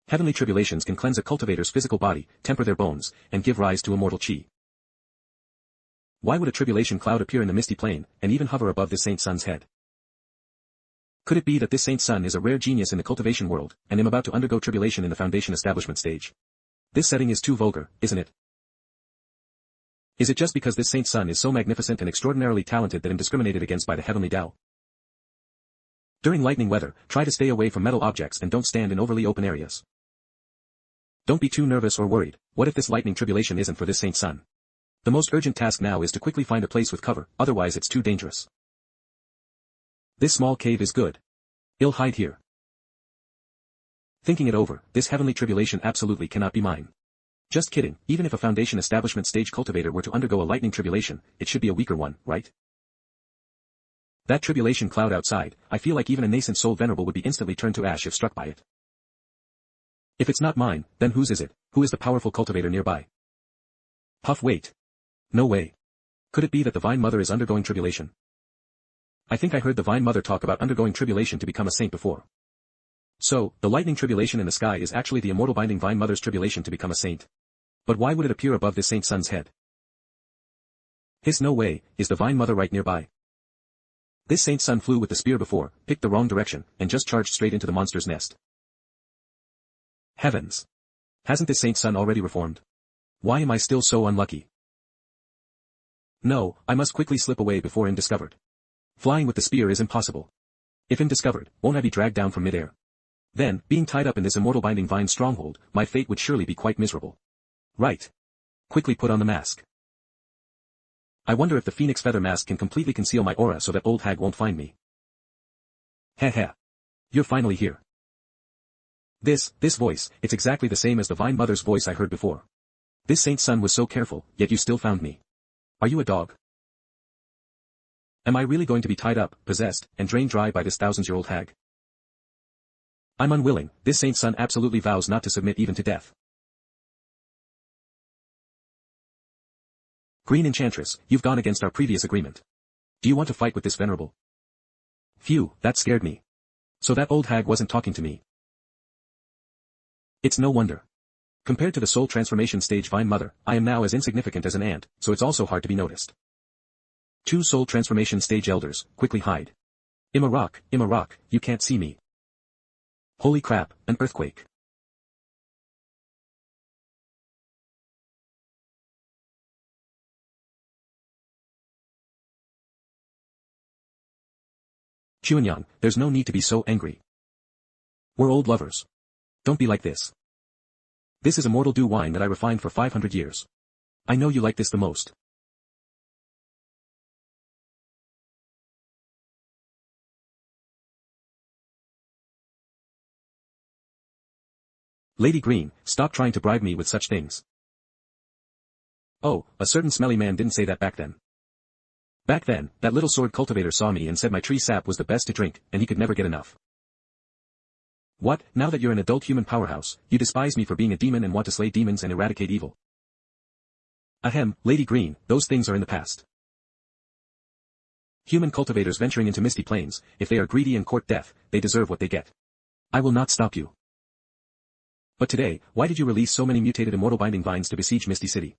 Heavenly tribulations can cleanse a cultivator's physical body, temper their bones, and give rise to immortal chi. Why would a tribulation cloud appear in the misty plain, and even hover above this Saint Sun's head? Could it be that this Saint Sun is a rare genius in the cultivation world, and am about to undergo tribulation in the foundation establishment stage? This setting is too vulgar, isn't it? Is it just because this Saint Sun is so magnificent and extraordinarily talented that I'm discriminated against by the heavenly Tao? During lightning weather, try to stay away from metal objects and don't stand in overly open areas. Don't be too nervous or worried. What if this lightning tribulation isn't for this Saint Sun? The most urgent task now is to quickly find a place with cover, otherwise it's too dangerous. This small cave is good. I'll hide here. Thinking it over, this heavenly tribulation absolutely cannot be mine. Just kidding, even if a foundation establishment stage cultivator were to undergo a lightning tribulation, it should be a weaker one, right? That tribulation cloud outside, I feel like even a nascent soul venerable would be instantly turned to ash if struck by it. If it's not mine, then whose is it? Who is the powerful cultivator nearby? Puff, wait. No way. Could it be that the Vine Mother is undergoing tribulation? I think I heard the Vine Mother talk about undergoing tribulation to become a saint before. So, the lightning tribulation in the sky is actually the immortal binding Vine Mother's tribulation to become a saint. But why would it appear above this Saint Sun's head? Hiss, no way, is the Vine Mother right nearby? This Saint Sun flew with the spear before, picked the wrong direction, and just charged straight into the monster's nest. Heavens! Hasn't this Saint Sun already reformed? Why am I still so unlucky? No, I must quickly slip away before I'm discovered. Flying with the spear is impossible. If I'm discovered, won't I be dragged down from midair? Then, being tied up in this immortal binding vine stronghold, my fate would surely be quite miserable. Right. Quickly put on the mask. I wonder if the phoenix feather mask can completely conceal my aura so that old hag won't find me. Heh. You're finally here. This voice, it's exactly the same as the Vine Mother's voice I heard before. This Saint Sun was so careful, yet you still found me. Are you a dog? Am I really going to be tied up, possessed, and drained dry by this thousand-year-old hag? I'm unwilling, this Saint Sun absolutely vows not to submit even to death. Green Enchantress, you've gone against our previous agreement. Do you want to fight with this venerable? Phew, that scared me. So that old hag wasn't talking to me. It's no wonder. Compared to the soul transformation stage Vine Mother, I am now as insignificant as an ant, so it's also hard to be noticed. Two soul transformation stage elders, quickly hide. I'm a rock, you can't see me. Holy crap, an earthquake. Chuanyang, there's no need to be so angry. We're old lovers. Don't be like this. This is immortal dew wine that I refined for 500 years. I know you like this the most. Lady Green, stop trying to bribe me with such things. Oh, a certain smelly man didn't say that back then. Back then, that little sword cultivator saw me and said my tree sap was the best to drink, and he could never get enough. What, now that you're an adult human powerhouse, you despise me for being a demon and want to slay demons and eradicate evil? Ahem, Lady Green, those things are in the past. Human cultivators venturing into misty plains, if they are greedy and court death, they deserve what they get. I will not stop you. But today, why did you release so many mutated immortal binding vines to besiege Misty City?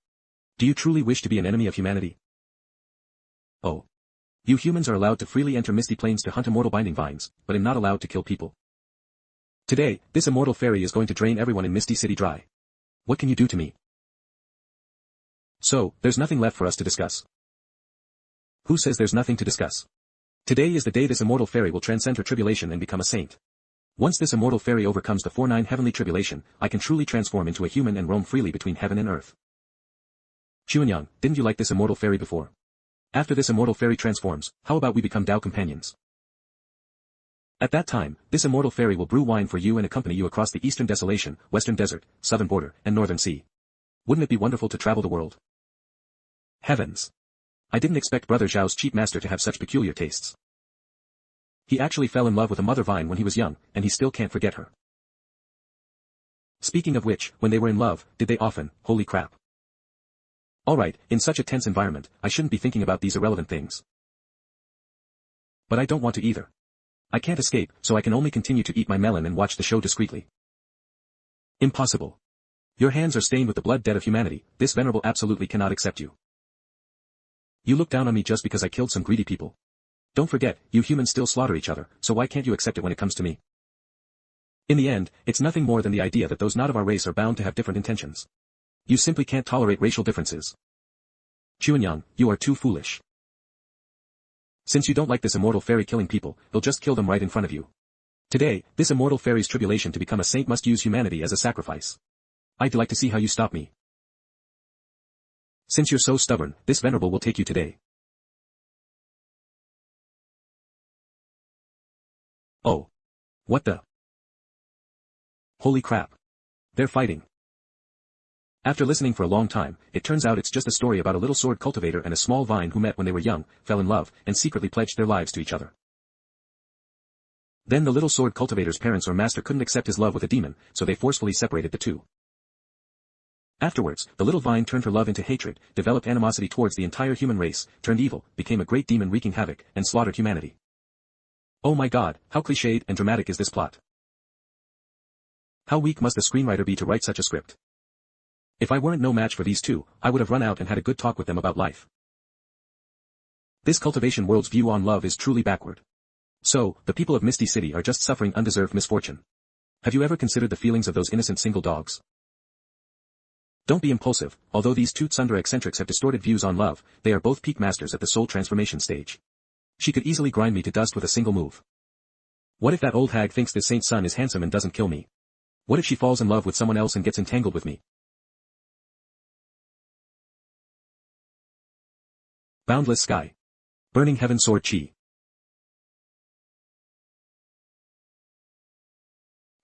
Do you truly wish to be an enemy of humanity? Oh. You humans are allowed to freely enter Misty Plains to hunt immortal binding vines, but am not allowed to kill people. Today, this immortal fairy is going to drain everyone in Misty City dry. What can you do to me? So, there's nothing left for us to discuss. Who says there's nothing to discuss? Today is the day this immortal fairy will transcend her tribulation and become a saint. Once this immortal fairy overcomes the 4-9 heavenly tribulation, I can truly transform into a human and roam freely between heaven and earth. Chuanyang, didn't you like this immortal fairy before? After this immortal fairy transforms, how about we become Tao companions? At that time, this immortal fairy will brew wine for you and accompany you across the eastern desolation, western desert, southern border, and northern sea. Wouldn't it be wonderful to travel the world? Heavens! I didn't expect Brother Zhao's cheap master to have such peculiar tastes. He actually fell in love with a mother vine when he was young, and he still can't forget her. Speaking of which, when they were in love, did they often, holy crap. Alright, in such a tense environment, I shouldn't be thinking about these irrelevant things. But I don't want to either. I can't escape, so I can only continue to eat my melon and watch the show discreetly. Impossible. Your hands are stained with the blood debt of humanity, this venerable absolutely cannot accept you. You look down on me just because I killed some greedy people. Don't forget, you humans still slaughter each other, so why can't you accept it when it comes to me? In the end, it's nothing more than the idea that those not of our race are bound to have different intentions. You simply can't tolerate racial differences. Chuanyang, you are too foolish. Since you don't like this immortal fairy killing people, he'll just kill them right in front of you. Today, this immortal fairy's tribulation to become a saint must use humanity as a sacrifice. I'd like to see how you stop me. Since you're so stubborn, this venerable will take you today. Oh. What the? Holy crap. They're fighting. After listening for a long time, it turns out it's just a story about a little sword cultivator and a small vine who met when they were young, fell in love, and secretly pledged their lives to each other. Then the little sword cultivator's parents or master couldn't accept his love with a demon, so they forcefully separated the two. Afterwards, the little vine turned her love into hatred, developed animosity towards the entire human race, turned evil, became a great demon wreaking havoc, and slaughtered humanity. Oh my god, how cliched and dramatic is this plot? How weak must the screenwriter be to write such a script? If I weren't no match for these two, I would have run out and had a good talk with them about life. This cultivation world's view on love is truly backward. So, the people of Misty City are just suffering undeserved misfortune. Have you ever considered the feelings of those innocent single dogs? Don't be impulsive, although these two tsundere eccentrics have distorted views on love, they are both peak masters at the soul transformation stage. She could easily grind me to dust with a single move. What if that old hag thinks this saint's son is handsome and doesn't kill me? What if she falls in love with someone else and gets entangled with me? Boundless sky. Burning heaven sword chi.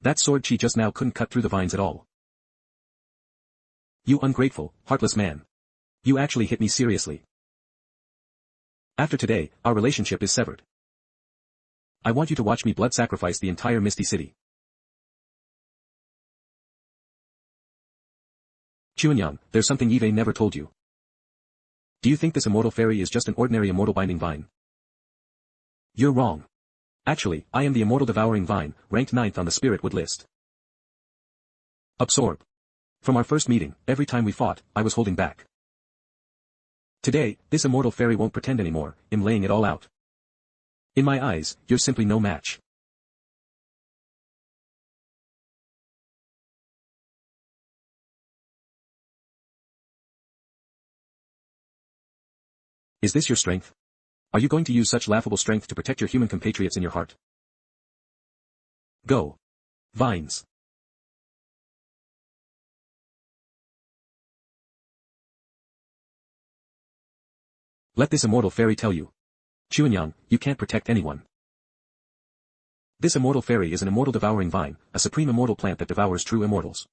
That sword chi just now couldn't cut through the vines at all. You ungrateful, heartless man. You actually hit me seriously. After today, our relationship is severed. I want you to watch me blood sacrifice the entire Misty City. Chuanyang, there's something Yve never told you. Do you think this immortal fairy is just an ordinary immortal binding vine? You're wrong. Actually, I am the immortal devouring vine, ranked 9th on the spirit wood list. Absorb. From our first meeting, every time we fought, I was holding back. Today, this immortal fairy won't pretend anymore, I'm laying it all out. In my eyes, you're simply no match. Is this your strength? Are you going to use such laughable strength to protect your human compatriots in your heart? Go. Vines. Let this immortal fairy tell you. Chuanyang, you can't protect anyone. This immortal fairy is an immortal devouring vine, a supreme immortal plant that devours true immortals.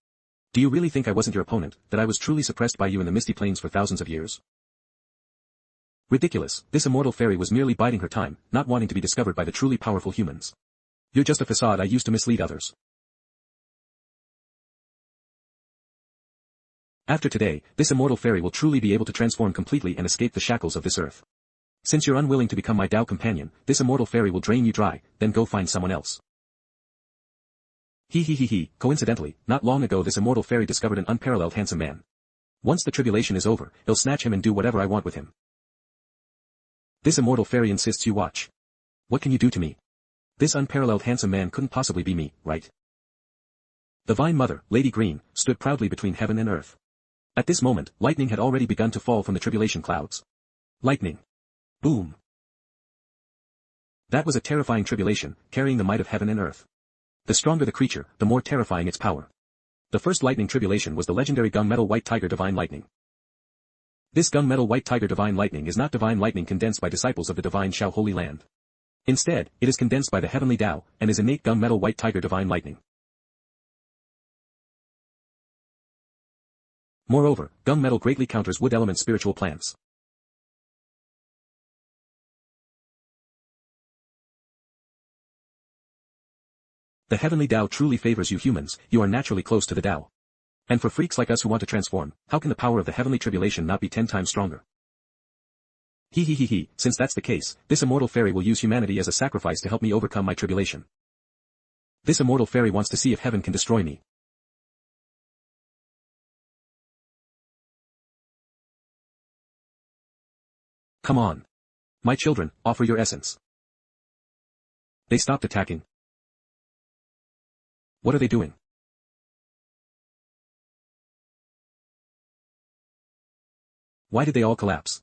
Do you really think I wasn't your opponent, that I was truly suppressed by you in the misty plains for thousands of years? Ridiculous, this immortal fairy was merely biding her time, not wanting to be discovered by the truly powerful humans. You're just a facade I used to mislead others. After today, this immortal fairy will truly be able to transform completely and escape the shackles of this earth. Since you're unwilling to become my Tao companion, this immortal fairy will drain you dry, then go find someone else. Coincidentally, not long ago this immortal fairy discovered an unparalleled handsome man. Once the tribulation is over, I'll snatch him and do whatever I want with him. This immortal fairy insists you watch. What can you do to me? This unparalleled handsome man couldn't possibly be me, right? The Vine Mother, Lady Green, stood proudly between heaven and earth. At this moment, lightning had already begun to fall from the tribulation clouds. Lightning. Boom. That was a terrifying tribulation, carrying the might of heaven and earth. The stronger the creature, the more terrifying its power. The first lightning tribulation was the legendary gunmetal white tiger divine lightning. This gunmetal white tiger divine lightning is not divine lightning condensed by disciples of the divine Shao Holy Land. Instead, it is condensed by the heavenly Tao, and is innate gunmetal white tiger divine lightning. Moreover, gunmetal greatly counters wood element spiritual plants. The heavenly Tao truly favors you humans, you are naturally close to the Tao. And for freaks like us who want to transform, how can the power of the heavenly tribulation not be 10 times stronger? Since that's the case, this immortal fairy will use humanity as a sacrifice to help me overcome my tribulation. This immortal fairy wants to see if heaven can destroy me. Come on. My children, offer your essence. They stopped attacking. What are they doing? Why did they all collapse?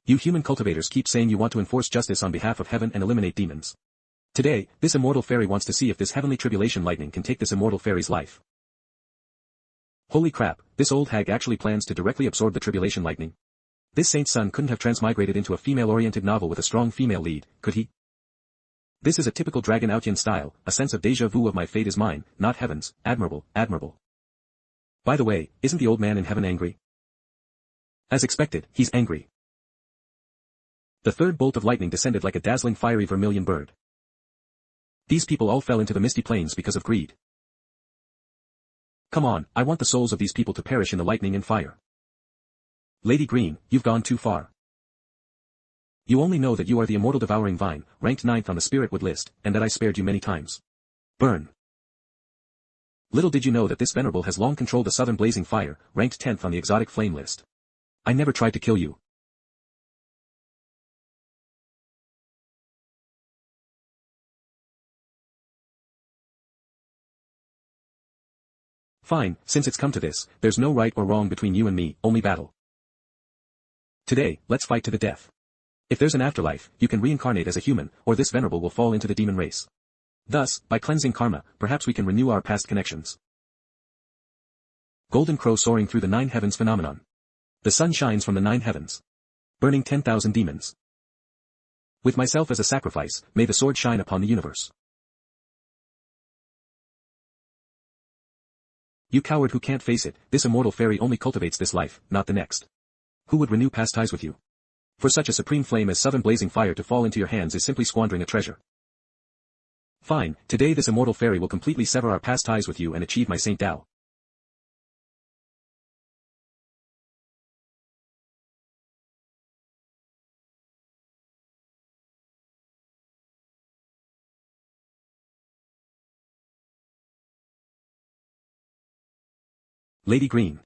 You human cultivators keep saying you want to enforce justice on behalf of heaven and eliminate demons. Today, this immortal fairy wants to see if this heavenly tribulation lightning can take this immortal fairy's life. Holy crap, this old hag actually plans to directly absorb the tribulation lightning. This saint's son couldn't have transmigrated into a female-oriented novel with a strong female lead, could he? This is a typical Dragon Outyan style, a sense of déjà vu of my fate is mine, not heaven's, admirable, admirable. By the way, isn't the old man in heaven angry? As expected, he's angry. The third bolt of lightning descended like a dazzling fiery vermilion bird. These people all fell into the misty plains because of greed. Come on, I want the souls of these people to perish in the lightning and fire. Lady Green, you've gone too far. You only know that you are the immortal devouring vine, ranked 9th on the spirit wood list, and that I spared you many times. Burn. Little did you know that this venerable has long controlled the southern blazing fire, ranked 10th on the exotic flame list. I never tried to kill you. Fine, since it's come to this, there's no right or wrong between you and me, only battle. Today, let's fight to the death. If there's an afterlife, you can reincarnate as a human, or this venerable will fall into the demon race. Thus, by cleansing karma, perhaps we can renew our past connections. Golden crow soaring through the 9 heavens phenomenon. The sun shines from the 9 heavens. Burning 10,000 demons. With myself as a sacrifice, may the sword shine upon the universe. You coward who can't face it, this immortal fairy only cultivates this life, not the next. Who would renew past ties with you? For such a supreme flame as southern blazing fire to fall into your hands is simply squandering a treasure. Fine, today this immortal fairy will completely sever our past ties with you and achieve my Saint Tao. Lady Green.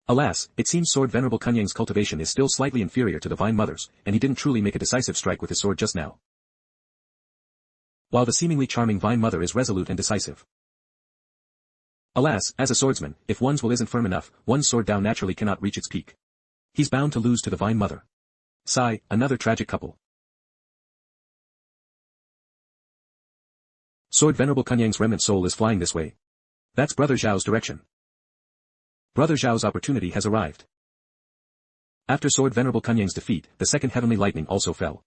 Alas, it seems Sword Venerable Kunyang's cultivation is still slightly inferior to the Vine Mother's, and he didn't truly make a decisive strike with his sword just now. While the seemingly charming Vine Mother is resolute and decisive. Alas, as a swordsman, if one's will isn't firm enough, one's sword down naturally cannot reach its peak. He's bound to lose to the Vine Mother. Sigh, another tragic couple. Sword Venerable Kunyang's remnant soul is flying this way. That's Brother Zhao's direction. Brother Zhao's opportunity has arrived. After Sword Venerable Kunyang's defeat, the second heavenly lightning also fell.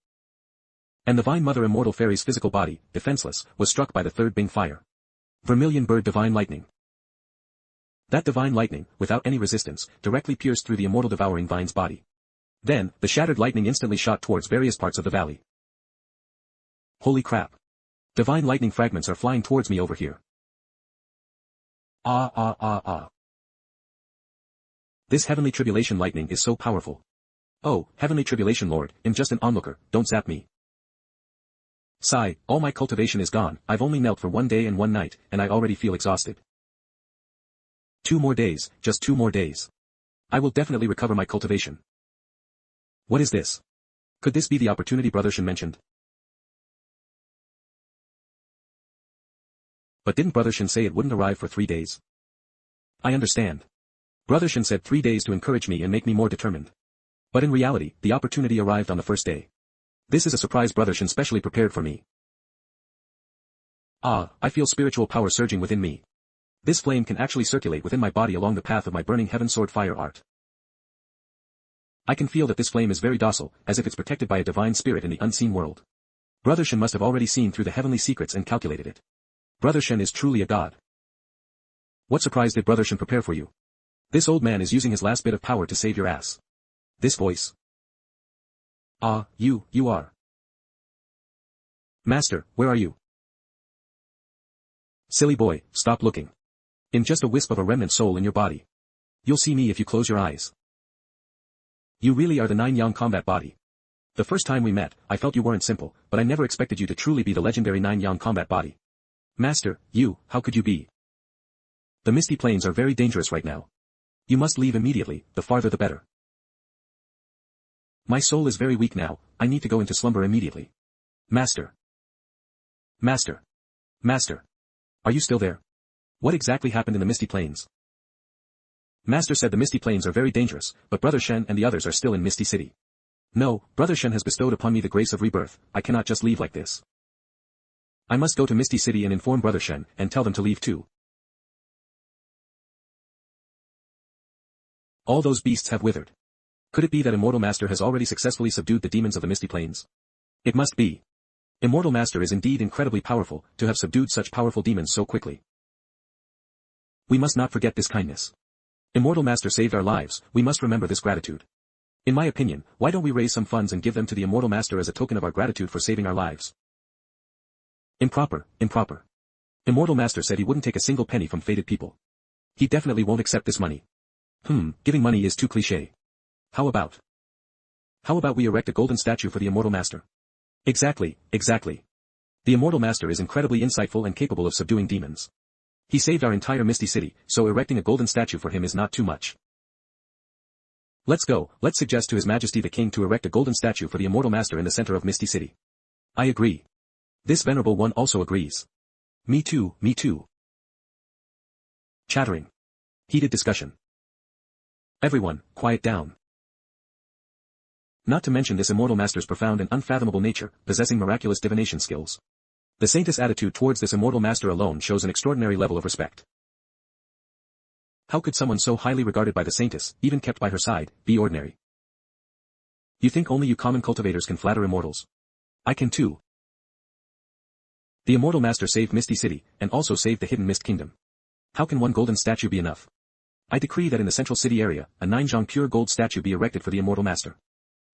And the Vine Mother Immortal Fairy's physical body, defenseless, was struck by the third Bing fire. Vermilion Bird Divine Lightning. That divine lightning, without any resistance, directly pierced through the immortal devouring vine's body. Then, the shattered lightning instantly shot towards various parts of the valley. Holy crap. Divine lightning fragments are flying towards me over here. Ah. This heavenly tribulation lightning is so powerful. Oh, heavenly tribulation lord, I'm just an onlooker, don't zap me. Sigh, all my cultivation is gone, I've only knelt for 1 day and 1 night, and I already feel exhausted. 2 more days, just 2 more days. I will definitely recover my cultivation. What is this? Could this be the opportunity Brother Shen mentioned? But didn't Brother Shen say it wouldn't arrive for 3 days? I understand. Brother Shen said 3 days to encourage me and make me more determined. But in reality, the opportunity arrived on the first day. This is a surprise Brother Shen specially prepared for me. Ah, I feel spiritual power surging within me. This flame can actually circulate within my body along the path of my burning heaven sword fire art. I can feel that this flame is very docile, as if it's protected by a divine spirit in the unseen world. Brother Shen must have already seen through the heavenly secrets and calculated it. Brother Shen is truly a god. What surprise did Brother Shen prepare for you? This old man is using his last bit of power to save your ass. This voice. Ah, you are. Master, where are you? Silly boy, stop looking. In just a wisp of a remnant soul in your body. You'll see me if you close your eyes. You really are the 9-yang combat body. The first time we met, I felt you weren't simple, but I never expected you to truly be the legendary 9-yang combat body. Master, how could you be? The misty plains are very dangerous right now. You must leave immediately, the farther the better. My soul is very weak now, I need to go into slumber immediately. Master. Are you still there? What exactly happened in the Misty Plains? Master said the Misty Plains are very dangerous, but Brother Shen and the others are still in Misty City. No, Brother Shen has bestowed upon me the grace of rebirth, I cannot just leave like this. I must go to Misty City and inform Brother Shen, and tell them to leave too. All those beasts have withered. Could it be that Immortal Master has already successfully subdued the demons of the Misty Plains? It must be. Immortal Master is indeed incredibly powerful, to have subdued such powerful demons so quickly. We must not forget this kindness. Immortal Master saved our lives, we must remember this gratitude. In my opinion, why don't we raise some funds and give them to the Immortal Master as a token of our gratitude for saving our lives? Improper. Immortal Master said he wouldn't take a single penny from fated people. He definitely won't accept this money. Giving money is too cliché. How about we erect a golden statue for the Immortal Master? Exactly. The Immortal Master is incredibly insightful and capable of subduing demons. He saved our entire Misty City, so erecting a golden statue for him is not too much. Let's suggest to His Majesty the King to erect a golden statue for the Immortal Master in the center of Misty City. I agree. This venerable one also agrees. Me too. Chattering. Heated discussion. Everyone, quiet down. Not to mention this Immortal Master's profound and unfathomable nature, possessing miraculous divination skills. The saintess attitude towards this Immortal Master alone shows an extraordinary level of respect. How could someone so highly regarded by the saintess, even kept by her side, be ordinary? You think only you common cultivators can flatter immortals? I can too. The Immortal Master saved Misty City, and also saved the Hidden Mist Kingdom. How can one golden statue be enough? I decree that in the central city area, a 9-zhang pure gold statue be erected for the Immortal Master.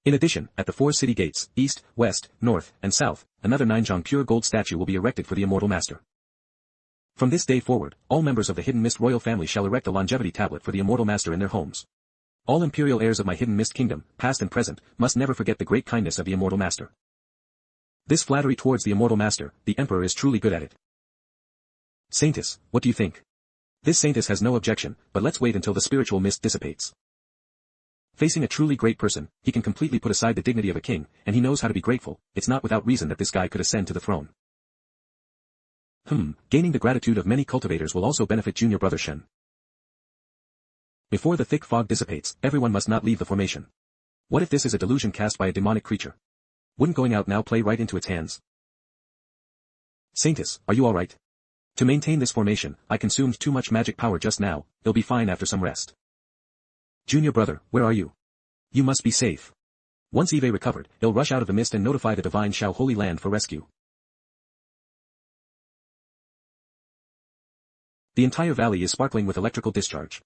In addition, at the 4 city gates, east, west, north, and south, another 9-zhang pure gold statue will be erected for the Immortal Master. From this day forward, all members of the Hidden Mist royal family shall erect a longevity tablet for the Immortal Master in their homes. All imperial heirs of my Hidden Mist Kingdom, past and present, must never forget the great kindness of the Immortal Master. This flattery towards the Immortal Master, the Emperor is truly good at it. Saintess, what do you think? This Saintess has no objection, but let's wait until the spiritual mist dissipates. Facing a truly great person, he can completely put aside the dignity of a king, and he knows how to be grateful. It's not without reason that this guy could ascend to the throne. Gaining the gratitude of many cultivators will also benefit junior brother Shen. Before the thick fog dissipates, everyone must not leave the formation. What if this is a delusion cast by a demonic creature? Wouldn't going out now play right into its hands? Saintess, are you alright? To maintain this formation, I consumed too much magic power just now, it'll be fine after some rest. Junior brother, where are you? You must be safe. Once Eve recovered, he'll rush out of the mist and notify the divine Shao Holy Land for rescue. The entire valley is sparkling with electrical discharge.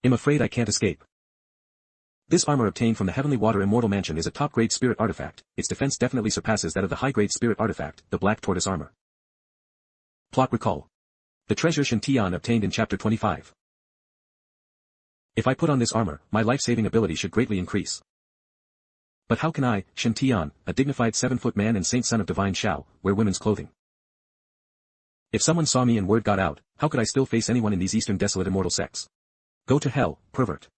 I'm afraid I can't escape. This armor obtained from the Heavenly Water Immortal Mansion is a top-grade spirit artifact. Its defense definitely surpasses that of the high-grade spirit artifact, the Black Tortoise armor. Plot recall. The treasure Shen Tian obtained in Chapter 25. If I put on this armor, my life-saving ability should greatly increase. But how can I, Shen Tian, a dignified 7-foot man and saint son of divine Shao, wear women's clothing? If someone saw me and word got out, how could I still face anyone in these eastern desolate immortal sects? Go to hell, pervert.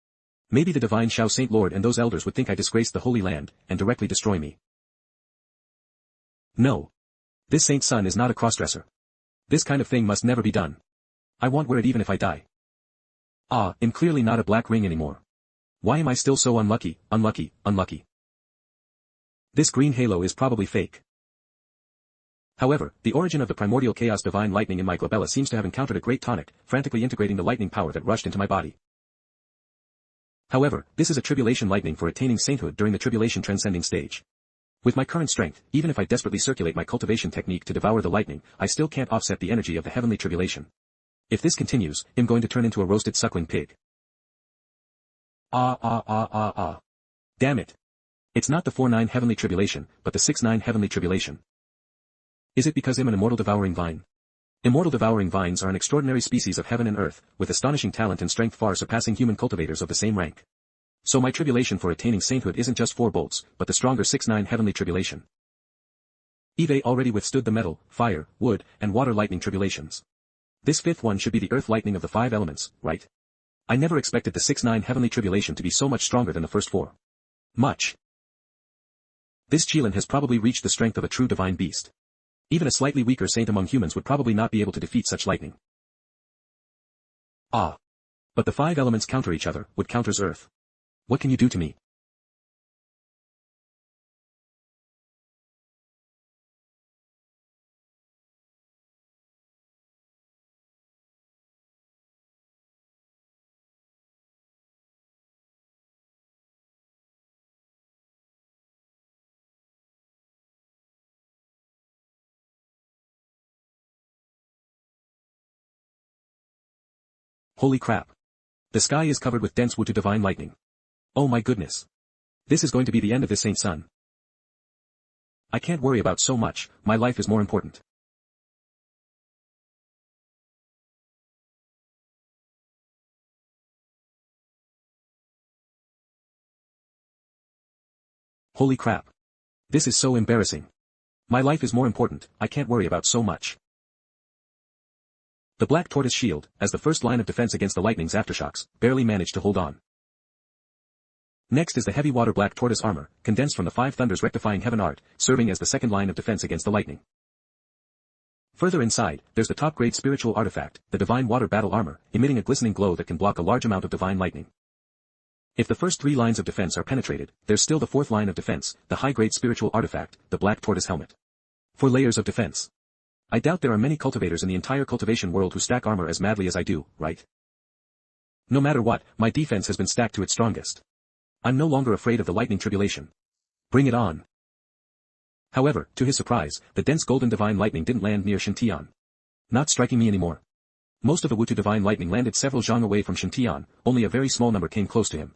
Maybe the divine Shao Saint Lord and those elders would think I disgraced the Holy Land, and directly destroy me. No. This saint's son is not a crossdresser. This kind of thing must never be done. I won't wear it even if I die. I'm clearly not a black ring anymore. Why am I still so unlucky? This green halo is probably fake. However, the origin of the primordial chaos divine lightning in my glabella seems to have encountered a great tonic, frantically integrating the lightning power that rushed into my body. However, this is a tribulation lightning for attaining sainthood during the tribulation transcending stage. With my current strength, even if I desperately circulate my cultivation technique to devour the lightning, I still can't offset the energy of the heavenly tribulation. If this continues, I'm going to turn into a roasted suckling pig. Damn it. It's not the 4-9 heavenly tribulation, but the 6-9 heavenly tribulation. Is it because I'm an immortal devouring vine? Immortal devouring vines are an extraordinary species of heaven and earth, with astonishing talent and strength far surpassing human cultivators of the same rank. So my tribulation for attaining sainthood isn't just 4 bolts, but the stronger 6-9 heavenly tribulation. Eve already withstood the metal, fire, wood, and water lightning tribulations. This 5th one should be the earth lightning of the 5 elements, right? I never expected the 6-9 heavenly tribulation to be so much stronger than the first 4. Much. This Qilin has probably reached the strength of a true divine beast. Even a slightly weaker saint among humans would probably not be able to defeat such lightning. But the 5 elements counter each other, wood counters earth. What can you do to me? Holy crap. The sky is covered with dense Wutu divine lightning. Oh my goodness. This is going to be the end of this saint's son. I can't worry about so much, my life is more important. Holy crap. This is so embarrassing. My life is more important, I can't worry about so much. The Black Tortoise shield, as the first line of defense against the lightning's aftershocks, barely managed to hold on. Next is the heavy water Black Tortoise armor, condensed from the 5 thunders rectifying heaven art, serving as the second line of defense against the lightning. Further inside, there's the top-grade spiritual artifact, the divine water battle armor, emitting a glistening glow that can block a large amount of divine lightning. If the first 3 lines of defense are penetrated, there's still the 4th line of defense, the high-grade spiritual artifact, the Black Tortoise helmet. 4 layers of defense. I doubt there are many cultivators in the entire cultivation world who stack armor as madly as I do, right? No matter what, my defense has been stacked to its strongest. I'm no longer afraid of the lightning tribulation. Bring it on. However, to his surprise, the dense golden divine lightning didn't land near Shen Tian. Not striking me anymore. Most of the Wutu divine lightning landed several zhang away from Shen Tian, only a very small number came close to him.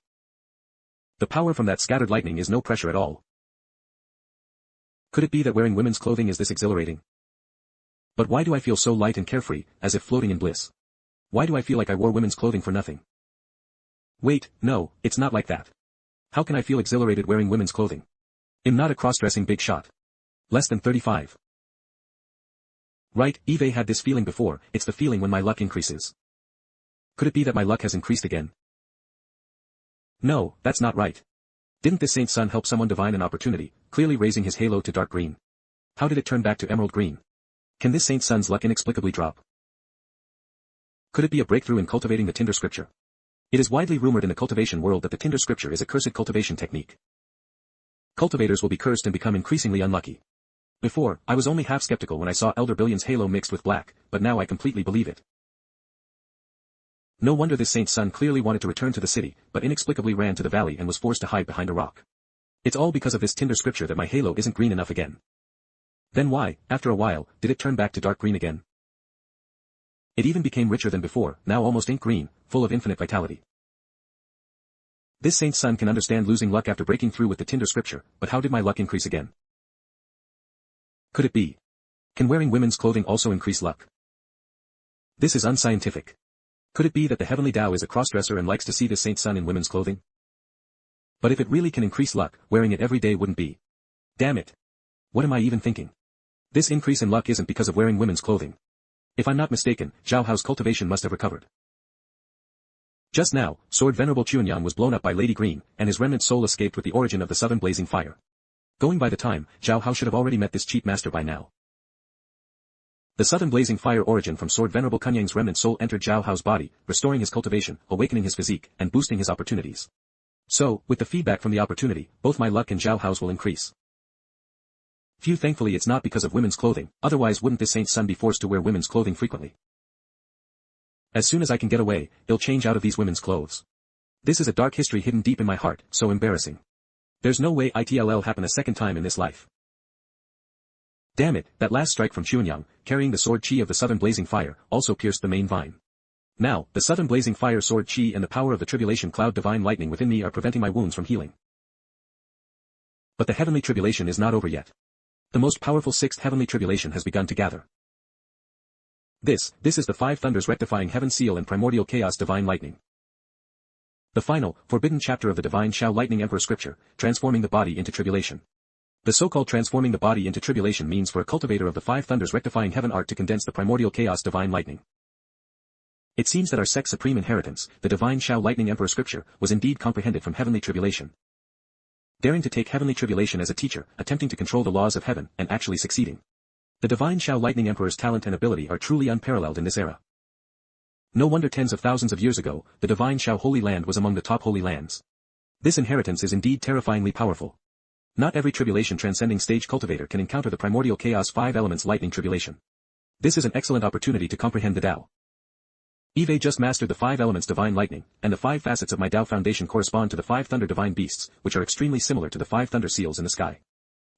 The power from that scattered lightning is no pressure at all. Could it be that wearing women's clothing is this exhilarating? But why do I feel so light and carefree, as if floating in bliss? Why do I feel like I wore women's clothing for nothing? Wait, no, it's not like that. How can I feel exhilarated wearing women's clothing? I'm not a cross-dressing big shot. Less than 35. Right, Eve had this feeling before, it's the feeling when my luck increases. Could it be that my luck has increased again? No, that's not right. Didn't this saint's son help someone divine an opportunity, clearly raising his halo to dark green? How did it turn back to emerald green? Can this saint's son's luck inexplicably drop? Could it be a breakthrough in cultivating the Tinder scripture? It is widely rumored in the cultivation world that the Tinder scripture is a cursed cultivation technique. Cultivators will be cursed and become increasingly unlucky. Before, I was only half skeptical when I saw Elder Billion's halo mixed with black, but now I completely believe it. No wonder this saint's son clearly wanted to return to the city, but inexplicably ran to the valley and was forced to hide behind a rock. It's all because of this Tinder scripture that my halo isn't green enough again. Then why, after a while, did it turn back to dark green again? It even became richer than before, now almost ink green, full of infinite vitality. This saint's son can understand losing luck after breaking through with the Tinder scripture, but how did my luck increase again? Could it be? Can wearing women's clothing also increase luck? This is unscientific. Could it be that the heavenly Tao is a crossdresser and likes to see this saint's son in women's clothing? But if it really can increase luck, wearing it every day wouldn't be. Damn it. What am I even thinking? This increase in luck isn't because of wearing women's clothing. If I'm not mistaken, Zhao Hao's cultivation must have recovered. Just now, Sword Venerable Chuanyang was blown up by Lady Green, and his remnant soul escaped with the origin of the southern blazing fire. Going by the time, Zhao Hao should have already met this cheap master by now. The southern blazing fire origin from Sword Venerable Kunyang's remnant soul entered Zhao Hao's body, restoring his cultivation, awakening his physique, and boosting his opportunities. So, with the feedback from the opportunity, both my luck and Zhao Hao's will increase. Phew, thankfully it's not because of women's clothing, otherwise wouldn't this saint's son be forced to wear women's clothing frequently? As soon as I can get away, I'll change out of these women's clothes. This is a dark history hidden deep in my heart, so embarrassing. There's no way it'll happen a second time in this life. Damn it, that last strike from Chuanyang, carrying the sword chi of the southern blazing fire, also pierced the main vine. Now, the southern blazing fire sword chi and the power of the tribulation cloud divine lightning within me are preventing my wounds from healing. But the heavenly tribulation is not over yet. The most powerful sixth heavenly tribulation has begun to gather. This is the five thunders rectifying heaven seal and primordial chaos divine lightning. The final, forbidden chapter of the divine Shao lightning emperor scripture, transforming the body into tribulation. The so-called transforming the body into tribulation means for a cultivator of the five thunders rectifying heaven art to condense the primordial chaos divine lightning. It seems that our sect's supreme inheritance, the divine Shao lightning emperor scripture, was indeed comprehended from heavenly tribulation. Daring to take heavenly tribulation as a teacher, attempting to control the laws of heaven, and actually succeeding. The divine Shao lightning emperor's talent and ability are truly unparalleled in this era. No wonder tens of thousands of years ago, the divine Shao holy land was among the top holy lands. This inheritance is indeed terrifyingly powerful. Not every tribulation transcending stage cultivator can encounter the primordial chaos 5 elements lightning tribulation. This is an excellent opportunity to comprehend the Tao. Eve just mastered the 5 elements divine lightning, and the 5 facets of my Tao foundation correspond to the 5 thunder divine beasts, which are extremely similar to the 5 thunder seals in the sky.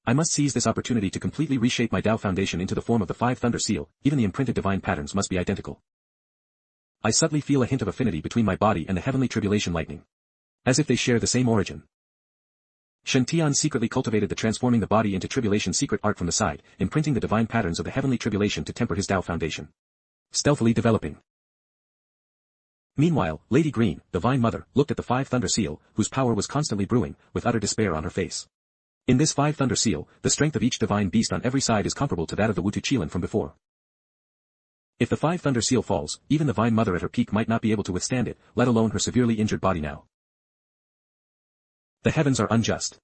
I must seize this opportunity to completely reshape my Tao foundation into the form of the 5 thunder seal, even the imprinted divine patterns must be identical. I subtly feel a hint of affinity between my body and the heavenly tribulation lightning. As if they share the same origin. Shen Tian secretly cultivated the transforming the body into tribulation secret art from the side, imprinting the divine patterns of the heavenly tribulation to temper his Tao foundation. Stealthily developing. Meanwhile, Lady Green, divine mother, looked at the 5 thunder seal, whose power was constantly brewing, with utter despair on her face. In this 5 thunder seal, the strength of each divine beast on every side is comparable to that of the Wutu Qilin from before. If the 5 thunder seal falls, even the divine mother at her peak might not be able to withstand it, let alone her severely injured body now. The heavens are unjust.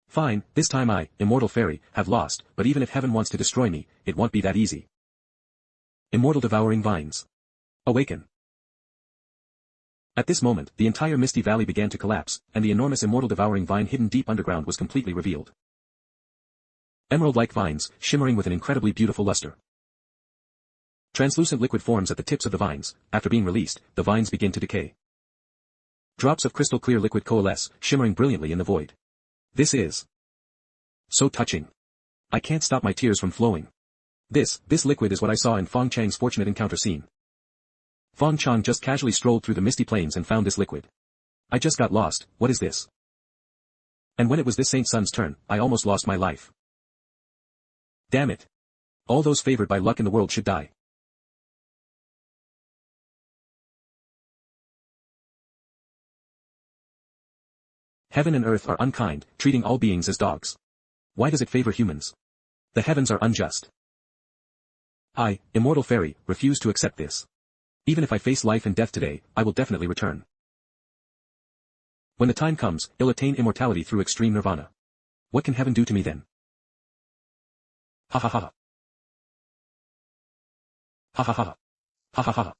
Fine, this time I, immortal fairy, have lost, but even if heaven wants to destroy me, it won't be that easy. Immortal devouring vines. Awaken. At this moment, the entire misty valley began to collapse, and the enormous immortal devouring vine hidden deep underground was completely revealed. Emerald-like vines, shimmering with an incredibly beautiful luster. Translucent liquid forms at the tips of the vines. After being released, the vines begin to decay. Drops of crystal clear liquid coalesce, shimmering brilliantly in the void. This is so touching. I can't stop my tears from flowing. This liquid is what I saw in Fong Chang's fortunate encounter scene. Fong Chang just casually strolled through the misty plains and found this liquid. I just got lost, what is this? And when it was this saint's son's turn, I almost lost my life. Damn it. All those favored by luck in the world should die. Heaven and earth are unkind, treating all beings as dogs. Why does it favor humans? The heavens are unjust. I, immortal fairy, refuse to accept this. Even if I face life and death today, I will definitely return. When the time comes, I'll attain immortality through extreme nirvana. What can heaven do to me then? Ha ha ha. Ha ha ha. Ha ha ha.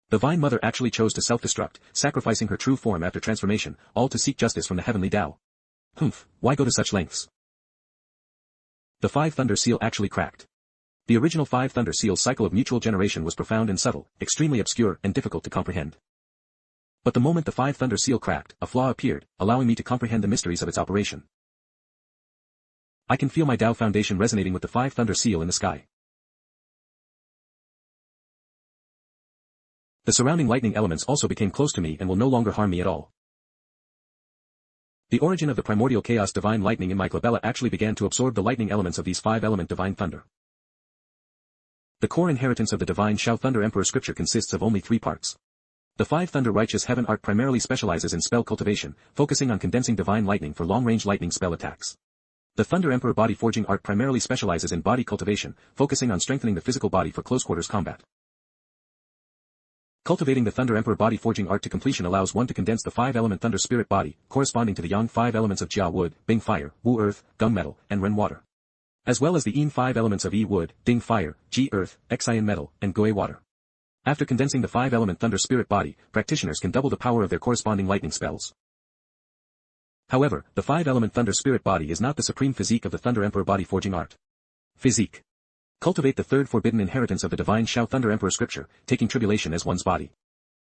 The Divine Mother actually chose to self-destruct, sacrificing her true form after transformation, all to seek justice from the heavenly Tao. Humph, why go to such lengths? The Five Thunder Seal actually cracked. The original Five Thunder Seal's cycle of mutual generation was profound and subtle, extremely obscure and difficult to comprehend. But the moment the Five Thunder Seal cracked, a flaw appeared, allowing me to comprehend the mysteries of its operation. I can feel my Tao foundation resonating with the Five Thunder Seal in the sky. The surrounding lightning elements also became close to me and will no longer harm me at all. The origin of the primordial chaos divine lightning in my glabella actually began to absorb the lightning elements of these five-element divine thunder. The core inheritance of the divine Shao Thunder Emperor scripture consists of only 3 parts. The Five Thunder Righteous Heaven art primarily specializes in spell cultivation, focusing on condensing divine lightning for long-range lightning spell attacks. The Thunder Emperor body forging art primarily specializes in body cultivation, focusing on strengthening the physical body for close-quarters combat. Cultivating the Thunder Emperor body forging art to completion allows one to condense the 5-element Thunder Spirit body, corresponding to the Yang 5 elements of Jia wood, Bing fire, Wu earth, Gung metal, and Ren water. As well as the Yin 5 elements of Yi wood, Ding fire, Ji earth, Xian metal, and Gui water. After condensing the 5-element Thunder Spirit body, practitioners can double the power of their corresponding lightning spells. However, the 5-element Thunder Spirit body is not the supreme physique of the Thunder Emperor body forging art. Physique. Cultivate the third forbidden inheritance of the divine Shao Thunder Emperor scripture, taking tribulation as one's body.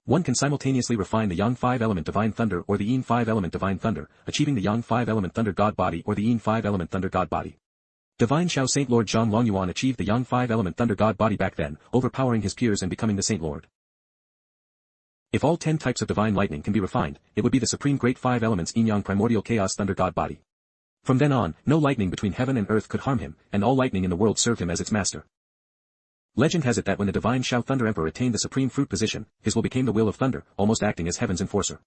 One can simultaneously refine the Yang 5-element divine thunder or the Yin 5-element divine thunder, achieving the Yang 5-element thunder god body or the Yin 5-element thunder god body. Divine Shao Saint Lord Zhang Longyuan achieved the Yang 5-element thunder god body back then, overpowering his peers and becoming the Saint Lord. If all 10 types of divine lightning can be refined, it would be the supreme great 5 elements Yin Yang primordial chaos thunder god body. From then on, no lightning between heaven and earth could harm him, and all lightning in the world served him as its master. Legend has it that when the divine Shao Thunder Emperor attained the supreme fruit position, his will became the will of thunder, almost acting as heaven's enforcer.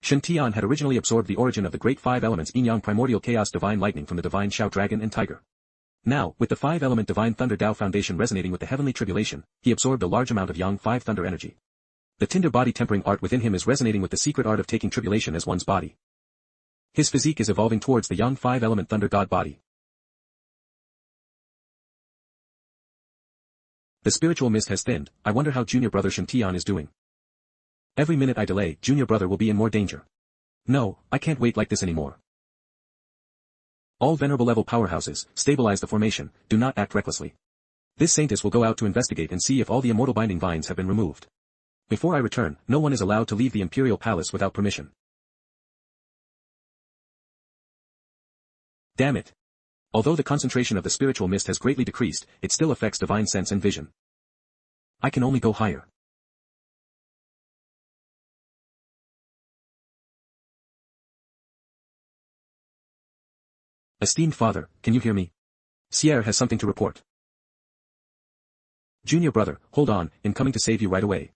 Shen Tian had originally absorbed the origin of the great 5 elements Yin Yang primordial chaos divine lightning from the divine Shao dragon and tiger. Now, with the 5-element divine thunder Tao foundation resonating with the heavenly tribulation, he absorbed a large amount of Yang 5 thunder energy. The Tinder body tempering art within him is resonating with the secret art of taking tribulation as one's body. His physique is evolving towards the Yang 5-element thunder god body. The spiritual mist has thinned. I wonder how junior brother Shen Tian is doing. Every minute I delay, junior brother will be in more danger. No, I can't wait like this anymore. All venerable level powerhouses, stabilize the formation, do not act recklessly. This saintess will go out to investigate and see if all the immortal binding vines have been removed. Before I return, no one is allowed to leave the imperial palace without permission. Damn it. Although the concentration of the spiritual mist has greatly decreased, it still affects divine sense and vision. I can only go higher. Esteemed father, can you hear me? Sierre has something to report. Junior brother, hold on, I'm coming to save you right away.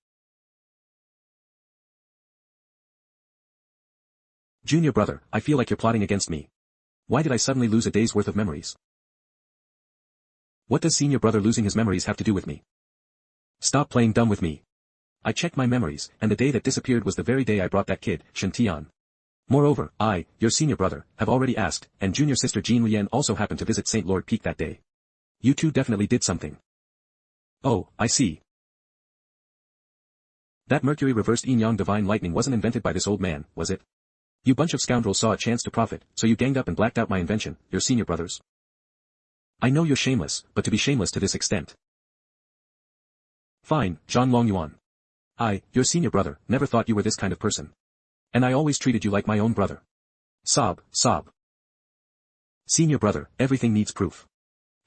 Junior brother, I feel like you're plotting against me. Why did I suddenly lose a day's worth of memories? What does senior brother losing his memories have to do with me? Stop playing dumb with me. I checked my memories, and the day that disappeared was the very day I brought that kid, Shen Tian. Moreover, I, your senior brother, have already asked, and junior sister Jean Lian also happened to visit St. Lord Peak that day. You two definitely did something. Oh, I see. That Mercury reversed Yin Yang divine lightning wasn't invented by this old man, was it? You bunch of scoundrels saw a chance to profit, so you ganged up and blacked out my invention, your senior brothers. I know you're shameless, but to be shameless to this extent. Fine, Zhang Longyuan. I, your senior brother, never thought you were this kind of person. And I always treated you like my own brother. Sob, sob. Senior brother, everything needs proof.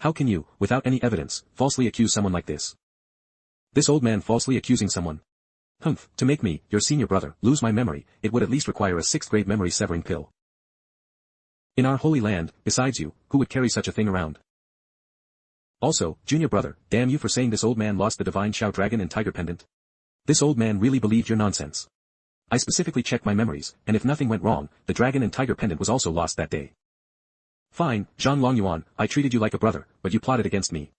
How can you, without any evidence, falsely accuse someone like this? This old man falsely accusing someone. Humph, to make me, your senior brother, lose my memory, it would at least require a 6th-grade memory-severing pill. In our holy land, besides you, who would carry such a thing around? Also, junior brother, damn you for saying this old man lost the divine Shao dragon and tiger pendant. This old man really believed your nonsense. I specifically checked my memories, and if nothing went wrong, the dragon and tiger pendant was also lost that day. Fine, Zhang Longyuan, I treated you like a brother, but you plotted against me.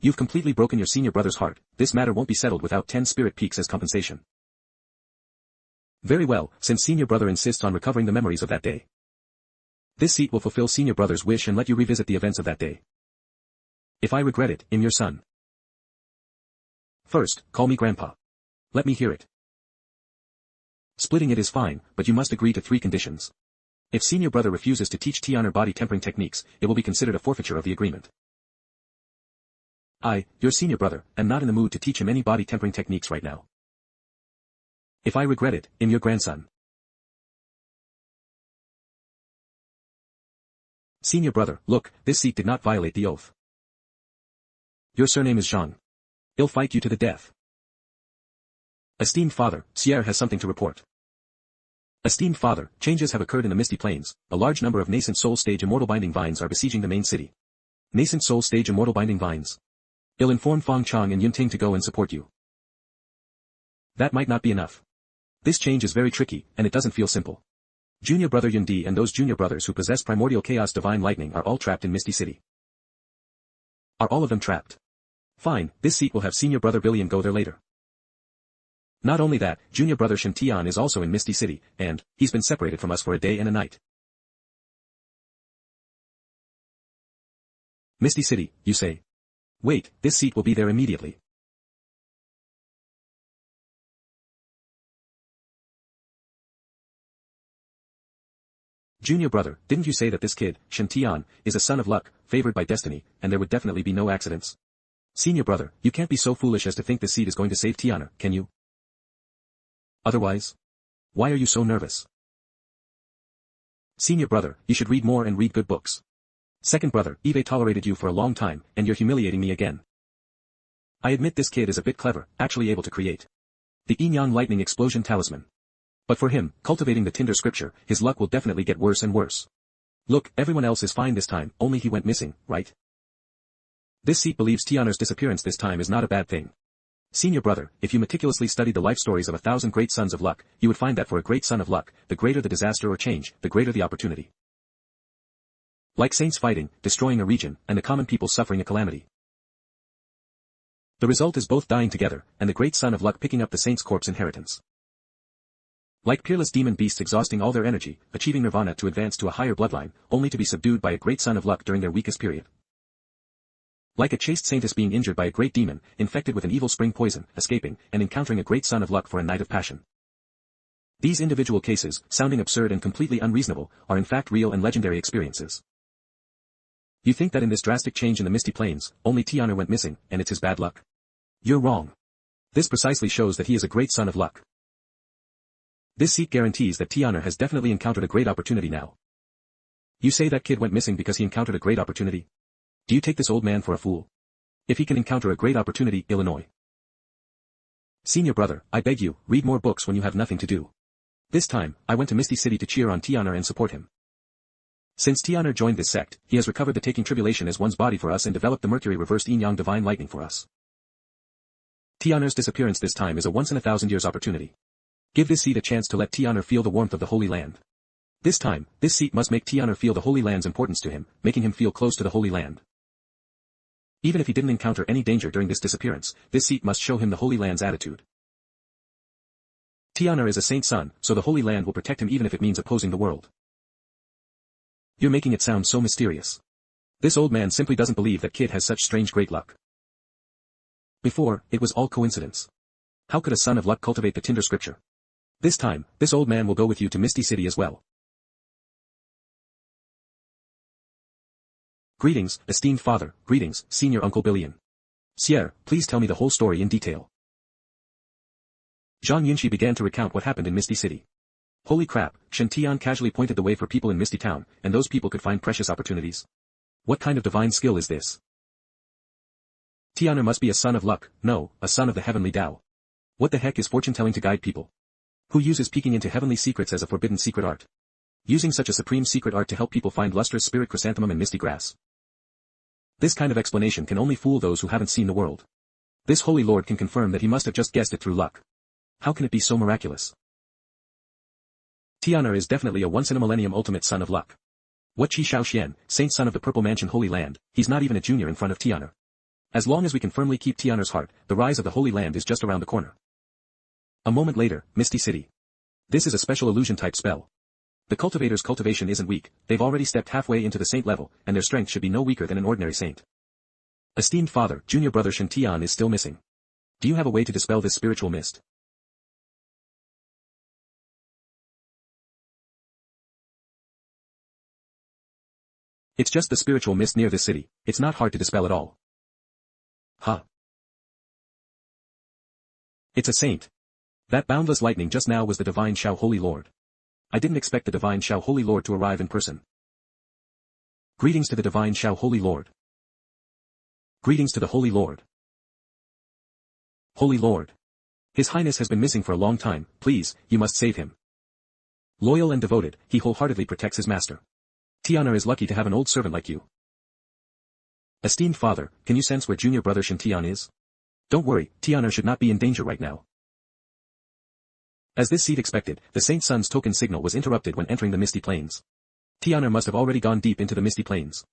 You've completely broken your senior brother's heart. This matter won't be settled without 10 spirit peaks as compensation. Very well, since senior brother insists on recovering the memories of that day. This seat will fulfill senior brother's wish and let you revisit the events of that day. If I regret it, I'm your son. First, call me grandpa. Let me hear it. Splitting it is fine, but you must agree to 3 conditions. If senior brother refuses to teach Tian body tempering techniques, it will be considered a forfeiture of the agreement. I, your senior brother, am not in the mood to teach him any body tempering techniques right now. If I regret it, I'm your grandson. Senior brother, look, this seat did not violate the oath. Your surname is Zhang. I'll fight you to the death. Esteemed father, Sierre has something to report. Esteemed father, changes have occurred in the Misty Plains. A large number of nascent soul stage immortal binding vines are besieging the main city. Nascent soul stage immortal binding vines. I'll inform Fang Chang and Yunting to go and support you. That might not be enough. This change is very tricky, and it doesn't feel simple. Junior brother Yundi and those junior brothers who possess primordial chaos divine lightning are all trapped in Misty City. Are all of them trapped? Fine, this seat will have senior brother Billiam go there later. Not only that, junior brother Shen Tian is also in Misty City, and he's been separated from us for a day and a night. Misty City, you say? Wait, this seat will be there immediately. Junior brother, didn't you say that this kid, Shen Tian, is a son of luck, favored by destiny, and there would definitely be no accidents? Senior brother, you can't be so foolish as to think this seat is going to save Tiana, can you? Otherwise? Why are you so nervous? Senior brother, you should read more and read good books. Second brother, Eve tolerated you for a long time, and you're humiliating me again. I admit this kid is a bit clever, actually able to create the yin-yang lightning explosion talisman. But for him, cultivating the Tinder scripture, his luck will definitely get worse and worse. Look, everyone else is fine this time, only he went missing, right? This seat believes Tiana's disappearance this time is not a bad thing. Senior brother, if you meticulously studied the life stories of 1,000 great sons of luck, you would find that for a great son of luck, the greater the disaster or change, the greater the opportunity. Like saints fighting, destroying a region, and the common people suffering a calamity. The result is both dying together, and the great son of luck picking up the saint's corpse inheritance. Like peerless demon beasts exhausting all their energy, achieving nirvana to advance to a higher bloodline, only to be subdued by a great son of luck during their weakest period. Like a chaste saintess being injured by a great demon, infected with an evil spring poison, escaping, and encountering a great son of luck for a night of passion. These individual cases, sounding absurd and completely unreasonable, are in fact real and legendary experiences. You think that in this drastic change in the Misty Plains, only Tiana went missing, and it's his bad luck? You're wrong. This precisely shows that he is a great son of luck. This seat guarantees that Tiana has definitely encountered a great opportunity now. You say that kid went missing because he encountered a great opportunity? Do you take this old man for a fool? If he can encounter a great opportunity, Illinois. Senior brother, I beg you, read more books when you have nothing to do. This time, I went to Misty City to cheer on Tiana and support him. Since Tiana joined this sect, he has recovered the taking tribulation as one's body for us and developed the Mercury reversed yin-yang divine lightning for us. Tiana's disappearance this time is a once-in-a-thousand years opportunity. Give this seat a chance to let Tiana feel the warmth of the Holy Land. This time, this seat must make Tiana feel the Holy Land's importance to him, making him feel close to the Holy Land. Even if he didn't encounter any danger during this disappearance, this seat must show him the Holy Land's attitude. Tiana is a saint's son, so the Holy Land will protect him even if it means opposing the world. You're making it sound so mysterious. This old man simply doesn't believe that kid has such strange great luck. Before, it was all coincidence. How could a son of luck cultivate the Tinder scripture? This time, this old man will go with you to Misty City as well. Greetings, esteemed father, greetings, senior uncle Billion. Sierre, please tell me the whole story in detail. Zhang Yunxi began to recount what happened in Misty City. Holy crap, Shen Tian casually pointed the way for people in Misty Town, and those people could find precious opportunities. What kind of divine skill is this? Tiana must be a son of luck, no, a son of the heavenly Tao. What the heck is fortune-telling to guide people? Who uses peeking into heavenly secrets as a forbidden secret art? Using such a supreme secret art to help people find lustrous spirit chrysanthemum and misty grass. This kind of explanation can only fool those who haven't seen the world. This holy lord can confirm that he must have just guessed it through luck. How can it be so miraculous? Tiana is definitely a once-in-a-millennium ultimate son of luck. What Qi Shao Xian, Saint Son of the Purple Mansion Holy Land, he's not even a junior in front of Tian'er. As long as we can firmly keep Tian'er's heart, the rise of the Holy Land is just around the corner. A moment later, Misty City. This is a special illusion type spell. The cultivator's cultivation isn't weak, they've already stepped halfway into the saint level, and their strength should be no weaker than an ordinary saint. Esteemed father, junior brother Shen Tian is still missing. Do you have a way to dispel this spiritual mist? It's just the spiritual mist near this city, it's not hard to dispel at all. Huh. It's a saint. That boundless lightning just now was the divine Shao Holy Lord. I didn't expect the divine Shao Holy Lord to arrive in person. Greetings to the divine Shao Holy Lord. Greetings to the Holy Lord. Holy Lord. His Highness has been missing for a long time, please, you must save him. Loyal and devoted, he wholeheartedly protects his master. Tian'er is lucky to have an old servant like you. Esteemed father, can you sense where junior brother Shen Tian is? Don't worry, Tian'er should not be in danger right now. As this seed expected, the Saint Sun's token signal was interrupted when entering the Misty Plains. Tian'er must have already gone deep into the Misty Plains.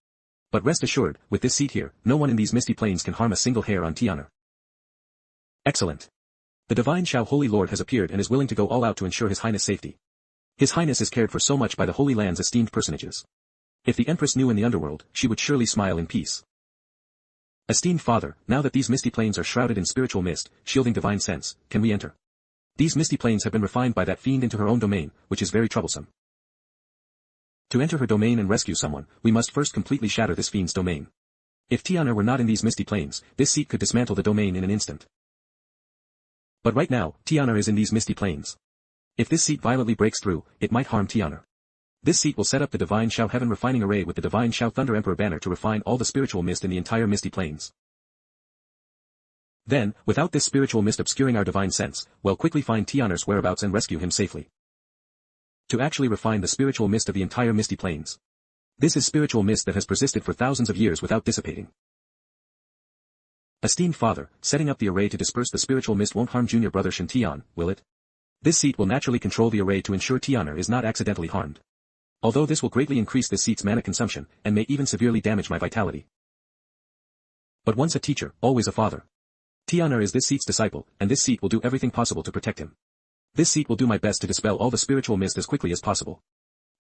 But rest assured, with this seed here, no one in these Misty Plains can harm a single hair on Tian'er. Excellent. The divine Shao Holy Lord has appeared and is willing to go all out to ensure His Highness' safety. His Highness is cared for so much by the Holy Land's esteemed personages. If the Empress knew in the underworld, she would surely smile in peace. Esteemed father, now that these misty plains are shrouded in spiritual mist, shielding divine sense, can we enter? These misty plains have been refined by that fiend into her own domain, which is very troublesome. To enter her domain and rescue someone, we must first completely shatter this fiend's domain. If Tian'er were not in these misty plains, this seat could dismantle the domain in an instant. But right now, Tian'er is in these misty plains. If this seat violently breaks through, it might harm Tian'er. This seat will set up the divine Shao Heaven refining array with the divine Shao Thunder Emperor banner to refine all the spiritual mist in the entire misty plains. Then, without this spiritual mist obscuring our divine sense, we'll quickly find Tian'er's whereabouts and rescue him safely. To actually refine the spiritual mist of the entire misty plains. This is spiritual mist that has persisted for thousands of years without dissipating. Esteemed father, setting up the array to disperse the spiritual mist won't harm junior brother Shen Tian, will it? This seat will naturally control the array to ensure Tian'er is not accidentally harmed. Although this will greatly increase this seat's mana consumption, and may even severely damage my vitality. But once a teacher, always a father. Tian'er is this seat's disciple, and this seat will do everything possible to protect him. This seat will do my best to dispel all the spiritual mist as quickly as possible.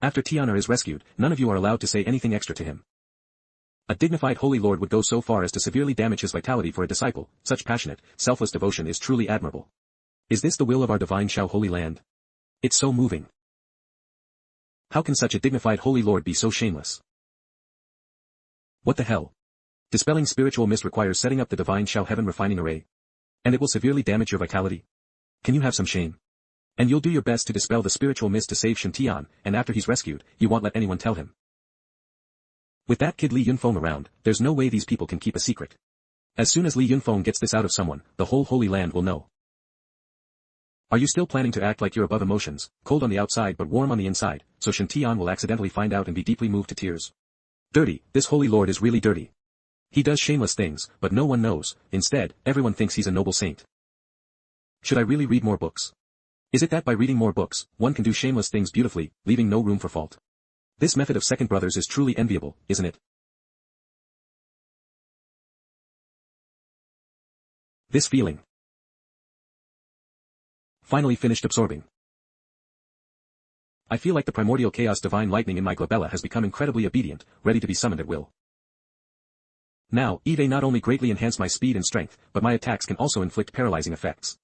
After Tian'er is rescued, none of you are allowed to say anything extra to him. A dignified holy lord would go so far as to severely damage his vitality for a disciple. Such passionate, selfless devotion is truly admirable. Is this the will of our divine Shao Holy Land? It's so moving. How can such a dignified holy lord be so shameless? What the hell? Dispelling spiritual mist requires setting up the divine Shao Heaven refining array. And it will severely damage your vitality? Can you have some shame? And you'll do your best to dispel the spiritual mist to save Shen Tian, and after he's rescued, you won't let anyone tell him. With that kid Li Yunfeng around, there's no way these people can keep a secret. As soon as Li Yunfeng gets this out of someone, the whole Holy Land will know. Are you still planning to act like you're above emotions, cold on the outside but warm on the inside, so Shen Tian will accidentally find out and be deeply moved to tears? Dirty, this holy lord is really dirty. He does shameless things, but no one knows. Instead, everyone thinks he's a noble saint. Should I really read more books? Is it that by reading more books, one can do shameless things beautifully, leaving no room for fault? This method of second brothers is truly enviable, isn't it? This feeling. Finally finished absorbing. I feel like the primordial chaos divine lightning in my glabella has become incredibly obedient, ready to be summoned at will. Now, they not only greatly enhance my speed and strength, but my attacks can also inflict paralyzing effects.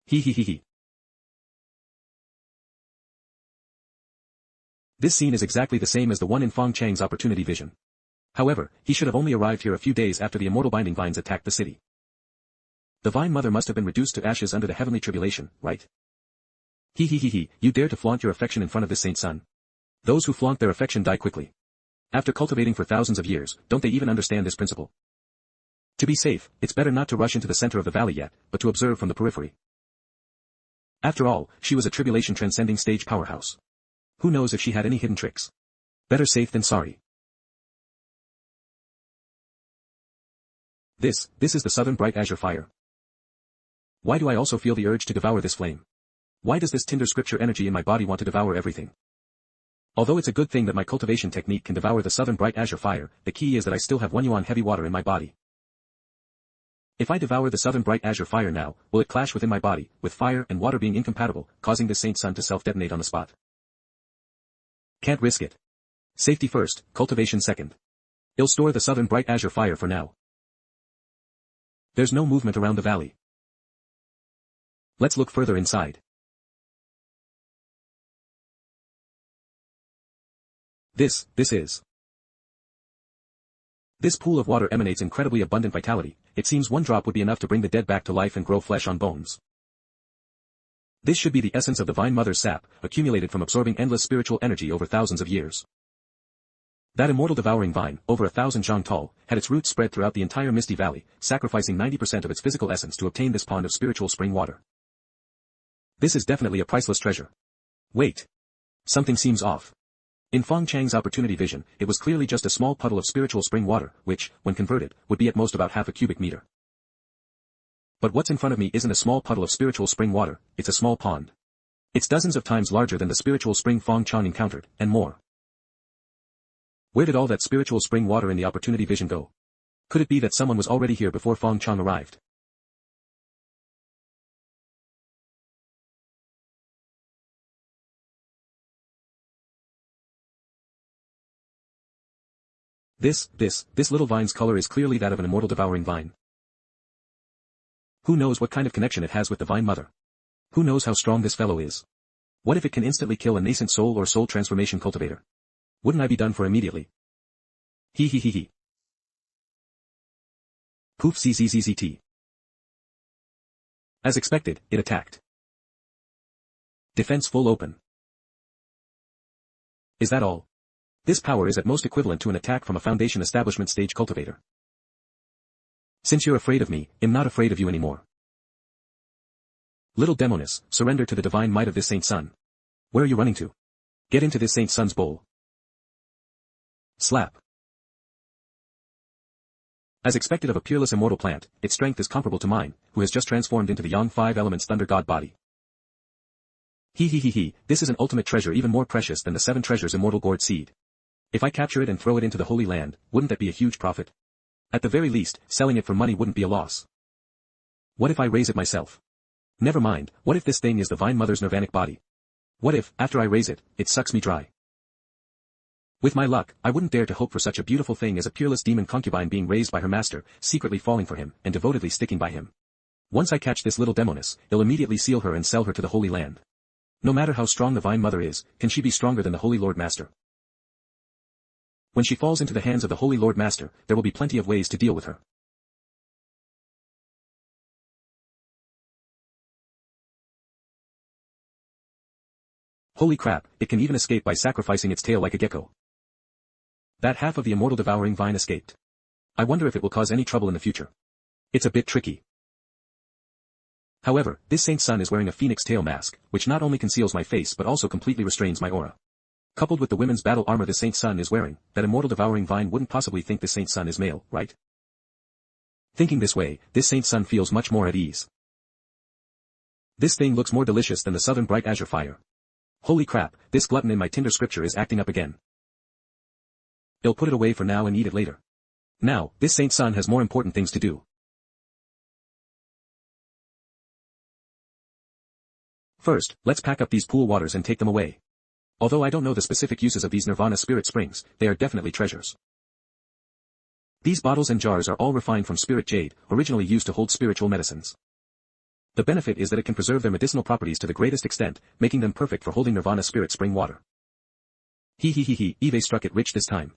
He. This scene is exactly the same as the one in Fong Chang's opportunity vision. However, he should have only arrived here a few days after the immortal binding vines attacked the city. The Vine Mother must have been reduced to ashes under the heavenly tribulation, right? He, you dare to flaunt your affection in front of this saint son? Those who flaunt their affection die quickly. After cultivating for thousands of years, don't they even understand this principle? To be safe, it's better not to rush into the center of the valley yet, but to observe from the periphery. After all, she was a tribulation transcending stage powerhouse. Who knows if she had any hidden tricks? Better safe than sorry. This is the southern bright azure fire. Why do I also feel the urge to devour this flame? Why does this tinder scripture energy in my body want to devour everything? Although it's a good thing that my cultivation technique can devour the southern bright azure fire, the key is that I still have 1 yuan heavy water in my body. If I devour the southern bright azure fire now, will it clash within my body, with fire and water being incompatible, causing this saint sun to self-detonate on the spot? Can't risk it. Safety first, cultivation second. I'll store the southern bright azure fire for now. There's no movement around the valley. Let's look further inside. This is. This pool of water emanates incredibly abundant vitality. It seems 1 drop would be enough to bring the dead back to life and grow flesh on bones. This should be the essence of the Divine Mother's sap, accumulated from absorbing endless spiritual energy over thousands of years. That immortal devouring vine, over 1,000 zhang tall, had its roots spread throughout the entire Misty Valley, sacrificing 90% of its physical essence to obtain this pond of spiritual spring water. This is definitely a priceless treasure. Wait. Something seems off. In Feng Chang's opportunity vision, it was clearly just a small puddle of spiritual spring water, which, when converted, would be at most about half a cubic meter. But what's in front of me isn't a small puddle of spiritual spring water, it's a small pond. It's dozens of times larger than the spiritual spring Feng Chang encountered, and more. Where did all that spiritual spring water in the opportunity vision go? Could it be that someone was already here before Feng Chang arrived? This little vine's color is clearly that of an immortal devouring vine. Who knows what kind of connection it has with the Divine Mother? Who knows how strong this fellow is? What if it can instantly kill a nascent soul or soul transformation cultivator? Wouldn't I be done for immediately? He. Poof zzzt. As expected, it attacked. Defense full open. Is that all? This power is at most equivalent to an attack from a foundation establishment stage cultivator. Since you're afraid of me, I'm not afraid of you anymore. Little Demoness, surrender to the divine might of this Saint Sun. Where are you running to? Get into this Saint Sun's bowl. Slap. As expected of a peerless immortal plant, its strength is comparable to mine, who has just transformed into the Yang 5 Elements Thunder God body. He, this is an ultimate treasure even more precious than the 7 treasures immortal gourd seed. If I capture it and throw it into the Holy Land, wouldn't that be a huge profit? At the very least, selling it for money wouldn't be a loss. What if I raise it myself? Never mind, what if this thing is the Divine Mother's nirvanic body? What if, after I raise it, it sucks me dry? With my luck, I wouldn't dare to hope for such a beautiful thing as a peerless demon concubine being raised by her master, secretly falling for him, and devotedly sticking by him. Once I catch this little Demoness, I'll immediately seal her and sell her to the Holy Land. No matter how strong the Divine Mother is, can she be stronger than the Holy Lord Master? When she falls into the hands of the Holy Lord Master, there will be plenty of ways to deal with her. Holy crap, it can even escape by sacrificing its tail like a gecko. That half of the immortal devouring vine escaped. I wonder if it will cause any trouble in the future. It's a bit tricky. However, this Saint Sun is wearing a phoenix tail mask, which not only conceals my face but also completely restrains my aura. Coupled with the women's battle armor the Saint Sun is wearing, that immortal devouring vine wouldn't possibly think the Saint Sun is male, right? Thinking this way, this Saint Sun feels much more at ease. This thing looks more delicious than the southern bright azure fire. Holy crap, this glutton in my Tinder scripture is acting up again. I'll put it away for now and eat it later. Now, this Saint Sun has more important things to do. First, let's pack up these pool waters and take them away. Although I don't know the specific uses of these Nirvana spirit springs, they are definitely treasures. These bottles and jars are all refined from spirit jade, originally used to hold spiritual medicines. The benefit is that it can preserve their medicinal properties to the greatest extent, making them perfect for holding Nirvana spirit spring water. Eve struck it rich this time.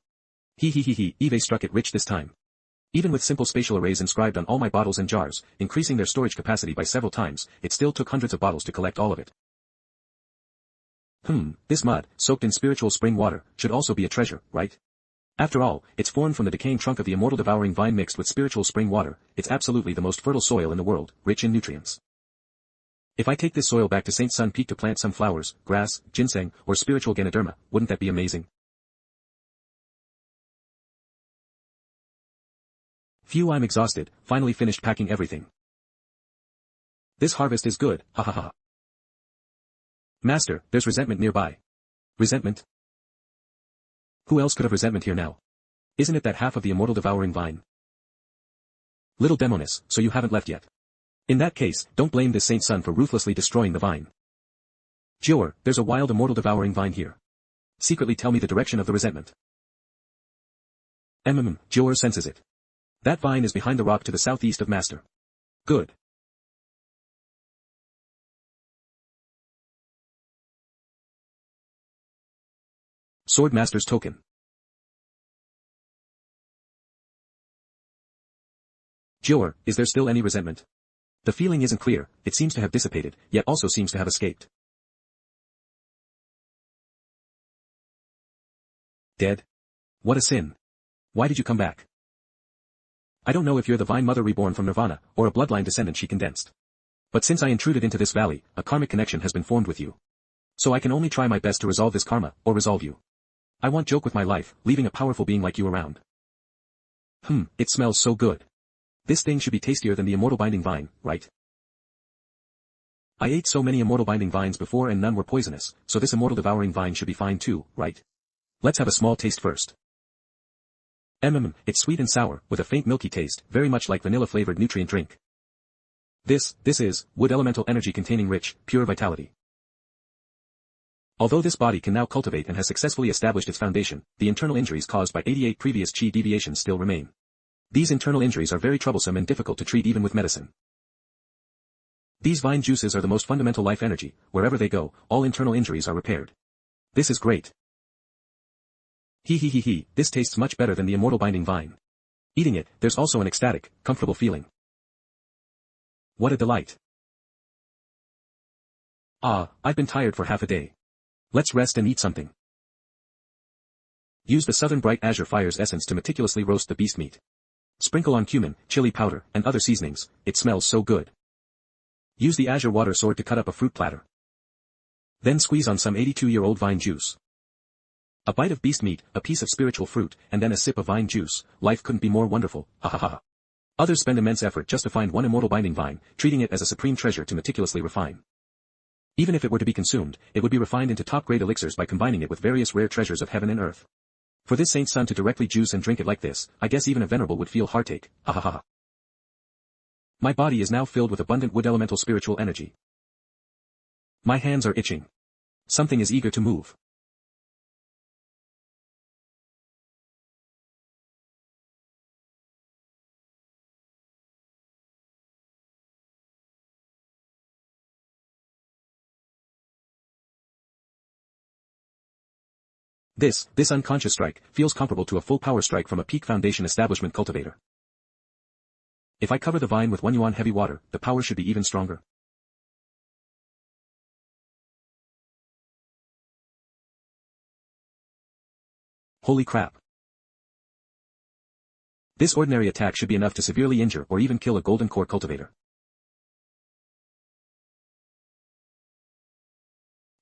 Eve struck it rich this time. Even with simple spatial arrays inscribed on all my bottles and jars, increasing their storage capacity by several times, it still took hundreds of bottles to collect all of it. This mud, soaked in spiritual spring water, should also be a treasure, right? After all, it's formed from the decaying trunk of the immortal devouring vine mixed with spiritual spring water, it's absolutely the most fertile soil in the world, rich in nutrients. If I take this soil back to Saint Sun Peak to plant some flowers, grass, ginseng, or spiritual Ganoderma, wouldn't that be amazing? Phew, I'm exhausted, finally finished packing everything. This harvest is good, ha ha ha. Master, there's resentment nearby. Resentment? Who else could have resentment here now? Isn't it that half of the immortal devouring vine? Little Demonis, so you haven't left yet. In that case, don't blame this saint son for ruthlessly destroying the vine. Jior, there's a wild immortal devouring vine here. Secretly tell me the direction of the resentment. Jior senses it. That vine is behind the rock to the southeast of Master. Good. Sword Master's token. Jior, is there still any resentment? The feeling isn't clear, it seems to have dissipated, yet also seems to have escaped. Dead? What a sin. Why did you come back? I don't know if you're the Vine Mother reborn from Nirvana, or a bloodline descendant she condensed. But since I intruded into this valley, a karmic connection has been formed with you. So I can only try my best to resolve this karma, or resolve you. I want joke with my life, leaving a powerful being like you around. It smells so good. This thing should be tastier than the immortal binding vine, right? I ate so many immortal binding vines before and none were poisonous, so this immortal devouring vine should be fine too, right? Let's have a small taste first. It's sweet and sour, with a faint milky taste, very much like vanilla-flavored nutrient drink. This is, wood elemental energy containing rich, pure vitality. Although this body can now cultivate and has successfully established its foundation, the internal injuries caused by 88 previous chi deviations still remain. These internal injuries are very troublesome and difficult to treat even with medicine. These vine juices are the most fundamental life energy, wherever they go, all internal injuries are repaired. This is great. This tastes much better than the immortal binding vine. Eating it, there's also an ecstatic, comfortable feeling. What a delight. I've been tired for half a day. Let's rest and eat something. Use the Southern Bright Azure Fire's essence to meticulously roast the beast meat. Sprinkle on cumin, chili powder, and other seasonings, it smells so good. Use the Azure Water Sword to cut up a fruit platter. Then squeeze on some 82-year-old vine juice. A bite of beast meat, a piece of spiritual fruit, and then a sip of vine juice, life couldn't be more wonderful, ha ha ha. Others spend immense effort just to find one immortal binding vine, treating it as a supreme treasure to meticulously refine. Even if it were to be consumed, it would be refined into top-grade elixirs by combining it with various rare treasures of heaven and earth. For this saint's son to directly juice and drink it like this, I guess even a venerable would feel heartache, ha ha ha. My body is now filled with abundant wood elemental spiritual energy. My hands are itching. Something is eager to move. This unconscious strike, feels comparable to a full power strike from a peak foundation establishment cultivator. If I cover the vine with 1 yuan heavy water, the power should be even stronger. Holy crap. This ordinary attack should be enough to severely injure or even kill a golden core cultivator.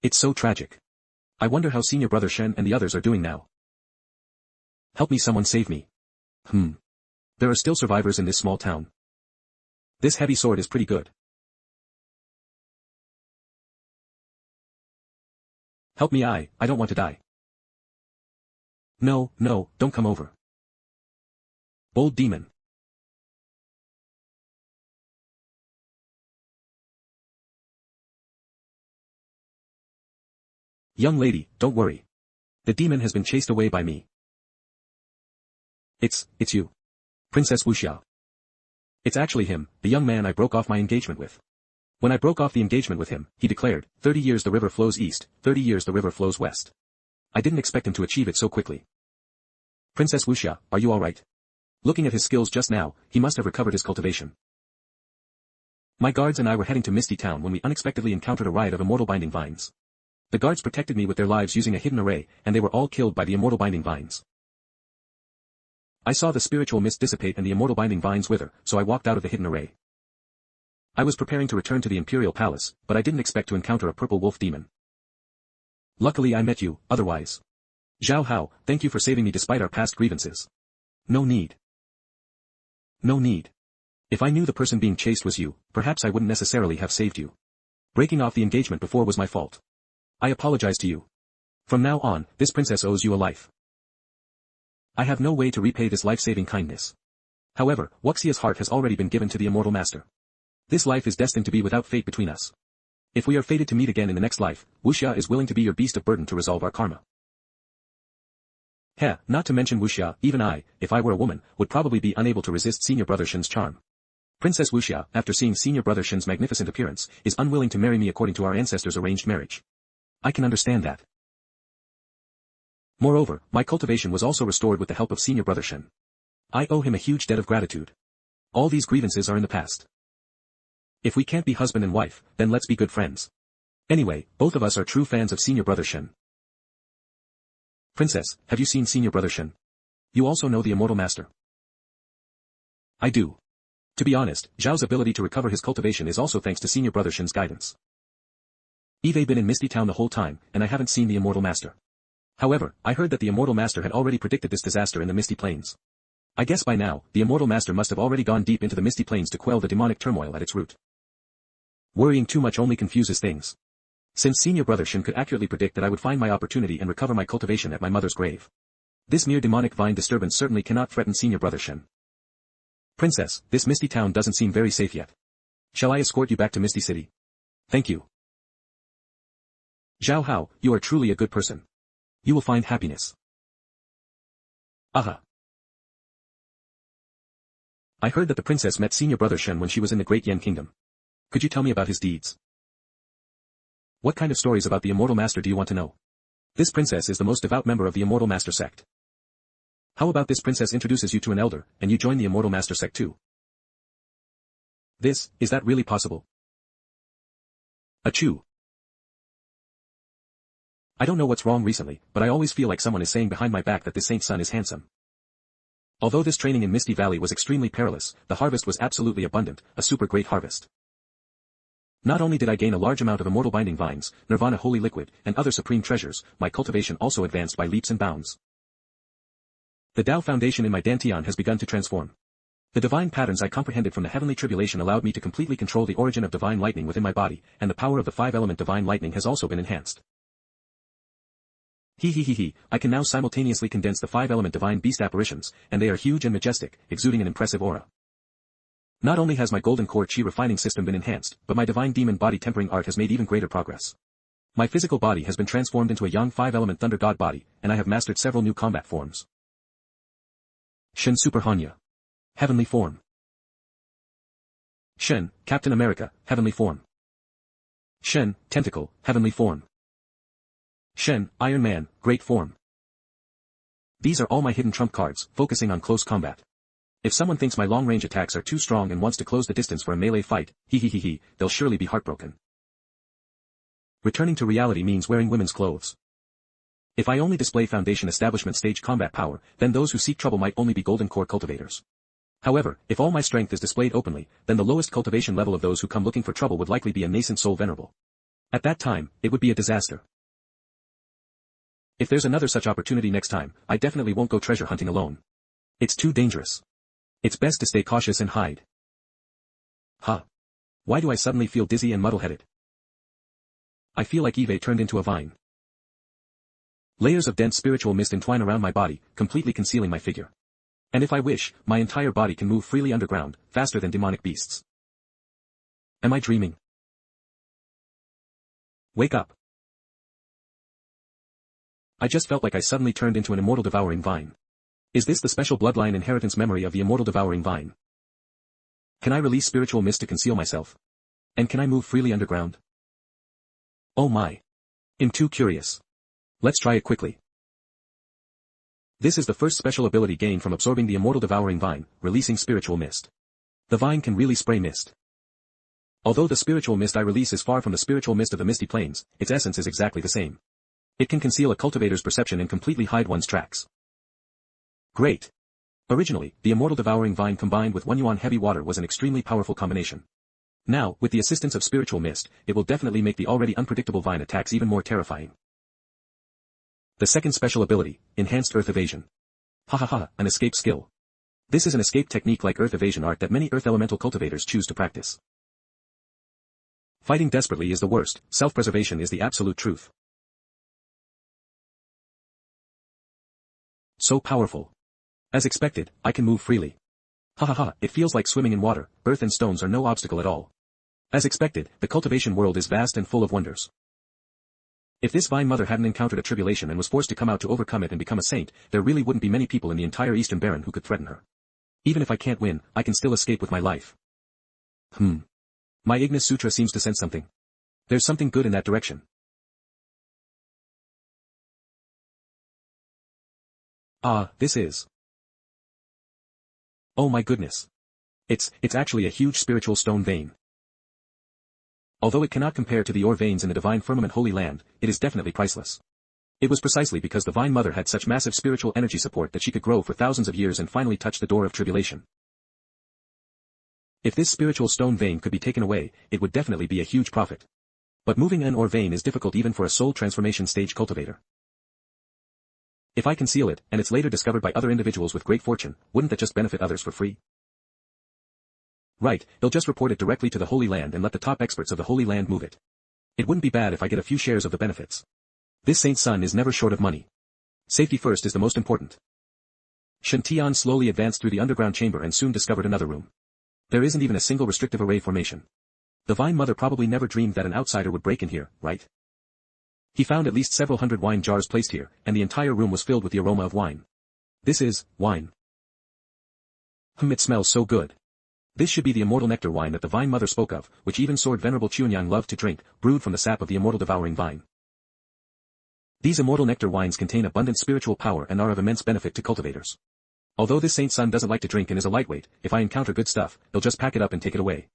It's so tragic. I wonder how senior brother Shen and the others are doing now. Help me, someone save me. There are still survivors in this small town. This heavy sword is pretty good. Help me, I don't want to die. No, don't come over. Bold demon. Young lady, don't worry. The demon has been chased away by me. It's you. Princess Wuxia. It's actually him, the young man I broke off my engagement with. When I broke off the engagement with him, he declared, 30 years the river flows east, 30 years the river flows west. I didn't expect him to achieve it so quickly. Princess Wuxia, are you alright? Looking at his skills just now, he must have recovered his cultivation. My guards and I were heading to Misty Town when we unexpectedly encountered a riot of immortal binding vines. The guards protected me with their lives using a hidden array, and they were all killed by the immortal binding vines. I saw the spiritual mist dissipate and the immortal binding vines wither, so I walked out of the hidden array. I was preparing to return to the Imperial Palace, but I didn't expect to encounter a purple wolf demon. Luckily I met you, otherwise. Zhao Hao, thank you for saving me despite our past grievances. No need. No need. If I knew the person being chased was you, perhaps I wouldn't necessarily have saved you. Breaking off the engagement before was my fault. I apologize to you. From now on, this princess owes you a life. I have no way to repay this life-saving kindness. However, Wuxia's heart has already been given to the immortal master. This life is destined to be without fate between us. If we are fated to meet again in the next life, Wuxia is willing to be your beast of burden to resolve our karma. Heh, not to mention Wuxia, even I, if I were a woman, would probably be unable to resist senior brother Shen's charm. Princess Wuxia, after seeing senior brother Shen's magnificent appearance, is unwilling to marry me according to our ancestors' arranged marriage. I can understand that. Moreover, my cultivation was also restored with the help of senior brother Shen. I owe him a huge debt of gratitude. All these grievances are in the past. If we can't be husband and wife, then let's be good friends. Anyway, both of us are true fans of senior brother Shen. Princess, have you seen senior brother Shen? You also know the immortal master. I do. To be honest, Zhao's ability to recover his cultivation is also thanks to senior brother Shen's guidance. I've been in Misty Town the whole time, and I haven't seen the immortal master. However, I heard that the immortal master had already predicted this disaster in the Misty Plains. I guess by now, the immortal master must have already gone deep into the Misty Plains to quell the demonic turmoil at its root. Worrying too much only confuses things. Since senior brother Shen could accurately predict that I would find my opportunity and recover my cultivation at my mother's grave. This mere demonic vine disturbance certainly cannot threaten senior brother Shen. Princess, this Misty Town doesn't seem very safe yet. Shall I escort you back to Misty City? Thank you. Zhao Hao, you are truly a good person. You will find happiness. Aha. I heard that the princess met senior brother Shen when she was in the Great Yan Kingdom. Could you tell me about his deeds? What kind of stories about the immortal master do you want to know? This princess is the most devout member of the immortal master sect. How about this princess introduces you to an elder, and you join the immortal master sect too? Is that really possible? Achoo. I don't know what's wrong recently, but I always feel like someone is saying behind my back that this saint's son is handsome. Although this training in Misty Valley was extremely perilous, the harvest was absolutely abundant, a super great harvest. Not only did I gain a large amount of immortal binding vines, nirvana holy liquid, and other supreme treasures, my cultivation also advanced by leaps and bounds. The Tao foundation in my Dantian has begun to transform. The divine patterns I comprehended from the heavenly tribulation allowed me to completely control the origin of divine lightning within my body, and the power of the 5-element divine lightning has also been enhanced. I can now simultaneously condense the 5-element divine beast apparitions, and they are huge and majestic, exuding an impressive aura. Not only has my golden core chi refining system been enhanced, but my divine demon body tempering art has made even greater progress. My physical body has been transformed into a young 5-element thunder god body, and I have mastered several new combat forms. Shen Super Hanya. Heavenly form. Shen, Captain America, heavenly form. Shen, Tentacle, heavenly form. Shen, Iron Man, great form. These are all my hidden trump cards, focusing on close combat. If someone thinks my long-range attacks are too strong and wants to close the distance for a melee fight, they'll surely be heartbroken. Returning to reality means wearing women's clothes. If I only display foundation establishment stage combat power, then those who seek trouble might only be golden core cultivators. However, if all my strength is displayed openly, then the lowest cultivation level of those who come looking for trouble would likely be a nascent soul venerable. At that time, it would be a disaster. If there's another such opportunity next time, I definitely won't go treasure hunting alone. It's too dangerous. It's best to stay cautious and hide. Why do I suddenly feel dizzy and muddle-headed? I feel like Eve turned into a vine. Layers of dense spiritual mist entwine around my body, completely concealing my figure. And if I wish, my entire body can move freely underground, faster than demonic beasts. Am I dreaming? Wake up. I just felt like I suddenly turned into an immortal devouring vine. Is this the special bloodline inheritance memory of the immortal devouring vine? Can I release spiritual mist to conceal myself? And can I move freely underground? Oh my. I'm too curious. Let's try it quickly. This is the first special ability gained from absorbing the immortal devouring vine, releasing spiritual mist. The vine can really spray mist. Although the spiritual mist I release is far from the spiritual mist of the Misty Plains, its essence is exactly the same. It can conceal a cultivator's perception and completely hide one's tracks. Great. Originally, the immortal devouring vine combined with 1 yuan heavy water was an extremely powerful combination. Now, with the assistance of spiritual mist, it will definitely make the already unpredictable vine attacks even more terrifying. The second special ability, Enhanced Earth Evasion. An escape skill. This is an escape technique like Earth Evasion art that many Earth Elemental cultivators choose to practice. Fighting desperately is the worst, self-preservation is the absolute truth. So powerful. As expected, I can move freely. Ha ha ha, it feels like swimming in water, earth and stones are no obstacle at all. As expected, the cultivation world is vast and full of wonders. If this Vine Mother hadn't encountered a tribulation and was forced to come out to overcome it and become a saint, there really wouldn't be many people in the entire Eastern Baron who could threaten her. Even if I can't win, I can still escape with my life. My Ignis Sutra seems to sense something. There's something good in that direction. This is. Oh my goodness. It's actually a huge spiritual stone vein. Although it cannot compare to the ore veins in the divine firmament Holy Land, it is definitely priceless. It was precisely because the Vine Mother had such massive spiritual energy support that she could grow for thousands of years and finally touch the door of tribulation. If this spiritual stone vein could be taken away, it would definitely be a huge profit. But moving an ore vein is difficult even for a soul transformation stage cultivator. If I conceal it, and it's later discovered by other individuals with great fortune, wouldn't that just benefit others for free? Right, they'll just report it directly to the Holy Land and let the top experts of the Holy Land move it. It wouldn't be bad if I get a few shares of the benefits. This saint's son is never short of money. Safety first is the most important. Shen Tian slowly advanced through the underground chamber and soon discovered another room. There isn't even a single restrictive array formation. The Vine Mother probably never dreamed that an outsider would break in here, right? He found at least several hundred wine jars placed here, and the entire room was filled with the aroma of wine. This is wine. It smells so good. This should be the immortal nectar wine that the Vine Mother spoke of, which even Sword Venerable Chuanyang loved to drink, brewed from the sap of the immortal devouring vine. These immortal nectar wines contain abundant spiritual power and are of immense benefit to cultivators. Although this saint's son doesn't like to drink and is a lightweight, if I encounter good stuff, he'll just pack it up and take it away.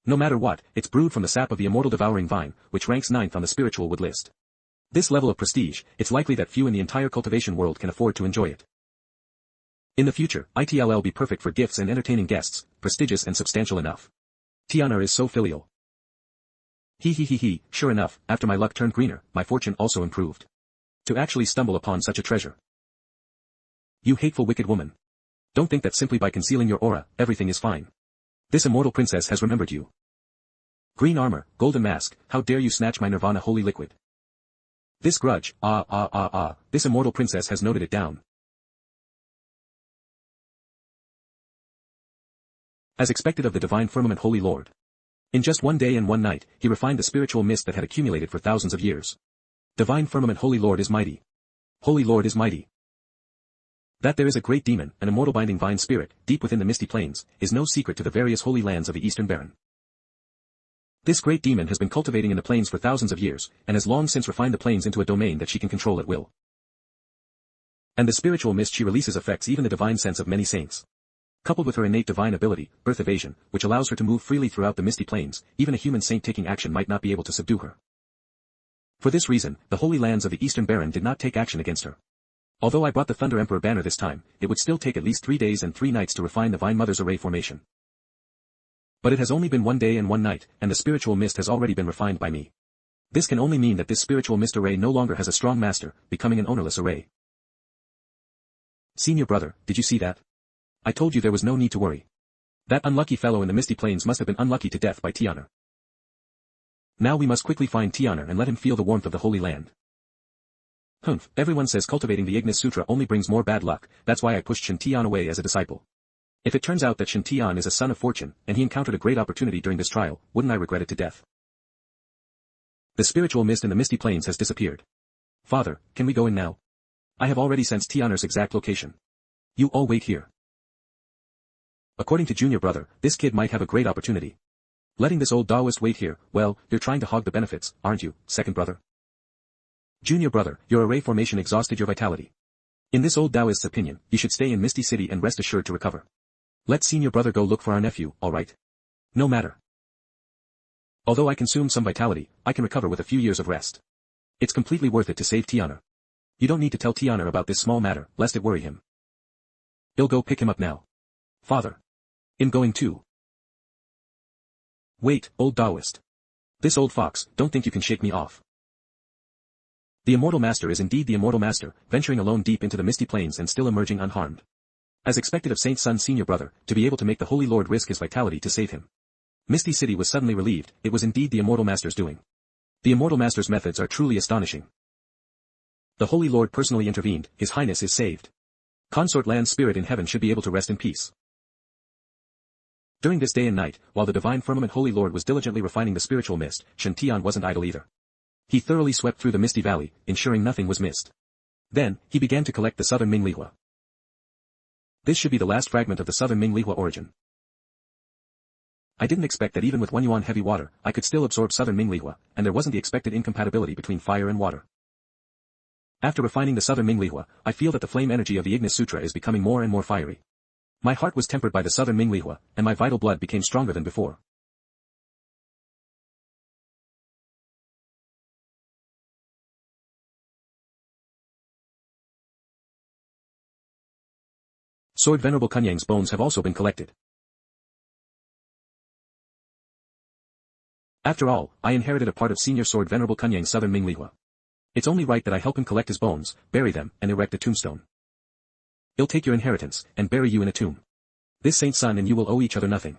No matter what, it's brewed from the sap of the immortal devouring vine, which ranks 9th on the spiritual wood list. This level of prestige, it's likely that few in the entire cultivation world can afford to enjoy it. In the future, it'll be perfect for gifts and entertaining guests, prestigious and substantial enough. Tiana is so filial. Sure enough, after my luck turned greener, my fortune also improved. To actually stumble upon such a treasure. You hateful wicked woman. Don't think that simply by concealing your aura, everything is fine. This immortal princess has remembered you. Green armor, golden mask, how dare you snatch my nirvana holy liquid. This grudge, this immortal princess has noted it down. As expected of the divine firmament Holy Lord. In just one day and one night, he refined the spiritual mist that had accumulated for thousands of years. Divine firmament Holy Lord is mighty. Holy Lord is mighty. That there is a great demon, an immortal binding vine spirit, deep within the misty plains, is no secret to the various holy lands of the Eastern Baron. This great demon has been cultivating in the plains for thousands of years, and has long since refined the plains into a domain that she can control at will. And the spiritual mist she releases affects even the divine sense of many saints. Coupled with her innate divine ability, earth evasion, which allows her to move freely throughout the misty plains, even a human saint taking action might not be able to subdue her. For this reason, the holy lands of the Eastern Baron did not take action against her. Although I brought the Thunder Emperor banner this time, it would still take at least 3 days and 3 nights to refine the Vine Mother's array formation. But it has only been 1 day and 1 night, and the spiritual mist has already been refined by me. This can only mean that this spiritual mist array no longer has a strong master, becoming an ownerless array. Senior brother, did you see that? I told you there was no need to worry. That unlucky fellow in the misty plains must have been unlucky to death by Tiana. Now we must quickly find Tiana and let him feel the warmth of the Holy Land. Everyone says cultivating the Ignis Sutra only brings more bad luck, that's why I pushed Shen Tian away as a disciple. If it turns out that Shen Tian is a son of fortune, and he encountered a great opportunity during this trial, wouldn't I regret it to death? The spiritual mist in the misty plains has disappeared. Father, can we go in now? I have already sensed Tiana's exact location. You all wait here. According to junior brother, this kid might have a great opportunity. Letting this old Taoist wait here, well, you're trying to hog the benefits, aren't you, second brother? Junior brother, your array formation exhausted your vitality. In this old Taoist's opinion, you should stay in Misty City and rest assured to recover. Let senior brother go look for our nephew, alright? No matter. Although I consume some vitality, I can recover with a few years of rest. It's completely worth it to save Tiana. You don't need to tell Tiana about this small matter, lest it worry him. I'll go pick him up now. Father. I'm going too. Wait, old Taoist. This old fox, don't think you can shake me off. The Immortal Master is indeed the Immortal Master, venturing alone deep into the misty plains and still emerging unharmed. As expected of Saint Sun's senior brother, to be able to make the Holy Lord risk his vitality to save him. Misty City was suddenly relieved, it was indeed the Immortal Master's doing. The Immortal Master's methods are truly astonishing. The Holy Lord personally intervened, His Highness is saved. Consort Land's spirit in heaven should be able to rest in peace. During this day and night, while the divine firmament Holy Lord was diligently refining the spiritual mist, Shen Tian wasn't idle either. He thoroughly swept through the misty valley, ensuring nothing was missed. Then, he began to collect the southern Ming Lihua. This should be the last fragment of the southern Ming Lihua origin. I didn't expect that even with 1 yuan heavy water, I could still absorb southern Ming Lihua, and there wasn't the expected incompatibility between fire and water. After refining the southern Ming Lihua, I feel that the flame energy of the Ignis Sutra is becoming more and more fiery. My heart was tempered by the southern Ming Lihua, and my vital blood became stronger than before. Sword Venerable Kunyang's bones have also been collected. After all, I inherited a part of Senior Sword Venerable Kunyang's southern Ming Lihua. It's only right that I help him collect his bones, bury them, and erect a tombstone. He'll take your inheritance, and bury you in a tomb. This saint's son and you will owe each other nothing.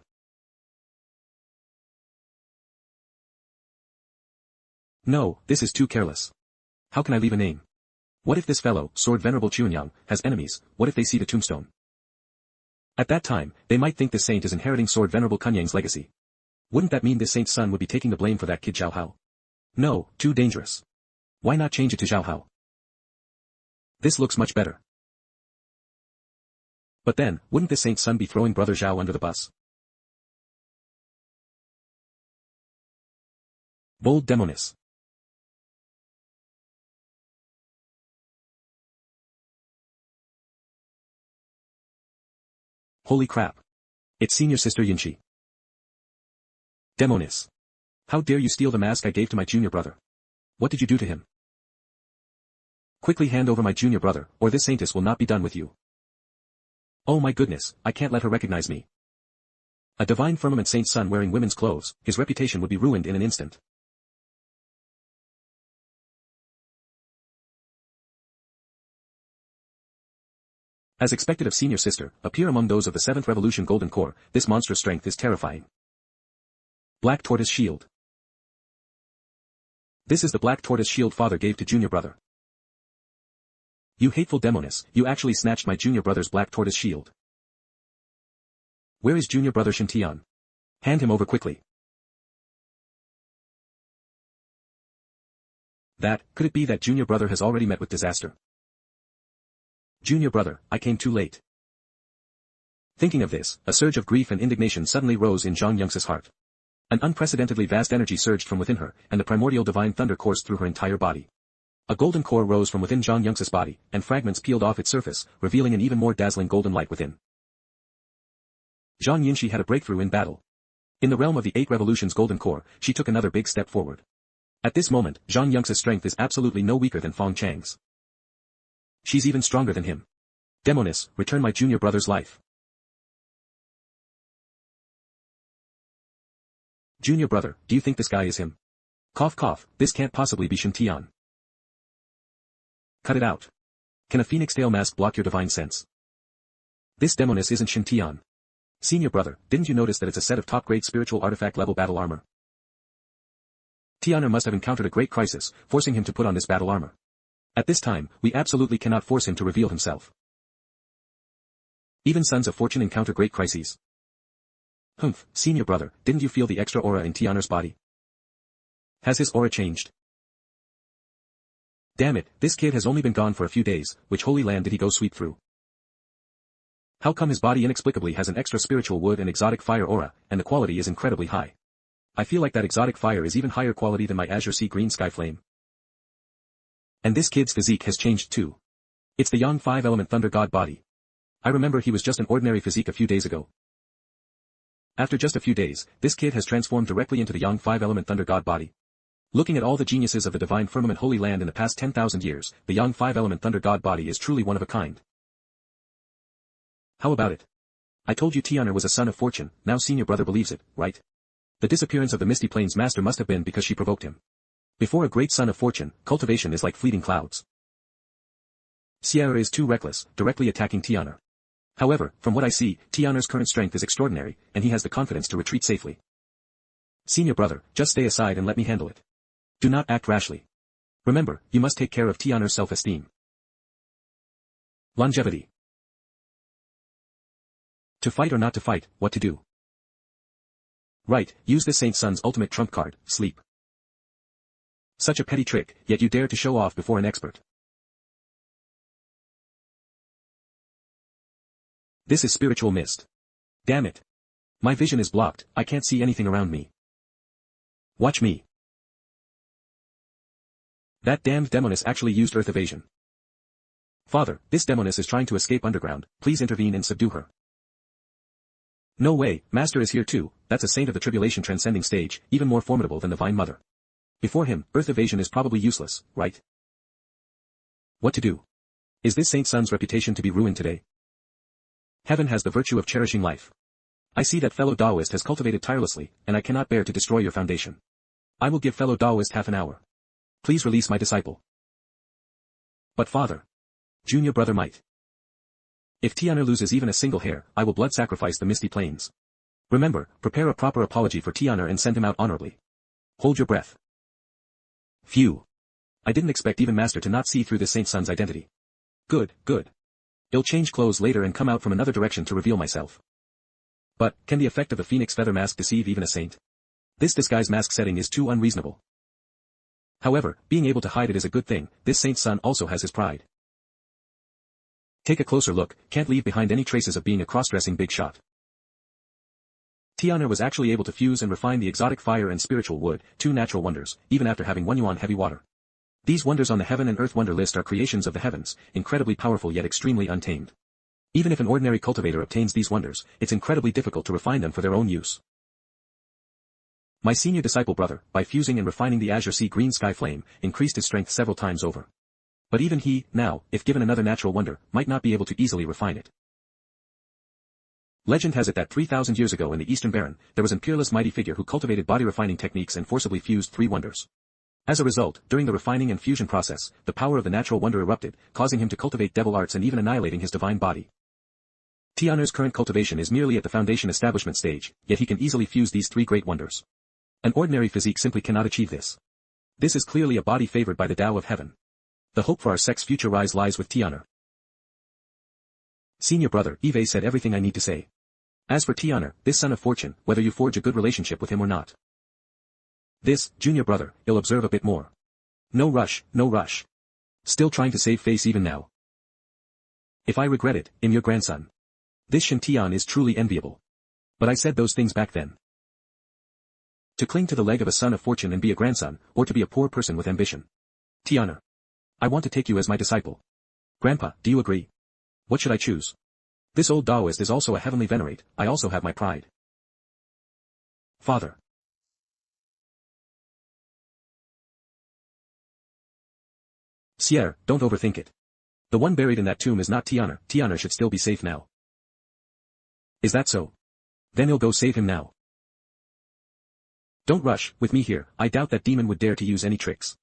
No, this is too careless. How can I leave a name? What if this fellow, Sword Venerable Chuanyang, has enemies? What if they see the tombstone? At that time, they might think this saint is inheriting Sword Venerable Kunyang's legacy. Wouldn't that mean this saint's son would be taking the blame for that kid Zhao Hao? No, too dangerous. Why not change it to Zhao Hao? This looks much better. But then, wouldn't this saint's son be throwing brother Zhao under the bus? Bold Demonis. Holy crap. It's senior sister Yinshi. Demonis. How dare you steal the mask I gave to my junior brother? What did you do to him? Quickly hand over my junior brother, or this saintess will not be done with you. Oh my goodness, I can't let her recognize me. A divine firmament saint's son wearing women's clothes, his reputation would be ruined in an instant. As expected of senior sister, appear among those of the 7th Revolution Golden Core, this monstrous strength is terrifying. Black Tortoise Shield. This is the Black Tortoise Shield father gave to junior brother. You hateful Demonis, you actually snatched my junior brother's Black Tortoise Shield. Where is junior brother Shen Tian? Hand him over quickly. Could it be that junior brother has already met with disaster? Junior brother, I came too late. Thinking of this, a surge of grief and indignation suddenly rose in Zhang Yong's heart. An unprecedentedly vast energy surged from within her, and the primordial divine thunder coursed through her entire body. A golden core rose from within Zhang Yong's body, and fragments peeled off its surface, revealing an even more dazzling golden light within. Zhang Yinshi had a breakthrough in battle. In the realm of the 8 Revolutions Golden Core, she took another big step forward. At this moment, Zhang Yong's strength is absolutely no weaker than Fong Chang's. She's even stronger than him. Demonis, return my junior brother's life. Junior brother, do you think this guy is him? Cough cough, this can't possibly be Shen Tian. Cut it out. Can a phoenix tail mask block your divine sense? This Demonis isn't Shen Tian. Senior brother, didn't you notice that it's a set of top-grade spiritual artifact level battle armor? Tianer must have encountered a great crisis, forcing him to put on this battle armor. At this time, we absolutely cannot force him to reveal himself. Even sons of fortune encounter great crises. Humph, senior brother, didn't you feel the extra aura in Tianer's body? Has his aura changed? Damn it, this kid has only been gone for a few days, which holy land did he go sweep through? How come his body inexplicably has an extra spiritual wood and exotic fire aura, and the quality is incredibly high? I feel like that exotic fire is even higher quality than my azure sea green sky flame. And this kid's physique has changed too. It's the Yang 5 element thunder god body. I remember he was just an ordinary physique a few days ago. After just a few days, this kid has transformed directly into the Yang 5 element thunder god body. Looking at all the geniuses of the divine firmament holy land in the past 10,000 years, the Yang 5 element thunder god body is truly one of a kind. How about it? I told you Tianer was a son of fortune, now senior brother believes it, right? The disappearance of the Misty Plains master must have been because she provoked him. Before a great son of fortune, cultivation is like fleeting clouds. Sierra is too reckless, directly attacking Tianer. However, from what I see, Tianer's current strength is extraordinary, and he has the confidence to retreat safely. Senior brother, just stay aside and let me handle it. Do not act rashly. Remember, you must take care of Tianer's self-esteem. Longevity. To fight or not to fight, what to do? Right, use this Saint Sun's ultimate trump card, sleep. Such a petty trick, yet you dare to show off before an expert. This is spiritual mist. Damn it. My vision is blocked, I can't see anything around me. Watch me. That damned demoness actually used earth evasion. Father, this demoness is trying to escape underground, please intervene and subdue her. No way, Master is here too, that's a saint of the tribulation transcending stage, even more formidable than the Divine Mother. Before him, earth evasion is probably useless, right? What to do? Is this Saint Sun's reputation to be ruined today? Heaven has the virtue of cherishing life. I see that fellow Taoist has cultivated tirelessly, and I cannot bear to destroy your foundation. I will give fellow Taoist half an hour. Please release my disciple. But father. Junior brother might. If Tian'er loses even a single hair, I will blood sacrifice the misty plains. Remember, prepare a proper apology for Tian'er and send him out honorably. Hold your breath. Phew. I didn't expect even Master to not see through this Saint Sun's identity. Good, good. I'll change clothes later and come out from another direction to reveal myself. But, can the effect of a phoenix feather mask deceive even a saint? This disguise mask setting is too unreasonable. However, being able to hide it is a good thing, this Saint's son also has his pride. Take a closer look, can't leave behind any traces of being a cross-dressing big shot. Tian'er was actually able to fuse and refine the exotic fire and spiritual wood, two natural wonders, even after having 1 yuan heavy water. These wonders on the heaven and earth wonder list are creations of the heavens, incredibly powerful yet extremely untamed. Even if an ordinary cultivator obtains these wonders, it's incredibly difficult to refine them for their own use. My senior disciple brother, by fusing and refining the azure sea green sky flame, increased his strength several times over. But even he, now, if given another natural wonder, might not be able to easily refine it. Legend has it that 3,000 years ago in the Eastern Baron, there was an peerless mighty figure who cultivated body refining techniques and forcibly fused 3 wonders. As a result, during the refining and fusion process, the power of the natural wonder erupted, causing him to cultivate devil arts and even annihilating his divine body. Tian'er's current cultivation is merely at the foundation establishment stage, yet he can easily fuse these 3 great wonders. An ordinary physique simply cannot achieve this. This is clearly a body favored by the Tao of Heaven. The hope for our sect's future rise lies with Tian'er. Senior brother, Eve said everything I need to say. As for Tian'er, this son of fortune, whether you forge a good relationship with him or not. This, junior brother, you'll observe a bit more. No rush, no rush. Still trying to save face even now. If I regret it, I'm your grandson. This Shen Tian is truly enviable. But I said those things back then. To cling to the leg of a son of fortune and be a grandson, or to be a poor person with ambition. Tian'er. I want to take you as my disciple. Grandpa, do you agree? What should I choose? This old Taoist is also a heavenly venerate, I also have my pride. Father. Sierre, don't overthink it. The one buried in that tomb is not Tian'er, Tian'er should still be safe now. Is that so? Then he'll go save him now. Don't rush, with me here, I doubt that demon would dare to use any tricks.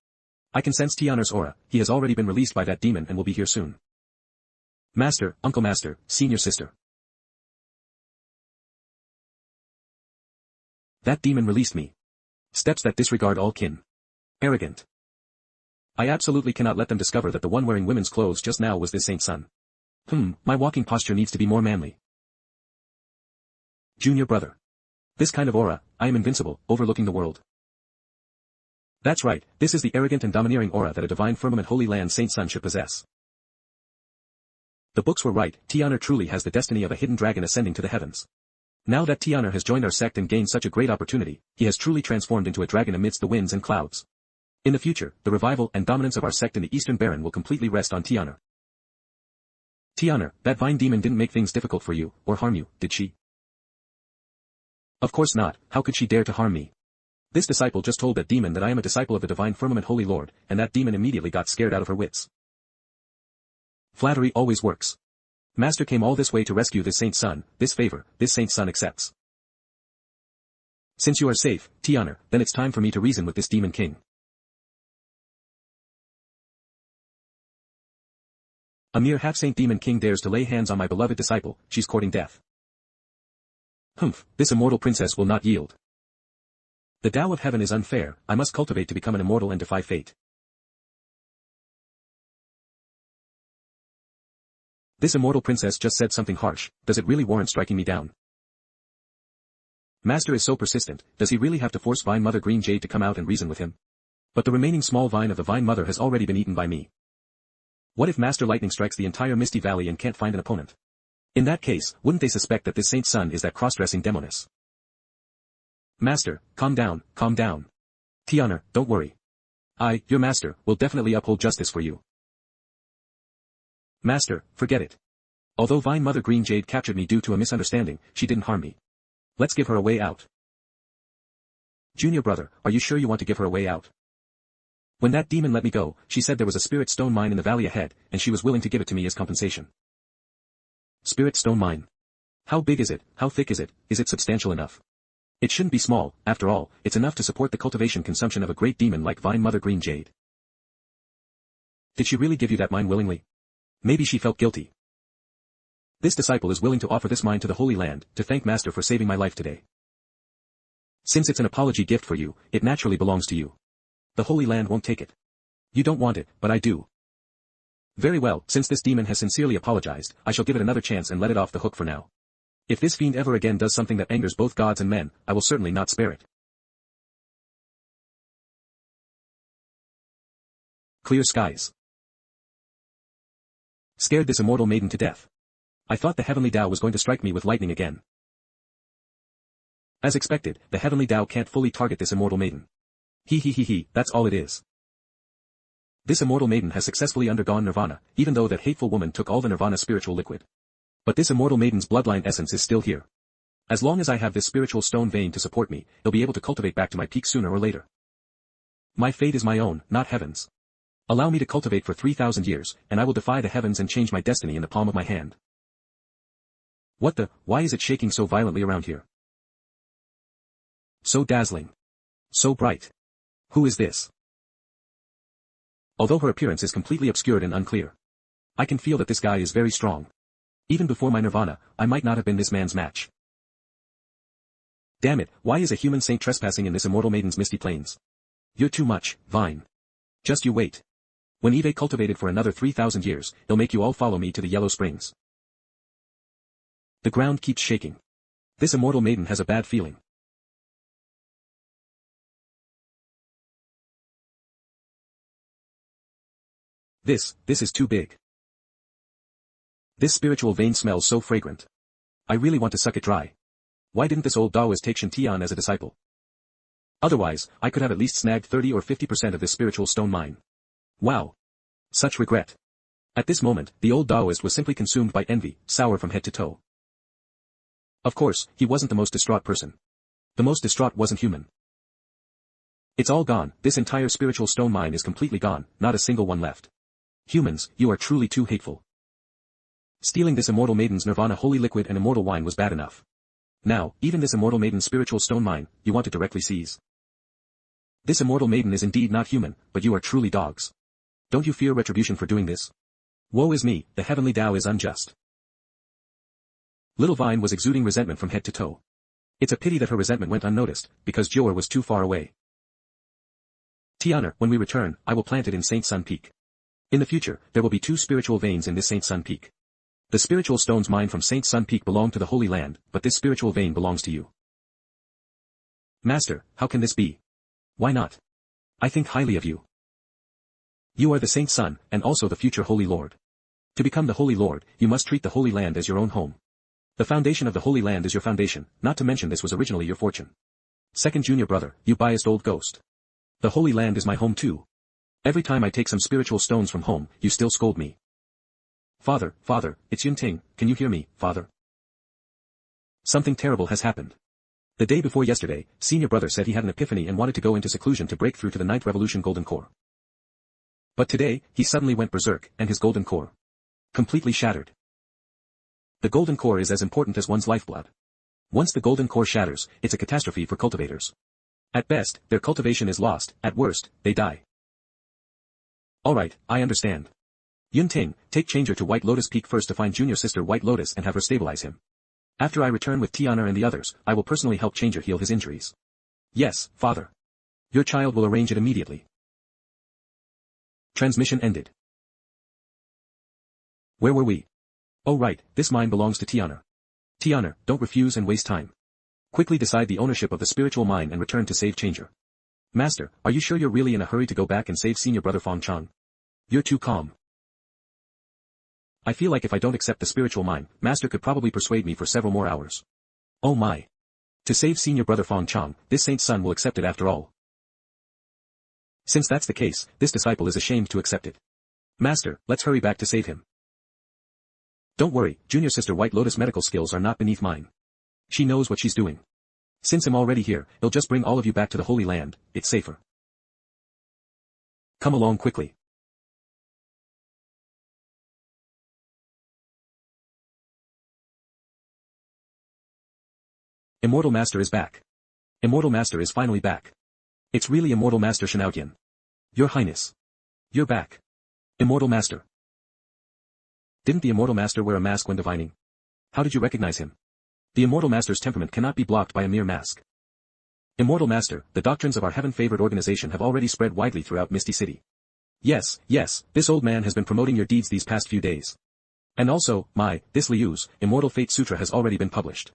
I can sense Tian'er's aura, he has already been released by that demon and will be here soon. Master, Uncle Master, Senior Sister. That demon released me. Steps that disregard all kin. Arrogant. I absolutely cannot let them discover that the one wearing women's clothes just now was this saint's son. My walking posture needs to be more manly. Junior brother. This kind of aura, I am invincible, overlooking the world. That's right, this is the arrogant and domineering aura that a divine firmament holy land saint son should possess. The books were right, Tian'er truly has the destiny of a hidden dragon ascending to the heavens. Now that Tian'er has joined our sect and gained such a great opportunity, he has truly transformed into a dragon amidst the winds and clouds. In the future, the revival and dominance of our sect in the Eastern Baron will completely rest on Tian'er. Tian'er, that vine demon didn't make things difficult for you, or harm you, did she? Of course not, how could she dare to harm me? This disciple just told that demon that I am a disciple of the divine firmament holy lord, and that demon immediately got scared out of her wits. Flattery always works. Master came all this way to rescue this saint's son, this favor, this saint's son accepts. Since you are safe, Tian'er, then it's time for me to reason with this demon king. A mere half-saint demon king dares to lay hands on my beloved disciple, she's courting death. This immortal princess will not yield. The Tao of Heaven is unfair, I must cultivate to become an immortal and defy fate. This immortal princess just said something harsh, does it really warrant striking me down? Master is so persistent, does he really have to force Vine Mother Green Jade to come out and reason with him? But the remaining small vine of the Vine Mother has already been eaten by me. What if Master Lightning strikes the entire Misty Valley and can't find an opponent? In that case, wouldn't they suspect that this Saint's son is that cross-dressing demoness? Master, calm down, calm down. Tianer, don't worry. Your master, will definitely uphold justice for you. Master, forget it. Although Vine Mother Green Jade captured me due to a misunderstanding, she didn't harm me. Let's give her a way out. Junior brother, are you sure you want to give her a way out? When that demon let me go, she said there was a spirit stone mine in the valley ahead, and she was willing to give it to me as compensation. Spirit stone mine. How big is it, how thick is it substantial enough? It shouldn't be small, after all, it's enough to support the cultivation consumption of a great demon like Vine Mother Green Jade. Did she really give you that mine willingly? Maybe she felt guilty. This disciple is willing to offer this mine to the Holy Land, to thank Master for saving my life today. Since it's an apology gift for you, it naturally belongs to you. The Holy Land won't take it. You don't want it, but I do. Very well, since this demon has sincerely apologized, I shall give it another chance and let it off the hook for now. If this fiend ever again does something that angers both gods and men, I will certainly not spare it. Clear skies. Scared this immortal maiden to death. I thought the heavenly Tao was going to strike me with lightning again. As expected, the heavenly Tao can't fully target this immortal maiden. That's all it is. This immortal maiden has successfully undergone nirvana, even though that hateful woman took all the nirvana spiritual liquid. But this immortal maiden's bloodline essence is still here. As long as I have this spiritual stone vein to support me, he'll be able to cultivate back to my peak sooner or later. My fate is my own, not heaven's. Allow me to cultivate for 3,000 years, and I will defy the heavens and change my destiny in the palm of my hand. Why is it shaking so violently around here? So dazzling. So bright. Who is this? Although her appearance is completely obscured and unclear, I can feel that this guy is very strong. Even before my nirvana, I might not have been this man's match. Damn it, why is a human saint trespassing in this immortal maiden's misty plains? You're too much, Vine. Just you wait. When Eve cultivated for another 3,000 years, he'll make you all follow me to the Yellow Springs. The ground keeps shaking. This immortal maiden has a bad feeling. This is too big. This spiritual vein smells so fragrant. I really want to suck it dry. Why didn't this old Taoist take Shen Tian as a disciple? Otherwise, I could have at least snagged 30 or 50% of this spiritual stone mine. Wow. Such regret. At this moment, the old Taoist was simply consumed by envy, sour from head to toe. Of course, he wasn't the most distraught person. The most distraught wasn't human. It's all gone, this entire spiritual stone mine is completely gone, not a single one left. Humans, you are truly too hateful. Stealing this immortal maiden's nirvana holy liquid and immortal wine was bad enough. Now, even this immortal maiden's spiritual stone mine, you want to directly seize. This immortal maiden is indeed not human, but you are truly dogs. Don't you fear retribution for doing this? Woe is me, the heavenly Tao is unjust. Little Vine was exuding resentment from head to toe. It's a pity that her resentment went unnoticed, because Joer was too far away. Tianer, when we return, I will plant it in Saint Sun Peak. In the future, there will be 2 spiritual veins in this Saint Sun Peak. The spiritual stones mined from Saint Sun Peak belong to the Holy Land, but this spiritual vein belongs to you. Master, how can this be? Why not? I think highly of you. You are the Saint Sun, and also the future Holy Lord. To become the Holy Lord, you must treat the Holy Land as your own home. The foundation of the Holy Land is your foundation, not to mention this was originally your fortune. Second junior brother, you biased old ghost. The Holy Land is my home too. Every time I take some spiritual stones from home, you still scold me. Father, it's Yun Ting, can you hear me, father? Something terrible has happened. The day before yesterday, senior brother said he had an epiphany and wanted to go into seclusion to break through to the 9th Revolution Golden Core. But today, he suddenly went berserk, and his golden core completely shattered. The golden core is as important as one's lifeblood. Once the golden core shatters, it's a catastrophe for cultivators. At best, their cultivation is lost, at worst, they die. Alright, I understand. Yun Ting, take Changer to White Lotus Peak first to find junior sister White Lotus and have her stabilize him. After I return with Tiana and the others, I will personally help Changer heal his injuries. Yes, father. Your child will arrange it immediately. Transmission ended. Where were we? Oh right, this mine belongs to Tianer. Tianer, don't refuse and waste time. Quickly decide the ownership of the spiritual mine and return to save Changer. Master, are you sure you're really in a hurry to go back and save senior brother Fong Chang? You're too calm. I feel like if I don't accept the spiritual mine, Master could probably persuade me for several more hours. Oh my. To save senior brother Fong Chang, this saint's son will accept it after all. Since that's the case, this disciple is ashamed to accept it. Master, let's hurry back to save him. Don't worry, junior sister White Lotus medical skills are not beneath mine. She knows what she's doing. Since I'm already here, he'll just bring all of you back to the Holy Land, it's safer. Come along quickly. Immortal Master is back. Immortal Master is finally back. It's really Immortal Master Shen Tian. Your Highness. You're back. Immortal Master. Didn't the Immortal Master wear a mask when divining? How did you recognize him? The Immortal Master's temperament cannot be blocked by a mere mask. Immortal Master, the doctrines of our heaven-favored organization have already spread widely throughout Misty City. Yes, this old man has been promoting your deeds these past few days. And also, this Liu's, Immortal Fate Sutra has already been published.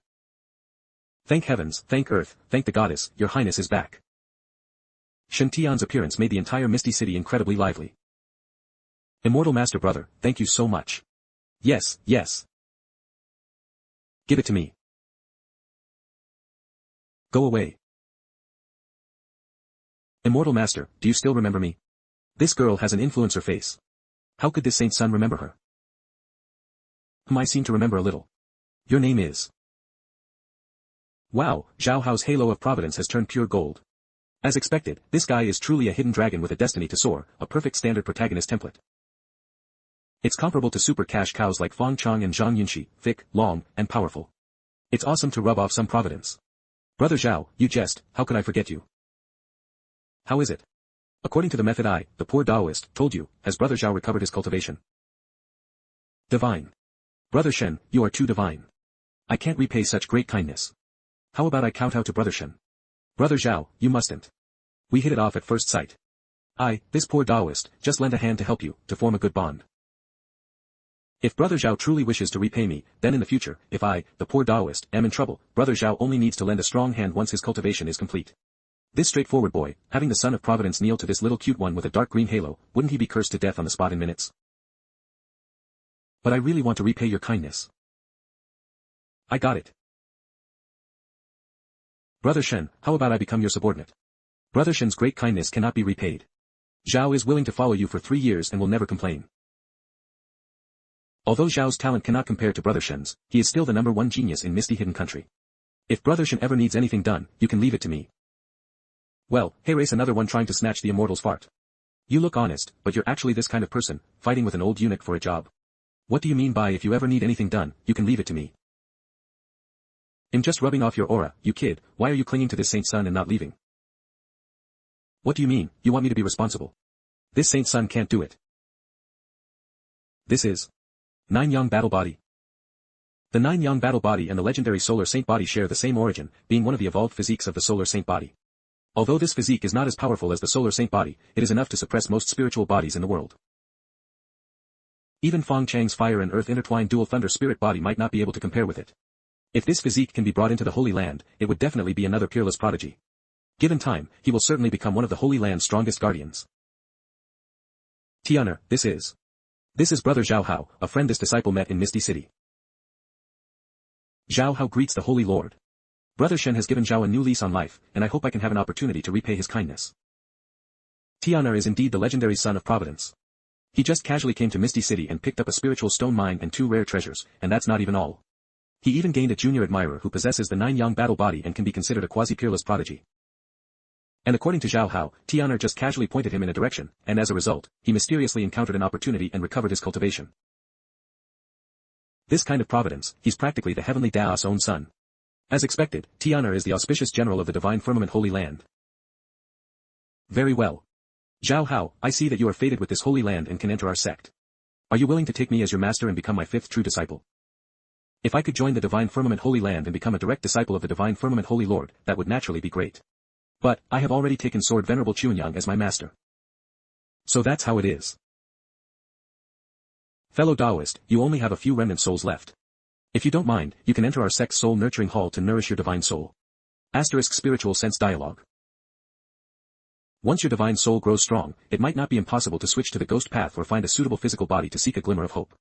Thank heavens, thank earth, thank the goddess, your highness is back. Shen Tian's appearance made the entire Misty City incredibly lively. Immortal Master brother, thank you so much. Yes. Give it to me. Go away. Immortal Master, do you still remember me? This girl has an influencer face. How could this saint's son remember her? I seem to remember a little. Your name is... Wow, Zhao Hao's halo of Providence has turned pure gold. As expected, this guy is truly a hidden dragon with a destiny to soar, a perfect standard protagonist template. It's comparable to super cash cows like Fong Chang and Zhang Yunxi, thick, long, and powerful. It's awesome to rub off some Providence. Brother Zhao, you jest, how could I forget you? How is it? According to the method I, the poor Taoist, told you, has Brother Zhao recovered his cultivation? Divine. Brother Shen, you are too divine. I can't repay such great kindness. How about I kowtow to Brother Shen? Brother Zhao, you mustn't. We hit it off at first sight. This poor Taoist, just lend a hand to help you, to form a good bond. If Brother Zhao truly wishes to repay me, then in the future, if I, the poor Taoist, am in trouble, Brother Zhao only needs to lend a strong hand once his cultivation is complete. This straightforward boy, having the son of Providence kneel to this little cute one with a dark green halo, wouldn't he be cursed to death on the spot in minutes? But I really want to repay your kindness. I got it. Brother Shen, how about I become your subordinate? Brother Shen's great kindness cannot be repaid. Zhao is willing to follow you for 3 years and will never complain. Although Zhao's talent cannot compare to Brother Shen's, he is still the #1 genius in Misty Hidden Country. If Brother Shen ever needs anything done, you can leave it to me. Well, hey race, another one trying to snatch the immortal's fart. You look honest, but you're actually this kind of person, fighting with an old eunuch for a job. What do you mean by if you ever need anything done, you can leave it to me? I'm just rubbing off your aura, you kid, why are you clinging to this saint's son and not leaving? What do you mean, you want me to be responsible? This saint's son can't do it. This is 9 Yang Battle Body. The 9 Yang Battle Body and the legendary Solar Saint Body share the same origin, being one of the evolved physiques of the Solar Saint Body. Although this physique is not as powerful as the Solar Saint Body, it is enough to suppress most spiritual bodies in the world. Even Fong Chang's Fire and Earth intertwined dual thunder spirit body might not be able to compare with it. If this physique can be brought into the Holy Land, it would definitely be another peerless prodigy. Given time, he will certainly become one of the Holy Land's strongest guardians. Tianer, this is Brother Zhao Hao, a friend this disciple met in Misty City. Zhao Hao greets the Holy Lord. Brother Shen has given Zhao a new lease on life, and I hope I can have an opportunity to repay his kindness. Tianer is indeed the legendary son of Providence. He just casually came to Misty City and picked up a spiritual stone mine and 2 rare treasures, and that's not even all. He even gained a junior admirer who possesses the 9 Yang Battle Body and can be considered a quasi-peerless prodigy. And according to Zhao Hao, Tianer just casually pointed him in a direction, and as a result, he mysteriously encountered an opportunity and recovered his cultivation. This kind of providence, he's practically the heavenly Daos' own son. As expected, Tianer is the auspicious general of the divine firmament Holy Land. Very well. Zhao Hao, I see that you are fated with this Holy Land and can enter our sect. Are you willing to take me as your master and become my 5th true disciple? If I could join the Divine Firmament Holy Land and become a direct disciple of the Divine Firmament Holy Lord, that would naturally be great. But, I have already taken Sword Venerable Chuanyang as my master. So that's how it is. Fellow Taoist, you only have a few remnant souls left. If you don't mind, you can enter our sect's soul nurturing hall to nourish your divine soul. Asterisk spiritual sense dialogue. Once your divine soul grows strong, it might not be impossible to switch to the ghost path or find a suitable physical body to seek a glimmer of hope.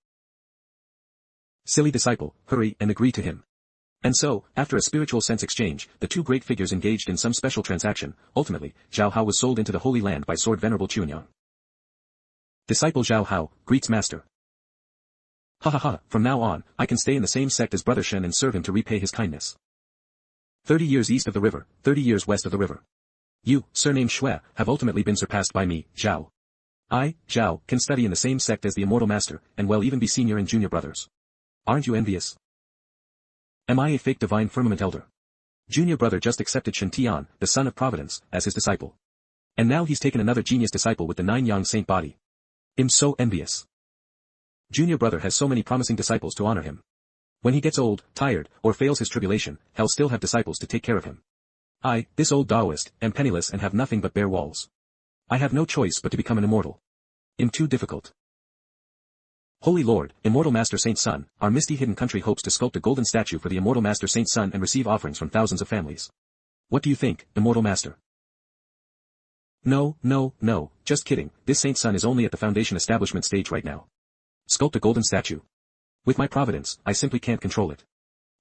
Silly disciple, hurry and agree to him. And so, after a spiritual sense exchange, the two great figures engaged in some special transaction. Ultimately, Zhao Hao was sold into the Holy Land by Sword Venerable Chunyang. Disciple Zhao Hao, greets Master. Ha ha ha, from now on, I can stay in the same sect as Brother Shen and serve him to repay his kindness. 30 years east of the river, 30 years west of the river. You, surnamed Shui, have ultimately been surpassed by me, Zhao. I, Zhao, can study in the same sect as the Immortal Master, and well even be senior and junior brothers. Aren't you envious? Am I a fake divine firmament elder? Junior brother just accepted Shen Tian, the son of Providence, as his disciple. And now he's taken another genius disciple with the 9-yang saint body. I'm so envious. Junior brother has so many promising disciples to honor him. When he gets old, tired, or fails his tribulation, he'll still have disciples to take care of him. I, this old Taoist, am penniless and have nothing but bare walls. I have no choice but to become an immortal. I'm too difficult. Holy Lord, Immortal Master Saint Sun, our misty hidden country hopes to sculpt a golden statue for the Immortal Master Saint Sun and receive offerings from thousands of families. What do you think, Immortal Master? No, just kidding, this Saint Sun is only at the foundation establishment stage right now. Sculpt a golden statue. With my providence, I simply can't control it.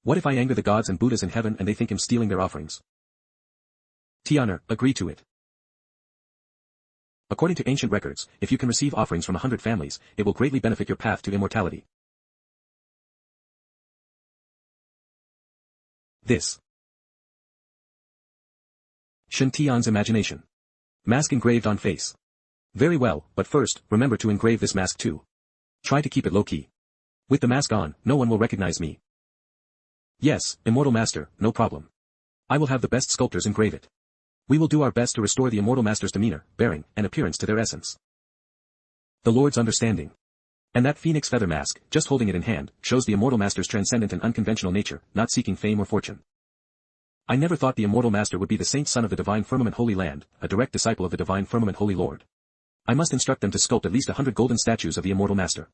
What if I anger the gods and Buddhas in heaven and they think I'm stealing their offerings? Tianer, agree to it. According to ancient records, if you can receive offerings from 100 families, it will greatly benefit your path to immortality. This. Shen Tian's imagination. Mask engraved on face. Very well, but first, remember to engrave this mask too. Try to keep it low-key. With the mask on, no one will recognize me. Yes, Immortal Master, no problem. I will have the best sculptors engrave it. We will do our best to restore the Immortal Master's demeanor, bearing, and appearance to their essence. The Lord's understanding. And that phoenix feather mask, just holding it in hand, shows the Immortal Master's transcendent and unconventional nature, not seeking fame or fortune. I never thought the Immortal Master would be the saint son of the Divine Firmament Holy Land, a direct disciple of the Divine Firmament Holy Lord. I must instruct them to sculpt at least 100 golden statues of the Immortal Master.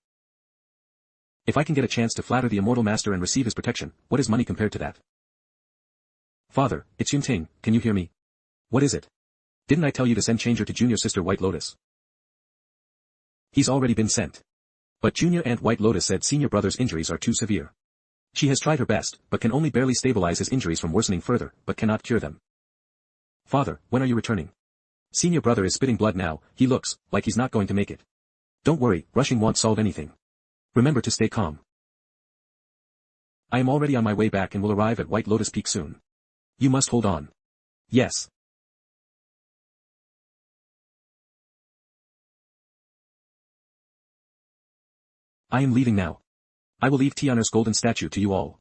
If I can get a chance to flatter the Immortal Master and receive his protection, what is money compared to that? Father, it's Yunting, can you hear me? What is it? Didn't I tell you to send Changer to junior sister White Lotus? He's already been sent. But junior aunt White Lotus said senior brother's injuries are too severe. She has tried her best, but can only barely stabilize his injuries from worsening further, but cannot cure them. Father, when are you returning? Senior brother is spitting blood now, he looks like he's not going to make it. Don't worry, rushing won't solve anything. Remember to stay calm. I am already on my way back and will arrive at White Lotus Peak soon. You must hold on. Yes. I am leaving now. I will leave Tianer's golden statue to you all.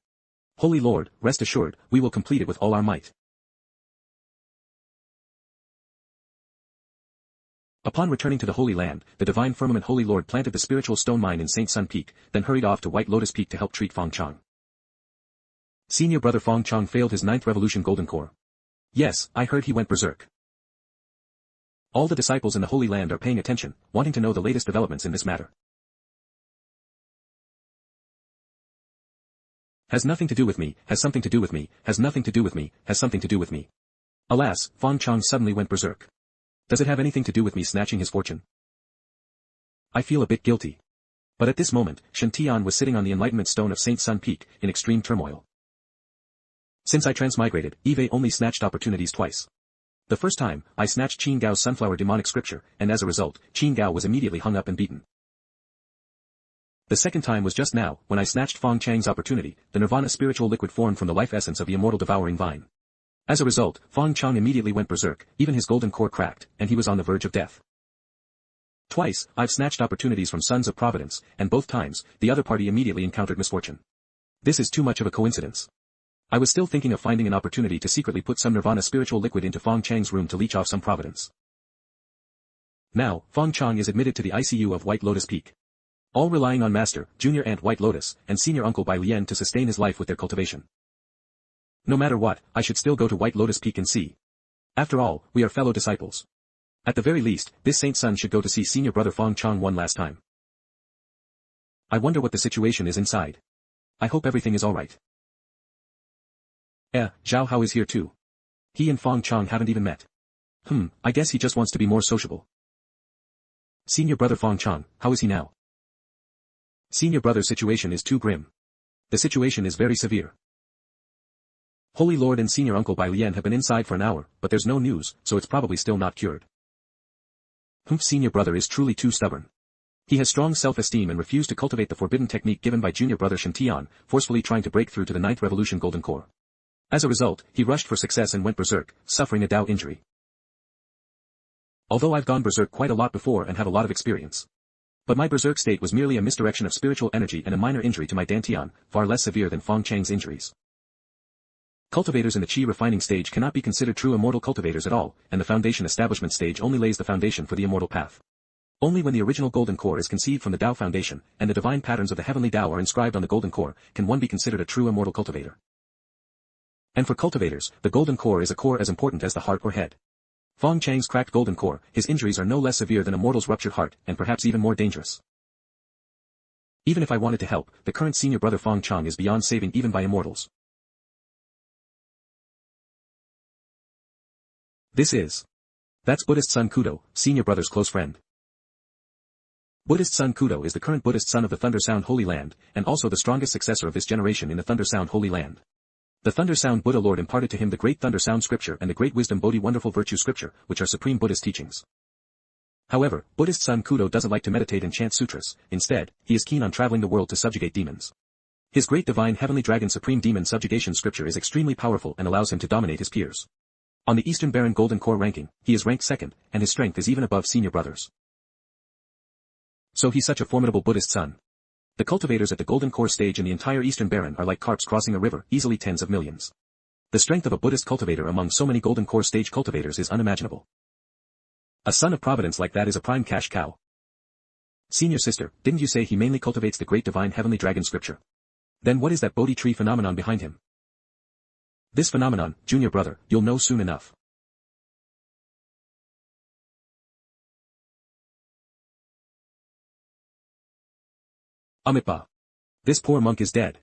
Holy Lord, rest assured, we will complete it with all our might. Upon returning to the Holy Land, the Divine Firmament Holy Lord planted the spiritual stone mine in Saint Sun Peak, then hurried off to White Lotus Peak to help treat Fong Chang. Senior brother Fong Chang failed his 9th Revolution Golden Core. Yes, I heard he went berserk. All the disciples in the Holy Land are paying attention, wanting to know the latest developments in this matter. Has nothing to do with me, has something to do with me, has nothing to do with me, has something to do with me. Alas, Fong Chang suddenly went berserk. Does it have anything to do with me snatching his fortune? I feel a bit guilty. But at this moment, Shen Tian was sitting on the Enlightenment Stone of Saint Sun Peak, in extreme turmoil. Since I transmigrated, Eve only snatched opportunities twice. The first time, I snatched Qin Gao's sunflower demonic scripture, and as a result, Qin Gao was immediately hung up and beaten. The second time was just now, when I snatched Fong Chang's opportunity, the nirvana spiritual liquid formed from the life essence of the immortal devouring vine. As a result, Fong Chang immediately went berserk, even his golden core cracked, and he was on the verge of death. Twice, I've snatched opportunities from Sons of Providence, and both times, the other party immediately encountered misfortune. This is too much of a coincidence. I was still thinking of finding an opportunity to secretly put some nirvana spiritual liquid into Fong Chang's room to leech off some providence. Now, Fong Chang is admitted to the ICU of White Lotus Peak. All relying on Master, Junior Aunt White Lotus, and Senior Uncle Bai Lian to sustain his life with their cultivation. No matter what, I should still go to White Lotus Peak and see. After all, we are fellow disciples. At the very least, this Saint Sun should go to see Senior Brother Fong Chang one last time. I wonder what the situation is inside. I hope everything is alright. Zhao Hao is here too. He and Fong Chong haven't even met. I guess he just wants to be more sociable. Senior brother Fong Chong, how is he now? Senior brother's situation is too grim. The situation is very severe. Holy Lord and Senior Uncle Bai Lian have been inside for an hour, but there's no news, so it's probably still not cured. Senior brother is truly too stubborn. He has strong self-esteem and refused to cultivate the forbidden technique given by junior brother Shen Tian, forcefully trying to break through to the 9th Revolution Golden Core. As a result, he rushed for success and went berserk, suffering a Dao injury. Although I've gone berserk quite a lot before and have a lot of experience. But my berserk state was merely a misdirection of spiritual energy and a minor injury to my dantian, far less severe than Fong Chang's injuries. Cultivators in the Qi refining stage cannot be considered true immortal cultivators at all, and the foundation establishment stage only lays the foundation for the immortal path. Only when the original golden core is conceived from the Dao foundation, and the divine patterns of the heavenly Dao are inscribed on the golden core, can one be considered a true immortal cultivator. And for cultivators, the golden core is a core as important as the heart or head. Fong Chang's cracked golden core, his injuries are no less severe than a mortal's ruptured heart, and perhaps even more dangerous. Even if I wanted to help, the current senior brother Fong Chong is beyond saving even by immortals. That's Buddhist son Kudo, senior brother's close friend. Buddhist son Kudo is the current Buddhist son of the Thunder Sound Holy Land, and also the strongest successor of this generation in the Thunder Sound Holy Land. The Thunder Sound Buddha Lord imparted to him the great Thunder Sound Scripture and the great Wisdom Bodhi Wonderful Virtue Scripture, which are supreme Buddhist teachings. However, Buddhist son Kudo doesn't like to meditate and chant sutras. Instead, he is keen on traveling the world to subjugate demons. His great divine heavenly dragon supreme demon subjugation scripture is extremely powerful and allows him to dominate his peers. On the Eastern Baron Golden Core ranking, he is ranked second, and his strength is even above senior brothers. So he's such a formidable Buddhist son. The cultivators at the Golden Core stage in the entire Eastern Baron are like carps crossing a river, easily tens of millions. The strength of a Buddhist cultivator among so many Golden Core stage cultivators is unimaginable. A son of Providence like that is a prime cash cow. Senior sister, didn't you say he mainly cultivates the great divine heavenly dragon scripture? Then what is that Bodhi tree phenomenon behind him? This phenomenon, junior brother, you'll know soon enough. Amitba. This poor monk is dead.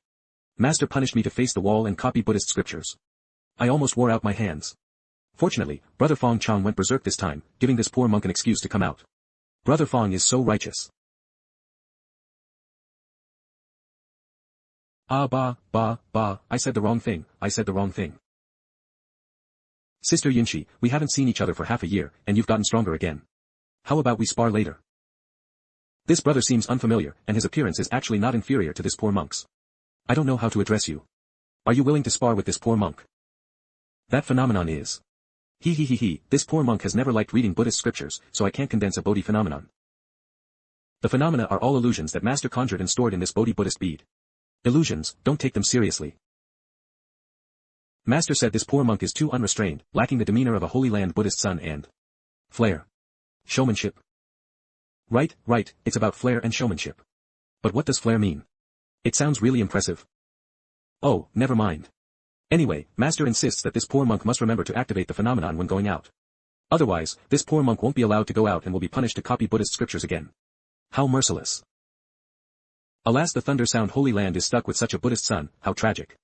Master punished me to face the wall and copy Buddhist scriptures. I almost wore out my hands. Fortunately, Brother Fong Chong went berserk this time, giving this poor monk an excuse to come out. Brother Fong is so righteous. I said the wrong thing. Sister Yunshi, we haven't seen each other for half a year, and you've gotten stronger again. How about we spar later? This brother seems unfamiliar, and his appearance is actually not inferior to this poor monk's. I don't know how to address you. Are you willing to spar with this poor monk? That phenomenon is. This poor monk has never liked reading Buddhist scriptures, so I can't condense a Bodhi phenomenon. The phenomena are all illusions that Master conjured and stored in this Bodhi Buddhist bead. Illusions, don't take them seriously. Master said this poor monk is too unrestrained, lacking the demeanor of a Holy Land Buddhist son and flair. Showmanship. Right, it's about flair and showmanship. But what does flair mean? It sounds really impressive. Oh, never mind. Anyway, Master insists that this poor monk must remember to activate the phenomenon when going out. Otherwise, this poor monk won't be allowed to go out and will be punished to copy Buddhist scriptures again. How merciless. Alas, the Thunder Sound Holy Land is stuck with such a Buddhist son, how tragic.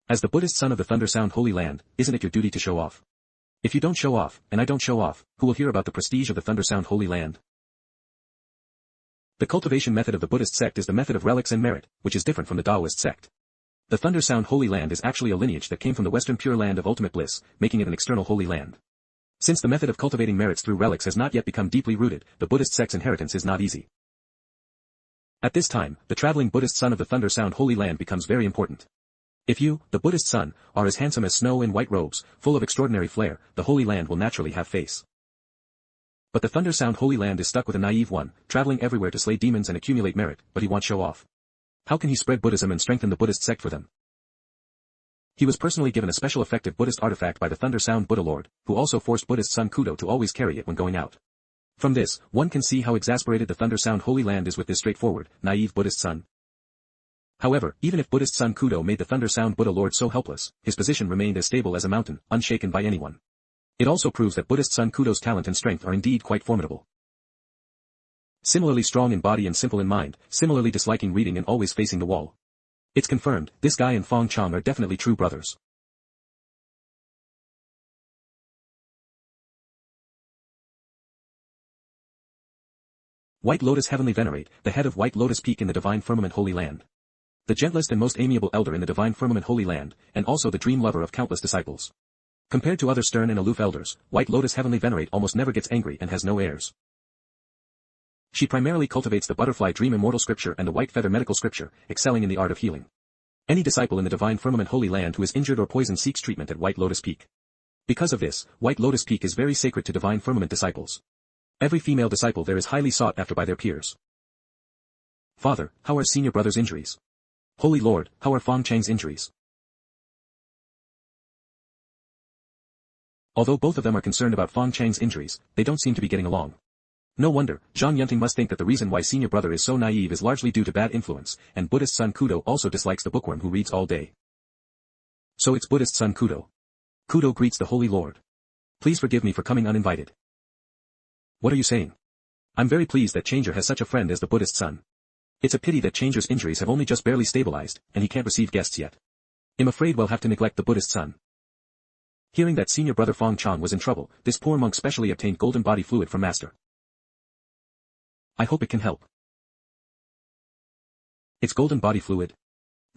As the Buddhist son of the Thunder Sound Holy Land, isn't it your duty to show off? If you don't show off, and I don't show off, who will hear about the prestige of the Thunder Sound Holy Land? The cultivation method of the Buddhist sect is the method of relics and merit, which is different from the Taoist sect. The Thunder Sound Holy Land is actually a lineage that came from the Western Pure Land of Ultimate Bliss, making it an external Holy Land. Since the method of cultivating merits through relics has not yet become deeply rooted, the Buddhist sect's inheritance is not easy. At this time, the traveling Buddhist son of the Thunder Sound Holy Land becomes very important. If you, the Buddhist son, are as handsome as snow in white robes, full of extraordinary flair, the Holy Land will naturally have face. But the Thunder Sound Holy Land is stuck with a naive one, traveling everywhere to slay demons and accumulate merit, but he won't show off. How can he spread Buddhism and strengthen the Buddhist sect for them? He was personally given a special effective Buddhist artifact by the Thunder Sound Buddha Lord, who also forced Buddhist son Kudo to always carry it when going out. From this, one can see how exasperated the Thunder Sound Holy Land is with this straightforward, naive Buddhist son. However, even if Buddhist son Kudo made the Thunder Sound Buddha Lord so helpless, his position remained as stable as a mountain, unshaken by anyone. It also proves that Buddhist son Kudo's talent and strength are indeed quite formidable. Similarly strong in body and simple in mind, similarly disliking reading and always facing the wall. It's confirmed, this guy and Fong Chang are definitely true brothers. White Lotus Heavenly Venerate, the head of White Lotus Peak in the Divine Firmament Holy Land. The gentlest and most amiable elder in the Divine Firmament Holy Land, and also the dream lover of countless disciples. Compared to other stern and aloof elders, White Lotus Heavenly Venerate almost never gets angry and has no airs. She primarily cultivates the Butterfly Dream Immortal Scripture and the White Feather Medical Scripture, excelling in the art of healing. Any disciple in the Divine Firmament Holy Land who is injured or poisoned seeks treatment at White Lotus Peak. Because of this, White Lotus Peak is very sacred to Divine Firmament disciples. Every female disciple there is highly sought after by their peers. Father, how are Senior Brother's injuries? Holy Lord, how are Fong Chang's injuries? Although both of them are concerned about Fong Chang's injuries, they don't seem to be getting along. No wonder, Zhang Yunting must think that the reason why Senior Brother is so naive is largely due to bad influence, and Buddhist son Kudo also dislikes the bookworm who reads all day. So it's Buddhist son Kudo. Kudo greets the Holy Lord. Please forgive me for coming uninvited. What are you saying? I'm very pleased that Changer has such a friend as the Buddhist son. It's a pity that Changer's injuries have only just barely stabilized, and he can't receive guests yet. I'm afraid we'll have to neglect the Buddhist son. Hearing that Senior Brother Fong Chang was in trouble, this poor monk specially obtained golden body fluid from Master. I hope it can help. It's golden body fluid.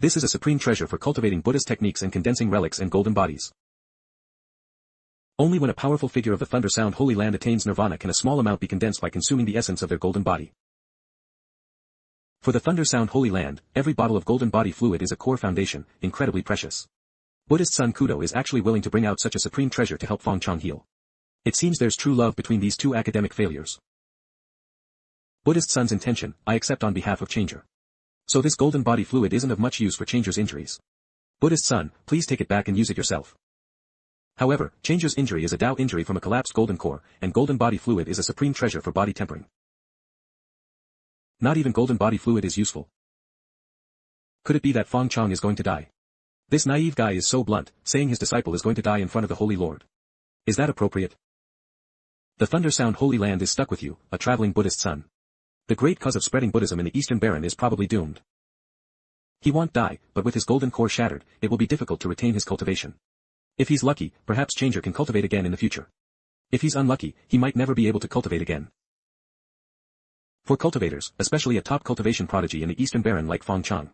This is a supreme treasure for cultivating Buddhist techniques and condensing relics and golden bodies. Only when a powerful figure of the Thunder Sound Holy Land attains nirvana can a small amount be condensed by consuming the essence of their golden body. For the Thunder Sound Holy Land, every bottle of golden body fluid is a core foundation, incredibly precious. Buddhist son Kudo is actually willing to bring out such a supreme treasure to help Fong Chang heal. It seems there's true love between these two academic failures. Buddhist son's intention, I accept on behalf of Changer. So this golden body fluid isn't of much use for Changer's injuries. Buddhist son, please take it back and use it yourself. However, Changer's injury is a Tao injury from a collapsed golden core, and golden body fluid is a supreme treasure for body tempering. Not even golden body fluid is useful. Could it be that Fong Chang is going to die? This naive guy is so blunt, saying his disciple is going to die in front of the Holy Lord. Is that appropriate? The Thunder Sound Holy Land is stuck with you, a traveling Buddhist son. The great cause of spreading Buddhism in the Eastern Baron is probably doomed. He won't die, but with his golden core shattered, it will be difficult to retain his cultivation. If he's lucky, perhaps Changer can cultivate again in the future. If he's unlucky, he might never be able to cultivate again. For cultivators, especially a top cultivation prodigy in the Eastern Baron like Fong Chang,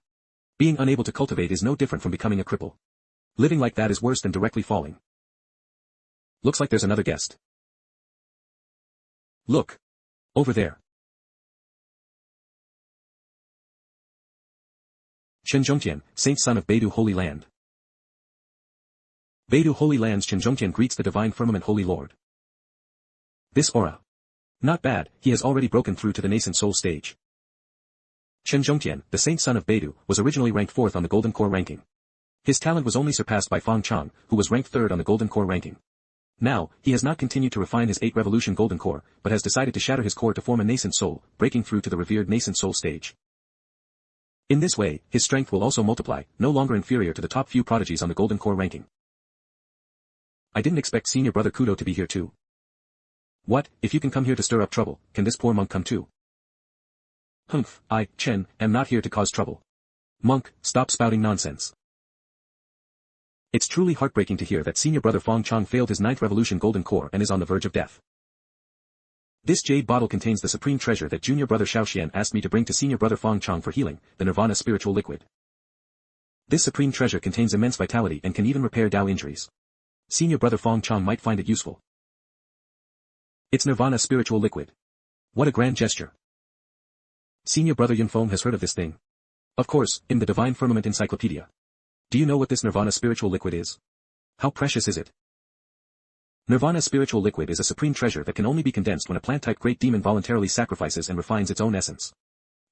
being unable to cultivate is no different from becoming a cripple. Living like that is worse than directly falling. Looks like there's another guest. Look. Over there. Shen Tian, Saint Son of Beidou Holy Land. Beidou Holy Land's Shen Tian greets the Divine Firmament Holy Lord. This aura. Not bad, he has already broken through to the nascent soul stage. Shen Tian, the Saint Son of Beidou, was originally ranked 4th on the Golden Core ranking. His talent was only surpassed by Fong Chang, who was ranked 3rd on the Golden Core ranking. Now, he has not continued to refine his 8 Revolution Golden Core, but has decided to shatter his core to form a nascent soul, breaking through to the revered nascent soul stage. In this way, his strength will also multiply, no longer inferior to the top few prodigies on the Golden Core ranking. I didn't expect Senior Brother Kudo to be here too. What, if you can come here to stir up trouble, can this poor monk come too? Humph, I, Chen, am not here to cause trouble. Monk, stop spouting nonsense. It's truly heartbreaking to hear that Senior Brother Fong Chang failed his 9th Revolution Golden Core and is on the verge of death. This jade bottle contains the supreme treasure that Junior Brother Xiaoxian asked me to bring to Senior Brother Fong Chang for healing, the Nirvana Spiritual Liquid. This supreme treasure contains immense vitality and can even repair Tao injuries. Senior Brother Fong Chang might find it useful. It's Nirvana Spiritual Liquid. What a grand gesture. Senior Brother Yunfeng has heard of this thing. Of course, in the Divine Firmament Encyclopedia. Do you know what this Nirvana Spiritual Liquid is? How precious is it? Nirvana Spiritual Liquid is a supreme treasure that can only be condensed when a plant-type great demon voluntarily sacrifices and refines its own essence.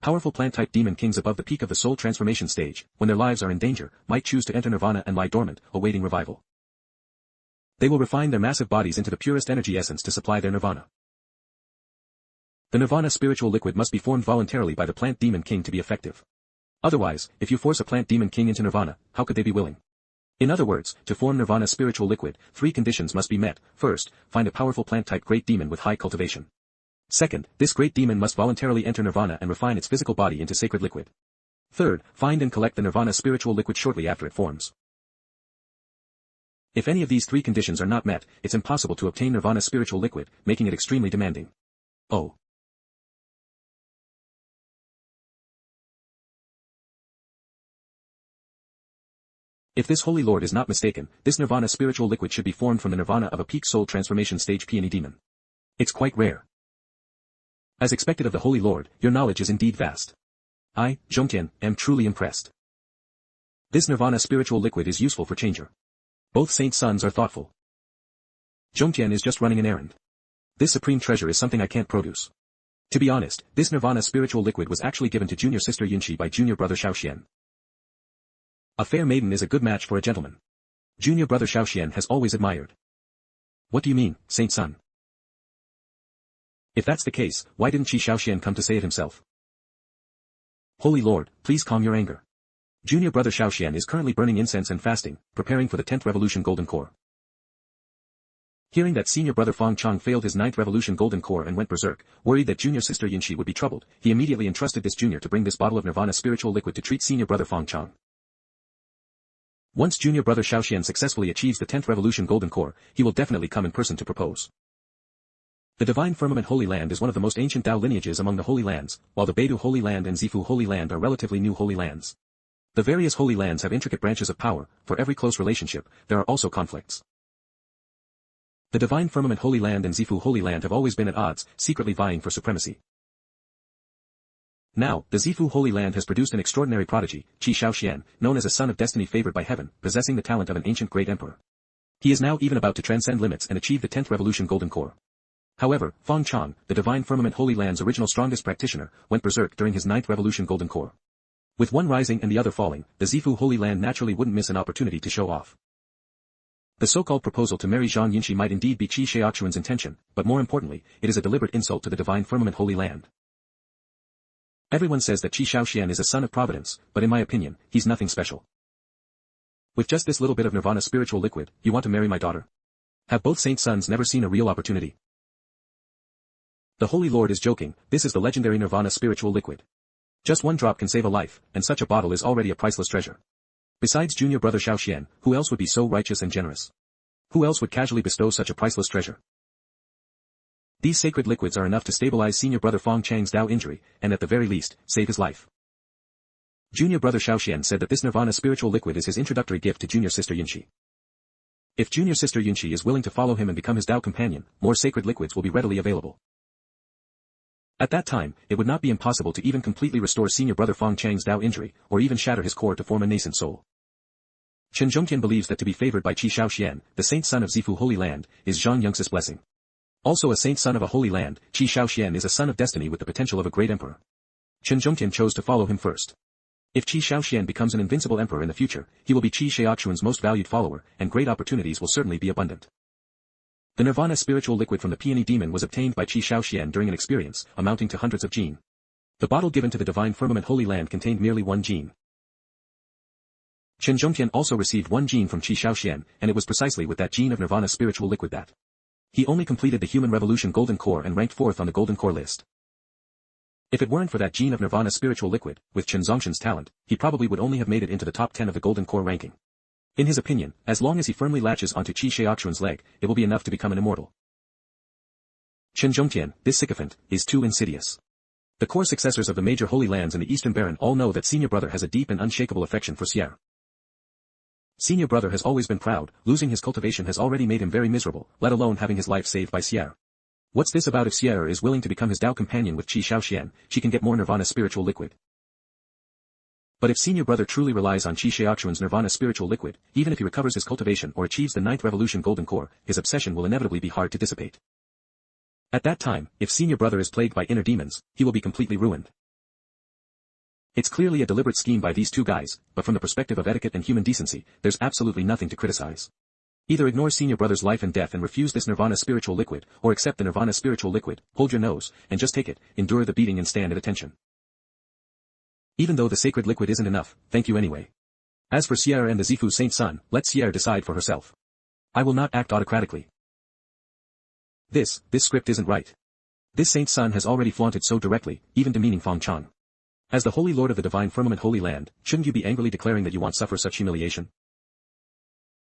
Powerful plant-type demon kings above the peak of the soul transformation stage, when their lives are in danger, might choose to enter Nirvana and lie dormant, awaiting revival. They will refine their massive bodies into the purest energy essence to supply their Nirvana. The Nirvana Spiritual Liquid must be formed voluntarily by the plant demon king to be effective. Otherwise, if you force a plant demon king into Nirvana, how could they be willing? In other words, to form Nirvana Spiritual Liquid, 3 conditions must be met. First, find a powerful plant-type great demon with high cultivation. Second, this great demon must voluntarily enter nirvana and refine its physical body into sacred liquid. Third, find and collect the nirvana spiritual liquid shortly after it forms. If any of these three conditions are not met, it's impossible to obtain nirvana spiritual liquid, making it extremely demanding. Oh. If this holy lord is not mistaken, this nirvana spiritual liquid should be formed from the nirvana of a peak soul transformation stage peony demon. It's quite rare. As expected of the holy lord, your knowledge is indeed vast. I, Shen Tian, am truly impressed. This nirvana spiritual liquid is useful for changer. Both saints' sons are thoughtful. Shen Tian is just running an errand. This supreme treasure is something I can't produce. To be honest, this nirvana spiritual liquid was actually given to junior sister Yunqi by junior brother Xian. A fair maiden is a good match for a gentleman. Junior brother Xian has always admired. What do you mean, saint son? If that's the case, why didn't Xian come to say it himself? Holy Lord, please calm your anger. Junior brother Xian is currently burning incense and fasting, preparing for the 10th revolution golden core. Hearing that senior brother Fang Chang failed his 9th revolution golden core and went berserk, worried that junior sister Yunqi would be troubled, he immediately entrusted this junior to bring this bottle of nirvana spiritual liquid to treat senior brother Fang Chang. Once junior brother Xian successfully achieves the 10th revolution golden core, he will definitely come in person to propose. The Divine Firmament Holy Land is one of the most ancient Tao lineages among the Holy Lands, while the Beidou Holy Land and Zifu Holy Land are relatively new Holy Lands. The various Holy Lands have intricate branches of power. For every close relationship, there are also conflicts. The Divine Firmament Holy Land and Zifu Holy Land have always been at odds, secretly vying for supremacy. Now, the Zifu Holy Land has produced an extraordinary prodigy, Qi Shaoxian, known as a son of destiny favored by heaven, possessing the talent of an ancient great emperor. He is now even about to transcend limits and achieve the 10th revolution golden core. However, Fang Chang, the Divine Firmament Holy Land's original strongest practitioner, went berserk during his 9th revolution golden core. With one rising and the other falling, the Zifu Holy Land naturally wouldn't miss an opportunity to show off. The so-called proposal to marry Zhang Yunqi might indeed be Qi Shaoxuan's intention, but more importantly, it is a deliberate insult to the Divine Firmament Holy Land. Everyone says that Qi Shaoxian is a son of Providence, but in my opinion, he's nothing special. With just this little bit of nirvana spiritual liquid, you want to marry my daughter? Have both saint sons never seen a real opportunity? The Holy Lord is joking, this is the legendary nirvana spiritual liquid. Just one drop can save a life, and such a bottle is already a priceless treasure. Besides junior brother Xian, who else would be so righteous and generous? Who else would casually bestow such a priceless treasure? These sacred liquids are enough to stabilize senior brother Fang Chang's Dao injury, and at the very least, save his life. Junior brother Xian said that this nirvana spiritual liquid is his introductory gift to junior sister Yunqi. If junior sister Yunqi is willing to follow him and become his Dao companion, more sacred liquids will be readily available. At that time, it would not be impossible to even completely restore senior brother Fang Chang's Dao injury, or even shatter his core to form a nascent soul. Chen Zhongtian believes that to be favored by Qi Shaoxian, the saint son of Zifu Holy Land, is Zhang Yunxi's blessing. Also a saint son of a holy land, Qi Shaoxian is a son of destiny with the potential of a great emperor. Chen Zhongtian chose to follow him first. If Qi Shaoxian becomes an invincible emperor in the future, he will be Qi Shaoxuan's most valued follower, and great opportunities will certainly be abundant. The nirvana spiritual liquid from the peony demon was obtained by Qi Shaoxian during an experience, amounting to hundreds of jin. The bottle given to the Divine Firmament Holy Land contained merely 1 jin. Chen Zhongtian also received 1 jin from Qi Shaoxian, and it was precisely with that jin of nirvana spiritual liquid that he only completed the Human Revolution Golden Core and ranked 4th on the Golden Core list. If it weren't for that gene of nirvana spiritual liquid, with Chen Zongtian's talent, he probably would only have made it into the top 10 of the Golden Core ranking. In his opinion, as long as he firmly latches onto Qi Shaoxuan's leg, it will be enough to become an immortal. Chen Zhongtian, this sycophant, is too insidious. The core successors of the major holy lands in the Eastern Baron all know that senior brother has a deep and unshakable affection for Sierra. Senior brother has always been proud, losing his cultivation has already made him very miserable, let alone having his life saved by Sierra. What's this about? If Sierra is willing to become his Dao companion with Qi Shaoxian, she can get more nirvana spiritual liquid. But if senior brother truly relies on Qi Shaoxuan's nirvana spiritual liquid, even if he recovers his cultivation or achieves the 9th revolution golden core, his obsession will inevitably be hard to dissipate. At that time, if senior brother is plagued by inner demons, he will be completely ruined. It's clearly a deliberate scheme by these two guys, but from the perspective of etiquette and human decency, there's absolutely nothing to criticize. Either ignore senior brother's life and death and refuse this nirvana spiritual liquid, or accept the nirvana spiritual liquid, hold your nose, and just take it, endure the beating and stand at attention. Even though the sacred liquid isn't enough, thank you anyway. As for Sierra and the Zifu Saint Son, let Sierra decide for herself. I will not act autocratically. This script isn't right. This saint's son has already flaunted so directly, even demeaning Feng Chang. As the Holy Lord of the Divine Firmament Holy Land, shouldn't you be angrily declaring that you won't suffer such humiliation?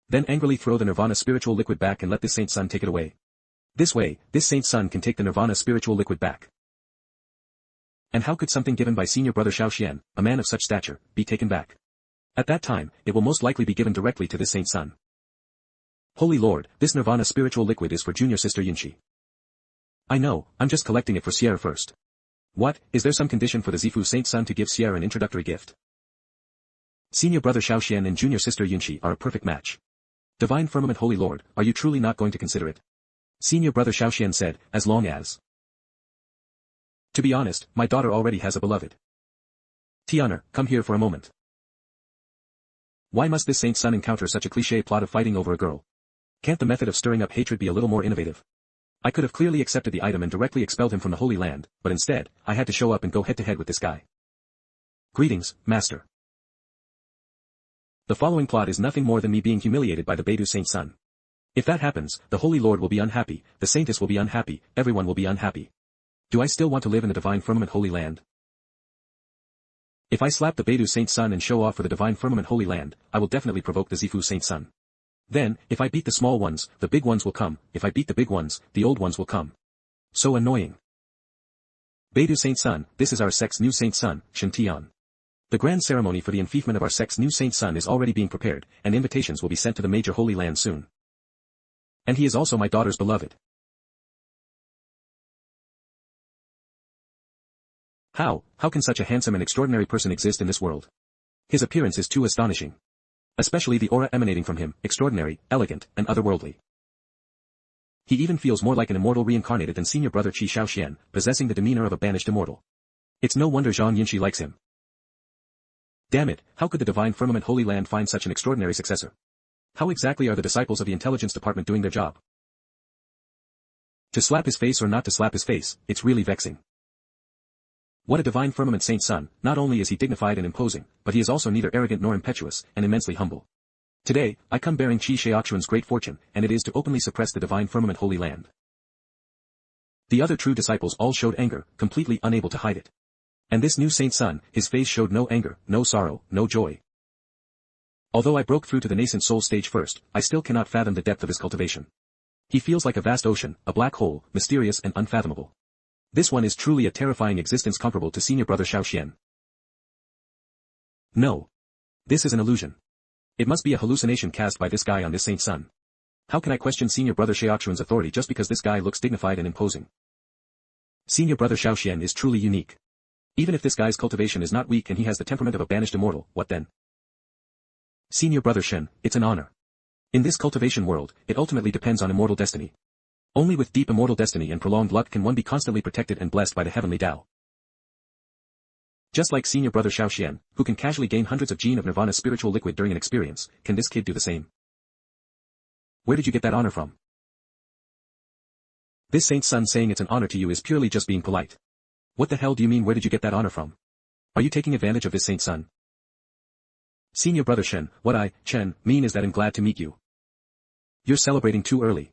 Then angrily throw the Nirvana spiritual liquid back and let this saint's son take it away. This way, this saint's son can take the Nirvana spiritual liquid back. And how could something given by senior brother Shao Xian, a man of such stature, be taken back? At that time, it will most likely be given directly to this saint's son. Holy Lord, this Nirvana spiritual liquid is for junior sister Yunxi. I know, I'm just collecting it for Sierra first. What, is there some condition for the Zifu saint's son to give Sierra an introductory gift? Senior brother Shao Xian and junior sister Yunxi are a perfect match. Divine Firmament Holy Lord, are you truly not going to consider it? Senior brother Shao Xian said, as long as. To be honest, my daughter already has a beloved. Tianer, come here for a moment. Why must this saint's son encounter such a cliché plot of fighting over a girl? Can't the method of stirring up hatred be a little more innovative? I could have clearly accepted the item and directly expelled him from the Holy Land, but instead, I had to show up and go head-to-head with this guy. Greetings, Master. The following plot is nothing more than me being humiliated by the Beidou saint's son. If that happens, the Holy Lord will be unhappy, the saintess will be unhappy, everyone will be unhappy. Do I still want to live in the Divine Firmament Holy Land? If I slap the Beidou saint's son and show off for the Divine Firmament Holy Land, I will definitely provoke the Zifu saint's son. Then, if I beat the small ones, the big ones will come, if I beat the big ones, the old ones will come. So annoying. Beidou saint's son, this is our sect's new saint's son, Shen Tian. The grand ceremony for the enfeoffment of our sect's new saint's son is already being prepared, and invitations will be sent to the major Holy Land soon. And he is also my daughter's beloved. How can such a handsome and extraordinary person exist in this world? His appearance is too astonishing. Especially the aura emanating from him, extraordinary, elegant, and otherworldly. He even feels more like an immortal reincarnated than senior brother Qi Shaoxian, possessing the demeanor of a banished immortal. It's no wonder Zhang Yinshi likes him. Damn it, how could the Divine Firmament Holy Land find such an extraordinary successor? How exactly are the disciples of the intelligence department doing their job? To slap his face or not to slap his face, it's really vexing. What a Divine Firmament saint's son, not only is he dignified and imposing, but he is also neither arrogant nor impetuous, and immensely humble. Today, I come bearing Qi Shaoxuan's great fortune, and it is to openly suppress the Divine Firmament Holy Land. The other true disciples all showed anger, completely unable to hide it. And this new saint's son, his face showed no anger, no sorrow, no joy. Although I broke through to the nascent soul stage first, I still cannot fathom the depth of his cultivation. He feels like a vast ocean, a black hole, mysterious and unfathomable. This one is truly a terrifying existence comparable to senior brother Shao Xian. No. This is an illusion. It must be a hallucination cast by this guy on this saint's son. How can I question senior brother Shaoxuan's authority just because this guy looks dignified and imposing? Senior brother Shao Xian is truly unique. Even if this guy's cultivation is not weak and he has the temperament of a banished immortal, what then? Senior brother Shen, it's an honor. In this cultivation world, it ultimately depends on immortal destiny. Only with deep immortal destiny and prolonged luck can one be constantly protected and blessed by the heavenly Tao. Just like senior brother Shao Xian, who can casually gain hundreds of gene of Nirvana spiritual liquid during an experience, can this kid do the same? Where did you get that honor from? This saint's son saying it's an honor to you is purely just being polite. What the hell do you mean where did you get that honor from? Are you taking advantage of this saint's son? Senior brother Shen, what I, Chen, mean is that I'm glad to meet you. You're celebrating too early.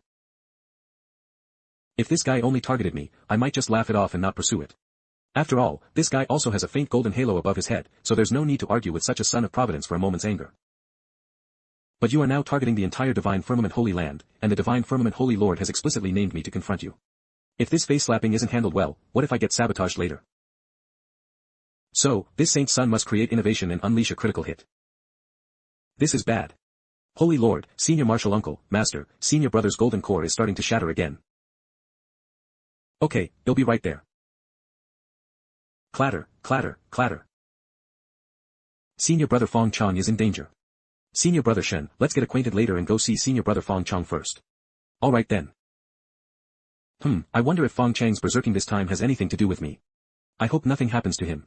If this guy only targeted me, I might just laugh it off and not pursue it. After all, this guy also has a faint golden halo above his head, so there's no need to argue with such a son of Providence for a moment's anger. But you are now targeting the entire Divine Firmament Holy Land, and the Divine Firmament Holy Lord has explicitly named me to confront you. If this face slapping isn't handled well, what if I get sabotaged later? So, this saint's son must create innovation and unleash a critical hit. This is bad. Holy Lord, senior martial uncle, master, senior brother's golden core is starting to shatter again. Okay, he'll be right there. Clatter, clatter, clatter. Senior brother Feng Chang is in danger. Senior brother Shen, let's get acquainted later and go see senior brother Feng Chang first. Alright then. I wonder if Feng Chang's berserking this time has anything to do with me. I hope nothing happens to him.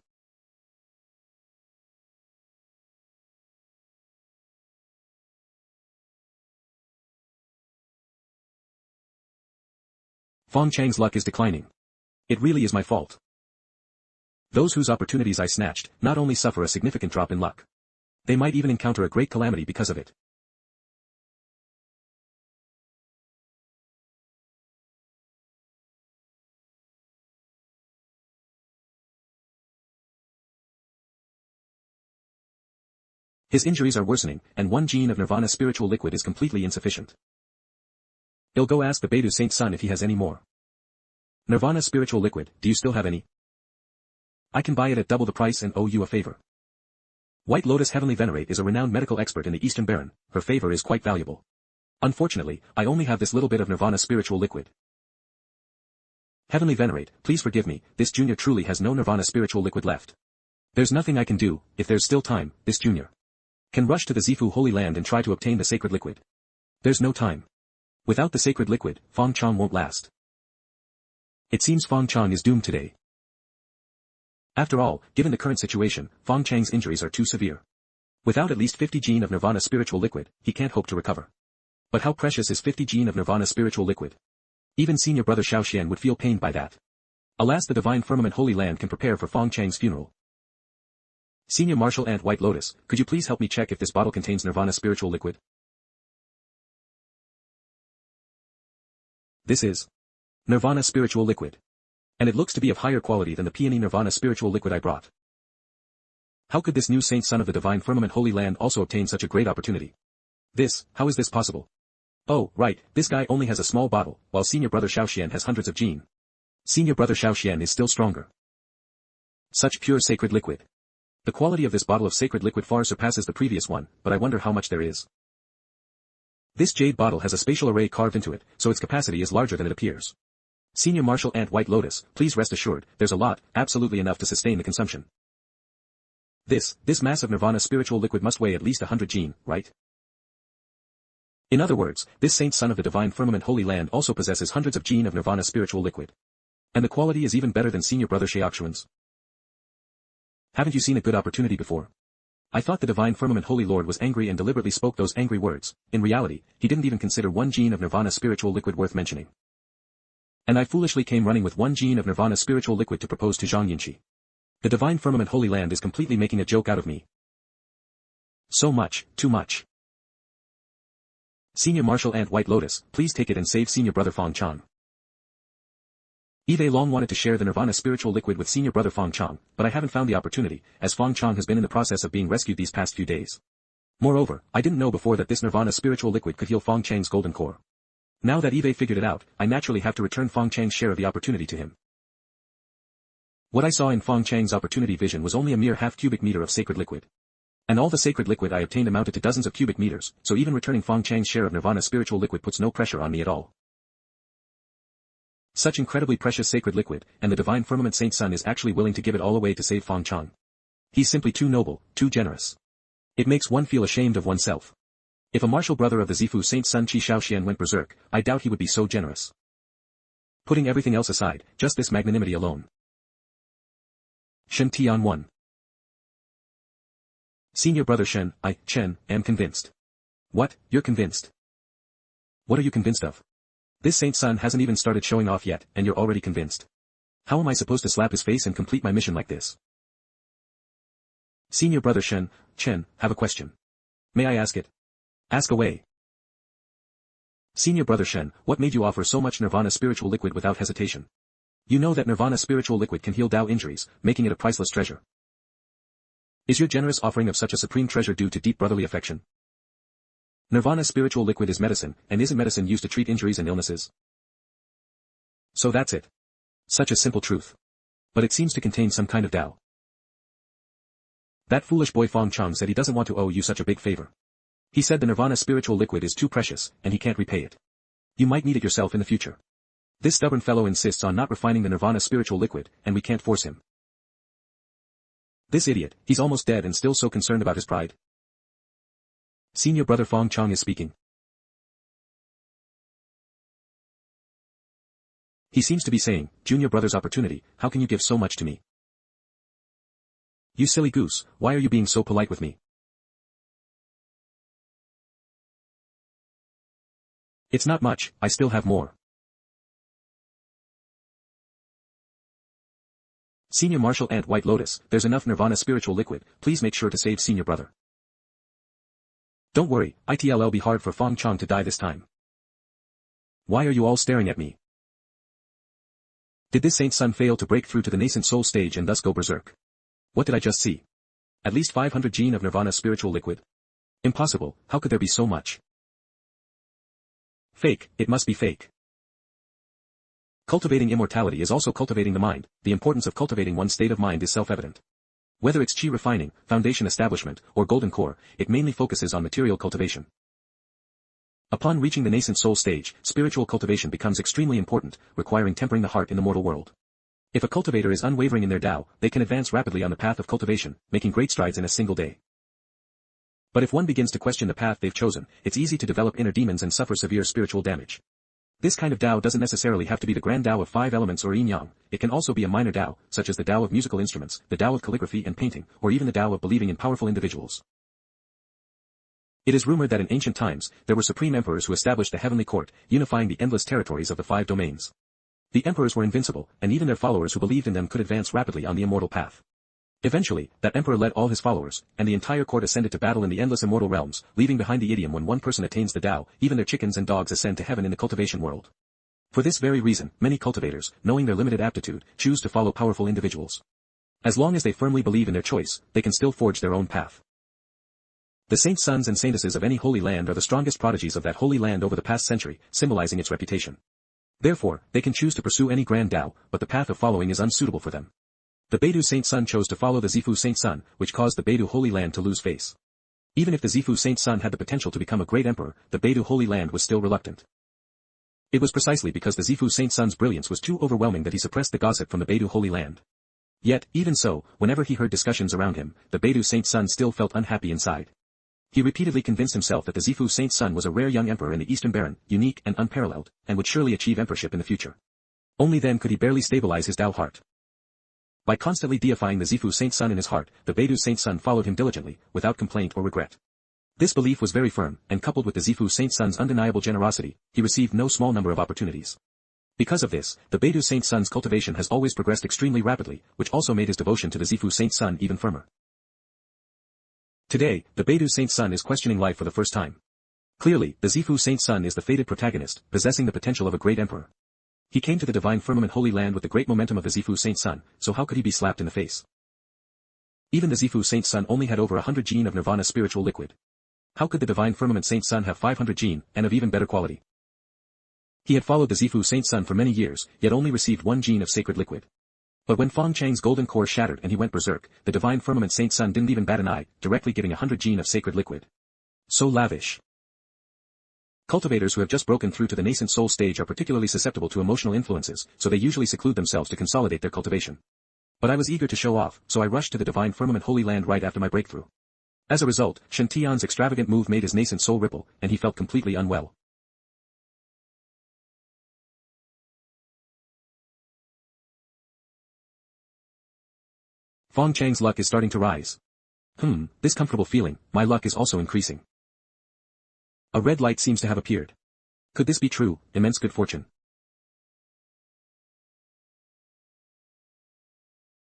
Feng Chang's luck is declining. It really is my fault. Those whose opportunities I snatched, not only suffer a significant drop in luck. They might even encounter a great calamity because of it. His injuries are worsening, and 1 gene of Nirvana spiritual liquid is completely insufficient. I'll go ask the Beidou Saint Son if he has any more. Nirvana spiritual liquid, do you still have any? I can buy it at double the price and owe you a favor. White Lotus Heavenly Venerate is a renowned medical expert in the Eastern Baron, her favor is quite valuable. Unfortunately, I only have this little bit of Nirvana spiritual liquid. Heavenly Venerate, please forgive me, this junior truly has no Nirvana spiritual liquid left. There's nothing I can do, if there's still time, this junior can rush to the Zifu Holy Land and try to obtain the sacred liquid. There's no time. Without the sacred liquid, Fong Chong won't last. It seems Fong Chong is doomed today. After all, given the current situation, Fong Chang's injuries are too severe. Without at least 50 gene of Nirvana spiritual liquid, he can't hope to recover. But how precious is 50 gene of Nirvana spiritual liquid? Even senior brother Xiao Xian would feel pained by that. Alas, the divine firmament Holy Land can prepare for Fong Chang's funeral. Senior Marshal Ant White Lotus, could you please help me check if this bottle contains Nirvana spiritual liquid? This is Nirvana spiritual liquid. And it looks to be of higher quality than the peony Nirvana spiritual liquid I brought. How could this new saint son of the divine firmament Holy Land also obtain such a great opportunity? How is this possible? Oh, right, this guy only has a small bottle, while senior brother Xiao Xian has hundreds of gene. Senior brother Xiao Xian is still stronger. Such pure sacred liquid. The quality of this bottle of sacred liquid far surpasses the previous one, but I wonder how much there is. This jade bottle has a spatial array carved into it, so its capacity is larger than it appears. Senior Marshal Ant White Lotus, please rest assured, there's a lot, absolutely enough to sustain the consumption. This mass of Nirvana spiritual liquid must weigh at least 100 gene, right? In other words, this saint son of the divine firmament Holy Land also possesses hundreds of gene of Nirvana spiritual liquid. And the quality is even better than senior brother Xiaoxuan's. Haven't you seen a good opportunity before? I thought the divine firmament Holy Lord was angry and deliberately spoke those angry words. In reality, he didn't even consider 1 gene of Nirvana spiritual liquid worth mentioning. And I foolishly came running with 1 gene of Nirvana spiritual liquid to propose to Zhang Yinshi. The divine firmament Holy Land is completely making a joke out of me. So much, too much. Senior Marshal Ant White Lotus, please take it and save senior brother Fong Chong. Eve long wanted to share the Nirvana spiritual liquid with senior brother Fong Chong, but I haven't found the opportunity, as Fong Chong has been in the process of being rescued these past few days. Moreover, I didn't know before that this Nirvana spiritual liquid could heal Fong Chang's golden core. Now that Eve figured it out, I naturally have to return Fong Chang's share of the opportunity to him. What I saw in Fong Chang's opportunity vision was only a mere half cubic meter of sacred liquid. And all the sacred liquid I obtained amounted to dozens of cubic meters, so even returning Fong Chang's share of Nirvana spiritual liquid puts no pressure on me at all. Such incredibly precious sacred liquid, and the divine firmament saint son is actually willing to give it all away to save Fong Chong. He's simply too noble, too generous. It makes one feel ashamed of oneself. If a martial brother of the Zifu saint son Qi Shaoxian went berserk, I doubt he would be so generous. Putting everything else aside, just this magnanimity alone. Shen Tian 1. Senior brother Chen, Chen, am convinced. What, you're convinced? What are you convinced of? This saint son hasn't even started showing off yet, and you're already convinced. How am I supposed to slap his face and complete my mission like this? Senior brother Chen, have a question. May I ask it? Ask away. Senior brother Shen, what made you offer so much Nirvana spiritual liquid without hesitation? You know that Nirvana spiritual liquid can heal Dao injuries, making it a priceless treasure. Is your generous offering of such a supreme treasure due to deep brotherly affection? Nirvana spiritual liquid is medicine, and isn't medicine used to treat injuries and illnesses? So that's it. Such a simple truth. But it seems to contain some kind of Dao. That foolish boy Fong Chong said he doesn't want to owe you such a big favor. He said the Nirvana spiritual liquid is too precious, and he can't repay it. You might need it yourself in the future. This stubborn fellow insists on not refining the Nirvana spiritual liquid, and we can't force him. This idiot, he's almost dead and still so concerned about his pride. Senior brother Fong Chong is speaking. He seems to be saying, junior brother's opportunity, how can you give so much to me? You silly goose, why are you being so polite with me? It's not much, I still have more. Senior Marshal Ant White Lotus, there's enough Nirvana spiritual liquid, please make sure to save senior brother. Don't worry, it'll be hard for Fong Chong to die this time. Why are you all staring at me? Did this saint son fail to break through to the nascent soul stage and thus go berserk? What did I just see? At least 500 gene of nirvana spiritual liquid? Impossible, how could there be so much? Fake, it must be fake. Cultivating immortality is also cultivating the mind. The importance of cultivating one's state of mind is self-evident. Whether it's chi refining, foundation establishment, or golden core, it mainly focuses on material cultivation. Upon reaching the nascent soul stage, spiritual cultivation becomes extremely important, requiring tempering the heart in the mortal world. If a cultivator is unwavering in their Tao, they can advance rapidly on the path of cultivation, making great strides in a single day. But if one begins to question the path they've chosen, it's easy to develop inner demons and suffer severe spiritual damage. This kind of Tao doesn't necessarily have to be the grand Tao of 5 elements or yin-yang, it can also be a minor Tao, such as the Tao of musical instruments, the Tao of calligraphy and painting, or even the Tao of believing in powerful individuals. It is rumored that in ancient times, there were supreme emperors who established the heavenly court, unifying the endless territories of the 5 domains. The emperors were invincible, and even their followers who believed in them could advance rapidly on the immortal path. Eventually, that emperor led all his followers, and the entire court ascended to battle in the endless immortal realms, leaving behind the idiom when one person attains the Tao, even their chickens and dogs ascend to heaven in the cultivation world. For this very reason, many cultivators, knowing their limited aptitude, choose to follow powerful individuals. As long as they firmly believe in their choice, they can still forge their own path. The saints' sons and saintesses of any holy land are the strongest prodigies of that holy land over the past century, symbolizing its reputation. Therefore, they can choose to pursue any grand Tao, but the path of following is unsuitable for them. The Baidu saint son chose to follow the Zifu saint son, which caused the Baidu holy land to lose face. Even if the Zifu saint son had the potential to become a great emperor, the Baidu holy land was still reluctant. It was precisely because the Zifu saint son's brilliance was too overwhelming that he suppressed the gossip from the Baidu holy land. Yet, even so, whenever he heard discussions around him, the Baidu saint son still felt unhappy inside. He repeatedly convinced himself that the Zifu saint son was a rare young emperor in the Eastern Baron, unique and unparalleled, and would surely achieve emperorship in the future. Only then could he barely stabilize his Tao heart. By constantly deifying the Zifu saint son in his heart, the Baidu saint son followed him diligently, without complaint or regret. This belief was very firm, and coupled with the Zifu saint son's undeniable generosity, he received no small number of opportunities. Because of this, the Baidu saint son's cultivation has always progressed extremely rapidly, which also made his devotion to the Zifu saint son even firmer. Today, the Baidu saint son is questioning life for the first time. Clearly, the Zifu saint son is the fated protagonist, possessing the potential of a great emperor. He came to the divine firmament holy land with the great momentum of the Zifu saint son, so how could he be slapped in the face? Even the Zifu saint son only had over 100 gene of nirvana spiritual liquid. How could the divine firmament saint son have 500 gene, and of even better quality? He had followed the Zifu saint son for many years, yet only received 1 gene of sacred liquid. But when Fong Chang's golden core shattered and he went berserk, the divine firmament saint son didn't even bat an eye, directly giving 100 gene of sacred liquid. So lavish. Cultivators who have just broken through to the nascent soul stage are particularly susceptible to emotional influences, so they usually seclude themselves to consolidate their cultivation. But I was eager to show off, so I rushed to the divine firmament holy land right after my breakthrough. As a result, Shen Tian's extravagant move made his nascent soul ripple, and he felt completely unwell. Fong Chang's luck is starting to rise. This comfortable feeling, my luck is also increasing. A red light seems to have appeared. Could this be true, immense good fortune?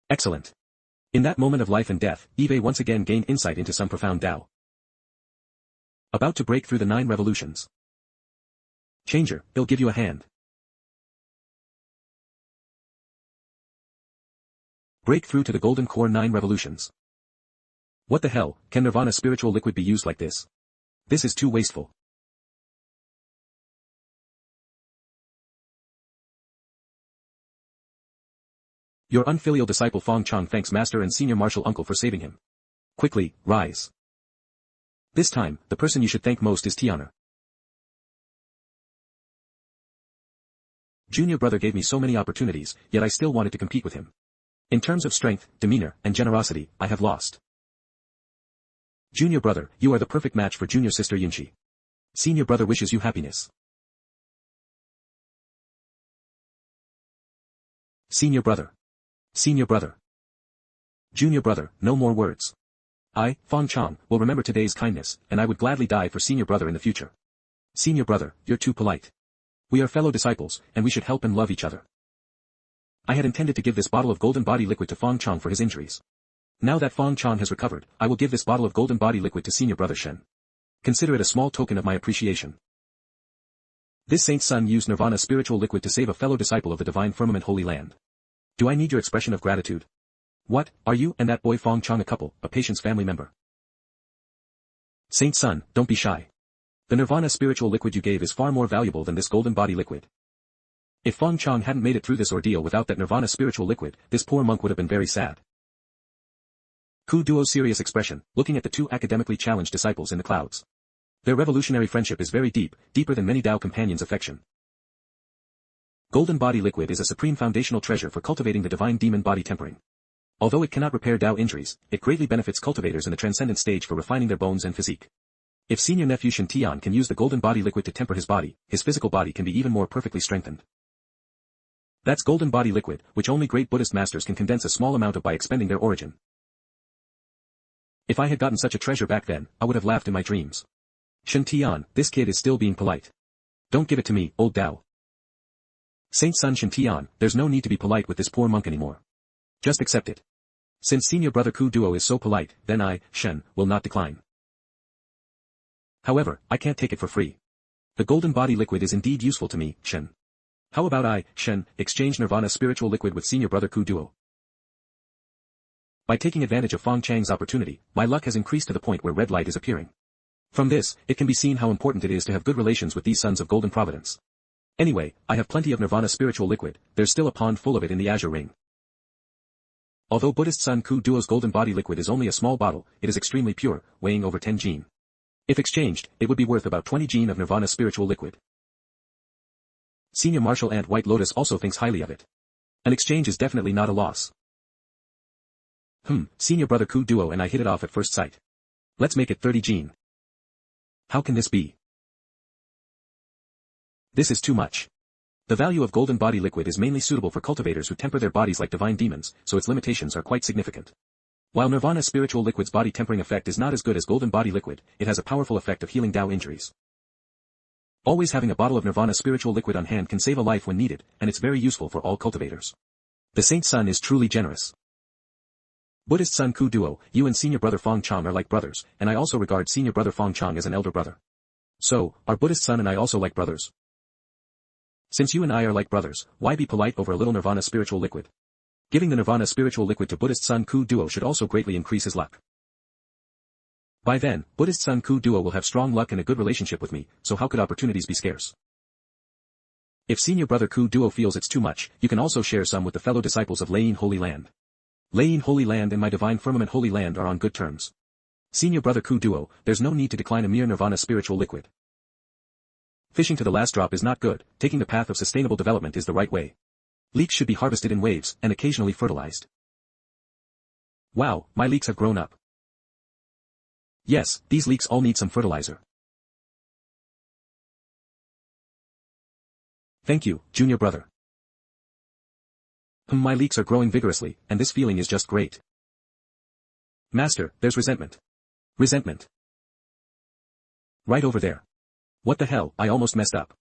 Excellent. In that moment of life and death, Eve once again gained insight into some profound Tao. About to break through the 9 revolutions. Changer, he'll give you a hand. Break through to the golden core 9 revolutions. What the hell, can nirvana spiritual liquid be used like this? This is too wasteful. Your unfilial disciple Fong Chang thanks master and senior martial uncle for saving him. Quickly, rise. This time, the person you should thank most is Tiana. Junior brother gave me so many opportunities, yet I still wanted to compete with him. In terms of strength, demeanor, and generosity, I have lost. Junior brother, you are the perfect match for junior sister Yunchi. Senior brother wishes you happiness. Senior brother. Senior brother. Junior brother, no more words. I, Fong Chang, will remember today's kindness, and I would gladly die for senior brother in the future. Senior brother, you're too polite. We are fellow disciples, and we should help and love each other. I had intended to give this bottle of golden body liquid to Fong Chang for his injuries. Now that Fong Chang has recovered, I will give this bottle of golden body liquid to senior brother Shen. Consider it a small token of my appreciation. This saint's son used nirvana spiritual liquid to save a fellow disciple of the divine firmament holy land. Do I need your expression of gratitude? What, are you and that boy Fong Chong a couple, a patient's family member? Saint Sun, don't be shy. The Nirvana spiritual liquid you gave is far more valuable than this golden body liquid. If Fong Chong hadn't made it through this ordeal without that Nirvana spiritual liquid, this poor monk would have been very sad. Ku Duo's serious expression, looking at the two academically challenged disciples in the clouds. Their revolutionary friendship is very deep, deeper than many Tao companions' affection. Golden body liquid is a supreme foundational treasure for cultivating the divine demon body tempering. Although it cannot repair Tao injuries, it greatly benefits cultivators in the transcendent stage for refining their bones and physique. If senior nephew Shen Tian can use the golden body liquid to temper his body, his physical body can be even more perfectly strengthened. That's golden body liquid, which only great Buddhist masters can condense a small amount of by expending their origin. If I had gotten such a treasure back then, I would have laughed in my dreams. Shen Tian, this kid is still being polite. Don't give it to me, old Tao. Saint Sun Shen Tian, there's no need to be polite with this poor monk anymore. Just accept it. Since senior brother Ku Duo is so polite, then I, Shen, will not decline. However, I can't take it for free. The golden body liquid is indeed useful to me, Shen. How about I, Shen, exchange Nirvana spiritual liquid with senior brother Ku Duo? By taking advantage of Fong Chang's opportunity, my luck has increased to the point where red light is appearing. From this, it can be seen how important it is to have good relations with these sons of Golden Providence. Anyway, I have plenty of Nirvana spiritual liquid, there's still a pond full of it in the azure ring. Although Buddhist son Ku Duo's golden body liquid is only a small bottle, it is extremely pure, weighing over 10 jin. If exchanged, it would be worth about 20 jin of Nirvana spiritual liquid. Senior Martial Ant White Lotus also thinks highly of it. An exchange is definitely not a loss. Senior brother Ku Duo and I hit it off at first sight. Let's make it 30 jin. How can this be? This is too much. The value of golden body liquid is mainly suitable for cultivators who temper their bodies like divine demons, so its limitations are quite significant. While Nirvana spiritual liquid's body tempering effect is not as good as golden body liquid, it has a powerful effect of healing Tao injuries. Always having a bottle of Nirvana spiritual liquid on hand can save a life when needed, and it's very useful for all cultivators. The Saint Sun is truly generous. Buddhist son Ku Duo, you and senior brother Fong Chong are like brothers, and I also regard senior brother Fong Chong as an elder brother. So, are Buddhist son and I also like brothers? Since you and I are like brothers, why be polite over a little Nirvana spiritual liquid? Giving the Nirvana spiritual liquid to Buddhist son Ku Duo should also greatly increase his luck. By then, Buddhist son Ku Duo will have strong luck and a good relationship with me, so how could opportunities be scarce? If senior brother Ku Duo feels it's too much, you can also share some with the fellow disciples of Layin Holy Land. Layin Holy Land and my divine firmament Holy Land are on good terms. Senior brother Ku Duo, there's no need to decline a mere Nirvana spiritual liquid. Fishing to the last drop is not good, taking the path of sustainable development is the right way. Leeks should be harvested in waves, and occasionally fertilized. Wow, my leeks have grown up. Yes, these leeks all need some fertilizer. Thank you, junior brother. My leeks are growing vigorously, and this feeling is just great. Master, there's resentment. Resentment. Right over there. What the hell, I almost messed up.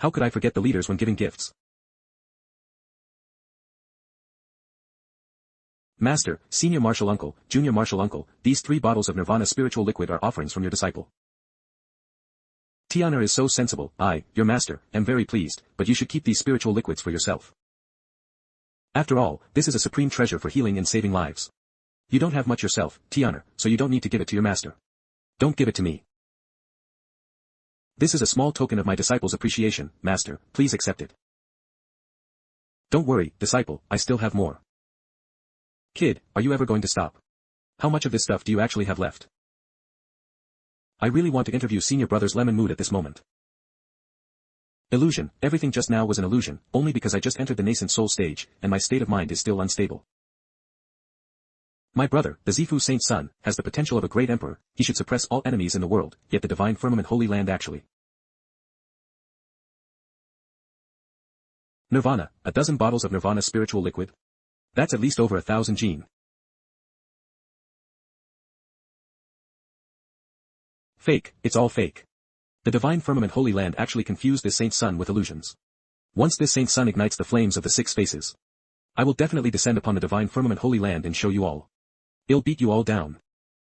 How could I forget the leaders when giving gifts? Master, senior martial uncle, junior martial uncle, these 3 bottles of Nirvana spiritual liquid are offerings from your disciple. Tiana is so sensible, I, your master, am very pleased, but you should keep these spiritual liquids for yourself. After all, this is a supreme treasure for healing and saving lives. You don't have much yourself, Tiana, so you don't need to give it to your master. Don't give it to me. This is a small token of my disciple's appreciation, master, please accept it. Don't worry, disciple, I still have more. Kid, are you ever going to stop? How much of this stuff do you actually have left? I really want to interview senior brother's lemon mood at this moment. Illusion, everything just now was an illusion, only because I just entered the nascent soul stage, and my state of mind is still unstable. My brother, the Zifu Saint Sun, has the potential of a great emperor, he should suppress all enemies in the world, yet the divine firmament Holy Land actually. Nirvana, a dozen bottles of Nirvana spiritual liquid? That's at least over 1,000 jin. Fake, it's all fake. The divine firmament Holy Land actually confused this Saint Sun with illusions. Once this Saint Sun ignites the flames of the 6 faces, I will definitely descend upon the divine firmament Holy Land and show you all. I'll beat you all down.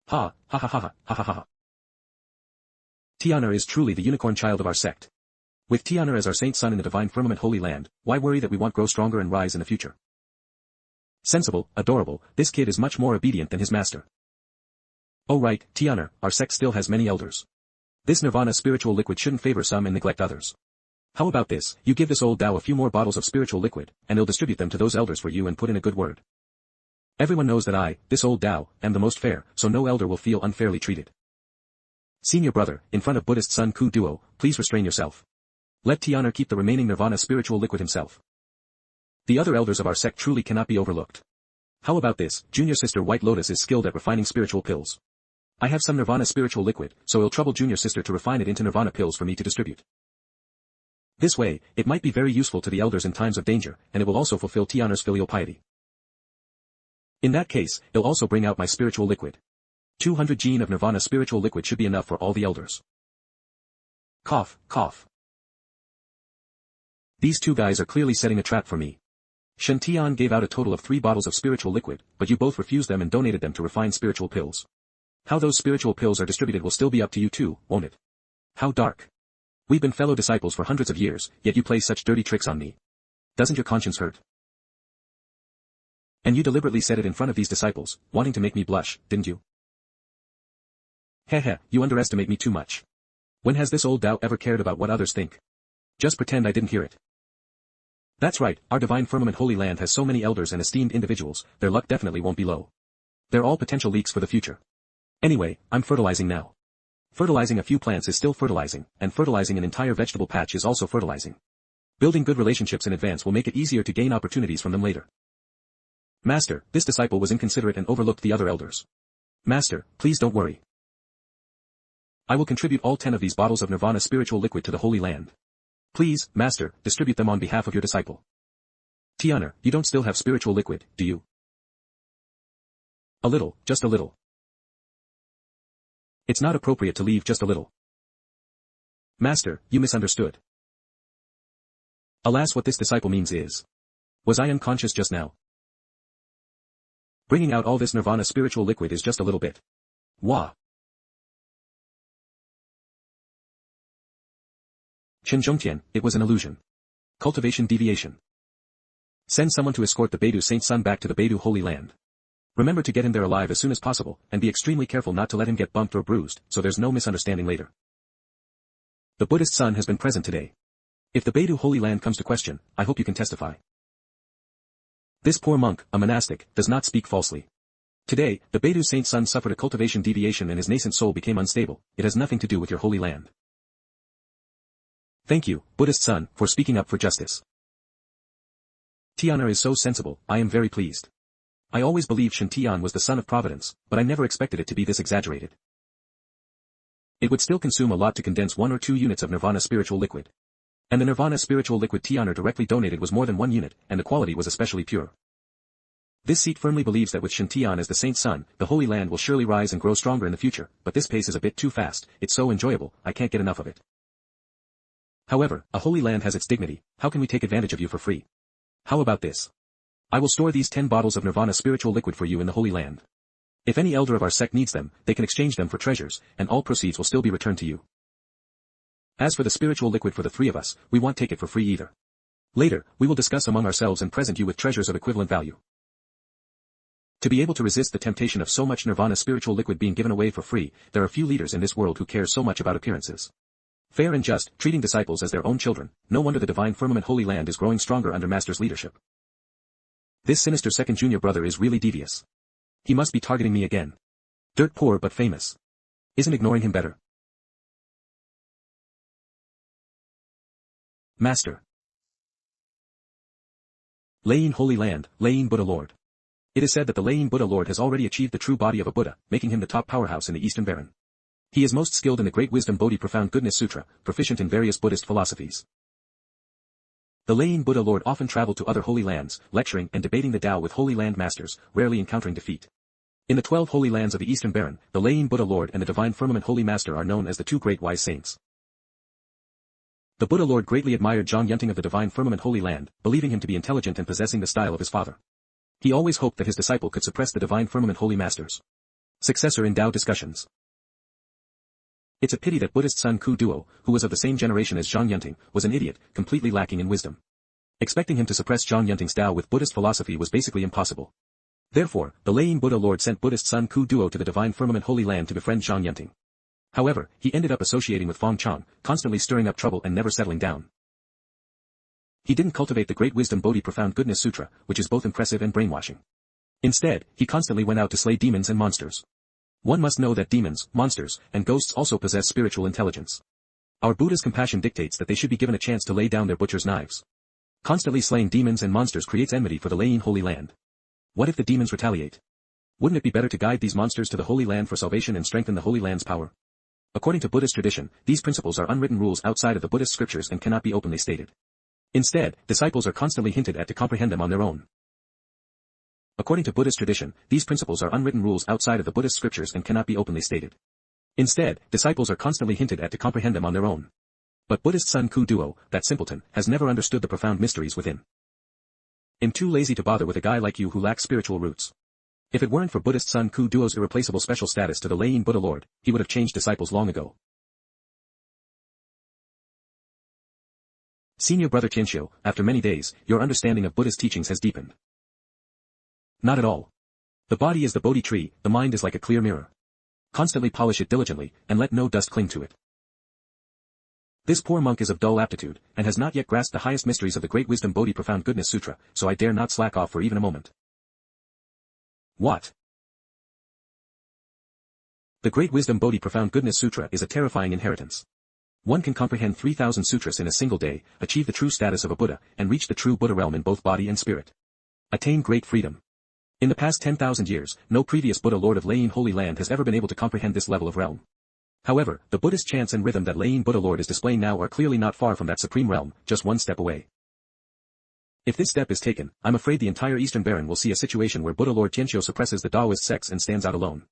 Ha, ha ha ha ha, ha ha ha ha. Tiana is truly the unicorn child of our sect. With Tiana as our Saint Sun in the divine firmament Holy Land, why worry that we won't grow stronger and rise in the future? Sensible, adorable, this kid is much more obedient than his master. Oh right, Tianer, our sect still has many elders. This nirvana spiritual liquid shouldn't favor some and neglect others. How about this, you give this old Dao a few more bottles of spiritual liquid, and he'll distribute them to those elders for you and put in a good word. Everyone knows that I, this old Dao, am the most fair, so no elder will feel unfairly treated. Senior brother, in front of Buddhist Sun Ku Duo, please restrain yourself. Let Tianer keep the remaining nirvana spiritual liquid himself. The other elders of our sect truly cannot be overlooked. How about this, junior sister White Lotus is skilled at refining spiritual pills. I have some nirvana spiritual liquid, so it'll trouble junior sister to refine it into nirvana pills for me to distribute. This way, it might be very useful to the elders in times of danger, and it will also fulfill Tianer's filial piety. In that case, it'll also bring out my spiritual liquid. 200 gene of nirvana spiritual liquid should be enough for all the elders. Cough, cough. These two guys are clearly setting a trap for me. Shen Tian gave out a total of 3 bottles of spiritual liquid, but you both refused them and donated them to refine spiritual pills. How those spiritual pills are distributed will still be up to you too, won't it? How dark. We've been fellow disciples for hundreds of years, yet you play such dirty tricks on me. Doesn't your conscience hurt? And you deliberately said it in front of these disciples, wanting to make me blush, didn't you? Heh, you underestimate me too much. When has this old Dao ever cared about what others think? Just pretend I didn't hear it. That's right, our divine firmament Holy Land has so many elders and esteemed individuals, their luck definitely won't be low. They're all potential leaks for the future. Anyway, I'm fertilizing now. Fertilizing a few plants is still fertilizing, and fertilizing an entire vegetable patch is also fertilizing. Building good relationships in advance will make it easier to gain opportunities from them later. Master, this disciple was inconsiderate and overlooked the other elders. Master, please don't worry. I will contribute all 10 of these bottles of nirvana spiritual liquid to the Holy Land. Please, Master, distribute them on behalf of your disciple. Tianer, you don't still have spiritual liquid, do you? A little, just a little. It's not appropriate to leave just a little. Master, you misunderstood. Alas, what this disciple means is. Was I unconscious just now? Bringing out all this nirvana spiritual liquid is just a little bit. Wah. Shen Tian, it was an illusion. Cultivation deviation. Send someone to escort the Beidou Saint Sun back to the Beidou Holy Land. Remember to get him there alive as soon as possible, and be extremely careful not to let him get bumped or bruised, so there's no misunderstanding later. The Buddhist Sun has been present today. If the Beidou Holy Land comes to question, I hope you can testify. This poor monk, a monastic, does not speak falsely. Today, the Beidou Saint Sun suffered a cultivation deviation and his nascent soul became unstable. It has nothing to do with your Holy Land. Thank you, Buddhist Sun, for speaking up for justice. Tianer is so sensible, I am very pleased. I always believed Shen Tian was the son of Providence, but I never expected it to be this exaggerated. It would still consume a lot to condense 1 or 2 units of nirvana spiritual liquid. And the nirvana spiritual liquid Tianer directly donated was more than 1 unit, and the quality was especially pure. This seat firmly believes that with Shen Tian as the Saint's son, the Holy Land will surely rise and grow stronger in the future, but this pace is a bit too fast, it's so enjoyable, I can't get enough of it. However, a Holy Land has its dignity, how can we take advantage of you for free? How about this? I will store these 10 bottles of nirvana spiritual liquid for you in the Holy Land. If any elder of our sect needs them, they can exchange them for treasures, and all proceeds will still be returned to you. As for the spiritual liquid for the 3 of us, we won't take it for free either. Later, we will discuss among ourselves and present you with treasures of equivalent value. To be able to resist the temptation of so much nirvana spiritual liquid being given away for free, there are few leaders in this world who care so much about appearances. Fair and just, treating disciples as their own children, no wonder the divine firmament Holy Land is growing stronger under Master's leadership. This sinister second junior brother is really devious. He must be targeting me again. Dirt poor but famous. Isn't ignoring him better? Master. Layin Holy Land, Layin Buddha Lord. It is said that the Layin Buddha Lord has already achieved the true body of a Buddha, making him the top powerhouse in the Eastern Baron. He is most skilled in the Great Wisdom Bodhi Profound Goodness Sutra, proficient in various Buddhist philosophies. The Layin Buddha Lord often traveled to other holy lands, lecturing and debating the Tao with Holy Land masters, rarely encountering defeat. In the 12 holy lands of the Eastern Baron, the Layin Buddha Lord and the Divine Firmament Holy Master are known as the 2 great wise saints. The Buddha Lord greatly admired Zhang Yunting of the Divine Firmament Holy Land, believing him to be intelligent and possessing the style of his father. He always hoped that his disciple could suppress the Divine Firmament Holy Masters. Successor in Tao discussions. It's a pity that Buddhist Sun Ku Duo, who was of the same generation as Zhang Yunting, was an idiot, completely lacking in wisdom. Expecting him to suppress Zhang Yunting's Tao with Buddhist philosophy was basically impossible. Therefore, the Lane Buddha Lord sent Buddhist son Ku Duo to the divine firmament Holy Land to befriend Zhang Yunting. However, he ended up associating with Fong Chang, constantly stirring up trouble and never settling down. He didn't cultivate the Great Wisdom Bodhi Profound Goodness Sutra, which is both impressive and brainwashing. Instead, he constantly went out to slay demons and monsters. One must know that demons, monsters, and ghosts also possess spiritual intelligence. Our Buddha's compassion dictates that they should be given a chance to lay down their butcher's knives. Constantly slaying demons and monsters creates enmity for the Lane Holy Land. What if the demons retaliate? Wouldn't it be better to guide these monsters to the Holy Land for salvation and strengthen the Holy Land's power? According to Buddhist tradition, these principles are unwritten rules outside of the Buddhist scriptures and cannot be openly stated. Instead, disciples are constantly hinted at to comprehend them on their own. According to Buddhist tradition, these principles are unwritten rules outside of the Buddhist scriptures and cannot be openly stated. Instead, disciples are constantly hinted at to comprehend them on their own. But Buddhist son Ku Duo, that simpleton, has never understood the profound mysteries within. I'm too lazy to bother with a guy like you who lacks spiritual roots. If it weren't for Buddhist son Ku Duo's irreplaceable special status to the Lane Buddha Lord, he would have changed disciples long ago. Senior Brother Tianxiu, after many days, your understanding of Buddha's teachings has deepened. Not at all. The body is the Bodhi tree, the mind is like a clear mirror. Constantly polish it diligently, and let no dust cling to it. This poor monk is of dull aptitude, and has not yet grasped the highest mysteries of the Great Wisdom Bodhi Profound Goodness Sutra, so I dare not slack off for even a moment. What? The Great Wisdom Bodhi Profound Goodness Sutra is a terrifying inheritance. One can comprehend 3,000 sutras in a single day, achieve the true status of a Buddha, and reach the true Buddha realm in both body and spirit. Attain great freedom. In the past 10,000 years, no previous Buddha Lord of Lane Holy Land has ever been able to comprehend this level of realm. However, the Buddhist chants and rhythm that Lane Buddha Lord is displaying now are clearly not far from that supreme realm, just one step away. If this step is taken, I'm afraid the entire Eastern Baron will see a situation where Buddha Lord Tianxiu suppresses the Taoist sects and stands out alone.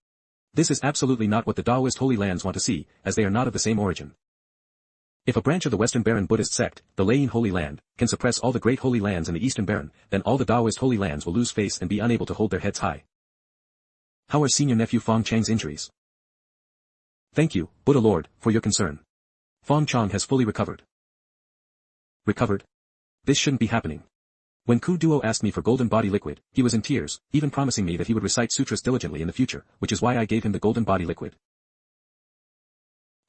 This is absolutely not what the Taoist Holy Lands want to see, as they are not of the same origin. If a branch of the Western Baron Buddhist sect, the Lane Holy Land, can suppress all the great holy lands in the Eastern Baron, then all the Taoist Holy Lands will lose face and be unable to hold their heads high. How are senior nephew Fong Chang's injuries? Thank you, Buddha Lord, for your concern. Fong Chang has fully recovered. Recovered? This shouldn't be happening. When Ku Duo asked me for golden body liquid, he was in tears, even promising me that he would recite sutras diligently in the future, which is why I gave him the golden body liquid.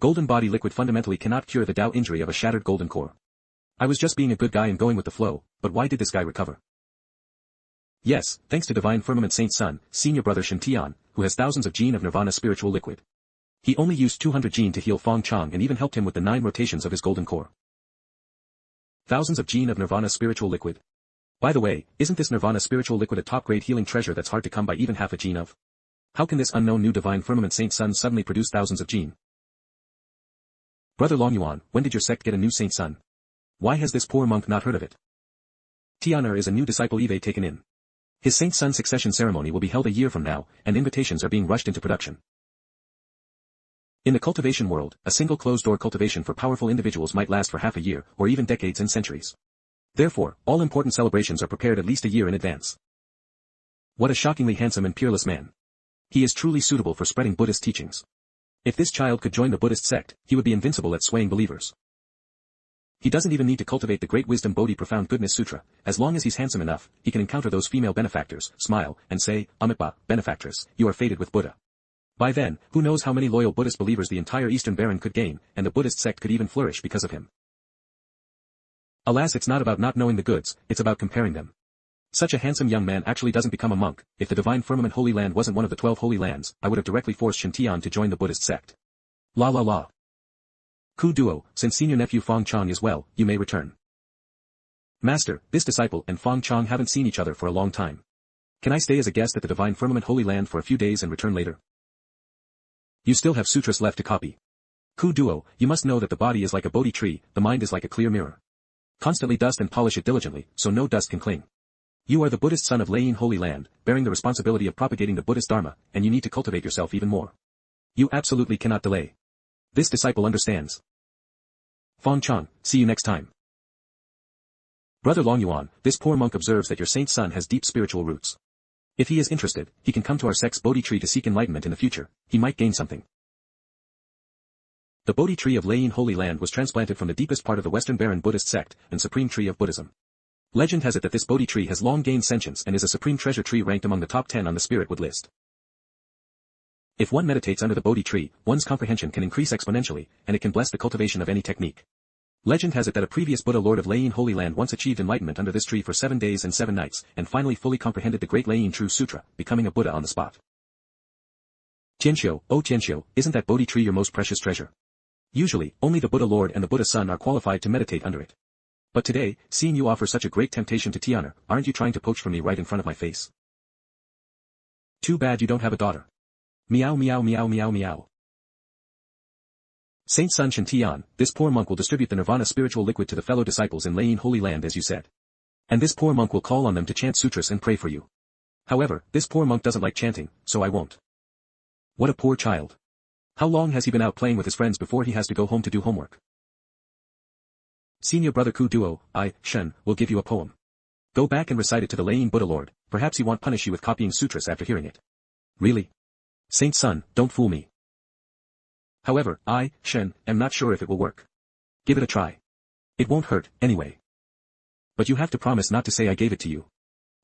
Golden body liquid fundamentally cannot cure the Tao injury of a shattered golden core. I was just being a good guy and going with the flow, but why did this guy recover? Yes, thanks to Divine Firmament Saint's son, Senior Brother Shen Tian, who has thousands of gene of nirvana spiritual liquid. He only used 200 gene to heal Fong Chang and even helped him with the 9 rotations of his golden core. Thousands of gene of nirvana spiritual liquid. By the way, isn't this nirvana spiritual liquid a top-grade healing treasure that's hard to come by even half a gene of? How can this unknown new Divine Firmament Saint's son suddenly produce thousands of gene? Brother Longyuan, when did your sect get a new saint son? Why has this poor monk not heard of it? Tianer is a new disciple Eve taken in. His saint son succession ceremony will be held a year from now, and invitations are being rushed into production. In the cultivation world, a single closed-door cultivation for powerful individuals might last for half a year, or even decades and centuries. Therefore, all important celebrations are prepared at least a year in advance. What a shockingly handsome and peerless man. He is truly suitable for spreading Buddhist teachings. If this child could join the Buddhist sect, he would be invincible at swaying believers. He doesn't even need to cultivate the Great Wisdom Bodhi Profound Goodness Sutra. As long as he's handsome enough, he can encounter those female benefactors, smile, and say, Amitabha, benefactress, you are fated with Buddha. By then, who knows how many loyal Buddhist believers the entire Eastern Baron could gain, and the Buddhist sect could even flourish because of him. Alas, it's not about not knowing the goods, it's about comparing them. Such a handsome young man actually doesn't become a monk. If the Divine Firmament Holy Land wasn't one of the 12 holy lands, I would have directly forced Shen Tian to join the Buddhist sect. La la la. Ku Duo, since senior nephew Fong Chang is well, you may return. Master, this disciple and Fong Chang haven't seen each other for a long time. Can I stay as a guest at the Divine Firmament Holy Land for a few days and return later? You still have sutras left to copy. Ku Duo, you must know that the body is like a Bodhi tree, the mind is like a clear mirror. Constantly dust and polish it diligently, so no dust can cling. You are the Buddhist son of Lane Holy Land, bearing the responsibility of propagating the Buddhist Dharma, and you need to cultivate yourself even more. You absolutely cannot delay. This disciple understands. Fong Chang, see you next time. Brother Longyuan, this poor monk observes that your saint son has deep spiritual roots. If he is interested, he can come to our sect's Bodhi tree to seek enlightenment in the future. He might gain something. The Bodhi tree of Lane Holy Land was transplanted from the deepest part of the Western Baron Buddhist sect, and supreme tree of Buddhism. Legend has it that this Bodhi tree has long gained sentience and is a supreme treasure tree ranked among the top 10 on the spirit wood list. If one meditates under the Bodhi tree, one's comprehension can increase exponentially, and it can bless the cultivation of any technique. Legend has it that a previous Buddha Lord of Lane Holy Land once achieved enlightenment under this tree for 7 days and 7 nights, and finally fully comprehended the Great Lane True Sutra, becoming a Buddha on the spot. Tianxiu, oh Tianxiu, isn't that Bodhi tree your most precious treasure? Usually, only the Buddha Lord and the Buddha Son are qualified to meditate under it. But today, seeing you offer such a great temptation to Tianer, aren't you trying to poach from me right in front of my face? Too bad you don't have a daughter. Meow meow meow meow meow. Saint Sun Shen Tian, this poor monk will distribute the nirvana spiritual liquid to the fellow disciples in Lane Holy Land as you said. And this poor monk will call on them to chant sutras and pray for you. However, this poor monk doesn't like chanting, so I won't. What a poor child. How long has he been out playing with his friends before he has to go home to do homework? Senior brother Ku Duo, I, Shen, will give you a poem. Go back and recite it to the Lane Buddha Lord, perhaps he won't punish you with copying sutras after hearing it. Really? Saint Sun, don't fool me. However, I, Shen, am not sure if it will work. Give it a try. It won't hurt, anyway. But you have to promise not to say I gave it to you.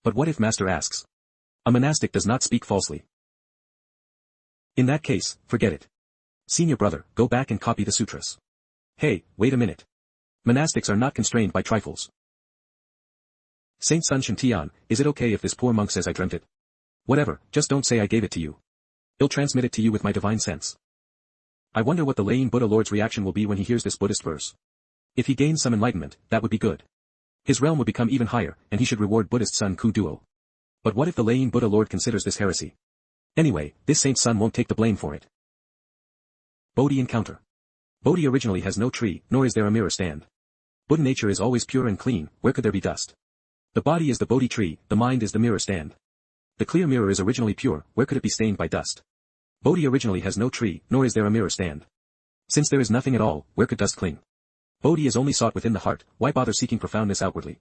But what if Master asks? A monastic does not speak falsely. In that case, forget it. Senior brother, go back and copy the sutras. Hey, wait a minute. Monastics are not constrained by trifles. Saint Sun Shen Tian, is it okay if this poor monk says I dreamt it? Whatever, just don't say I gave it to you. I'll transmit it to you with my divine sense. I wonder what the Lane Buddha Lord's reaction will be when he hears this Buddhist verse. If he gains some enlightenment, that would be good. His realm would become even higher, and he should reward Buddhist son Ku Duo. But what if the Lane Buddha Lord considers this heresy? Anyway, this Saint Sun won't take the blame for it. Bodhi encounter. Bodhi originally has no tree, nor is there a mirror stand. Buddha nature is always pure and clean, where could there be dust? The body is the Bodhi tree, the mind is the mirror stand. The clear mirror is originally pure, where could it be stained by dust? Bodhi originally has no tree, nor is there a mirror stand. Since there is nothing at all, where could dust cling? Bodhi is only sought within the heart, why bother seeking profoundness outwardly?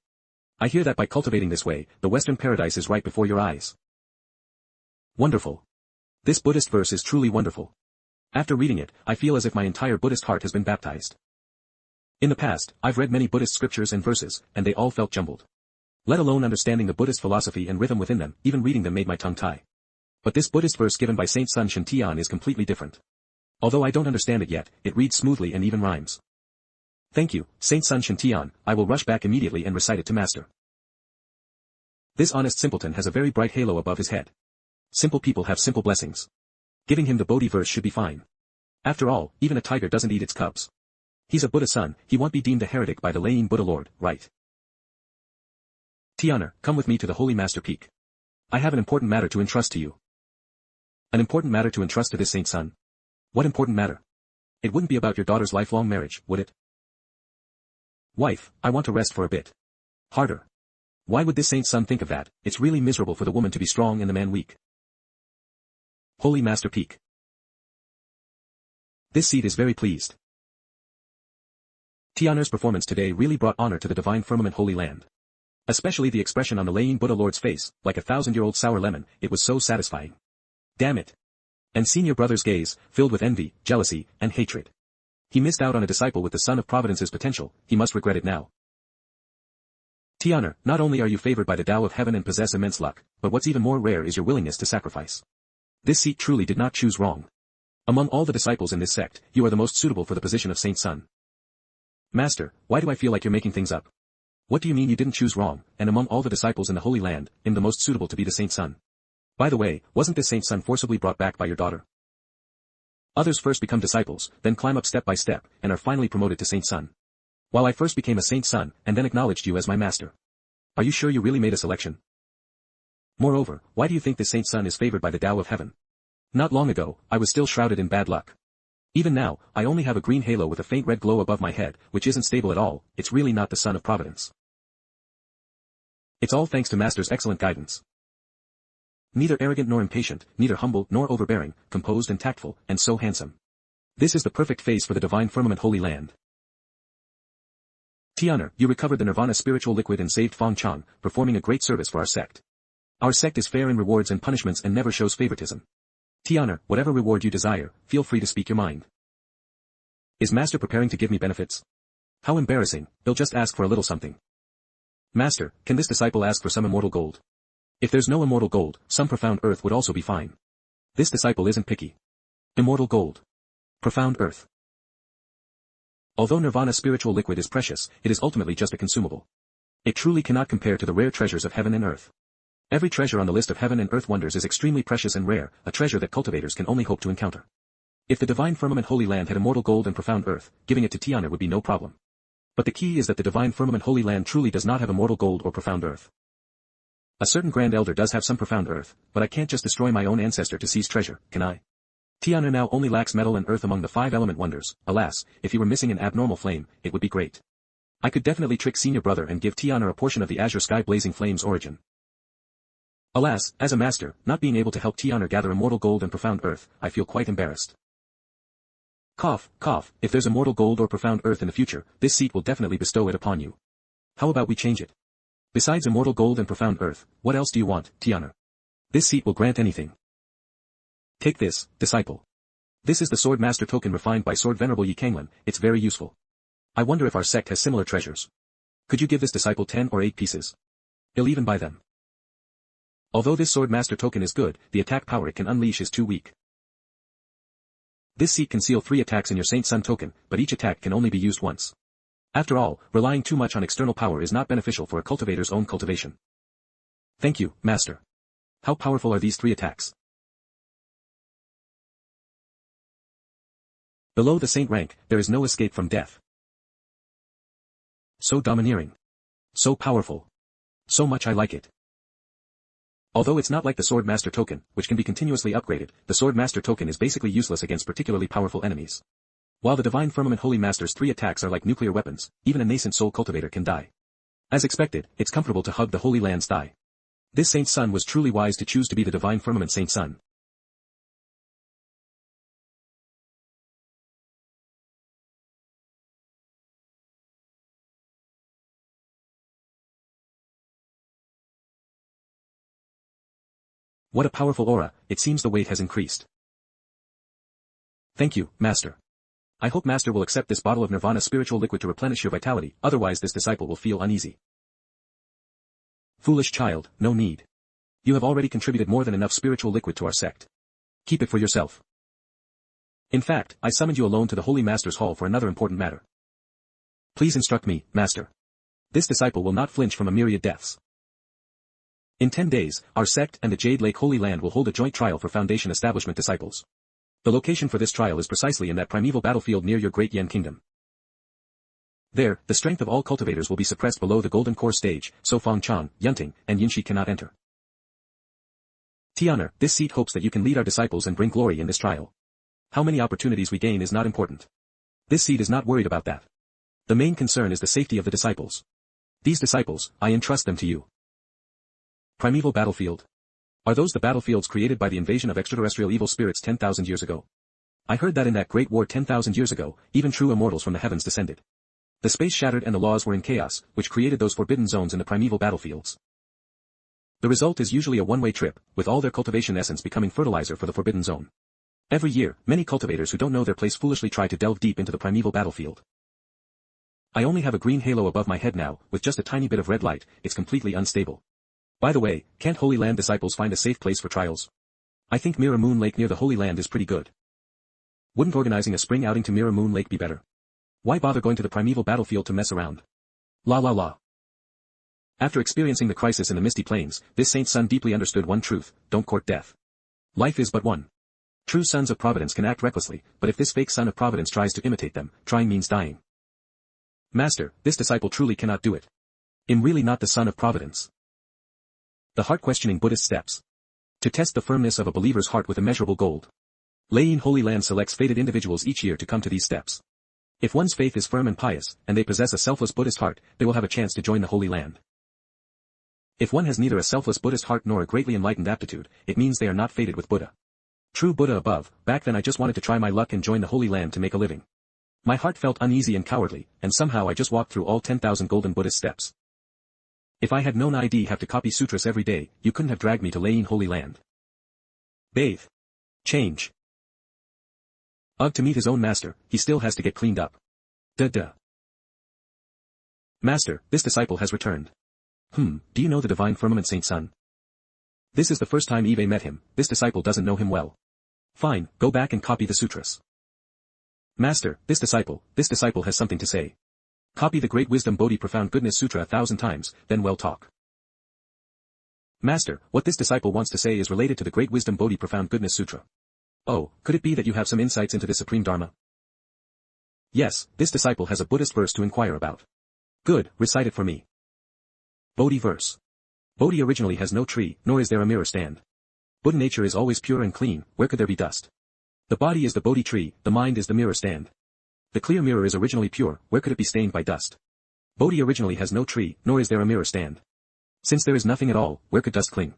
I hear that by cultivating this way, the Western paradise is right before your eyes. Wonderful. This Buddhist verse is truly wonderful. After reading it, I feel as if my entire Buddhist heart has been baptized. In the past, I've read many Buddhist scriptures and verses, and they all felt jumbled. Let alone understanding the Buddhist philosophy and rhythm within them, even reading them made my tongue tie. But this Buddhist verse given by Saint Sun Shen Tian is completely different. Although I don't understand it yet, it reads smoothly and even rhymes. Thank you, Saint Sun Shen Tian, I will rush back immediately and recite it to Master. This honest simpleton has a very bright halo above his head. Simple people have simple blessings. Giving him the Bodhi verse should be fine. After all, even a tiger doesn't eat its cubs. He's a Buddha son, he won't be deemed a heretic by the Lane Buddha Lord, right? Tianer, come with me to the Holy Master Peak. I have an important matter to entrust to you. An important matter to entrust to this Saint Sun? What important matter? It wouldn't be about your daughter's lifelong marriage, would it? Wife, I want to rest for a bit. Harder. Why would this Saint Sun think of that? It's really miserable for the woman to be strong and the man weak. Holy Master Peak. This seat is very pleased. Tianer's performance today really brought honor to the divine firmament Holy Land. Especially the expression on the Lane Buddha Lord's face, like a 1,000-year-old sour lemon, it was so satisfying. Damn it. And senior brother's gaze, filled with envy, jealousy, and hatred. He missed out on a disciple with the son of Providence's potential, he must regret it now. Tianer, not only are you favored by the Tao of heaven and possess immense luck, but what's even more rare is your willingness to sacrifice. This seat truly did not choose wrong. Among all the disciples in this sect, you are the most suitable for the position of Saint Sun. Master, why do I feel like you're making things up? What do you mean you didn't choose wrong, and among all the disciples in the Holy Land, I'm the most suitable to be the Saint Sun? By the way, wasn't this Saint Sun forcibly brought back by your daughter? Others first become disciples, then climb up step by step, and are finally promoted to Saint Sun. While I first became a Saint Sun, and then acknowledged you as my master. Are you sure you really made a selection? Moreover, why do you think this Saint Sun is favored by the Tao of heaven? Not long ago, I was still shrouded in bad luck. Even now, I only have a green halo with a faint red glow above my head, which isn't stable at all, it's really not the son of Providence. It's all thanks to Master's excellent guidance. Neither arrogant nor impatient, neither humble nor overbearing, composed and tactful, and so handsome. This is the perfect face for the divine firmament Holy Land. Tianer, you recovered the Nirvana spiritual liquid and saved Fong Chang, performing a great service for our sect. Our sect is fair in rewards and punishments and never shows favoritism. Tianer, whatever reward you desire, feel free to speak your mind. Is Master preparing to give me benefits? How embarrassing, he'll just ask for a little something. Master, can this disciple ask for some immortal gold? If there's no immortal gold, some profound earth would also be fine. This disciple isn't picky. Immortal gold. Profound earth. Although nirvana spiritual liquid is precious, it is ultimately just a consumable. It truly cannot compare to the rare treasures of heaven and earth. Every treasure on the list of heaven and earth wonders is extremely precious and rare, a treasure that cultivators can only hope to encounter. If the divine firmament Holy Land had immortal gold and profound earth, giving it to Tiana would be no problem. But the key is that the divine firmament Holy Land truly does not have immortal gold or profound earth. A certain grand elder does have some profound earth, but I can't just destroy my own ancestor to seize treasure, can I? Tiana now only lacks metal and earth among the 5 element wonders. Alas, if he were missing an abnormal flame, it would be great. I could definitely trick senior brother and give Tiana a portion of the azure sky blazing flame's origin. Alas, as a master, not being able to help Tiana gather immortal gold and profound earth, I feel quite embarrassed. Cough, cough, if there's immortal gold or profound earth in the future, this seat will definitely bestow it upon you. How about we change it? Besides immortal gold and profound earth, what else do you want, Tiana? This seat will grant anything. Take this, disciple. This is the Sword Master token refined by Sword Venerable Yi Kanglan, it's very useful. I wonder if our sect has similar treasures. Could you give this disciple 10 or 8 pieces? He'll even buy them. Although this Sword Master token is good, the attack power it can unleash is too weak. This seat can seal 3 attacks in your Saint Sun token, but each attack can only be used once. After all, relying too much on external power is not beneficial for a cultivator's own cultivation. Thank you, Master. How powerful are these 3 attacks? Below the saint rank, there is no escape from death. So domineering. So powerful. So much I like it. Although it's not like the Sword Master token, which can be continuously upgraded, the Sword Master token is basically useless against particularly powerful enemies. While the Divine Firmament Holy Master's 3 attacks are like nuclear weapons, even a nascent soul cultivator can die. As expected, it's comfortable to hug the Holy Land's thigh. This Saint Sun was truly wise to choose to be the Divine Firmament Saint Sun. What a powerful aura, it seems the weight has increased. Thank you, Master. I hope Master will accept this bottle of Nirvana spiritual liquid to replenish your vitality, otherwise this disciple will feel uneasy. Foolish child, no need. You have already contributed more than enough spiritual liquid to our sect. Keep it for yourself. In fact, I summoned you alone to the Holy Master's Hall for another important matter. Please instruct me, Master. This disciple will not flinch from a myriad deaths. In 10 days, our sect and the Jade Lake Holy Land will hold a joint trial for Foundation Establishment disciples. The location for this trial is precisely in that primeval battlefield near your Great Yen Kingdom. There, the strength of all cultivators will be suppressed below the Golden Core stage, so Fong Chang, Yunting, and Yinshi cannot enter. Tiana, this seat hopes that you can lead our disciples and bring glory in this trial. How many opportunities we gain is not important. This seat is not worried about that. The main concern is the safety of the disciples. These disciples, I entrust them to you. Primeval battlefield. Are those the battlefields created by the invasion of extraterrestrial evil spirits 10,000 years ago? I heard that in that great war 10,000 years ago, even true immortals from the heavens descended. The space shattered and the laws were in chaos, which created those forbidden zones in the primeval battlefields. The result is usually a one-way trip, with all their cultivation essence becoming fertilizer for the forbidden zone. Every year, many cultivators who don't know their place foolishly try to delve deep into the primeval battlefield. I only have a green halo above my head now, with just a tiny bit of red light, it's completely unstable. By the way, can't Holy Land disciples find a safe place for trials? I think Mirror Moon Lake near the Holy Land is pretty good. Wouldn't organizing a spring outing to Mirror Moon Lake be better? Why bother going to the primeval battlefield to mess around? La la la. After experiencing the crisis in the Misty Plains, this Saint Sun deeply understood one truth: don't court death. Life is but one. True sons of Providence can act recklessly, but if this fake son of Providence tries to imitate them, trying means dying. Master, this disciple truly cannot do it. I'm really not the son of Providence. The heart-questioning Buddhist steps. To test the firmness of a believer's heart with immeasurable gold. Lei Holy Land selects fated individuals each year to come to these steps. If one's faith is firm and pious, and they possess a selfless Buddhist heart, they will have a chance to join the Holy Land. If one has neither a selfless Buddhist heart nor a greatly enlightened aptitude, it means they are not fated with Buddha. True Buddha above, back then I just wanted to try my luck and join the Holy Land to make a living. My heart felt uneasy and cowardly, and somehow I just walked through all 10,000 golden Buddhist steps. If I had known I'd have to copy sutras every day, you couldn't have dragged me to Lei Holy Land. Bathe. Change. Ugh, to meet his own master, he still has to get cleaned up. Duh. Master, this disciple has returned. Do you know the divine firmament Saint Sun? This is the first time Eve met him, this disciple doesn't know him well. Fine, go back and copy the sutras. Master, this disciple has something to say. Copy the Great Wisdom Bodhi Profound Goodness Sutra 1,000 times, then well talk. Master, what this disciple wants to say is related to the Great Wisdom Bodhi Profound Goodness Sutra. Oh, could it be that you have some insights into the Supreme Dharma? Yes, this disciple has a Buddhist verse to inquire about. Good, recite it for me. Bodhi verse. Bodhi originally has no tree, nor is there a mirror stand. Buddha nature is always pure and clean, where could there be dust? The body is the Bodhi tree, the mind is the mirror stand. The clear mirror is originally pure, where could it be stained by dust? Bodhi originally has no tree, nor is there a mirror stand. Since there is nothing at all, where could dust cling?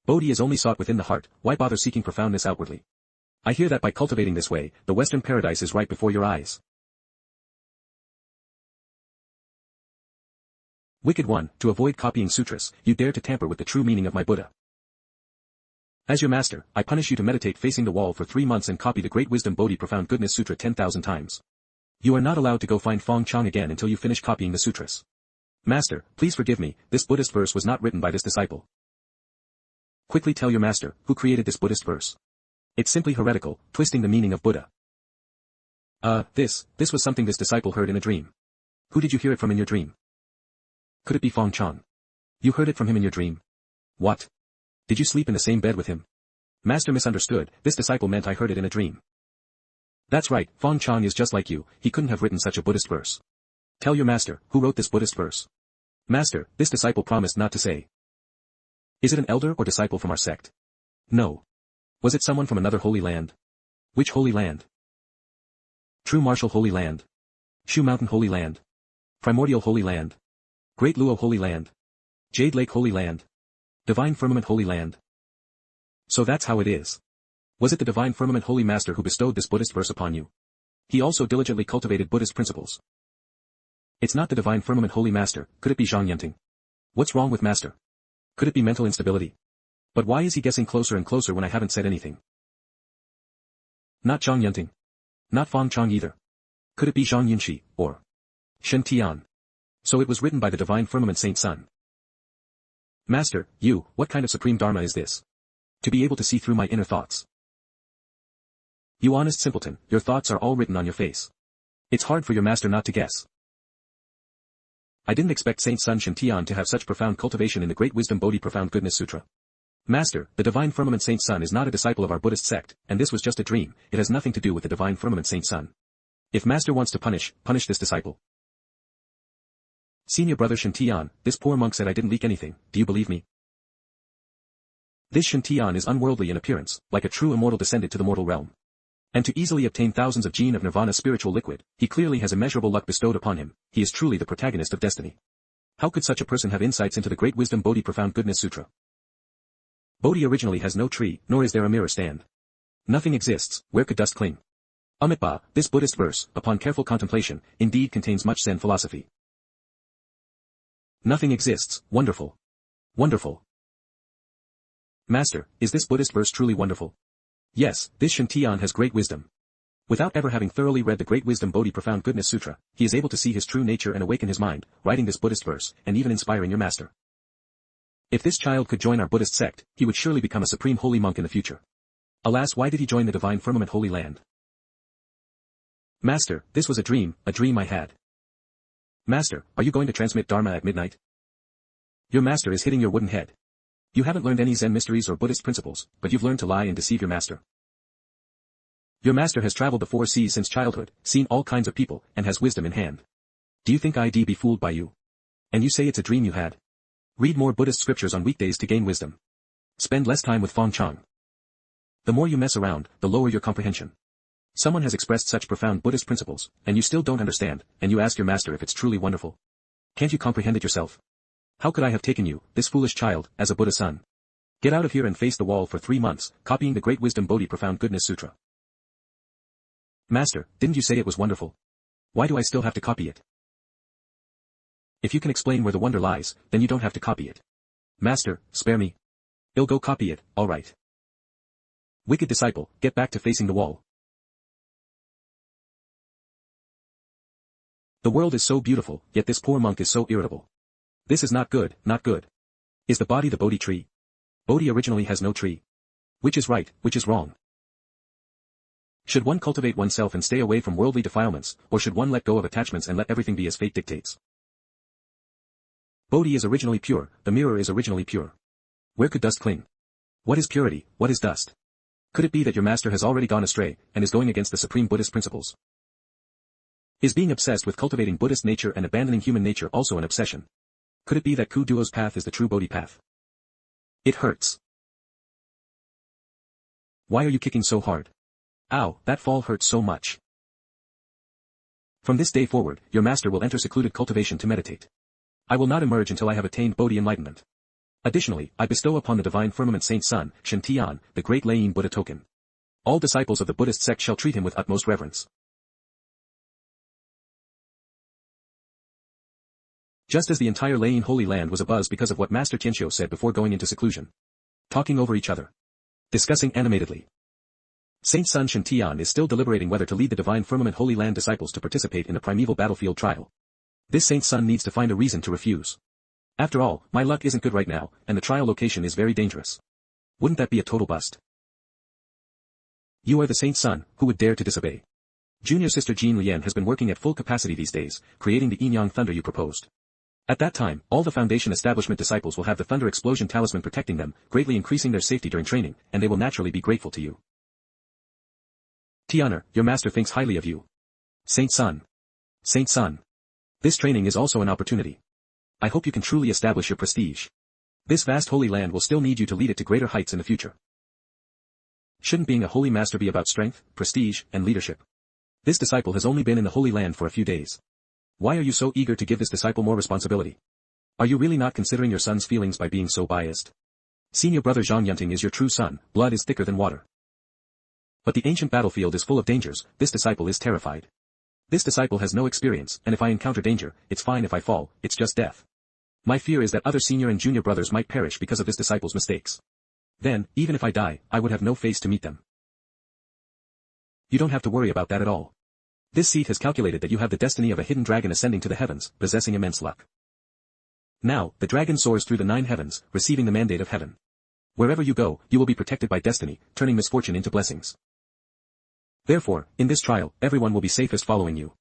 Bodhi is only sought within the heart, why bother seeking profoundness outwardly? I hear that by cultivating this way, the Western paradise is right before your eyes. Wicked one, to avoid copying sutras, you dare to tamper with the true meaning of my Buddha. As your master, I punish you to meditate facing the wall for 3 months and copy the Great Wisdom Bodhi Profound Goodness Sutra 10,000 times. You are not allowed to go find Fong Chang again until you finish copying the sutras. Master, please forgive me, this Buddhist verse was not written by this disciple. Quickly tell your master, who created this Buddhist verse. It's simply heretical, twisting the meaning of Buddha. This was something this disciple heard in a dream. Who did you hear it from in your dream? Could it be Fong Chang? You heard it from him in your dream. What? Did you sleep in the same bed with him? Master misunderstood, this disciple meant I heard it in a dream. That's right, Fong Chang is just like you, he couldn't have written such a Buddhist verse. Tell your master, who wrote this Buddhist verse? Master, this disciple promised not to say. Is it an elder or disciple from our sect? No. Was it someone from another holy land? Which holy land? True Martial Holy Land. Shu Mountain Holy Land. Primordial Holy Land. Great Luo Holy Land. Jade Lake Holy Land. Divine Firmament Holy Land. So that's how it is. Was it the Divine Firmament Holy Master who bestowed this Buddhist verse upon you? He also diligently cultivated Buddhist principles. It's not the Divine Firmament Holy Master, could it be Zhang Yanting? What's wrong with Master? Could it be mental instability? But why is he guessing closer and closer when I haven't said anything? Not Zhang Yanting. Not Fong Chang either. Could it be Zhang Yunxi, or Shen Tian? So it was written by the Divine Firmament Saint Sun. Master, what kind of supreme dharma is this? To be able to see through my inner thoughts. You honest simpleton, your thoughts are all written on your face. It's hard for your master not to guess. I didn't expect Saint Sun Shen Tian to have such profound cultivation in the Great Wisdom Bodhi Profound Goodness Sutra. Master, the Divine Firmament Saint Sun is not a disciple of our Buddhist sect, and this was just a dream, it has nothing to do with the Divine Firmament Saint Sun. If Master wants to punish this disciple. Senior brother Shen Tian, this poor monk said I didn't leak anything, do you believe me? This Shen Tian is unworldly in appearance, like a true immortal descended to the mortal realm. And to easily obtain thousands of gene of nirvana spiritual liquid, he clearly has immeasurable luck bestowed upon him, he is truly the protagonist of destiny. How could such a person have insights into the Great Wisdom Bodhi Profound Goodness Sutra? Bodhi originally has no tree, nor is there a mirror stand. Nothing exists, where could dust cling? Amitabha, this Buddhist verse, upon careful contemplation, indeed contains much Zen philosophy. Nothing exists, wonderful. Wonderful. Master, is this Buddhist verse truly wonderful? Yes, this Shen Tian has great wisdom. Without ever having thoroughly read the Great Wisdom Bodhi Profound Goodness Sutra, he is able to see his true nature and awaken his mind, writing this Buddhist verse, and even inspiring your master. If this child could join our Buddhist sect, he would surely become a supreme holy monk in the future. Alas, why did he join the Divine Firmament Holy Land? Master, this was a dream I had. Master, are you going to transmit Dharma at midnight? Your master is hitting your wooden head. You haven't learned any Zen mysteries or Buddhist principles, but you've learned to lie and deceive your master. Your master has traveled the 4 seas since childhood, seen all kinds of people, and has wisdom in hand. Do you think I'd be fooled by you? And you say it's a dream you had? Read more Buddhist scriptures on weekdays to gain wisdom. Spend less time with Fong Chang. The more you mess around, the lower your comprehension. Someone has expressed such profound Buddhist principles, and you still don't understand, and you ask your master if it's truly wonderful. Can't you comprehend it yourself? How could I have taken you, this foolish child, as a Buddha son? Get out of here and face the wall for 3 months, copying the Great Wisdom Bodhi Profound Goodness Sutra. Master, didn't you say it was wonderful? Why do I still have to copy it? If you can explain where the wonder lies, then you don't have to copy it. Master, spare me. I'll go copy it, all right. Wicked disciple, get back to facing the wall. The world is so beautiful, yet this poor monk is so irritable. This is not good, not good. Is the body the Bodhi tree? Bodhi originally has no tree. Which is right, which is wrong? Should one cultivate oneself and stay away from worldly defilements, or should one let go of attachments and let everything be as fate dictates? Bodhi is originally pure, the mirror is originally pure. Where could dust cling? What is purity, what is dust? Could it be that your master has already gone astray, and is going against the supreme Buddhist principles? Is being obsessed with cultivating Buddhist nature and abandoning human nature also an obsession? Could it be that Ku Duo's path is the true Bodhi path? It hurts. Why are you kicking so hard? Ow, that fall hurt so much. From this day forward, your master will enter secluded cultivation to meditate. I will not emerge until I have attained Bodhi enlightenment. Additionally, I bestow upon the divine firmament Saint Sun, Shen Tian, the great Layin Buddha token. All disciples of the Buddhist sect shall treat him with utmost reverence. Just as the entire Layin Holy Land was abuzz because of what Master Tianxiu said before going into seclusion. Talking over each other. Discussing animatedly. Saint Sun Shen Tian is still deliberating whether to lead the divine firmament Holy Land disciples to participate in a primeval battlefield trial. This Saint Sun needs to find a reason to refuse. After all, my luck isn't good right now, and the trial location is very dangerous. Wouldn't that be a total bust? You are the Saint Sun, who would dare to disobey? Junior sister Jean Lian has been working at full capacity these days, creating the yin-yang thunder you proposed. At that time, all the Foundation establishment disciples will have the thunder explosion talisman protecting them, greatly increasing their safety during training, and they will naturally be grateful to you. Tianer, your master thinks highly of you. Saint Sun. Saint Sun. This training is also an opportunity. I hope you can truly establish your prestige. This vast holy land will still need you to lead it to greater heights in the future. Shouldn't being a holy master be about strength, prestige, and leadership? This disciple has only been in the Holy Land for a few days. Why are you so eager to give this disciple more responsibility? Are you really not considering your son's feelings by being so biased? Senior brother Zhang Yunting is your true son, blood is thicker than water. But the ancient battlefield is full of dangers, this disciple is terrified. This disciple has no experience, and if I encounter danger, it's fine if I fall, it's just death. My fear is that other senior and junior brothers might perish because of this disciple's mistakes. Then, even if I die, I would have no face to meet them. You don't have to worry about that at all. This seat has calculated that you have the destiny of a hidden dragon ascending to the heavens, possessing immense luck. Now, the dragon soars through the 9 heavens, receiving the mandate of heaven. Wherever you go, you will be protected by destiny, turning misfortune into blessings. Therefore, in this trial, everyone will be safest following you.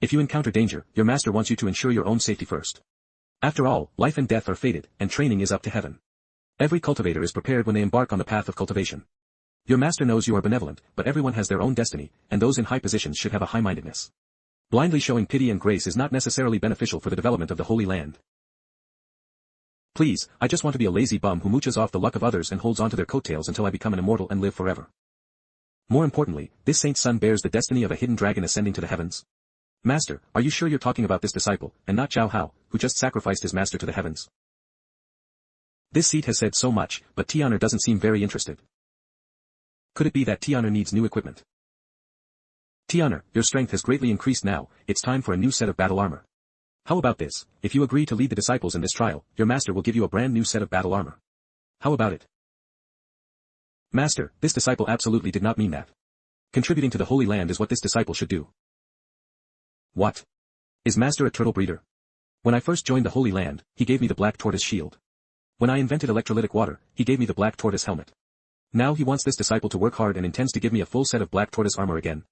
If you encounter danger, your master wants you to ensure your own safety first. After all, life and death are fated, and training is up to heaven. Every cultivator is prepared when they embark on the path of cultivation. Your master knows you are benevolent, but everyone has their own destiny, and those in high positions should have a high-mindedness. Blindly showing pity and grace is not necessarily beneficial for the development of the Holy Land. Please, I just want to be a lazy bum who mooches off the luck of others and holds onto their coattails until I become an immortal and live forever. More importantly, this Saint's son bears the destiny of a hidden dragon ascending to the heavens. Master, are you sure you're talking about this disciple, and not Zhao Hao, who just sacrificed his master to the heavens? This seat has said so much, but Tianer doesn't seem very interested. Could it be that Tianer needs new equipment? Tianer, your strength has greatly increased now, it's time for a new set of battle armor. How about this, if you agree to lead the disciples in this trial, your master will give you a brand new set of battle armor. How about it? Master, this disciple absolutely did not mean that. Contributing to the Holy Land is what this disciple should do. What? Is Master a turtle breeder? When I first joined the Holy Land, he gave me the black tortoise shield. When I invented electrolytic water, he gave me the black tortoise helmet. Now he wants this disciple to work hard and intends to give me a full set of black tortoise armor again.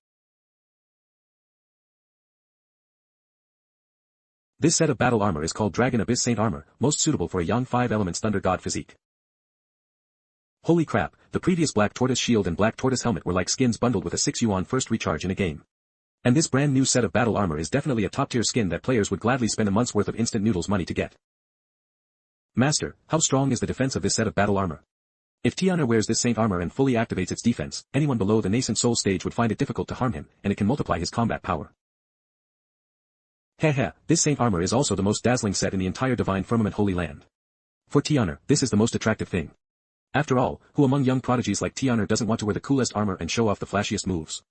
This set of battle armor is called Dragon Abyss Saint Armor, most suitable for a young 5 elements thunder god physique. Holy crap, the previous black tortoise shield and black tortoise helmet were like skins bundled with a 6 yuan first recharge in a game. And this brand new set of battle armor is definitely a top tier skin that players would gladly spend a month's worth of instant noodles money to get. Master, how strong is the defense of this set of battle armor? If Tianer wears this saint armor and fully activates its defense, anyone below the nascent soul stage would find it difficult to harm him, and it can multiply his combat power. Heh, this saint armor is also the most dazzling set in the entire divine firmament Holy Land. For Tianer, this is the most attractive thing. After all, who among young prodigies like Tianer doesn't want to wear the coolest armor and show off the flashiest moves?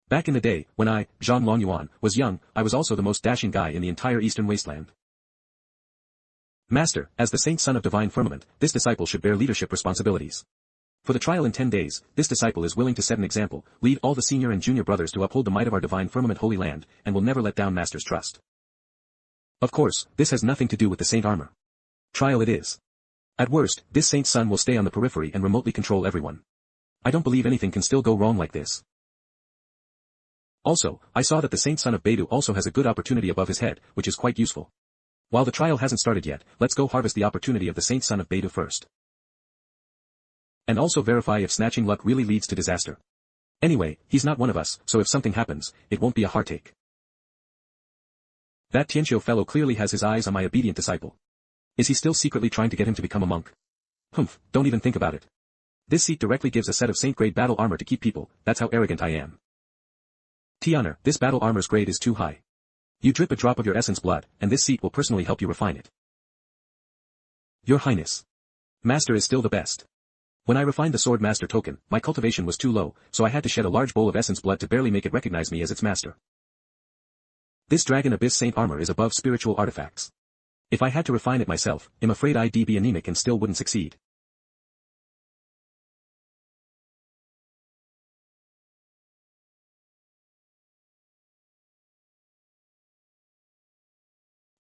Back in the day, when I, Zhang Longyuan, was young, I was also the most dashing guy in the entire eastern wasteland. Master, as the saint son of divine firmament, this disciple should bear leadership responsibilities. For the trial in 10 days, this disciple is willing to set an example, lead all the senior and junior brothers to uphold the might of our divine firmament Holy Land, and will never let down Master's trust. Of course, this has nothing to do with the saint armor. Trial it is. At worst, this saint's son will stay on the periphery and remotely control everyone. I don't believe anything can still go wrong like this. Also, I saw that the saint son of Beidou also has a good opportunity above his head, which is quite useful. While the trial hasn't started yet, let's go harvest the opportunity of the saint son of Beidou first. And also verify if snatching luck really leads to disaster. Anyway, he's not one of us, so if something happens, it won't be a heartache. That Tianqiu fellow clearly has his eyes on my obedient disciple. Is he still secretly trying to get him to become a monk? Humph, don't even think about it. This seat directly gives a set of saint-grade battle armor to keep people, that's how arrogant I am. Tianer, this battle armor's grade is too high. You drip a drop of your essence blood, and this seat will personally help you refine it. Your Highness. Master is still the best. When I refined the sword master token, my cultivation was too low, so I had to shed a large bowl of essence blood to barely make it recognize me as its master. This Dragon Abyss Saint armor is above spiritual artifacts. If I had to refine it myself, I'm afraid I'd be anemic and still wouldn't succeed.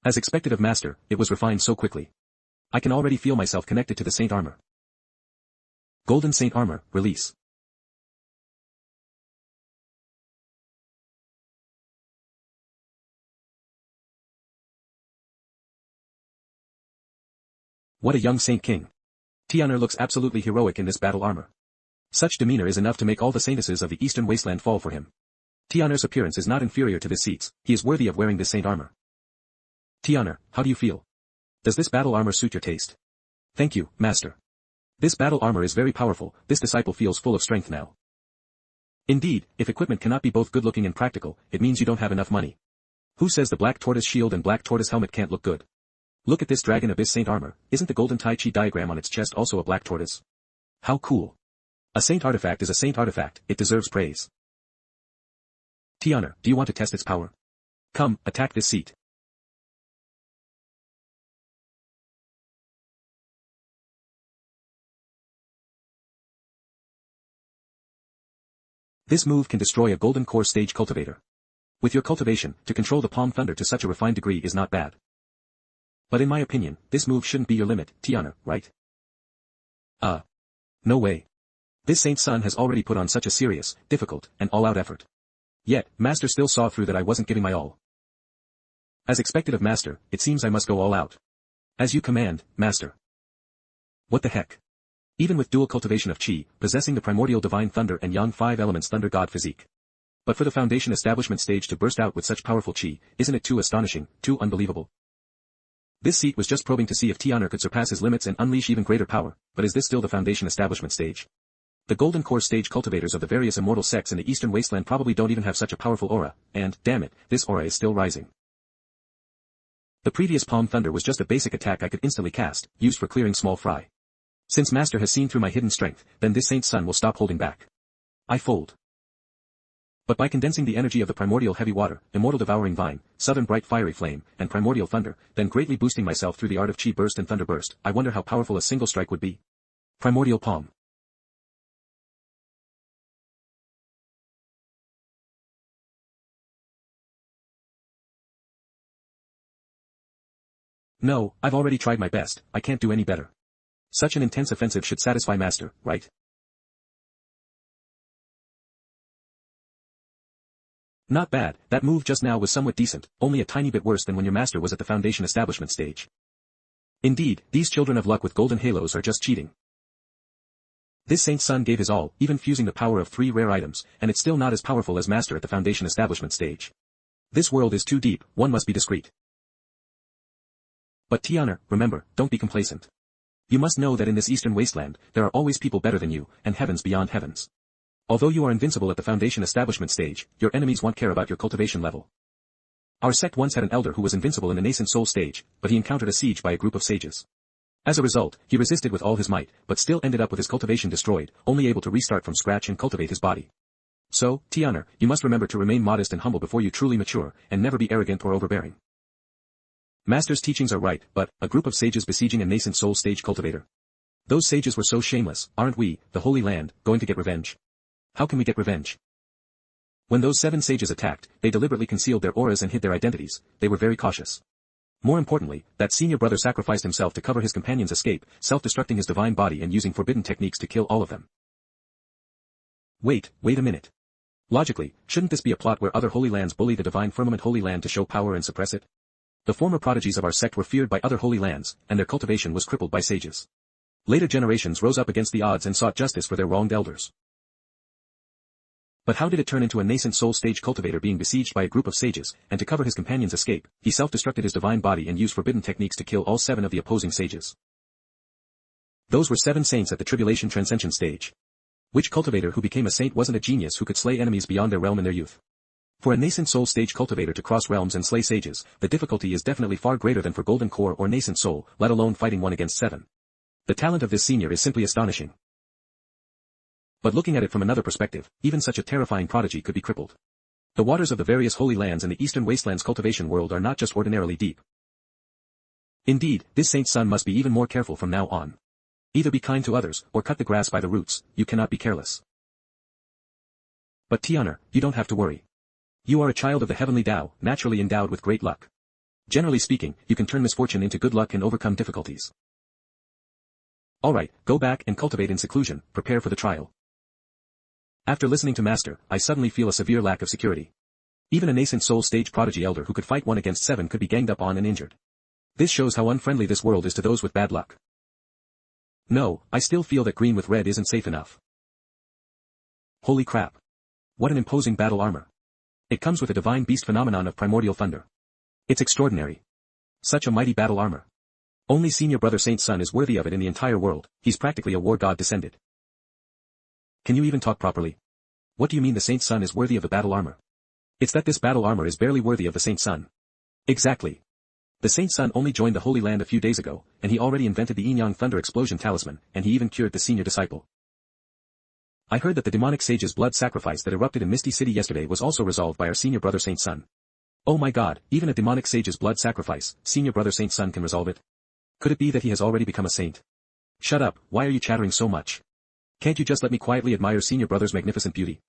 As expected of Master, it was refined so quickly. I can already feel myself connected to the Saint armor. Golden Saint armor, release. What a young Saint King. Tianer looks absolutely heroic in this battle armor. Such demeanor is enough to make all the saintesses of the eastern wasteland fall for him. Tianer's appearance is not inferior to this seat's, he is worthy of wearing this Saint armor. Tianer, how do you feel? Does this battle armor suit your taste? Thank you, Master. This battle armor is very powerful, this disciple feels full of strength now. Indeed, if equipment cannot be both good-looking and practical, it means you don't have enough money. Who says the black tortoise shield and black tortoise helmet can't look good? Look at this Dragon Abyss Saint armor, isn't the golden Tai Chi diagram on its chest also a black tortoise? How cool. A saint artifact is a saint artifact, it deserves praise. Tianer, do you want to test its power? Come, attack this seat. This move can destroy a golden core stage cultivator. With your cultivation, to control the palm thunder to such a refined degree is not bad. But in my opinion, this move shouldn't be your limit, Tianer, right? No way. This saint's son has already put on such a serious, difficult, and all-out effort. Yet, Master still saw through that I wasn't giving my all. As expected of Master, it seems I must go all out. As you command, Master. What the heck? Even with dual cultivation of Qi, possessing the primordial divine thunder and yang 5 elements thunder god physique. But for the foundation establishment stage to burst out with such powerful Qi, isn't it too astonishing, too unbelievable? This seat was just probing to see if Tianer could surpass his limits and unleash even greater power, but is this still the foundation establishment stage? The golden core stage cultivators of the various immortal sects in the eastern wasteland probably don't even have such a powerful aura, and, damn it, this aura is still rising. The previous palm thunder was just a basic attack I could instantly cast, used for clearing small fry. Since Master has seen through my hidden strength, then this saint's son will stop holding back. I fold. But by condensing the energy of the primordial heavy water, immortal devouring vine, southern bright fiery flame, and primordial thunder, then greatly boosting myself through the art of Qi burst and thunder burst, I wonder how powerful a single strike would be. Primordial palm. No, I've already tried my best, I can't do any better. Such an intense offensive should satisfy Master, right? Not bad, that move just now was somewhat decent, only a tiny bit worse than when your Master was at the foundation establishment stage. Indeed, these children of luck with golden halos are just cheating. This saint's son gave his all, even fusing the power of 3 rare items, and it's still not as powerful as Master at the foundation establishment stage. This world is too deep, one must be discreet. But Tianer, remember, don't be complacent. You must know that in this eastern wasteland, there are always people better than you, and heavens beyond heavens. Although you are invincible at the foundation establishment stage, your enemies won't care about your cultivation level. Our sect once had an elder who was invincible in the nascent soul stage, but he encountered a siege by a group of sages. As a result, he resisted with all his might, but still ended up with his cultivation destroyed, only able to restart from scratch and cultivate his body. So, Tianer, you must remember to remain modest and humble before you truly mature, and never be arrogant or overbearing. Master's teachings are right, but, a group of sages besieging a nascent soul stage cultivator. Those sages were so shameless, aren't we, the Holy Land, going to get revenge? How can we get revenge? When those 7 sages attacked, they deliberately concealed their auras and hid their identities, they were very cautious. More importantly, that senior brother sacrificed himself to cover his companion's escape, self-destructing his divine body and using forbidden techniques to kill all of them. Wait a minute. Logically, shouldn't this be a plot where other holy lands bully the divine firmament holy land to show power and suppress it? The former prodigies of our sect were feared by other holy lands, and their cultivation was crippled by sages. Later generations rose up against the odds and sought justice for their wronged elders. But how did it turn into a nascent soul stage cultivator being besieged by a group of sages, and to cover his companion's escape, he self-destructed his divine body and used forbidden techniques to kill all 7 of the opposing sages? Those were 7 saints at the tribulation transcension stage. Which cultivator who became a saint wasn't a genius who could slay enemies beyond their realm in their youth? For a nascent soul stage cultivator to cross realms and slay sages, the difficulty is definitely far greater than for golden core or nascent soul, let alone fighting 1 against 7. The talent of this senior is simply astonishing. But looking at it from another perspective, even such a terrifying prodigy could be crippled. The waters of the various holy lands in the eastern wastelands cultivation world are not just ordinarily deep. Indeed, this saint's son must be even more careful from now on. Either be kind to others, or cut the grass by the roots, you cannot be careless. But Tianer, you don't have to worry. You are a child of the heavenly Tao, naturally endowed with great luck. Generally speaking, you can turn misfortune into good luck and overcome difficulties. Alright, go back and cultivate in seclusion, prepare for the trial. After listening to Master, I suddenly feel a severe lack of security. Even a nascent soul stage prodigy elder who could fight 1 against 7 could be ganged up on and injured. This shows how unfriendly this world is to those with bad luck. No, I still feel that green with red isn't safe enough. Holy crap. What an imposing battle armor. It comes with a divine beast phenomenon of primordial thunder. It's extraordinary. Such a mighty battle armor. Only senior brother Saint's son is worthy of it in the entire world, he's practically a war god descended. Can you even talk properly? What do you mean the saint's son is worthy of the battle armor? It's that this battle armor is barely worthy of the saint's son. Exactly. The saint's son only joined the Holy Land a few days ago, and he already invented the yin-yang thunder explosion talisman, and he even cured the senior disciple. I heard that the demonic sage's blood sacrifice that erupted in Misty City yesterday was also resolved by our senior brother saint's son. Oh my god, even a demonic sage's blood sacrifice, senior brother saint's son can resolve it? Could it be that he has already become a saint? Shut up, why are you chattering so much? Can't you just let me quietly admire senior brother's magnificent beauty?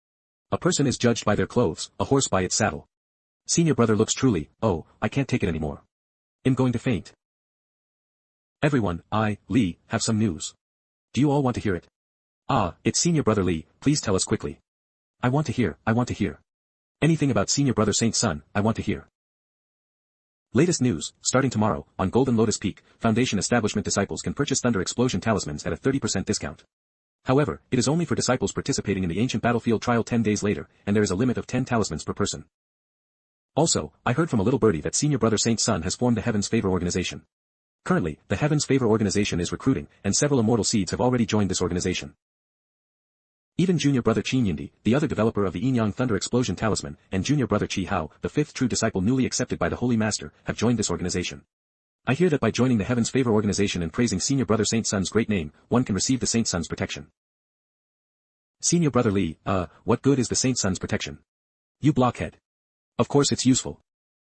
A person is judged by their clothes, a horse by its saddle. Senior brother looks truly, oh, I can't take it anymore. I'm going to faint. Everyone, Lee, have some news. Do you all want to hear it? Ah, it's senior brother Lee, please tell us quickly. I want to hear. Anything about senior brother Saint's son, I want to hear. Latest news, starting tomorrow, on Golden Lotus Peak, Foundation Establishment disciples can purchase Thunder Explosion talismans at a 30% discount. However, it is only for disciples participating in the ancient battlefield trial 10 days later, and there is a limit of 10 talismans per person. Also, I heard from a little birdie that senior brother Saint's son has formed the Heaven's Favor organization. Currently, the Heaven's Favor organization is recruiting, and several immortal seeds have already joined this organization. Even junior brother Qin Yindi, the other developer of the yin-yang thunder explosion talisman, and junior brother Qi Hao, the 5th true disciple newly accepted by the Holy Master, have joined this organization. I hear that by joining the Heaven's Favor organization and praising senior brother Saint's son's great name, one can receive the Saint's son's protection. Senior brother Lee, what good is the Saint's son's protection? You blockhead. Of course it's useful.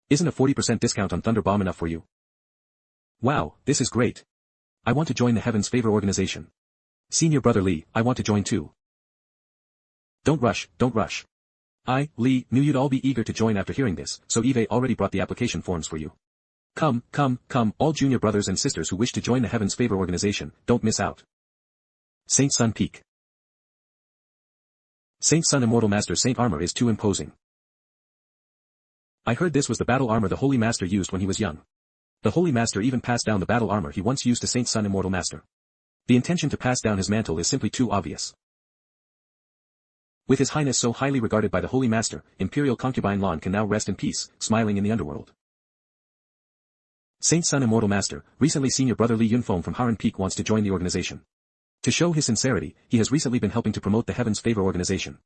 Isn't a 40% discount on Thunder Bomb enough for you? Wow, this is great. I want to join the Heaven's Favor organization. Senior brother Lee, I want to join too. Don't rush. Lee, knew you'd all be eager to join after hearing this, so Eve already brought the application forms for you. Come, all junior brothers and sisters who wish to join the Heaven's Favor organization, don't miss out. Saint Sun Peak. Saint Sun Immortal Master Saint Armor is too imposing. I heard this was the battle armor the Holy Master used when he was young. The Holy Master even passed down the battle armor he once used to Saint Sun Immortal Master. The intention to pass down his mantle is simply too obvious. With His Highness so highly regarded by the Holy Master, Imperial Concubine Lan can now rest in peace, smiling in the underworld. Saint Sun Immortal Master, recently senior brother Li Yunfeng from Haran Peak wants to join the organization. To show his sincerity, he has recently been helping to promote the Heaven's Favor organization.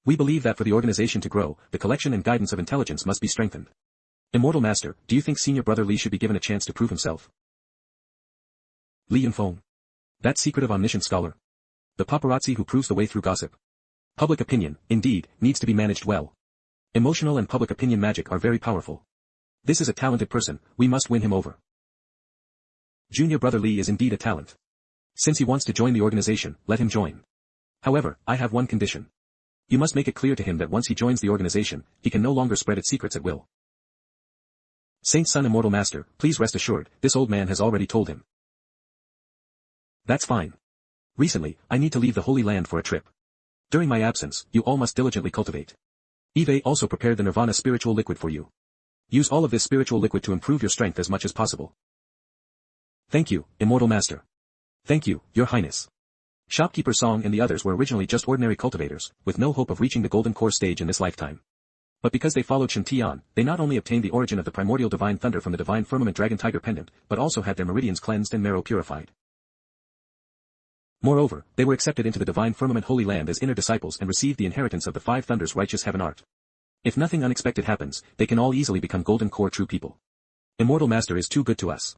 We believe that for the organization to grow, the collection and guidance of intelligence must be strengthened. Immortal Master, do you think senior brother Li should be given a chance to prove himself? Li Yunfeng. That secretive omniscient scholar. The paparazzi who proves the way through gossip. Public opinion, indeed, needs to be managed well. Emotional and public opinion magic are very powerful. This is a talented person, we must win him over. Junior brother Lee is indeed a talent. Since he wants to join the organization, let him join. However, I have one condition. You must make it clear to him that once he joins the organization, he can no longer spread its secrets at will. Saint Sun Immortal Master, please rest assured, this old man has already told him. That's fine. Recently, I need to leave the Holy Land for a trip. During my absence, you all must diligently cultivate. Eve also prepared the Nirvana spiritual liquid for you. Use all of this spiritual liquid to improve your strength as much as possible. Thank you, Immortal Master. Thank you, Your Highness. Shopkeeper Song and the others were originally just ordinary cultivators, with no hope of reaching the golden core stage in this lifetime. But because they followed Shen Tian, they not only obtained the origin of the primordial divine thunder from the divine firmament dragon tiger pendant, but also had their meridians cleansed and marrow purified. Moreover, they were accepted into the divine firmament holy land as inner disciples and received the inheritance of the five thunders righteous heaven art. If nothing unexpected happens, they can all easily become golden core true people. Immortal Master is too good to us.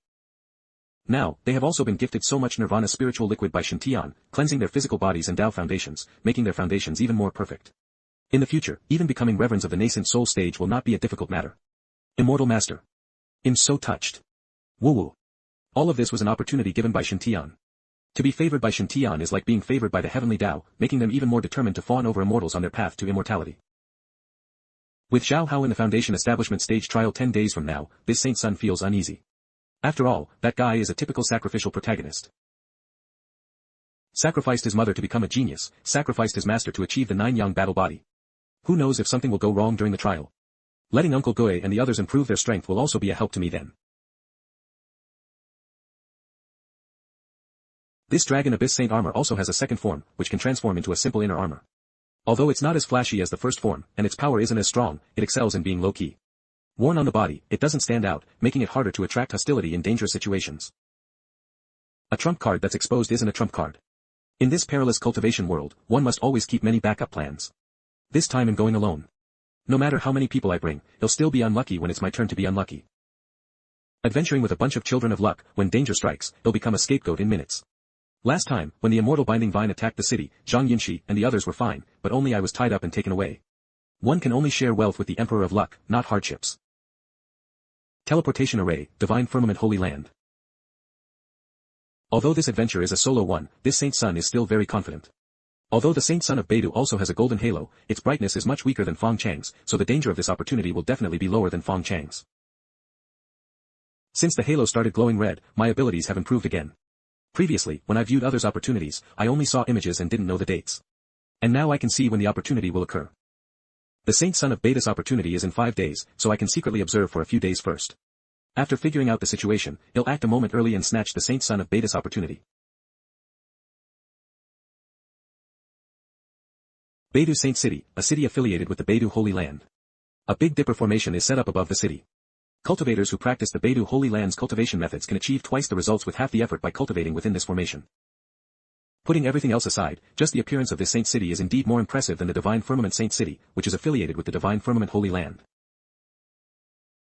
Now, they have also been gifted so much Nirvana spiritual liquid by Shen Tian, cleansing their physical bodies and Tao foundations, making their foundations even more perfect. In the future, even becoming reverends of the nascent soul stage will not be a difficult matter. Immortal Master. I'm so touched. Woo-woo. All of this was an opportunity given by Shen Tian. To be favored by Shen Tian is like being favored by the heavenly Tao, making them even more determined to fawn over immortals on their path to immortality. With Zhao Hao in the foundation establishment stage trial 10 days from now, this Saint Sun feels uneasy. After all, that guy is a typical sacrificial protagonist. Sacrificed his mother to become a genius, sacrificed his master to achieve the 9-yang battle body. Who knows if something will go wrong during the trial? Letting Uncle Gui and the others improve their strength will also be a help to me then. This Dragon Abyss Saint armor also has a second form, which can transform into a simple inner armor. Although it's not as flashy as the first form, and its power isn't as strong, it excels in being low-key. Worn on the body, it doesn't stand out, making it harder to attract hostility in dangerous situations. A trump card that's exposed isn't a trump card. In this perilous cultivation world, one must always keep many backup plans. This time I'm going alone. No matter how many people I bring, it'll still be unlucky when it's my turn to be unlucky. Adventuring with a bunch of children of luck, when danger strikes, they'll become a scapegoat in minutes. Last time, when the immortal binding vine attacked the city, Zhang Yinshi and the others were fine, but only I was tied up and taken away. One can only share wealth with the Emperor of Luck, not hardships. Teleportation Array, Divine Firmament Holy Land. Although this adventure is a solo one, this Saint Sun is still very confident. Although the Saint Sun of Beidou also has a golden halo, its brightness is much weaker than Feng Chang's, so the danger of this opportunity will definitely be lower than Feng Chang's. Since the halo started glowing red, my abilities have improved again. Previously, when I viewed others' opportunities, I only saw images and didn't know the dates. And now I can see when the opportunity will occur. The Saint Sun of Beidou's opportunity is in 5 days, so I can secretly observe for a few days first. After figuring out the situation, he'll act a moment early and snatch the Saint Sun of Beidou's opportunity. Beidou Saint City, a city affiliated with the Beidou Holy Land. A Big Dipper formation is set up above the city. Cultivators who practice the Beidou Holy Land's cultivation methods can achieve twice the results with half the effort by cultivating within this formation. Putting everything else aside, just the appearance of this Saint City is indeed more impressive than the Divine Firmament Saint City, which is affiliated with the Divine Firmament Holy Land.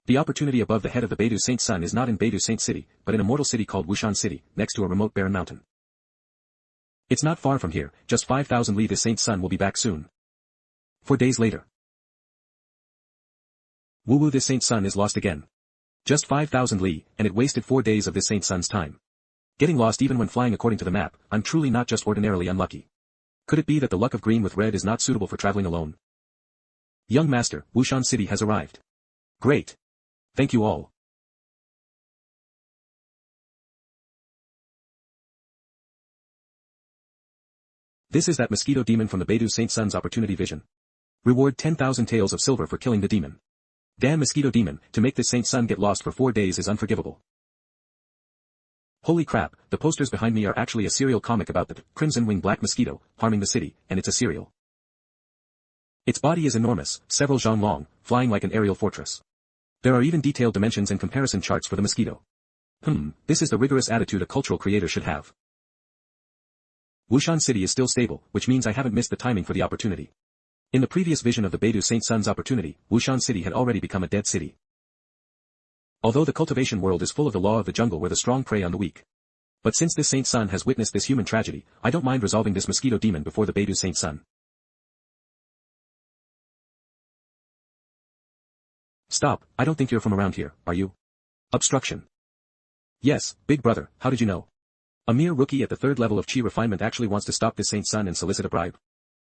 The opportunity above the head of the Beidou Saint Sun is not in Beidou Saint City, but in a mortal city called Wushan City, next to a remote barren mountain. It's not far from here, just 5,000 li. This Saint Sun will be back soon. 4 days later. Woo-woo, this Saint Sun is lost again. Just 5,000 li, and it wasted 4 days of this Saint Sun's time. Getting lost even when flying according to the map, I'm truly not just ordinarily unlucky. Could it be that the luck of green with red is not suitable for traveling alone? Young Master, Wushan City has arrived. Great. Thank you all. This is that mosquito demon from the Beidou Saint Sun's opportunity vision. Reward 10,000 taels of silver for killing the demon. Damn mosquito demon, to make this Saint Sun get lost for 4 days is unforgivable. Holy crap, the posters behind me are actually a serial comic about the crimson wing black mosquito, harming the city, and it's a serial. Its body is enormous, several zhang long, flying like an aerial fortress. There are even detailed dimensions and comparison charts for the mosquito. This is the rigorous attitude a cultural creator should have. Wushan City is still stable, which means I haven't missed the timing for the opportunity. In the previous vision of the Beidou Saint Sun's opportunity, Wushan City had already become a dead city. Although the cultivation world is full of the law of the jungle where the strong prey on the weak. But since this Saint Sun has witnessed this human tragedy, I don't mind resolving this mosquito demon before the Beidou Saint Sun. Stop, I don't think you're from around here, are you? Obstruction. Yes, big brother, how did you know? A mere rookie at the 3rd level of Chi refinement actually wants to stop this Saint Sun and solicit a bribe.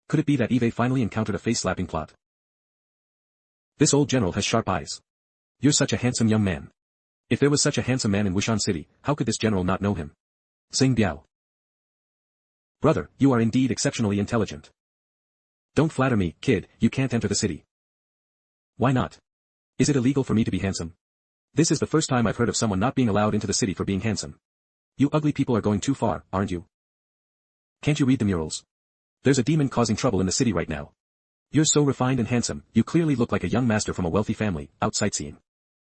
Could it be that Eve finally encountered a face-slapping plot? This old general has sharp eyes. You're such a handsome young man. If there was such a handsome man in Wushan City, how could this general not know him? Sing Biao. Brother, you are indeed exceptionally intelligent. Don't flatter me, kid, you can't enter the city. Why not? Is it illegal for me to be handsome? This is the first time I've heard of someone not being allowed into the city for being handsome. You ugly people are going too far, aren't you? Can't you read the murals? There's a demon causing trouble in the city right now. You're so refined and handsome, you clearly look like a young master from a wealthy family, out sightseeing.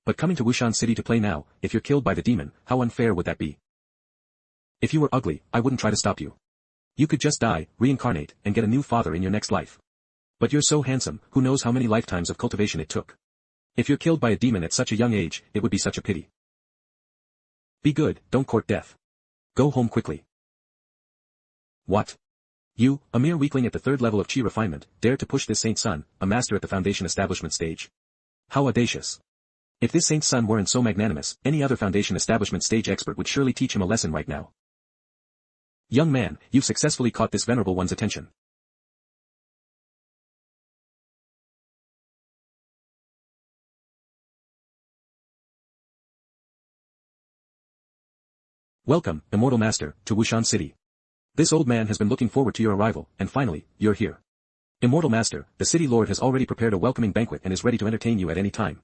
But coming to Wushan City to play now, if you're killed by the demon, how unfair would that be? If you were ugly, I wouldn't try to stop you. You could just die, reincarnate, and get a new father in your next life. But you're so handsome, who knows how many lifetimes of cultivation it took. If you're killed by a demon at such a young age, it would be such a pity. Be good, don't court death. Go home quickly. What? You, a mere weakling at the third level of chi refinement, dare to push this saint's son, a master at the foundation establishment stage? How audacious. If this saint's son weren't so magnanimous, any other foundation establishment stage expert would surely teach him a lesson right now. Young man, you've successfully caught this venerable one's attention. Welcome, Immortal Master, to Wushan City. This old man has been looking forward to your arrival, and finally, you're here. Immortal Master, the city lord has already prepared a welcoming banquet and is ready to entertain you at any time.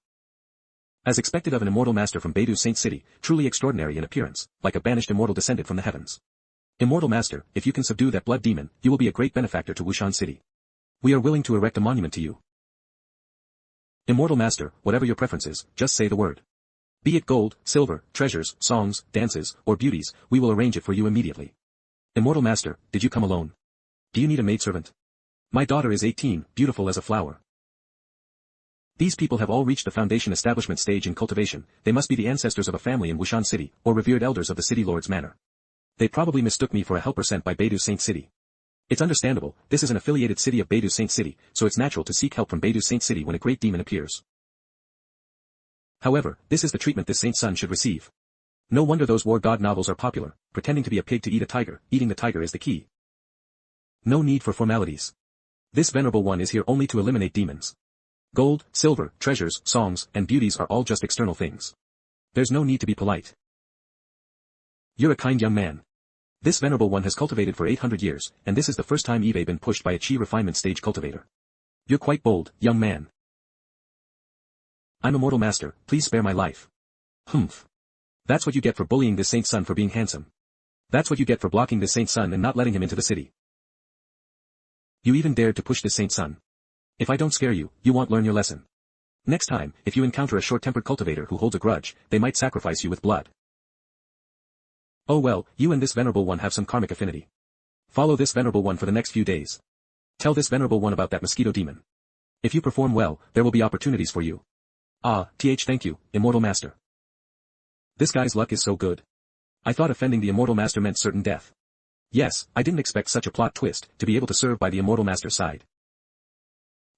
As expected of an immortal master from Beidou's Saint City, truly extraordinary in appearance, like a banished immortal descended from the heavens. Immortal Master, if you can subdue that blood demon, you will be a great benefactor to Wushan City. We are willing to erect a monument to you. Immortal Master, whatever your preferences, just say the word. Be it gold, silver, treasures, songs, dances, or beauties, we will arrange it for you immediately. Immortal Master, did you come alone? Do you need a maidservant? My daughter is 18, beautiful as a flower. These people have all reached the foundation establishment stage in cultivation, they must be the ancestors of a family in Wushan City, or revered elders of the city lord's manor. They probably mistook me for a helper sent by Beidou's Saint City. It's understandable, this is an affiliated city of Beidou's Saint City, so it's natural to seek help from Beidou's Saint City when a great demon appears. However, this is the treatment this saint's son should receive. No wonder those war god novels are popular, pretending to be a pig to eat a tiger, eating the tiger is the key. No need for formalities. This venerable one is here only to eliminate demons. Gold, silver, treasures, songs, and beauties are all just external things. There's no need to be polite. You're a kind young man. This venerable one has cultivated for 800 years, and this is the first time you've been pushed by a chi refinement stage cultivator. You're quite bold, young man. I'm Immortal Master, please spare my life. Humph. That's what you get for bullying this saint's son for being handsome. That's what you get for blocking this saint's son and not letting him into the city. You even dared to push this saint's son. If I don't scare you, you won't learn your lesson. Next time, if you encounter a short-tempered cultivator who holds a grudge, they might sacrifice you with blood. Oh well, you and this venerable one have some karmic affinity. Follow this venerable one for the next few days. Tell this venerable one about that mosquito demon. If you perform well, there will be opportunities for you. Thank you, Immortal Master. This guy's luck is so good. I thought offending the Immortal Master meant certain death. Yes, I didn't expect such a plot twist, to be able to serve by the Immortal Master's side.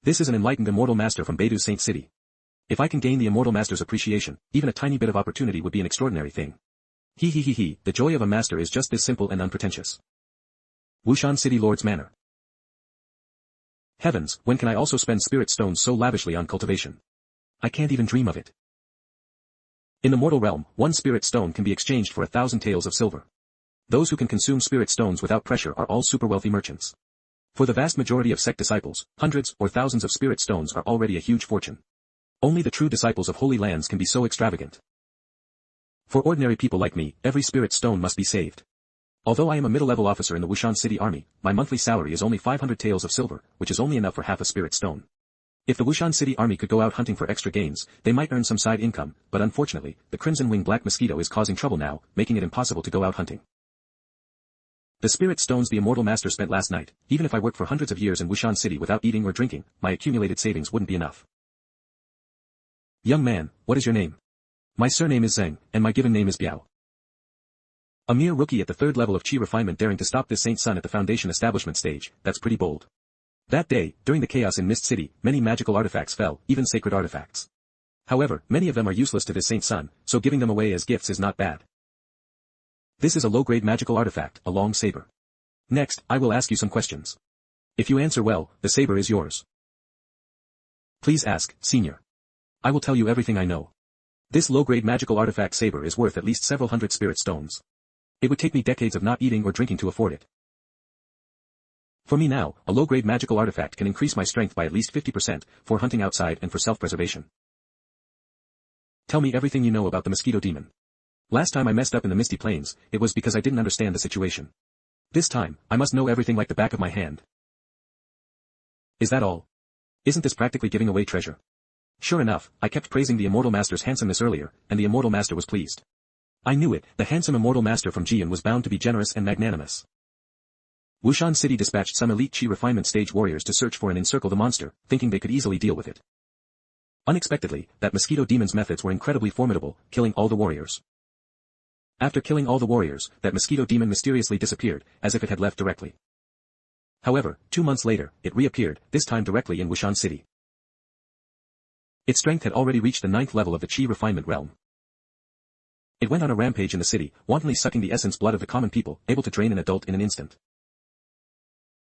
This is an enlightened Immortal Master from Beidou's Saint City. If I can gain the Immortal Master's appreciation, even a tiny bit of opportunity would be an extraordinary thing. The joy of a master is just this simple and unpretentious. Wushan City Lord's Manor. Heavens, when can I also spend spirit stones so lavishly on cultivation? I can't even dream of it. In the mortal realm, one spirit stone can be exchanged for 1,000 taels of silver. Those who can consume spirit stones without pressure are all super wealthy merchants. For the vast majority of sect disciples, hundreds or thousands of spirit stones are already a huge fortune. Only the true disciples of holy lands can be so extravagant. For ordinary people like me, every spirit stone must be saved. Although I am a middle-level officer in the Wushan City Army, my monthly salary is only 500 taels of silver, which is only enough for half a spirit stone. If the Wushan City Army could go out hunting for extra gains, they might earn some side income, but unfortunately, the Crimson Wing Black Mosquito is causing trouble now, making it impossible to go out hunting. The spirit stones the Immortal Master spent last night, even if I worked for hundreds of years in Wushan City without eating or drinking, my accumulated savings wouldn't be enough. Young man, what is your name? My surname is Zheng, and my given name is Biao. A mere rookie at the third level of chi refinement daring to stop this saint's son at the foundation establishment stage, that's pretty bold. That day, during the chaos in Mist City, many magical artifacts fell, even sacred artifacts. However, many of them are useless to this saint's son, so giving them away as gifts is not bad. This is a low-grade magical artifact, a long saber. Next, I will ask you some questions. If you answer well, the saber is yours. Please ask, Senior. I will tell you everything I know. This low-grade magical artifact saber is worth at least several hundred spirit stones. It would take me decades of not eating or drinking to afford it. For me now, a low-grade magical artifact can increase my strength by at least 50%, for hunting outside and for self-preservation. Tell me everything you know about the mosquito demon. Last time I messed up in the Misty Plains, it was because I didn't understand the situation. This time, I must know everything like the back of my hand. Is that all? Isn't this practically giving away treasure? Sure enough, I kept praising the Immortal Master's handsomeness earlier, and the Immortal Master was pleased. I knew it, the handsome Immortal Master from Jian was bound to be generous and magnanimous. Wushan City dispatched some elite Qi refinement stage warriors to search for and encircle the monster, thinking they could easily deal with it. Unexpectedly, that mosquito demon's methods were incredibly formidable, killing all the warriors. After killing all the warriors, that mosquito demon mysteriously disappeared, as if it had left directly. However, 2 months later, it reappeared, this time directly in Wushan City. Its strength had already reached the 9th level of the Qi refinement realm. It went on a rampage in the city, wantonly sucking the essence blood of the common people, able to drain an adult in an instant.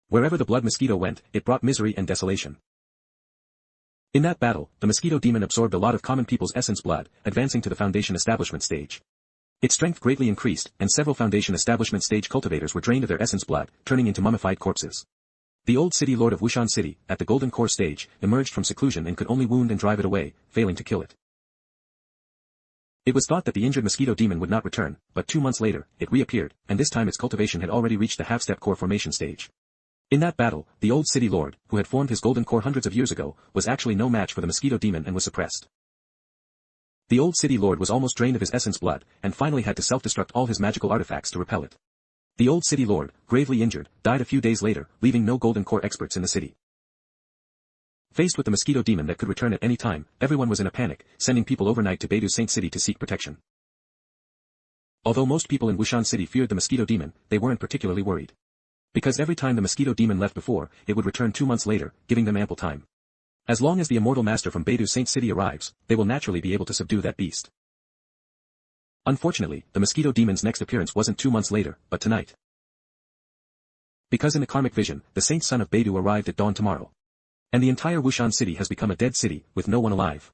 Wherever the blood mosquito went, it brought misery and desolation. In that battle, the mosquito demon absorbed a lot of common people's essence blood, advancing to the foundation establishment stage. Its strength greatly increased, and several foundation establishment stage cultivators were drained of their essence blood, turning into mummified corpses. The old city lord of Wushan City, at the Golden Core stage, emerged from seclusion and could only wound and drive it away, failing to kill it. It was thought that the injured mosquito demon would not return, but 2 months later, it reappeared, and this time its cultivation had already reached the half-step core formation stage. In that battle, the old city lord, who had formed his golden core hundreds of years ago, was actually no match for the mosquito demon and was suppressed. The old city lord was almost drained of his essence blood, and finally had to self-destruct all his magical artifacts to repel it. The old city lord, gravely injured, died a few days later, leaving no golden core experts in the city. Faced with the mosquito demon that could return at any time, everyone was in a panic, sending people overnight to Beidou Saint City to seek protection. Although most people in Wushan City feared the mosquito demon, they weren't particularly worried. Because every time the mosquito demon left before, it would return 2 months later, giving them ample time. As long as the Immortal Master from Beidou Saint City arrives, they will naturally be able to subdue that beast. Unfortunately, the mosquito demon's next appearance wasn't 2 months later, but tonight. Because in the karmic vision, the Saint Son of Beidou arrived at dawn tomorrow. And the entire Wushan City has become a dead city, with no one alive.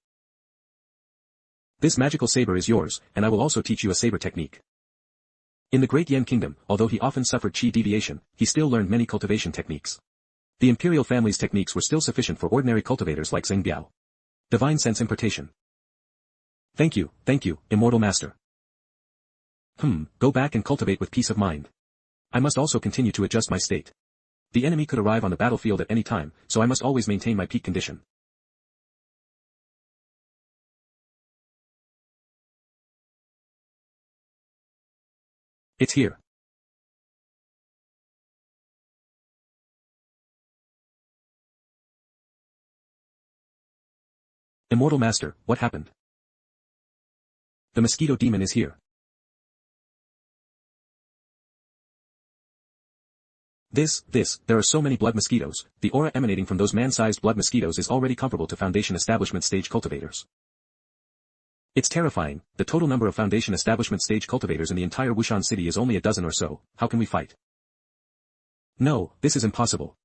This magical saber is yours, and I will also teach you a saber technique. In the Great Yan Kingdom, although he often suffered Qi deviation, he still learned many cultivation techniques. The imperial family's techniques were still sufficient for ordinary cultivators like Zheng Biao. Divine Sense Impartation. Thank you, Immortal Master. Go back and cultivate with peace of mind. I must also continue to adjust my state. The enemy could arrive on the battlefield at any time, so I must always maintain my peak condition. It's here. Immortal Master, what happened? The mosquito demon is here. There are so many blood mosquitoes, the aura emanating from those man-sized blood mosquitoes is already comparable to foundation establishment stage cultivators. It's terrifying, the total number of foundation establishment stage cultivators in the entire Wushan City is only a dozen or so, how can we fight? No, this is impossible.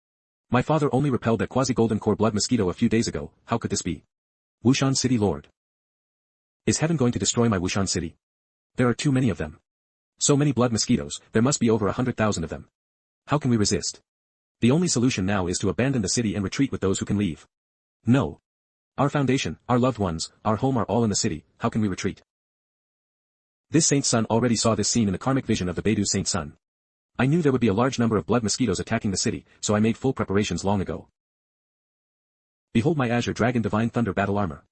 My father only repelled that quasi-golden core blood mosquito a few days ago, how could this be? Wushan City Lord. Is heaven going to destroy my Wushan City? There are too many of them. So many blood mosquitoes, there must be over 100,000 of them. How can we resist? The only solution now is to abandon the city and retreat with those who can leave. No. Our foundation, our loved ones, our home are all in the city, how can we retreat? This Saint's Son already saw this scene in the karmic vision of the Beidou Saint's Son. I knew there would be a large number of blood mosquitoes attacking the city, so I made full preparations long ago. Behold my Azure Dragon Divine Thunder Battle Armor.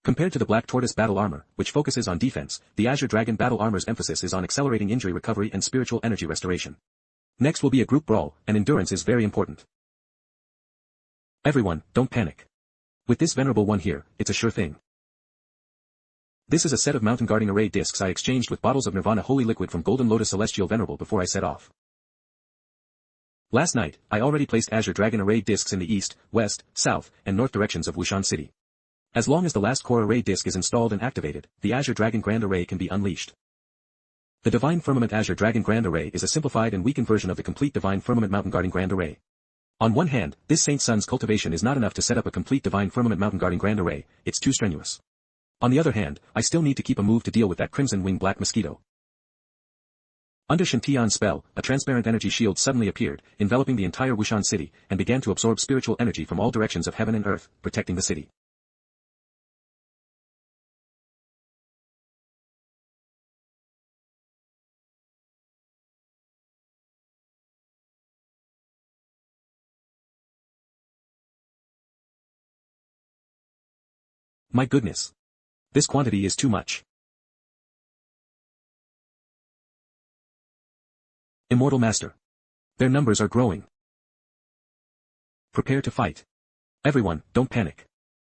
Compared to the Black Tortoise Battle Armor, which focuses on defense, the Azure Dragon Battle Armor's emphasis is on accelerating injury recovery and spiritual energy restoration. Next will be a group brawl, and endurance is very important. Everyone, don't panic. With this venerable one here, it's a sure thing. This is a set of mountain guarding array discs I exchanged with bottles of Nirvana holy liquid from Golden Lotus Celestial Venerable before I set off. Last night, I already placed Azure Dragon array discs in the east, west, south, and north directions of Wushan City. As long as the last core array disc is installed and activated, the Azure Dragon Grand Array can be unleashed. The Divine Firmament Azure Dragon Grand Array is a simplified and weakened version of the complete Divine Firmament Mountain Guarding Grand Array. On one hand, this Saint Sun's cultivation is not enough to set up a complete divine firmament mountain guarding grand array, it's too strenuous. On the other hand, I still need to keep a move to deal with that crimson wing black mosquito. Under Shen Tian's spell, a transparent energy shield suddenly appeared, enveloping the entire Wushan city, and began to absorb spiritual energy from all directions of heaven and earth, protecting the city. My goodness. This quantity is too much. Immortal Master. Their numbers are growing. Prepare to fight. Everyone, don't panic.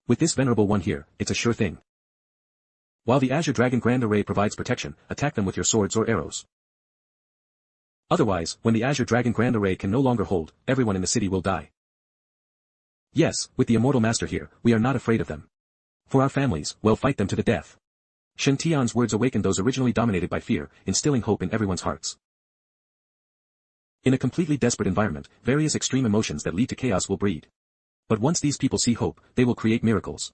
With this venerable one here, it's a sure thing. While the Azure Dragon Grand Array provides protection, attack them with your swords or arrows. Otherwise, when the Azure Dragon Grand Array can no longer hold, everyone in the city will die. Yes, with the Immortal Master here, we are not afraid of them. For our families, we'll fight them to the death. Shen Tian's words awakened those originally dominated by fear, instilling hope in everyone's hearts. In a completely desperate environment, various extreme emotions that lead to chaos will breed. But once these people see hope, they will create miracles.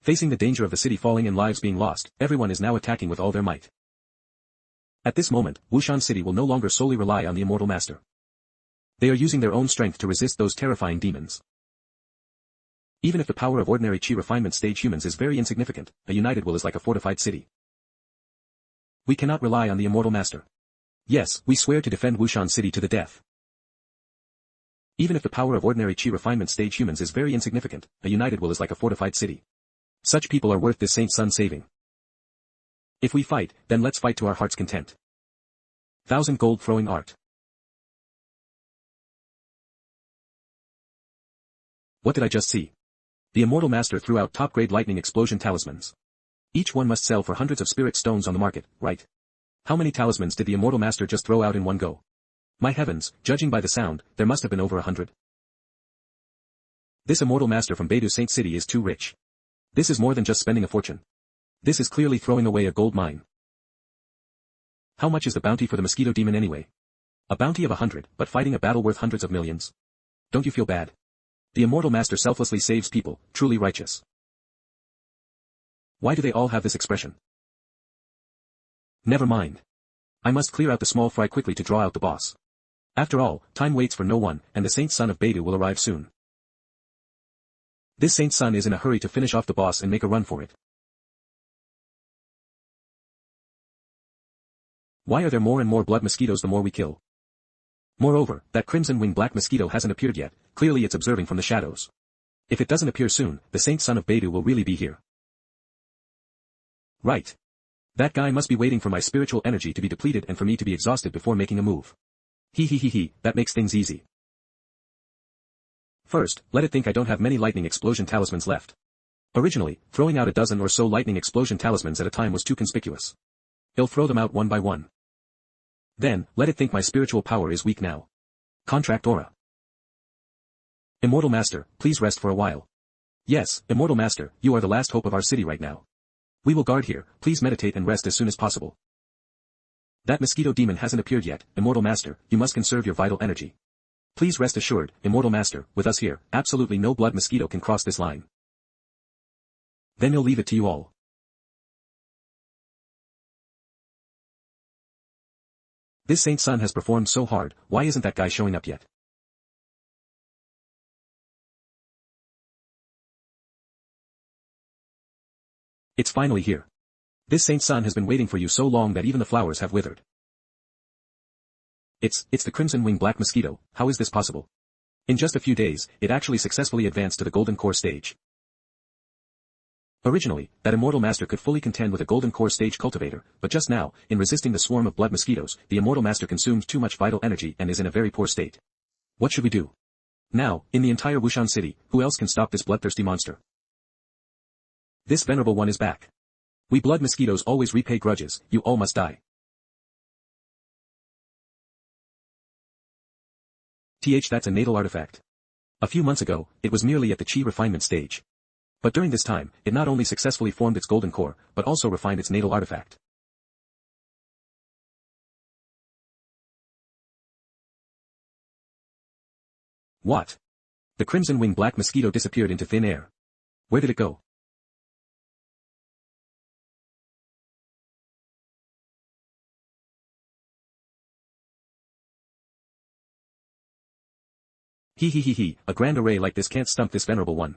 Facing the danger of the city falling and lives being lost, everyone is now attacking with all their might. At this moment, Wushan City will no longer solely rely on the Immortal Master. They are using their own strength to resist those terrifying demons. Even if the power of ordinary Qi refinement stage humans is very insignificant, a united will is like a fortified city. We cannot rely on the Immortal Master. Yes, we swear to defend Wushan City to the death. Even if the power of ordinary Qi refinement stage humans is very insignificant, a united will is like a fortified city. Such people are worth this Saint Sun saving. If we fight, then let's fight to our heart's content. 1,000 gold throwing art. What did I just see? The Immortal Master threw out top-grade lightning explosion talismans. Each one must sell for hundreds of spirit stones on the market, right? How many talismans did the Immortal Master just throw out in one go? My heavens, judging by the sound, there must have been over 100. This Immortal Master from Beidou Saint City is too rich. This is more than just spending a fortune. This is clearly throwing away a gold mine. How much is the bounty for the mosquito demon anyway? A bounty of 100, but fighting a battle worth hundreds of millions. Don't you feel bad? The Immortal Master selflessly saves people, truly righteous. Why do they all have this expression? Never mind. I must clear out the small fry quickly to draw out the boss. After all, time waits for no one, and the Saint Son of Beidou will arrive soon. This Saint Son is in a hurry to finish off the boss and make a run for it. Why are there more and more blood mosquitoes the more we kill? Moreover, that crimson wing black mosquito hasn't appeared yet, clearly it's observing from the shadows. If it doesn't appear soon, the Saint Son of Beidou will really be here. Right. That guy must be waiting for my spiritual energy to be depleted and for me to be exhausted before making a move. That makes things easy. First, let it think I don't have many lightning explosion talismans left. Originally, throwing out a dozen or so lightning explosion talismans at a time was too conspicuous. I'll throw them out one by one. Then, let it think my spiritual power is weak now. Contract aura. Immortal Master, please rest for a while. Yes, Immortal Master, you are the last hope of our city right now. We will guard here, please meditate and rest as soon as possible. That mosquito demon hasn't appeared yet, Immortal Master, you must conserve your vital energy. Please rest assured, Immortal Master, with us here, absolutely no blood mosquito can cross this line. Then he'll leave it to you all. This Saint Sun has performed so hard, why isn't that guy showing up yet? It's finally here. This Saint Sun has been waiting for you so long that even the flowers have withered. It's the crimson wing black mosquito, how is this possible? In just a few days, it actually successfully advanced to the golden core stage. Originally, that Immortal Master could fully contend with a golden core stage cultivator, but just now, in resisting the swarm of blood mosquitoes, the Immortal Master consumed too much vital energy and is in a very poor state. What should we do? Now, in the entire Wushan city, who else can stop this bloodthirsty monster? This venerable one is back. We blood mosquitoes always repay grudges, you all must die. That's a natal artifact. A few months ago, it was merely at the Qi refinement stage. But during this time, it not only successfully formed its golden core, but also refined its natal artifact. What? The crimson wing black mosquito disappeared into thin air. Where did it go? He, a grand array like this can't stump this venerable one.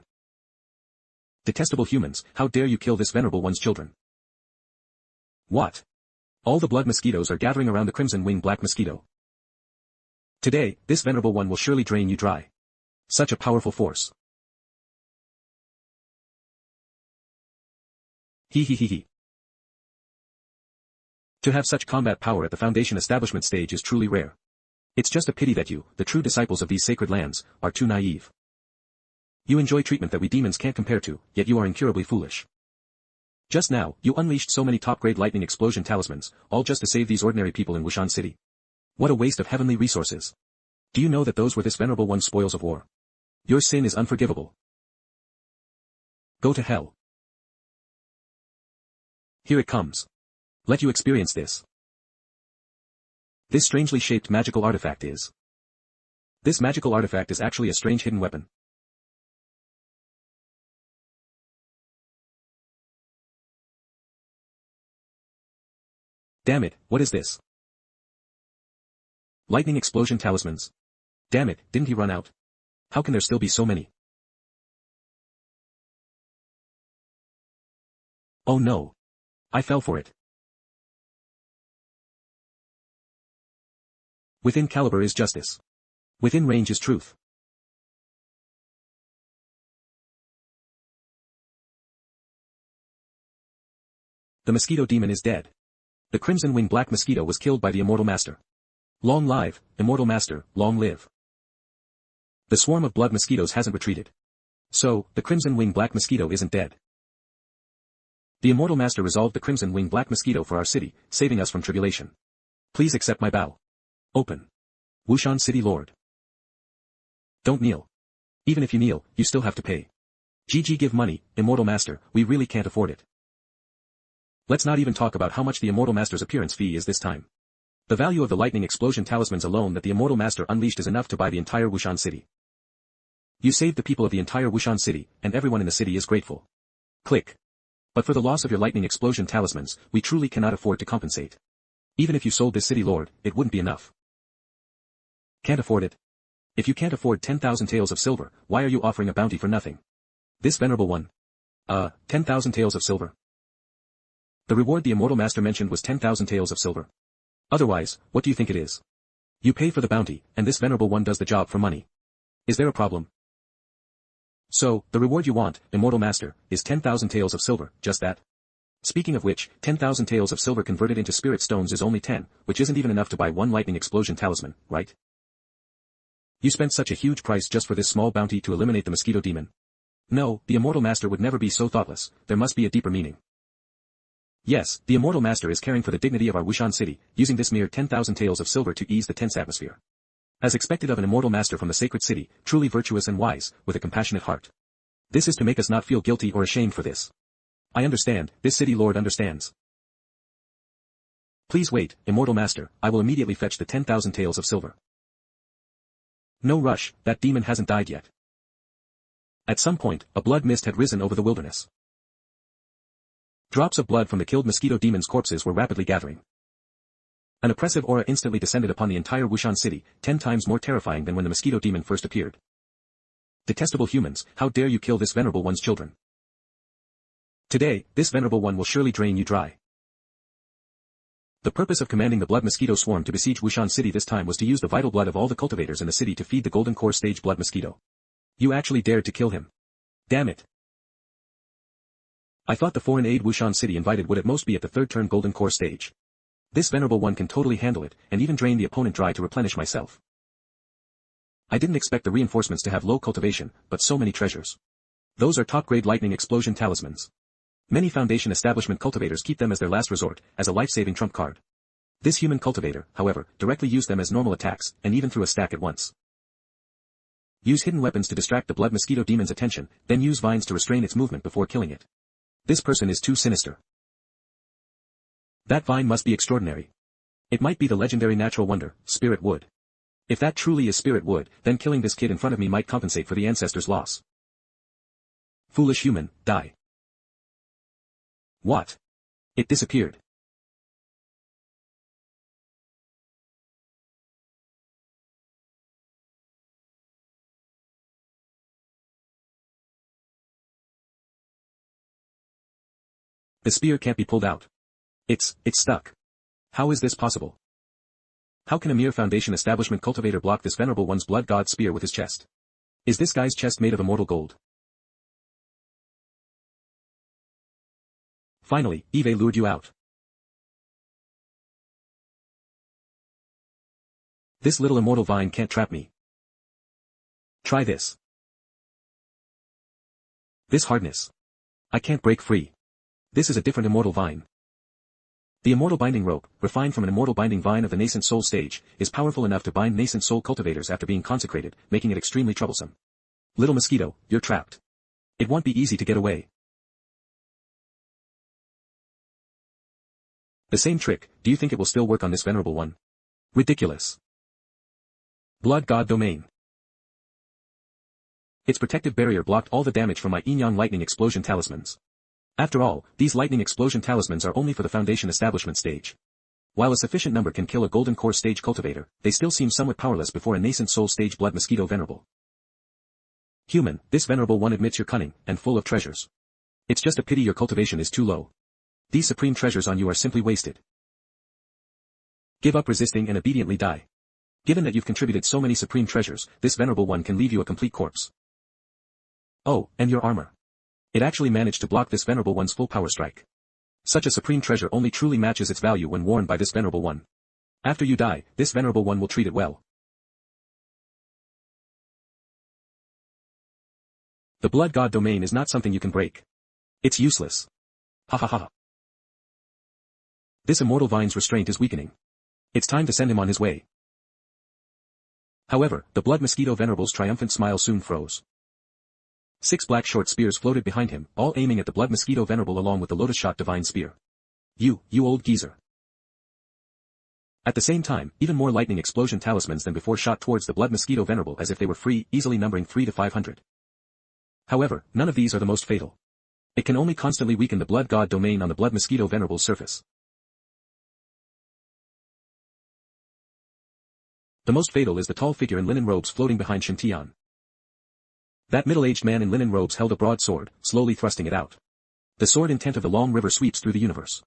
Detestable humans, how dare you kill this venerable one's children? What? All the blood mosquitoes are gathering around the crimson wing black mosquito. Today, this venerable one will surely drain you dry. Such a powerful force. He. To have such combat power at the Foundation establishment stage is truly rare. It's just a pity that you, the true disciples of these sacred lands, are too naive. You enjoy treatment that we demons can't compare to, yet you are incurably foolish. Just now, you unleashed so many top-grade lightning explosion talismans, all just to save these ordinary people in Wushan City. What a waste of heavenly resources. Do you know that those were this venerable one's spoils of war? Your sin is unforgivable. Go to hell. Here it comes. Let you experience this. This strangely shaped magical artifact is. This magical artifact is actually a strange hidden weapon. Damn it, what is this? Lightning explosion talismans. Damn it, didn't he run out? How can there still be so many? Oh no. I fell for it. Within caliber is justice. Within range is truth. The mosquito demon is dead. The crimson wing black mosquito was killed by the immortal master. Long live, immortal master, long live. The swarm of blood mosquitoes hasn't retreated. So, the crimson wing black mosquito isn't dead. The immortal master resolved the crimson wing black mosquito for our city, saving us from tribulation. Please accept my bow. Open. Wushan City Lord. Don't kneel. Even if you kneel, you still have to pay. GG give money, immortal master, we really can't afford it. Let's not even talk about how much the immortal master's appearance fee is this time. The value of the lightning explosion talismans alone that the immortal master unleashed is enough to buy the entire Wushan City. You saved the people of the entire Wushan City, and everyone in the city is grateful. Click. But for the loss of your lightning explosion talismans, we truly cannot afford to compensate. Even if you sold this city lord, it wouldn't be enough. Can't afford it? If you can't afford 10,000 taels of silver, why are you offering a bounty for nothing? This venerable one. 10,000 taels of silver. The reward the immortal master mentioned was 10,000 taels of silver. Otherwise, what do you think it is? You pay for the bounty, and this venerable one does the job for money. Is there a problem? So, the reward you want, immortal master, is 10,000 taels of silver, just that? Speaking of which, 10,000 taels of silver converted into spirit stones is only 10, which isn't even enough to buy one lightning explosion talisman, right? You spent such a huge price just for this small bounty to eliminate the mosquito demon. No, the immortal master would never be so thoughtless, there must be a deeper meaning. Yes, the immortal master is caring for the dignity of our Wushan City, using this mere 10,000 taels of silver to ease the tense atmosphere. As expected of an immortal master from the sacred city, truly virtuous and wise, with a compassionate heart. This is to make us not feel guilty or ashamed for this. I understand, this city lord understands. Please wait, immortal master, I will immediately fetch the 10,000 taels of silver. No rush, that demon hasn't died yet. At some point, a blood mist had risen over the wilderness. Drops of blood from the killed mosquito demon's corpses were rapidly gathering. An oppressive aura instantly descended upon the entire Wushan City, 10 times more terrifying than when the mosquito demon first appeared. Detestable humans, how dare you kill this venerable one's children? Today, this venerable one will surely drain you dry. The purpose of commanding the blood mosquito swarm to besiege Wushan City this time was to use the vital blood of all the cultivators in the city to feed the golden core stage blood mosquito. You actually dared to kill him. Damn it. I thought the foreign aid Wushan City invited would at most be at the third turn golden core stage. This venerable one can totally handle it, and even drain the opponent dry to replenish myself. I didn't expect the reinforcements to have low cultivation, but so many treasures. Those are top-grade lightning explosion talismans. Many Foundation establishment cultivators keep them as their last resort, as a life-saving trump card. This human cultivator, however, directly used them as normal attacks, and even threw a stack at once. Use hidden weapons to distract the blood mosquito demon's attention, then use vines to restrain its movement before killing it. This person is too sinister. That vine must be extraordinary. It might be the legendary natural wonder, spirit wood. If that truly is spirit wood, then killing this kid in front of me might compensate for the ancestor's loss. Foolish human, die. What? It disappeared. The spear can't be pulled out. It's stuck. How is this possible? How can a mere Foundation establishment cultivator block this venerable one's blood god spear with his chest? Is this guy's chest made of immortal gold? Finally, Eve lured you out. This little immortal vine can't trap me. Try this. This hardness. I can't break free. This is a different immortal vine. The immortal binding rope, refined from an immortal binding vine of the nascent soul stage, is powerful enough to bind nascent soul cultivators after being consecrated, making it extremely troublesome. Little mosquito, you're trapped. It won't be easy to get away. The same trick, do you think it will still work on this venerable one? Ridiculous. Blood God Domain. Its protective barrier blocked all the damage from my yin-yang lightning explosion talismans. After all, these lightning explosion talismans are only for the Foundation establishment stage. While a sufficient number can kill a golden core stage cultivator, they still seem somewhat powerless before a nascent soul stage blood mosquito venerable. Human, this venerable one admits you're cunning, and full of treasures. It's just a pity your cultivation is too low. These supreme treasures on you are simply wasted. Give up resisting and obediently die. Given that you've contributed so many supreme treasures, this venerable one can leave you a complete corpse. Oh, and your armor. It actually managed to block this venerable one's full power strike. Such a supreme treasure only truly matches its value when worn by this venerable one. After you die, this venerable one will treat it well. The blood god domain is not something you can break. It's useless. Ha ha ha. This immortal vine's restraint is weakening. It's time to send him on his way. However, the blood mosquito venerable's triumphant smile soon froze. 6 black short spears floated behind him, all aiming at the blood mosquito venerable along with the lotus shot divine spear. You old geezer. At the same time, even more lightning explosion talismans than before shot towards the blood mosquito venerable as if they were free, easily numbering 3 to 500. However, none of these are the most fatal. It can only constantly weaken the blood god domain on the blood mosquito venerable's surface. The most fatal is the tall figure in linen robes floating behind Shen Tian. That middle-aged man in linen robes held a broad sword, slowly thrusting it out. The sword intent of the long river sweeps through the universe.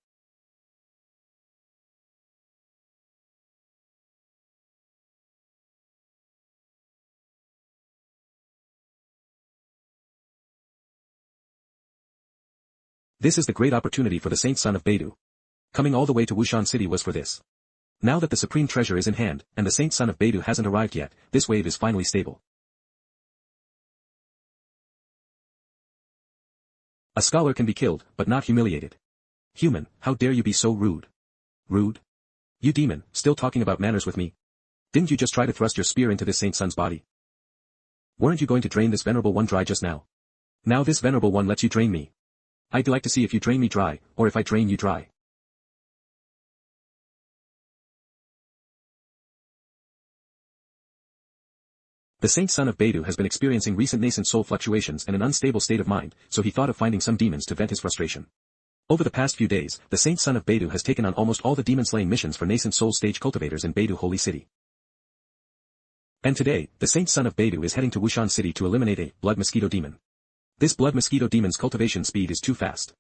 This is the great opportunity for the saint son of Beidou. Coming all the way to Wushan City was for this. Now that the supreme treasure is in hand, and the saint son of Beidou hasn't arrived yet, this wave is finally stable. A scholar can be killed, but not humiliated. Human, how dare you be so rude? Rude? You demon, still talking about manners with me? Didn't you just try to thrust your spear into this saint son's body? Weren't you going to drain this venerable one dry just now? Now this venerable one lets you drain me. I'd like to see if you drain me dry, or if I drain you dry. The saint son of Beidou has been experiencing recent nascent soul fluctuations and an unstable state of mind, so he thought of finding some demons to vent his frustration. Over the past few days, the saint son of Beidou has taken on almost all the demon-slaying missions for nascent soul stage cultivators in Beidou Holy City. And today, the saint son of Beidou is heading to Wushan City to eliminate a blood mosquito demon. This blood mosquito demon's cultivation speed is too fast.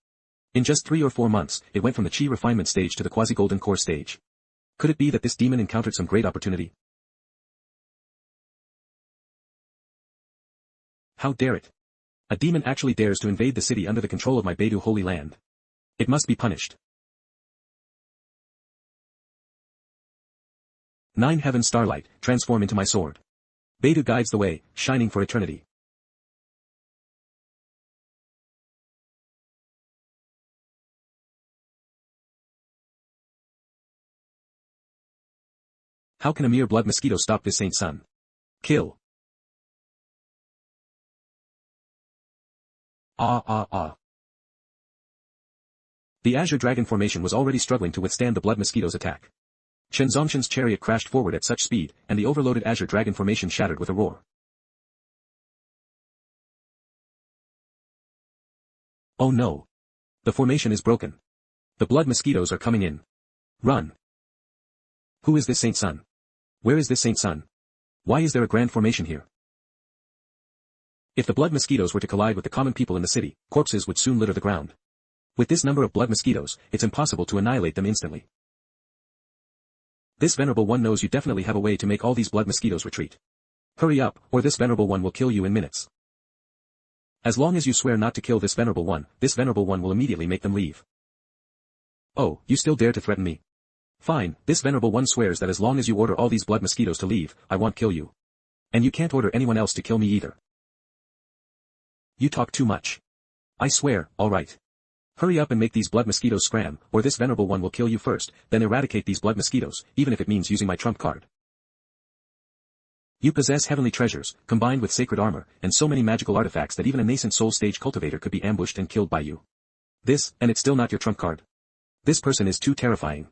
In just 3 or 4 months, it went from the chi refinement stage to the quasi-golden core stage. Could it be that this demon encountered some great opportunity? How dare it? A demon actually dares to invade the city under the control of my Beidou holy land. It must be punished. 9 heaven starlight, transform into my sword. Beidou guides the way, shining for eternity. How can a mere blood mosquito stop this saint son? Kill. Ah. The Azure Dragon formation was already struggling to withstand the blood mosquito's attack. Shen Tian's chariot crashed forward at such speed, and the overloaded azure dragon formation shattered with a roar. Oh no! The formation is broken. The blood mosquitoes are coming in. Run! Who is this Saint Sun? Where is this Saint Sun? Why is there a grand formation here? If the blood mosquitoes were to collide with the common people in the city, corpses would soon litter the ground. With this number of blood mosquitoes, it's impossible to annihilate them instantly. This venerable one knows you definitely have a way to make all these blood mosquitoes retreat. Hurry up, or this venerable one will kill you in minutes. As long as you swear not to kill this venerable one will immediately make them leave. Oh, you still dare to threaten me? Fine, this venerable one swears that as long as you order all these blood mosquitoes to leave, I won't kill you. And you can't order anyone else to kill me either. You talk too much. I swear, alright. Hurry up and make these blood mosquitoes scram, or this venerable one will kill you first, then eradicate these blood mosquitoes, even if it means using my trump card. You possess heavenly treasures, combined with sacred armor, and so many magical artifacts that even a nascent soul stage cultivator could be ambushed and killed by you. This, and it's still not your trump card. This person is too terrifying.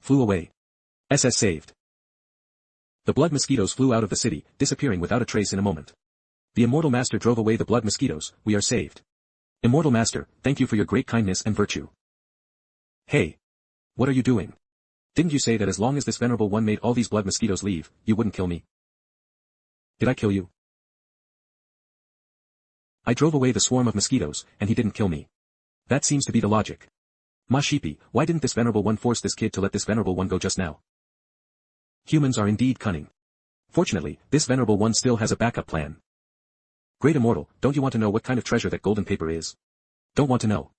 Flew away. SS saved. The blood mosquitoes flew out of the city, disappearing without a trace in a moment. The Immortal Master drove away the blood mosquitoes. We are saved. Immortal Master, thank you for your great kindness and virtue. Hey! What are you doing? Didn't you say that as long as this venerable one made all these blood mosquitoes leave, you wouldn't kill me? Did I kill you? I drove away the swarm of mosquitoes, and he didn't kill me. That seems to be the logic. Ma Sheepy, why didn't this venerable one force this kid to let this venerable one go just now? Humans are indeed cunning. Fortunately, this venerable one still has a backup plan. Great Immortal, don't you want to know what kind of treasure that golden paper is? Don't want to know.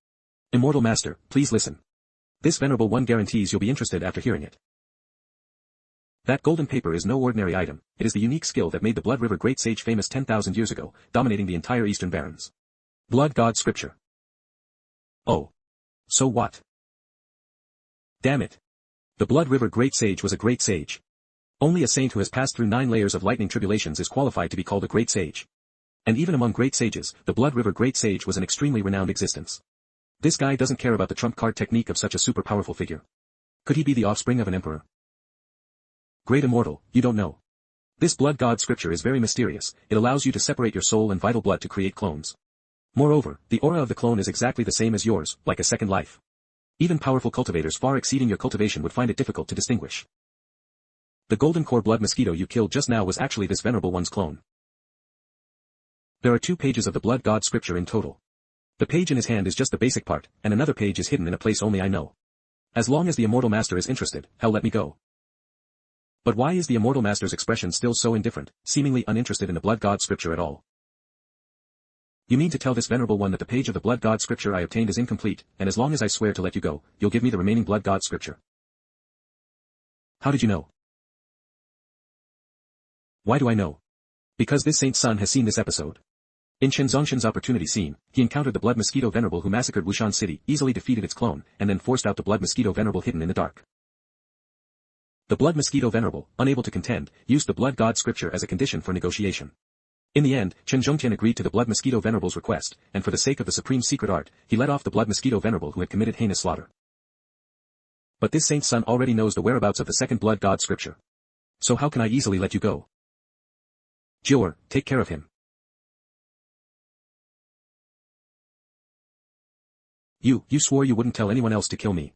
Immortal Master, please listen. This venerable one guarantees you'll be interested after hearing it. That golden paper is no ordinary item, it is the unique skill that made the Blood River Great Sage famous 10,000 years ago, dominating the entire Eastern Barrens. Blood God Scripture. Oh. So what? Damn it. The Blood River Great Sage was a great sage. Only a saint who has passed through 9 layers of lightning tribulations is qualified to be called a great sage. And even among great sages, the Blood River Great Sage was an extremely renowned existence. This guy doesn't care about the trump card technique of such a super powerful figure. Could he be the offspring of an emperor? Great Immortal, you don't know. This Blood God Scripture is very mysterious, it allows you to separate your soul and vital blood to create clones. Moreover, the aura of the clone is exactly the same as yours, like a second life. Even powerful cultivators far exceeding your cultivation would find it difficult to distinguish. The golden core blood mosquito you killed just now was actually this venerable one's clone. There are 2 pages of the Blood God Scripture in total. The page in his hand is just the basic part, and another page is hidden in a place only I know. As long as the Immortal Master is interested, hell let me go. But why is the Immortal Master's expression still so indifferent, seemingly uninterested in the Blood God Scripture at all? You mean to tell this venerable one that the page of the Blood God Scripture I obtained is incomplete, and as long as I swear to let you go, you'll give me the remaining Blood God Scripture? How did you know? Why do I know? Because this Saint Sun has seen this episode. In Shen Tian's opportunity scene, he encountered the blood mosquito venerable who massacred Wushan City, easily defeated its clone, and then forced out the blood mosquito venerable hidden in the dark. The blood mosquito venerable, unable to contend, used the Blood God Scripture as a condition for negotiation. In the end, Shen Tian agreed to the blood mosquito venerable's request, and for the sake of the supreme secret art, he let off the blood mosquito venerable who had committed heinous slaughter. But this Saint Sun already knows the whereabouts of the second Blood God Scripture. So how can I easily let you go? Jior, take care of him. You swore you wouldn't tell anyone else to kill me.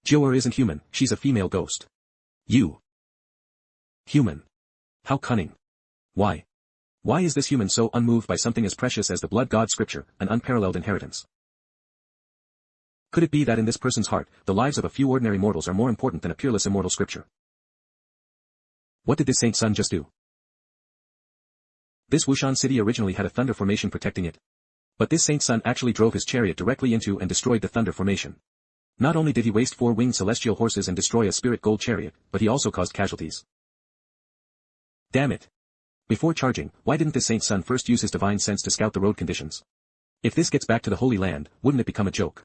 Jior isn't human, she's a female ghost. You. Human. How cunning. Why? Why is this human so unmoved by something as precious as the Blood God Scripture, an unparalleled inheritance? Could it be that in this person's heart, the lives of a few ordinary mortals are more important than a peerless immortal scripture? What did this Saint Sun just do? This Wushan City originally had a thunder formation protecting it. But this Saint Sun actually drove his chariot directly into and destroyed the thunder formation. Not only did he waste 4 winged celestial horses and destroy a spirit gold chariot, but he also caused casualties. Damn it. Before charging, why didn't this Saint Sun first use his divine sense to scout the road conditions? If this gets back to the Holy Land, wouldn't it become a joke?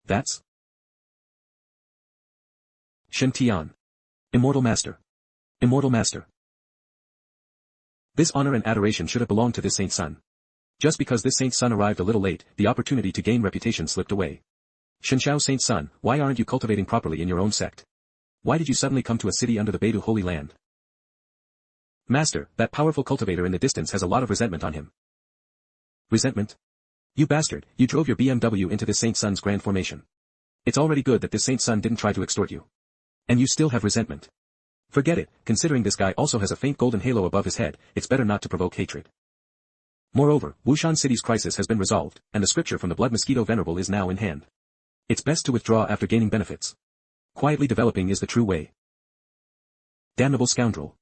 That's Shen Tian. Immortal Master. Immortal Master. This honor and adoration should have belonged to this saint's son. Just because this saint's son arrived a little late, the opportunity to gain reputation slipped away. Shen Tian saint's son, why aren't you cultivating properly in your own sect? Why did you suddenly come to a city under the Beidou Holy Land? Master, that powerful cultivator in the distance has a lot of resentment on him. Resentment? You bastard, you drove your BMW into this saint's son's grand formation. It's already good that this saint's son didn't try to extort you. And you still have resentment. Forget it, considering this guy also has a faint golden halo above his head, it's better not to provoke hatred. Moreover, Wushan City's crisis has been resolved, and the scripture from the Blood Mosquito Venerable is now in hand. It's best to withdraw after gaining benefits. Quietly developing is the true way. Damnable scoundrel.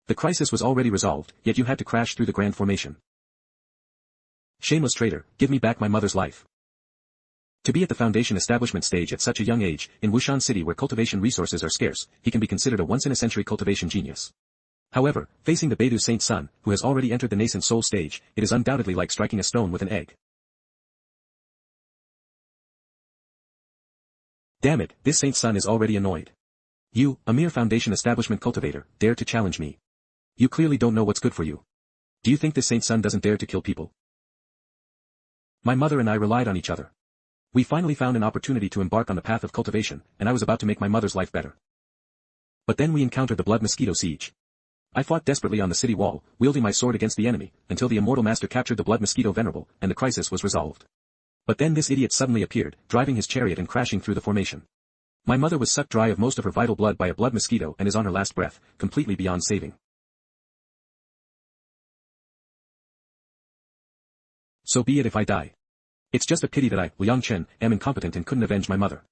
The crisis was already resolved, yet you had to crash through the grand formation. Shameless traitor, give me back my mother's life. To be at the foundation establishment stage at such a young age, in Wushan City where cultivation resources are scarce, he can be considered a once-in-a-century cultivation genius. However, facing the Beidou saint's son, who has already entered the nascent soul stage, it is undoubtedly like striking a stone with an egg. Damn it, this saint's son is already annoyed. You, a mere foundation establishment cultivator, dare to challenge me. You clearly don't know what's good for you. Do you think this saint's son doesn't dare to kill people? My mother and I relied on each other. We finally found an opportunity to embark on the path of cultivation, and I was about to make my mother's life better. But then we encountered the Blood Mosquito Siege. I fought desperately on the city wall, wielding my sword against the enemy, until the Immortal Master captured the Blood Mosquito Venerable, and the crisis was resolved. But then this idiot suddenly appeared, driving his chariot and crashing through the formation. My mother was sucked dry of most of her vital blood by a blood mosquito and is on her last breath, completely beyond saving. So be it if I die. It's just a pity that I, Liang Chen, am incompetent and couldn't avenge my mother.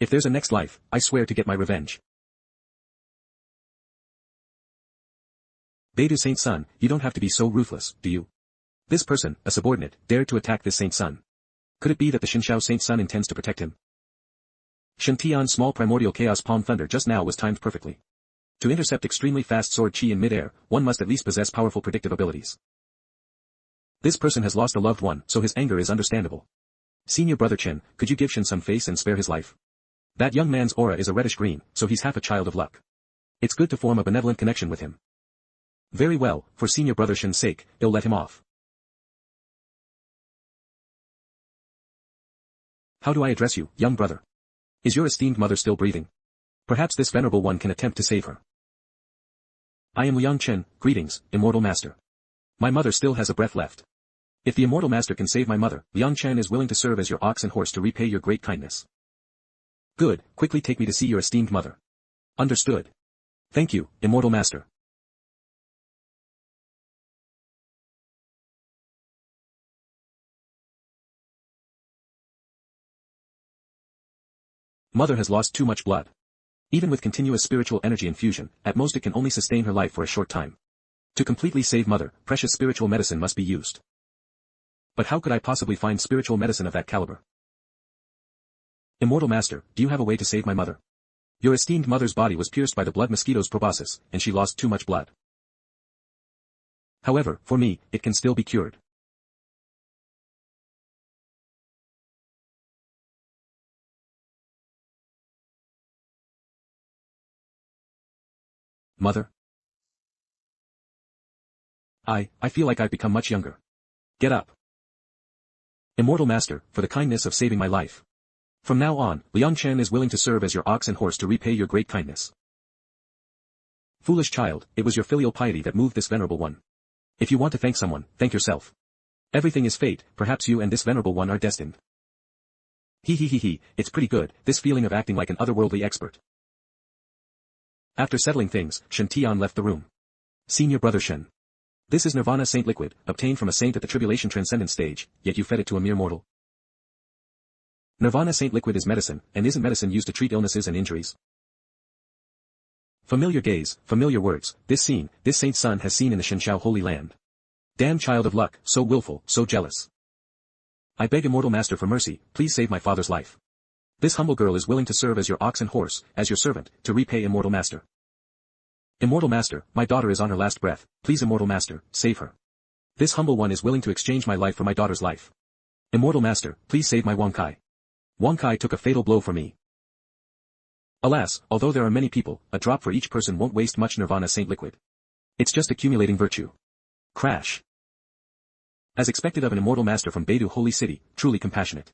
If there's a next life, I swear to get my revenge. Beidou saint's son, you don't have to be so ruthless, do you? This person, a subordinate, dared to attack this saint's son. Could it be that the Shinshao saint's son intends to protect him? Shen Tian's small primordial chaos palm thunder just now was timed perfectly. To intercept extremely fast sword chi in midair, one must at least possess powerful predictive abilities. This person has lost a loved one, so his anger is understandable. Senior brother Chen, could you give Shen some face and spare his life? That young man's aura is a reddish green, so he's half a child of luck. It's good to form a benevolent connection with him. Very well, for senior brother Shen's sake, I'll let him off. How do I address you, young brother? Is your esteemed mother still breathing? Perhaps this venerable one can attempt to save her. I am Liang Chen, greetings, Immortal Master. My mother still has a breath left. If the Immortal Master can save my mother, Liang Chen is willing to serve as your ox and horse to repay your great kindness. Good, quickly take me to see your esteemed mother. Understood. Thank you, Immortal Master. Mother has lost too much blood. Even with continuous spiritual energy infusion, at most it can only sustain her life for a short time. To completely save mother, precious spiritual medicine must be used. But how could I possibly find spiritual medicine of that caliber? Immortal Master, do you have a way to save my mother? Your esteemed mother's body was pierced by the blood mosquito's proboscis, and she lost too much blood. However, for me, it can still be cured. Mother? I feel like I've become much younger. Get up. Immortal Master, for the kindness of saving my life. From now on, Liang Chen is willing to serve as your ox and horse to repay your great kindness. Foolish child, it was your filial piety that moved this venerable one. If you want to thank someone, thank yourself. Everything is fate, perhaps you and this venerable one are destined. He, it's pretty good, this feeling of acting like an otherworldly expert. After settling things, Shen Tian left the room. Senior brother Shen. This is Nirvana Saint liquid, obtained from a saint at the Tribulation Transcendent stage, yet you fed it to a mere mortal. Nirvana Saint liquid is medicine, and isn't medicine used to treat illnesses and injuries? Familiar gaze, familiar words, this scene, this saint's son has seen in the Shenshao Holy Land. Damn child of luck, so willful, so jealous. I beg Immortal Master for mercy, please save my father's life. This humble girl is willing to serve as your ox and horse, as your servant, to repay Immortal Master. Immortal Master, my daughter is on her last breath, please Immortal Master, save her. This humble one is willing to exchange my life for my daughter's life. Immortal Master, please save my Wang Kai. Wang Kai took a fatal blow for me. Alas, although there are many people, a drop for each person won't waste much nirvana saint liquid. It's just accumulating virtue. Crash. As expected of an immortal master from Beidou Holy City, truly compassionate.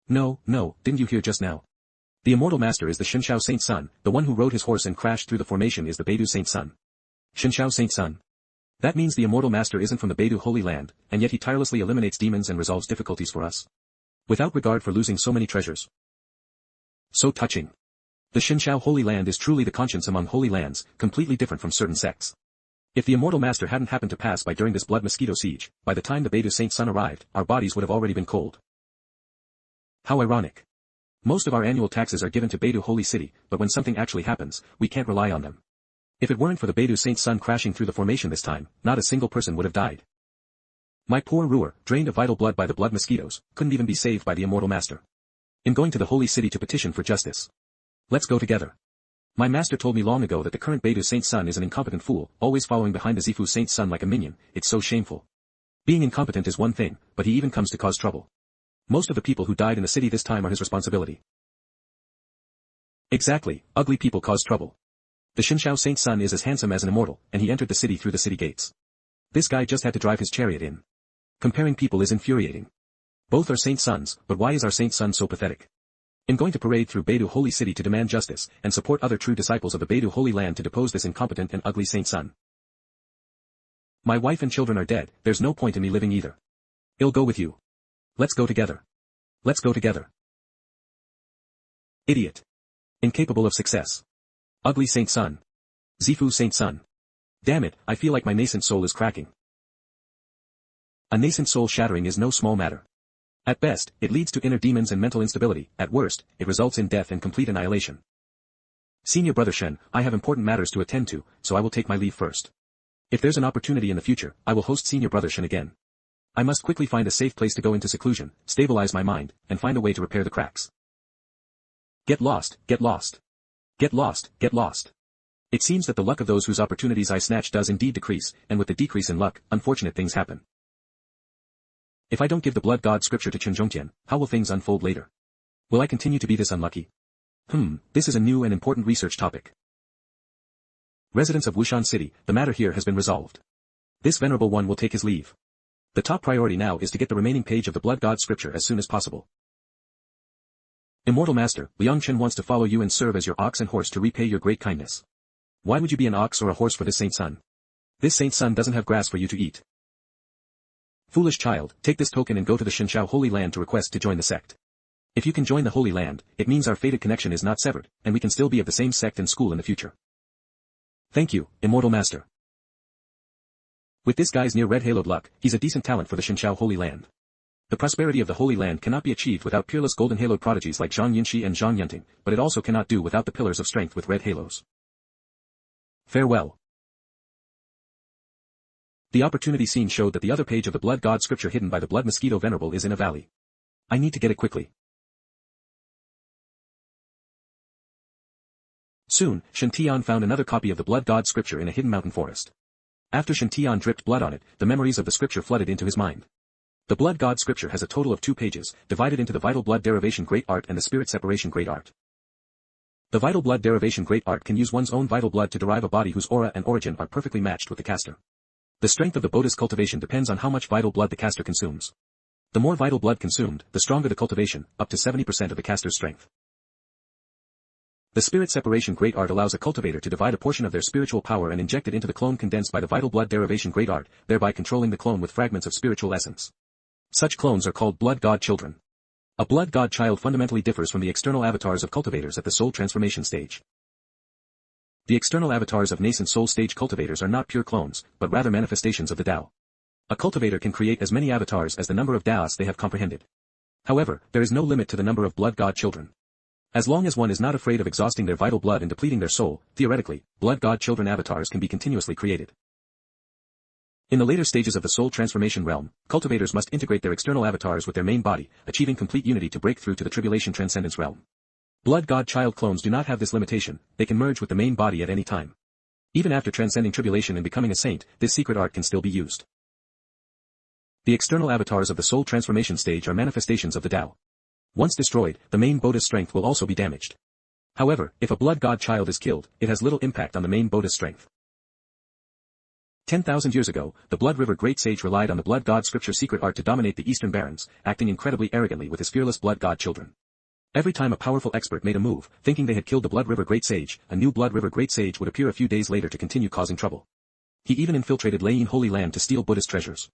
No, didn't you hear just now? The immortal master is the Shenshao Saint Sun, the one who rode his horse and crashed through the formation is the Beidou Saint Sun. Shenshao Saint Sun. That means the immortal master isn't from the Beidou Holy Land, and yet he tirelessly eliminates demons and resolves difficulties for us. Without regard for losing so many treasures. So touching. The Shenshao Holy Land is truly the conscience among holy lands, completely different from certain sects. If the immortal master hadn't happened to pass by during this blood mosquito siege, by the time the Beidou Saint Sun arrived, our bodies would have already been cold. How ironic. Most of our annual taxes are given to Beidou Holy City, but when something actually happens, we can't rely on them. If it weren't for the Beidou Saint Sun crashing through the formation this time, not a single person would have died. My poor Ruer, drained of vital blood by the blood mosquitoes, couldn't even be saved by the immortal master. I'm going to the Holy City to petition for justice. Let's go together. My master told me long ago that the current Beidou Saint Sun is an incompetent fool, always following behind the Zifu Saint Sun like a minion. It's so shameful. Being incompetent is one thing, but he even comes to cause trouble. Most of the people who died in the city this time are his responsibility. Exactly, ugly people cause trouble. The Shenshao Saint Sun is as handsome as an immortal, and he entered the city through the city gates. This guy just had to drive his chariot in. Comparing people is infuriating. Both are Saint Suns, but why is our Saint Sun so pathetic? I'm going to parade through Beidou Holy City to demand justice, and support other true disciples of the Beidou Holy Land to depose this incompetent and ugly Saint Sun. My wife and children are dead, there's no point in me living either. I'll go with you. Let's go together. Let's go together. Idiot. Incapable of success. Ugly Saint Sun. Zifu Saint Sun. Damn it, I feel like my nascent soul is cracking. A nascent soul shattering is no small matter. At best, it leads to inner demons and mental instability, at worst, it results in death and complete annihilation. Senior Brother Shen, I have important matters to attend to, so I will take my leave first. If there's an opportunity in the future, I will host Senior Brother Shen again. I must quickly find a safe place to go into seclusion, stabilize my mind, and find a way to repair the cracks. Get lost, get lost. Get lost, get lost. It seems that the luck of those whose opportunities I snatch does indeed decrease, and with the decrease in luck, unfortunate things happen. If I don't give the blood god scripture to Shen Tian, how will things unfold later? Will I continue to be this unlucky? This is a new and important research topic. Residents of Wushan City, the matter here has been resolved. This venerable one will take his leave. The top priority now is to get the remaining page of the blood god scripture as soon as possible. Immortal Master, Liang Chen wants to follow you and serve as your ox and horse to repay your great kindness. Why would you be an ox or a horse for this Saint Sun? This Saint Sun doesn't have grass for you to eat. Foolish child, take this token and go to the Shenshao Holy Land to request to join the sect. If you can join the Holy Land, it means our fated connection is not severed, and we can still be of the same sect and school in the future. Thank you, Immortal Master. With this guy's near red haloed luck, he's a decent talent for the Shenshao Holy Land. The prosperity of the Holy Land cannot be achieved without peerless golden haloed prodigies like Zhang Yinshi and Zhang Yunting, but it also cannot do without the pillars of strength with red halos. Farewell. The opportunity scene showed that the other page of the blood god scripture hidden by the blood mosquito venerable is in a valley. I need to get it quickly. Soon, Shen Tian found another copy of the blood god scripture in a hidden mountain forest. After Shen Tian dripped blood on it, the memories of the scripture flooded into his mind. The blood god scripture has a total of 2 pages, divided into the vital blood derivation great art and the spirit separation great art. The vital blood derivation great art can use one's own vital blood to derive a body whose aura and origin are perfectly matched with the caster. The strength of the Bodhi's cultivation depends on how much vital blood the caster consumes. The more vital blood consumed, the stronger the cultivation, up to 70% of the caster's strength. The spirit separation great art allows a cultivator to divide a portion of their spiritual power and inject it into the clone condensed by the vital blood derivation great art, thereby controlling the clone with fragments of spiritual essence. Such clones are called blood god children. A blood god child fundamentally differs from the external avatars of cultivators at the soul transformation stage. The external avatars of nascent soul stage cultivators are not pure clones, but rather manifestations of the Tao. A cultivator can create as many avatars as the number of Taos they have comprehended. However, there is no limit to the number of blood god children. As long as one is not afraid of exhausting their vital blood and depleting their soul, theoretically, blood god children avatars can be continuously created. In the later stages of the soul transformation realm, cultivators must integrate their external avatars with their main body, achieving complete unity to break through to the tribulation transcendence realm. Blood god child clones do not have this limitation, they can merge with the main body at any time. Even after transcending tribulation and becoming a saint, this secret art can still be used. The external avatars of the soul transformation stage are manifestations of the Tao. Once destroyed, the main Bodhi's strength will also be damaged. However, if a blood god child is killed, it has little impact on the main Buddha's strength. 10,000 years ago, the Blood River Great Sage relied on the blood god scripture secret art to dominate the eastern barons, acting incredibly arrogantly with his fearless blood god children. Every time a powerful expert made a move, thinking they had killed the Blood River Great Sage, a new Blood River Great Sage would appear a few days later to continue causing trouble. He even infiltrated Layin Holy Land to steal Buddhist treasures.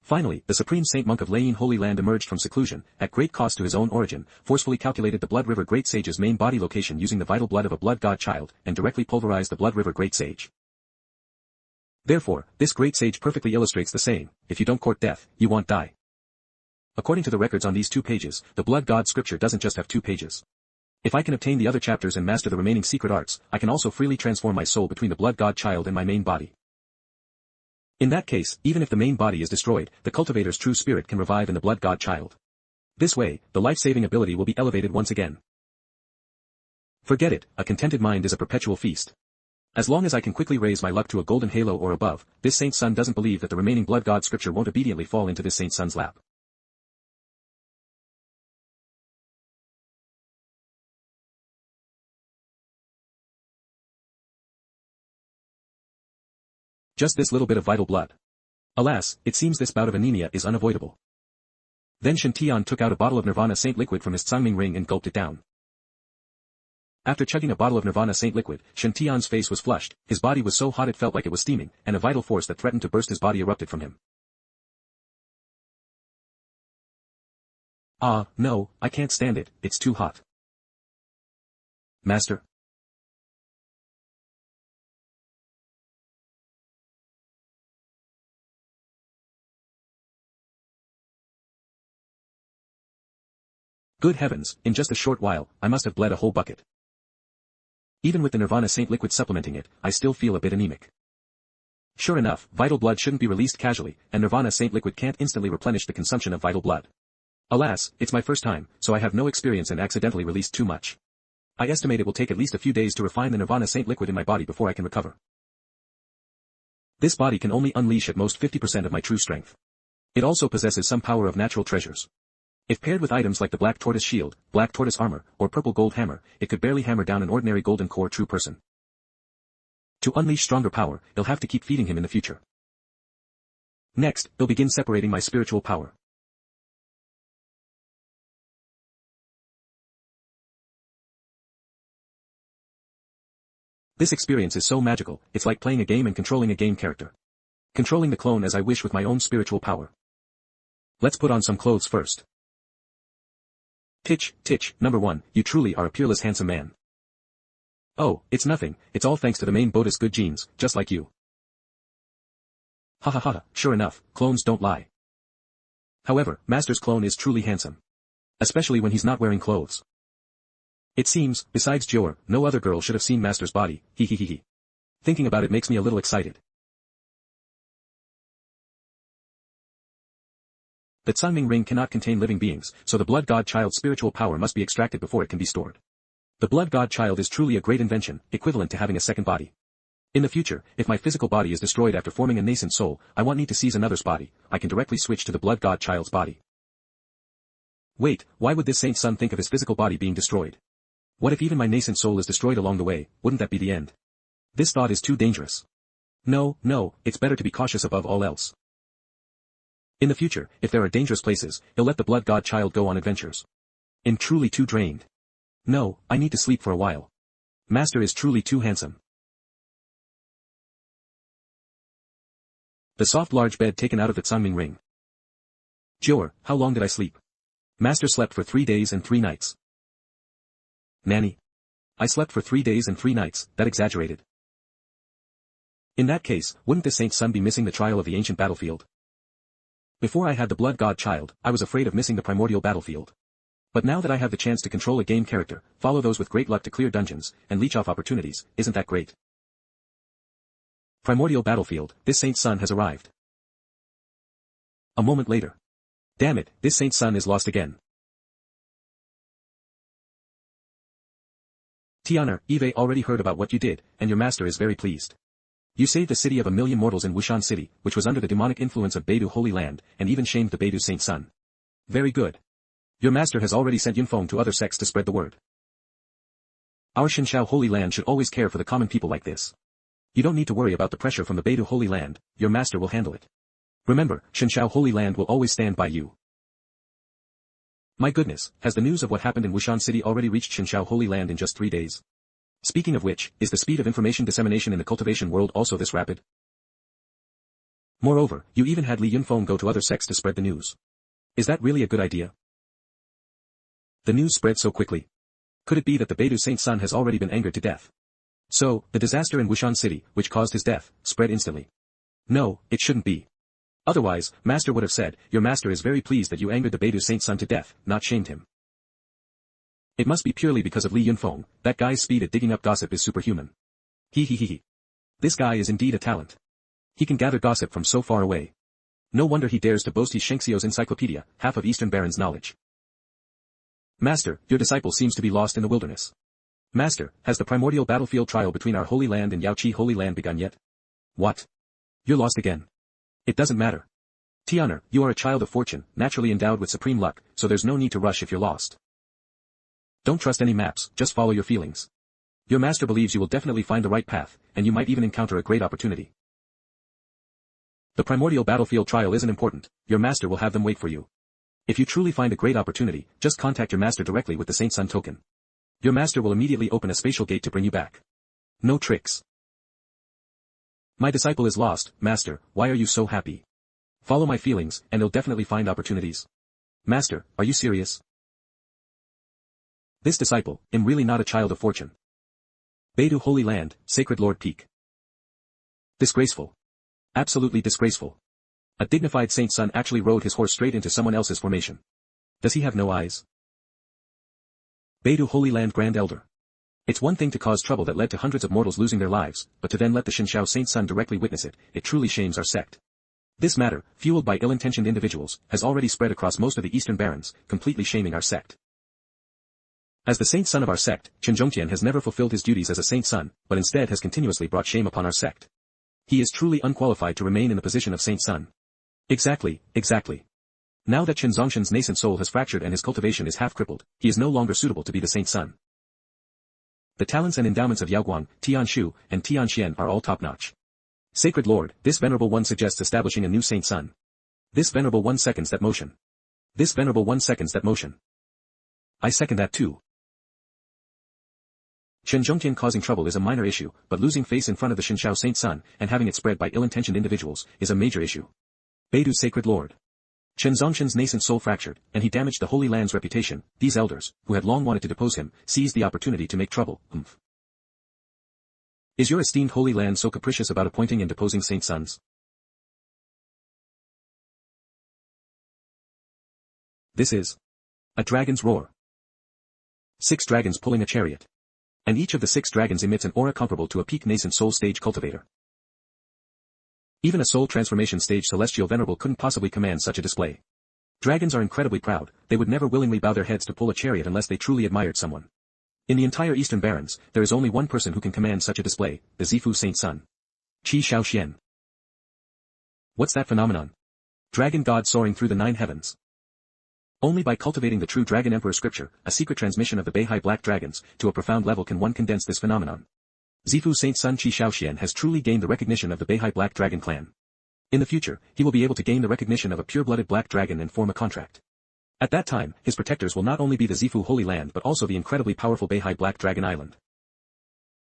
Finally, the supreme saint monk of Layin Holy Land emerged from seclusion, at great cost to his own origin, forcefully calculated the Blood River Great Sage's main body location using the vital blood of a blood god child, and directly pulverized the Blood River Great Sage. Therefore, this great sage perfectly illustrates the saying, if you don't court death, you won't die. According to the records on these 2 pages, the blood god scripture doesn't just have 2 pages. If I can obtain the other chapters and master the remaining secret arts, I can also freely transform my soul between the blood god child and my main body. In that case, even if the main body is destroyed, the cultivator's true spirit can revive in the blood god child. This way, the life-saving ability will be elevated once again. Forget it, a contented mind is a perpetual feast. As long as I can quickly raise my luck to a golden halo or above, this saint's son doesn't believe that the remaining blood god scripture won't obediently fall into this saint's son's lap. Just this little bit of vital blood. Alas, it seems this bout of anemia is unavoidable. Then Shen Tian took out a bottle of Nirvana Saint liquid from his Tsangming ring and gulped it down. After chugging a bottle of Nirvana Saint liquid, Shen Tian's face was flushed, his body was so hot it felt like it was steaming, and a vital force that threatened to burst his body erupted from him. Ah, no, I can't stand it, it's too hot. Master? Good heavens, in just a short while, I must have bled a whole bucket. Even with the Nirvana Saint liquid supplementing it, I still feel a bit anemic. Sure enough, vital blood shouldn't be released casually, and Nirvana Saint liquid can't instantly replenish the consumption of vital blood. Alas, it's my first time, so I have no experience and accidentally released too much. I estimate it will take at least a few days to refine the Nirvana Saint liquid in my body before I can recover. This body can only unleash at most 50% of my true strength. It also possesses some power of natural treasures. If paired with items like the black tortoise shield, black tortoise armor, or purple gold hammer, it could barely hammer down an ordinary golden core true person. To unleash stronger power, I'll have to keep feeding him in the future. Next, I'll begin separating my spiritual power. This experience is so magical, it's like playing a game and controlling a game character. Controlling the clone as I wish with my own spiritual power. Let's put on some clothes first. Titch, number 1, you truly are a peerless handsome man. Oh, it's nothing, it's all thanks to the main Buddha's good genes, just like you. Ha ha ha, sure enough, clones don't lie. However, Master's clone is truly handsome. Especially when he's not wearing clothes. It seems, besides Jior, no other girl should have seen Master's body, he. Thinking about it makes me a little excited. The Tsangming ring cannot contain living beings, so the blood god child's spiritual power must be extracted before it can be stored. The blood god child is truly a great invention, equivalent to having a second body. In the future, if my physical body is destroyed after forming a nascent soul, I won't need to seize another's body, I can directly switch to the blood god child's body. Wait, why would this saint's son think of his physical body being destroyed? What if even my nascent soul is destroyed along the way, wouldn't that be the end? This thought is too dangerous. No, it's better to be cautious above all else. In the future, if there are dangerous places, he'll let the blood god child go on adventures. I'm truly too drained. No, I need to sleep for a while. Master is truly too handsome. The soft large bed taken out of the Tsangming ring. Jior, how long did I sleep? Master slept for 3 days and 3 nights. Nanny. I slept for 3 days and 3 nights, that exaggerated. In that case, wouldn't the saint's son be missing the trial of the ancient battlefield? Before I had the blood god child, I was afraid of missing the primordial battlefield. But now that I have the chance to control a game character, follow those with great luck to clear dungeons, and leech off opportunities, isn't that great? Primordial battlefield, this saint's son has arrived. A moment later. Damn it, this saint's son is lost again. Tianer, Eve already heard about what you did, and your master is very pleased. You saved the city of 1,000,000 mortals in Wushan City, which was under the demonic influence of Beidou Holy Land, and even shamed the Beidou Saint Son. Very good. Your master has already sent Yunfeng to other sects to spread the word. Our Shenshao Holy Land should always care for the common people like this. You don't need to worry about the pressure from the Beidou Holy Land, your master will handle it. Remember, Shenshao Holy Land will always stand by you. My goodness, has the news of what happened in Wushan City already reached Shenshao Holy Land in just 3 days? Speaking of which, is the speed of information dissemination in the cultivation world also this rapid? Moreover, you even had Li Yunfeng go to other sects to spread the news. Is that really a good idea? The news spread so quickly. Could it be that the Beidou Saint Sun has already been angered to death? So, the disaster in Wushan City, which caused his death, spread instantly. No, it shouldn't be. Otherwise, Master would have said, your master is very pleased that you angered the Beidou Saint Sun to death, not shamed him. It must be purely because of Li Yunfeng, that guy's speed at digging up gossip is superhuman. He. This guy is indeed a talent. He can gather gossip from so far away. No wonder he dares to boast he's Shengxiu's encyclopedia, half of Eastern Baron's knowledge. Master, your disciple seems to be lost in the wilderness. Master, has the primordial battlefield trial between our Holy Land and Yaoqi Holy Land begun yet? What? You're lost again. It doesn't matter. Tianer, you are a child of fortune, naturally endowed with supreme luck, so there's no need to rush if you're lost. Don't trust any maps, just follow your feelings. Your master believes you will definitely find the right path, and you might even encounter a great opportunity. The primordial battlefield trial isn't important, your master will have them wait for you. If you truly find a great opportunity, just contact your master directly with the Saint Sun token. Your master will immediately open a spatial gate to bring you back. No tricks. My disciple is lost, master, why are you so happy? Follow my feelings, and you'll definitely find opportunities. Master, are you serious? This disciple, am really not a child of fortune. Beidou Holy Land, Sacred Lord Peak. Disgraceful. Absolutely disgraceful. A dignified Saint Sun actually rode his horse straight into someone else's formation. Does he have no eyes? Beidou Holy Land Grand Elder. It's one thing to cause trouble that led to hundreds of mortals losing their lives, but to then let the Shenshao Saint Sun directly witness it, it truly shames our sect. This matter, fueled by ill-intentioned individuals, has already spread across most of the Eastern Barons, completely shaming our sect. As the Saint Sun of our sect, Chen Tian has never fulfilled his duties as a Saint Sun, but instead has continuously brought shame upon our sect. He is truly unqualified to remain in the position of Saint Sun. Exactly. Now that Chen Zongshan's nascent soul has fractured and his cultivation is half-crippled, he is no longer suitable to be the Saint Sun. The talents and endowments of Yao Guang, Tian Shu, and Tian Xian are all top-notch. Sacred Lord, this Venerable One suggests establishing a new Saint Sun. This Venerable One seconds that motion. This Venerable One seconds that motion. I second that too. Shen Tian causing trouble is a minor issue, but losing face in front of the Shenshao Saint Sun, and having it spread by ill-intentioned individuals, is a major issue. Beidou Sacred Lord. Chen Zongshan's nascent soul fractured, and he damaged the Holy Land's reputation. These elders, who had long wanted to depose him, seized the opportunity to make trouble. Is your esteemed Holy Land so capricious about appointing and deposing Saint Suns? This is a dragon's roar. 6 dragons pulling a chariot. And each of the 6 dragons emits an aura comparable to a peak nascent soul stage cultivator. Even a soul transformation stage celestial venerable couldn't possibly command such a display. Dragons are incredibly proud, they would never willingly bow their heads to pull a chariot unless they truly admired someone. In the entire Eastern Barons, there is only one person who can command such a display, the Zifu Saint Sun. Qi Shaoxian. What's that phenomenon? Dragon God soaring through the 9 heavens. Only by cultivating the true Dragon Emperor scripture, a secret transmission of the Beihai Black Dragons, to a profound level can one condense this phenomenon. Zifu Saint Sun Qi Shaoxian has truly gained the recognition of the Beihai Black Dragon clan. In the future, he will be able to gain the recognition of a pure-blooded black dragon and form a contract. At that time, his protectors will not only be the Zifu Holy Land but also the incredibly powerful Beihai Black Dragon Island.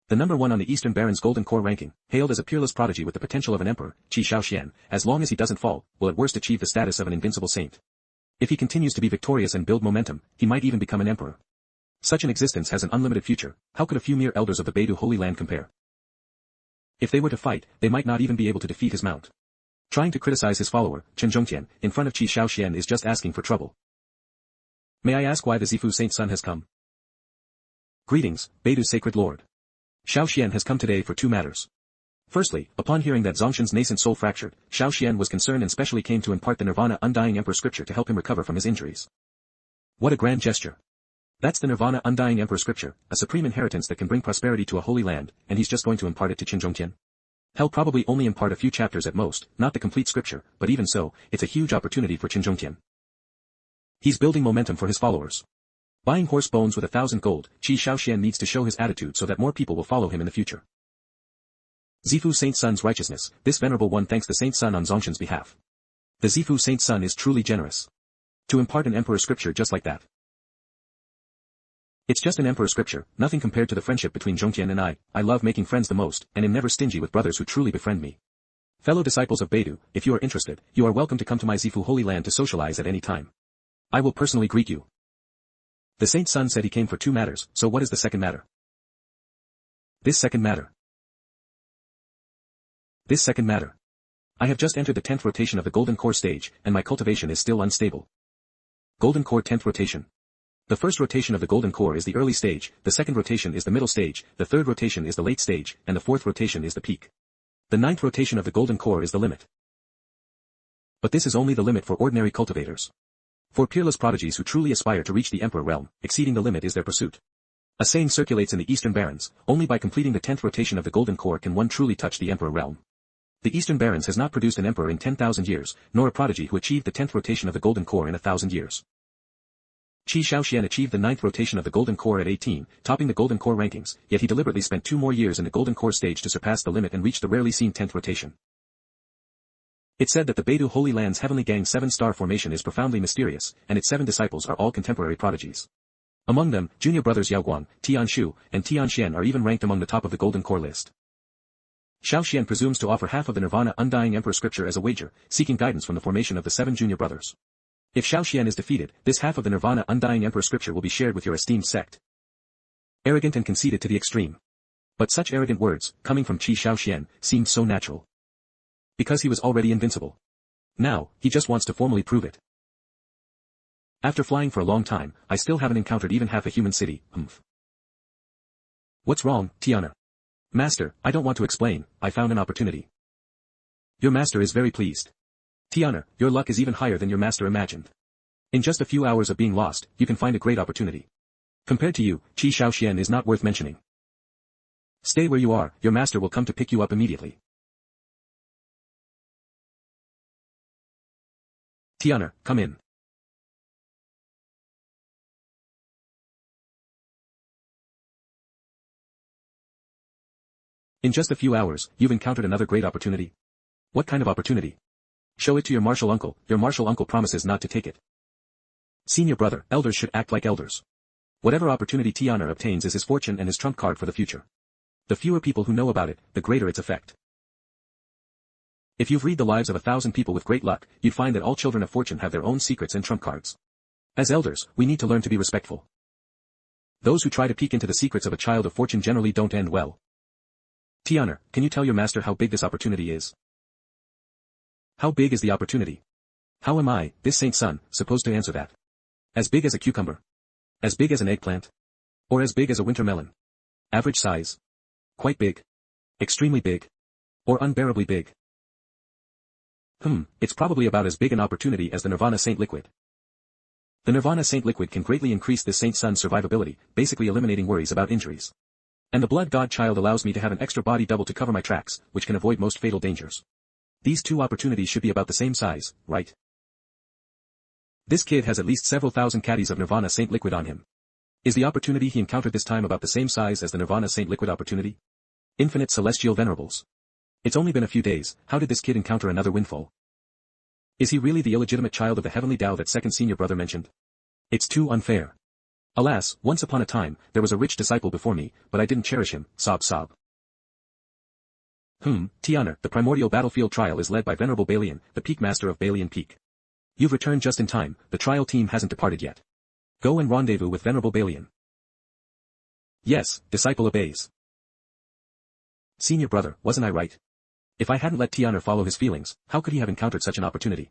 The number 1 on the Eastern Baron's Golden Core ranking, hailed as a peerless prodigy with the potential of an emperor, Qi Shaoxian, as long as he doesn't fall, will at worst achieve the status of an invincible saint. If he continues to be victorious and build momentum, he might even become an emperor. Such an existence has an unlimited future. How could a few mere elders of the Beidou Holy Land compare? If they were to fight, they might not even be able to defeat his mount. Trying to criticize his follower, Chen Tian, in front of Qi Shaoxian is just asking for trouble. May I ask why the Zifu Saint Sun has come? Greetings, Beidou Sacred Lord. Shaoxian has come today for 2 matters. Firstly, upon hearing that Zongshan's nascent soul fractured, Shaoxian was concerned and specially came to impart the Nirvana Undying Emperor scripture to help him recover from his injuries. What a grand gesture. That's the Nirvana Undying Emperor scripture, a supreme inheritance that can bring prosperity to a holy land, and he's just going to impart it to Chen Tian. He'll probably only impart a few chapters at most, not the complete scripture, but even so, it's a huge opportunity for Chen Tian. He's building momentum for his followers. Buying horse bones with 1,000 gold, Qi Shaoxian needs to show his attitude so that more people will follow him in the future. Zifu Saint Sun's righteousness, this venerable one thanks the Saint Sun on Zongshan's behalf. The Zifu Saint Sun is truly generous. To impart an emperor scripture just like that. It's just an emperor scripture, nothing compared to the friendship between Zhongtian and I love making friends the most, and am never stingy with brothers who truly befriend me. Fellow disciples of Beidou, if you are interested, you are welcome to come to my Zifu Holy Land to socialize at any time. I will personally greet you. The Saint Sun said he came for 2 matters, so what is the second matter? This second matter. I have just entered the 10th rotation of the Golden Core stage, and my cultivation is still unstable. Golden Core 10th rotation. The first rotation of the Golden Core is the early stage, the second rotation is the middle stage, the third rotation is the late stage, and the fourth rotation is the peak. The 9th rotation of the Golden Core is the limit. But this is only the limit for ordinary cultivators. For peerless prodigies who truly aspire to reach the Emperor realm, exceeding the limit is their pursuit. A saying circulates in the Eastern Barrens, only by completing the 10th rotation of the Golden Core can one truly touch the Emperor realm. The Eastern Barrens has not produced an emperor in 10,000 years, nor a prodigy who achieved the 10th rotation of the Golden Core in 1,000 years. Qi Shaoxian achieved the 9th rotation of the Golden Core at 18, topping the Golden Core rankings, yet he deliberately spent 2 more years in the Golden Core stage to surpass the limit and reach the rarely seen 10th rotation. It's said that the Beidou Holy Land's Heavenly Gang 7-star formation is profoundly mysterious, and its 7 disciples are all contemporary prodigies. Among them, junior brothers Yao Guang, Tian Shu, and Tian Xian are even ranked among the top of the Golden Core list. Shaoxian presumes to offer half of the Nirvana Undying Emperor scripture as a wager, seeking guidance from the formation of the 7 junior brothers. If Shaoxian is defeated, this half of the Nirvana Undying Emperor scripture will be shared with your esteemed sect. Arrogant and conceited to the extreme. But such arrogant words, coming from Qi Shaoxian, seemed so natural. Because he was already invincible. Now, he just wants to formally prove it. After flying for a long time, I still haven't encountered even half a human city, What's wrong, Tiana? Master, I don't want to explain, I found an opportunity. Your master is very pleased. Tiana, your luck is even higher than your master imagined. In just a few hours of being lost, you can find a great opportunity. Compared to you, Qi Shaoxian is not worth mentioning. Stay where you are, your master will come to pick you up immediately. Tiana, come in. In just a few hours, you've encountered another great opportunity. What kind of opportunity? Show it to your martial uncle promises not to take it. Senior brother, elders should act like elders. Whatever opportunity Tiana obtains is his fortune and his trump card for the future. The fewer people who know about it, the greater its effect. If you've read the lives of 1,000 people with great luck, you'd find that all children of fortune have their own secrets and trump cards. As elders, we need to learn to be respectful. Those who try to peek into the secrets of a child of fortune generally don't end well. Tiana, can you tell your master how big this opportunity is? How big is the opportunity? How am I, this Saint Sun, supposed to answer that? As big as a cucumber? As big as an eggplant? Or as big as a winter melon? Average size? Quite big? Extremely big? Or unbearably big? It's probably about as big an opportunity as the Nirvana Saint Liquid. The Nirvana Saint Liquid can greatly increase this Saint Sun's survivability, basically eliminating worries about injuries. And the Blood God Child allows me to have an extra body double to cover my tracks, which can avoid most fatal dangers. These 2 opportunities should be about the same size, right? This kid has at least several thousand caddies of Nirvana Saint Liquid on him. Is the opportunity he encountered this time about the same size as the Nirvana Saint Liquid opportunity? Infinite Celestial Venerables. It's only been a few days, how did this kid encounter another windfall? Is he really the illegitimate child of the heavenly Tao that second senior brother mentioned? It's too unfair. Alas, once upon a time, there was a rich disciple before me, but I didn't cherish him, sob. Tiana, the primordial battlefield trial is led by Venerable Balian, the Peak Master of Balian Peak. You've returned just in time, the trial team hasn't departed yet. Go and rendezvous with Venerable Balian. Yes, disciple obeys. Senior brother, wasn't I right? If I hadn't let Tiana follow his feelings, how could he have encountered such an opportunity?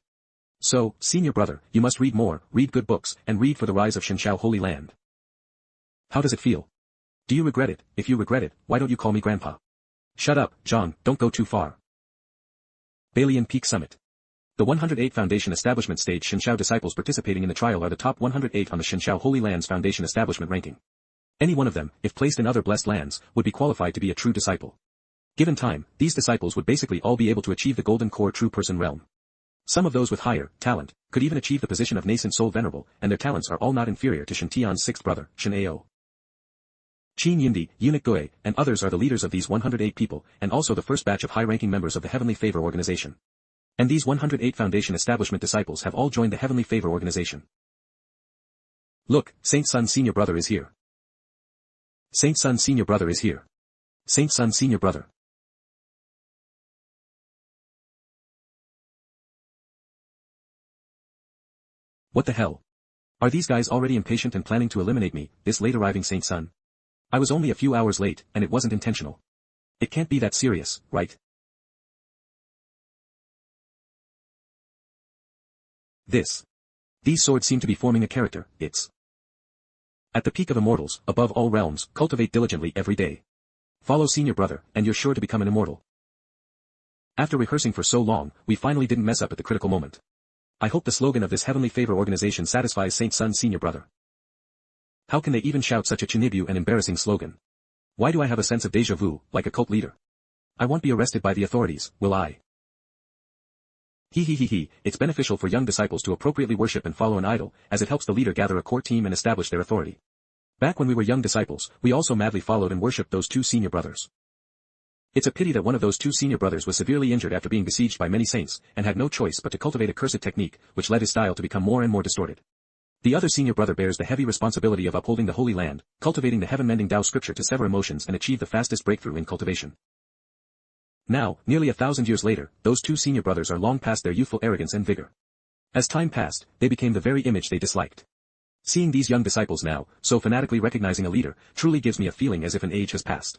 So, senior brother, you must read more, read good books, and read for the rise of Shenshao Holy Land. How does it feel? Do you regret it? If you regret it, why don't you call me grandpa? Shut up, Zhang, don't go too far. Balian Peak Summit. The 108 Foundation Establishment Stage Shenshao disciples participating in the trial are the top 108 on the Shenshao Holy Lands Foundation Establishment ranking. Any one of them, if placed in other blessed lands, would be qualified to be a true disciple. Given time, these disciples would basically all be able to achieve the Golden Core True Person realm. Some of those with higher talent could even achieve the position of nascent soul venerable, and their talents are all not inferior to Shen Tian's sixth brother, Shen Ao. Qin Yindi, Eunuch Gui, and others are the leaders of these 108 people, and also the first batch of high-ranking members of the Heavenly Favor Organization. And these 108 Foundation Establishment disciples have all joined the Heavenly Favor Organization. Look, Saint Sun Senior Brother is here. Saint Sun Senior Brother is here. Saint Sun Senior Brother. What the hell? Are these guys already impatient and planning to eliminate me, this late arriving Saint Sun? I was only a few hours late, and it wasn't intentional. It can't be that serious, right? These swords seem to be forming a character, it's. At the peak of immortals, above all realms, cultivate diligently every day. Follow Senior Brother, and you're sure to become an immortal. After rehearsing for so long, we finally didn't mess up at the critical moment. I hope the slogan of this Heavenly Favor Organization satisfies Saint Sun Senior Brother. How can they even shout such a chinibu and embarrassing slogan? Why do I have a sense of déjà vu, like a cult leader? I won't be arrested by the authorities, will I? It's beneficial for young disciples to appropriately worship and follow an idol, as it helps the leader gather a core team and establish their authority. Back when we were young disciples, we also madly followed and worshipped those two senior brothers. It's a pity that one of those two senior brothers was severely injured after being besieged by many saints, and had no choice but to cultivate a cursed technique, which led his style to become more and more distorted. The other senior brother bears the heavy responsibility of upholding the Holy Land, cultivating the heaven-mending Tao scripture to sever emotions and achieve the fastest breakthrough in cultivation. Now, nearly 1,000 years later, those two senior brothers are long past their youthful arrogance and vigor. As time passed, they became the very image they disliked. Seeing these young disciples now, so fanatically recognizing a leader, truly gives me a feeling as if an age has passed.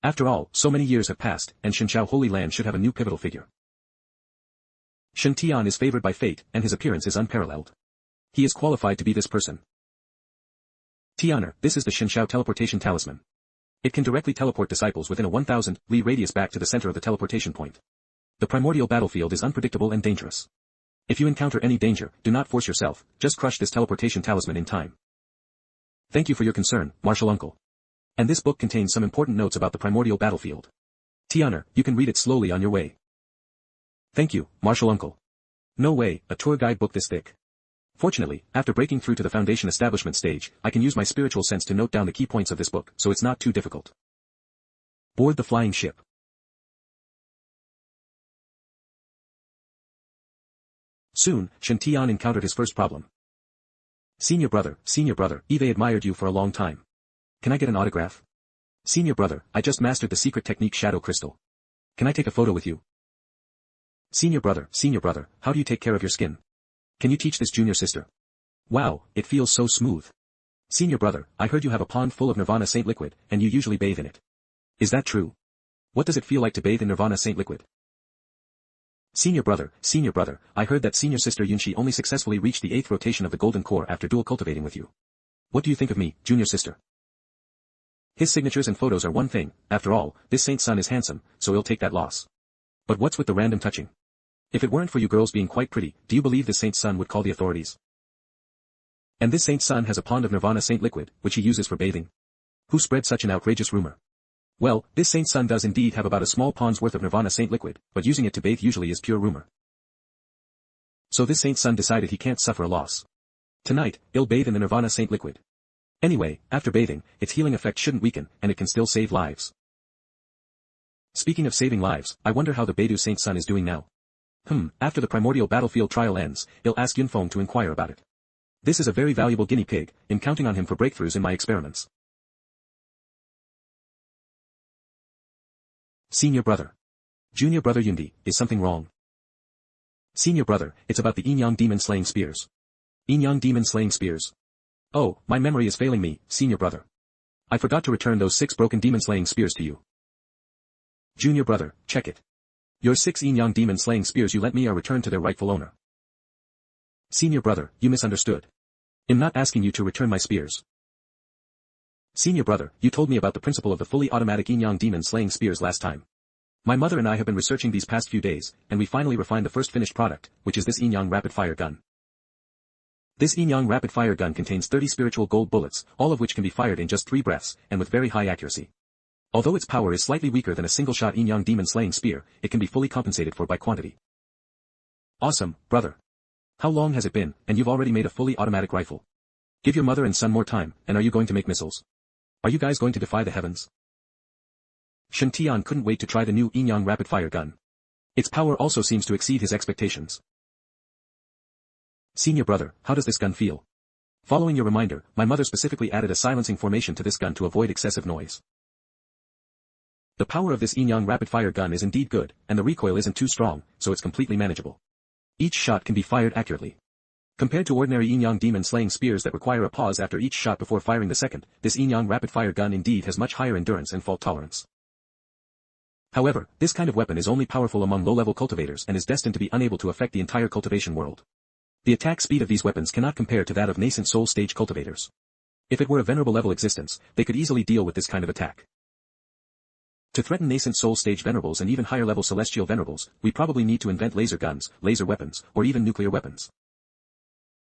After all, so many years have passed, and Shenshao Holy Land should have a new pivotal figure. Shen Tian is favored by fate, and his appearance is unparalleled. He is qualified to be this person. Tianer, this is the Shenshao teleportation talisman. It can directly teleport disciples within a 1,000 li radius back to the center of the teleportation point. The primordial battlefield is unpredictable and dangerous. If you encounter any danger, do not force yourself, just crush this teleportation talisman in time. Thank you for your concern, Martial Uncle. And this book contains some important notes about the primordial battlefield. Tianer, you can read it slowly on your way. Thank you, Martial Uncle. No way, a tour guide book this thick. Fortunately, after breaking through to the Foundation establishment stage, I can use my spiritual sense to note down the key points of this book, so it's not too difficult. Board the flying ship. Soon, Shen Tian encountered his first problem. Senior brother, Eve admired you for a long time. Can I get an autograph? Senior brother, I just mastered the secret technique Shadow Crystal. Can I take a photo with you? Senior brother, how do you take care of your skin? Can you teach this junior sister? Wow, it feels so smooth. Senior brother, I heard you have a pond full of Nirvana Saint liquid, and you usually bathe in it. Is that true? What does it feel like to bathe in Nirvana Saint liquid? Senior brother, I heard that senior sister Yunshi only successfully reached the 8th rotation of the golden core after dual cultivating with you. What do you think of me, junior sister? His signatures and photos are one thing, after all, this Saint Sun is handsome, so he'll take that loss. But what's with the random touching? If it weren't for you girls being quite pretty, do you believe this Saint Sun would call the authorities? And this Saint Sun has a pond of Nirvana Saint liquid, which he uses for bathing. Who spread such an outrageous rumor? Well, this Saint Sun does indeed have about a small pond's worth of Nirvana Saint liquid, but using it to bathe usually is pure rumor. So this Saint Sun decided he can't suffer a loss. Tonight, he'll bathe in the Nirvana Saint liquid. Anyway, after bathing, its healing effect shouldn't weaken, and it can still save lives. Speaking of saving lives, I wonder how the Beidou Saint Sun is doing now. After the primordial battlefield trial ends, he'll ask Yunfeng to inquire about it. This is a very valuable guinea pig, I'm counting on him for breakthroughs in my experiments. Senior brother. Junior brother Yundi, is something wrong? Senior brother, it's about the Yin-Yang demon slaying spears. Yin-Yang demon slaying spears. Oh, my memory is failing me, senior brother. I forgot to return those 6 broken demon slaying spears to you. Junior brother, check it. Your 6 Yin-Yang demon slaying spears you lent me are returned to their rightful owner. Senior brother, you misunderstood. I'm not asking you to return my spears. Senior brother, you told me about the principle of the fully automatic Yin-Yang demon slaying spears last time. My mother and I have been researching these past few days, and we finally refined the first finished product, which is this Yin-Yang rapid-fire gun. This Yin-Yang rapid-fire gun contains 30 spiritual gold bullets, all of which can be fired in just 3 breaths, and with very high accuracy. Although its power is slightly weaker than a single-shot Yin-Yang demon slaying spear, it can be fully compensated for by quantity. Awesome, brother. How long has it been, and you've already made a fully automatic rifle? Give your mother and son more time, and are you going to make missiles? Are you guys going to defy the heavens? Shen Tian couldn't wait to try the new Inyang rapid-fire gun. Its power also seems to exceed his expectations. Senior brother, how does this gun feel? Following your reminder, my mother specifically added a silencing formation to this gun to avoid excessive noise. The power of this Inyang rapid-fire gun is indeed good, and the recoil isn't too strong, so it's completely manageable. Each shot can be fired accurately. Compared to ordinary Inyang demon-slaying spears that require a pause after each shot before firing the second, this Inyang rapid-fire gun indeed has much higher endurance and fault tolerance. However, this kind of weapon is only powerful among low-level cultivators and is destined to be unable to affect the entire cultivation world. The attack speed of these weapons cannot compare to that of nascent soul stage cultivators. If it were a venerable level existence, they could easily deal with this kind of attack. To threaten nascent soul stage venerables and even higher level celestial venerables, we probably need to invent laser guns, laser weapons, or even nuclear weapons.